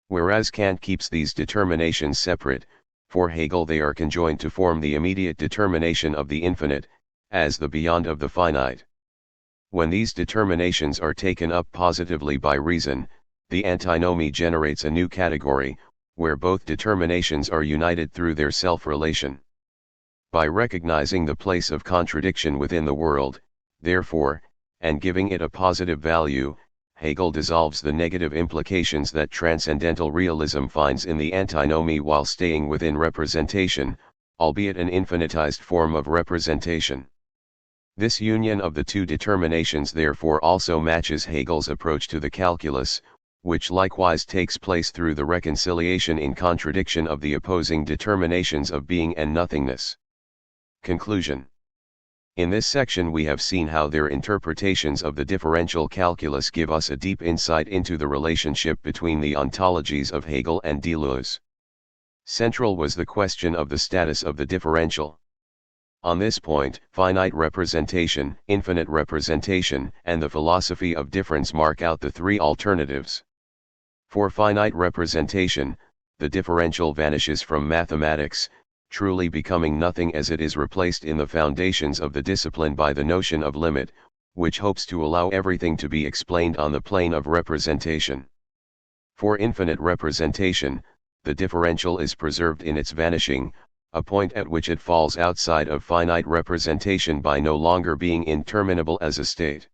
Whereas Kant keeps these determinations separate, for Hegel they are conjoined to form the immediate determination of the infinite, as the beyond of the finite. When these determinations are taken up positively by reason, the antinomy generates a new category, where both determinations are united through their self-relation. By recognizing the place of contradiction within the world, therefore, and giving it a positive value, Hegel dissolves the negative implications that transcendental realism finds in the antinomy while staying within representation, albeit an infinitized form of representation. This union of the two determinations therefore also matches Hegel's approach to the calculus, which likewise takes place through the reconciliation in contradiction of the opposing determinations of being and nothingness. Conclusion. In this section we have seen how their interpretations of the differential calculus give us a deep insight into the relationship between the ontologies of Hegel and Deleuze. Central was the question of the status of the differential. On this point, finite representation, infinite representation, and the philosophy of difference mark out the three alternatives. For finite representation, the differential vanishes from mathematics, truly becoming nothing as it is replaced in the foundations of the discipline by the notion of limit, which hopes to allow everything to be explained on the plane of representation. For infinite representation, the differential is preserved in its vanishing, a point at which it falls outside of finite representation by no longer being interminable as a state.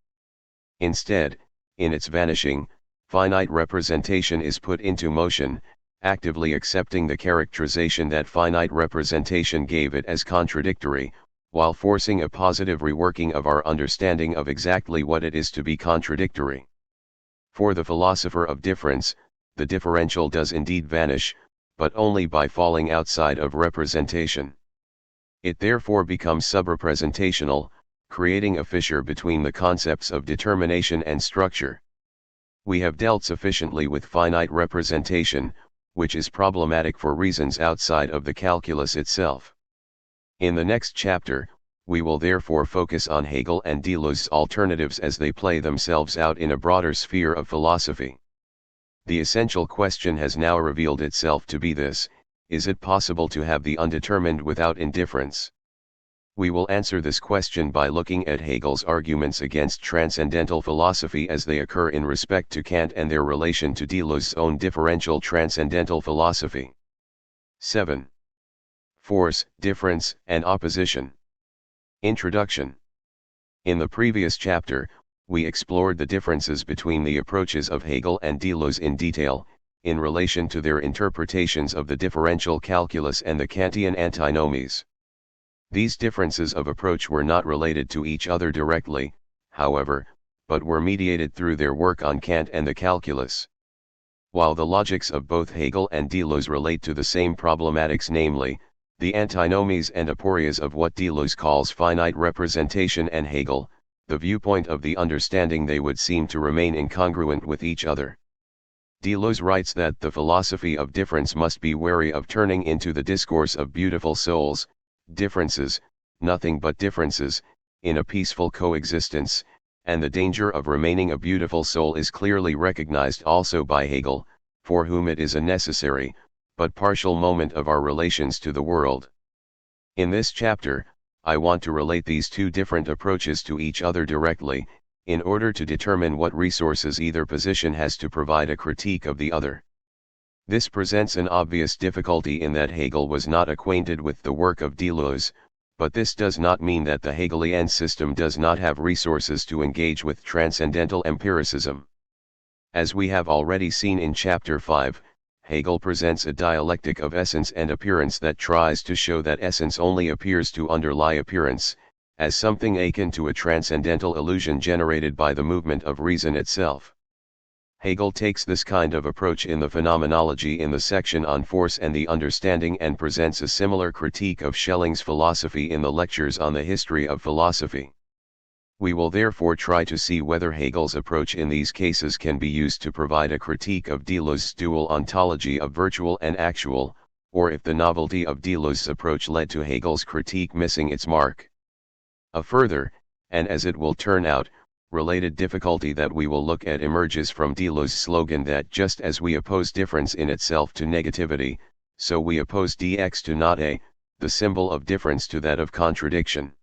Instead, in its vanishing, finite representation is put into motion, actively accepting the characterization that finite representation gave it as contradictory, while forcing a positive reworking of our understanding of exactly what it is to be contradictory. For the philosopher of difference, the differential does indeed vanish, but only by falling outside of representation. It therefore becomes subrepresentational, creating a fissure between the concepts of determination and structure. We have dealt sufficiently with finite representation, which is problematic for reasons outside of the calculus itself. In the next chapter, we will therefore focus on Hegel and Deleuze's alternatives as they play themselves out in a broader sphere of philosophy. The essential question has now revealed itself to be this: is it possible to have the undetermined without indifference? We will answer this question by looking at Hegel's arguments against transcendental philosophy as they occur in respect to Kant and their relation to Deleuze's own differential transcendental philosophy. 7. Force, difference, and opposition. Introduction. In the previous chapter, we explored the differences between the approaches of Hegel and Deleuze in detail, in relation to their interpretations of the differential calculus and the Kantian antinomies. These differences of approach were not related to each other directly, however, but were mediated through their work on Kant and the calculus. While the logics of both Hegel and Deleuze relate to the same problematics, namely, the antinomies and aporias of what Deleuze calls finite representation and Hegel, the viewpoint of the understanding they would seem to remain incongruent with each other. Deleuze writes that the philosophy of difference must be wary of turning into the discourse of beautiful souls, differences, nothing but differences, in a peaceful coexistence, and the danger of remaining a beautiful soul is clearly recognized also by Hegel, for whom it is a necessary, but partial moment of our relations to the world. In this chapter, I want to relate these two different approaches to each other directly, in order to determine what resources either position has to provide a critique of the other. This presents an obvious difficulty in that Hegel was not acquainted with the work of Deleuze, but this does not mean that the Hegelian system does not have resources to engage with transcendental empiricism. As we have already seen in Chapter 5, Hegel presents a dialectic of essence and appearance that tries to show that essence only appears to underlie appearance, as something akin to a transcendental illusion generated by the movement of reason itself. Hegel takes this kind of approach in the Phenomenology in the section on force and the understanding, and presents a similar critique of Schelling's philosophy in the lectures on the history of philosophy. We will therefore try to see whether Hegel's approach in these cases can be used to provide a critique of Deleuze's dual ontology of virtual and actual, or if the novelty of Deleuze's approach led to Hegel's critique missing its mark. A further, and as it will turn out, related difficulty that we will look at emerges from Deleuze's slogan that just as we oppose difference in itself to negativity, so we oppose dx to not a, the symbol of difference to that of contradiction.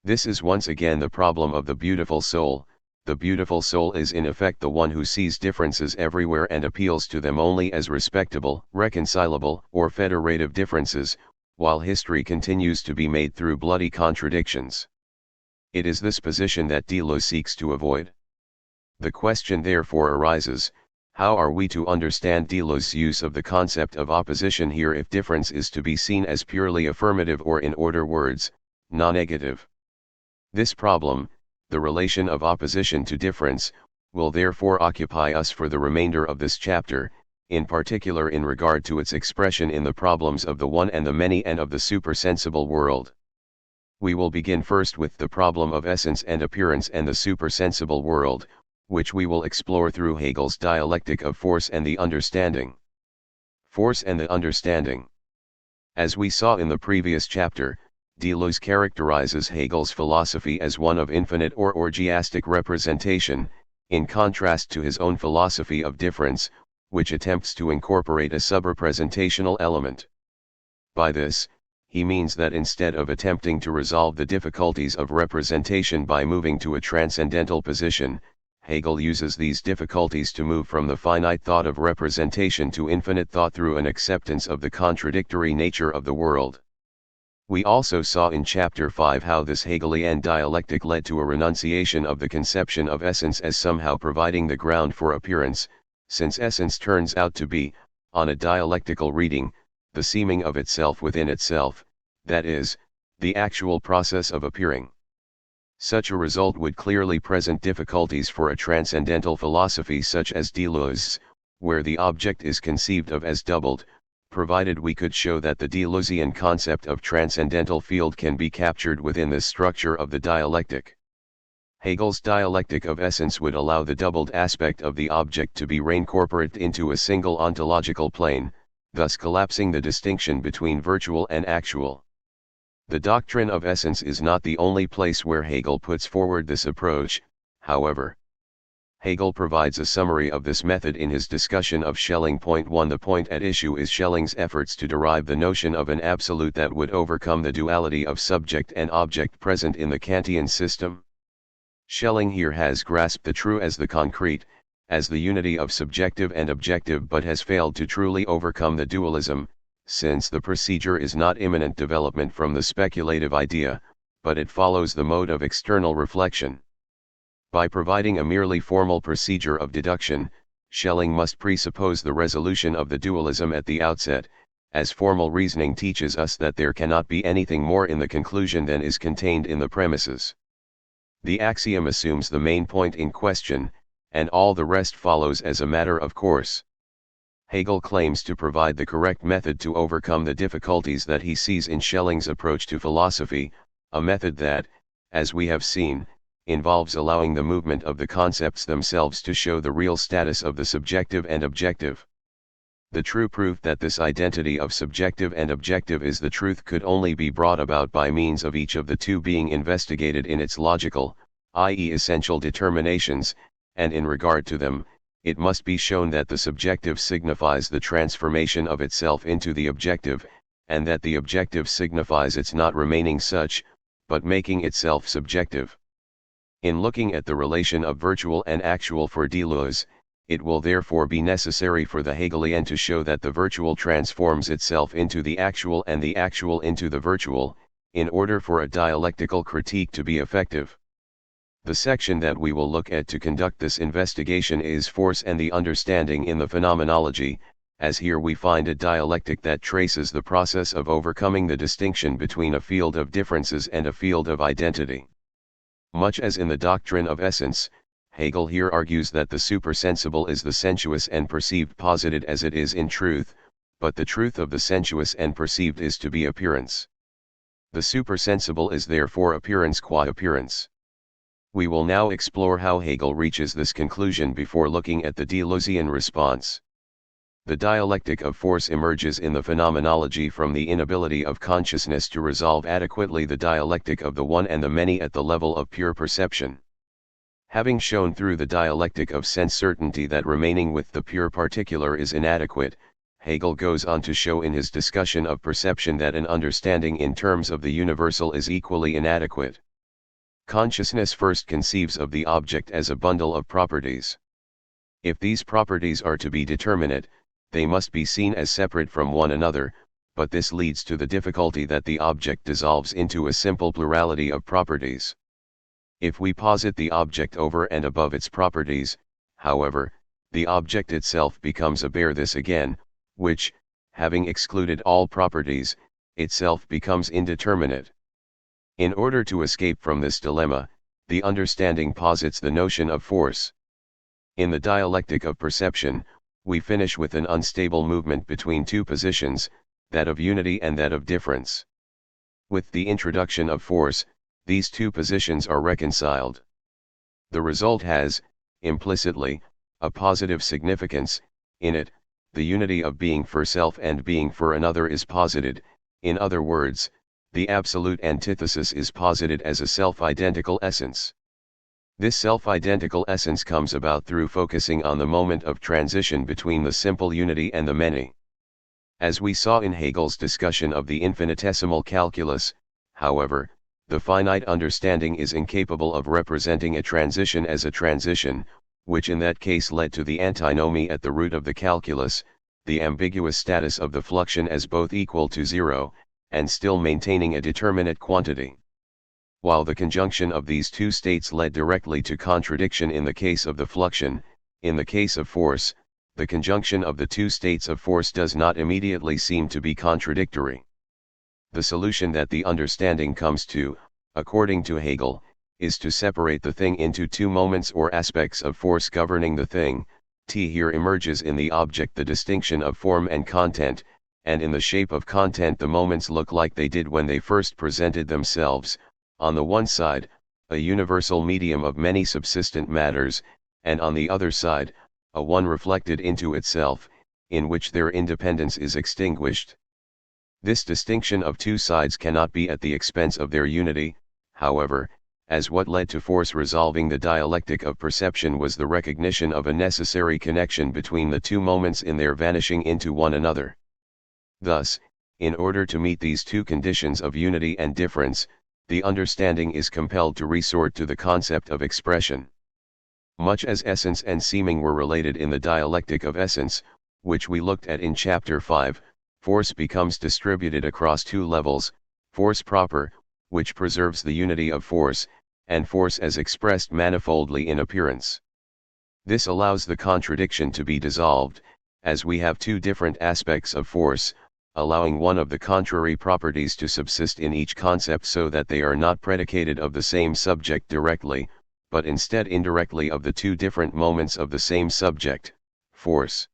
This is once again the problem of the beautiful soul. The beautiful soul is in effect the one who sees differences everywhere and appeals to them only as respectable, reconcilable, or federative differences, while history continues to be made through bloody contradictions. It is this position that Deleuze seeks to avoid. The question therefore arises, how are we to understand Deleuze's use of the concept of opposition here if difference is to be seen as purely affirmative, or in other words, non-negative? This problem, the relation of opposition to difference, will therefore occupy us for the remainder of this chapter, in particular in regard to its expression in the problems of the one and the many and of the supersensible world. We will begin first with the problem of essence and appearance and the supersensible world, which we will explore through Hegel's dialectic of force and the understanding. Force and the understanding. As we saw in the previous chapter, Deleuze characterizes Hegel's philosophy as one of infinite or orgiastic representation, in contrast to his own philosophy of difference, which attempts to incorporate a subrepresentational element. By this, he means that instead of attempting to resolve the difficulties of representation by moving to a transcendental position, Hegel uses these difficulties to move from the finite thought of representation to infinite thought through an acceptance of the contradictory nature of the world. We also saw in Chapter 5 how this Hegelian dialectic led to a renunciation of the conception of essence as somehow providing the ground for appearance, since essence turns out to be, on a dialectical reading, the seeming of itself within itself, that is, the actual process of appearing. Such a result would clearly present difficulties for a transcendental philosophy such as Deleuze's, where the object is conceived of as doubled, provided we could show that the Deleuzean concept of transcendental field can be captured within this structure of the dialectic. Hegel's dialectic of essence would allow the doubled aspect of the object to be reincorporated into a single ontological plane, thus collapsing the distinction between virtual and actual. The doctrine of essence is not the only place where Hegel puts forward this approach, however. Hegel provides a summary of this method in his discussion of Schelling. Point 1. The point at issue is Schelling's efforts to derive the notion of an absolute that would overcome the duality of subject and object present in the Kantian system. Schelling here has grasped the true as the concrete, as the unity of subjective and objective, but has failed to truly overcome the dualism, since the procedure is not immanent development from the speculative idea, but it follows the mode of external reflection. By providing a merely formal procedure of deduction, Schelling must presuppose the resolution of the dualism at the outset, as formal reasoning teaches us that there cannot be anything more in the conclusion than is contained in the premises. The axiom assumes the main point in question, and all the rest follows as a matter of course. Hegel claims to provide the correct method to overcome the difficulties that he sees in Schelling's approach to philosophy, a method that, as we have seen, involves allowing the movement of the concepts themselves to show the real status of the subjective and objective. The true proof that this identity of subjective and objective is the truth could only be brought about by means of each of the two being investigated in its logical, i.e. essential determinations, and in regard to them, it must be shown that the subjective signifies the transformation of itself into the objective, and that the objective signifies its not remaining such, but making itself subjective. In looking at the relation of virtual and actual for Deleuze, it will therefore be necessary for the Hegelian to show that the virtual transforms itself into the actual and the actual into the virtual, in order for a dialectical critique to be effective. The section that we will look at to conduct this investigation is Force and the Understanding in the Phenomenology, as here we find a dialectic that traces the process of overcoming the distinction between a field of differences and a field of identity. Much as in the doctrine of essence, Hegel here argues that the supersensible is the sensuous and perceived posited as it is in truth, but the truth of the sensuous and perceived is to be appearance. The supersensible is therefore appearance qua appearance. We will now explore how Hegel reaches this conclusion before looking at the Deleuzean response. The dialectic of force emerges in the phenomenology from the inability of consciousness to resolve adequately the dialectic of the one and the many at the level of pure perception. Having shown through the dialectic of sense certainty that remaining with the pure particular is inadequate, Hegel goes on to show in his discussion of perception that an understanding in terms of the universal is equally inadequate. Consciousness first conceives of the object as a bundle of properties. If these properties are to be determinate, they must be seen as separate from one another, but this leads to the difficulty that the object dissolves into a simple plurality of properties. If we posit the object over and above its properties, however, the object itself becomes a bare this again, which, having excluded all properties, itself becomes indeterminate. In order to escape from this dilemma, the understanding posits the notion of force. In the dialectic of perception, we finish with an unstable movement between two positions, that of unity and that of difference. With the introduction of force, these two positions are reconciled. The result has, implicitly, a positive significance. In it, the unity of being for self and being for another is posited. In other words, the absolute antithesis is posited as a self-identical essence. This self-identical essence comes about through focusing on the moment of transition between the simple unity and the many. As we saw in Hegel's discussion of the infinitesimal calculus, however, the finite understanding is incapable of representing a transition as a transition, which in that case led to the antinomy at the root of the calculus, the ambiguous status of the fluxion as both equal to zero, and still maintaining a determinate quantity. While the conjunction of these two states led directly to contradiction in the case of the fluxion, in the case of force, the conjunction of the two states of force does not immediately seem to be contradictory. The solution that the understanding comes to, according to Hegel, is to separate the thing into two moments or aspects of force governing the thing. Here emerges in the object the distinction of form and content, and in the shape of content the moments look like they did when they first presented themselves, on the one side, a universal medium of many subsistent matters, and on the other side, a one reflected into itself, in which their independence is extinguished. This distinction of two sides cannot be at the expense of their unity, however, as what led to force resolving the dialectic of perception was the recognition of a necessary connection between the two moments in their vanishing into one another. Thus, in order to meet these two conditions of unity and difference, the understanding is compelled to resort to the concept of expression. Much as essence and seeming were related in the dialectic of essence, which we looked at in Chapter 5, force becomes distributed across two levels: force proper, which preserves the unity of force, and force as expressed manifoldly in appearance. This allows the contradiction to be dissolved, as we have two different aspects of force, allowing one of the contrary properties to subsist in each concept so that they are not predicated of the same subject directly, but instead indirectly of the two different moments of the same subject, force.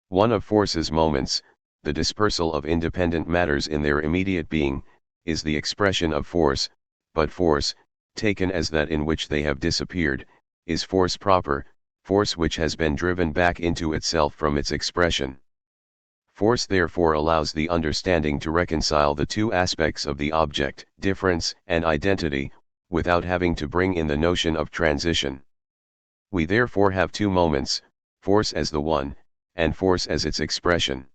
One of force's moments, the dispersal of independent matters in their immediate being, is the expression of force, but force, taken as that in which they have disappeared, is force proper, force which has been driven back into itself from its expression. Force therefore allows the understanding to reconcile the two aspects of the object, difference and identity, without having to bring in the notion of transition. We therefore have two moments, force as the one, and force as its expression.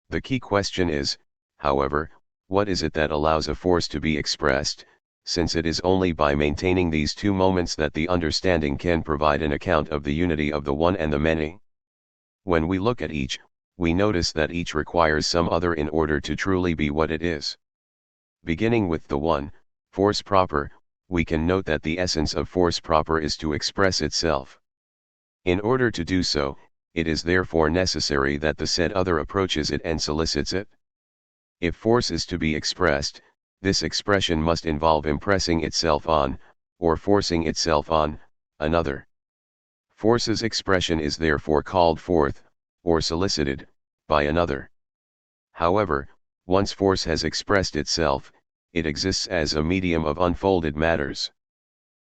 The key question is, however, what is it that allows a force to be expressed, since it is only by maintaining these two moments that the understanding can provide an account of the unity of the one and the many? When we look at each, we notice that each requires some other in order to truly be what it is. Beginning with the one, force proper, we can note that the essence of force proper is to express itself. In order to do so, it is therefore necessary that the said other approaches it and solicits it. If force is to be expressed, this expression must involve impressing itself on, or forcing itself on, another. Force's expression is therefore called forth, or solicited, by another. However, once force has expressed itself, it exists as a medium of unfolded matters.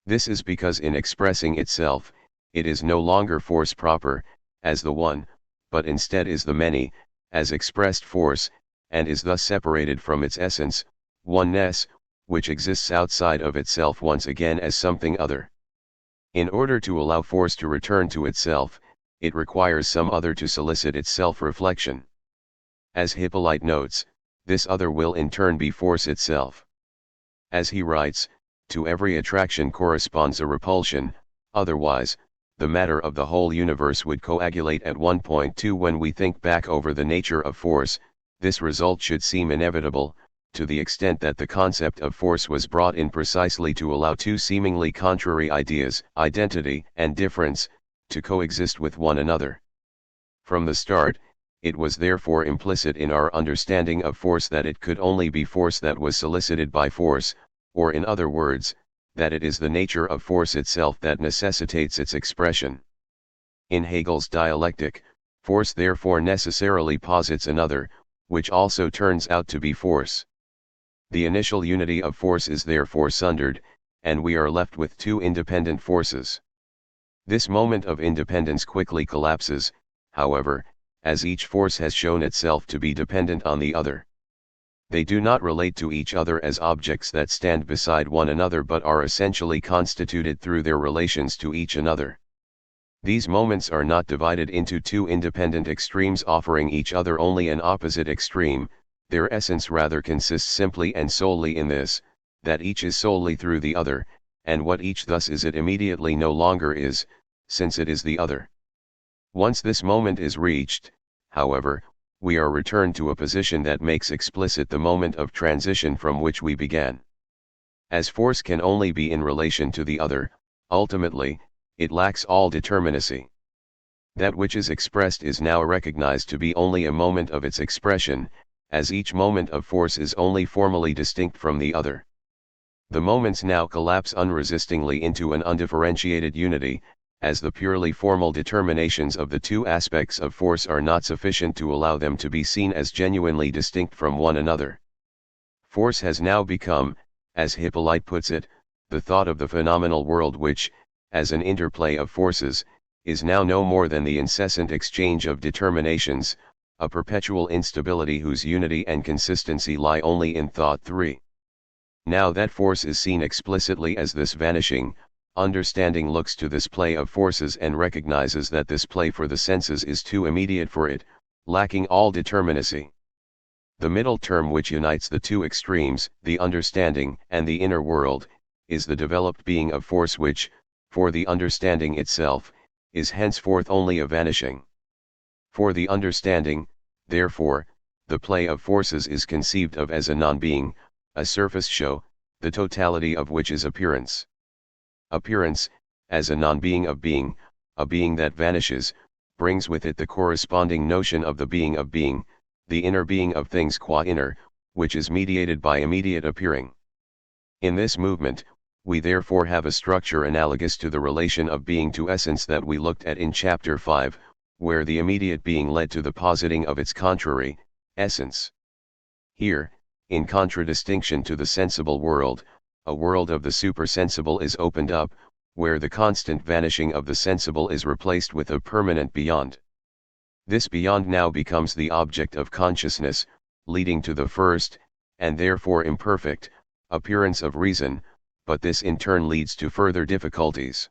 This is because in expressing itself, it is no longer force proper, as the one, but instead is the many, as expressed force, and is thus separated from its essence, oneness, which exists outside of itself once again as something other. In order to allow force to return to itself, it requires some other to solicit its self-reflection. As Hippolyte notes, this other will in turn be force itself. As he writes, to every attraction corresponds a repulsion, otherwise, the matter of the whole universe would coagulate at 1.2. When we think back over the nature of force, this result should seem inevitable, to the extent that the concept of force was brought in precisely to allow two seemingly contrary ideas, identity and difference, to coexist with one another. From the start, it was therefore implicit in our understanding of force that it could only be force that was solicited by force, or in other words, that it is the nature of force itself that necessitates its expression. In Hegel's dialectic, force therefore necessarily posits another, which also turns out to be force. The initial unity of force is therefore sundered, and we are left with two independent forces. This moment of independence quickly collapses, however, as each force has shown itself to be dependent on the other. They do not relate to each other as objects that stand beside one another but are essentially constituted through their relations to each another. These moments are not divided into two independent extremes offering each other only an opposite extreme, their essence rather consists simply and solely in this, that each is solely through the other, and what each thus is it immediately no longer is, since it is the other. Once this moment is reached, however, we are returned to a position that makes explicit the moment of transition from which we began. As force can only be in relation to the other, ultimately, it lacks all determinacy. That which is expressed is now recognized to be only a moment of its expression, as each moment of force is only formally distinct from the other. The moments now collapse unresistingly into an undifferentiated unity, as the purely formal determinations of the two aspects of force are not sufficient to allow them to be seen as genuinely distinct from one another. Force has now become, as Hippolyte puts it, the thought of the phenomenal world which, as an interplay of forces, is now no more than the incessant exchange of determinations, a perpetual instability whose unity and consistency lie only in thought 3. Now that force is seen explicitly as this vanishing, understanding looks to this play of forces and recognizes that this play for the senses is too immediate for it, lacking all determinacy. The middle term which unites the two extremes, the understanding and the inner world, is the developed being of force which, for the understanding itself, is henceforth only a vanishing. For the understanding, therefore, the play of forces is conceived of as a non-being, a surface show, the totality of which is appearance. Appearance, as a non-being of being, a being that vanishes, brings with it the corresponding notion of the being of being, the inner being of things qua inner, which is mediated by immediate appearing. In this movement, we therefore have a structure analogous to the relation of being to essence that we looked at in chapter 5, where the immediate being led to the positing of its contrary, essence. Here, in contradistinction to the sensible world, a world of the supersensible is opened up, where the constant vanishing of the sensible is replaced with a permanent beyond. This beyond now becomes the object of consciousness, leading to the first, and therefore imperfect, appearance of reason, but this in turn leads to further difficulties.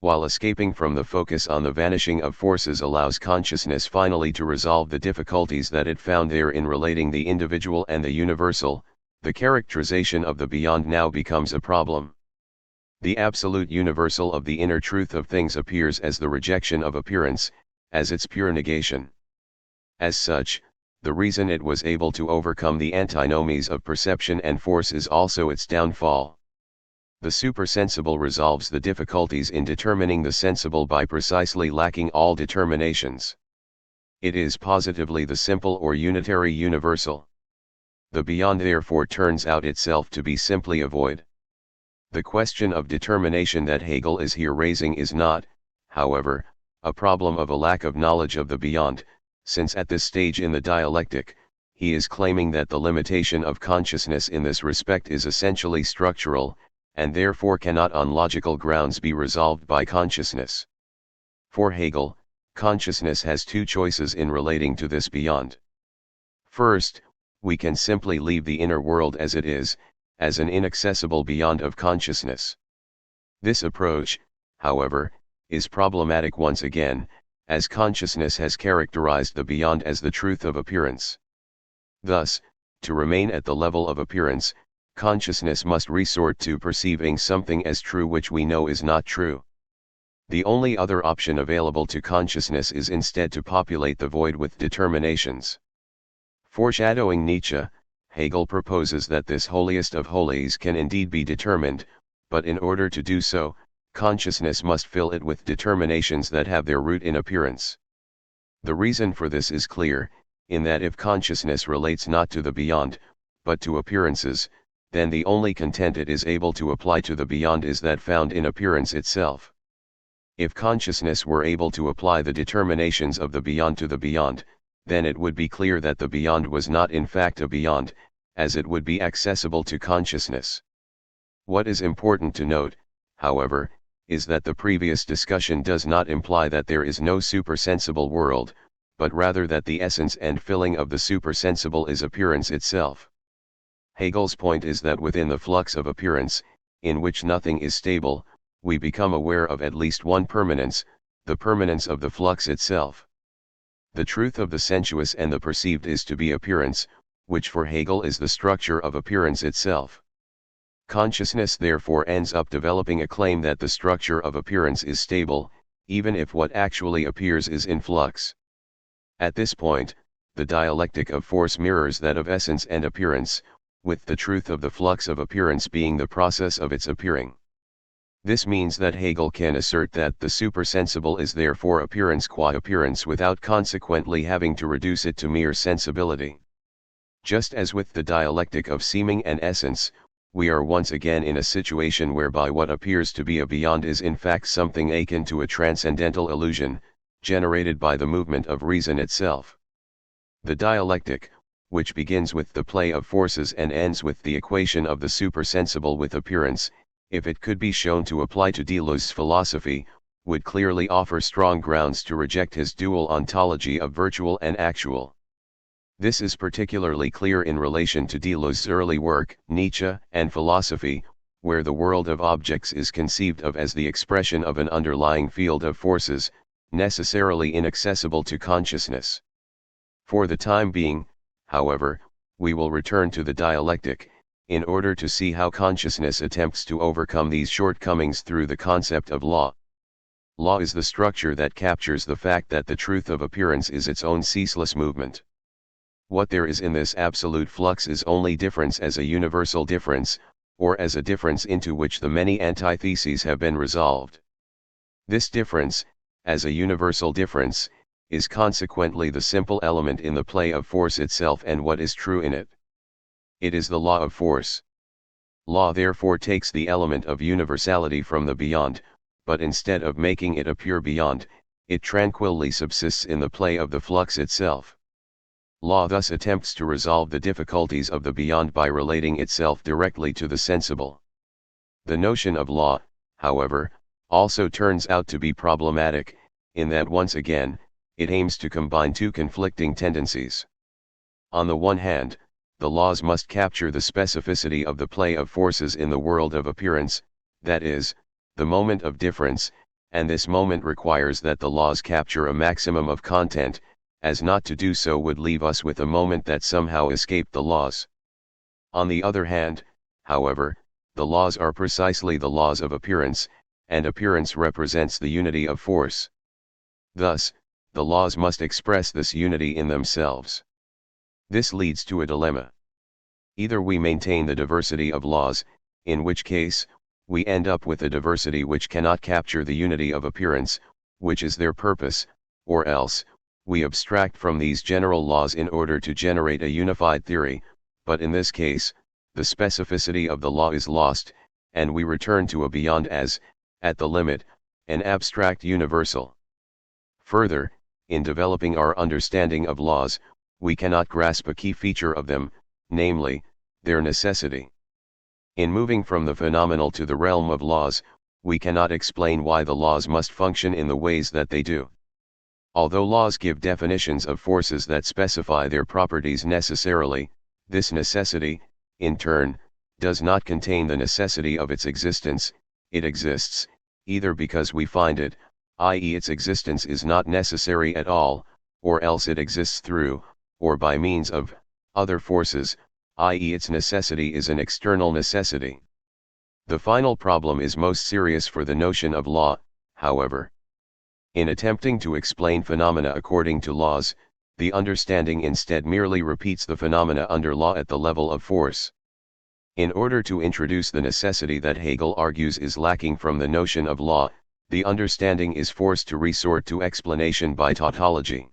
While escaping from the focus on the vanishing of forces allows consciousness finally to resolve the difficulties that it found there in relating the individual and the universal, the characterization of the beyond now becomes a problem. The absolute universal of the inner truth of things appears as the rejection of appearance, as its pure negation. As such, the reason it was able to overcome the antinomies of perception and force is also its downfall. The supersensible resolves the difficulties in determining the sensible by precisely lacking all determinations. It is positively the simple or unitary universal. The beyond therefore turns out itself to be simply a void. The question of determination that Hegel is here raising is not, however, a problem of a lack of knowledge of the beyond, since at this stage in the dialectic, he is claiming that the limitation of consciousness in this respect is essentially structural, and therefore cannot on logical grounds be resolved by consciousness. For Hegel, consciousness has two choices in relating to this beyond. First, we can simply leave the inner world as it is, as an inaccessible beyond of consciousness. This approach, however, is problematic once again, as consciousness has characterized the beyond as the truth of appearance. Thus, to remain at the level of appearance, consciousness must resort to perceiving something as true which we know is not true. The only other option available to consciousness is instead to populate the void with determinations. Foreshadowing Nietzsche, Hegel proposes that this holiest of holies can indeed be determined, but in order to do so, consciousness must fill it with determinations that have their root in appearance. The reason for this is clear, in that if consciousness relates not to the beyond, but to appearances, then the only content it is able to apply to the beyond is that found in appearance itself. If consciousness were able to apply the determinations of the beyond to the beyond, then it would be clear that the beyond was not in fact a beyond, as it would be accessible to consciousness. What is important to note, however, is that the previous discussion does not imply that there is no supersensible world, but rather that the essence and filling of the supersensible is appearance itself. Hegel's point is that within the flux of appearance, in which nothing is stable, we become aware of at least one permanence, the permanence of the flux itself. The truth of the sensuous and the perceived is to be appearance, which for Hegel is the structure of appearance itself. Consciousness therefore ends up developing a claim that the structure of appearance is stable, even if what actually appears is in flux. At this point, the dialectic of force mirrors that of essence and appearance, with the truth of the flux of appearance being the process of its appearing. This means that Hegel can assert that the supersensible is therefore appearance qua appearance without consequently having to reduce it to mere sensibility. Just as with the dialectic of seeming and essence, we are once again in a situation whereby what appears to be a beyond is in fact something akin to a transcendental illusion, generated by the movement of reason itself. The dialectic, which begins with the play of forces and ends with the equation of the supersensible with appearance, if it could be shown to apply to Deleuze's philosophy, would clearly offer strong grounds to reject his dual ontology of virtual and actual. This is particularly clear in relation to Deleuze's early work, Nietzsche and Philosophy, where the world of objects is conceived of as the expression of an underlying field of forces, necessarily inaccessible to consciousness. For the time being, however, we will return to the dialectic, in order to see how consciousness attempts to overcome these shortcomings through the concept of law. Law is the structure that captures the fact that the truth of appearance is its own ceaseless movement. What there is in this absolute flux is only difference as a universal difference, or as a difference into which the many antitheses have been resolved. This difference, as a universal difference, is consequently the simple element in the play of force itself and what is true in it. It is the law of force. Law therefore takes the element of universality from the beyond, but instead of making it a pure beyond, it tranquilly subsists in the play of the flux itself. Law thus attempts to resolve the difficulties of the beyond by relating itself directly to the sensible. The notion of law, however, also turns out to be problematic, in that once again, it aims to combine two conflicting tendencies. On the one hand, the laws must capture the specificity of the play of forces in the world of appearance, that is, the moment of difference, and this moment requires that the laws capture a maximum of content, as not to do so would leave us with a moment that somehow escaped the laws. On the other hand, however, the laws are precisely the laws of appearance, and appearance represents the unity of force. Thus, the laws must express this unity in themselves. This leads to a dilemma. Either we maintain the diversity of laws, in which case, we end up with a diversity which cannot capture the unity of appearance, which is their purpose, or else, we abstract from these general laws in order to generate a unified theory, but in this case, the specificity of the law is lost, and we return to a beyond as, at the limit, an abstract universal. Further, in developing our understanding of laws, we cannot grasp a key feature of them, namely, their necessity. In moving from the phenomenal to the realm of laws, we cannot explain why the laws must function in the ways that they do. Although laws give definitions of forces that specify their properties necessarily, this necessity, in turn, does not contain the necessity of its existence. It exists, either because we find it, i.e. its existence is not necessary at all, or else it exists through, or by means of, other forces, i.e. its necessity is an external necessity. The final problem is most serious for the notion of law, however. In attempting to explain phenomena according to laws, the understanding instead merely repeats the phenomena under law at the level of force. In order to introduce the necessity that Hegel argues is lacking from the notion of law, the understanding is forced to resort to explanation by tautology.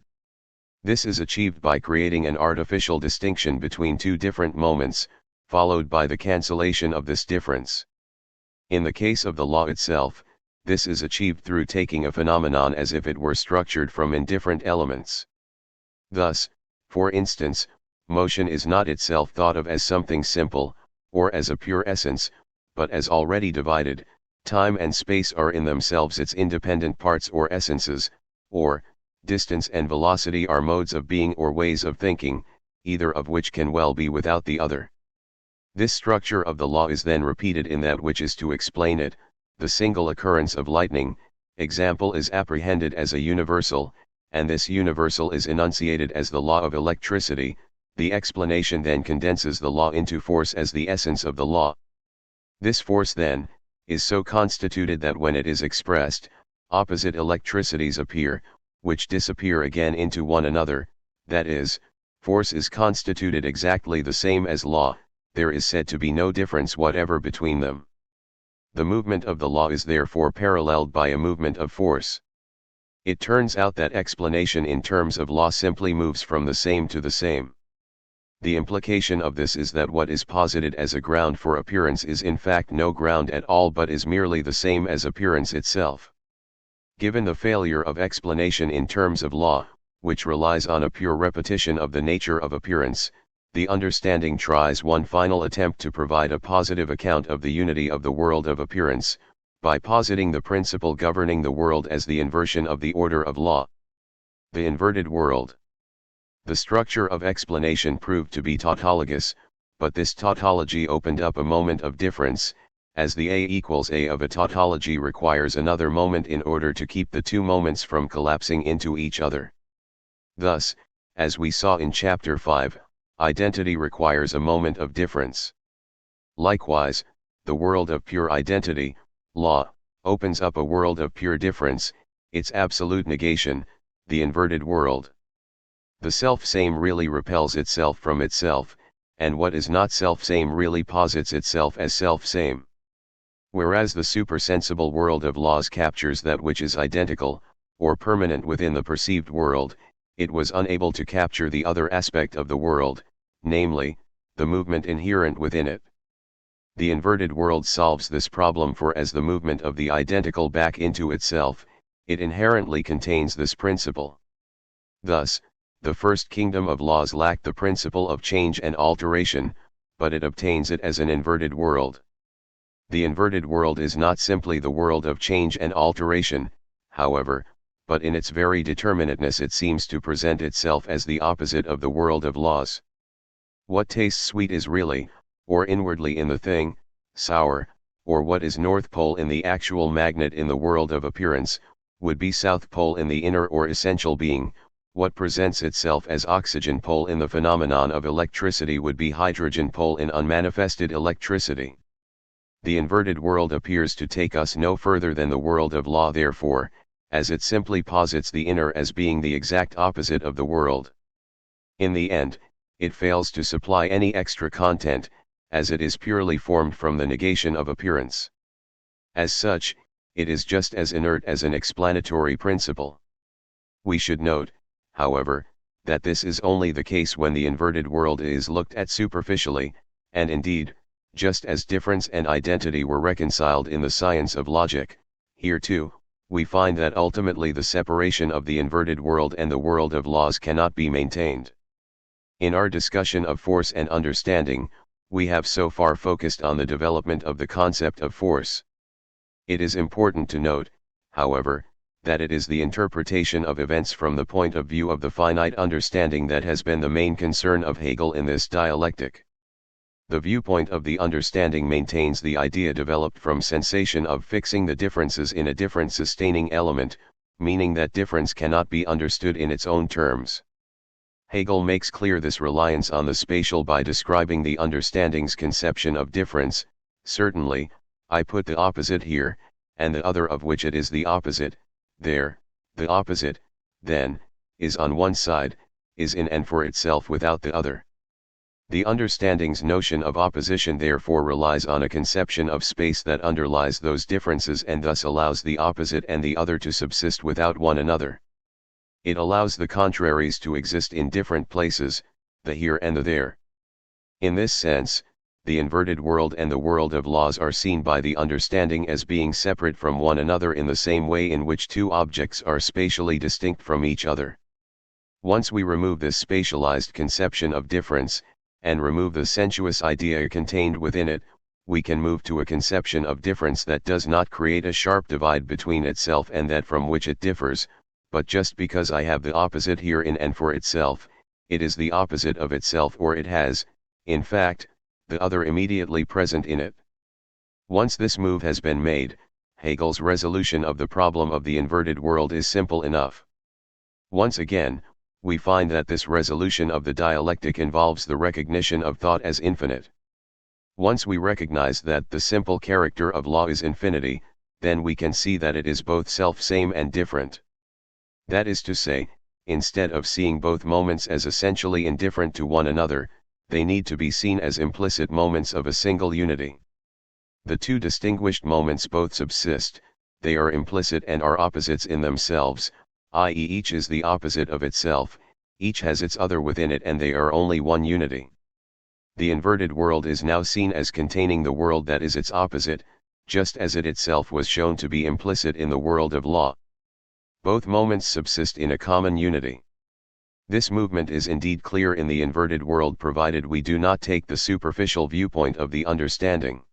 This is achieved by creating an artificial distinction between two different moments, followed by the cancellation of this difference. In the case of the law itself, this is achieved through taking a phenomenon as if it were structured from indifferent elements. Thus, for instance, motion is not itself thought of as something simple, or as a pure essence, but as already divided. Time and space are in themselves its independent parts or essences, or, distance and velocity are modes of being or ways of thinking, either of which can well be without the other. This structure of the law is then repeated in that which is to explain it. The single occurrence of lightning, example, is apprehended as a universal, and this universal is enunciated as the law of electricity. The explanation then condenses the law into force as the essence of the law. This force, then, is so constituted that when it is expressed, opposite electricities appear, which disappear again into one another. That is, force is constituted exactly the same as law. There is said to be no difference whatever between them. The movement of the law is therefore paralleled by a movement of force. It turns out that explanation in terms of law simply moves from the same to the same. The implication of this is that what is posited as a ground for appearance is in fact no ground at all, but is merely the same as appearance itself. Given the failure of explanation in terms of law, which relies on a pure repetition of the nature of appearance, the understanding tries one final attempt to provide a positive account of the unity of the world of appearance, by positing the principle governing the world as the inversion of the order of law. The inverted world. The structure of explanation proved to be tautologous, but this tautology opened up a moment of difference, as the A equals A of a tautology requires another moment in order to keep the two moments from collapsing into each other. Thus, as we saw in chapter 5, identity requires a moment of difference. Likewise, the world of pure identity, law, opens up a world of pure difference, its absolute negation, the inverted world. The self-same really repels itself from itself, and what is not self-same really posits itself as self-same. Whereas the supersensible world of laws captures that which is identical, or permanent within the perceived world, it was unable to capture the other aspect of the world, namely, the movement inherent within it. The inverted world solves this problem, for as the movement of the identical back into itself, it inherently contains this principle. Thus, the first kingdom of laws lacked the principle of change and alteration, but it obtains it as an inverted world. The inverted world is not simply the world of change and alteration, however, but in its very determinateness it seems to present itself as the opposite of the world of laws. What tastes sweet is really, or inwardly in the thing, sour, or what is North Pole in the actual magnet in the world of appearance, would be South Pole in the inner or essential being. What presents itself as oxygen pole in the phenomenon of electricity would be hydrogen pole in unmanifested electricity. The inverted world appears to take us no further than the world of law, therefore, as it simply posits the inner as being the exact opposite of the world. In the end, it fails to supply any extra content, as it is purely formed from the negation of appearance. As such, it is just as inert as an explanatory principle. We should note, however, that this is only the case when the inverted world is looked at superficially, and indeed, just as difference and identity were reconciled in the science of logic, here too, we find that ultimately the separation of the inverted world and the world of laws cannot be maintained. In our discussion of force and understanding, we have so far focused on the development of the concept of force. It is important to note, however, that it is the interpretation of events from the point of view of the finite understanding that has been the main concern of Hegel in this dialectic. The viewpoint of the understanding maintains the idea developed from sensation of fixing the differences in a different sustaining element, meaning that difference cannot be understood in its own terms. Hegel makes clear this reliance on the spatial by describing the understanding's conception of difference. Certainly, I put the opposite here, and the other of which it is the opposite, there. The opposite, then, is on one side, is in and for itself without the other. The understanding's notion of opposition therefore relies on a conception of space that underlies those differences and thus allows the opposite and the other to subsist without one another. It allows the contraries to exist in different places, the here and the there. In this sense, the inverted world and the world of laws are seen by the understanding as being separate from one another in the same way in which two objects are spatially distinct from each other. Once we remove this spatialized conception of difference, and remove the sensuous idea contained within it, we can move to a conception of difference that does not create a sharp divide between itself and that from which it differs, but just because I have the opposite herein and for itself, it is the opposite of itself, or it has, in fact, the other immediately present in it. Once this move has been made, Hegel's resolution of the problem of the inverted world is simple enough. Once again, we find that this resolution of the dialectic involves the recognition of thought as infinite. Once we recognize that the simple character of law is infinity, then we can see that it is both self-same and different. That is to say, instead of seeing both moments as essentially indifferent to one another, they need to be seen as implicit moments of a single unity. The two distinguished moments both subsist, they are implicit and are opposites in themselves, i.e. each is the opposite of itself, each has its other within it, and they are only one unity. The inverted world is now seen as containing the world that is its opposite, just as it itself was shown to be implicit in the world of law. Both moments subsist in a common unity. This movement is indeed clear in the inverted world, provided we do not take the superficial viewpoint of the understanding.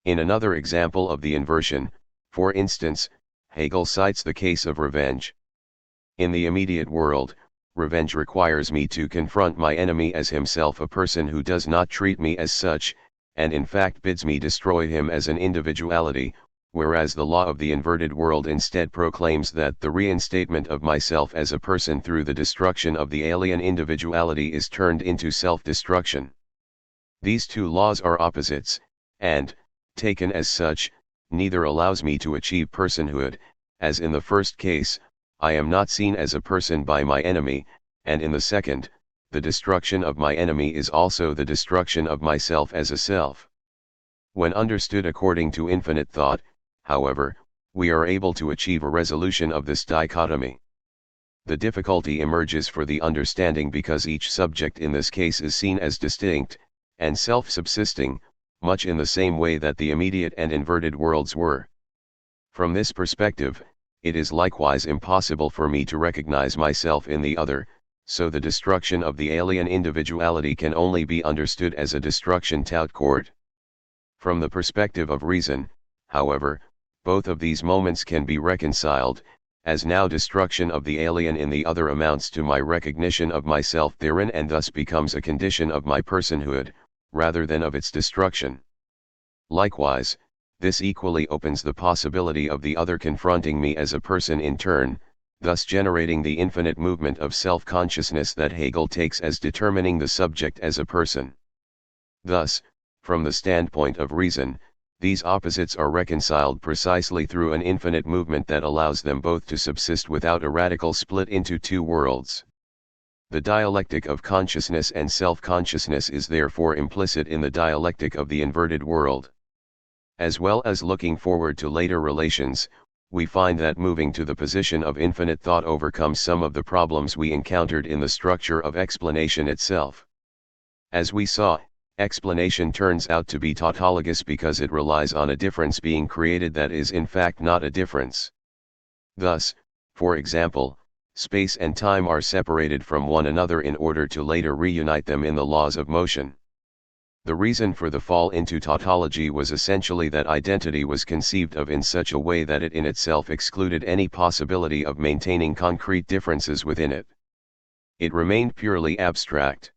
In another example of the inversion, for instance, Hegel cites the case of revenge. In the immediate world, revenge requires me to confront my enemy as himself a person who does not treat me as such, and in fact bids me destroy him as an individuality, whereas the law of the inverted world instead proclaims that the reinstatement of myself as a person through the destruction of the alien individuality is turned into self-destruction. These two laws are opposites, and, taken as such, neither allows me to achieve personhood, as in the first case, I am not seen as a person by my enemy, and in the second, the destruction of my enemy is also the destruction of myself as a self. When understood according to infinite thought, however, we are able to achieve a resolution of this dichotomy. The difficulty emerges for the understanding because each subject in this case is seen as distinct, and self-subsisting, much in the same way that the immediate and inverted worlds were. From this perspective, it is likewise impossible for me to recognize myself in the other, so the destruction of the alien individuality can only be understood as a destruction tout court. From the perspective of reason, however, both of these moments can be reconciled, as now destruction of the alien in the other amounts to my recognition of myself therein and thus becomes a condition of my personhood, rather than of its destruction. Likewise, this equally opens the possibility of the other confronting me as a person in turn, thus generating the infinite movement of self-consciousness that Hegel takes as determining the subject as a person. Thus, from the standpoint of reason, these opposites are reconciled precisely through an infinite movement that allows them both to subsist without a radical split into two worlds. The dialectic of consciousness and self-consciousness is therefore implicit in the dialectic of the inverted world. As well as looking forward to later relations, we find that moving to the position of infinite thought overcomes some of the problems we encountered in the structure of explanation itself. As we saw, explanation turns out to be tautologous because it relies on a difference being created that is in fact not a difference. Thus, for example, space and time are separated from one another in order to later reunite them in the laws of motion. The reason for the fall into tautology was essentially that identity was conceived of in such a way that it in itself excluded any possibility of maintaining concrete differences within it. It remained purely abstract.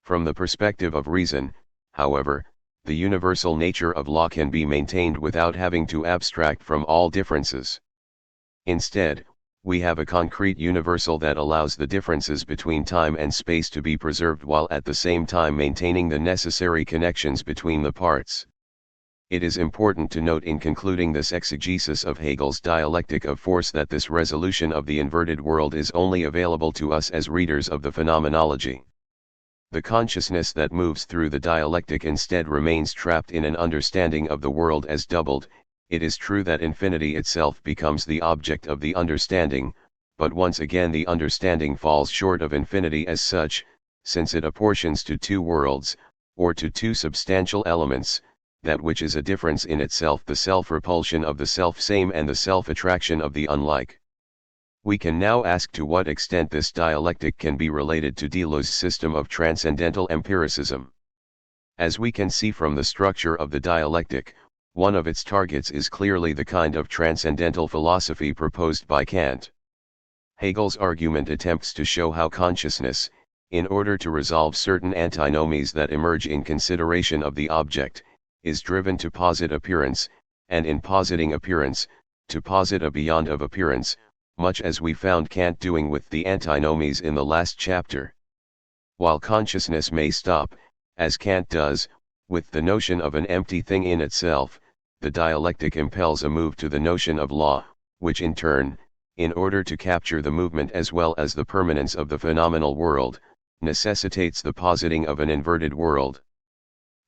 From the perspective of reason, however, the universal nature of law can be maintained without having to abstract from all differences. Instead, we have a concrete universal that allows the differences between time and space to be preserved while at the same time maintaining the necessary connections between the parts. It is important to note in concluding this exegesis of Hegel's dialectic of force that this resolution of the inverted world is only available to us as readers of the phenomenology. The consciousness that moves through the dialectic instead remains trapped in an understanding of the world as doubled. It is true that infinity itself becomes the object of the understanding, but once again the understanding falls short of infinity as such, since it apportions to two worlds, or to two substantial elements, that which is a difference in itself, the self-repulsion of the self-same and the self-attraction of the unlike. We can now ask to what extent this dialectic can be related to Deleuze's system of transcendental empiricism. As we can see from the structure of the dialectic, one of its targets is clearly the kind of transcendental philosophy proposed by Kant. Hegel's argument attempts to show how consciousness, in order to resolve certain antinomies that emerge in consideration of the object, is driven to posit appearance, and in positing appearance, to posit a beyond of appearance, much as we found Kant doing with the antinomies in the last chapter. While consciousness may stop, as Kant does, with the notion of an empty thing in itself, the dialectic impels a move to the notion of law, which in turn, in order to capture the movement as well as the permanence of the phenomenal world, necessitates the positing of an inverted world.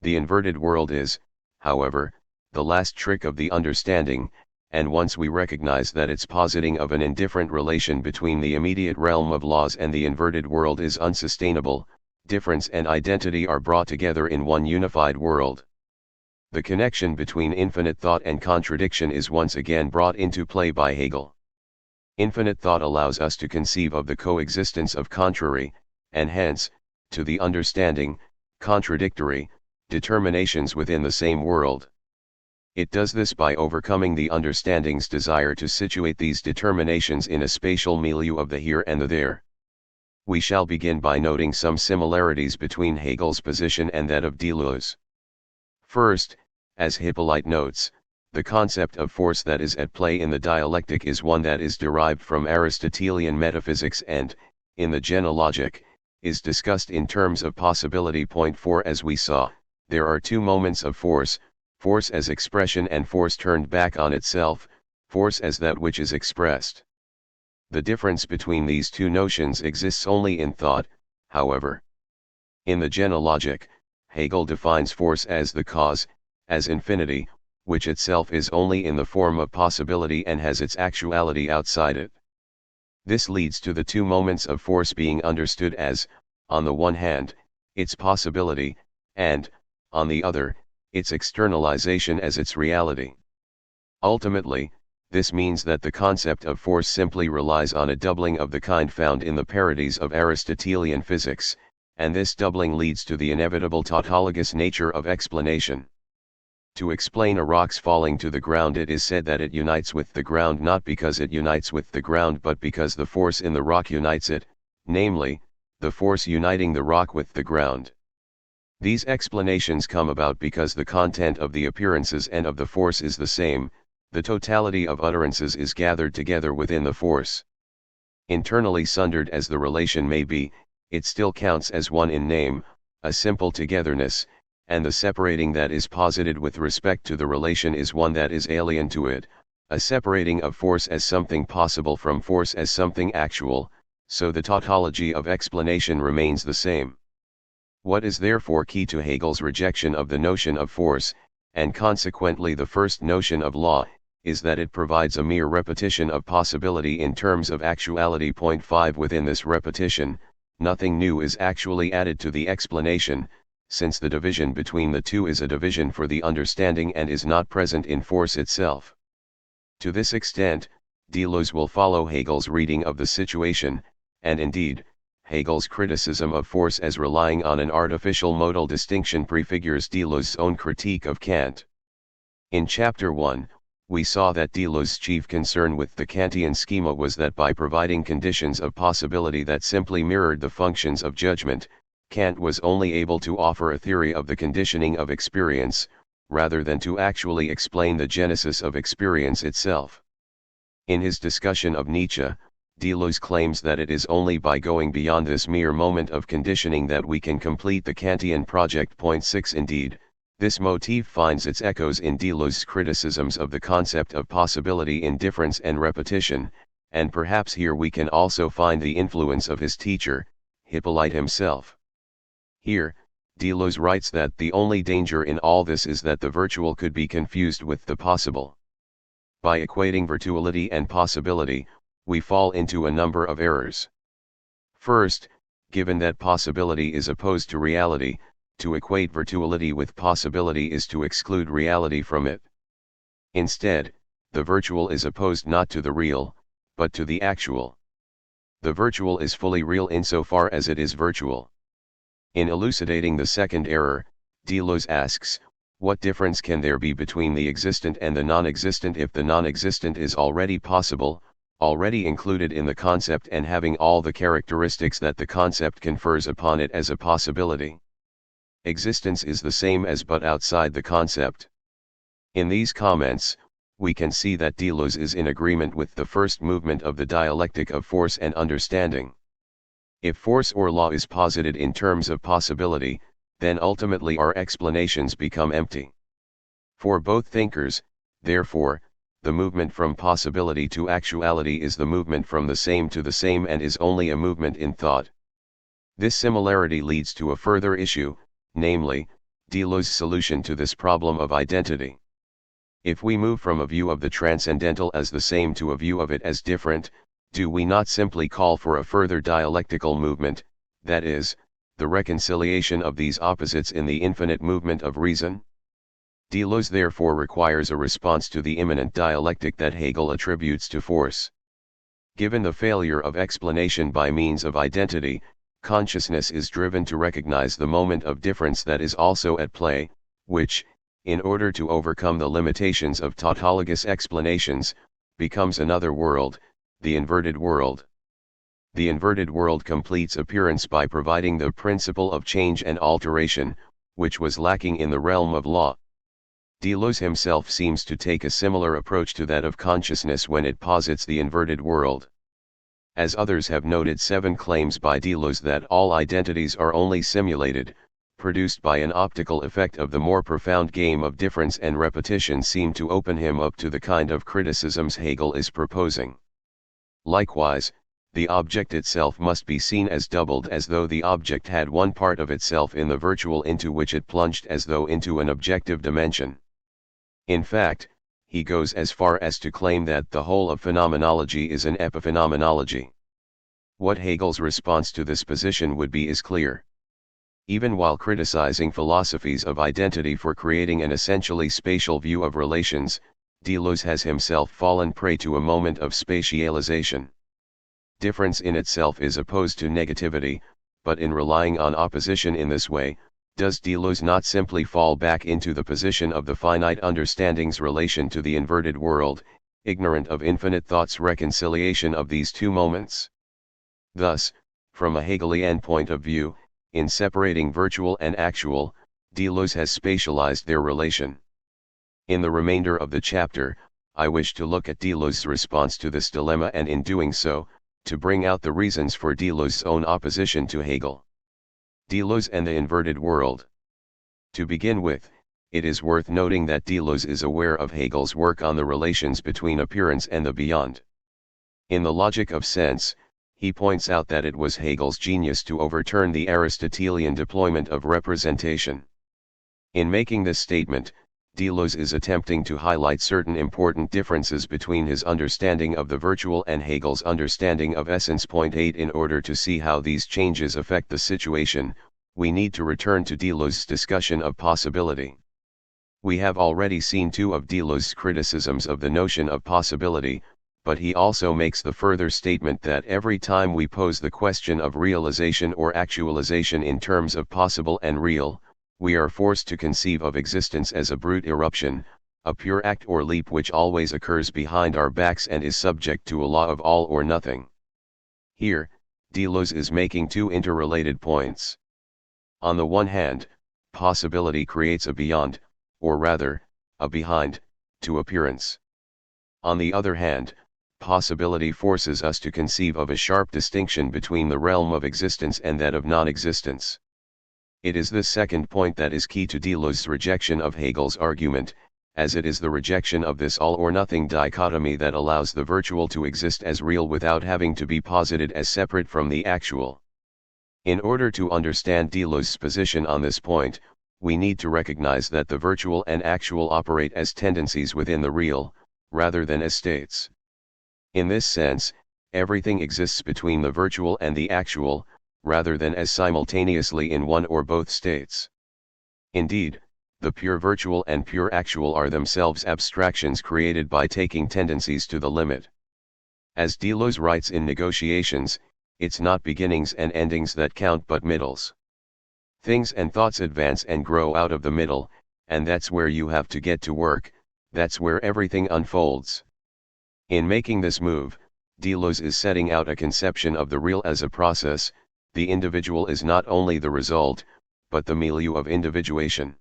The inverted world is, however, the last trick of the understanding, and once we recognize that its positing of an indifferent relation between the immediate realm of laws and the inverted world is unsustainable, difference and identity are brought together in one unified world. The connection between infinite thought and contradiction is once again brought into play by Hegel. Infinite thought allows us to conceive of the coexistence of contrary, and hence, to the understanding, contradictory, determinations within the same world. It does this by overcoming the understanding's desire to situate these determinations in a spatial milieu of the here and the there. We shall begin by noting some similarities between Hegel's position and that of Deleuze. First, as Hippolyte notes, the concept of force that is at play in the dialectic is one that is derived from Aristotelian metaphysics and, in the genealogic, is discussed in terms of possibility. Point 4. As we saw, there are two moments of force, force as expression and force turned back on itself, force as that which is expressed. The difference between these two notions exists only in thought, however. In the genealogic, Hegel defines force as the cause, as infinity, which itself is only in the form of possibility and has its actuality outside it. This leads to the two moments of force being understood as, on the one hand, its possibility, and, on the other, its externalization as its reality. Ultimately, this means that the concept of force simply relies on a doubling of the kind found in the parodies of Aristotelian physics, and this doubling leads to the inevitable tautologous nature of explanation. To explain a rock's falling to the ground, it is said that it unites with the ground not because it unites with the ground but because the force in the rock unites it, namely, the force uniting the rock with the ground. These explanations come about because the content of the appearances and of the force is the same, the totality of utterances is gathered together within the force. Internally sundered as the relation may be, it still counts as one in name, a simple togetherness, and the separating that is posited with respect to the relation is one that is alien to it, a separating of force as something possible from force as something actual, so the tautology of explanation remains the same. What is therefore key to Hegel's rejection of the notion of force, and consequently the first notion of law, is that it provides a mere repetition of possibility in terms of actuality. Point 5. Within this repetition, nothing new is actually added to the explanation, since the division between the two is a division for the understanding and is not present in force itself. To this extent, Deleuze will follow Hegel's reading of the situation, and indeed, Hegel's criticism of force as relying on an artificial modal distinction prefigures Deleuze's own critique of Kant. In Chapter 1, we saw that Deleuze's chief concern with the Kantian schema was that by providing conditions of possibility that simply mirrored the functions of judgment, Kant was only able to offer a theory of the conditioning of experience, rather than to actually explain the genesis of experience itself. In his discussion of Nietzsche, Deleuze claims that it is only by going beyond this mere moment of conditioning that we can complete the Kantian project. Point 6. Indeed, this motif finds its echoes in Deleuze's criticisms of the concept of possibility in difference and repetition, and perhaps here we can also find the influence of his teacher, Hippolyte himself. Here, Deleuze writes that the only danger in all this is that the virtual could be confused with the possible. By equating virtuality and possibility, we fall into a number of errors. First, given that possibility is opposed to reality, to equate virtuality with possibility is to exclude reality from it. Instead, the virtual is opposed not to the real, but to the actual. The virtual is fully real insofar as it is virtual. In elucidating the second error, Deleuze asks, what difference can there be between the existent and the non-existent if the non-existent is already possible, already included in the concept and having all the characteristics that the concept confers upon it as a possibility? Existence is the same as but outside the concept. In these comments, we can see that Deleuze is in agreement with the first movement of the dialectic of force and understanding. If force or law is posited in terms of possibility, then ultimately our explanations become empty. For both thinkers, therefore, the movement from possibility to actuality is the movement from the same to the same and is only a movement in thought. This similarity leads to a further issue, namely, Deleuze's solution to this problem of identity. If we move from a view of the transcendental as the same to a view of it as different, do we not simply call for a further dialectical movement, that is, the reconciliation of these opposites in the infinite movement of reason? Deleuze therefore requires a response to the immanent dialectic that Hegel attributes to force. Given the failure of explanation by means of identity, consciousness is driven to recognize the moment of difference that is also at play, which, in order to overcome the limitations of tautologous explanations, becomes another world, the inverted world. The inverted world completes appearance by providing the principle of change and alteration, which was lacking in the realm of law. Deleuze himself seems to take a similar approach to that of consciousness when it posits the inverted world. As others have noted, 7 claims by Deleuze that all identities are only simulated, produced by an optical effect of the more profound game of difference and repetition, seem to open him up to the kind of criticisms Hegel is proposing. Likewise, the object itself must be seen as doubled, as though the object had one part of itself in the virtual into which it plunged as though into an objective dimension. In fact, he goes as far as to claim that the whole of phenomenology is an epiphenomenology. What Hegel's response to this position would be is clear. Even while criticizing philosophies of identity for creating an essentially spatial view of relations, Deleuze has himself fallen prey to a moment of spatialization. Difference in itself is opposed to negativity, but in relying on opposition in this way, does Deleuze not simply fall back into the position of the finite understanding's relation to the inverted world, ignorant of infinite thought's reconciliation of these two moments? Thus, from a Hegelian point of view, in separating virtual and actual, Deleuze has spatialized their relation. In the remainder of the chapter, I wish to look at Deleuze's response to this dilemma, and in doing so, to bring out the reasons for Deleuze's own opposition to Hegel. Deleuze and the inverted world. To begin with, it is worth noting that Deleuze is aware of Hegel's work on the relations between appearance and the beyond. In the Logic of Sense, he points out that it was Hegel's genius to overturn the Aristotelian deployment of representation. In making this statement, Deleuze is attempting to highlight certain important differences between his understanding of the virtual and Hegel's understanding of essence. Point 8. In order to see how these changes affect the situation, we need to return to Deleuze's discussion of possibility. We have already seen 2 of Deleuze's criticisms of the notion of possibility, but he also makes the further statement that every time we pose the question of realization or actualization in terms of possible and real, we are forced to conceive of existence as a brute eruption, a pure act or leap which always occurs behind our backs and is subject to a law of all or nothing. Here, Deleuze is making 2 interrelated points. On the one hand, possibility creates a beyond, or rather, a behind, to appearance. On the other hand, possibility forces us to conceive of a sharp distinction between the realm of existence and that of non-existence. It is this second point that is key to Deleuze's rejection of Hegel's argument, as it is the rejection of this all-or-nothing dichotomy that allows the virtual to exist as real without having to be posited as separate from the actual. In order to understand Deleuze's position on this point, we need to recognize that the virtual and actual operate as tendencies within the real, rather than as states. In this sense, everything exists between the virtual and the actual, rather than as simultaneously in one or both states. Indeed, the pure virtual and pure actual are themselves abstractions created by taking tendencies to the limit. As Deleuze writes in Negotiations, it's not beginnings and endings that count but middles. Things and thoughts advance and grow out of the middle, and that's where you have to get to work, that's where everything unfolds. In making this move, Deleuze is setting out a conception of the real as a process. The individual is not only the result, but the milieu of individuation.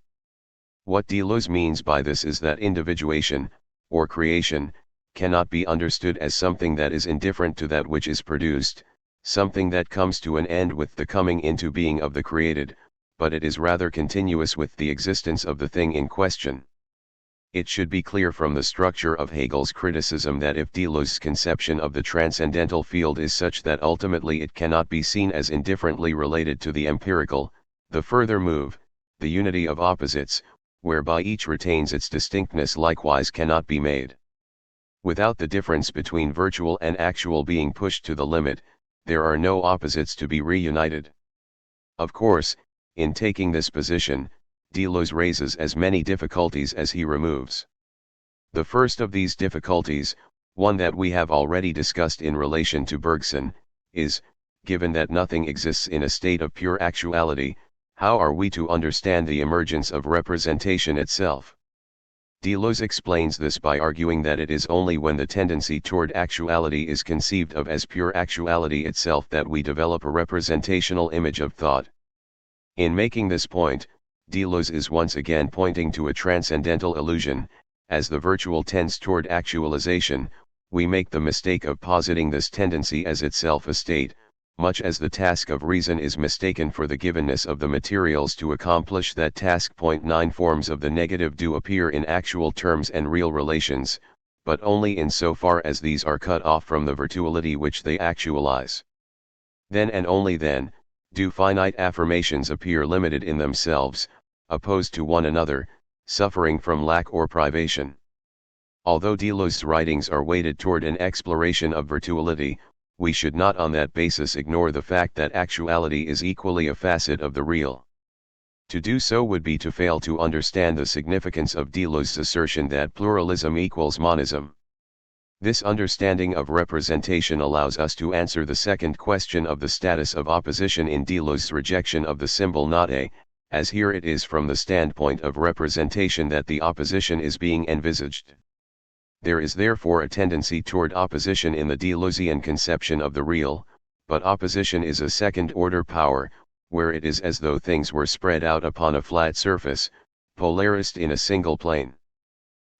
What Deleuze means by this is that individuation, or creation, cannot be understood as something that is indifferent to that which is produced, something that comes to an end with the coming into being of the created, but it is rather continuous with the existence of the thing in question. It should be clear from the structure of Hegel's criticism that if Deleuze's conception of the transcendental field is such that ultimately it cannot be seen as indifferently related to the empirical, the further move, the unity of opposites, whereby each retains its distinctness, likewise cannot be made. Without the difference between virtual and actual being pushed to the limit, there are no opposites to be reunited. Of course, in taking this position, Deleuze raises as many difficulties as he removes. The first of these difficulties, one that we have already discussed in relation to Bergson, is, given that nothing exists in a state of pure actuality, how are we to understand the emergence of representation itself? Deleuze explains this by arguing that it is only when the tendency toward actuality is conceived of as pure actuality itself that we develop a representational image of thought. In making this point, Deleuze is once again pointing to a transcendental illusion. As the virtual tends toward actualization, we make the mistake of positing this tendency as itself a state, much as the task of reason is mistaken for the givenness of the materials to accomplish that task. 9 Forms of the negative do appear in actual terms and real relations, but only in so far as these are cut off from the virtuality which they actualize. Then and only then, do finite affirmations appear limited in themselves, opposed to one another, suffering from lack or privation. Although Deleuze's writings are weighted toward an exploration of virtuality, we should not on that basis ignore the fact that actuality is equally a facet of the real. To do so would be to fail to understand the significance of Deleuze's assertion that pluralism equals monism. This understanding of representation allows us to answer the second question of the status of opposition in Deleuze's rejection of the symbol not a, as here it is from the standpoint of representation that the opposition is being envisaged. There is therefore a tendency toward opposition in the Deleuzean conception of the real, but opposition is a second-order power, where it is as though things were spread out upon a flat surface, polarized in a single plane.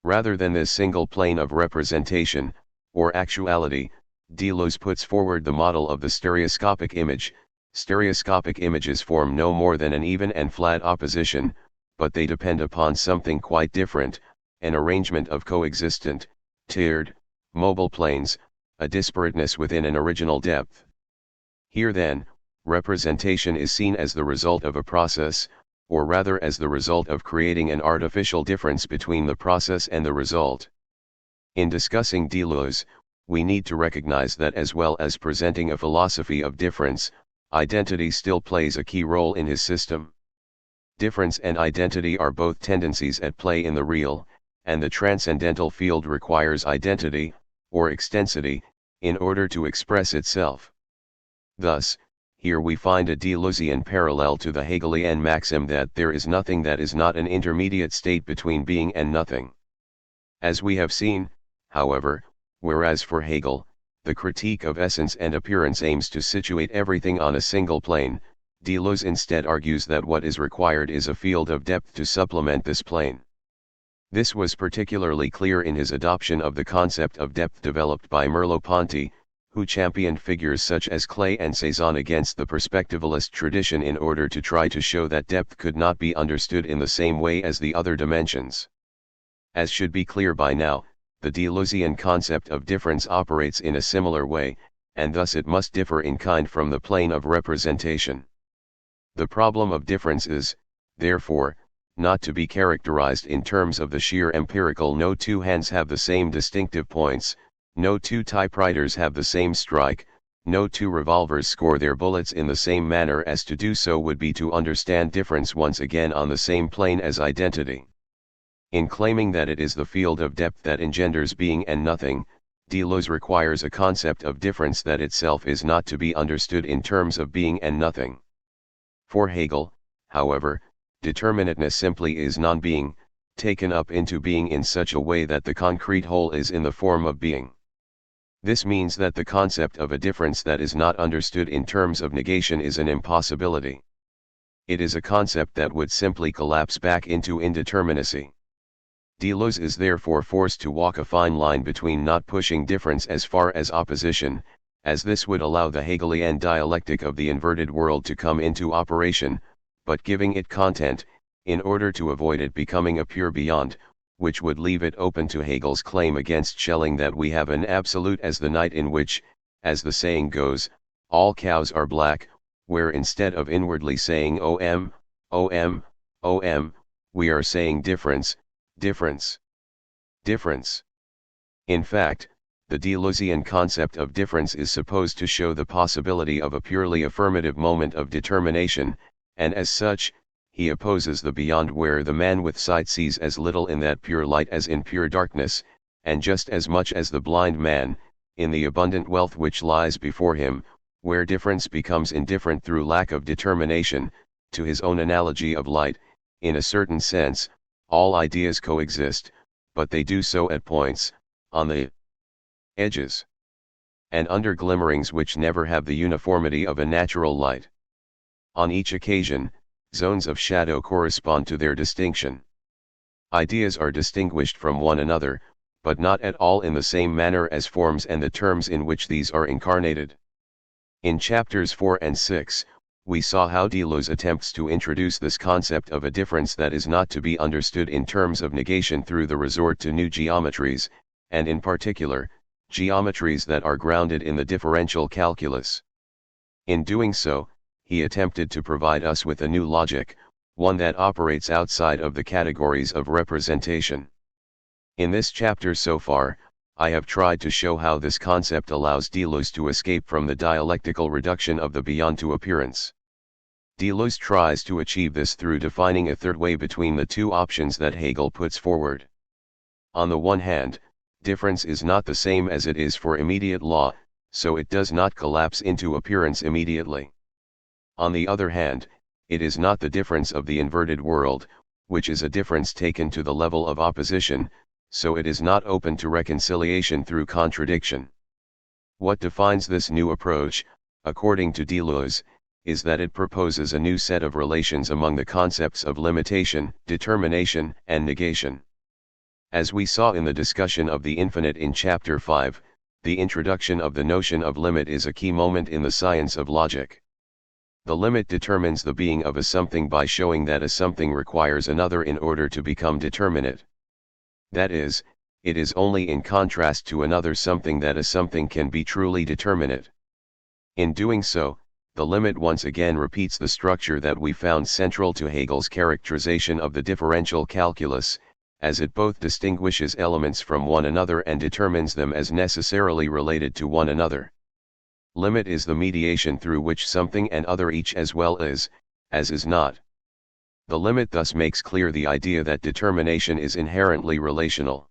Rather than this single plane of representation, or actuality, Deleuze puts forward the model of the stereoscopic image. Stereoscopic images form no more than an even and flat opposition, but they depend upon something quite different, an arrangement of coexistent, tiered, mobile planes, a disparateness within an original depth. Here then, representation is seen as the result of a process, or rather as the result of creating an artificial difference between the process and the result. In discussing Deleuze, we need to recognize that as well as presenting a philosophy of difference, identity still plays a key role in his system. Difference and identity are both tendencies at play in the real, and the transcendental field requires identity, or extensity, in order to express itself. Thus, here we find a Deleuzean parallel to the Hegelian maxim that there is nothing that is not an intermediate state between being and nothing. As we have seen, however, whereas for Hegel, the critique of essence and appearance aims to situate everything on a single plane, Deleuze instead argues that what is required is a field of depth to supplement this plane. This was particularly clear in his adoption of the concept of depth developed by Merleau-Ponty, who championed figures such as Klee and Cezanne against the perspectivalist tradition in order to try to show that depth could not be understood in the same way as the other dimensions. As should be clear by now, the Deleuzean concept of difference operates in a similar way, and thus it must differ in kind from the plane of representation. The problem of difference is, therefore, not to be characterized in terms of the sheer empirical no two hands have the same distinctive points, no two typewriters have the same strike, no two revolvers score their bullets in the same manner, as to do so would be to understand difference once again on the same plane as identity. In claiming that it is the field of depth that engenders being and nothing, Deleuze requires a concept of difference that itself is not to be understood in terms of being and nothing. For Hegel, however, determinateness simply is non-being, taken up into being in such a way that the concrete whole is in the form of being. This means that the concept of a difference that is not understood in terms of negation is an impossibility. It is a concept that would simply collapse back into indeterminacy. Deleuze is therefore forced to walk a fine line between not pushing difference as far as opposition, as this would allow the Hegelian dialectic of the inverted world to come into operation, but giving it content, in order to avoid it becoming a pure beyond, which would leave it open to Hegel's claim against Schelling that we have an absolute as the night in which, as the saying goes, all cows are black, where instead of inwardly saying OM, OM, OM, we are saying difference, difference, difference. In fact, the Deleuzian concept of difference is supposed to show the possibility of a purely affirmative moment of determination, and as such, he opposes the beyond where the man with sight sees as little in that pure light as in pure darkness, and just as much as the blind man, in the abundant wealth which lies before him, where difference becomes indifferent through lack of determination. To his own analogy of light, in a certain sense, all ideas coexist, but they do so at points, on the edges, and under glimmerings which never have the uniformity of a natural light. On each occasion, zones of shadow correspond to their distinction. Ideas are distinguished from one another, but not at all in the same manner as forms and the terms in which these are incarnated. In chapters 4 and 6, we saw how Deleuze attempts to introduce this concept of a difference that is not to be understood in terms of negation through the resort to new geometries, and in particular, geometries that are grounded in the differential calculus. In doing so, he attempted to provide us with a new logic, one that operates outside of the categories of representation. In this chapter so far, I have tried to show how this concept allows Deleuze to escape from the dialectical reduction of the beyond to appearance. Deleuze tries to achieve this through defining a third way between the two options that Hegel puts forward. On the one hand, difference is not the same as it is for immediate law, so it does not collapse into appearance immediately. On the other hand, it is not the difference of the inverted world, which is a difference taken to the level of opposition, so it is not open to reconciliation through contradiction. What defines this new approach, according to Deleuze, is that it proposes a new set of relations among the concepts of limitation, determination, and negation. As we saw in the discussion of the infinite in chapter 5, the introduction of the notion of limit is a key moment in the science of logic. The limit determines the being of a something by showing that a something requires another in order to become determinate. That is, it is only in contrast to another something that a something can be truly determinate. In doing so, the limit once again repeats the structure that we found central to Hegel's characterization of the differential calculus, as it both distinguishes elements from one another and determines them as necessarily related to one another. Limit is the mediation through which something and other each as well as is not. The limit thus makes clear the idea that determination is inherently relational.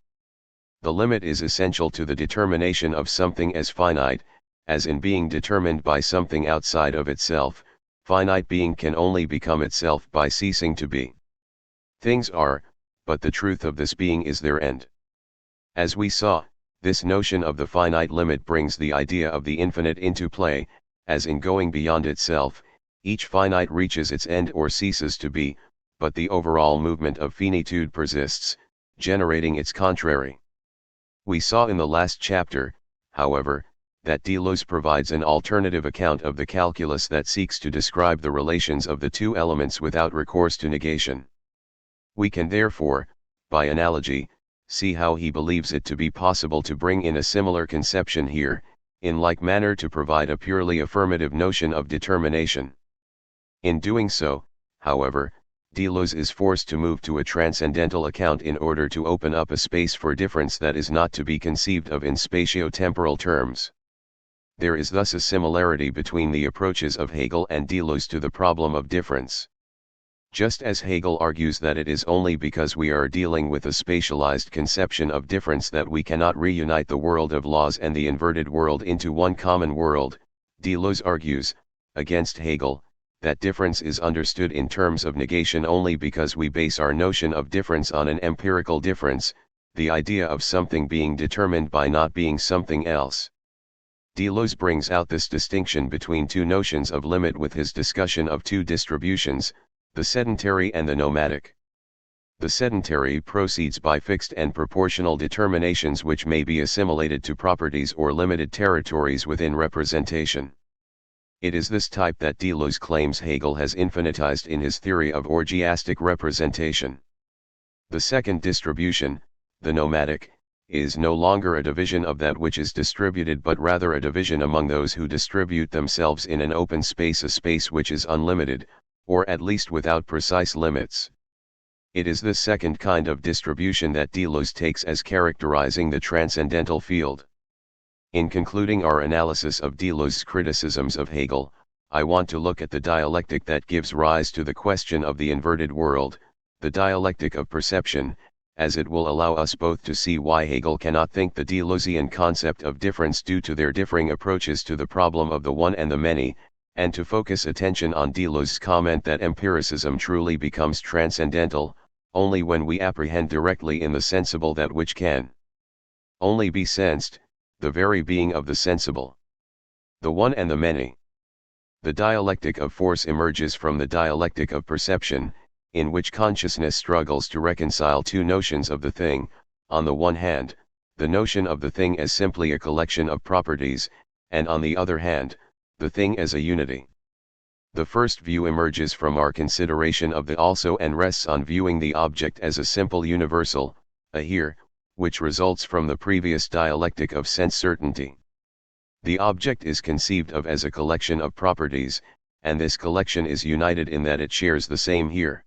The limit is essential to the determination of something as finite, as in being determined by something outside of itself. Finite being can only become itself by ceasing to be. Things are, but the truth of this being is their end. As we saw, this notion of the finite limit brings the idea of the infinite into play, as in going beyond itself, each finite reaches its end or ceases to be, but the overall movement of finitude persists, generating its contrary. We saw in the last chapter, however, that Deleuze provides an alternative account of the calculus that seeks to describe the relations of the two elements without recourse to negation. We can therefore, by analogy, see how he believes it to be possible to bring in a similar conception here, in like manner to provide a purely affirmative notion of determination. In doing so, however, Deleuze is forced to move to a transcendental account in order to open up a space for difference that is not to be conceived of in spatio-temporal terms. There is thus a similarity between the approaches of Hegel and Deleuze to the problem of difference. Just as Hegel argues that it is only because we are dealing with a spatialized conception of difference that we cannot reunite the world of laws and the inverted world into one common world, Deleuze argues, against Hegel, that difference is understood in terms of negation only because we base our notion of difference on an empirical difference, the idea of something being determined by not being something else. Deleuze brings out this distinction between two notions of limit with his discussion of two distributions, the sedentary and the nomadic. The sedentary proceeds by fixed and proportional determinations which may be assimilated to properties or limited territories within representation. It is this type that Deleuze claims Hegel has infinitized in his theory of orgiastic representation. The second distribution, the nomadic, is no longer a division of that which is distributed but rather a division among those who distribute themselves in an open space, a space which is unlimited, or at least without precise limits. It is this second kind of distribution that Deleuze takes as characterizing the transcendental field. In concluding our analysis of Deleuze's criticisms of Hegel, I want to look at the dialectic that gives rise to the question of the inverted world, the dialectic of perception, as it will allow us both to see why Hegel cannot think the Deleuzean concept of difference due to their differing approaches to the problem of the one and the many, and to focus attention on Deleuze's comment that empiricism truly becomes transcendental, only when we apprehend directly in the sensible that which can only be sensed, the very being of the sensible. The one and the many. The dialectic of force emerges from the dialectic of perception, in which consciousness struggles to reconcile two notions of the thing, on the one hand, the notion of the thing as simply a collection of properties, and on the other hand, the thing as a unity. The first view emerges from our consideration of the also and rests on viewing the object as a simple universal, a here, which results from the previous dialectic of sense certainty. The object is conceived of as a collection of properties, and this collection is united in that it shares the same here.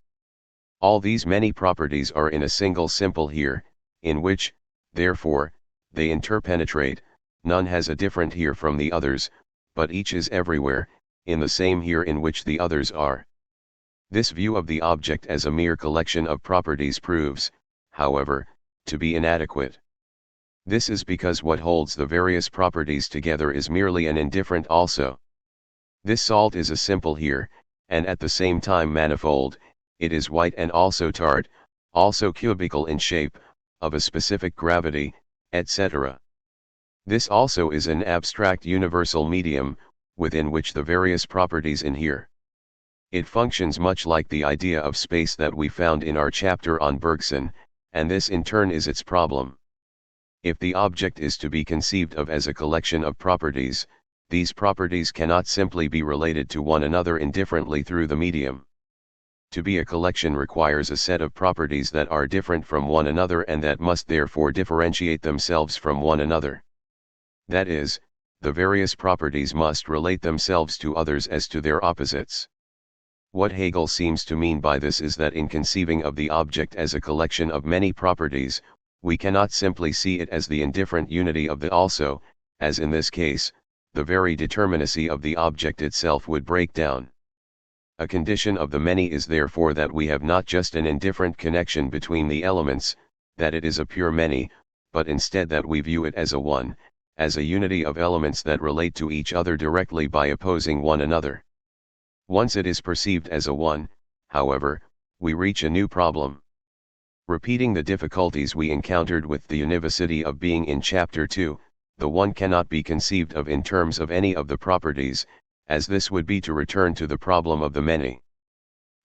All these many properties are in a single simple here, in which, therefore, they interpenetrate, none has a different here from the others, but each is everywhere, in the same here in which the others are. This view of the object as a mere collection of properties proves, however, to be inadequate. This is because what holds the various properties together is merely an indifferent also. This salt is a simple here, and at the same time manifold. It is white and also tart, also cubical in shape, of a specific gravity, etc. This also is an abstract universal medium, within which the various properties inhere. It functions much like the idea of space that we found in our chapter on Bergson, and this in turn is its problem. If the object is to be conceived of as a collection of properties, these properties cannot simply be related to one another indifferently through the medium. To be a collection requires a set of properties that are different from one another and that must therefore differentiate themselves from one another. That is, the various properties must relate themselves to others as to their opposites. What Hegel seems to mean by this is that in conceiving of the object as a collection of many properties, we cannot simply see it as the indifferent unity of the also, as in this case, the very determinacy of the object itself would break down. A condition of the many is therefore that we have not just an indifferent connection between the elements, that it is a pure many, but instead that we view it as a one, as a unity of elements that relate to each other directly by opposing one another. Once it is perceived as a one, however, we reach a new problem. Repeating the difficulties we encountered with the univocity of being in Chapter 2, the one cannot be conceived of in terms of any of the properties, as this would be to return to the problem of the many.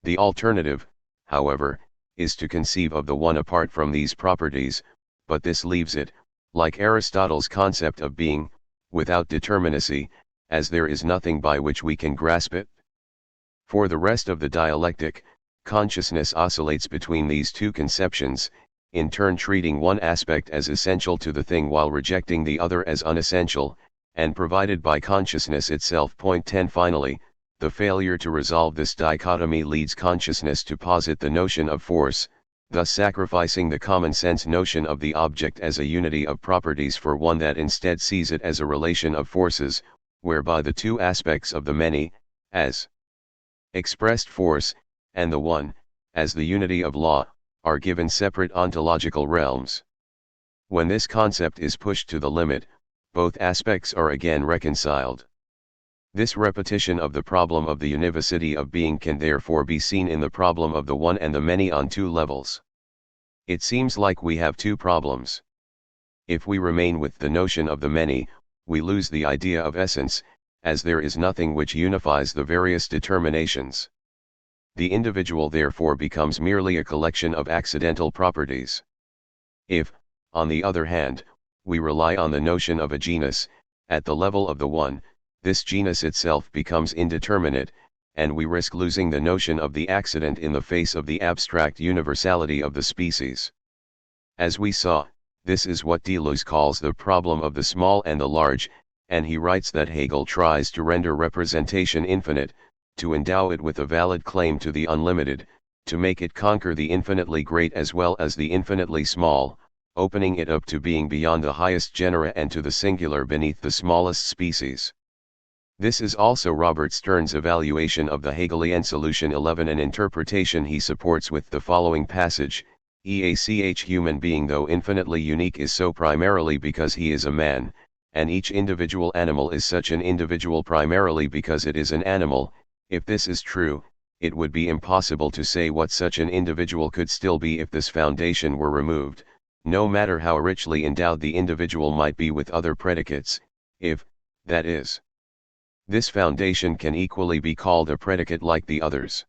The alternative, however, is to conceive of the one apart from these properties, but this leaves it, like Aristotle's concept of being, without determinacy, as there is nothing by which we can grasp it. For the rest of the dialectic, consciousness oscillates between these two conceptions, in turn treating one aspect as essential to the thing while rejecting the other as unessential, and provided by consciousness itself. Point 10. Finally, the failure to resolve this dichotomy leads consciousness to posit the notion of force, thus sacrificing the common sense notion of the object as a unity of properties for one that instead sees it as a relation of forces, whereby the two aspects of the many, as expressed force, and the one, as the unity of law, are given separate ontological realms. When this concept is pushed to the limit, both aspects are again reconciled. This repetition of the problem of the univocity of being can therefore be seen in the problem of the one and the many on two levels. It seems like we have two problems. If we remain with the notion of the many, we lose the idea of essence, as there is nothing which unifies the various determinations. The individual therefore becomes merely a collection of accidental properties. If, on the other hand, we rely on the notion of a genus, at the level of the one, this genus itself becomes indeterminate, and we risk losing the notion of the accident in the face of the abstract universality of the species. As we saw, this is what Deleuze calls the problem of the small and the large, and he writes that Hegel tries to render representation infinite, to endow it with a valid claim to the unlimited, to make it conquer the infinitely great as well as the infinitely small, opening it up to being beyond the highest genera and to the singular beneath the smallest species. This is also Robert Stern's evaluation of the Hegelian solution 11, an interpretation he supports with the following passage: each human being though infinitely unique is so primarily because he is a man, and each individual animal is such an individual primarily because it is an animal. If this is true, it would be impossible to say what such an individual could still be if this foundation were removed, no matter how richly endowed the individual might be with other predicates, if, that is, this foundation can equally be called a predicate like the others.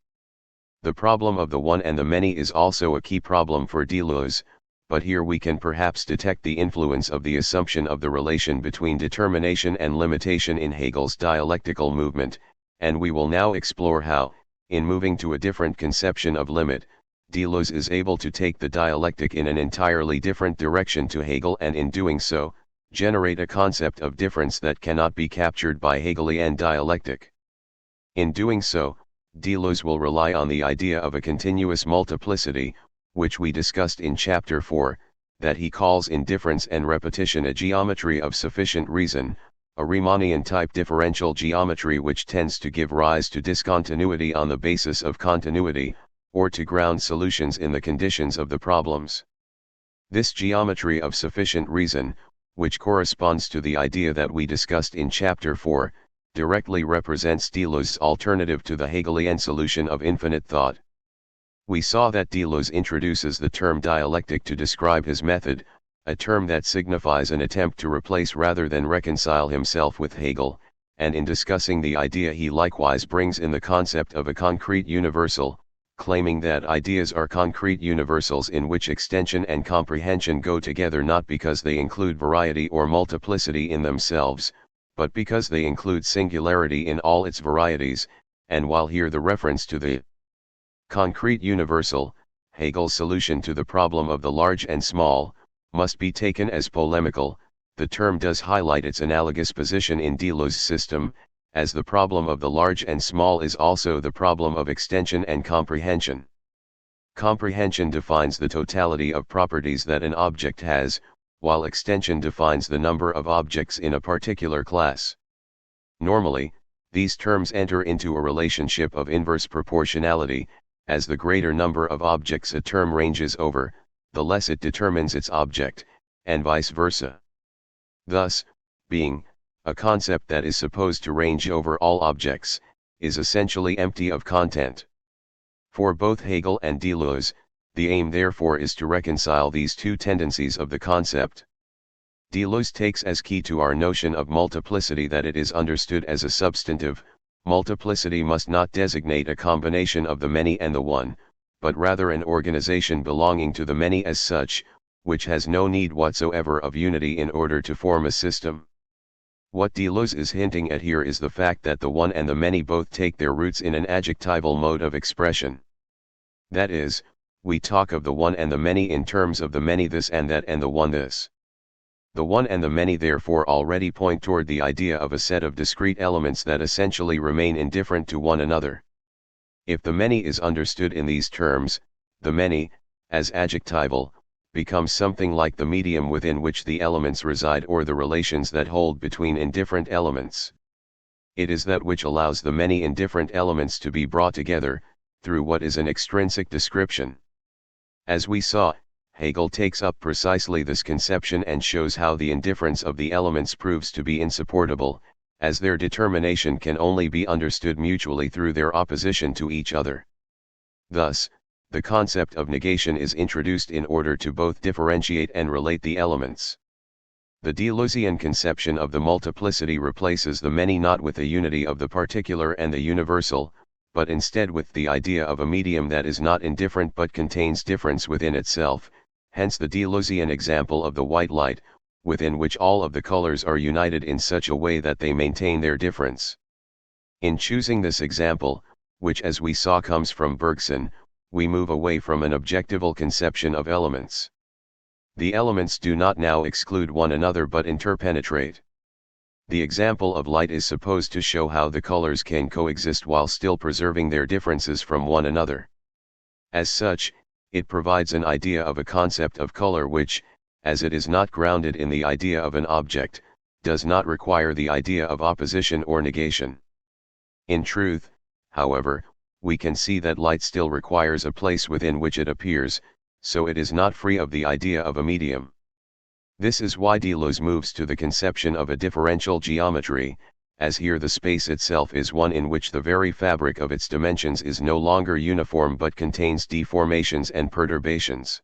The problem of the one and the many is also a key problem for Deleuze, but here we can perhaps detect the influence of the assumption of the relation between determination and limitation in Hegel's dialectical movement, and we will now explore how, in moving to a different conception of limit, Deleuze is able to take the dialectic in an entirely different direction to Hegel, and in doing so, generate a concept of difference that cannot be captured by Hegelian dialectic. In doing so, Deleuze will rely on the idea of a continuous multiplicity, which we discussed in Chapter 4, that he calls in difference and repetition a geometry of sufficient reason, a Riemannian-type differential geometry which tends to give rise to discontinuity on the basis of continuity, or to ground solutions in the conditions of the problems. This geometry of sufficient reason, which corresponds to the idea that we discussed in Chapter 4, directly represents Deleuze's alternative to the Hegelian solution of infinite thought. We saw that Deleuze introduces the term dialectic to describe his method, a term that signifies an attempt to replace rather than reconcile himself with Hegel, and in discussing the idea he likewise brings in the concept of a concrete universal, claiming that ideas are concrete universals in which extension and comprehension go together not because they include variety or multiplicity in themselves, but because they include singularity in all its varieties. And while here the reference to the concrete universal, Hegel's solution to the problem of the large and small, must be taken as polemical, the term does highlight its analogous position in Deleuze's system, as the problem of the large and small is also the problem of extension and comprehension. Comprehension defines the totality of properties that an object has, while extension defines the number of objects in a particular class. Normally, these terms enter into a relationship of inverse proportionality, as the greater number of objects a term ranges over, the less it determines its object, and vice versa. Thus, being, a concept that is supposed to range over all objects, is essentially empty of content. For both Hegel and Deleuze, the aim therefore is to reconcile these two tendencies of the concept. Deleuze takes as key to our notion of multiplicity that it is understood as a substantive. Multiplicity must not designate a combination of the many and the one, but rather an organization belonging to the many as such, which has no need whatsoever of unity in order to form a system. What Deleuze is hinting at here is the fact that the one and the many both take their roots in an adjectival mode of expression. That is, we talk of the one and the many in terms of the many this and that and the one this. The one and the many therefore already point toward the idea of a set of discrete elements that essentially remain indifferent to one another. If the many is understood in these terms, the many, as adjectival, becomes something like the medium within which the elements reside or the relations that hold between indifferent elements. It is that which allows the many indifferent elements to be brought together, through what is an extrinsic description. As we saw, Hegel takes up precisely this conception and shows how the indifference of the elements proves to be insupportable, as their determination can only be understood mutually through their opposition to each other. Thus, the concept of negation is introduced in order to both differentiate and relate the elements. The Deleuzian conception of the multiplicity replaces the many not with the unity of the particular and the universal, but instead with the idea of a medium that is not indifferent but contains difference within itself, hence the Deleuzian example of the white light, within which all of the colors are united in such a way that they maintain their difference. In choosing this example, which as we saw comes from Bergson, we move away from an objectival conception of elements. The elements do not now exclude one another but interpenetrate. The example of light is supposed to show how the colors can coexist while still preserving their differences from one another. As such, it provides an idea of a concept of color which, as it is not grounded in the idea of an object, does not require the idea of opposition or negation. In truth, however, we can see that light still requires a place within which it appears, so it is not free of the idea of a medium. This is why Deleuze moves to the conception of a differential geometry, as here the space itself is one in which the very fabric of its dimensions is no longer uniform but contains deformations and perturbations.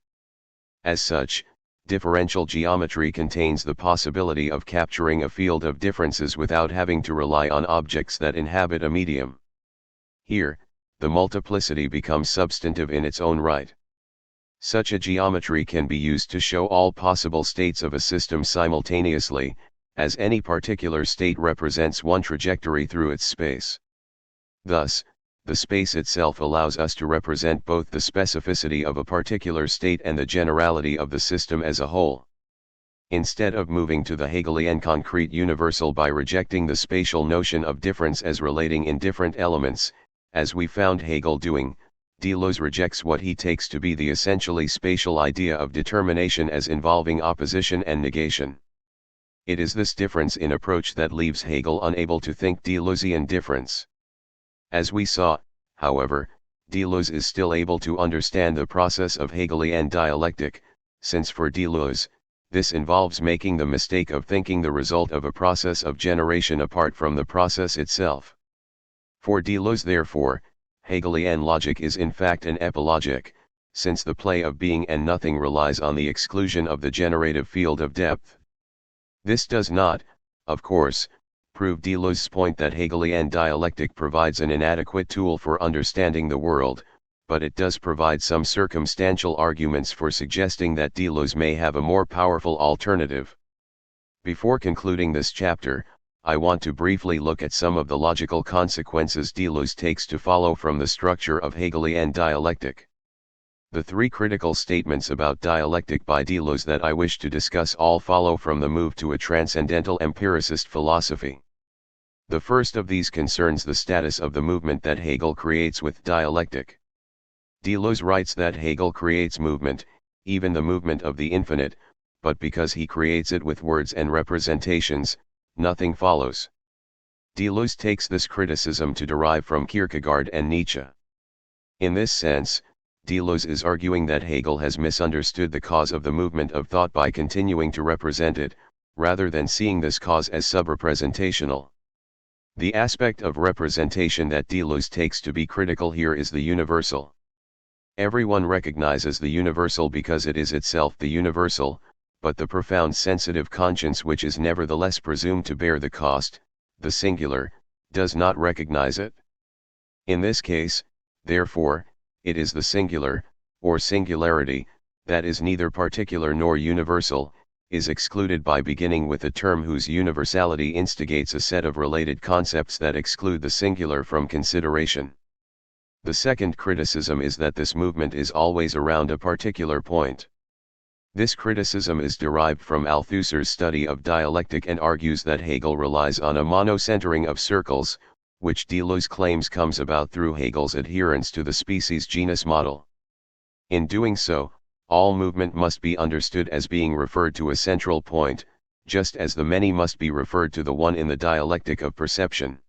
As such, differential geometry contains the possibility of capturing a field of differences without having to rely on objects that inhabit a medium. Here, the multiplicity becomes substantive in its own right. Such a geometry can be used to show all possible states of a system simultaneously, as any particular state represents one trajectory through its space. Thus, the space itself allows us to represent both the specificity of a particular state and the generality of the system as a whole. Instead of moving to the Hegelian concrete universal by rejecting the spatial notion of difference as relating in different elements, as we found Hegel doing, Deleuze rejects what he takes to be the essentially spatial idea of determination as involving opposition and negation. It is this difference in approach that leaves Hegel unable to think Deleuzian difference. As we saw, however, Deleuze is still able to understand the process of Hegelian dialectic, since for Deleuze, this involves making the mistake of thinking the result of a process of generation apart from the process itself. For Deleuze therefore, Hegelian logic is in fact an epilogic, since the play of being and nothing relies on the exclusion of the generative field of depth. This does not, of course, prove Deleuze's point that Hegelian dialectic provides an inadequate tool for understanding the world, but it does provide some circumstantial arguments for suggesting that Deleuze may have a more powerful alternative. Before concluding this chapter, I want to briefly look at some of the logical consequences Deleuze takes to follow from the structure of Hegelian dialectic. The three critical statements about dialectic by Deleuze that I wish to discuss all follow from the move to a transcendental empiricist philosophy. The first of these concerns the status of the movement that Hegel creates with dialectic. Deleuze writes that Hegel creates movement, even the movement of the infinite, but because he creates it with words and representations, nothing follows. Deleuze takes this criticism to derive from Kierkegaard and Nietzsche. In this sense, Deleuze is arguing that Hegel has misunderstood the cause of the movement of thought by continuing to represent it, rather than seeing this cause as subrepresentational. The aspect of representation that Deleuze takes to be critical here is the universal. Everyone recognizes the universal because it is itself the universal, but the profound sensitive conscience which is nevertheless presumed to bear the cost, the singular, does not recognize it. In this case, therefore, it is the singular, or singularity, that is neither particular nor universal, is excluded by beginning with a term whose universality instigates a set of related concepts that exclude the singular from consideration. The second criticism is that this movement is always around a particular point. This criticism is derived from Althusser's study of dialectic and argues that Hegel relies on a monocentering of circles, which Deleuze claims comes about through Hegel's adherence to the species-genus model. In doing so, all movement must be understood as being referred to a central point, just as the many must be referred to the one in the dialectic of perception.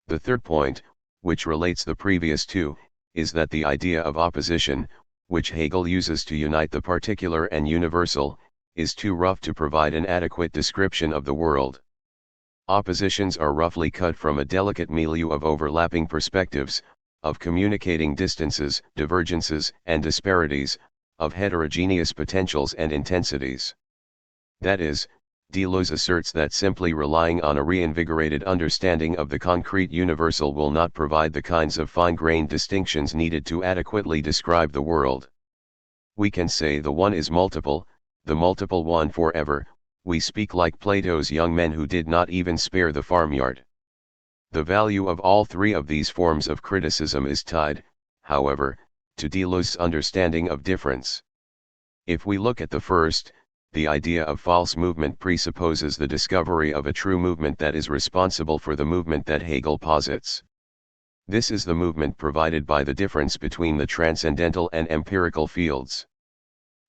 The third point, which relates the previous two, is that the idea of opposition, which Hegel uses to unite the particular and universal, is too rough to provide an adequate description of the world. Oppositions are roughly cut from a delicate milieu of overlapping perspectives, of communicating distances, divergences, and disparities, of heterogeneous potentials and intensities. That is, Deleuze asserts that simply relying on a reinvigorated understanding of the concrete universal will not provide the kinds of fine-grained distinctions needed to adequately describe the world. We can say the one is multiple, the multiple one forever. We speak like Plato's young men who did not even spare the farmyard. The value of all three of these forms of criticism is tied, however, to Deleuze's understanding of difference. If we look at the first, the idea of false movement presupposes the discovery of a true movement that is responsible for the movement that Hegel posits. This is the movement provided by the difference between the transcendental and empirical fields.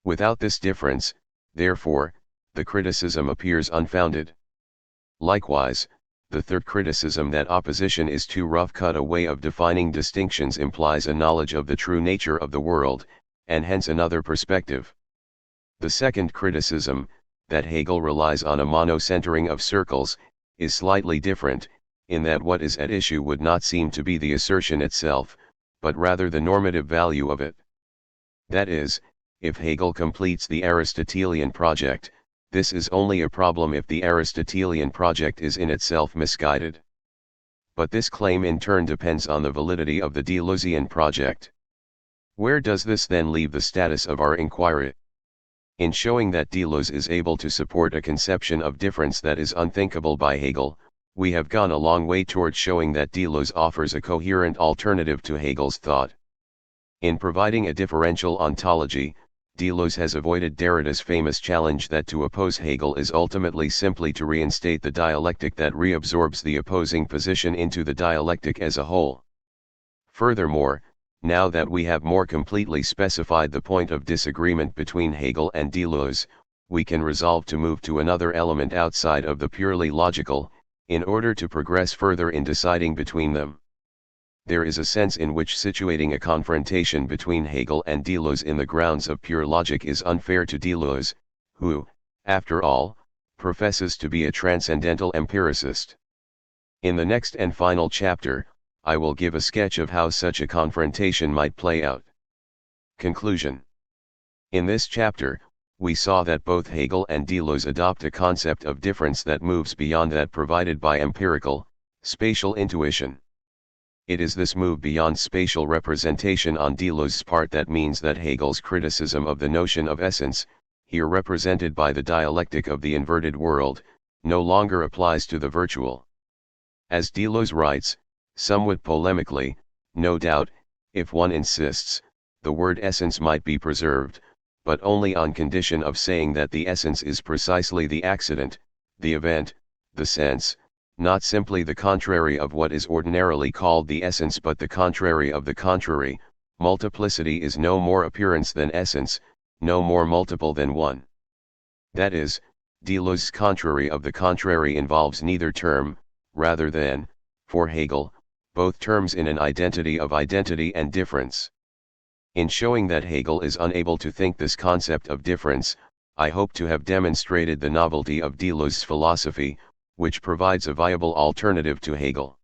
Without this difference, therefore, the criticism appears unfounded. Likewise, the third criticism that opposition is too rough-cut a way of defining distinctions implies a knowledge of the true nature of the world, and hence another perspective. The second criticism, that Hegel relies on a monocentering of circles, is slightly different, in that what is at issue would not seem to be the assertion itself, but rather the normative value of it. That is, if Hegel completes the Aristotelian project, this is only a problem if the Aristotelian project is in itself misguided. But this claim in turn depends on the validity of the Deleuzian project. Where does this then leave the status of our inquiry? In showing that Deleuze is able to support a conception of difference that is unthinkable by Hegel, we have gone a long way towards showing that Deleuze offers a coherent alternative to Hegel's thought. In providing a differential ontology, Deleuze has avoided Derrida's famous challenge that to oppose Hegel is ultimately simply to reinstate the dialectic that reabsorbs the opposing position into the dialectic as a whole. Furthermore, now that we have more completely specified the point of disagreement between Hegel and Deleuze, we can resolve to move to another element outside of the purely logical, in order to progress further in deciding between them. There is a sense in which situating a confrontation between Hegel and Deleuze in the grounds of pure logic is unfair to Deleuze, who, after all, professes to be a transcendental empiricist. In the next and final chapter, I will give a sketch of how such a confrontation might play out. Conclusion. In this chapter, we saw that both Hegel and Deleuze adopt a concept of difference that moves beyond that provided by empirical, spatial intuition. It is this move beyond spatial representation on Deleuze's part that means that Hegel's criticism of the notion of essence, here represented by the dialectic of the inverted world, no longer applies to the virtual. As Deleuze writes, somewhat polemically, no doubt, if one insists, the word essence might be preserved, but only on condition of saying that the essence is precisely the accident, the event, the sense, not simply the contrary of what is ordinarily called the essence but the contrary of the contrary. Multiplicity is no more appearance than essence, no more multiple than one. That is, Deleuze's contrary of the contrary involves neither term, rather than, for Hegel, both terms in an identity of identity and difference. In showing that Hegel is unable to think this concept of difference, I hope to have demonstrated the novelty of Deleuze's philosophy, which provides a viable alternative to Hegel.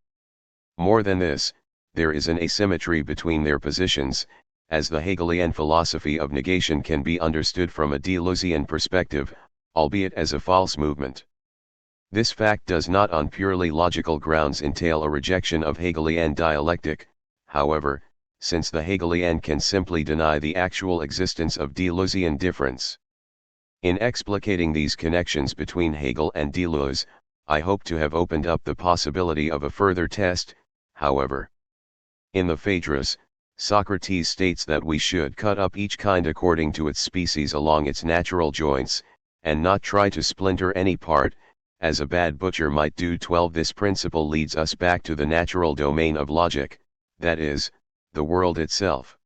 More than this, there is an asymmetry between their positions, as the Hegelian philosophy of negation can be understood from a Deleuzian perspective, albeit as a false movement. This fact does not on purely logical grounds entail a rejection of Hegelian dialectic, however, since the Hegelian can simply deny the actual existence of Deleuzian difference. In explicating these connections between Hegel and Deleuze, I hope to have opened up the possibility of a further test, however. In the Phaedrus, Socrates states that we should cut up each kind according to its species along its natural joints, and not try to splinter any part, as a bad butcher might do. 12 This principle leads us back to the natural domain of logic, that is, the world itself.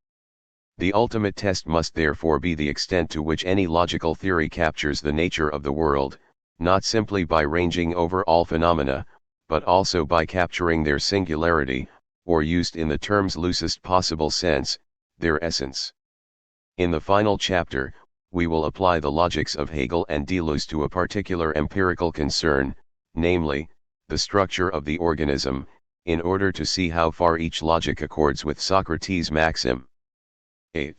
The ultimate test must therefore be the extent to which any logical theory captures the nature of the world, not simply by ranging over all phenomena, but also by capturing their singularity, or used in the term's loosest possible sense, their essence. In the final chapter, we will apply the logics of Hegel and Deleuze to a particular empirical concern, namely, the structure of the organism, in order to see how far each logic accords with Socrates' maxim. 8.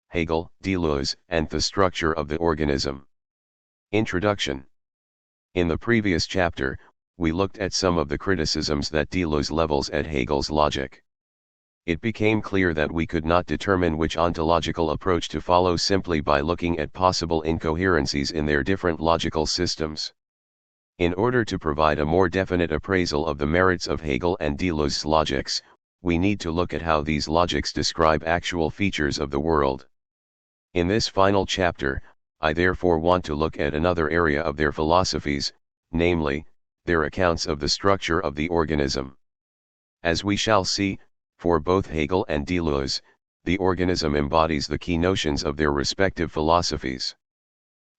Hegel, Deleuze, and the structure of the organism. Introduction. In the previous chapter, we looked at some of the criticisms that Deleuze levels at Hegel's logic. It became clear that we could not determine which ontological approach to follow simply by looking at possible incoherencies in their different logical systems. In order to provide a more definite appraisal of the merits of Hegel and Deleuze's logics, we need to look at how these logics describe actual features of the world. In this final chapter, I therefore want to look at another area of their philosophies, namely, their accounts of the structure of the organism. As we shall see, for both Hegel and Deleuze, the organism embodies the key notions of their respective philosophies.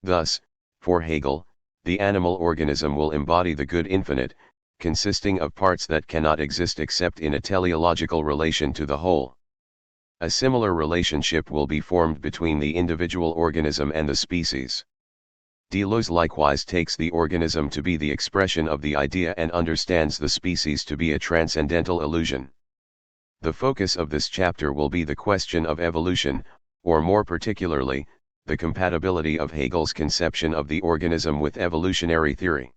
Thus, for Hegel, the animal organism will embody the good infinite, consisting of parts that cannot exist except in a teleological relation to the whole. A similar relationship will be formed between the individual organism and the species. Deleuze likewise takes the organism to be the expression of the idea and understands the species to be a transcendental illusion. The focus of this chapter will be the question of evolution, or more particularly, the compatibility of Hegel's conception of the organism with evolutionary theory.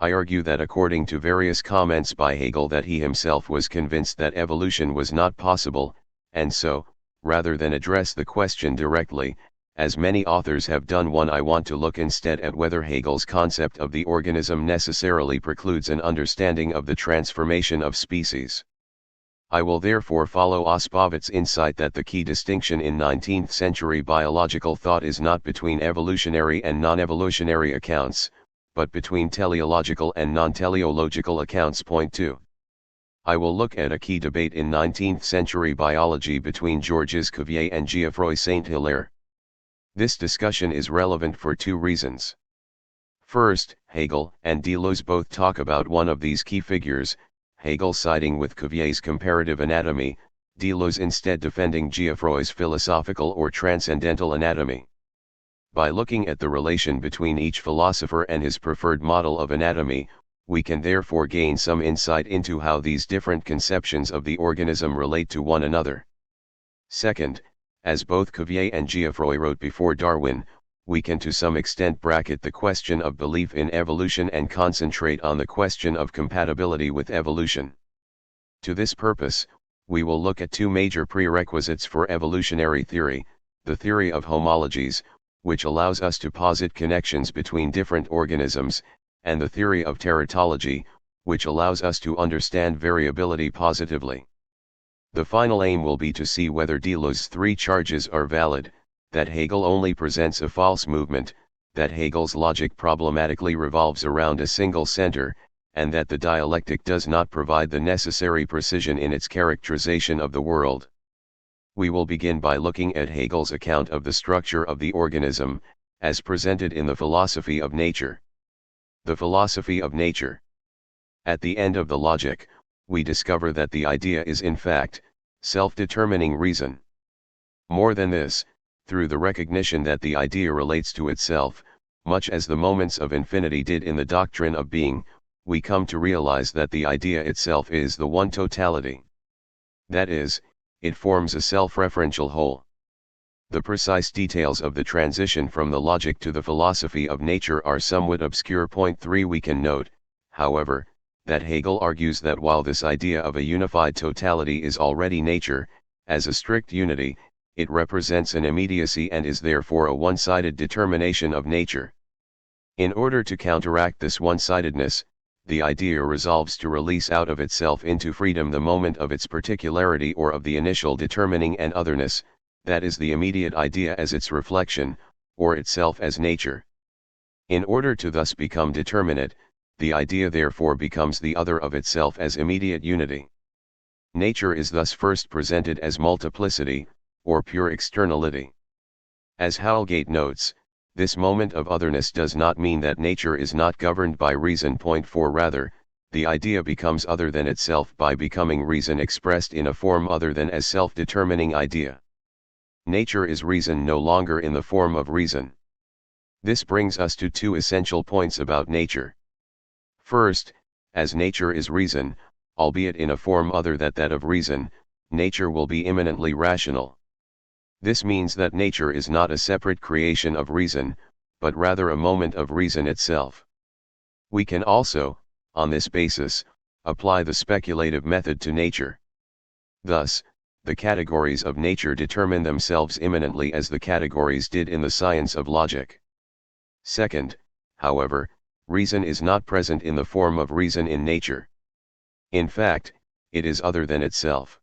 I argue that according to various comments by Hegel that he himself was convinced that evolution was not possible, and so, rather than address the question directly, as many authors have done, I want to look instead at whether Hegel's concept of the organism necessarily precludes an understanding of the transformation of species. I will therefore follow Ospovitz's insight that the key distinction in 19th century biological thought is not between evolutionary and non-evolutionary accounts, but between teleological and non-teleological accounts. Point 2. I will look at a key debate in 19th century biology between Georges Cuvier and Geoffroy Saint-Hilaire. This discussion is relevant for two reasons. First, Hegel and Deleuze both talk about one of these key figures, Hegel siding with Cuvier's comparative anatomy, Deleuze instead defending Geoffroy's philosophical or transcendental anatomy. By looking at the relation between each philosopher and his preferred model of anatomy, we can therefore gain some insight into how these different conceptions of the organism relate to one another. Second, as both Cuvier and Geoffroy wrote before Darwin, we can to some extent bracket the question of belief in evolution and concentrate on the question of compatibility with evolution. To this purpose, we will look at two major prerequisites for evolutionary theory, the theory of homologies, which allows us to posit connections between different organisms, and the theory of teratology, which allows us to understand variability positively. The final aim will be to see whether Deleuze's three charges are valid, that Hegel only presents a false movement, that Hegel's logic problematically revolves around a single center, and that the dialectic does not provide the necessary precision in its characterization of the world. We will begin by looking at Hegel's account of the structure of the organism, as presented in the philosophy of nature. The philosophy of nature. At the end of the logic, we discover that the idea is in fact, self-determining reason. More than this, through the recognition that the idea relates to itself, much as the moments of infinity did in the doctrine of being, we come to realize that the idea itself is the one totality. That is, it forms a self-referential whole. The precise details of the transition from the logic to the philosophy of nature are somewhat obscure. Point 3. We can note, however, that Hegel argues that while this idea of a unified totality is already nature, as a strict unity, it represents an immediacy and is therefore a one-sided determination of nature. In order to counteract this one-sidedness, the idea resolves to release out of itself into freedom the moment of its particularity or of the initial determining and otherness, that is the immediate idea as its reflection, or itself as nature. In order to thus become determinate, the idea therefore becomes the other of itself as immediate unity. Nature is thus first presented as multiplicity, or pure externality. As Howelgate notes, this moment of otherness does not mean that nature is not governed by reason. Point 4. Rather, the idea becomes other than itself by becoming reason expressed in a form other than as self-determining idea. Nature is reason no longer in the form of reason. This brings us to two essential points about nature. First, as nature is reason, albeit in a form other than that of reason, nature will be immanently rational. This means that nature is not a separate creation of reason, but rather a moment of reason itself. We can also, on this basis, apply the speculative method to nature. Thus, the categories of nature determine themselves immanently as the categories did in the science of logic. Second, however, reason is not present in the form of reason in nature. In fact, it is other than itself.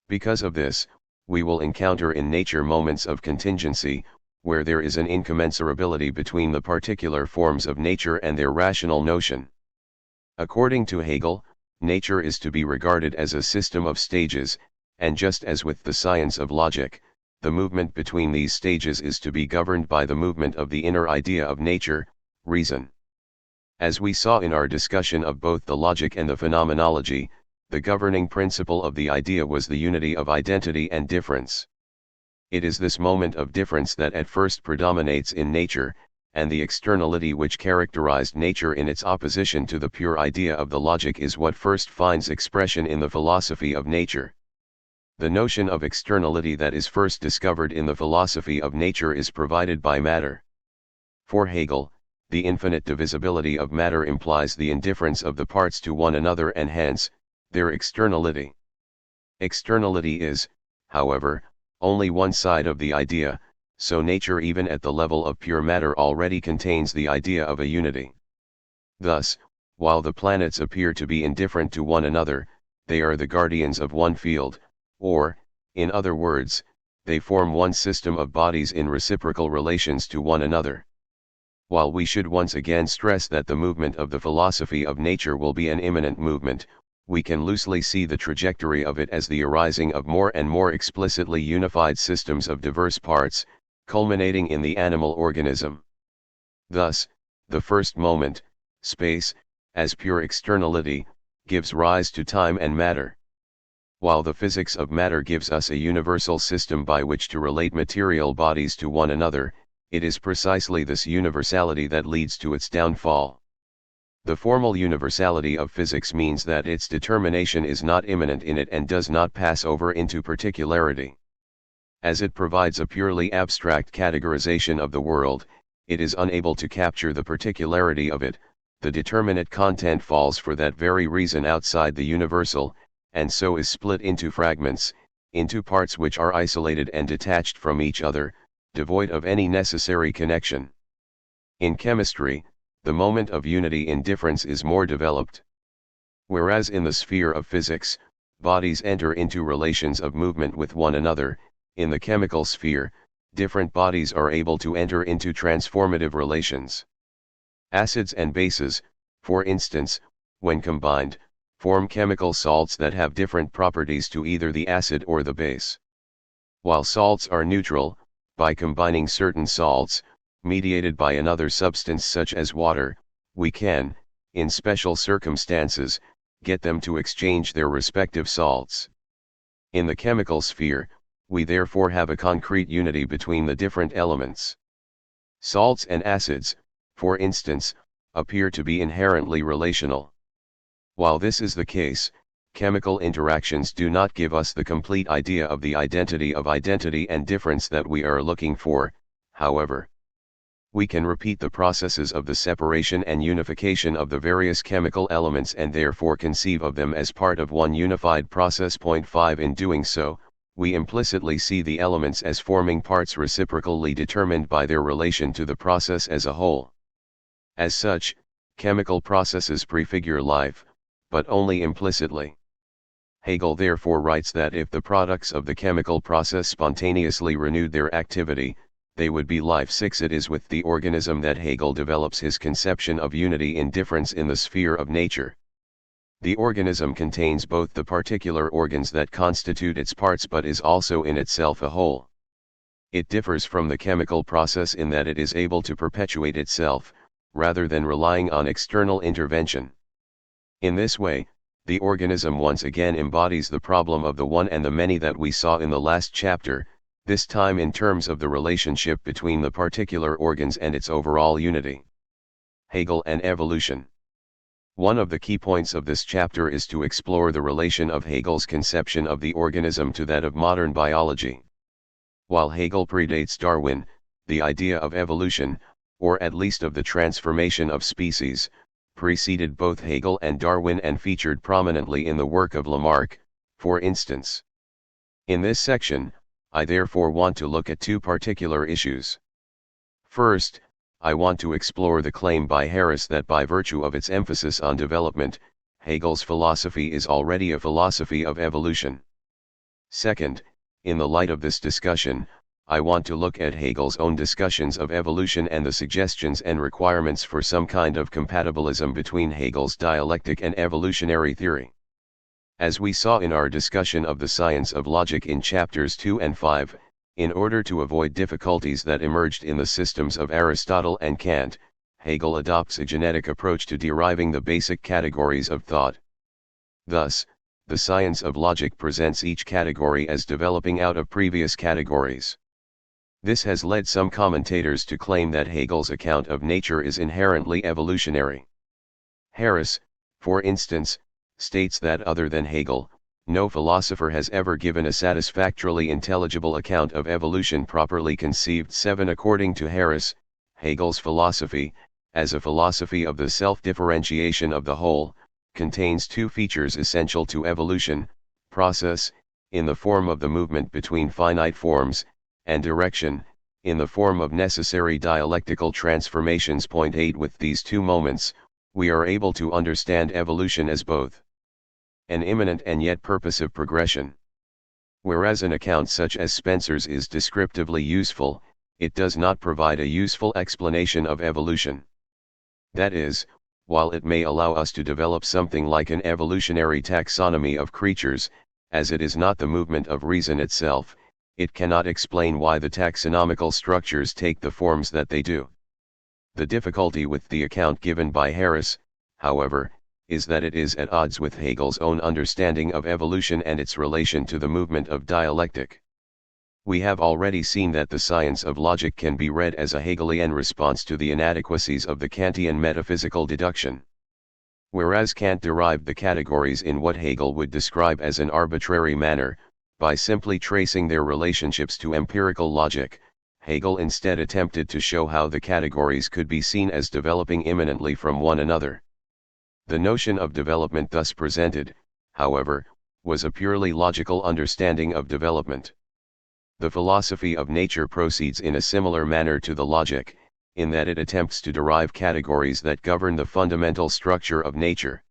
Because of this, we will encounter in nature moments of contingency, where there is an incommensurability between the particular forms of nature and their rational notion. According to Hegel, nature is to be regarded as a system of stages, and just as with the science of logic, the movement between these stages is to be governed by the movement of the inner idea of nature, reason. As we saw in our discussion of both the logic and the phenomenology, the governing principle of the idea was the unity of identity and difference. It is this moment of difference that at first predominates in nature, and the externality which characterized nature in its opposition to the pure idea of the logic is what first finds expression in the philosophy of nature. The notion of externality that is first discovered in the philosophy of nature is provided by matter. For Hegel, the infinite divisibility of matter implies the indifference of the parts to one another and hence, their externality. Externality is, however, only one side of the idea, so nature even at the level of pure matter already contains the idea of a unity. Thus, while the planets appear to be indifferent to one another, they are the guardians of one field, or, in other words, they form one system of bodies in reciprocal relations to one another. While we should once again stress that the movement of the philosophy of nature will be an immanent movement, we can loosely see the trajectory of it as the arising of more and more explicitly unified systems of diverse parts, culminating in the animal organism. Thus, the first moment, space, as pure externality, gives rise to time and matter. While the physics of matter gives us a universal system by which to relate material bodies to one another, it is precisely this universality that leads to its downfall. The formal universality of physics means that its determination is not immanent in it and does not pass over into particularity. As it provides a purely abstract categorization of the world, it is unable to capture the particularity of it. The determinate content falls for that very reason outside the universal, and so is split into fragments, into parts which are isolated and detached from each other, devoid of any necessary connection. In chemistry, the moment of unity in difference is more developed. Whereas in the sphere of physics, bodies enter into relations of movement with one another, in the chemical sphere, different bodies are able to enter into transformative relations. Acids and bases, for instance, when combined, form chemical salts that have different properties to either the acid or the base. While salts are neutral, by combining certain salts, mediated by another substance such as water, we can, in special circumstances, get them to exchange their respective salts. In the chemical sphere, we therefore have a concrete unity between the different elements. Salts and acids, for instance, appear to be inherently relational. While this is the case, chemical interactions do not give us the complete idea of the identity and difference that we are looking for, however. We can repeat the processes of the separation and unification of the various chemical elements and therefore conceive of them as part of one unified process. 5 In doing so, we implicitly see the elements as forming parts reciprocally determined by their relation to the process as a whole. As such, chemical processes prefigure life, but only implicitly. Hegel therefore writes that if the products of the chemical process spontaneously renewed their activity, they would be life. 6 It is with the organism that Hegel develops his conception of unity in difference in the sphere of nature. The organism contains both the particular organs that constitute its parts but is also in itself a whole. It differs from the chemical process in that it is able to perpetuate itself, rather than relying on external intervention. In this way, the organism once again embodies the problem of the one and the many that we saw in the last chapter, this time in terms of the relationship between the particular organs and its overall unity. Hegel and evolution. One of the key points of this chapter is to explore the relation of Hegel's conception of the organism to that of modern biology. While Hegel predates Darwin, the idea of evolution, or at least of the transformation of species, preceded both Hegel and Darwin and featured prominently in the work of Lamarck, for instance. In this section, I therefore want to look at two particular issues. First, I want to explore the claim by Harris that by virtue of its emphasis on development, Hegel's philosophy is already a philosophy of evolution. Second, in the light of this discussion, I want to look at Hegel's own discussions of evolution and the suggestions and requirements for some kind of compatibilism between Hegel's dialectic and evolutionary theory. As we saw in our discussion of the science of logic in chapters 2 and 5, in order to avoid difficulties that emerged in the systems of Aristotle and Kant, Hegel adopts a genetic approach to deriving the basic categories of thought. Thus, the science of logic presents each category as developing out of previous categories. This has led some commentators to claim that Hegel's account of nature is inherently evolutionary. Harris, for instance, states that other than Hegel, no philosopher has ever given a satisfactorily intelligible account of evolution properly conceived. 7. According to Harris, Hegel's philosophy, as a philosophy of the self-differentiation of the whole, contains two features essential to evolution: process, in the form of the movement between finite forms, and direction, in the form of necessary dialectical transformations. 8. With these two moments, we are able to understand evolution as both an immanent and yet purposive progression. Whereas an account such as Spencer's is descriptively useful, it does not provide a useful explanation of evolution. That is, while it may allow us to develop something like an evolutionary taxonomy of creatures, as it is not the movement of reason itself, it cannot explain why the taxonomical structures take the forms that they do. The difficulty with the account given by Harris, however, is that it is at odds with Hegel's own understanding of evolution and its relation to the movement of dialectic. We have already seen that the science of logic can be read as a Hegelian response to the inadequacies of the Kantian metaphysical deduction. Whereas Kant derived the categories in what Hegel would describe as an arbitrary manner, by simply tracing their relationships to empirical logic, Hegel instead attempted to show how the categories could be seen as developing immanently from one another. The notion of development thus presented, however, was a purely logical understanding of development. The philosophy of nature proceeds in a similar manner to the logic, in that it attempts to derive categories that govern the fundamental structure of nature.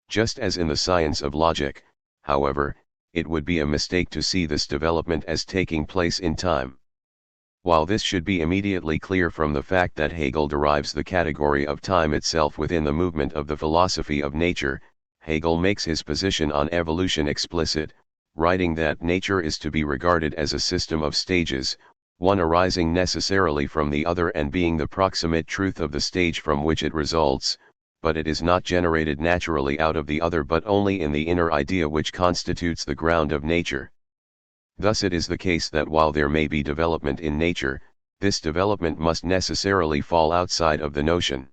Just as in the science of logic, however, it would be a mistake to see this development as taking place in time. While this should be immediately clear from the fact that Hegel derives the category of time itself within the movement of the philosophy of nature, Hegel makes his position on evolution explicit, writing that nature is to be regarded as a system of stages, one arising necessarily from the other and being the proximate truth of the stage from which it results, but it is not generated naturally out of the other but only in the inner idea which constitutes the ground of nature. Thus it is the case that while there may be development in nature, this development must necessarily fall outside of the notion.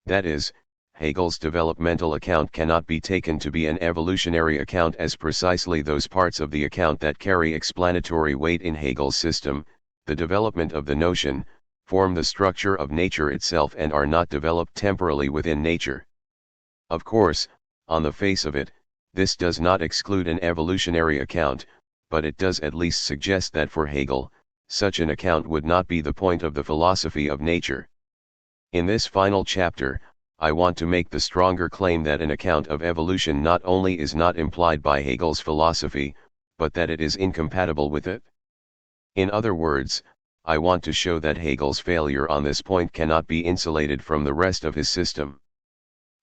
That is, Hegel's developmental account cannot be taken to be an evolutionary account as precisely those parts of the account that carry explanatory weight in Hegel's system, the development of the notion, form the structure of nature itself and are not developed temporally within nature. Of course, on the face of it, this does not exclude an evolutionary account, but it does at least suggest that for Hegel, such an account would not be the point of the philosophy of nature. In this final chapter, I want to make the stronger claim that an account of evolution not only is not implied by Hegel's philosophy, but that it is incompatible with it. In other words, I want to show that Hegel's failure on this point cannot be insulated from the rest of his system.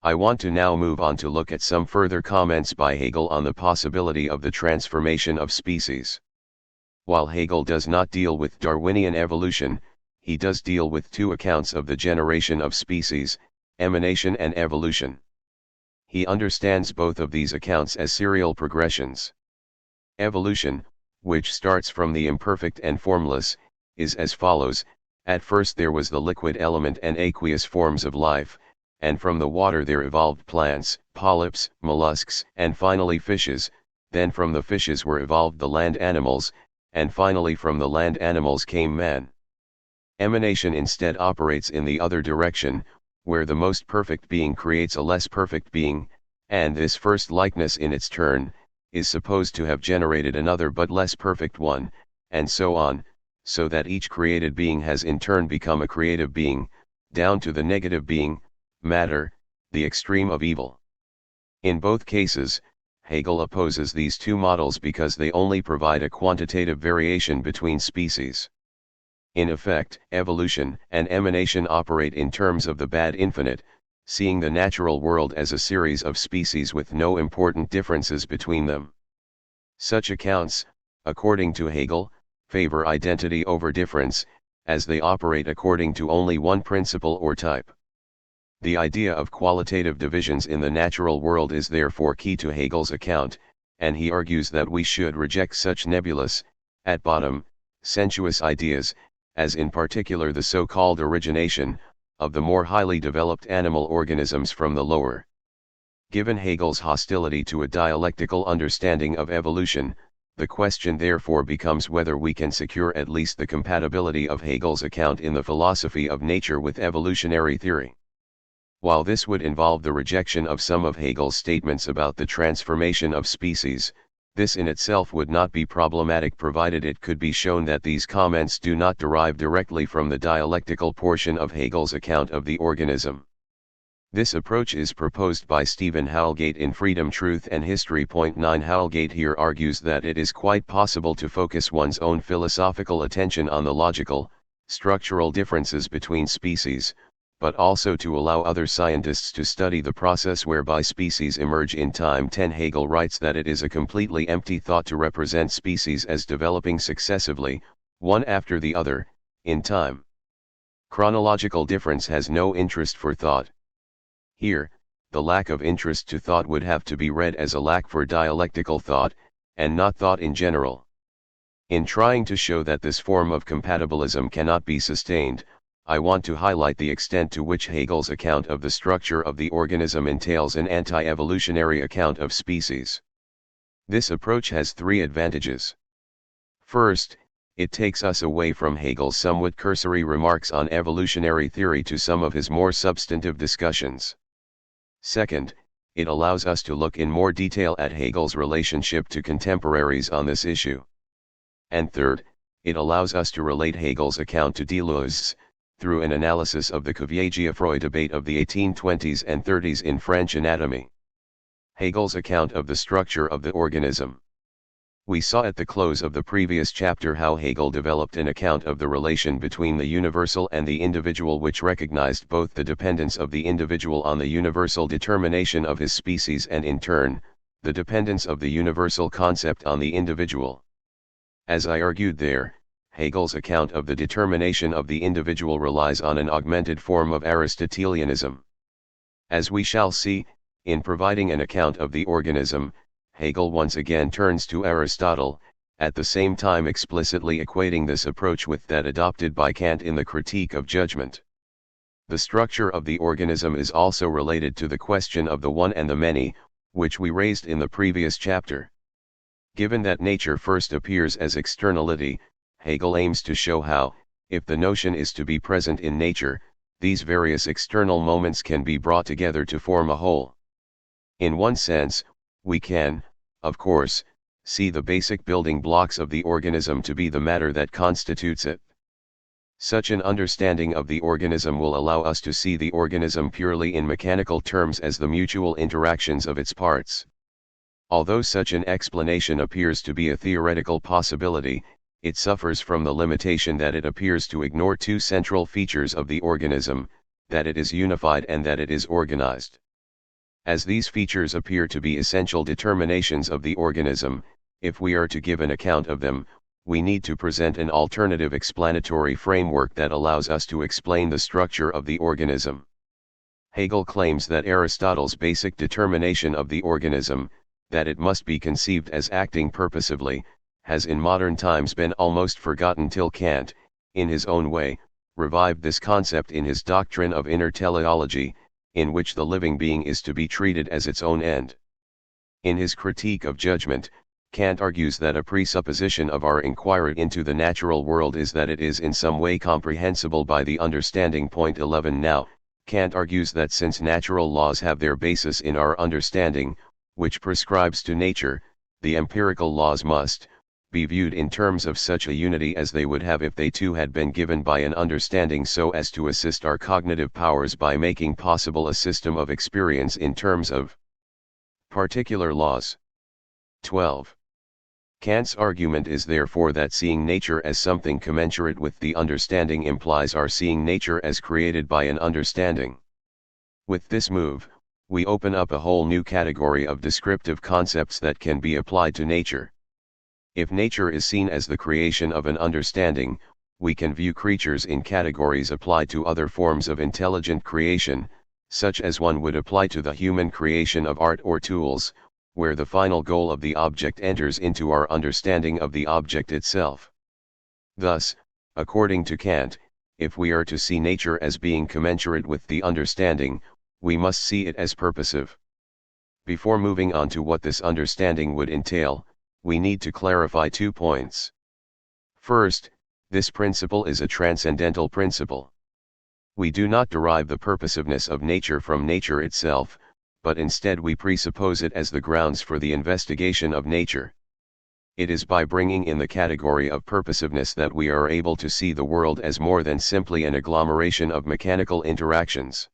I want to now move on to look at some further comments by Hegel on the possibility of the transformation of species. While Hegel does not deal with Darwinian evolution, he does deal with two accounts of the generation of species, emanation and evolution. he understands both of these accounts as serial progressions. Evolution, which starts from the imperfect and formless, is as follows: at first there was the liquid element and aqueous forms of life, and from the water there evolved plants, polyps, mollusks, and finally fishes, then from the fishes were evolved the land animals, and finally from the land animals came man. Emanation instead operates in the other direction, where the most perfect being creates a less perfect being, and this first likeness in its turn, is supposed to have generated another but less perfect one, and so on, so that each created being has in turn become a creative being, down to the negative being, matter, the extreme of evil. In both cases, Hegel opposes these two models because they only provide a quantitative variation between species. In effect, evolution and emanation operate in terms of the bad infinite, seeing the natural world as a series of species with no important differences between them. Such accounts, according to Hegel, favor identity over difference, as they operate according to only one principle or type. The idea of qualitative divisions in the natural world is therefore key to Hegel's account, and he argues that we should reject such nebulous, at bottom, sensuous ideas, as in particular the so-called origination, of the more highly developed animal organisms from the lower. Given Hegel's hostility to a dialectical understanding of evolution, the question therefore becomes whether we can secure at least the compatibility of Hegel's account in the philosophy of nature with evolutionary theory. While this would involve the rejection of some of Hegel's statements about the transformation of species, this in itself would not be problematic provided it could be shown that these comments do not derive directly from the dialectical portion of Hegel's account of the organism. This approach is proposed by Stephen Howelgate in Freedom, Truth and History. 9 Howelgate here argues that it is quite possible to focus one's own philosophical attention on the logical, structural differences between species, but also to allow other scientists to study the process whereby species emerge in time. 10 Hegel writes that it is a completely empty thought to represent species as developing successively, one after the other, in time. Chronological difference has no interest for thought. Here, the lack of interest to thought would have to be read as a lack for dialectical thought, and not thought in general. In trying to show that this form of compatibilism cannot be sustained, I want to highlight the extent to which Hegel's account of the structure of the organism entails an anti-evolutionary account of species. This approach has three advantages. First, it takes us away from Hegel's somewhat cursory remarks on evolutionary theory to some of his more substantive discussions. Second, it allows us to look in more detail at Hegel's relationship to contemporaries on this issue. And third, it allows us to relate Hegel's account to Deleuze's, through an analysis of the Cuvier-Geoffroy debate of the 1820s and 30s in French anatomy. Hegel's account of the structure of the organism. We saw at the close of the previous chapter how Hegel developed an account of the relation between the universal and the individual, which recognized both the dependence of the individual on the universal determination of his species and in turn, the dependence of the universal concept on the individual. As I argued there, Hegel's account of the determination of the individual relies on an augmented form of Aristotelianism. As we shall see, in providing an account of the organism, Hegel once again turns to Aristotle, at the same time explicitly equating this approach with that adopted by Kant in the Critique of Judgment. The structure of the organism is also related to the question of the one and the many, which we raised in the previous chapter. Given that nature first appears as externality, Hegel aims to show how, if the notion is to be present in nature, these various external moments can be brought together to form a whole. In one sense, we can, of course, see the basic building blocks of the organism to be the matter that constitutes it. Such an understanding of the organism will allow us to see the organism purely in mechanical terms as the mutual interactions of its parts. Although such an explanation appears to be a theoretical possibility, it suffers from the limitation that it appears to ignore two central features of the organism, that it is unified and that it is organized. As these features appear to be essential determinations of the organism, if we are to give an account of them, we need to present an alternative explanatory framework that allows us to explain the structure of the organism. Hegel claims that Aristotle's basic determination of the organism, that it must be conceived as acting purposively, has in modern times been almost forgotten till Kant, in his own way, revived this concept in his doctrine of inner teleology, in which the living being is to be treated as its own end. In his critique of judgment, Kant argues that a presupposition of our inquiry into the natural world is that it is in some way comprehensible by the understanding. Point 11. Now, Kant argues that since natural laws have their basis in our understanding, which prescribes to nature, the empirical laws must be viewed in terms of such a unity as they would have if they too had been given by an understanding so as to assist our cognitive powers by making possible a system of experience in terms of particular laws. 12. Kant's argument is therefore that seeing nature as something commensurate with the understanding implies our seeing nature as created by an understanding. With this move, we open up a whole new category of descriptive concepts that can be applied to nature. If nature is seen as the creation of an understanding, we can view creatures in categories applied to other forms of intelligent creation, such as one would apply to the human creation of art or tools, where the final goal of the object enters into our understanding of the object itself. Thus, according to Kant, if we are to see nature as being commensurate with the understanding, we must see it as purposive. Before moving on to what this understanding would entail, we need to clarify 2 points. First, this principle is a transcendental principle. We do not derive the purposiveness of nature from nature itself, but instead we presuppose it as the grounds for the investigation of nature. It is by bringing in the category of purposiveness that we are able to see the world as more than simply an agglomeration of mechanical interactions.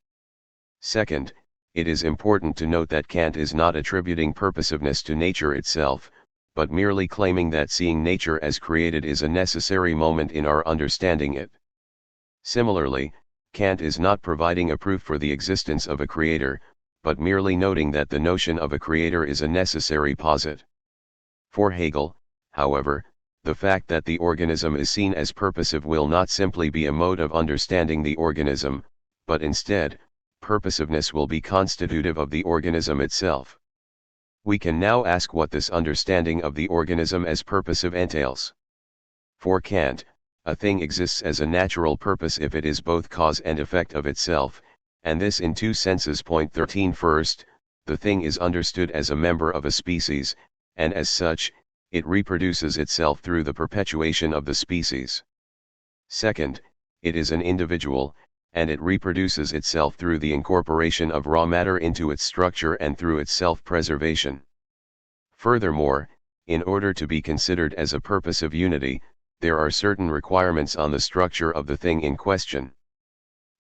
Second, it is important to note that Kant is not attributing purposiveness to nature itself, but merely claiming that seeing nature as created is a necessary moment in our understanding it. Similarly, Kant is not providing a proof for the existence of a creator, but merely noting that the notion of a creator is a necessary posit. For Hegel, however, the fact that the organism is seen as purposive will not simply be a mode of understanding the organism, but instead, purposiveness will be constitutive of the organism itself. We can now ask what this understanding of the organism as purposive entails. For Kant, a thing exists as a natural purpose if it is both cause and effect of itself, and this in 2 senses. Point 13. First, the thing is understood as a member of a species, and as such, it reproduces itself through the perpetuation of the species. Second, it is an individual, and it reproduces itself through the incorporation of raw matter into its structure and through its self-preservation. Furthermore, in order to be considered as a purposive unity, there are certain requirements on the structure of the thing in question.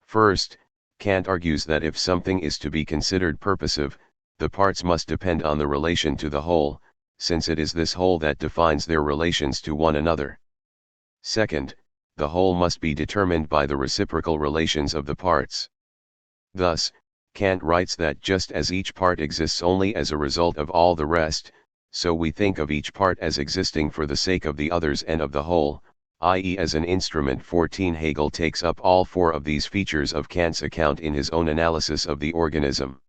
First, Kant argues that if something is to be considered purposive, the parts must depend on the relation to the whole, since it is this whole that defines their relations to one another. Second, the whole must be determined by the reciprocal relations of the parts. Thus, Kant writes that just as each part exists only as a result of all the rest, so we think of each part as existing for the sake of the others and of the whole, i.e. as an instrument. 14. Hegel takes up all 4 of these features of Kant's account in his own analysis of the organism.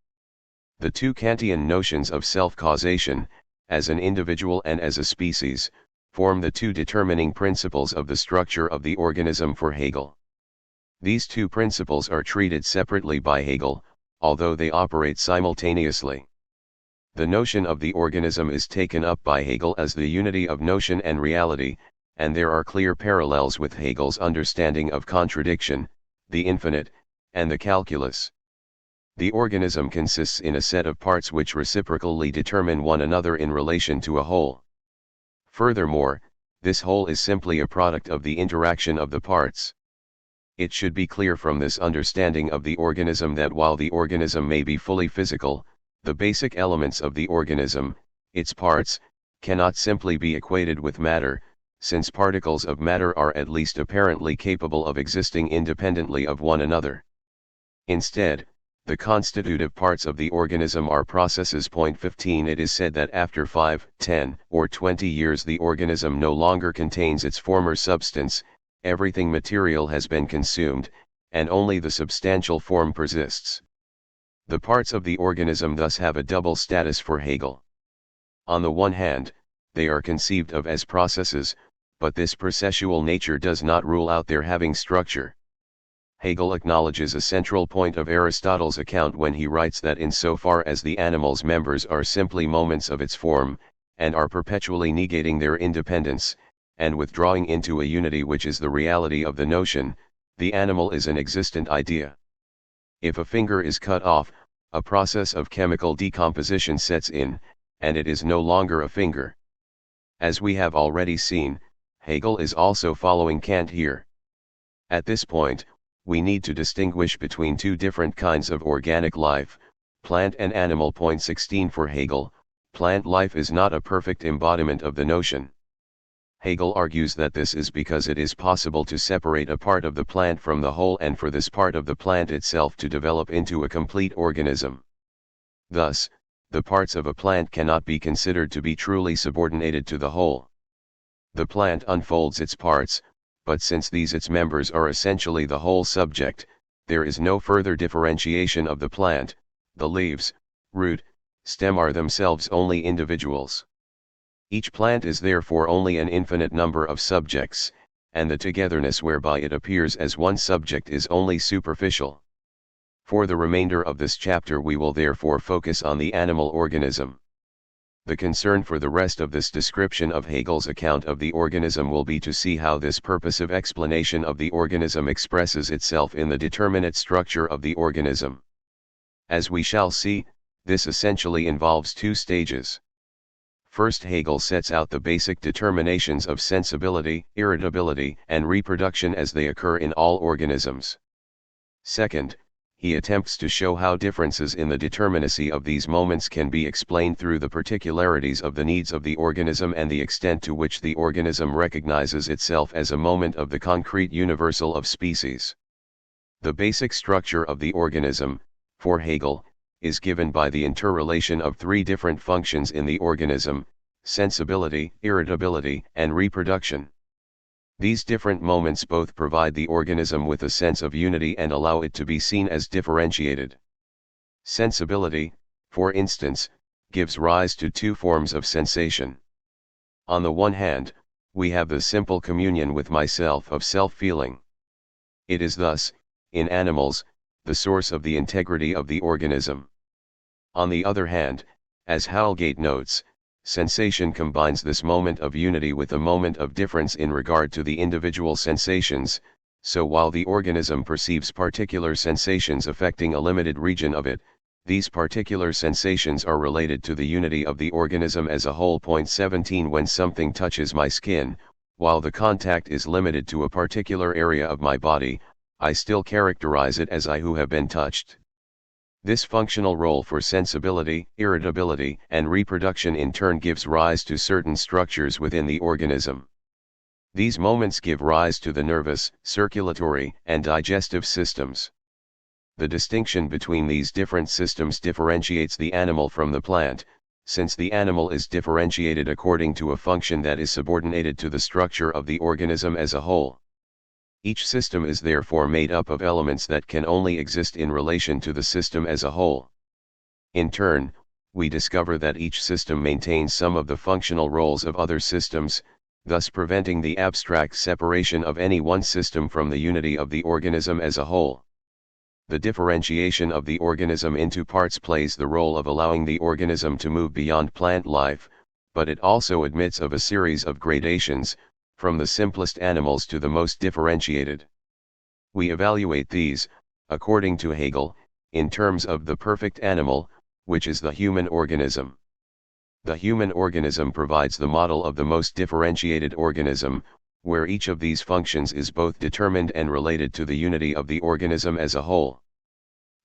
The 2 Kantian notions of self-causation, as an individual and as a species, form the 2 determining principles of the structure of the organism for Hegel. These 2 principles are treated separately by Hegel, although they operate simultaneously. The notion of the organism is taken up by Hegel as the unity of notion and reality, and there are clear parallels with Hegel's understanding of contradiction, the infinite, and the calculus. The organism consists in a set of parts which reciprocally determine one another in relation to a whole. Furthermore, this whole is simply a product of the interaction of the parts. It should be clear from this understanding of the organism that while the organism may be fully physical, the basic elements of the organism, its parts, cannot simply be equated with matter, since particles of matter are at least apparently capable of existing independently of one another. Instead, the constitutive parts of the organism are processes. 15. It is said that after 5, 10, or 20 years the organism no longer contains its former substance, everything material has been consumed, and only the substantial form persists. The parts of the organism thus have a double status for Hegel. On the one hand, they are conceived of as processes, but this processual nature does not rule out their having structure. Hegel acknowledges a central point of Aristotle's account when he writes that insofar as the animal's members are simply moments of its form, and are perpetually negating their independence, and withdrawing into a unity which is the reality of the notion, the animal is an existent idea. If a finger is cut off, a process of chemical decomposition sets in, and it is no longer a finger. As we have already seen, Hegel is also following Kant here. At this point, we need to distinguish between two different kinds of organic life, plant and animal. 16 For Hegel, plant life is not a perfect embodiment of the notion. Hegel argues that this is because it is possible to separate a part of the plant from the whole and for this part of the plant itself to develop into a complete organism. Thus, the parts of a plant cannot be considered to be truly subordinated to the whole. The plant unfolds its parts, but since these its members are essentially the whole subject, there is no further differentiation of the plant. The leaves, root, stem are themselves only individuals. Each plant is therefore only an infinite number of subjects, and the togetherness whereby it appears as one subject is only superficial. For the remainder of this chapter we will therefore focus on the animal organism. The concern for the rest of this description of Hegel's account of the organism will be to see how this purposive explanation of the organism expresses itself in the determinate structure of the organism. As we shall see, this essentially involves two stages. First, Hegel sets out the basic determinations of sensibility, irritability, and reproduction as they occur in all organisms. Second, he attempts to show how differences in the determinacy of these moments can be explained through the particularities of the needs of the organism and the extent to which the organism recognizes itself as a moment of the concrete universal of species. The basic structure of the organism, for Hegel, is given by the interrelation of three different functions in the organism: sensibility, irritability, and reproduction. These different moments both provide the organism with a sense of unity and allow it to be seen as differentiated. Sensibility, for instance, gives rise to two forms of sensation. On the one hand, we have the simple communion with myself of self-feeling. It is thus, in animals, the source of the integrity of the organism. On the other hand, as Howelgate notes, sensation combines this moment of unity with a moment of difference in regard to the individual sensations, so while the organism perceives particular sensations affecting a limited region of it, these particular sensations are related to the unity of the organism as a whole. 17 When something touches my skin, while the contact is limited to a particular area of my body, I still characterize it as I who have been touched. This functional role for sensibility, irritability, and reproduction in turn gives rise to certain structures within the organism. These moments give rise to the nervous, circulatory, and digestive systems. The distinction between these different systems differentiates the animal from the plant, since the animal is differentiated according to a function that is subordinated to the structure of the organism as a whole. Each system is therefore made up of elements that can only exist in relation to the system as a whole. In turn, we discover that each system maintains some of the functional roles of other systems, thus preventing the abstract separation of any one system from the unity of the organism as a whole. The differentiation of the organism into parts plays the role of allowing the organism to move beyond plant life, but it also admits of a series of gradations, from the simplest animals to the most differentiated. We evaluate these, according to Hegel, in terms of the perfect animal, which is the human organism. The human organism provides the model of the most differentiated organism, where each of these functions is both determined and related to the unity of the organism as a whole.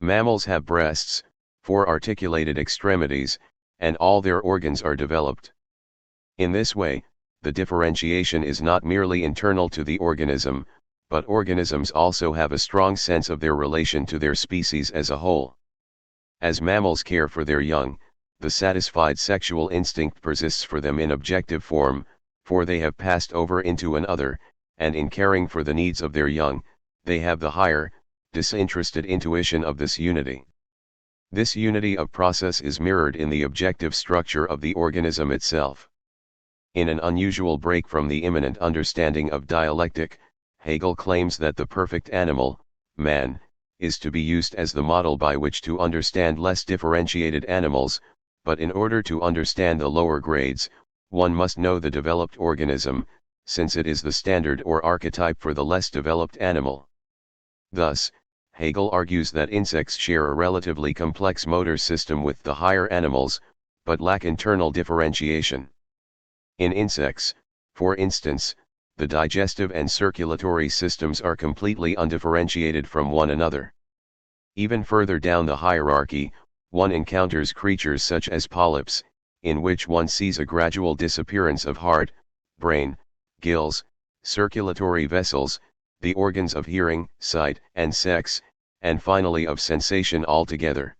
Mammals have breasts, 4 articulated extremities, and all their organs are developed. In this way, the differentiation is not merely internal to the organism, but organisms also have a strong sense of their relation to their species as a whole. As mammals care for their young, the satisfied sexual instinct persists for them in objective form, for they have passed over into another, and in caring for the needs of their young, they have the higher, disinterested intuition of this unity. This unity of process is mirrored in the objective structure of the organism itself. In an unusual break from the immanent understanding of dialectic, Hegel claims that the perfect animal, man, is to be used as the model by which to understand less differentiated animals, but in order to understand the lower grades, one must know the developed organism, since it is the standard or archetype for the less developed animal. Thus, Hegel argues that insects share a relatively complex motor system with the higher animals, but lack internal differentiation. In insects, for instance, the digestive and circulatory systems are completely undifferentiated from one another. Even further down the hierarchy, one encounters creatures such as polyps, in which one sees a gradual disappearance of heart, brain, gills, circulatory vessels, the organs of hearing, sight, and sex, and finally of sensation altogether.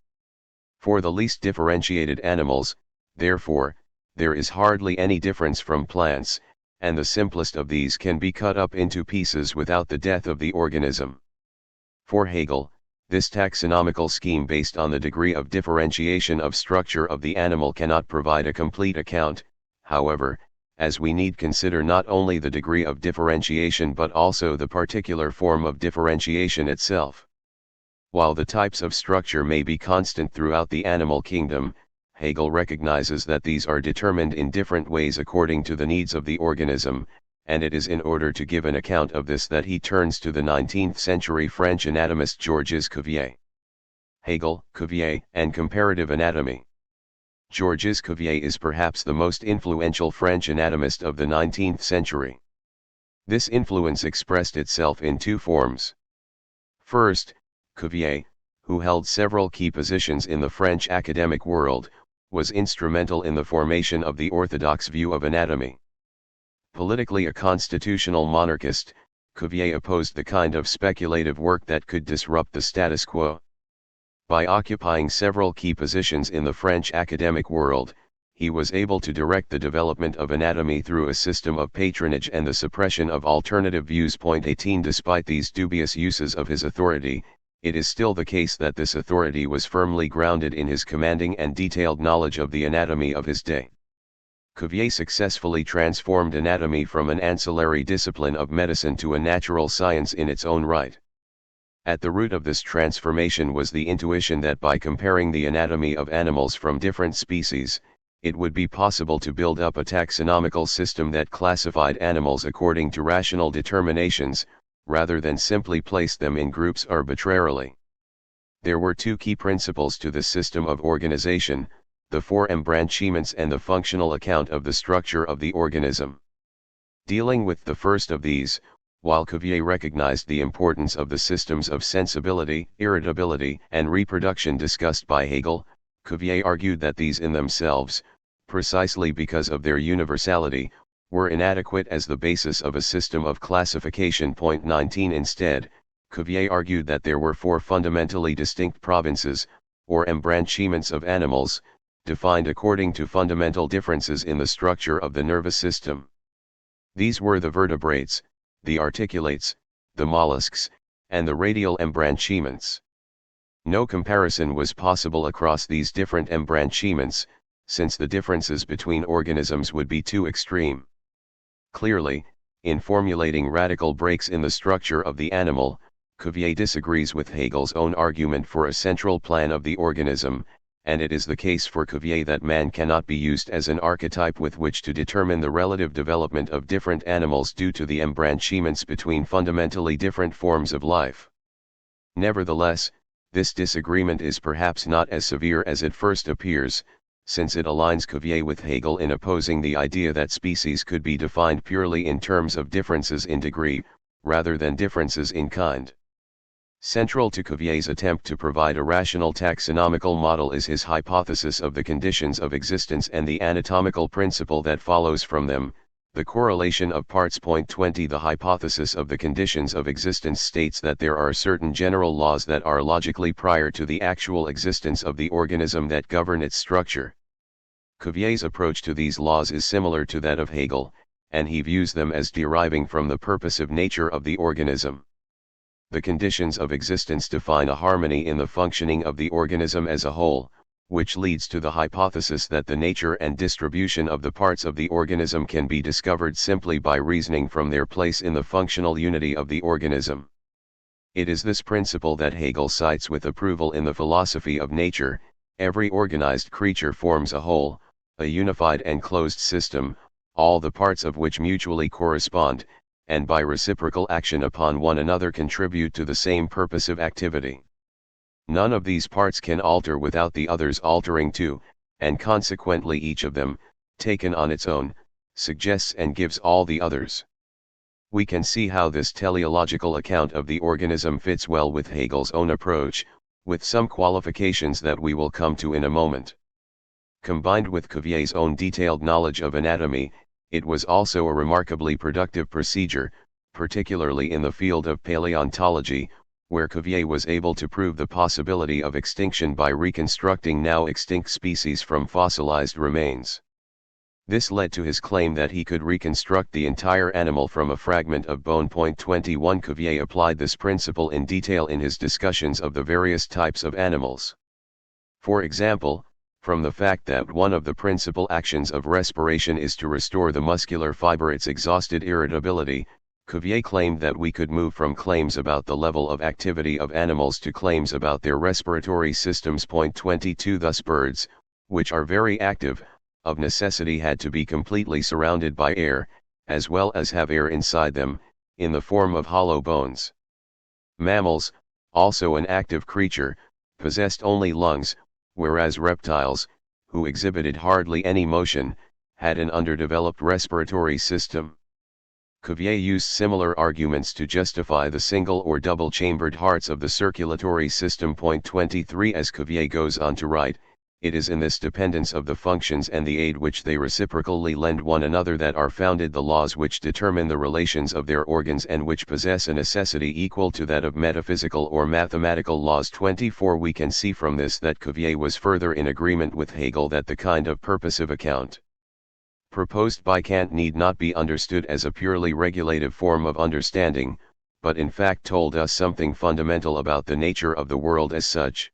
For the least differentiated animals, therefore, there is hardly any difference from plants, and the simplest of these can be cut up into pieces without the death of the organism. For Hegel, this taxonomical scheme based on the degree of differentiation of structure of the animal cannot provide a complete account, however, as we need consider not only the degree of differentiation but also the particular form of differentiation itself. While the types of structure may be constant throughout the animal kingdom, Hegel recognizes that these are determined in different ways according to the needs of the organism, and it is in order to give an account of this that he turns to the 19th-century French anatomist Georges Cuvier. Hegel, Cuvier, and Comparative Anatomy. Georges Cuvier is perhaps the most influential French anatomist of the 19th century. This influence expressed itself in two forms. First, Cuvier, who held several key positions in the French academic world, was instrumental in the formation of the orthodox view of anatomy. Politically a constitutional monarchist, Cuvier opposed the kind of speculative work that could disrupt the status quo. By occupying several key positions in the French academic world, he was able to direct the development of anatomy through a system of patronage and the suppression of alternative views. 18 Despite these dubious uses of his authority, it is still the case that this authority was firmly grounded in his commanding and detailed knowledge of the anatomy of his day. Cuvier successfully transformed anatomy from an ancillary discipline of medicine to a natural science in its own right. At the root of this transformation was the intuition that by comparing the anatomy of animals from different species, it would be possible to build up a taxonomical system that classified animals according to rational determinations, rather than simply place them in groups arbitrarily. There were two key principles to this system of organization, the four embranchements and the functional account of the structure of the organism. Dealing with the first of these, while Cuvier recognized the importance of the systems of sensibility, irritability, and reproduction discussed by Hegel, Cuvier argued that these in themselves, precisely because of their universality, were inadequate as the basis of a system of classification. 19 Instead, Cuvier argued that there were four fundamentally distinct provinces, or embranchements of animals, defined according to fundamental differences in the structure of the nervous system. These were the vertebrates, the articulates, the mollusks, and the radial embranchements. No comparison was possible across these different embranchements, since the differences between organisms would be too extreme. Clearly, in formulating radical breaks in the structure of the animal, Cuvier disagrees with Hegel's own argument for a central plan of the organism, and it is the case for Cuvier that man cannot be used as an archetype with which to determine the relative development of different animals due to the embranchements between fundamentally different forms of life. Nevertheless, this disagreement is perhaps not as severe as it first appears, since it aligns Cuvier with Hegel in opposing the idea that species could be defined purely in terms of differences in degree, rather than differences in kind. Central to Cuvier's attempt to provide a rational taxonomical model is his hypothesis of the conditions of existence and the anatomical principle that follows from them, the correlation of parts. 20 The hypothesis of the conditions of existence states that there are certain general laws that are logically prior to the actual existence of the organism that govern its structure. Cuvier's approach to these laws is similar to that of Hegel, and he views them as deriving from the purposive nature of the organism. the conditions of existence define a harmony in the functioning of the organism as a whole, which leads to the hypothesis that the nature and distribution of the parts of the organism can be discovered simply by reasoning from their place in the functional unity of the organism. It is this principle that Hegel cites with approval in the philosophy of nature. Every organized creature forms a whole, a unified and closed system, all the parts of which mutually correspond, and by reciprocal action upon one another contribute to the same purposive activity. None of these parts can alter without the others altering too, and consequently each of them, taken on its own, suggests and gives all the others. We can see how this teleological account of the organism fits well with Hegel's own approach, with some qualifications that we will come to in a moment. Combined with Cuvier's own detailed knowledge of anatomy, it was also a remarkably productive procedure, particularly in the field of paleontology, where Cuvier was able to prove the possibility of extinction by reconstructing now extinct species from fossilized remains. This led to his claim that he could reconstruct the entire animal from a fragment of bone. 21 Cuvier applied this principle in detail in his discussions of the various types of animals. For example, from the fact that one of the principal actions of respiration is to restore the muscular fiber its exhausted irritability, Cuvier claimed that we could move from claims about the level of activity of animals to claims about their respiratory systems. 22 Thus birds, which are very active, of necessity had to be completely surrounded by air, as well as have air inside them, in the form of hollow bones. Mammals, also an active creature, possessed only lungs, whereas reptiles, who exhibited hardly any motion, had an underdeveloped respiratory system. Cuvier used similar arguments to justify the single or double-chambered hearts of the circulatory system. 23 As Cuvier goes on to write, it is in this dependence of the functions and the aid which they reciprocally lend one another that are founded the laws which determine the relations of their organs and which possess a necessity equal to that of metaphysical or mathematical laws. 24 We can see from this that Cuvier was further in agreement with Hegel that the kind of purposive account proposed by Kant need not be understood as a purely regulative form of understanding, but in fact told us something fundamental about the nature of the world as such.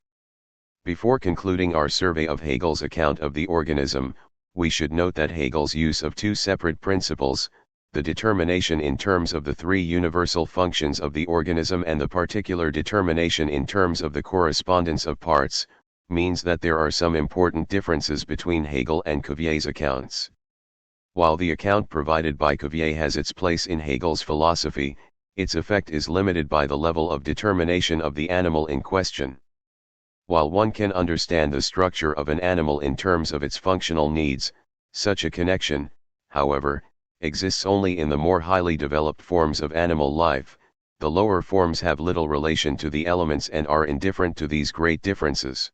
Before concluding our survey of Hegel's account of the organism, we should note that Hegel's use of two separate principles, the determination in terms of the three universal functions of the organism and the particular determination in terms of the correspondence of parts, means that there are some important differences between Hegel and Cuvier's accounts. While the account provided by Cuvier has its place in Hegel's philosophy, its effect is limited by the level of determination of the animal in question. While one can understand the structure of an animal in terms of its functional needs, such a connection, however, exists only in the more highly developed forms of animal life. The lower forms have little relation to the elements and are indifferent to these great differences.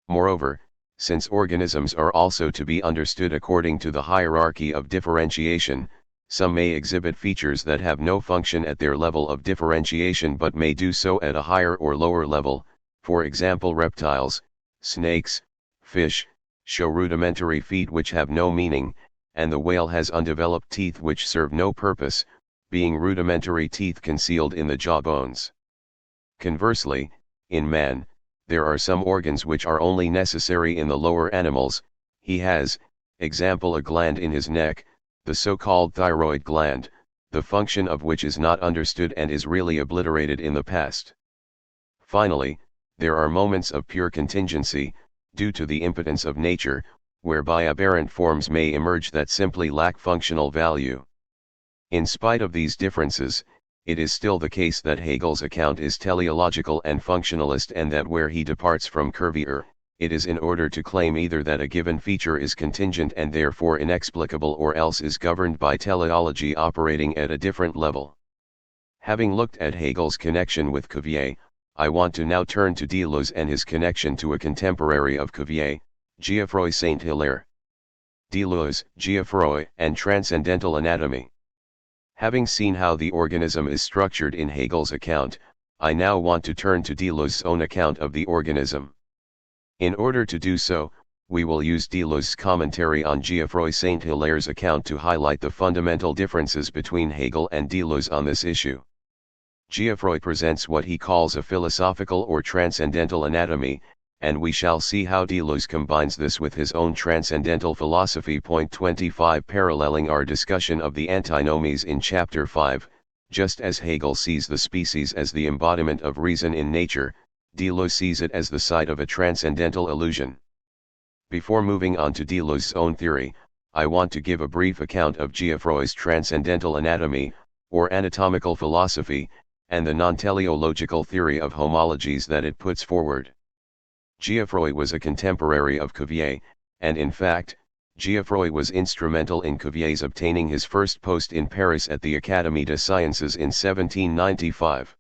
Moreover, since organisms are also to be understood according to the hierarchy of differentiation, some may exhibit features that have no function at their level of differentiation but may do so at a higher or lower level. For example, reptiles, snakes, fish, show rudimentary feet which have no meaning, and the whale has undeveloped teeth which serve no purpose, being rudimentary teeth concealed in the jawbones. Conversely, in man, there are some organs which are only necessary in the lower animals. He has, example, a gland in his neck, the so-called thyroid gland, the function of which is not understood and is really obliterated in the past. Finally, there are moments of pure contingency, due to the impotence of nature, whereby aberrant forms may emerge that simply lack functional value. In spite of these differences, it is still the case that Hegel's account is teleological and functionalist, and that where he departs from Cuvier, it is in order to claim either that a given feature is contingent and therefore inexplicable, or else is governed by teleology operating at a different level. Having looked at Hegel's connection with Cuvier, I want to now turn to Deleuze and his connection to a contemporary of Cuvier, Geoffroy Saint-Hilaire. Deleuze, Geoffroy, and Transcendental Anatomy. Having seen how the organism is structured in Hegel's account, I now want to turn to Deleuze's own account of the organism. In order to do so, we will use Deleuze's commentary on Geoffroy Saint-Hilaire's account to highlight the fundamental differences between Hegel and Deleuze on this issue. Geoffroy presents what he calls a philosophical or transcendental anatomy, and we shall see how Deleuze combines this with his own transcendental philosophy. Point 25. Paralleling our discussion of the antinomies in Chapter 5, just as Hegel sees the species as the embodiment of reason in nature, Deleuze sees it as the site of a transcendental illusion. Before moving on to Deleuze's own theory, I want to give a brief account of Geoffroy's transcendental anatomy, or anatomical philosophy, and the non-teleological theory of homologies that it puts forward. Geoffroy was a contemporary of Cuvier, and in fact, Geoffroy was instrumental in Cuvier's obtaining his first post in Paris at the Académie des Sciences in 1795.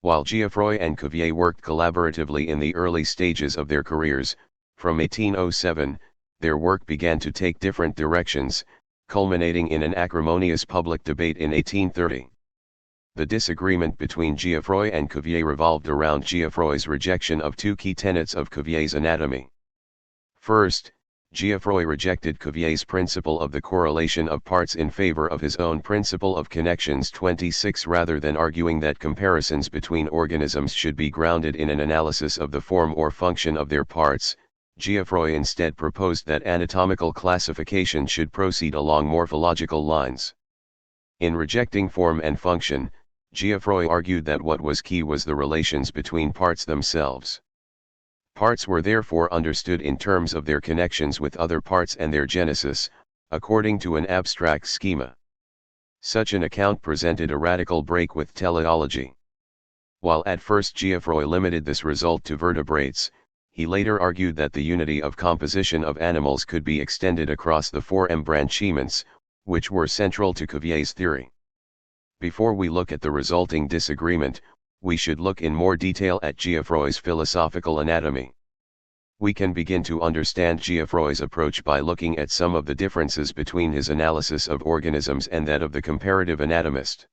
While Geoffroy and Cuvier worked collaboratively in the early stages of their careers, from 1807, their work began to take different directions, culminating in an acrimonious public debate in 1830. The disagreement between Geoffroy and Cuvier revolved around Geoffroy's rejection of two key tenets of Cuvier's anatomy. First, Geoffroy rejected Cuvier's principle of the correlation of parts in favor of his own principle of connections 26. Rather than arguing that comparisons between organisms should be grounded in an analysis of the form or function of their parts, Geoffroy instead proposed that anatomical classification should proceed along morphological lines. In rejecting form and function, Geoffroy argued that what was key was the relations between parts themselves. Parts were therefore understood in terms of their connections with other parts and their genesis, according to an abstract schema. Such an account presented a radical break with teleology. While at first Geoffroy limited this result to vertebrates, he later argued that the unity of composition of animals could be extended across the four embranchements, which were central to Cuvier's theory. Before we look at the resulting disagreement, we should look in more detail at Geoffroy's philosophical anatomy. We can begin to understand Geoffroy's approach by looking at some of the differences between his analysis of organisms and that of the comparative anatomist.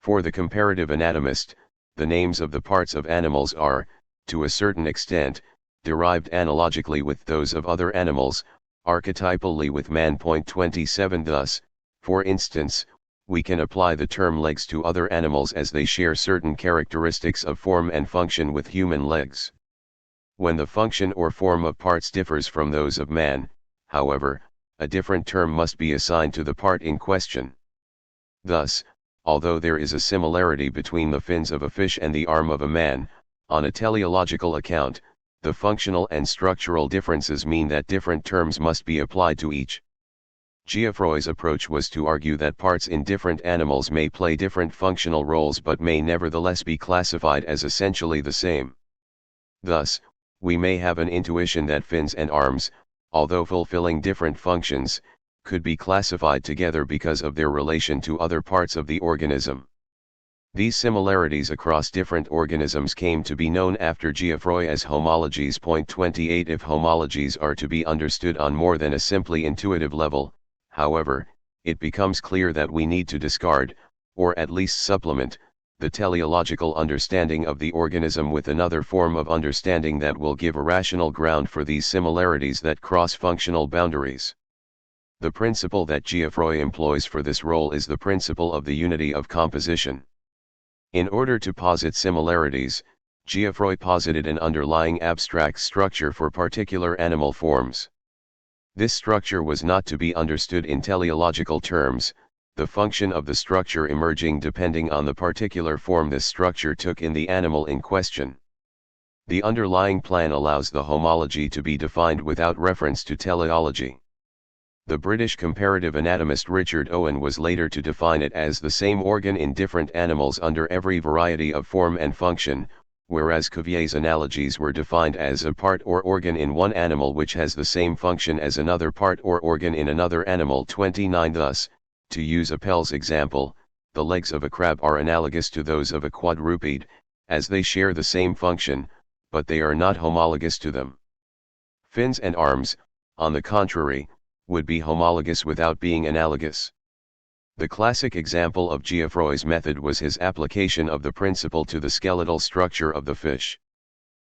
For the comparative anatomist, the names of the parts of animals are, to a certain extent, derived analogically with those of other animals, archetypally with man. Point 27. Thus, for instance, we can apply the term legs to other animals as they share certain characteristics of form and function with human legs. When the function or form of parts differs from those of man, however, a different term must be assigned to the part in question. Thus, although there is a similarity between the fins of a fish and the arm of a man, on a teleological account, the functional and structural differences mean that different terms must be applied to each. Geoffroy's approach was to argue that parts in different animals may play different functional roles but may nevertheless be classified as essentially the same. Thus, we may have an intuition that fins and arms, although fulfilling different functions, could be classified together because of their relation to other parts of the organism. These similarities across different organisms came to be known after Geoffroy as homologies. Point 28. If homologies are to be understood on more than a simply intuitive level, however, it becomes clear that we need to discard, or at least supplement, the teleological understanding of the organism with another form of understanding that will give a rational ground for these similarities that cross functional boundaries. The principle that Geoffroy employs for this role is the principle of the unity of composition. In order to posit similarities, Geoffroy posited an underlying abstract structure for particular animal forms. This structure was not to be understood in teleological terms, the function of the structure emerging depending on the particular form this structure took in the animal in question. The underlying plan allows the homology to be defined without reference to teleology. The British comparative anatomist Richard Owen was later to define it as the same organ in different animals under every variety of form and function, whereas Cuvier's analogies were defined as a part or organ in one animal which has the same function as another part or organ in another animal. 29. Thus, to use Appel's example, the legs of a crab are analogous to those of a quadruped, as they share the same function, but they are not homologous to them. Fins and arms, on the contrary, would be homologous without being analogous. The classic example of Geoffroy's method was his application of the principle to the skeletal structure of the fish.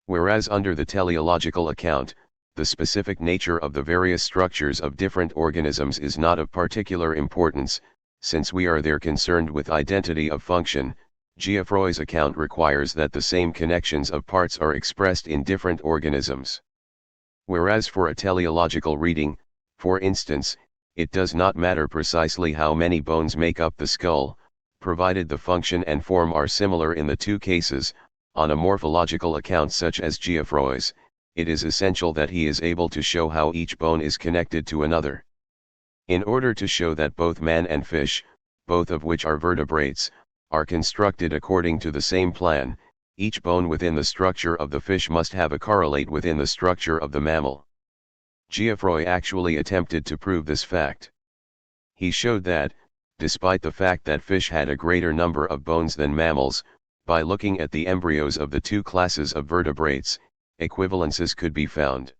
Whereas under the teleological account, the specific nature of the various structures of different organisms is not of particular importance, since we are there concerned with identity of function, Geoffroy's account requires that the same connections of parts are expressed in different organisms. Whereas for a teleological reading, for instance, it does not matter precisely how many bones make up the skull, provided the function and form are similar in the two cases. On a morphological account such as Geoffroy's, it is essential that he is able to show how each bone is connected to another. In order to show that both man and fish, both of which are vertebrates, are constructed according to the same plan, each bone within the structure of the fish must have a correlate within the structure of the mammal. Geoffroy actually attempted to prove this fact. He showed that, despite the fact that fish had a greater number of bones than mammals, by looking at the embryos of the two classes of vertebrates, equivalences could be found.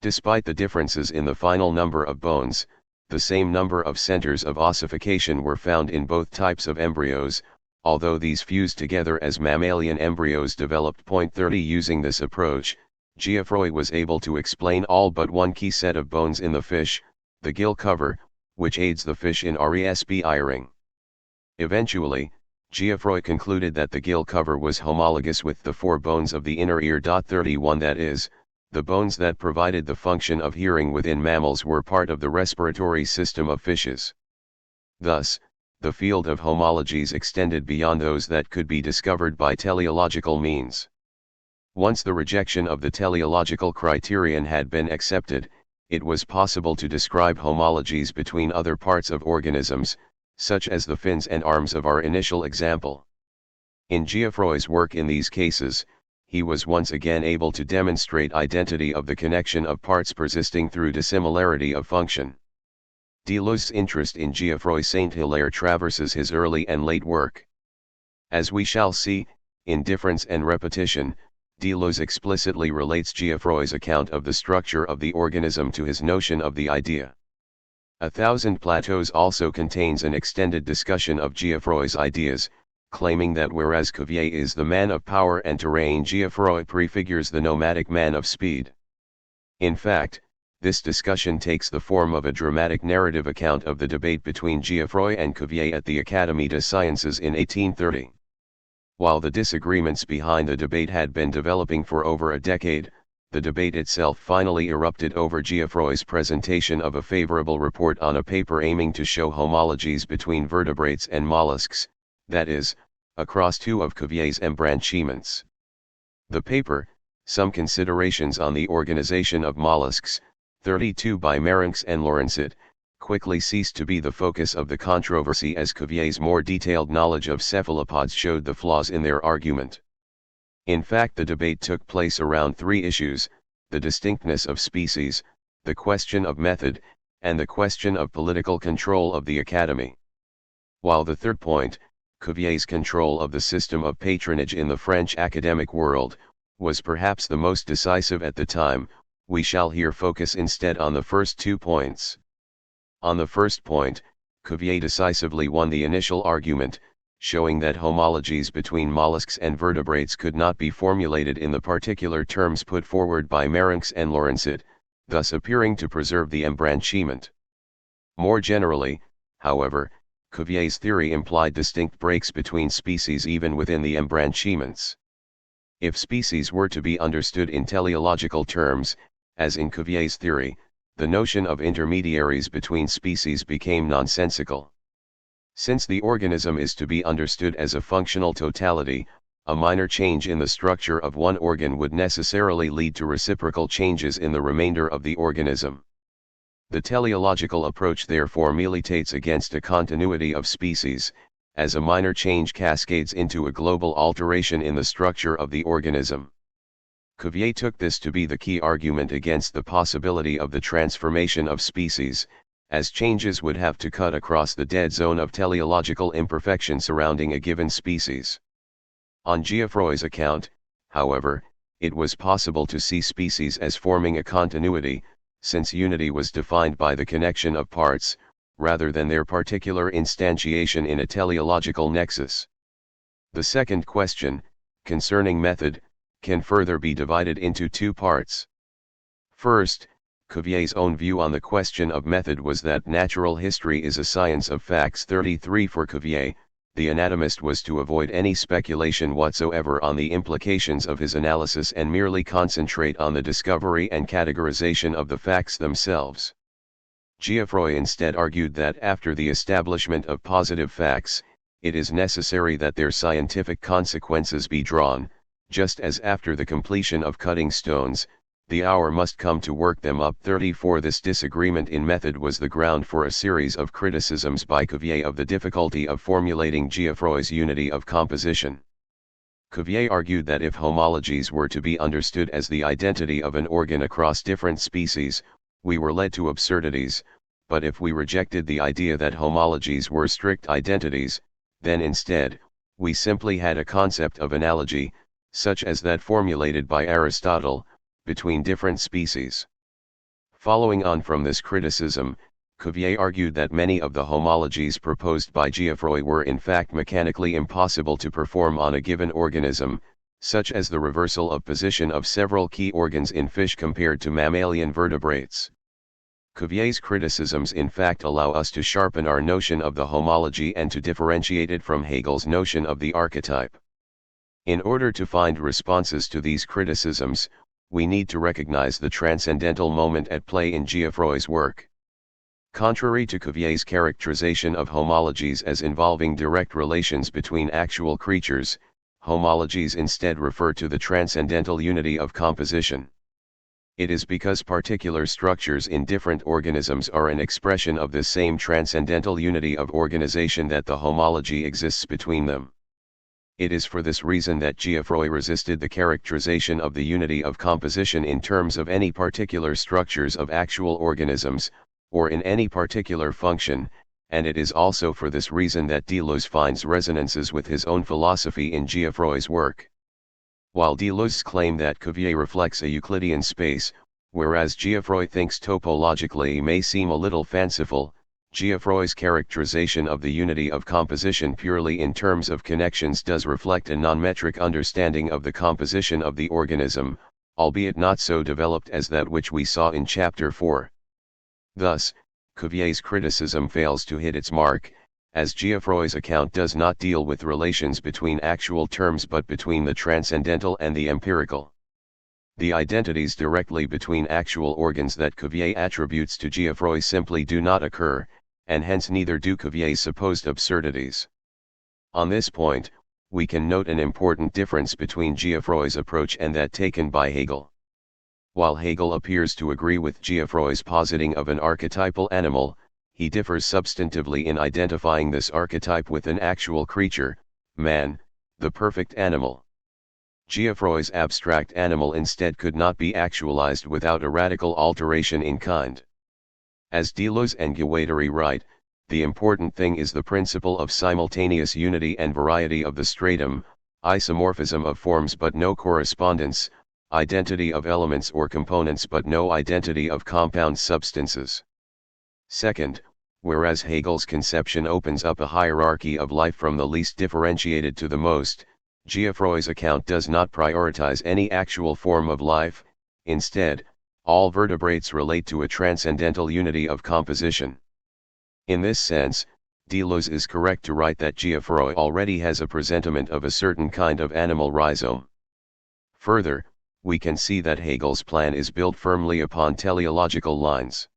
Despite the differences in the final number of bones, the same number of centers of ossification were found in both types of embryos, although these fused together as mammalian embryos developed. 30 Using this approach, Geoffroy was able to explain all but one key set of bones in the fish, the gill cover, which aids the fish in respiring. Eventually, Geoffroy concluded that the gill cover was homologous with the four bones of the inner ear. 31 That is, the bones that provided the function of hearing within mammals were part of the respiratory system of fishes. Thus, the field of homologies extended beyond those that could be discovered by teleological means. Once the rejection of the teleological criterion had been accepted, it was possible to describe homologies between other parts of organisms, such as the fins and arms of our initial example. In Geoffroy's work in these cases, he was once again able to demonstrate identity of the connection of parts persisting through dissimilarity of function. Deleuze's interest in Geoffroy Saint-Hilaire traverses his early and late work. As we shall see, in Difference and Repetition, Deleuze explicitly relates Geoffroy's account of the structure of the organism to his notion of the idea. A Thousand Plateaus also contains an extended discussion of Geoffroy's ideas, claiming that whereas Cuvier is the man of power and terrain, Geoffroy prefigures the nomadic man of speed. In fact, this discussion takes the form of a dramatic narrative account of the debate between Geoffroy and Cuvier at the Académie des Sciences in 1830. While the disagreements behind the debate had been developing for over a decade, the debate itself finally erupted over Geoffroy's presentation of a favorable report on a paper aiming to show homologies between vertebrates and mollusks, that is, across two of Cuvier's embranchements. The paper, Some Considerations on the Organization of Mollusks, 32 by Marinx and Lorenzit, quickly ceased to be the focus of the controversy as Cuvier's more detailed knowledge of cephalopods showed the flaws in their argument. In fact, the debate took place around three issues: the distinctness of species, the question of method, and the question of political control of the Academy. While the third point, Cuvier's control of the system of patronage in the French academic world, was perhaps the most decisive at the time, we shall here focus instead on the first 2 points. On the first point, Cuvier decisively won the initial argument, showing that homologies between mollusks and vertebrates could not be formulated in the particular terms put forward by Marinx and Lorenzit, thus appearing to preserve the embranchement. More generally, however, Cuvier's theory implied distinct breaks between species even within the embranchements. If species were to be understood in teleological terms, as in Cuvier's theory, the notion of intermediaries between species became nonsensical. Since the organism is to be understood as a functional totality, a minor change in the structure of one organ would necessarily lead to reciprocal changes in the remainder of the organism. The teleological approach therefore militates against a continuity of species, as a minor change cascades into a global alteration in the structure of the organism. Cuvier took this to be the key argument against the possibility of the transformation of species, as changes would have to cut across the dead zone of teleological imperfection surrounding a given species. On Geoffroy's account, however, it was possible to see species as forming a continuity, since unity was defined by the connection of parts, rather than their particular instantiation in a teleological nexus. The second question, concerning method, can further be divided into 2 parts. First, Cuvier's own view on the question of method was that natural history is a science of facts. 33 For Cuvier, the anatomist was to avoid any speculation whatsoever on the implications of his analysis and merely concentrate on the discovery and categorization of the facts themselves. Geoffroy instead argued that after the establishment of positive facts, it is necessary that their scientific consequences be drawn, just as after the completion of cutting stones, the hour must come to work them up. 34 This disagreement in method was the ground for a series of criticisms by Cuvier of the difficulty of formulating Geoffroy's unity of composition. Cuvier argued that if homologies were to be understood as the identity of an organ across different species, we were led to absurdities, but if we rejected the idea that homologies were strict identities, then instead, we simply had a concept of analogy, such as that formulated by Aristotle, between different species. Following on from this criticism, Cuvier argued that many of the homologies proposed by Geoffroy were in fact mechanically impossible to perform on a given organism, such as the reversal of position of several key organs in fish compared to mammalian vertebrates. Cuvier's criticisms in fact allow us to sharpen our notion of the homology and to differentiate it from Hegel's notion of the archetype. In order to find responses to these criticisms, we need to recognize the transcendental moment at play in Geoffroy's work. Contrary to Cuvier's characterization of homologies as involving direct relations between actual creatures, homologies instead refer to the transcendental unity of composition. It is because particular structures in different organisms are an expression of this same transcendental unity of organization that the homology exists between them. It is for this reason that Geoffroy resisted the characterization of the unity of composition in terms of any particular structures of actual organisms, or in any particular function, and it is also for this reason that Deleuze finds resonances with his own philosophy in Geoffroy's work. While Deleuze's claim that Cuvier reflects a Euclidean space, whereas Geoffroy thinks topologically may seem a little fanciful, Geoffroy's characterization of the unity of composition purely in terms of connections does reflect a non-metric understanding of the composition of the organism, albeit not so developed as that which we saw in Chapter 4. Thus, Cuvier's criticism fails to hit its mark, as Geoffroy's account does not deal with relations between actual terms but between the transcendental and the empirical. The identities directly between actual organs that Cuvier attributes to Geoffroy simply do not occur, and hence neither do Cuvier's supposed absurdities. On this point, we can note an important difference between Geoffroy's approach and that taken by Hegel. While Hegel appears to agree with Geoffroy's positing of an archetypal animal, he differs substantively in identifying this archetype with an actual creature, man, the perfect animal. Geoffroy's abstract animal instead could not be actualized without a radical alteration in kind. As Deleuze and Guattari write, the important thing is the principle of simultaneous unity and variety of the stratum, isomorphism of forms but no correspondence, identity of elements or components but no identity of compound substances. Second, whereas Hegel's conception opens up a hierarchy of life from the least differentiated to the most, Geoffroy's account does not prioritize any actual form of life. Instead, all vertebrates relate to a transcendental unity of composition. In this sense, Deleuze is correct to write that Geoffroy already has a presentiment of a certain kind of animal rhizome. Further, we can see that Hegel's plan is built firmly upon teleological lines.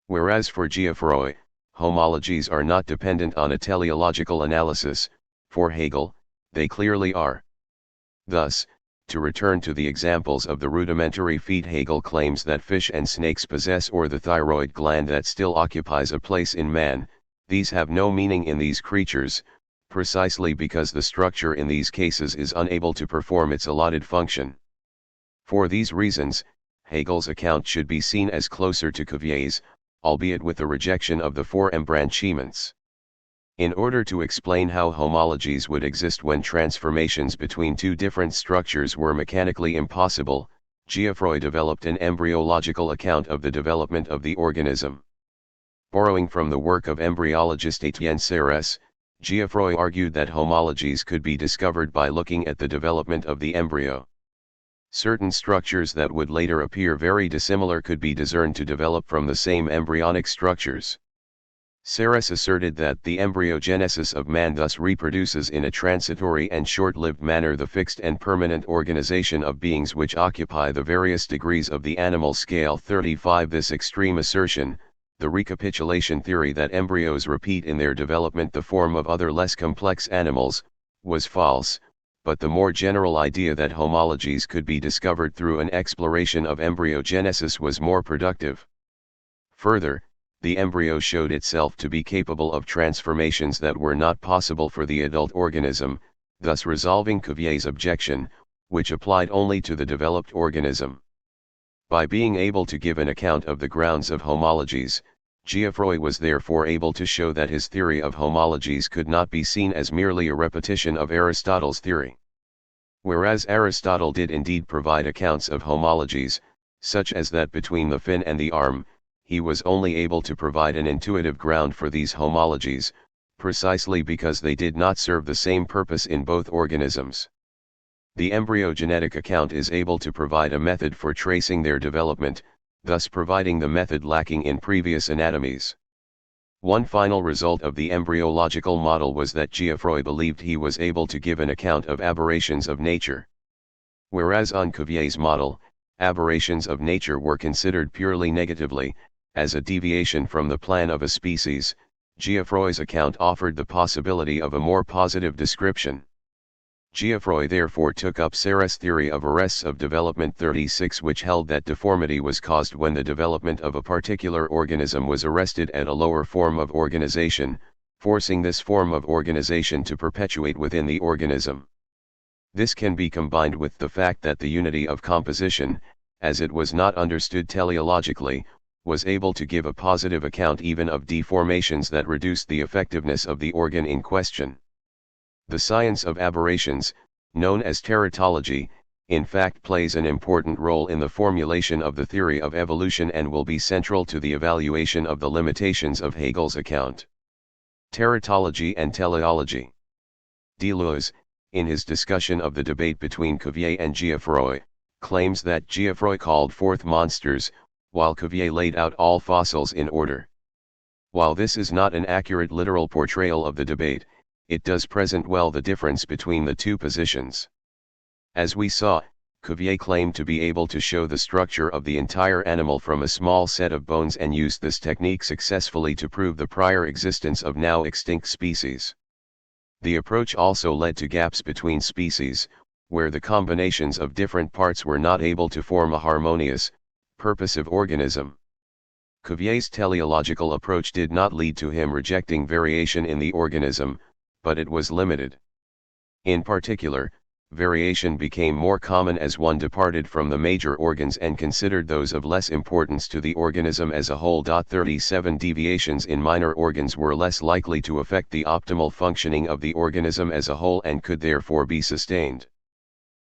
Whereas for Geoffroy, homologies are not dependent on a teleological analysis, for Hegel, they clearly are. Thus, to return to the examples of the rudimentary feet, Hegel claims that fish and snakes possess or the thyroid gland that still occupies a place in man. These have no meaning in these creatures, precisely because the structure in these cases is unable to perform its allotted function. For these reasons, Hegel's account should be seen as closer to Cuvier's, albeit with a rejection of the four embranchements. In order to explain how homologies would exist when transformations between two different structures were mechanically impossible, Geoffroy developed an embryological account of the development of the organism. Borrowing from the work of embryologist Étienne Serres, Geoffroy argued that homologies could be discovered by looking at the development of the embryo. Certain structures that would later appear very dissimilar could be discerned to develop from the same embryonic structures. Serres asserted that the embryogenesis of man thus reproduces in a transitory and short-lived manner the fixed and permanent organization of beings which occupy the various degrees of the animal scale. 35. This extreme assertion, the recapitulation theory that embryos repeat in their development the form of other less complex animals, was false, but the more general idea that homologies could be discovered through an exploration of embryogenesis was more productive. Further, the embryo showed itself to be capable of transformations that were not possible for the adult organism, thus resolving Cuvier's objection, which applied only to the developed organism. By being able to give an account of the grounds of homologies, Geoffroy was therefore able to show that his theory of homologies could not be seen as merely a repetition of Aristotle's theory. Whereas Aristotle did indeed provide accounts of homologies, such as that between the fin and the arm, he was only able to provide an intuitive ground for these homologies, precisely because they did not serve the same purpose in both organisms. The embryogenetic account is able to provide a method for tracing their development, thus providing the method lacking in previous anatomies. One final result of the embryological model was that Geoffroy believed he was able to give an account of aberrations of nature. Whereas on Cuvier's model, aberrations of nature were considered purely negatively, as a deviation from the plan of a species, Geoffroy's account offered the possibility of a more positive description. Geoffroy therefore took up Serres' theory of arrests of development 36, which held that deformity was caused when the development of a particular organism was arrested at a lower form of organization, forcing this form of organization to perpetuate within the organism. This can be combined with the fact that the unity of composition, as it was not understood teleologically, was able to give a positive account even of deformations that reduced the effectiveness of the organ in question. The science of aberrations, known as teratology, in fact plays an important role in the formulation of the theory of evolution and will be central to the evaluation of the limitations of Hegel's account. Teratology and teleology. Deleuze, in his discussion of the debate between Cuvier and Geoffroy, claims that Geoffroy called forth monsters, while Cuvier laid out all fossils in order. While this is not an accurate literal portrayal of the debate, it does present well the difference between the two positions. As we saw, Cuvier claimed to be able to show the structure of the entire animal from a small set of bones and used this technique successfully to prove the prior existence of now extinct species. The approach also led to gaps between species, where the combinations of different parts were not able to form a harmonious, purposive organism. Cuvier's teleological approach did not lead to him rejecting variation in the organism, but it was limited. In particular, variation became more common as one departed from the major organs and considered those of less importance to the organism as a whole. 37 Deviations in minor organs were less likely to affect the optimal functioning of the organism as a whole and could therefore be sustained.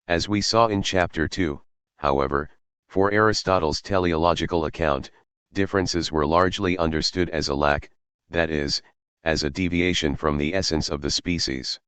As we saw in Chapter 2, however, for Aristotle's teleological account, differences were largely understood as a lack, that is, as a deviation from the essence of the species.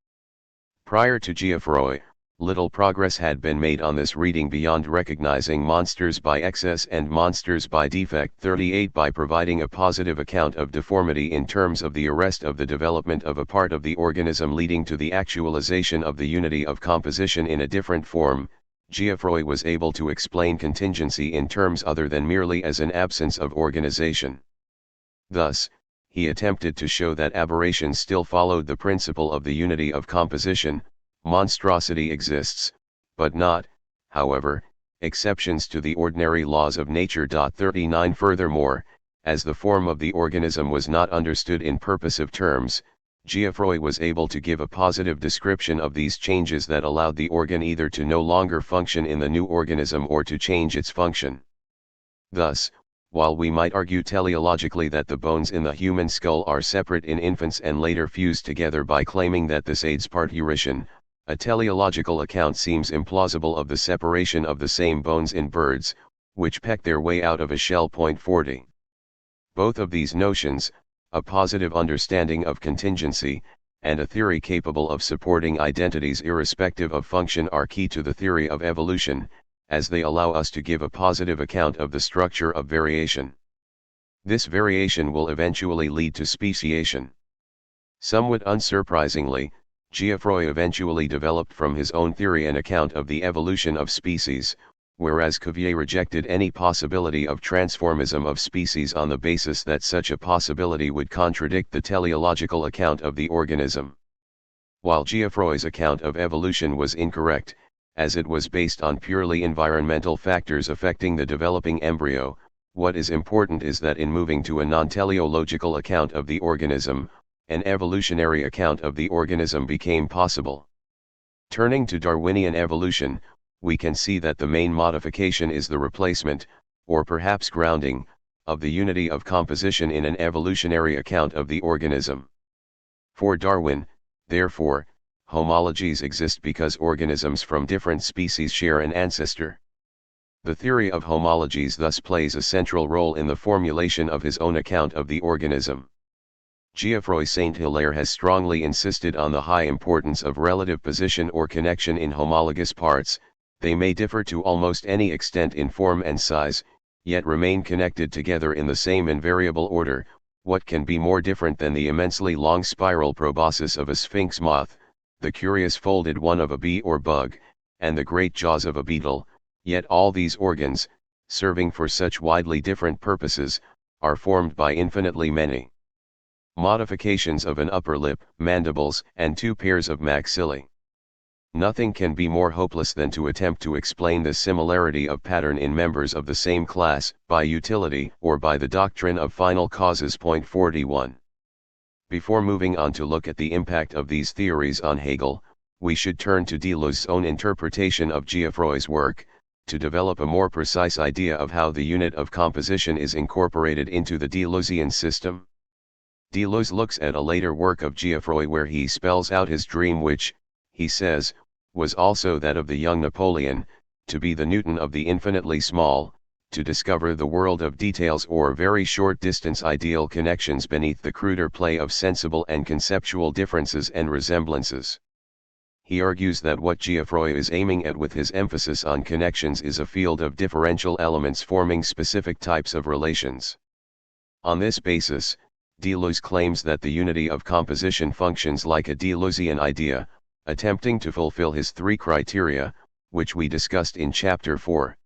Prior to Geoffroy, little progress had been made on this reading beyond recognizing monsters by excess and monsters by defect. 38 By providing a positive account of deformity in terms of the arrest of the development of a part of the organism leading to the actualization of the unity of composition in a different form, Geoffroy was able to explain contingency in terms other than merely as an absence of organization. Thus, he attempted to show that aberrations still followed the principle of the unity of composition. Monstrosity exists, but not, however, exceptions to the ordinary laws of nature. 39 Furthermore, as the form of the organism was not understood in purposive terms, Geoffroy was able to give a positive description of these changes that allowed the organ either to no longer function in the new organism or to change its function. Thus, while we might argue teleologically that the bones in the human skull are separate in infants and later fused together by claiming that this aids parturition, a teleological account seems implausible of the separation of the same bones in birds, which peck their way out of a shell. 40. Both of these notions, a positive understanding of contingency, and a theory capable of supporting identities irrespective of function, are key to the theory of evolution, as they allow us to give a positive account of the structure of variation. This variation will eventually lead to speciation. Somewhat unsurprisingly, Geoffroy eventually developed from his own theory an account of the evolution of species, whereas Cuvier rejected any possibility of transformism of species on the basis that such a possibility would contradict the teleological account of the organism. While Geoffroy's account of evolution was incorrect, as it was based on purely environmental factors affecting the developing embryo, what is important is that in moving to a non-teleological account of the organism, an evolutionary account of the organism became possible. Turning to Darwinian evolution, we can see that the main modification is the replacement, or perhaps grounding, of the unity of composition in an evolutionary account of the organism. For Darwin, therefore, homologies exist because organisms from different species share an ancestor. The theory of homologies thus plays a central role in the formulation of his own account of the organism. Geoffroy Saint-Hilaire has strongly insisted on the high importance of relative position or connection in homologous parts. They may differ to almost any extent in form and size, yet remain connected together in the same invariable order. What can be more different than the immensely long spiral proboscis of a sphinx moth, the curious folded one of a bee or bug, and the great jaws of a beetle? Yet all these organs, serving for such widely different purposes, are formed by infinitely many modifications of an upper lip, mandibles, and 2 pairs of maxillae. Nothing can be more hopeless than to attempt to explain this similarity of pattern in members of the same class, by utility or by the doctrine of final causes. 41. Before moving on to look at the impact of these theories on Hegel, we should turn to Deleuze's own interpretation of Geoffroy's work, to develop a more precise idea of how the unit of composition is incorporated into the Deleuzean system. Deleuze looks at a later work of Geoffroy where he spells out his dream, which, he says, was also that of the young Napoleon, to be the Newton of the infinitely small, to discover the world of details or very short distance ideal connections beneath the cruder play of sensible and conceptual differences and resemblances. He argues that what Geoffroy is aiming at with his emphasis on connections is a field of differential elements forming specific types of relations. On this basis, Deleuze claims that the unity of composition functions like a Deleuzian idea, attempting to fulfill his 3 criteria, which we discussed in Chapter 4.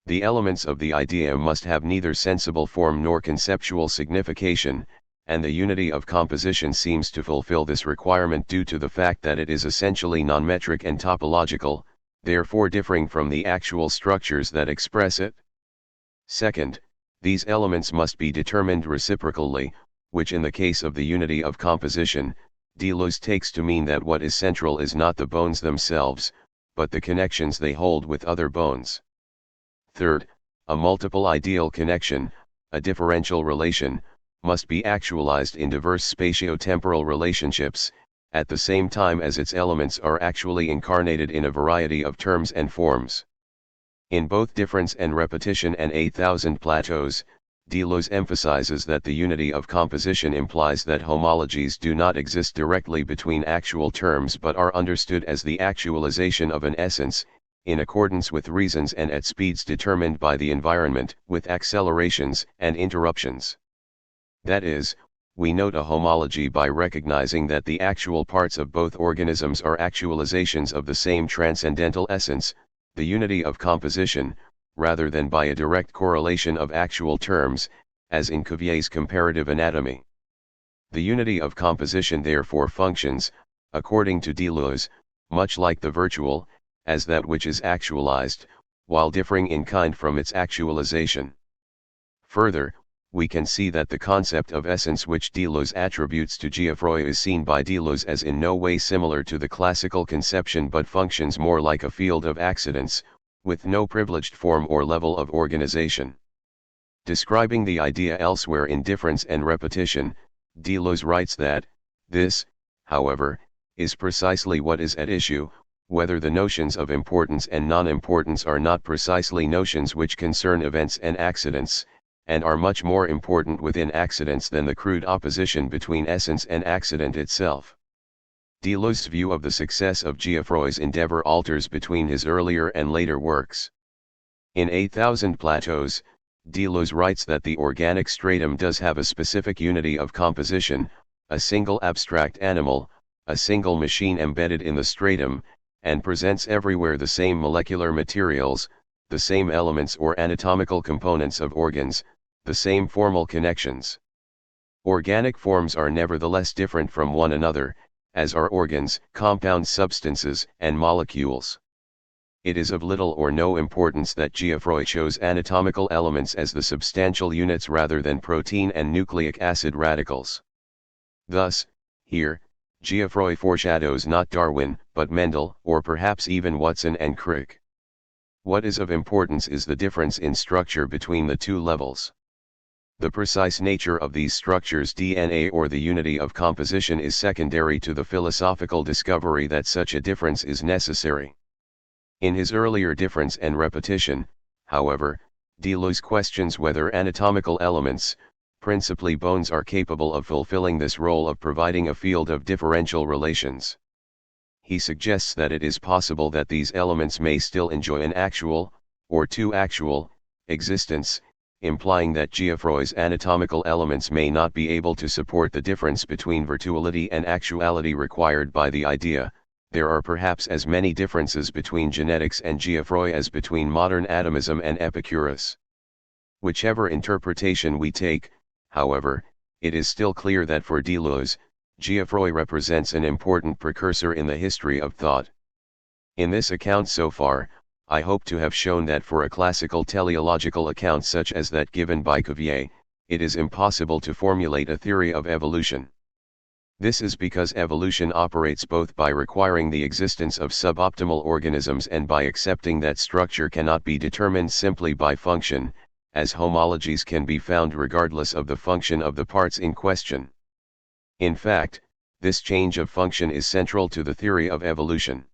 The elements of the idea must have neither sensible form nor conceptual signification, and the unity of composition seems to fulfill this requirement due to the fact that it is essentially non-metric and topological, therefore differing from the actual structures that express it. Second, these elements must be determined reciprocally, which in the case of the unity of composition, Deleuze takes to mean that what is central is not the bones themselves, but the connections they hold with other bones. Third, a multiple ideal connection, a differential relation, must be actualized in diverse spatio-temporal relationships, at the same time as its elements are actually incarnated in a variety of terms and forms. In both Difference and Repetition and 8,000 Plateaus, Deleuze emphasizes that the unity of composition implies that homologies do not exist directly between actual terms but are understood as the actualization of an essence, in accordance with reasons and at speeds determined by the environment, with accelerations and interruptions. That is, we note a homology by recognizing that the actual parts of both organisms are actualizations of the same transcendental essence, the unity of composition, rather than by a direct correlation of actual terms, as in Cuvier's comparative anatomy. The unity of composition therefore functions, according to Deleuze, much like the virtual, as that which is actualized, while differing in kind from its actualization. Further, we can see that the concept of essence which Deleuze attributes to Geoffroy is seen by Deleuze as in no way similar to the classical conception but functions more like a field of accidents, with no privileged form or level of organization. Describing the idea elsewhere in Difference and Repetition, Deleuze writes that, this, however, is precisely what is at issue, whether the notions of importance and non-importance are not precisely notions which concern events and accidents, and are much more important within accidents than the crude opposition between essence and accident itself. Deleuze's view of the success of Geoffroy's endeavor alters between his earlier and later works. In 8,000 Plateaus, Deleuze writes that the organic stratum does have a specific unity of composition, a single abstract animal, a single machine embedded in the stratum, and presents everywhere the same molecular materials, the same elements or anatomical components of organs, the same formal connections. Organic forms are nevertheless different from one another, as are organs, compound substances, and molecules. It is of little or no importance that Geoffroy chose anatomical elements as the substantial units rather than protein and nucleic acid radicals. Thus, here, Geoffroy foreshadows not Darwin, but Mendel, or perhaps even Watson and Crick. What is of importance is the difference in structure between the two levels. The precise nature of these structures' DNA or the unity of composition is secondary to the philosophical discovery that such a difference is necessary. In his earlier Difference and Repetition, however, Deleuze questions whether anatomical elements, principally bones, are capable of fulfilling this role of providing a field of differential relations. He suggests that it is possible that these elements may still enjoy an actual, or two-actual, existence, implying that Geoffroy's anatomical elements may not be able to support the difference between virtuality and actuality required by the idea. There are perhaps as many differences between genetics and Geoffroy as between modern atomism and Epicurus. Whichever interpretation we take, however, it is still clear that for Deleuze, Geoffroy represents an important precursor in the history of thought. In this account so far, I hope to have shown that for a classical teleological account such as that given by Cuvier, it is impossible to formulate a theory of evolution. This is because evolution operates both by requiring the existence of suboptimal organisms and by accepting that structure cannot be determined simply by function, as homologies can be found regardless of the function of the parts in question. In fact, this change of function is central to the theory of evolution.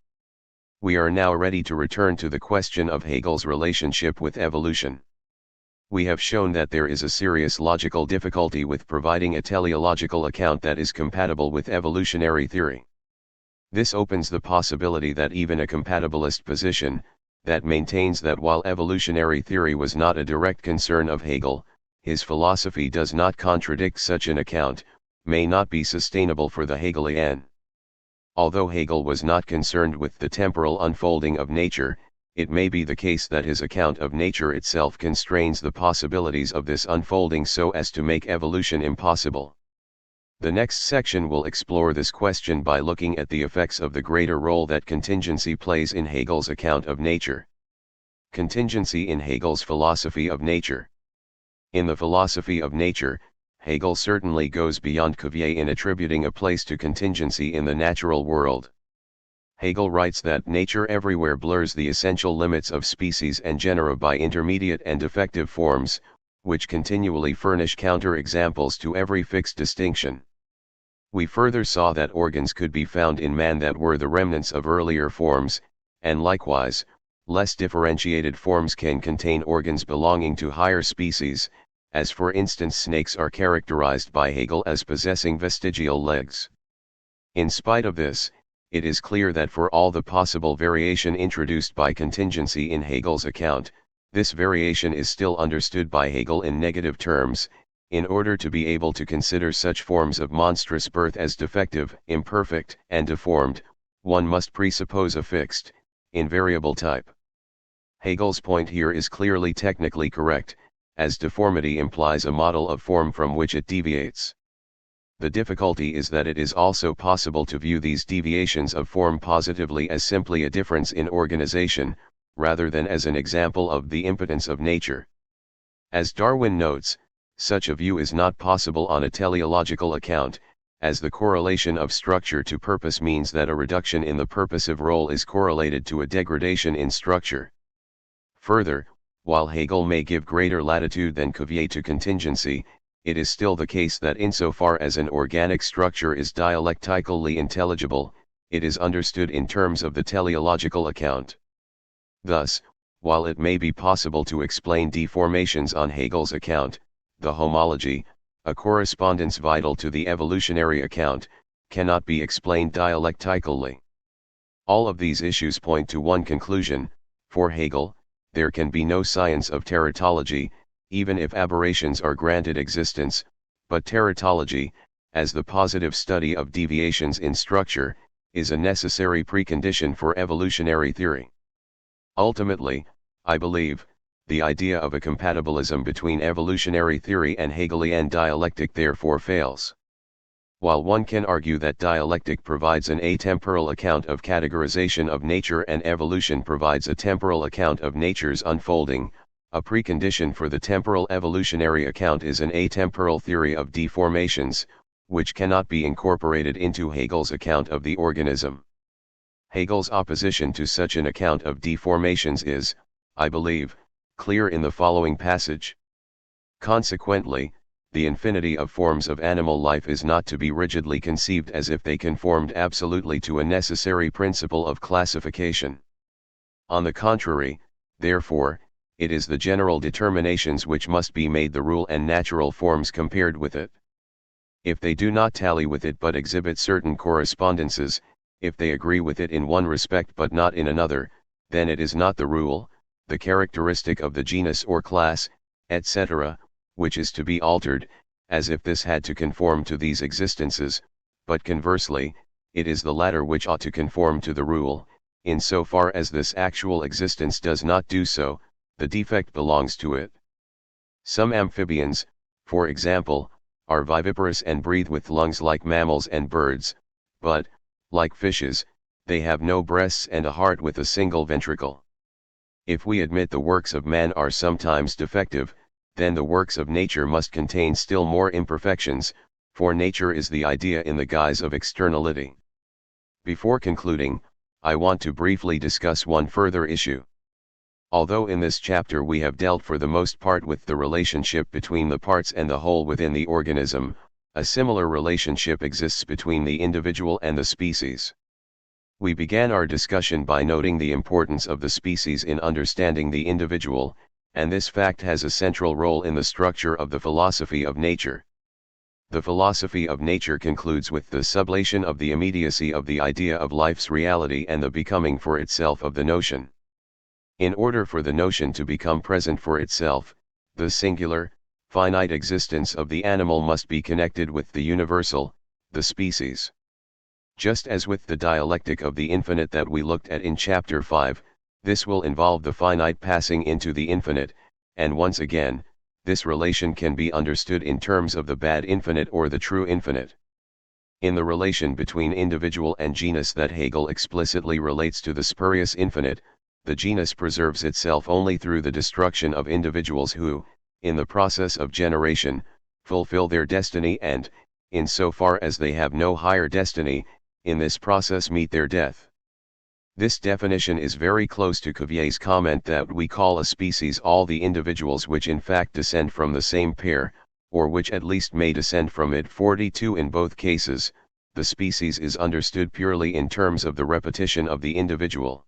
We are now ready to return to the question of Hegel's relationship with evolution. We have shown that there is a serious logical difficulty with providing a teleological account that is compatible with evolutionary theory. This opens the possibility that even a compatibilist position, that maintains that while evolutionary theory was not a direct concern of Hegel, his philosophy does not contradict such an account, may not be sustainable for the Hegelian. Although Hegel was not concerned with the temporal unfolding of nature, it may be the case that his account of nature itself constrains the possibilities of this unfolding so as to make evolution impossible. The next section will explore this question by looking at the effects of the greater role that contingency plays in Hegel's account of nature. Contingency in Hegel's philosophy of nature. In the philosophy of nature, Hegel certainly goes beyond Cuvier in attributing a place to contingency in the natural world. Hegel writes that nature everywhere blurs the essential limits of species and genera by intermediate and defective forms, which continually furnish counter-examples to every fixed distinction. We further saw that organs could be found in man that were the remnants of earlier forms, and likewise, less differentiated forms can contain organs belonging to higher species, as for instance snakes are characterized by Hegel as possessing vestigial legs. In spite of this, it is clear that for all the possible variation introduced by contingency in Hegel's account, this variation is still understood by Hegel in negative terms. In order to be able to consider such forms of monstrous birth as defective, imperfect, and deformed, one must presuppose a fixed, invariable type. Hegel's point here is clearly technically correct, as deformity implies a model of form from which it deviates. The difficulty is that it is also possible to view these deviations of form positively as simply a difference in organization, rather than as an example of the impotence of nature. As Darwin notes, such a view is not possible on a teleological account, as the correlation of structure to purpose means that a reduction in the purposive role is correlated to a degradation in structure. Further, while Hegel may give greater latitude than Cuvier to contingency, it is still the case that insofar as an organic structure is dialectically intelligible, it is understood in terms of the teleological account. Thus, while it may be possible to explain deformations on Hegel's account, the homology, a correspondence vital to the evolutionary account, cannot be explained dialectically. All of these issues point to one conclusion: for Hegel, there can be no science of teratology, even if aberrations are granted existence, but teratology, as the positive study of deviations in structure, is a necessary precondition for evolutionary theory. Ultimately, I believe, the idea of a compatibilism between evolutionary theory and Hegelian dialectic therefore fails. While one can argue that dialectic provides an atemporal account of categorization of nature and evolution provides a temporal account of nature's unfolding, a precondition for the temporal evolutionary account is an atemporal theory of deformations, which cannot be incorporated into Hegel's account of the organism. Hegel's opposition to such an account of deformations is, I believe, clear in the following passage. Consequently, the infinity of forms of animal life is not to be rigidly conceived as if they conformed absolutely to a necessary principle of classification. On the contrary, therefore, it is the general determinations which must be made the rule and natural forms compared with it. If they do not tally with it but exhibit certain correspondences, if they agree with it in one respect but not in another, then it is not the rule, the characteristic of the genus or class, etc., which is to be altered, as if this had to conform to these existences, but conversely, it is the latter which ought to conform to the rule. In so far as this actual existence does not do so, the defect belongs to it. Some amphibians, for example, are viviparous and breathe with lungs like mammals and birds, but, like fishes, they have no breasts and a heart with a single ventricle. If we admit the works of man are sometimes defective, then the works of nature must contain still more imperfections, for nature is the idea in the guise of externality. Before concluding, I want to briefly discuss one further issue. Although in this chapter we have dealt for the most part with the relationship between the parts and the whole within the organism, a similar relationship exists between the individual and the species. We began our discussion by noting the importance of the species in understanding the individual, and this fact has a central role in the structure of the philosophy of nature. The philosophy of nature concludes with the sublation of the immediacy of the idea of life's reality and the becoming for itself of the notion. In order for the notion to become present for itself, the singular, finite existence of the animal must be connected with the universal, the species. Just as with the dialectic of the infinite that we looked at in chapter 5, this will involve the finite passing into the infinite, and once again, this relation can be understood in terms of the bad infinite or the true infinite. In the relation between individual and genus that Hegel explicitly relates to the spurious infinite, the genus preserves itself only through the destruction of individuals who, in the process of generation, fulfill their destiny and, in so far as they have no higher destiny, in this process meet their death. This definition is very close to Cuvier's comment that we call a species all the individuals which in fact descend from the same pair, or which at least may descend from it. 42 In both cases, the species is understood purely in terms of the repetition of the individual.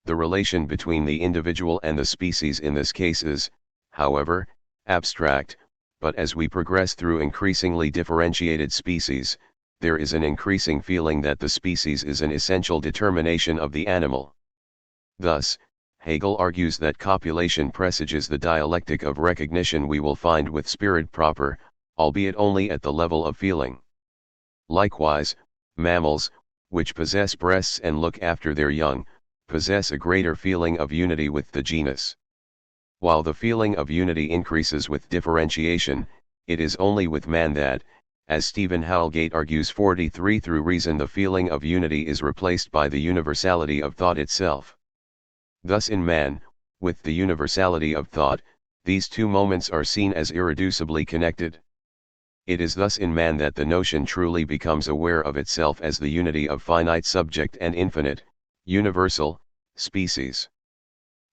The relation between the individual and the species in this case is, however, abstract, but as we progress through increasingly differentiated species, there is an increasing feeling that the species is an essential determination of the animal. Thus, Hegel argues that copulation presages the dialectic of recognition we will find with spirit proper, albeit only at the level of feeling. Likewise, mammals, which possess breasts and look after their young, possess a greater feeling of unity with the genus. While the feeling of unity increases with differentiation, it is only with man that, as Stephen Howelgate argues 43 through reason the feeling of unity is replaced by the universality of thought itself. Thus in man, with the universality of thought, these two moments are seen as irreducibly connected. It is thus in man that the notion truly becomes aware of itself as the unity of finite subject and infinite, universal, species.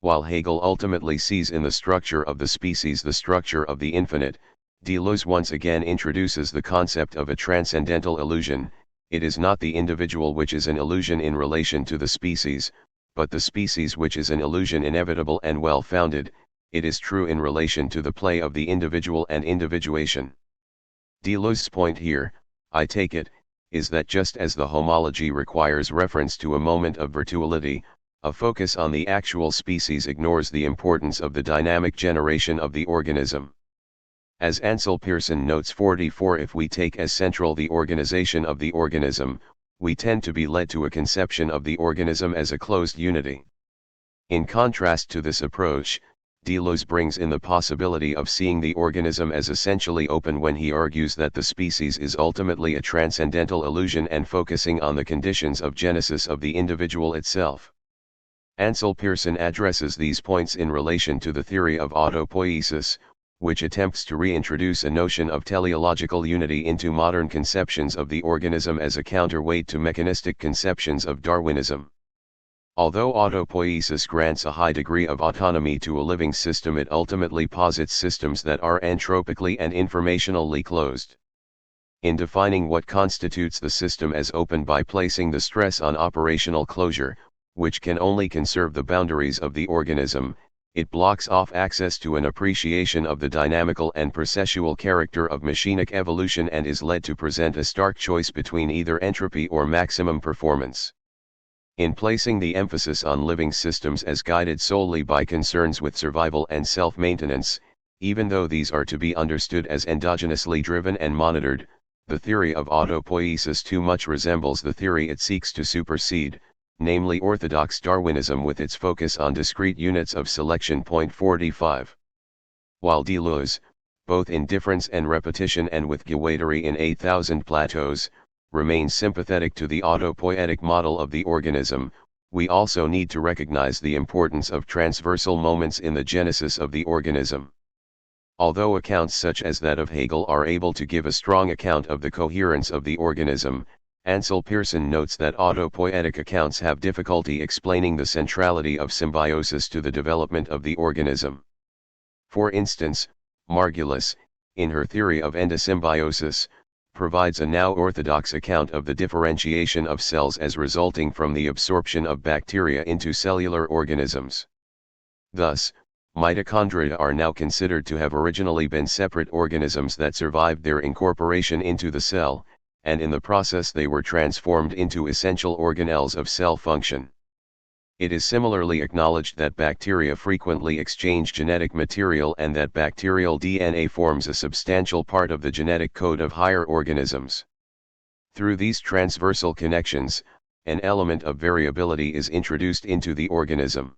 While Hegel ultimately sees in the structure of the species the structure of the infinite, Deleuze once again introduces the concept of a transcendental illusion. It is not the individual which is an illusion in relation to the species, but the species which is an illusion inevitable and well-founded. It is true in relation to the play of the individual and individuation. Deleuze's point here, I take it, is that just as the homology requires reference to a moment of virtuality, A focus on the actual species ignores the importance of the dynamic generation of the organism. As Ansel Pearson notes 44, if we take as central the organization of the organism, we tend to be led to a conception of the organism as a closed unity. In contrast to this approach, Deleuze brings in the possibility of seeing the organism as essentially open when he argues that the species is ultimately a transcendental illusion and focusing on the conditions of genesis of the individual itself. Ansel Pearson addresses these points in relation to the theory of autopoiesis, which attempts to reintroduce a notion of teleological unity into modern conceptions of the organism as a counterweight to mechanistic conceptions of Darwinism. Although autopoiesis grants a high degree of autonomy to a living system, it ultimately posits systems that are entropically and informationally closed. In defining what constitutes the system as open by placing the stress on operational closure, which can only conserve the boundaries of the organism, it blocks off access to an appreciation of the dynamical and processual character of machinic evolution and is led to present a stark choice between either entropy or maximum performance. In placing the emphasis on living systems as guided solely by concerns with survival and self-maintenance, even though these are to be understood as endogenously driven and monitored, the theory of autopoiesis too much resembles the theory it seeks to supersede, namely orthodox Darwinism with its focus on discrete units of selection. 45. While Deleuze, both in Difference and Repetition and with Guattari in 8,000 Plateaus, remains sympathetic to the autopoietic model of the organism, we also need to recognize the importance of transversal moments in the genesis of the organism. Although accounts such as that of Hegel are able to give a strong account of the coherence of the organism, Ansel Pearson notes that autopoietic accounts have difficulty explaining the centrality of symbiosis to the development of the organism. For instance, Margulis, in her theory of endosymbiosis, provides a now orthodox account of the differentiation of cells as resulting from the absorption of bacteria into cellular organisms. Thus, mitochondria are now considered to have originally been separate organisms that survived their incorporation into the cell, and in the process they were transformed into essential organelles of cell function. It is similarly acknowledged that bacteria frequently exchange genetic material and that bacterial DNA forms a substantial part of the genetic code of higher organisms. Through these transversal connections, an element of variability is introduced into the organism.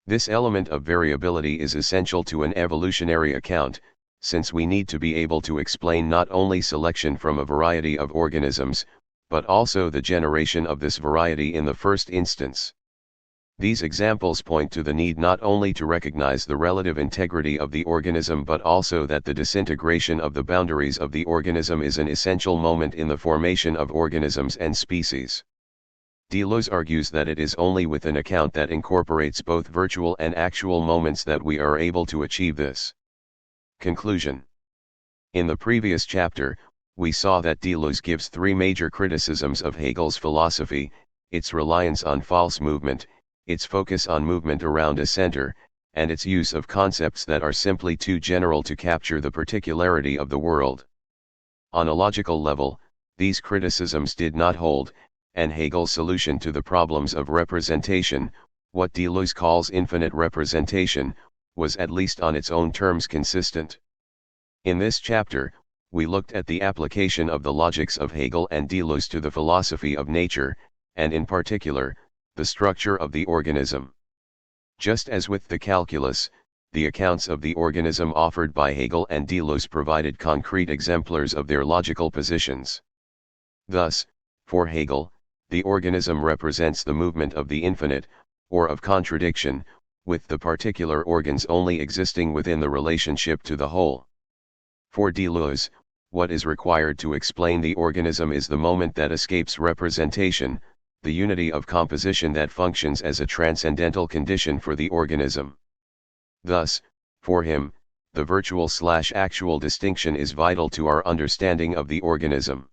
This element of variability is essential to an evolutionary account, since we need to be able to explain not only selection from a variety of organisms, but also the generation of this variety in the first instance. These examples point to the need not only to recognize the relative integrity of the organism but also that the disintegration of the boundaries of the organism is an essential moment in the formation of organisms and species. Deleuze argues that it is only with an account that incorporates both virtual and actual moments that we are able to achieve this. Conclusion. In the previous chapter, we saw that Deleuze gives three major criticisms of Hegel's philosophy: its reliance on false movement, its focus on movement around a center, and its use of concepts that are simply too general to capture the particularity of the world. On a logical level, these criticisms did not hold, and Hegel's solution to the problems of representation, what Deleuze calls infinite representation, was at least on its own terms consistent. In this chapter, we looked at the application of the logics of Hegel and Deleuze to the philosophy of nature, and in particular, the structure of the organism. Just as with the calculus, the accounts of the organism offered by Hegel and Deleuze provided concrete exemplars of their logical positions. Thus, for Hegel, the organism represents the movement of the infinite, or of contradiction, with the particular organs only existing within the relationship to the whole. For Deleuze, what is required to explain the organism is the moment that escapes representation, the unity of composition that functions as a transcendental condition for the organism. Thus, for him, the virtual/actual distinction is vital to our understanding of the organism.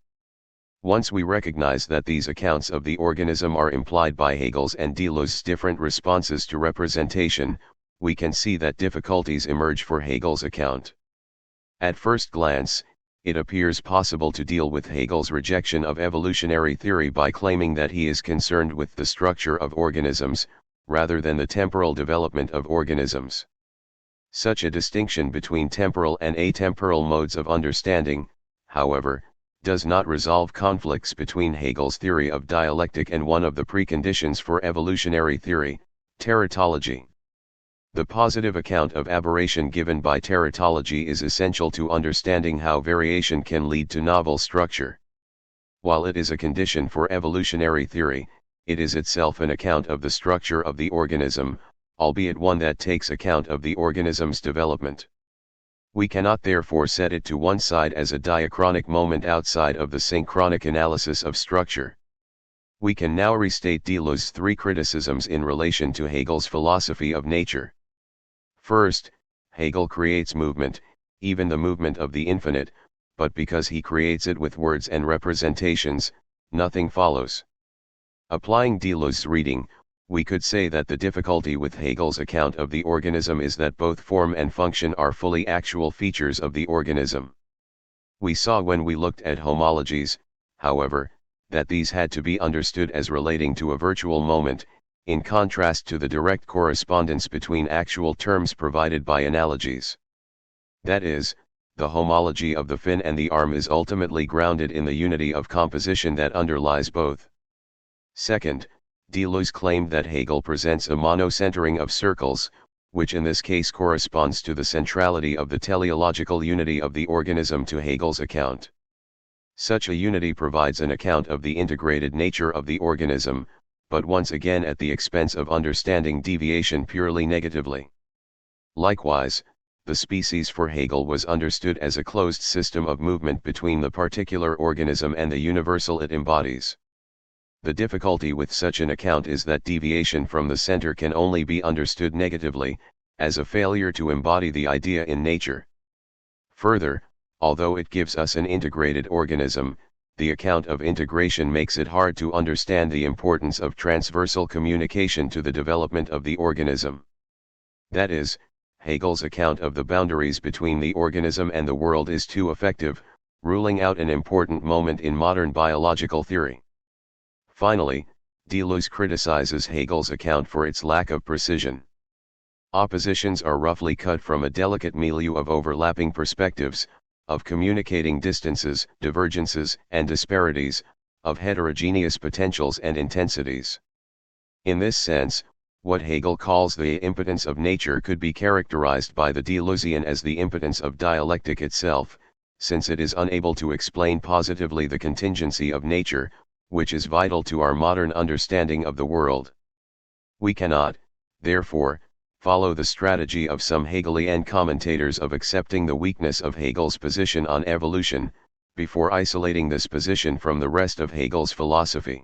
Once we recognize that these accounts of the organism are implied by Hegel's and Deleuze's different responses to representation, we can see that difficulties emerge for Hegel's account. At first glance, it appears possible to deal with Hegel's rejection of evolutionary theory by claiming that he is concerned with the structure of organisms, rather than the temporal development of organisms. Such a distinction between temporal and atemporal modes of understanding, however, does not resolve conflicts between Hegel's theory of dialectic and one of the preconditions for evolutionary theory, teratology. The positive account of aberration given by teratology is essential to understanding how variation can lead to novel structure. While it is a condition for evolutionary theory, it is itself an account of the structure of the organism, albeit one that takes account of the organism's development. We cannot therefore set it to one side as a diachronic moment outside of the synchronic analysis of structure. We can now restate Deleuze's three criticisms in relation to Hegel's philosophy of nature. First, Hegel creates movement, even the movement of the infinite, but because he creates it with words and representations, nothing follows. Applying Deleuze's reading, we could say that the difficulty with Hegel's account of the organism is that both form and function are fully actual features of the organism. We saw when we looked at homologies, however, that these had to be understood as relating to a virtual moment, in contrast to the direct correspondence between actual terms provided by analogies. That is, the homology of the fin and the arm is ultimately grounded in the unity of composition that underlies both. Second, Deleuze claimed that Hegel presents a monocentering of circles, which in this case corresponds to the centrality of the teleological unity of the organism to Hegel's account. Such a unity provides an account of the integrated nature of the organism, but once again at the expense of understanding deviation purely negatively. Likewise, the species for Hegel was understood as a closed system of movement between the particular organism and the universal it embodies. The difficulty with such an account is that deviation from the center can only be understood negatively, as a failure to embody the idea in nature. Further, although it gives us an integrated organism, the account of integration makes it hard to understand the importance of transversal communication to the development of the organism. That is, Hegel's account of the boundaries between the organism and the world is too effective, ruling out an important moment in modern biological theory. Finally, Deleuze criticizes Hegel's account for its lack of precision. Oppositions are roughly cut from a delicate milieu of overlapping perspectives, of communicating distances, divergences, and disparities, of heterogeneous potentials and intensities. In this sense, what Hegel calls the impotence of nature could be characterized by the Deleuzian as the impotence of dialectic itself, since it is unable to explain positively the contingency of nature, which is vital to our modern understanding of the world. We cannot, therefore, follow the strategy of some Hegelian commentators of accepting the weakness of Hegel's position on evolution, before isolating this position from the rest of Hegel's philosophy.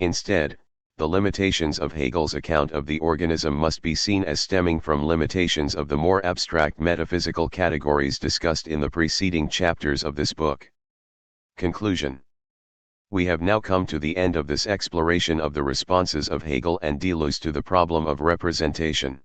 Instead, the limitations of Hegel's account of the organism must be seen as stemming from limitations of the more abstract metaphysical categories discussed in the preceding chapters of this book. Conclusion. We have now come to the end of this exploration of the responses of Hegel and Deleuze to the problem of representation.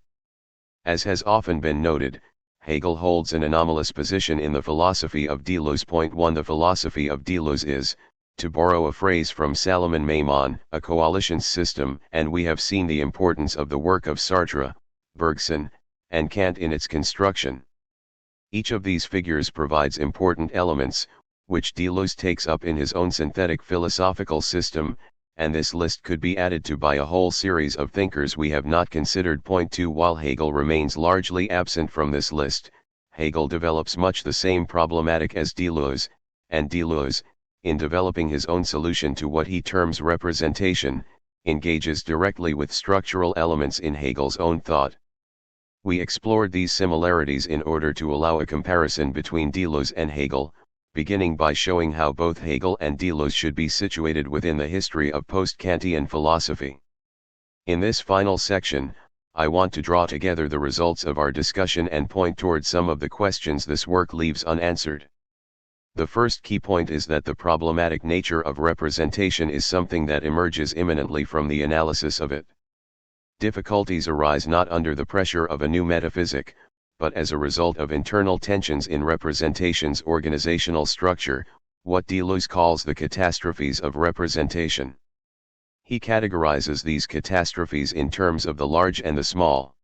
As has often been noted, Hegel holds an anomalous position in the philosophy of Deleuze. Point 1. The philosophy of Deleuze is, to borrow a phrase from Salomon Maimon, a coalition system, and we have seen the importance of the work of Sartre, Bergson, and Kant in its construction. Each of these figures provides important elements, which Deleuze takes up in his own synthetic philosophical system, and this list could be added to by a whole series of thinkers we have not considered. Point 2. While Hegel remains largely absent from this list, Hegel develops much the same problematic as Deleuze, and Deleuze, in developing his own solution to what he terms representation, engages directly with structural elements in Hegel's own thought. We explored these similarities in order to allow a comparison between Deleuze and Hegel, beginning by showing how both Hegel and Deleuze should be situated within the history of post-Kantian philosophy. In this final section, I want to draw together the results of our discussion and point toward some of the questions this work leaves unanswered. The first key point is that the problematic nature of representation is something that emerges imminently from the analysis of it. Difficulties arise not under the pressure of a new metaphysic, but as a result of internal tensions in representation's organizational structure, what Deleuze calls the catastrophes of representation. He categorizes these catastrophes in terms of the large and the small.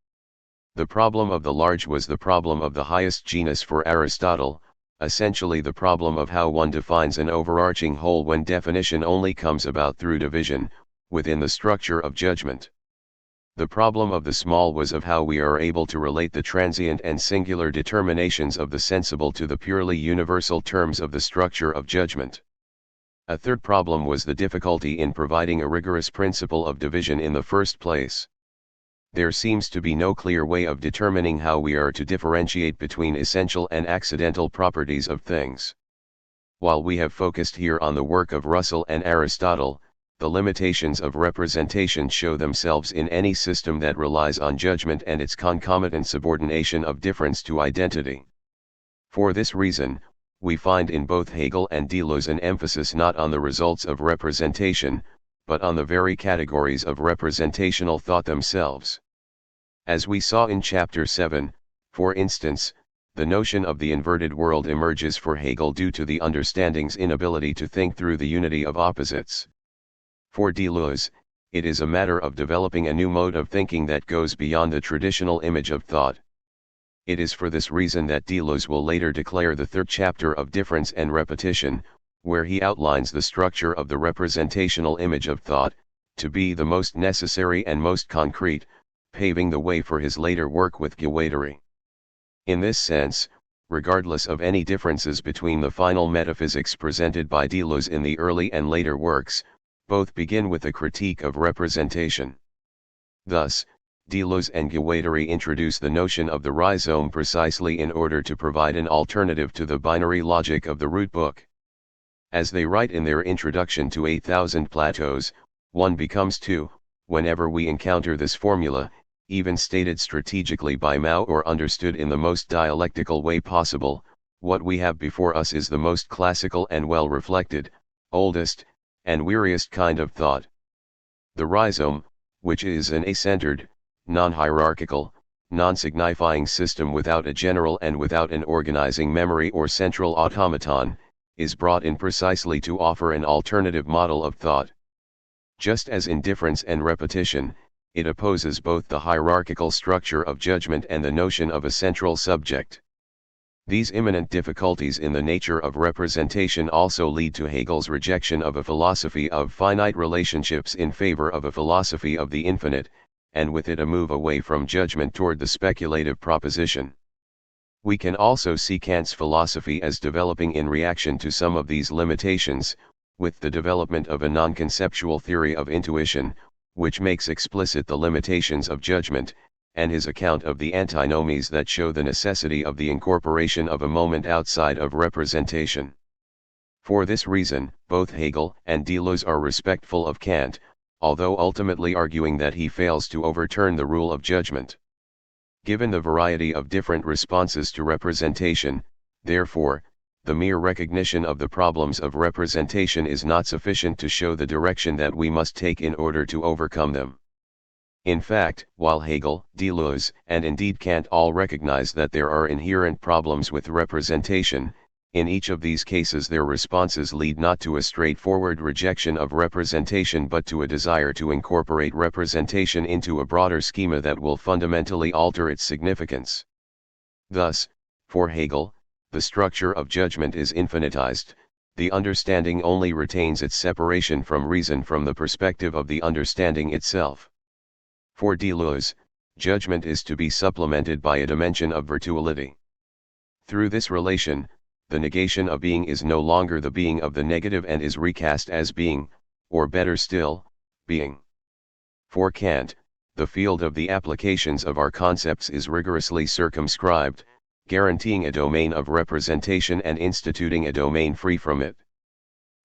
The problem of the large was the problem of the highest genus for Aristotle, essentially the problem of how one defines an overarching whole when definition only comes about through division, within the structure of judgment. The problem of the small was of how we are able to relate the transient and singular determinations of the sensible to the purely universal terms of the structure of judgment. A third problem was the difficulty in providing a rigorous principle of division in the first place. There seems to be no clear way of determining how we are to differentiate between essential and accidental properties of things. While we have focused here on the work of Russell and Aristotle, the limitations of representation show themselves in any system that relies on judgment and its concomitant subordination of difference to identity. For this reason, we find in both Hegel and Deleuze an emphasis not on the results of representation, but on the very categories of representational thought themselves. As we saw in Chapter 7, for instance, the notion of the inverted world emerges for Hegel due to the understanding's inability to think through the unity of opposites. For Deleuze, it is a matter of developing a new mode of thinking that goes beyond the traditional image of thought. It is for this reason that Deleuze will later declare the third chapter of Difference and Repetition, where he outlines the structure of the representational image of thought, to be the most necessary and most concrete, paving the way for his later work with Guattari. In this sense, regardless of any differences between the final metaphysics presented by Deleuze in the early and later works, both begin with a critique of representation. Thus, Deleuze and Guattari introduce the notion of the rhizome precisely in order to provide an alternative to the binary logic of the root book. As they write in their introduction to 8,000 Plateaus, 1 becomes 2, whenever we encounter this formula, even stated strategically by Mao or understood in the most dialectical way possible, what we have before us is the most classical and well-reflected, oldest, and weariest kind of thought. The rhizome, which is an a-centered, non-hierarchical, non-signifying system without a general and without an organizing memory or central automaton, is brought in precisely to offer an alternative model of thought. Just as in Difference and Repetition, it opposes both the hierarchical structure of judgment and the notion of a central subject. These imminent difficulties in the nature of representation also lead to Hegel's rejection of a philosophy of finite relationships in favor of a philosophy of the infinite, and with it a move away from judgment toward the speculative proposition. We can also see Kant's philosophy as developing in reaction to some of these limitations, with the development of a non-conceptual theory of intuition, which makes explicit the limitations of judgment, and his account of the antinomies that show the necessity of the incorporation of a moment outside of representation. For this reason, both Hegel and Deleuze are respectful of Kant, although ultimately arguing that he fails to overturn the rule of judgment. Given the variety of different responses to representation, therefore, the mere recognition of the problems of representation is not sufficient to show the direction that we must take in order to overcome them. In fact, while Hegel, Deleuze, and indeed Kant all recognize that there are inherent problems with representation, in each of these cases their responses lead not to a straightforward rejection of representation but to a desire to incorporate representation into a broader schema that will fundamentally alter its significance. Thus, for Hegel, the structure of judgment is infinitized, the understanding only retains its separation from reason from the perspective of the understanding itself. For Deleuze, judgment is to be supplemented by a dimension of virtuality. Through this relation, the negation of being is no longer the being of the negative and is recast as being, or better still, being. For Kant, the field of the applications of our concepts is rigorously circumscribed, guaranteeing a domain of representation and instituting a domain free from it.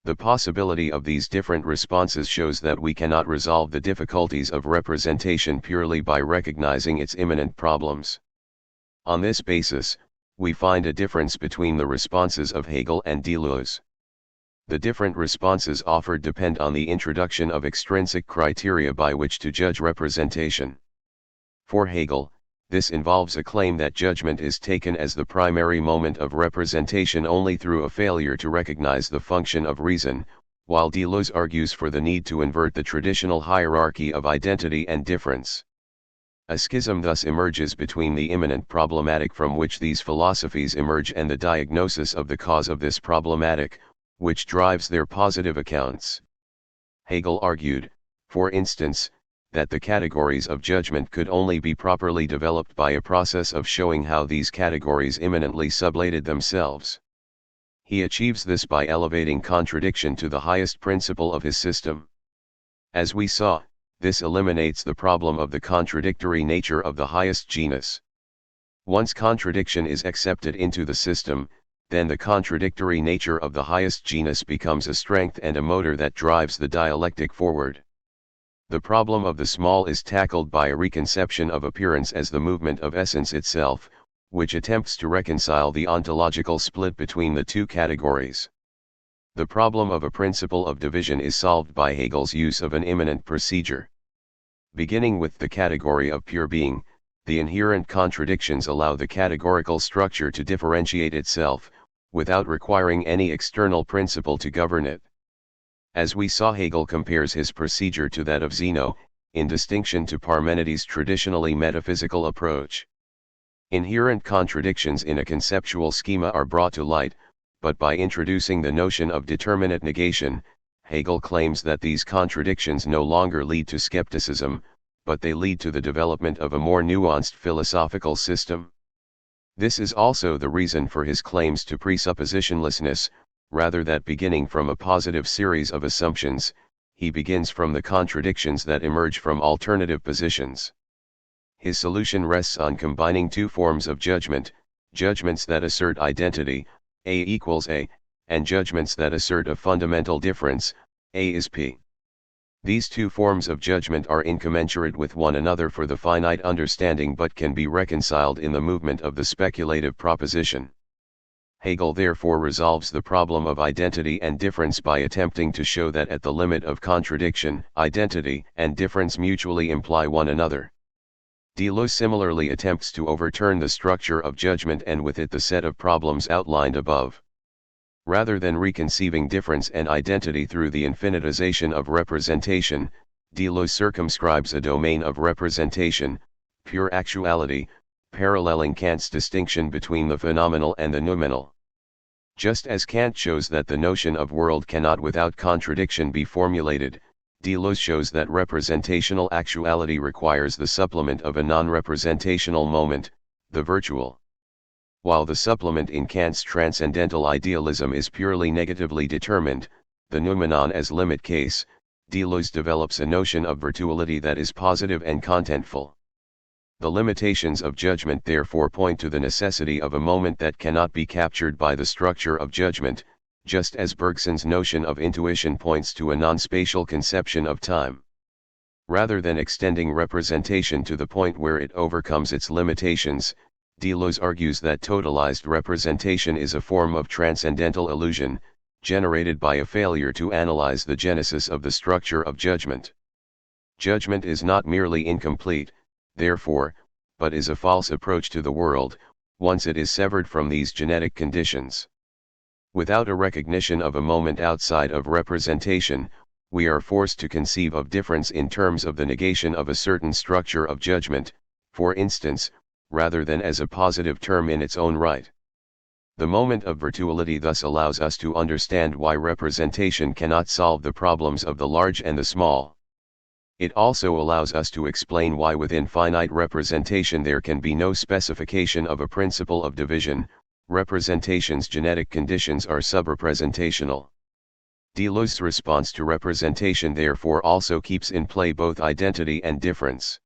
The possibility of these different responses shows that we cannot resolve the difficulties of representation purely by recognizing its immanent problems. On this basis, we find a difference between the responses of Hegel and Deleuze. The different responses offered depend on the introduction of extrinsic criteria by which to judge representation. For Hegel, this involves a claim that judgment is taken as the primary moment of representation only through a failure to recognize the function of reason, while Deleuze argues for the need to invert the traditional hierarchy of identity and difference. A schism thus emerges between the immanent problematic from which these philosophies emerge and the diagnosis of the cause of this problematic, which drives their positive accounts. Hegel argued, for instance, that the categories of judgment could only be properly developed by a process of showing how these categories immanently sublated themselves. He achieves this by elevating contradiction to the highest principle of his system. As we saw, this eliminates the problem of the contradictory nature of the highest genus. Once contradiction is accepted into the system, then the contradictory nature of the highest genus becomes a strength and a motor that drives the dialectic forward. The problem of the small is tackled by a reconception of appearance as the movement of essence itself, which attempts to reconcile the ontological split between the two categories. The problem of a principle of division is solved by Hegel's use of an immanent procedure. Beginning with the category of pure being, the inherent contradictions allow the categorical structure to differentiate itself, without requiring any external principle to govern it. As we saw, Hegel compares his procedure to that of Zeno, in distinction to Parmenides' traditionally metaphysical approach. Inherent contradictions in a conceptual schema are brought to light, but by introducing the notion of determinate negation, Hegel claims that these contradictions no longer lead to skepticism, but they lead to the development of a more nuanced philosophical system. This is also the reason for his claims to presuppositionlessness. Rather than beginning from a positive series of assumptions, he begins from the contradictions that emerge from alternative positions. His solution rests on combining two forms of judgment, judgments that assert identity, A equals A, and judgments that assert a fundamental difference, A is P. These two forms of judgment are incommensurate with one another for the finite understanding but can be reconciled in the movement of the speculative proposition. Hegel therefore resolves the problem of identity and difference by attempting to show that at the limit of contradiction, identity and difference mutually imply one another. Deleuze similarly attempts to overturn the structure of judgment and with it the set of problems outlined above. Rather than reconceiving difference and identity through the infinitization of representation, Deleuze circumscribes a domain of representation, pure actuality, paralleling Kant's distinction between the phenomenal and the noumenal. Just as Kant shows that the notion of world cannot without contradiction be formulated, Deleuze shows that representational actuality requires the supplement of a non-representational moment, the virtual. While the supplement in Kant's transcendental idealism is purely negatively determined, the noumenon as limit case, Deleuze develops a notion of virtuality that is positive and contentful. The limitations of judgment therefore point to the necessity of a moment that cannot be captured by the structure of judgment, just as Bergson's notion of intuition points to a non-spatial conception of time. Rather than extending representation to the point where it overcomes its limitations, Deleuze argues that totalized representation is a form of transcendental illusion, generated by a failure to analyze the genesis of the structure of judgment. Judgment is not merely incomplete, therefore, but is a false approach to the world, once it is severed from these genetic conditions. Without a recognition of a moment outside of representation, we are forced to conceive of difference in terms of the negation of a certain structure of judgment, for instance, rather than as a positive term in its own right. The moment of virtuality thus allows us to understand why representation cannot solve the problems of the large and the small. It also allows us to explain why within finite representation there can be no specification of a principle of division. Representation's genetic conditions are subrepresentational. Deleuze's response to representation therefore also keeps in play both identity and difference.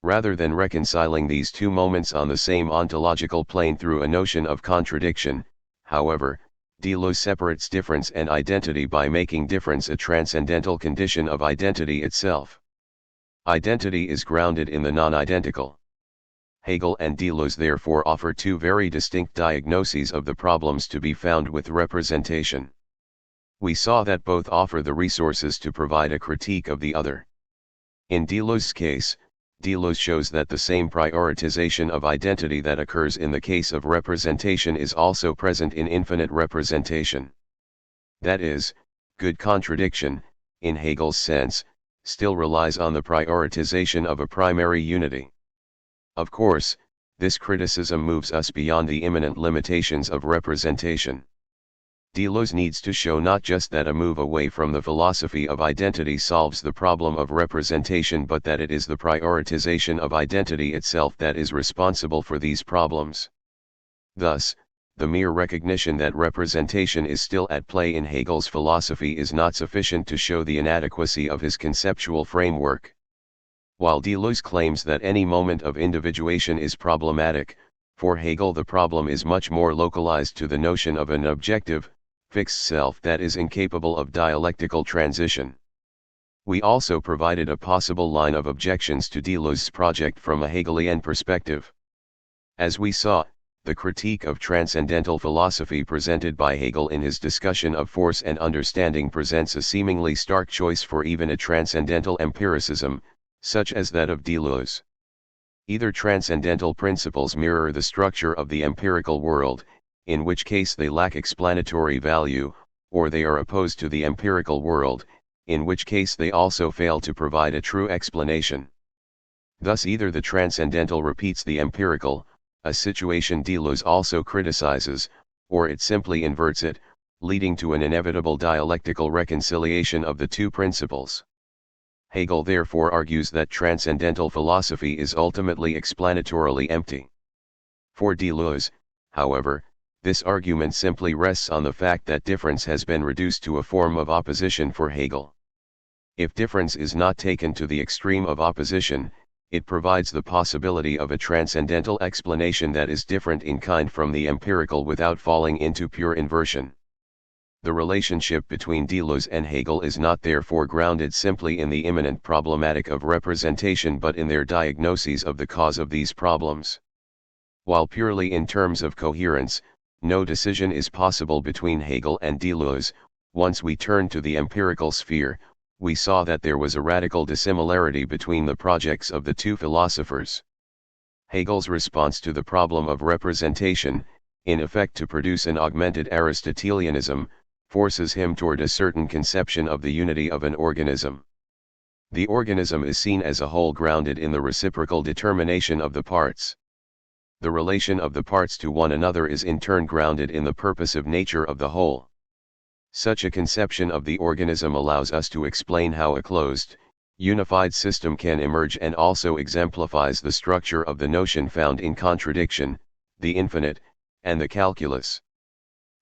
Rather than reconciling these two moments on the same ontological plane through a notion of contradiction, however, Deleuze separates difference and identity by making difference a transcendental condition of identity itself. Identity is grounded in the non-identical. Hegel and Deleuze therefore offer two very distinct diagnoses of the problems to be found with representation. We saw that both offer the resources to provide a critique of the other. In Deleuze's case, Deleuze shows that the same prioritization of identity that occurs in the case of representation is also present in infinite representation. That is, good contradiction, in Hegel's sense, still relies on the prioritization of a primary unity. Of course, this criticism moves us beyond the immanent limitations of representation. Deleuze needs to show not just that a move away from the philosophy of identity solves the problem of representation, but that it is the prioritization of identity itself that is responsible for these problems. Thus, the mere recognition that representation is still at play in Hegel's philosophy is not sufficient to show the inadequacy of his conceptual framework. While Deleuze claims that any moment of individuation is problematic, for Hegel the problem is much more localized to the notion of an objective, fixed self that is incapable of dialectical transition. We also provided a possible line of objections to Deleuze's project from a Hegelian perspective. As we saw, the critique of transcendental philosophy presented by Hegel in his discussion of force and understanding presents a seemingly stark choice for even a transcendental empiricism, such as that of Deleuze. Either transcendental principles mirror the structure of the empirical world, in which case they lack explanatory value, or they are opposed to the empirical world, in which case they also fail to provide a true explanation. Thus either the transcendental repeats the empirical, a situation Deleuze also criticizes, or it simply inverts it, leading to an inevitable dialectical reconciliation of the two principles. Hegel therefore argues that transcendental philosophy is ultimately explanatorily empty. For Deleuze, however, this argument simply rests on the fact that difference has been reduced to a form of opposition for Hegel. If difference is not taken to the extreme of opposition, it provides the possibility of a transcendental explanation that is different in kind from the empirical without falling into pure inversion. The relationship between Deleuze and Hegel is not therefore grounded simply in the immanent problematic of representation but in their diagnoses of the cause of these problems. While purely in terms of coherence, no decision is possible between Hegel and Deleuze, once we turn to the empirical sphere, we saw that there was a radical dissimilarity between the projects of the two philosophers. Hegel's response to the problem of representation, in effect to produce an augmented Aristotelianism, forces him toward a certain conception of the unity of an organism. The organism is seen as a whole grounded in the reciprocal determination of the parts. The relation of the parts to one another is in turn grounded in the purposive nature of the whole. Such a conception of the organism allows us to explain how a closed, unified system can emerge and also exemplifies the structure of the notion found in contradiction, the infinite, and the calculus.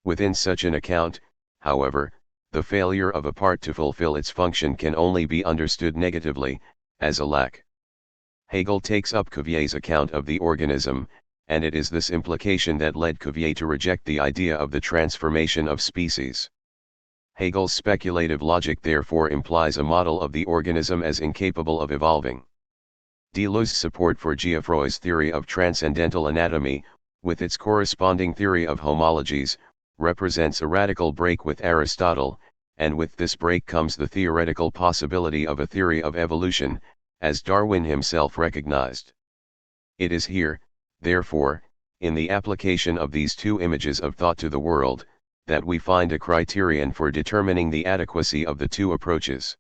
Within such an account, however, the failure of a part to fulfill its function can only be understood negatively, as a lack. Hegel takes up Cuvier's account of the organism, and it is this implication that led Cuvier to reject the idea of the transformation of species. Hegel's speculative logic therefore implies a model of the organism as incapable of evolving. Deleuze's support for Geoffroy's theory of transcendental anatomy, with its corresponding theory of homologies, represents a radical break with Aristotle, and with this break comes the theoretical possibility of a theory of evolution, as Darwin himself recognized. It is here, therefore, in the application of these two images of thought to the world, that we find a criterion for determining the adequacy of the two approaches.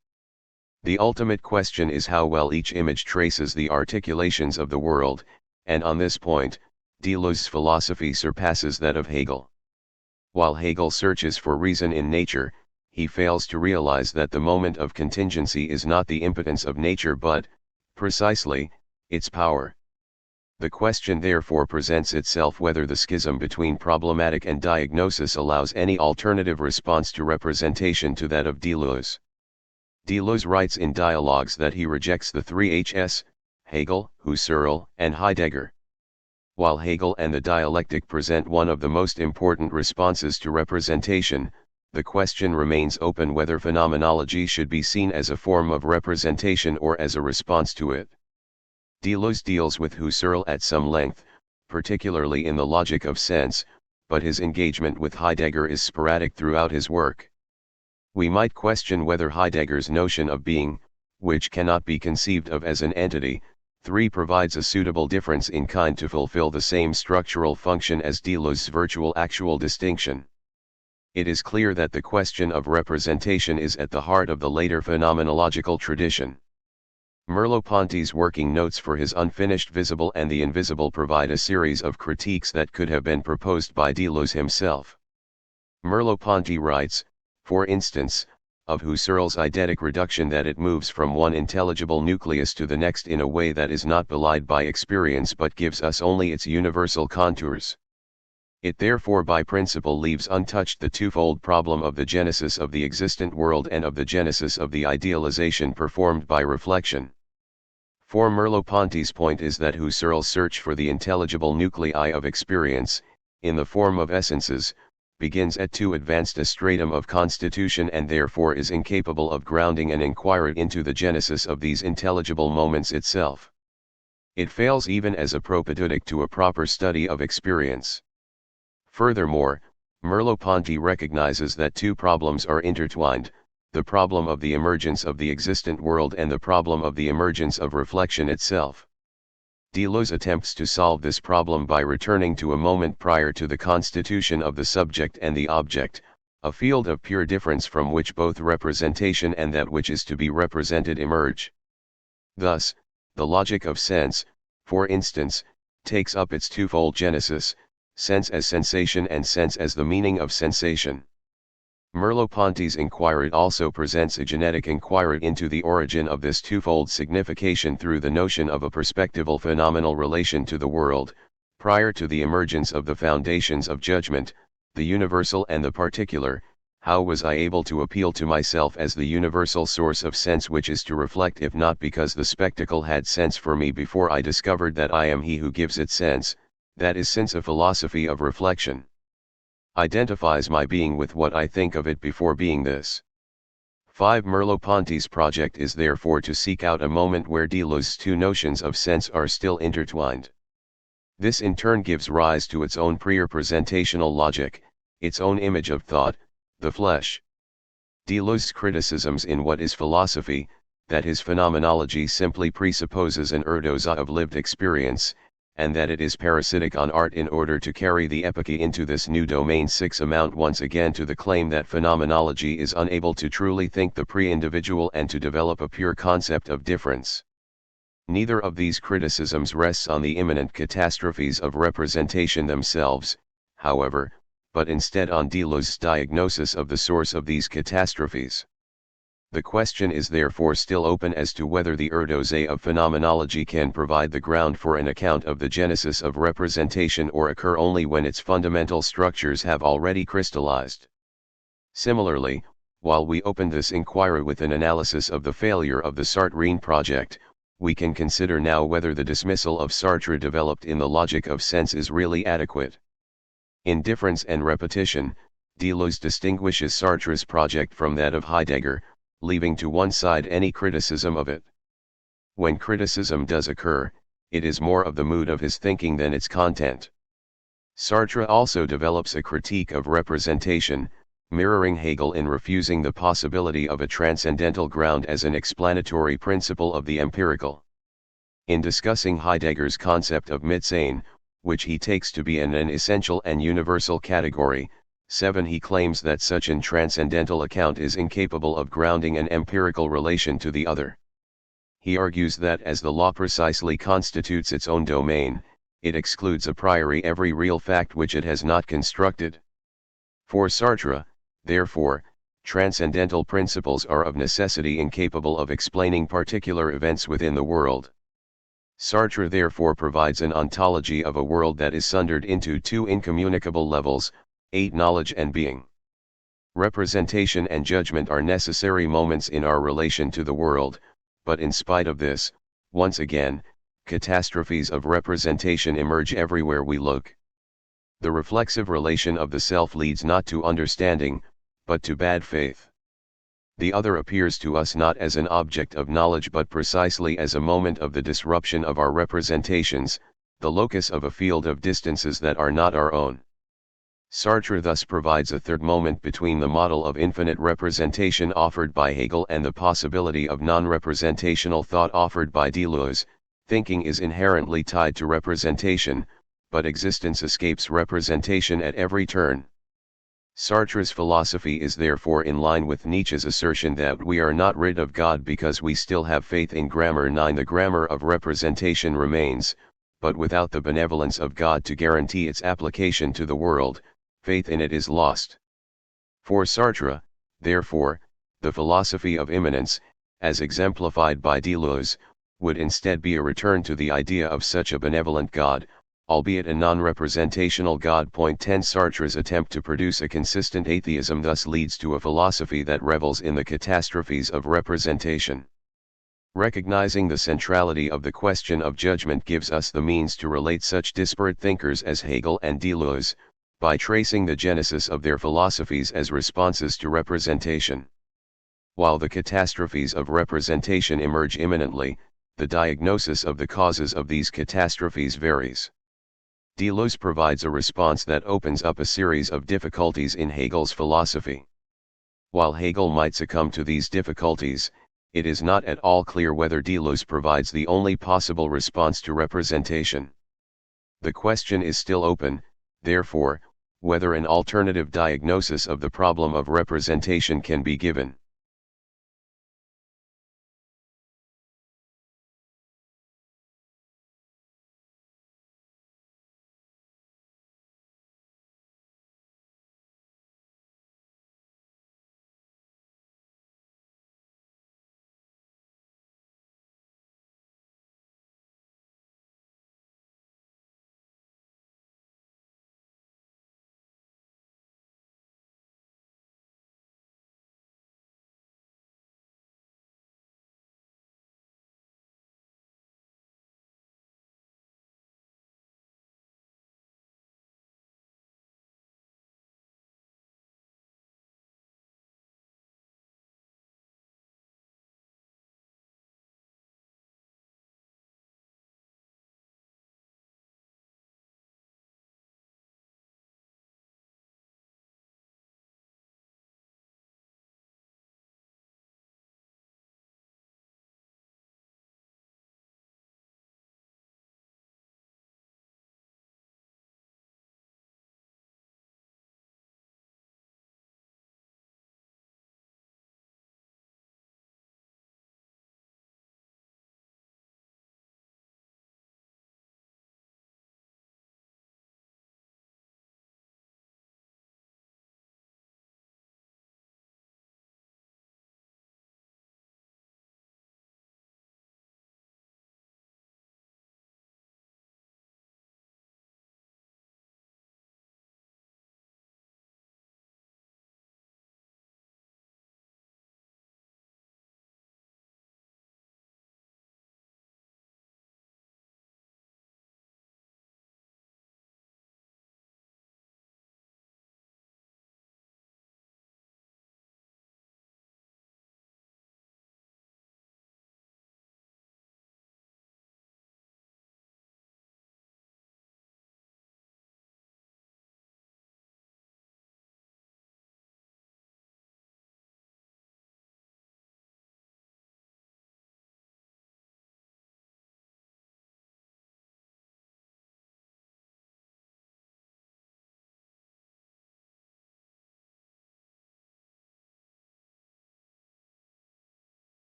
The ultimate question is how well each image traces the articulations of the world, and on this point, Deleuze's philosophy surpasses that of Hegel. While Hegel searches for reason in nature, he fails to realize that the moment of contingency is not the impotence of nature but, precisely, its power. The question therefore presents itself whether the schism between problematic and diagnosis allows any alternative response to representation to that of Deleuze. Deleuze writes in Dialogues that he rejects the three Hs, Hegel, Husserl, and Heidegger. While Hegel and the dialectic present one of the most important responses to representation, the question remains open whether phenomenology should be seen as a form of representation or as a response to it. Deleuze deals with Husserl at some length, particularly in the logic of sense, but his engagement with Heidegger is sporadic throughout his work. We might question whether Heidegger's notion of being, which cannot be conceived of as an entity, 3 provides a suitable difference in kind to fulfill the same structural function as Deleuze's virtual-actual distinction. it is clear that the question of representation is at the heart of the later phenomenological tradition. Merleau-Ponty's working notes for his unfinished Visible and the Invisible provide a series of critiques that could have been proposed by Deleuze himself. Merleau-Ponty writes, for instance, of Husserl's eidetic reduction that it moves from one intelligible nucleus to the next in a way that is not belied by experience but gives us only its universal contours. It therefore by principle leaves untouched the twofold problem of the genesis of the existent world and of the genesis of the idealization performed by reflection. For Merleau-Ponty's point is that Husserl's search for the intelligible nuclei of experience, in the form of essences, begins at too advanced a stratum of constitution and therefore is incapable of grounding an inquiry into the genesis of these intelligible moments itself. It fails even as a propedeutic to a proper study of experience. Furthermore, Merleau-Ponty recognizes that two problems are intertwined, the problem of the emergence of the existent world and the problem of the emergence of reflection itself. Deleuze attempts to solve this problem by returning to a moment prior to the constitution of the subject and the object, a field of pure difference from which both representation and that which is to be represented emerge. Thus, the logic of sense, for instance, takes up its twofold genesis, sense as sensation and sense as the meaning of sensation. Merleau-Ponty's inquiry also presents a genetic inquiry into the origin of this twofold signification through the notion of a perspectival phenomenal relation to the world, prior to the emergence of the foundations of judgment, the universal and the particular. How was I able to appeal to myself as the universal source of sense which is to reflect if not because the spectacle had sense for me before I discovered that I am he who gives it sense, that is since a philosophy of reflection identifies my being with what I think of it before being this. 5. Merleau-Ponty's project is therefore to seek out a moment where Deleuze's two notions of sense are still intertwined. This in turn gives rise to its own pre-representational logic, its own image of thought, the flesh. Deleuze's criticisms in What is Philosophy, that his phenomenology simply presupposes an erdoza of lived experience, and that it is parasitic on art in order to carry the epoche into this new domain 6 amount once again to the claim that phenomenology is unable to truly think the pre-individual and to develop a pure concept of difference. Neither of these criticisms rests on the imminent catastrophes of representation themselves, however, but instead on Deleuze's diagnosis of the source of these catastrophes. The question is therefore still open as to whether the erdoze of phenomenology can provide the ground for an account of the genesis of representation or occur only when its fundamental structures have already crystallized. Similarly, while we opened this inquiry with an analysis of the failure of the Sartrine project, we can consider now whether the dismissal of Sartre developed in the logic of sense is really adequate. In Difference and Repetition, Deleuze distinguishes Sartre's project from that of Heidegger, leaving to one side any criticism of it. When criticism does occur, it is more of the mood of his thinking than its content. Sartre also develops a critique of representation, mirroring Hegel in refusing the possibility of a transcendental ground as an explanatory principle of the empirical. In discussing Heidegger's concept of Mitsein, which he takes to be an essential and universal category, 7. He claims that such an transcendental account is incapable of grounding an empirical relation to the other. He argues that as the law precisely constitutes its own domain, it excludes a priori every real fact which it has not constructed. For Sartre, therefore, transcendental principles are of necessity incapable of explaining particular events within the world. Sartre therefore provides an ontology of a world that is sundered into two incommunicable levels, 8. Knowledge and being. Representation and judgment are necessary moments in our relation to the world, but in spite of this, once again, catastrophes of representation emerge everywhere we look. The reflexive relation of the self leads not to understanding, but to bad faith. The other appears to us not as an object of knowledge but precisely as a moment of the disruption of our representations, the locus of a field of distances that are not our own. Sartre thus provides a third moment between the model of infinite representation offered by Hegel and the possibility of non-representational thought offered by Deleuze. Thinking is inherently tied to representation, but existence escapes representation at every turn. Sartre's philosophy is therefore in line with Nietzsche's assertion that we are not rid of God because we still have faith in grammar. 9. The grammar of representation remains, but without the benevolence of God to guarantee its application to the world, faith in it is lost. For Sartre, therefore, the philosophy of immanence, as exemplified by Deleuze, would instead be a return to the idea of such a benevolent God, albeit a non-representational God. 10. Sartre's attempt to produce a consistent atheism thus leads to a philosophy that revels in the catastrophes of representation. Recognizing the centrality of the question of judgment gives us the means to relate such disparate thinkers as Hegel and Deleuze, by tracing the genesis of their philosophies as responses to representation. While the catastrophes of representation emerge imminently, the diagnosis of the causes of these catastrophes varies. Deleuze provides a response that opens up a series of difficulties in Hegel's philosophy. While Hegel might succumb to these difficulties, it is not at all clear whether Deleuze provides the only possible response to representation. The question is still open, therefore, whether an alternative diagnosis of the problem of representation can be given.